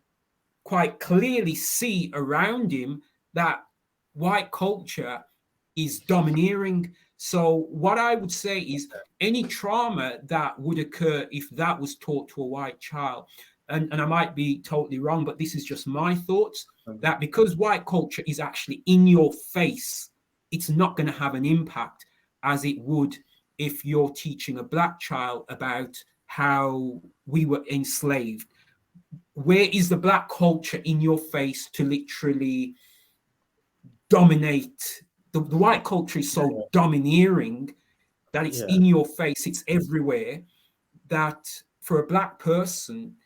S13: quite clearly see around him that white culture is domineering. So what I would say is any trauma that would occur if that was taught to a white child, and I might be totally wrong, but this is just my thoughts, that because white culture is actually in your face, it's not going to have an impact as it would if you're teaching a black child about how we were enslaved. Where is the black culture in your face to literally dominate? The white culture is so domineering that it's in your face, it's everywhere, that for a black person,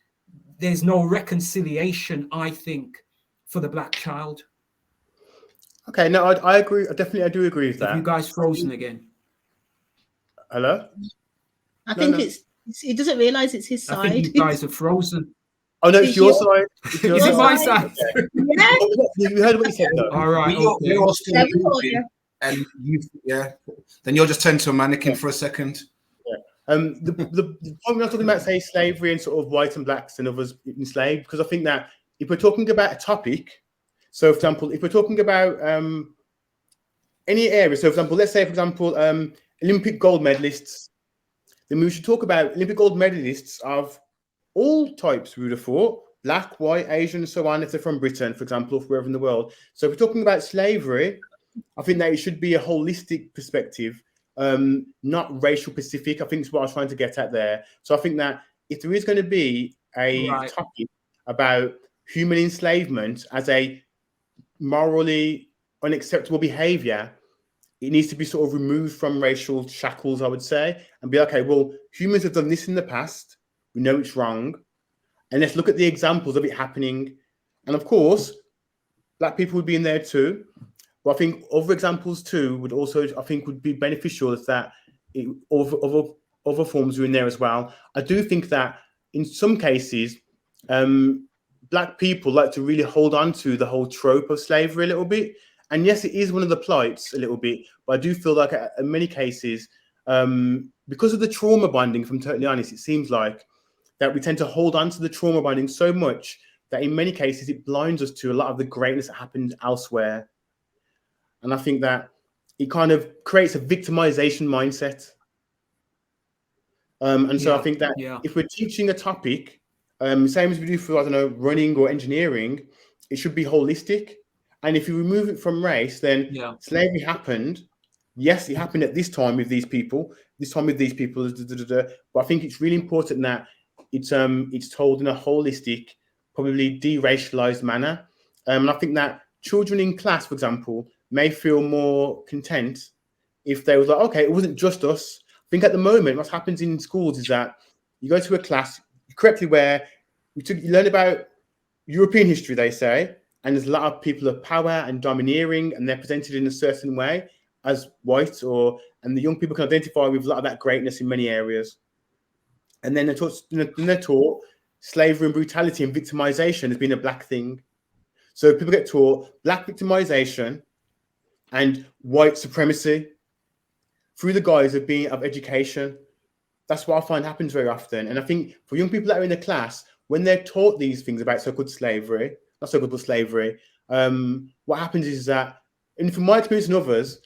S13: there's no reconciliation, I think, for the black child.
S10: Okay, no, I agree. I do agree with that.
S13: Have you guys frozen again?
S10: Hello?
S2: I think he doesn't realize it's his side.
S13: I think you guys are frozen.
S10: Oh no, it's your side.
S13: Is it my side?
S2: Yeah.
S10: You heard what he said though.
S13: All right.
S3: We're all still moving, and then you'll just turn to a mannequin for a second.
S10: The point we're not talking about, say, slavery and sort of whites and blacks and others enslaved, because I think that if we're talking about a topic, so for example, if we're talking about any area, so for example, let's say, for example, Olympic gold medalists, then we should talk about Olympic gold medalists of all types, we would have thought, black, white, Asian, and so on, if they're from Britain, for example, or wherever in the world. So if we're talking about slavery, I think that it should be a holistic perspective, not racial specific. I think is what I was trying to get at there. So I think that if there is going to be a topic about human enslavement as a morally unacceptable behavior, it needs to be sort of removed from racial shackles, I would say, and be okay, well, humans have done this in the past. We know it's wrong. And let's look at the examples of it happening. And of course, black people would be in there too. But I think other examples too would also, I think, would be beneficial if that other forms are in there as well. I do think that in some cases, black people like to really hold on to the whole trope of slavery a little bit. And yes, it is one of the plights a little bit, but I do feel like in many cases, because of the trauma bonding, if I'm totally honest, it seems like that we tend to hold on to the trauma bonding so much that in many cases it blinds us to a lot of the greatness that happened elsewhere. And I think that it kind of creates a victimization mindset. So I think that if we're teaching a topic, same as we do for, I don't know, running or engineering, it should be holistic. And if you remove it from race, then slavery happened. Yes, it happened at this time with these people, this time with these people. But I think it's really important that it's told in a holistic, probably de-racialized manner. And I think that children in class, for example, may feel more content if they was like, okay, it wasn't just us. I think at the moment, what happens in schools is that you go to a class, correctly where you learn about European history, they say, and there's a lot of people of power and domineering, and they're presented in a certain way as white, and the young people can identify with a lot of that greatness in many areas. And then they're taught slavery and brutality and victimization has been a black thing. So people get taught black victimization and white supremacy through the guise of education. That's what I find happens very often. And I think for young people that are in the class, when they're taught these things about so-called slavery, not so-called slavery, what happens is that, and from my experience and others,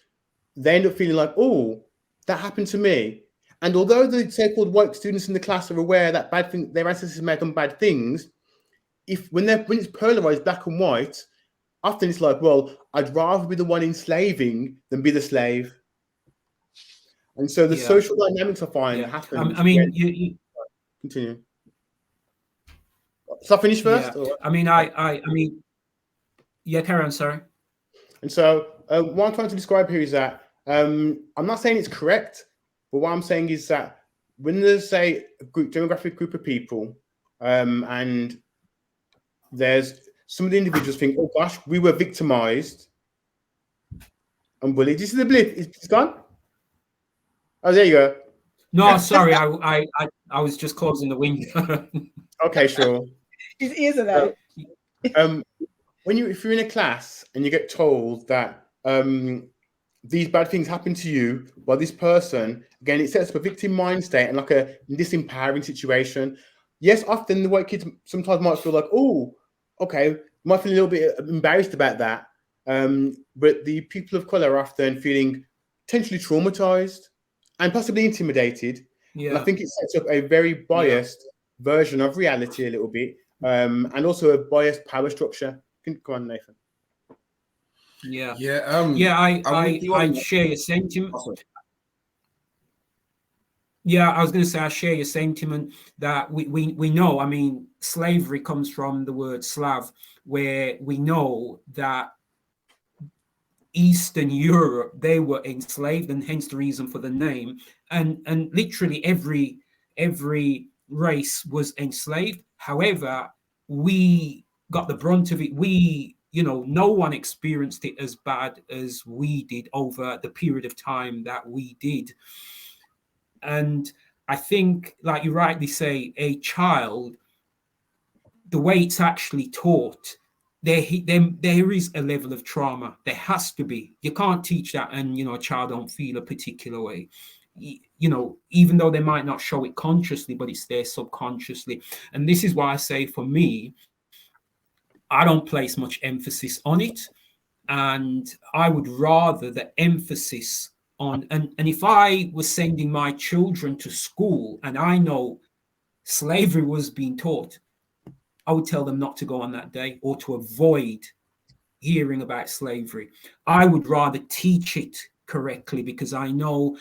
S10: they end up feeling like, oh, that happened to me. And although the so-called white students in the class are aware that their ancestors may have done bad things, when it's polarized black and white, often it's like, well, I'd rather be the one enslaving than be the slave. And so the social dynamics I find happen.
S13: I mean, you
S10: continue. So I finish first.
S13: Yeah. I mean, yeah, carry on. Sorry.
S10: And so what I'm trying to describe here is that I'm not saying it's correct, but what I'm saying is that when there's a demographic group of people, and there's some of the individuals think, oh gosh, we were victimized and bullied. This is the blip. It's gone. Oh, there you go.
S13: No, sorry, I was just closing the window.
S10: Okay, sure.
S16: His ears are there.
S10: If you're in a class and you get told that these bad things happen to you by this person, again, it sets up a victim mind state and like a disempowering situation. Yes, often the white kids sometimes might feel like, oh, okay, might feel a little bit embarrassed about that. But the people of color are often feeling potentially traumatized and possibly intimidated. Yeah. And I think it sets up a very biased version of reality a little bit, and also a biased power structure. Go on, Nathan.
S13: I share your sentiment. Yeah, I was going to say I share your sentiment that we know. I mean, slavery comes from the word Slav, where we know that Eastern Europe, they were enslaved, and hence the reason for the name. And literally every race was enslaved. However, we got the brunt of it. No one experienced it as bad as we did over the period of time that we did. And I think, like you rightly say, a child, the way it's actually taught, there is a level of trauma. There has to be. You can't teach that and, a child don't feel a particular way. Even though they might not show it consciously, but it's there subconsciously. And this is why I say, for me, I don't place much emphasis on it. And I would rather the emphasis on, and if I was sending my children to school and I know slavery was being taught, I would tell them not to go on that day or to avoid hearing about slavery. I would rather teach it correctly, because I know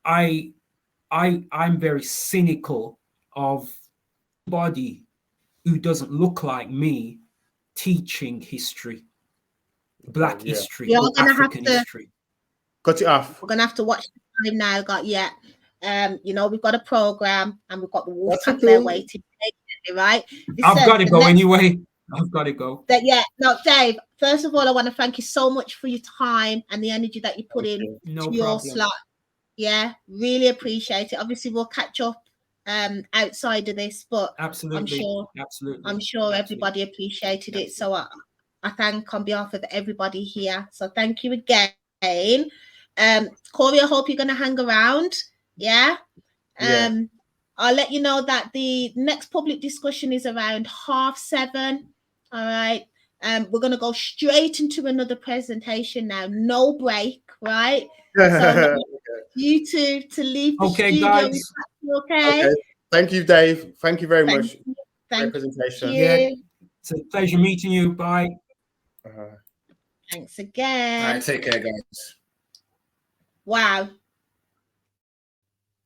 S13: I'm very cynical of anybody who doesn't look like me teaching history, Black history, or African history.
S10: Cut it off.
S2: We're gonna have to watch the time now. We've got a program and we've got the wolf pack there waiting, right?
S13: I've got to go anyway. I've got to go.
S2: Dave, first of all, I want to thank you so much for your time and the energy that you put in to your slot. Yeah, really appreciate it. Obviously, we'll catch up outside of this, but
S13: absolutely,
S2: I'm sure everybody appreciated it. So I thank on behalf of everybody here. So thank you again. Corey, I hope you're going to hang around. Yeah. I'll let you know that the next public discussion is around 7:30. All right. We're going to go straight into another presentation now. No break, right? So you two to leave the studio.
S13: Guys.
S2: Okay.
S10: Thank you, Dave. Thank you very much for the presentation.
S13: Yeah. It's a pleasure meeting you. Bye.
S2: Thanks again.
S3: All right, take care, guys.
S2: Wow.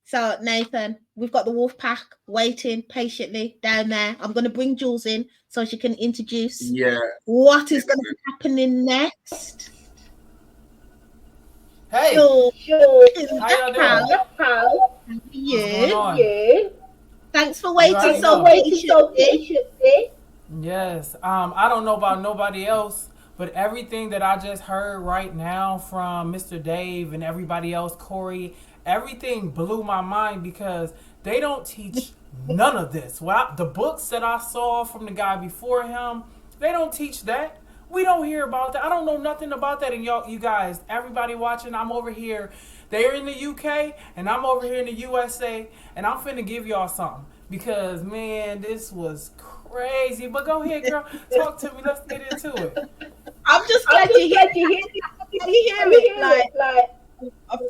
S2: So, Nathan, we've got the wolf pack waiting patiently down there. I'm going to bring Jules in so she can introduce what is going to be happening next.
S17: Hey,
S2: Jules,
S17: how y'all doing?
S2: How are you? Thanks for waiting so patiently.
S17: Yes, I don't know about nobody else, but everything that I just heard right now from Mr. Dave and everybody else, Corey, everything blew my mind, because they don't teach none of this. The books that I saw from the guy before him, they don't teach that. We don't hear about that. I don't know nothing about that. And you guys, everybody watching, I'm over here. They're in the UK and I'm over here in the USA, and I'm finna give y'all something, because man, this was crazy. But go ahead, girl, talk to me. Let's get into it.
S2: I'm just glad you hear it.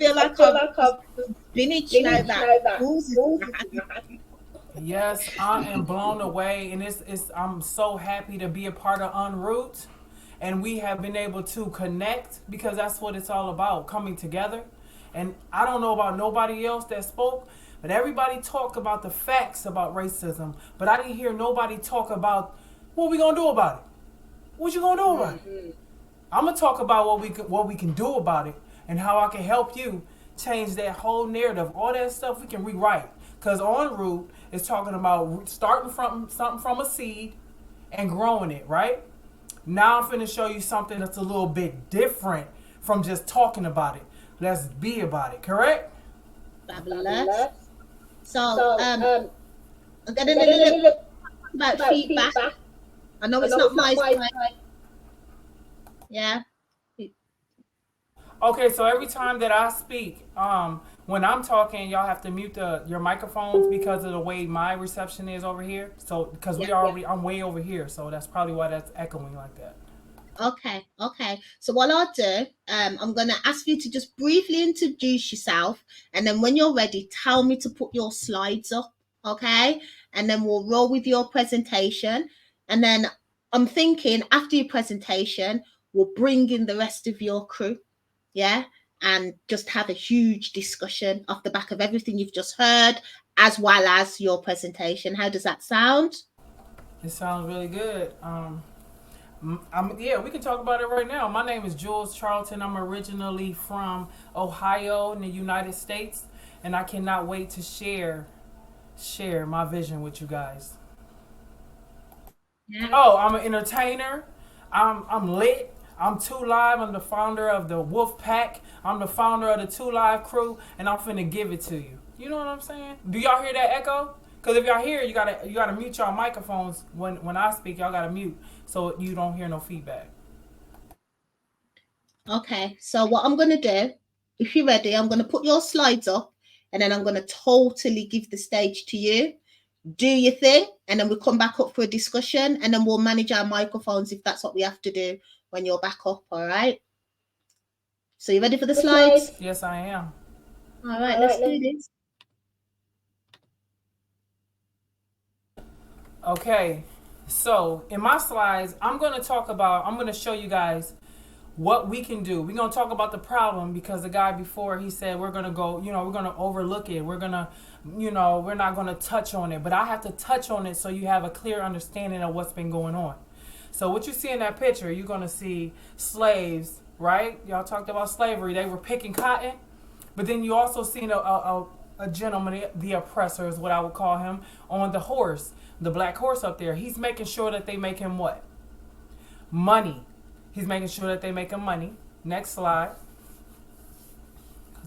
S2: feel like I've spinach now that pulls
S17: Yes, I am blown away, and I'm so happy to be a part of MzRootz, and we have been able to connect because that's what it's all about, coming together. And I don't know about nobody else that spoke, but everybody talked about the facts about racism, but I didn't hear nobody talk about what we gonna do about it. What you gonna do about it? I'm gonna talk about what we can do about it and how I can help you change that whole narrative. All that stuff we can rewrite. Because MzRootz is talking about starting from something from a seed and growing it, right? Now I'm finna show you something that's a little bit different from just talking about it. Let's be about it, correct?
S2: Fabulous. So, I'm getting a little bit about feedback. I know it's not my side. Yeah.
S17: Okay, so every time that I speak, when I'm talking, y'all have to mute your microphones because of the way my reception is over here. So, because I'm way over here, so that's probably why that's echoing like that.
S2: Okay. So what I'll do, I'm gonna ask you to just briefly introduce yourself, and then when you're ready, tell me to put your slides up, okay? And then we'll roll with your presentation, and then I'm thinking after your presentation, we'll bring in the rest of your crew, yeah, and just have a huge discussion off the back of everything you've just heard, as well as your presentation. How does that sound?
S17: It sounds really good. We can talk about it right now. My name is Jules Charlton. I'm originally from Ohio in the United States, and I cannot wait to share my vision with you guys. Yeah. Oh, I'm an entertainer. I'm lit. I'm 2 Live. I'm the founder of the Wolf Pack. I'm the founder of the 2 Live crew, and I'm finna give it to you. You know what I'm saying? Do y'all hear that echo? Because if y'all hear it, you gotta mute y'all microphones when I speak. Y'all gotta mute so you don't hear no feedback.
S2: Okay, so what I'm gonna do, if you're ready, I'm gonna put your slides up, and then I'm gonna totally give the stage to you. Do your thing, and then we'll come back up for a discussion, and then we'll manage our microphones if that's what we have to do when you're back up. All right. So you ready for the slides?
S17: Yes, I am.
S2: All right, let's do this.
S17: Okay, so in my slides, I'm going to show you guys what we can do. We're going to talk about the problem because the guy before, he said we're going to go, we're going to overlook it. We're going to, we're not going to touch on it. But I have to touch on it so you have a clear understanding of what's been going on. So what you see in that picture, you're going to see slaves, right? Y'all talked about slavery. They were picking cotton. But then you also seen a gentleman, the oppressor is what I would call him, on the horse. The black horse up there, he's making sure that they make him what? Money. He's making sure that they make him money. Next slide.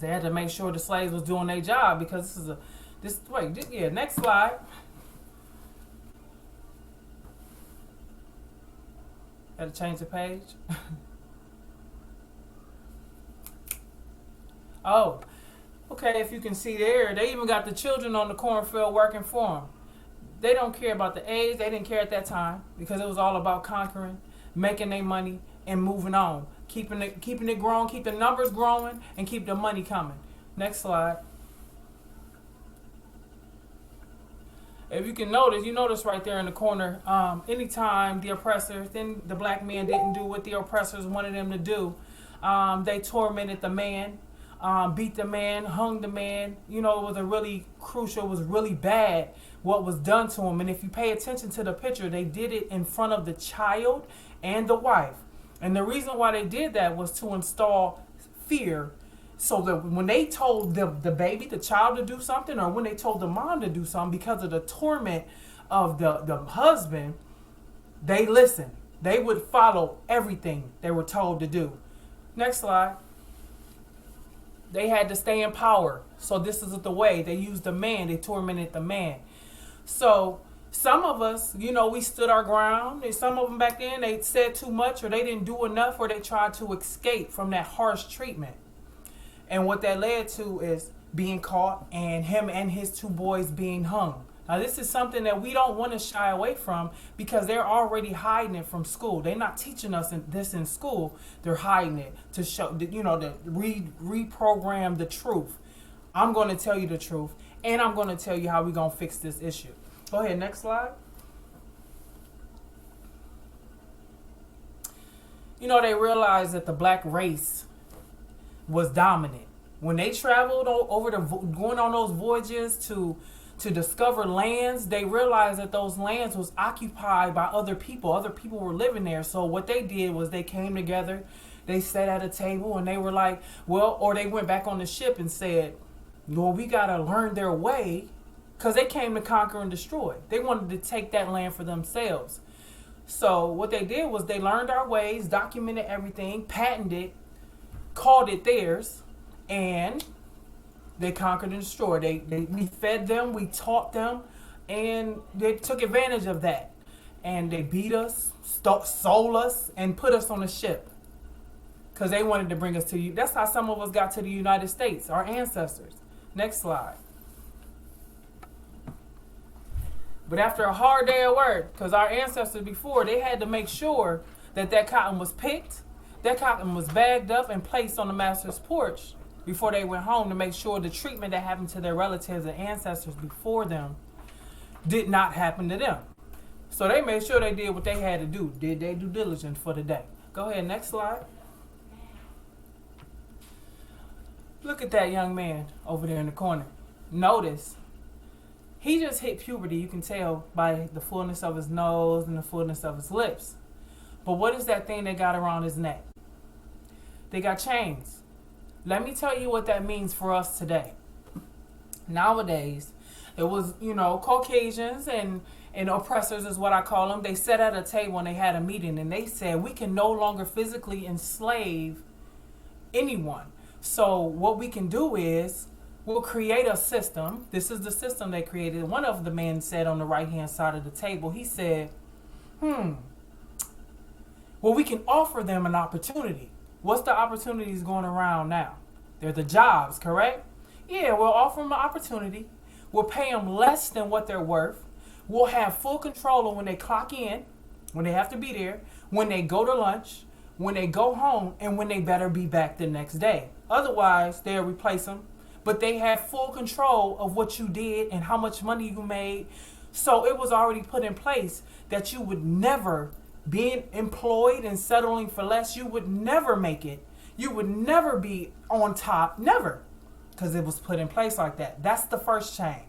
S17: They had to make sure the slaves was doing their job because next slide. Got to change the page. Oh, okay, if you can see there, they even got the children on the cornfield working for them. They don't care about the age. They didn't care at that time because it was all about conquering, making their money, and moving on. Keeping it growing, keep the numbers growing, and keep the money coming. Next slide. If you can notice, you notice right there in the corner, anytime the oppressors, then the black men didn't do what the oppressors wanted them to do. They tormented the man, beat the man, hung the man. It was a really crucial, it was really bad what was done to him. And if you pay attention to the picture, they did it in front of the child and the wife. And the reason why they did that was to install fear, so that when they told the baby, the child, to do something, or when they told the mom to do something, because of the torment of the husband, they listened. They would follow everything they were told to do. Next slide. They had to stay in power. So this is the way. They used the man. They tormented the man. So some of us, we stood our ground. And some of them back then, they said too much, or they didn't do enough, or they tried to escape from that harsh treatment. And what that led to is being caught, and him and his 2 boys being hung. Now, this is something that we don't want to shy away from because they're already hiding it from school. They're not teaching us this in school. They're hiding it to show, to reprogram the truth. I'm going to tell you the truth, and I'm going to tell you how we're going to fix this issue. Go ahead, next slide. They realized that the black race was dominant. When they traveled going on those voyages to discover lands, they realized that those lands was occupied by other people. Other people were living there. So what they did was they came together, they sat at a table, and they were like, or they went back on the ship and said, well, we got to learn their way, because they came to conquer and destroy. They wanted to take that land for themselves. So what they did was they learned our ways, documented everything, patented it, called it theirs, and they conquered and destroyed. We fed them, we taught them, and they took advantage of that. And they beat us, sold us, and put us on a ship. Because they wanted to bring us to you. That's how some of us got to the United States, our ancestors. Next slide. But after a hard day of work, because our ancestors before, they had to make sure that cotton was picked, that cotton was bagged up and placed on the master's porch before they went home to make sure the treatment that happened to their relatives and ancestors before them did not happen to them. So they made sure they did what they had to do, did their due diligence for the day. Go ahead, next slide. Look at that young man over there in the corner. Notice, he just hit puberty. You can tell by the fullness of his nose and the fullness of his lips. But what is that thing they got around his neck? They got chains. Let me tell you what that means for us today. Nowadays, it was, Caucasians and oppressors is what I call them. They sat at a table and they had a meeting and they said, we can no longer physically enslave anyone. So what we can do is we'll create a system. This is the system they created. One of the men said on the right-hand side of the table, he said, well, we can offer them an opportunity. What's the opportunities going around now? They're the jobs, correct? Yeah, we'll offer them an opportunity. We'll pay them less than what they're worth. We'll have full control of when they clock in, when they have to be there, when they go to lunch, when they go home, and when they better be back the next day. Otherwise, they'll replace them. But they have full control of what you did and how much money you made. So it was already put in place that you would never, being employed and settling for less, you would never make it. You would never be on top, never, because it was put in place like that. That's the first chain.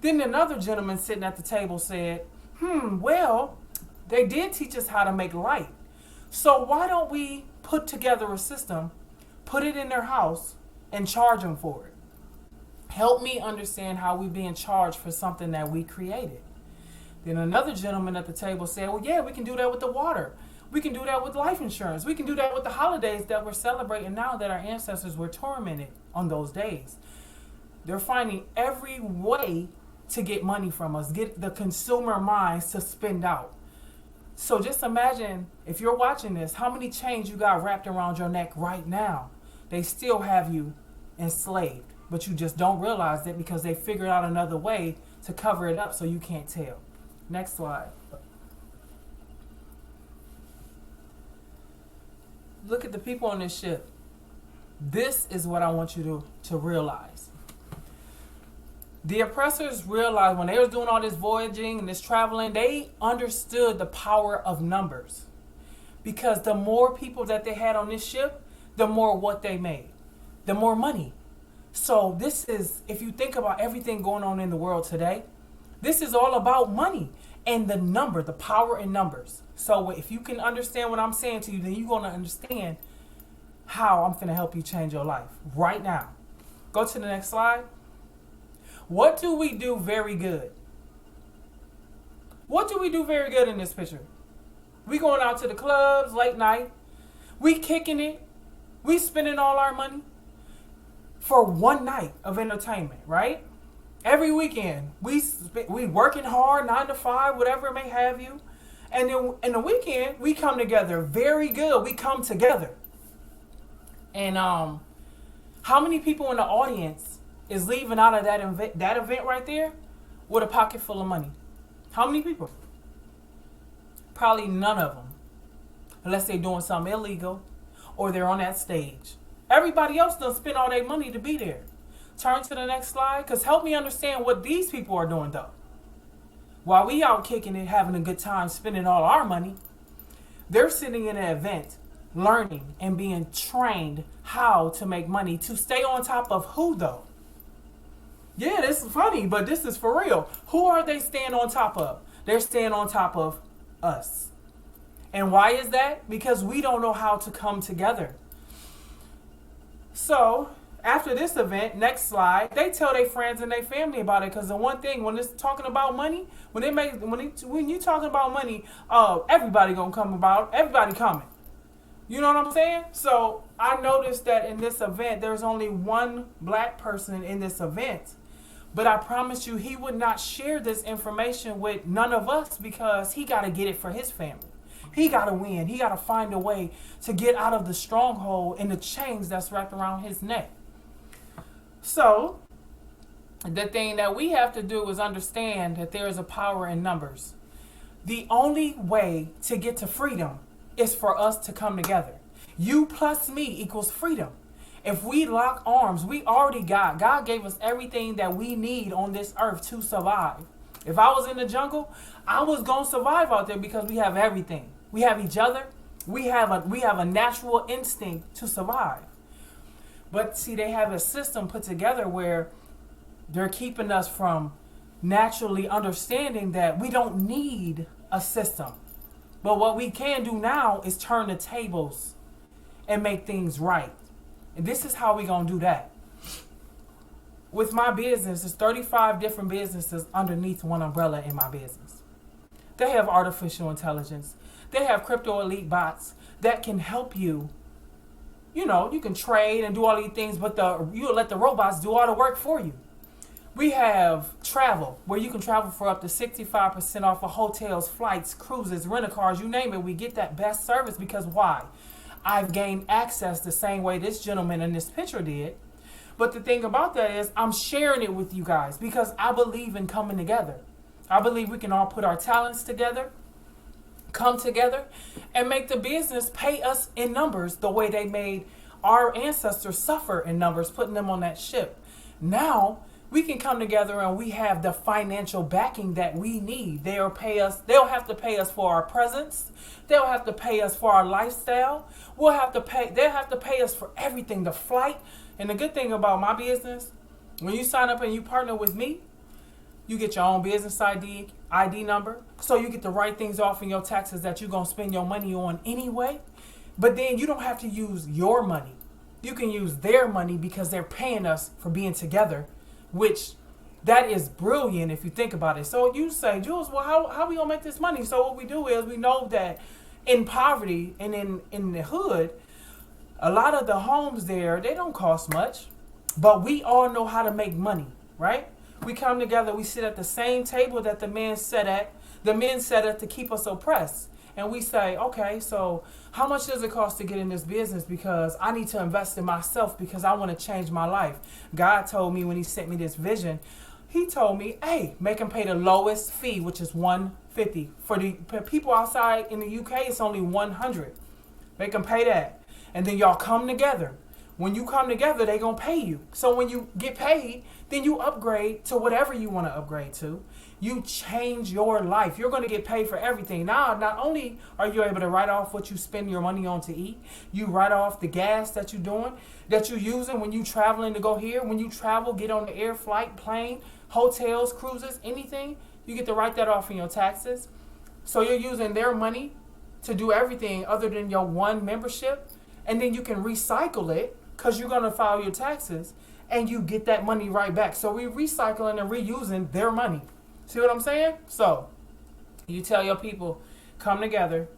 S17: Then another gentleman sitting at the table said, well, they did teach us how to make light. So why don't we put together a system, put it in their house, and charge them for it? Help me understand how we being charged for something that we created. Then another gentleman at the table said, well, yeah, we can do that with the water. We can do that with life insurance. We can do that with the holidays that we're celebrating now that our ancestors were tormented on those days. They're finding every way to get money from us, get the consumer minds to spend out. So just imagine, if you're watching this, how many chains you got wrapped around your neck right now. They still have you enslaved, but you just don't realize it because they figured out another way to cover it up so you can't tell. Next slide. Look at the people on this ship. This is what I want you to realize. The oppressors realized when they were doing all this voyaging and this traveling, they understood the power of numbers. Because the more people that they had on this ship, the more what they made, the more money. So this is, if you think about everything going on in the world today, this is all about money and the number, the power in numbers. So if you can understand what I'm saying to you, then you're going to understand how I'm going to help you change your life right now. Go to the next slide. What do we do very good? What do we do very good in this picture? We going out to the clubs late night. We kicking it. We spending all our money for one night of entertainment, right? Every weekend, we working hard, 9 to 5, whatever it may have you. And then in the weekend, we come together very good. We come together. And how many people in the audience is leaving out of that event right there with a pocket full of money? How many people? Probably none of them. Unless they're doing something illegal or they're on that stage. Everybody else done spend all their money to be there. Turn to the next slide, because help me understand what these people are doing though. While we out kicking it, having a good time, spending all our money, they're sitting in an event, learning and being trained how to make money, to stay on top of who though? Yeah, this is funny, but this is for real. Who are they staying on top of? They're staying on top of us. And why is that? Because we don't know how to come together. So after this event, next slide, they tell their friends and their family about it. Because the one thing, when it's talking about money, when you talking about money, everybody gonna come about, everybody coming. You know what I'm saying? So I noticed that in this event, there's only one black person in this event. But I promise you, he would not share this information with none of us because he got to get it for his family. He got to win. He got to find a way to get out of the stronghold and the chains that's wrapped around his neck. So the thing that we have to do is understand that there is a power in numbers. The only way to get to freedom is for us to come together. You plus me equals freedom. If we lock arms, we already got. God gave us everything that we need on this earth to survive. If I was in the jungle, I was going to survive out there because we have everything. We have each other. We have a natural instinct to survive. But see, they have a system put together where they're keeping us from naturally understanding that we don't need a system. But what we can do now is turn the tables and make things right. And this is how we gonna do that. With my business, there's 35 different businesses underneath one umbrella in my business. They have artificial intelligence. They have crypto elite bots that can help you. You know, you can trade and do all these things, but you'll let the robots do all the work for you. We have travel, where you can travel for up to 65% off of hotels, flights, cruises, rent-a-cars, you name it. We get that best service because why? I've gained access the same way this gentleman in this picture did. But the thing about that is I'm sharing it with you guys because I believe in coming together. I believe we can all put our talents together, come together, and make the business pay us in numbers the way they made our ancestors suffer in numbers, putting them on that ship. Now we can come together and we have the financial backing that we need. They'll have to pay us for our presence. They'll have to pay us for our lifestyle. They'll have to pay us for everything, the flight. And the good thing about my business, when you sign up and you partner with me, you get your own business ID number. So you get the right things off in your taxes that you're going to spend your money on anyway. But then you don't have to use your money. You can use their money because they're paying us for being together, which that is brilliant if you think about it. So you say, Jules, well, how we going to make this money? So what we do is we know that in poverty and in the hood, a lot of the homes there, they don't cost much, but we all know how to make money, right? We come together, we sit at the same table that the men sat at to keep us oppressed. And we say, okay, so how much does it cost to get in this business? Because I need to invest in myself because I want to change my life. God told me when he sent me this vision, he told me, hey, make them pay the lowest fee, which is $150. For the people outside in the UK, it's only $100. Make them pay that. And then y'all come together. When you come together, they going to pay you. So when you get paid, then you upgrade to whatever you want to upgrade to. You change your life. You're going to get paid for everything. Now, not only are you able to write off what you spend your money on to eat, you write off the gas that you're doing, that you're using when you're traveling to go here. When you travel, get on the air, flight, plane, hotels, cruises, anything, you get to write that off in your taxes. So you're using their money to do everything other than your one membership. And then you can recycle it because you're going to file your taxes and you get that money right back. So we're recycling and reusing their money. See what I'm saying? So you tell your people, come together.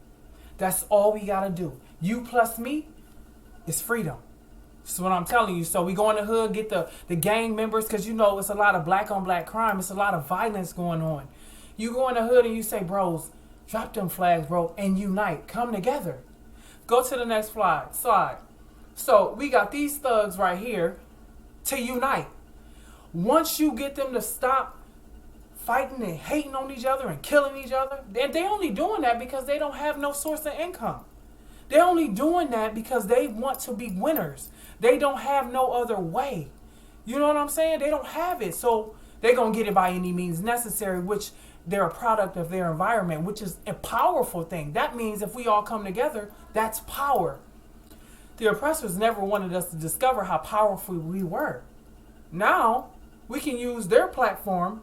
S17: That's all we got to do. You plus me is freedom. That's what I'm telling you. So we go in the hood, get the gang members, because you know it's a lot of black on black crime. It's a lot of violence going on. You go in the hood and you say, bros, drop them flags, bro, and unite. Come together. Go to the next slide. So we got these thugs right here to unite. Once you get them to stop fighting and hating on each other and killing each other. And they only doing that because they don't have no source of income. They're only doing that because they want to be winners. They don't have no other way. You know what I'm saying? They don't have it. So they're going to get it by any means necessary, which they're a product of their environment, which is a powerful thing. That means if we all come together, that's power. The oppressors never wanted us to discover how powerful we were. Now, we can use their platform,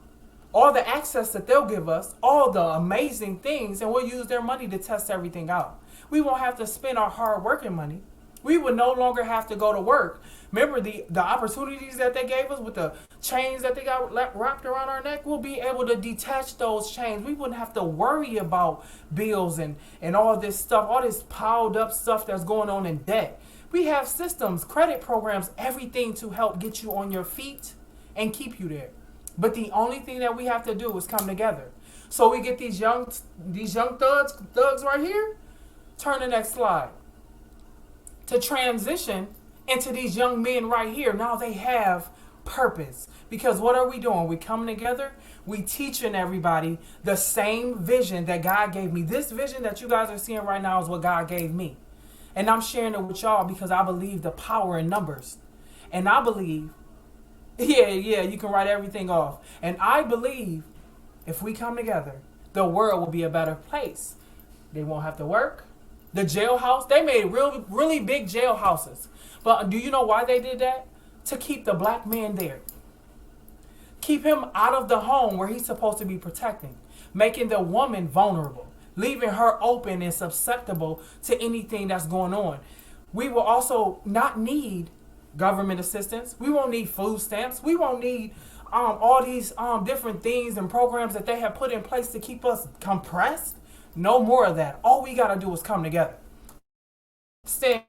S17: all the access that they'll give us, all the amazing things, and we'll use their money to test everything out. We won't have to spend our hard working money. We would no longer have to go to work. Remember the opportunities that they gave us with the chains that they got wrapped around our neck? We'll be able to detach those chains. We wouldn't have to worry about bills and all this stuff, all this piled up stuff that's going on in debt. We have systems, credit programs, everything to help get you on your feet and keep you there. But the only thing that we have to do is come together. So we get these young thugs right here. Turn the next slide. To transition into these young men right here. Now they have purpose. Because what are we doing? We coming together. We teaching everybody the same vision that God gave me. This vision that you guys are seeing right now is what God gave me. And I'm sharing it with y'all because I believe the power in numbers. And I believe, yeah, you can write everything off. And I believe if we come together, the world will be a better place. They won't have to work. The jailhouse, they made really big jailhouses. But do you know why they did that? To keep the black man there. Keep him out of the home where he's supposed to be protecting. Making the woman vulnerable. Leaving her open and susceptible to anything that's going on. We will also not need government assistance. We won't need food stamps. We won't need all these different things and programs that they have put in place to keep us compressed. No more of that. All we got to do is come together. Stand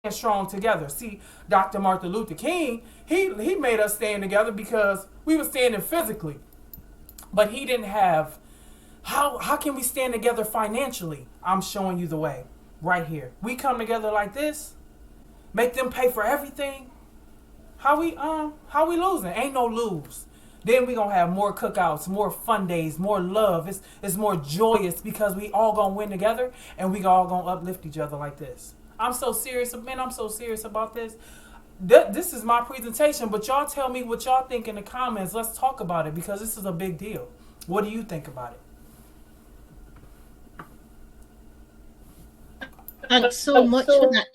S17: strong together. See, Dr. Martin Luther King, he made us stand together because we were standing physically. But he didn't have, how can we stand together financially? I'm showing you the way right here. We come together like this, make them pay for everything. How we losing? Ain't no lose. Then we gonna have more cookouts, more fun days, more love. It's more joyous because we all gonna win together and we all gonna uplift each other like this. I'm so serious, man. I'm so serious about this. This is my presentation, but y'all tell me what y'all think in the comments. Let's talk about it because this is a big deal. What do you think about it?
S2: Thanks so much for that.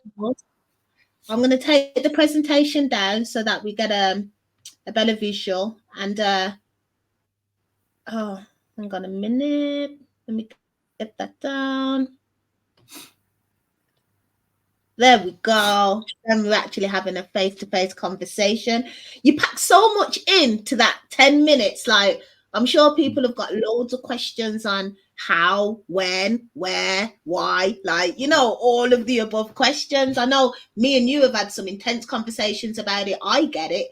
S2: I'm going to take the presentation down so that we get a better visual. And hang on a minute. Let me get that down. There we go. And we're actually having a face-to-face conversation. You pack so much into that 10 minutes. Like, I'm sure people have got loads of questions on how, when, where, why, like, you know, all of the above questions. I know me and you have had some intense conversations about it. I get it.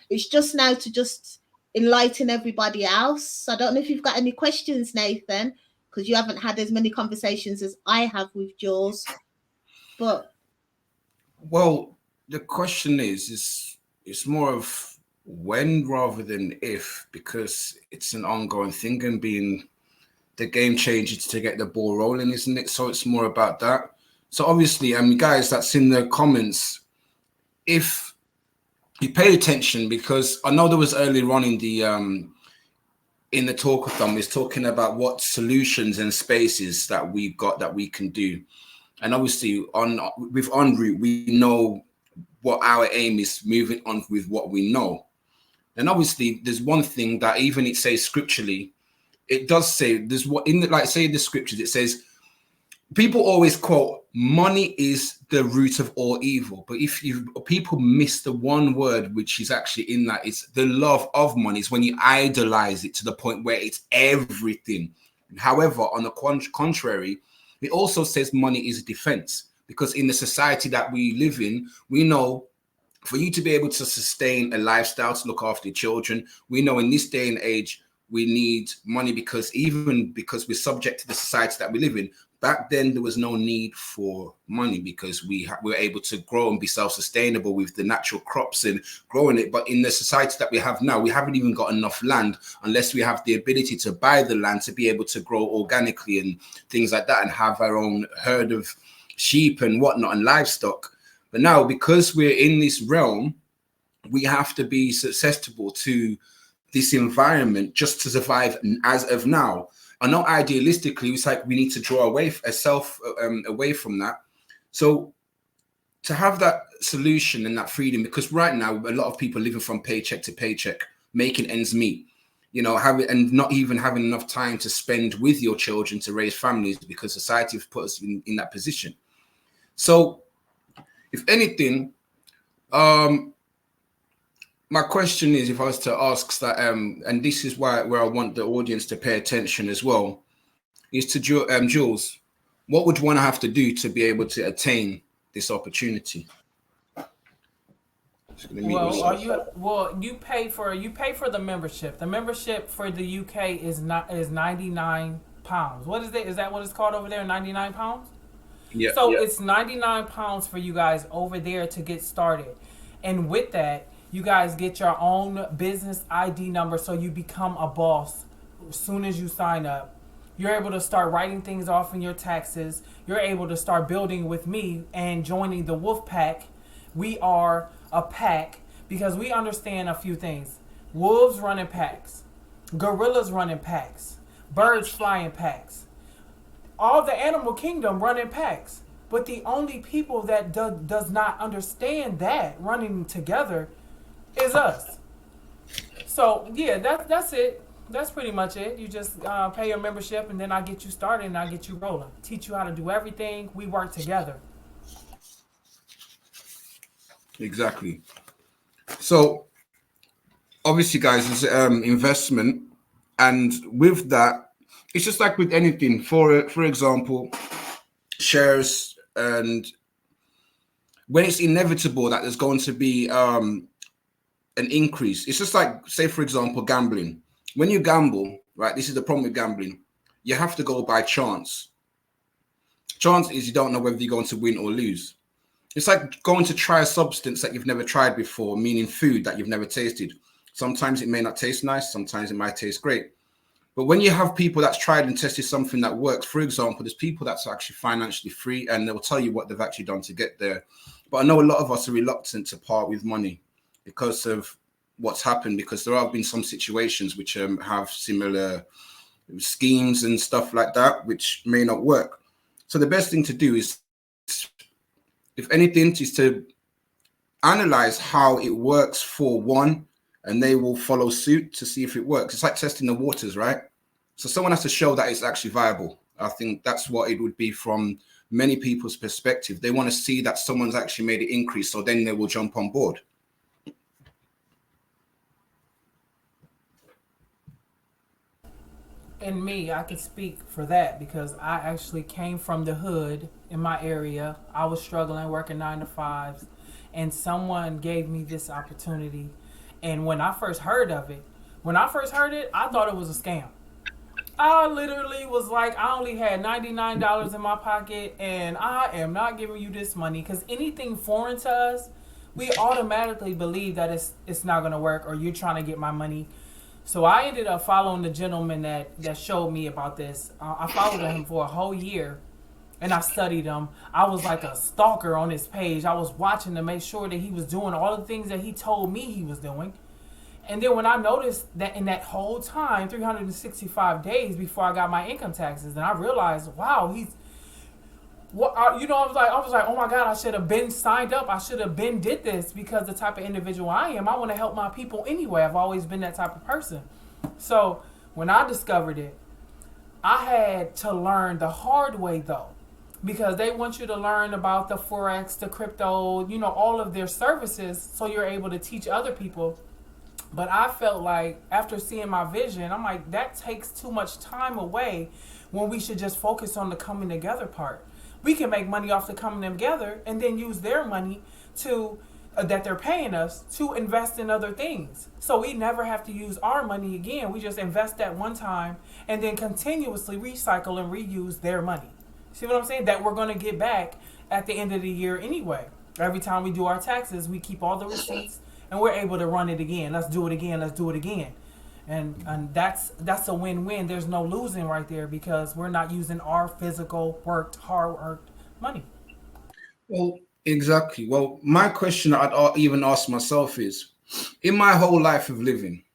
S2: It's just now to just enlighten everybody else. I don't know if you've got any questions, Nathan, because you haven't had as many conversations as I have with Jules. But
S3: well, the question is it's more of when rather than if, because it's an ongoing thing and being the game changer to get the ball rolling, isn't it? So it's more about that. So obviously, guys, that's in the comments. If you pay attention, because I know there was earlier on in the talkathon, is talking about what solutions and spaces that we've got that we can do. And obviously with En Route, we know what our aim is, moving on with what we know. And obviously there's one thing that even it says scripturally, it does say, there's what in the, like say in the scriptures, it says, people always quote, money is the root of all evil. But people miss the one word, which is actually in that, it's the love of money. It's when you idolize it to the point where it's everything. However, on the contrary, it also says money is a defense, because in the society that we live in, we know for you to be able to sustain a lifestyle, to look after your children, we know in this day and age, we need money, because we're subject to the society that we live in. back then there was no need for money because we were able to grow and be self-sustainable with the natural crops and growing it. But in the society that we have now, we haven't even got enough land unless we have the ability to buy the land to be able to grow organically and things like that and have our own herd of sheep and whatnot and livestock. But now, because we're in this realm, we have to be susceptible to this environment just to survive as of now. I know idealistically, it's like we need to draw away away from that. So to have that solution and that freedom, because right now a lot of people are living from paycheck to paycheck, making ends meet, you know, and not even having enough time to spend with your children to raise families because society has put us in that position. So if anything, my question is, if I was to ask that, and this is where I want the audience to pay attention as well, is to Jules, what would one have to do to be able to attain this opportunity?
S17: You pay for the membership. The membership for the UK is £99. What is it? Is that what it's called over there? £99?
S3: Yeah.
S17: So it's £99 for you guys over there to get started, and with that, you guys get your own business ID number, so you become a boss as soon as you sign up. You're able to start writing things off in your taxes. You're able to start building with me and joining the Wolf Pack. We are a pack because we understand a few things. Wolves run in packs. Gorillas run in packs. Birds fly in packs. All the animal kingdom run in packs. But the only people that does not understand that running together is us. So yeah, that's it. That's pretty much it. You just pay your membership, and then I get you started and I get you rolling. Teach you how to do everything. We work together.
S3: Exactly. So obviously, guys, it's investment, and with that, it's just like with anything. For example, shares, and when it's inevitable that there's going to be an increase. It's just like, say, for example, gambling. When you gamble, right, this is the problem with gambling. You have to go by chance. Chance is you don't know whether you're going to win or lose. It's like going to try a substance that you've never tried before, meaning food that you've never tasted. Sometimes it may not taste nice. Sometimes it might taste great. But when you have people that's tried and tested something that works, for example, there's people that's actually financially free and they'll tell you what they've actually done to get there. But I know a lot of us are reluctant to part with money because of what's happened, because there have been some situations which have similar schemes and stuff like that, which may not work. So the best thing to do is, if anything, is to analyze how it works for one, and they will follow suit to see if it works. It's like testing the waters, right? So someone has to show that it's actually viable. I think that's what it would be from many people's perspective. They want to see that someone's actually made it increase, so then they will jump on board.
S17: And me, I can speak for that because I actually came from the hood in my area. I was struggling, working 9 to 5s, and someone gave me this opportunity. And when I first heard of it, I thought it was a scam. I literally was like, I only had $99 in my pocket, and I am not giving you this money, because anything foreign to us, we automatically believe that it's not going to work, or you're trying to get my money. So I ended up following the gentleman that showed me about this. I followed him for a whole year, and I studied him. I was like a stalker on his page. I was watching to make sure that he was doing all the things that he told me he was doing. And then when I noticed that in that whole time, 365 days before I got my income taxes, and I realized, wow, I was like, oh my God, I should have been signed up. I should have been did this, because the type of individual I am, I want to help my people anyway. I've always been that type of person. So when I discovered it, I had to learn the hard way though, because they want you to learn about the Forex, the crypto, all of their services, so you're able to teach other people. But I felt like after seeing my vision, I'm like, that takes too much time away when we should just focus on the coming together part. We can make money off the coming together and then use their money to that they're paying us to invest in other things. So we never have to use our money again. We just invest that one time and then continuously recycle and reuse their money. See what I'm saying? That we're going to get back at the end of the year anyway. Every time we do our taxes, we keep all the receipts and we're able to run it again. Let's do it again. Let's do it again. And that's a win-win. There's no losing right there because we're not using our physical worked, hard worked money.
S3: Well, exactly. Well, my question I'd even ask myself is, in my whole life of living,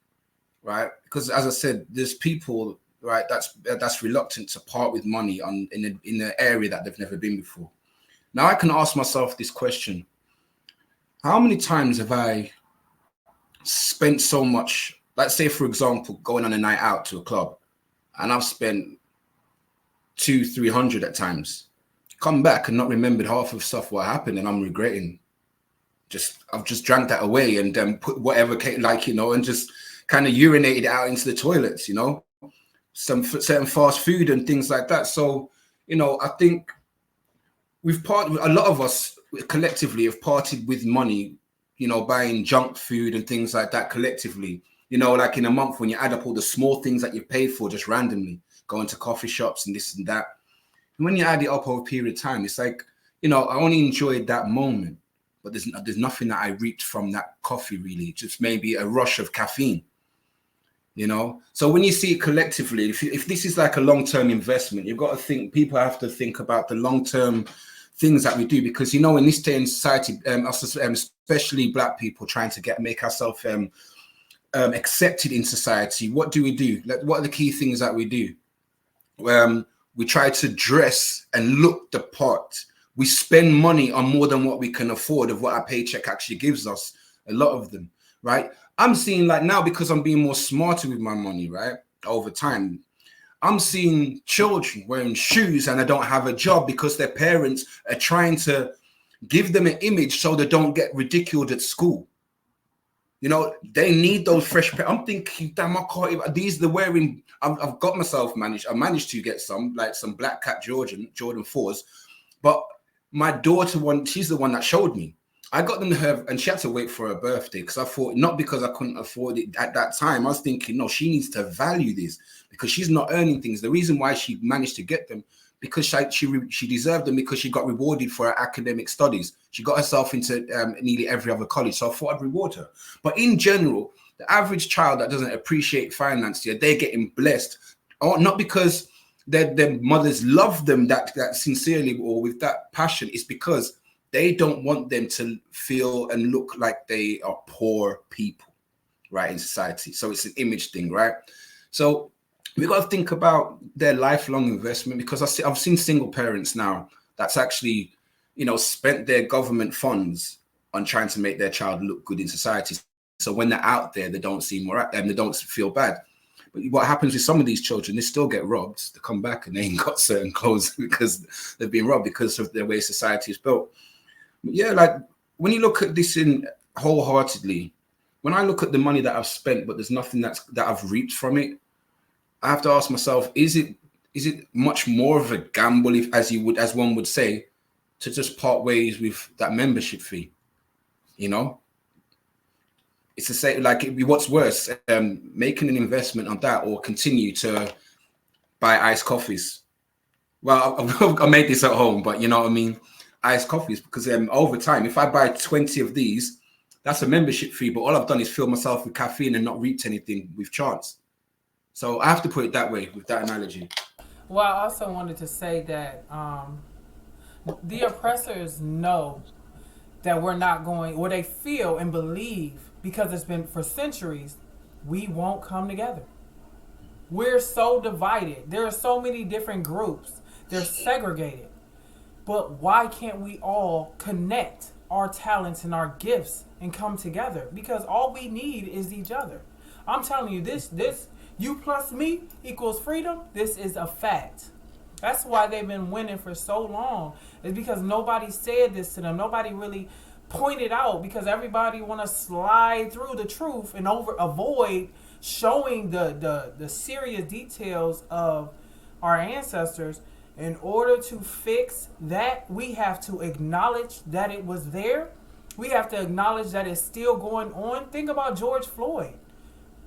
S3: right? Because as I said, there's people, right, that's reluctant to part with money in an area that they've never been before. Now I can ask myself this question: how many times have I spent so much? Let's say, for example, going on a night out to a club, and I've spent 200-300 at times. Come back and not remembered half of stuff what happened, and I'm regretting. I've just drank that away and then put whatever and just kind of urinated it out into the toilets, some certain fast food and things like that. So, I think a lot of us collectively have parted with money, buying junk food and things like that collectively. Like in a month when you add up all the small things that you've paid for just randomly, going to coffee shops and this and that. And when you add it up over a period of time, it's like, I only enjoyed that moment, but there's nothing that I reaped from that coffee really, just maybe a rush of caffeine, So when you see it collectively, if this is like a long-term investment, you've got to think, people have to think about the long-term things that we do, because, in this day in society, especially Black people trying to make ourselves accepted in society, what do we do? What are the key things that we do? We try to dress and look the part. We spend money on more than what we can afford of what our paycheck actually gives us, a lot of them, right? I'm seeing, like, now, because I'm being more smarter with my money, right, over time, I'm seeing children wearing shoes and they don't have a job because their parents are trying to give them an image so they don't get ridiculed at school. They need those fresh pairs. I'm thinking, damn, I can't even, these they're wearing. I've got myself managed. I managed to get some Black Cat Jordan 4s, but my daughter she's the one that showed me. I got them to her, and she had to wait for her birthday because I thought, not because I couldn't afford it at that time. I was thinking, no, she needs to value this because she's not earning things. The reason why she managed to get them, because she deserved them, because she got rewarded for her academic studies. She got herself into nearly every other college, so I thought I'd reward her. But in general, the average child that doesn't appreciate finance, they're getting blessed, not because their mothers love them that sincerely or with that passion. It's because they don't want them to feel and look like they are poor people, right, in society. So it's an image thing, right? So we got to think about their lifelong investment, because I've seen single parents now that's actually, spent their government funds on trying to make their child look good in society. So when they're out there, they don't seem they don't feel bad. But what happens with some of these children, they still get robbed. They come back and they ain't got certain clothes because they've been robbed because of the way society is built. But yeah, like when you look at this in wholeheartedly, when I look at the money that I've spent, but there's nothing that I've reaped from it, I have to ask myself, is it much more of a gamble, as one would say, to just part ways with that membership fee? It's to say, like, what's worse, making an investment on that or continue to buy iced coffees? Well, I made this at home, but you know what I mean? Iced coffees, because over time, if I buy 20 of these, that's a membership fee, but all I've done is fill myself with caffeine and not reaped anything with chance. So I have to put it that way with that analogy.
S17: Well, I also wanted to say that the oppressors know that we're not going, or they feel and believe, because it's been for centuries, we won't come together. We're so divided. There are so many different groups. They're segregated. But why can't we all connect our talents and our gifts and come together? Because all we need is each other. I'm telling you, this you plus me equals freedom. This is a fact. That's why they've been winning for so long. It's because nobody said this to them. Nobody really pointed out, because everybody want to slide through the truth and avoid showing the serious details of our ancestors. In order to fix that, we have to acknowledge that it was there. We have to acknowledge that it's still going on. Think about George Floyd.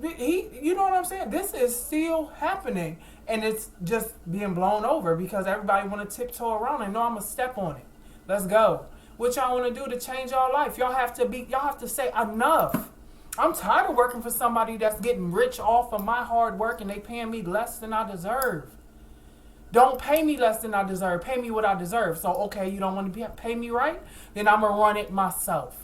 S17: You know what I'm saying? This is still happening, and it's just being blown over because everybody want to tiptoe around and know I'm gonna step on it. Let's go. What y'all want to do to change y'all life? Y'all have to say enough. I'm tired of working for somebody that's getting rich off of my hard work and they paying me less than I deserve. Don't pay me less than I deserve. Pay me what I deserve. So, okay, you don't want to pay me right? Then I'm going to run it myself.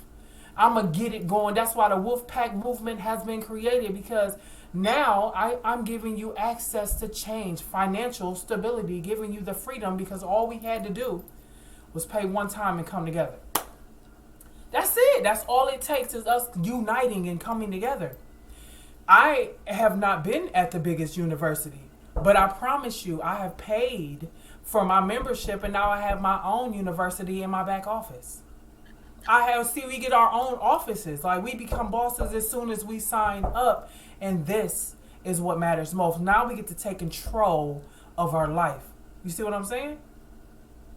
S17: I'm going to get it going. That's why the Wolf Pack movement has been created, because now I'm giving you access to change, financial stability, giving you the freedom, because all we had to do was pay one time and come together. That's it. That's all it takes, is us uniting and coming together. I have not been at the biggest university, but I promise you, I have paid for my membership, and now I have my own university in my back office. We get our own offices. Like, we become bosses as soon as we sign up, and this is what matters most. Now we get to take control of our life. You see what I'm saying?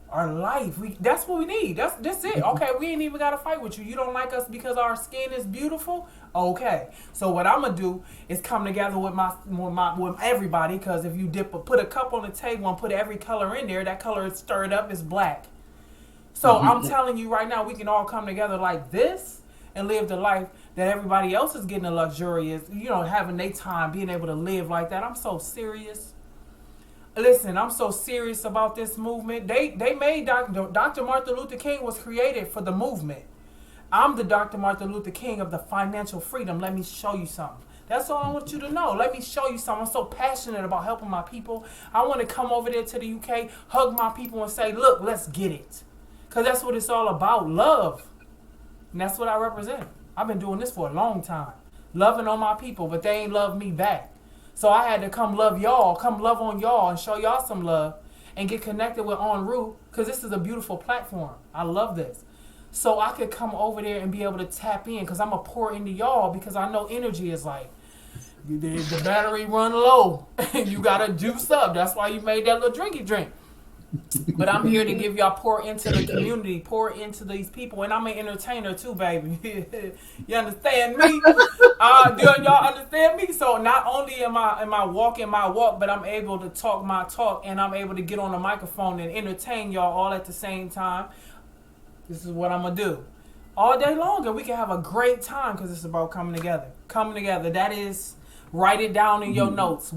S17: Our life. That's what we need. That's it. Okay, we ain't even got to fight with you. You don't like us because our skin is beautiful? Okay. So what I'm going to do is come together with everybody, because if you put a cup on the table and put every color in there, that color is stirred up, is black. So I'm telling you right now, we can all come together like this and live the life that everybody else is getting, a luxurious, having their time, being able to live like that. I'm so serious. Listen, I'm so serious about this movement. They made Dr. Martin Luther King was created for the movement. I'm the Dr. Martin Luther King of the financial freedom. Let me show you something. That's all I want you to know. Let me show you something. I'm so passionate about helping my people. I want to come over there to the UK, hug my people and say, look, let's get it. Because that's what it's all about, love. And that's what I represent. I've been doing this for a long time. Loving on my people, but they ain't loved me back. So I had to come love y'all, come love on y'all and show y'all some love and get connected with MzRootz, because this is a beautiful platform. I love this. So I could come over there and be able to tap in, because I'm going to pour into y'all, because I know energy is like, the battery run low. You got to juice up. That's why you made that little drinky drink. But I'm here to give y'all, pour into the community, pour into these people, and I'm an entertainer too, baby. You understand me? Do y'all understand me? So not only am I walking my walk, but I'm able to talk my talk, and I'm able to get on the microphone and entertain y'all all at the same time. This is what I'm gonna do all day long, and we can have a great time, because it's about coming together. Coming together. That is, write it down in your notes.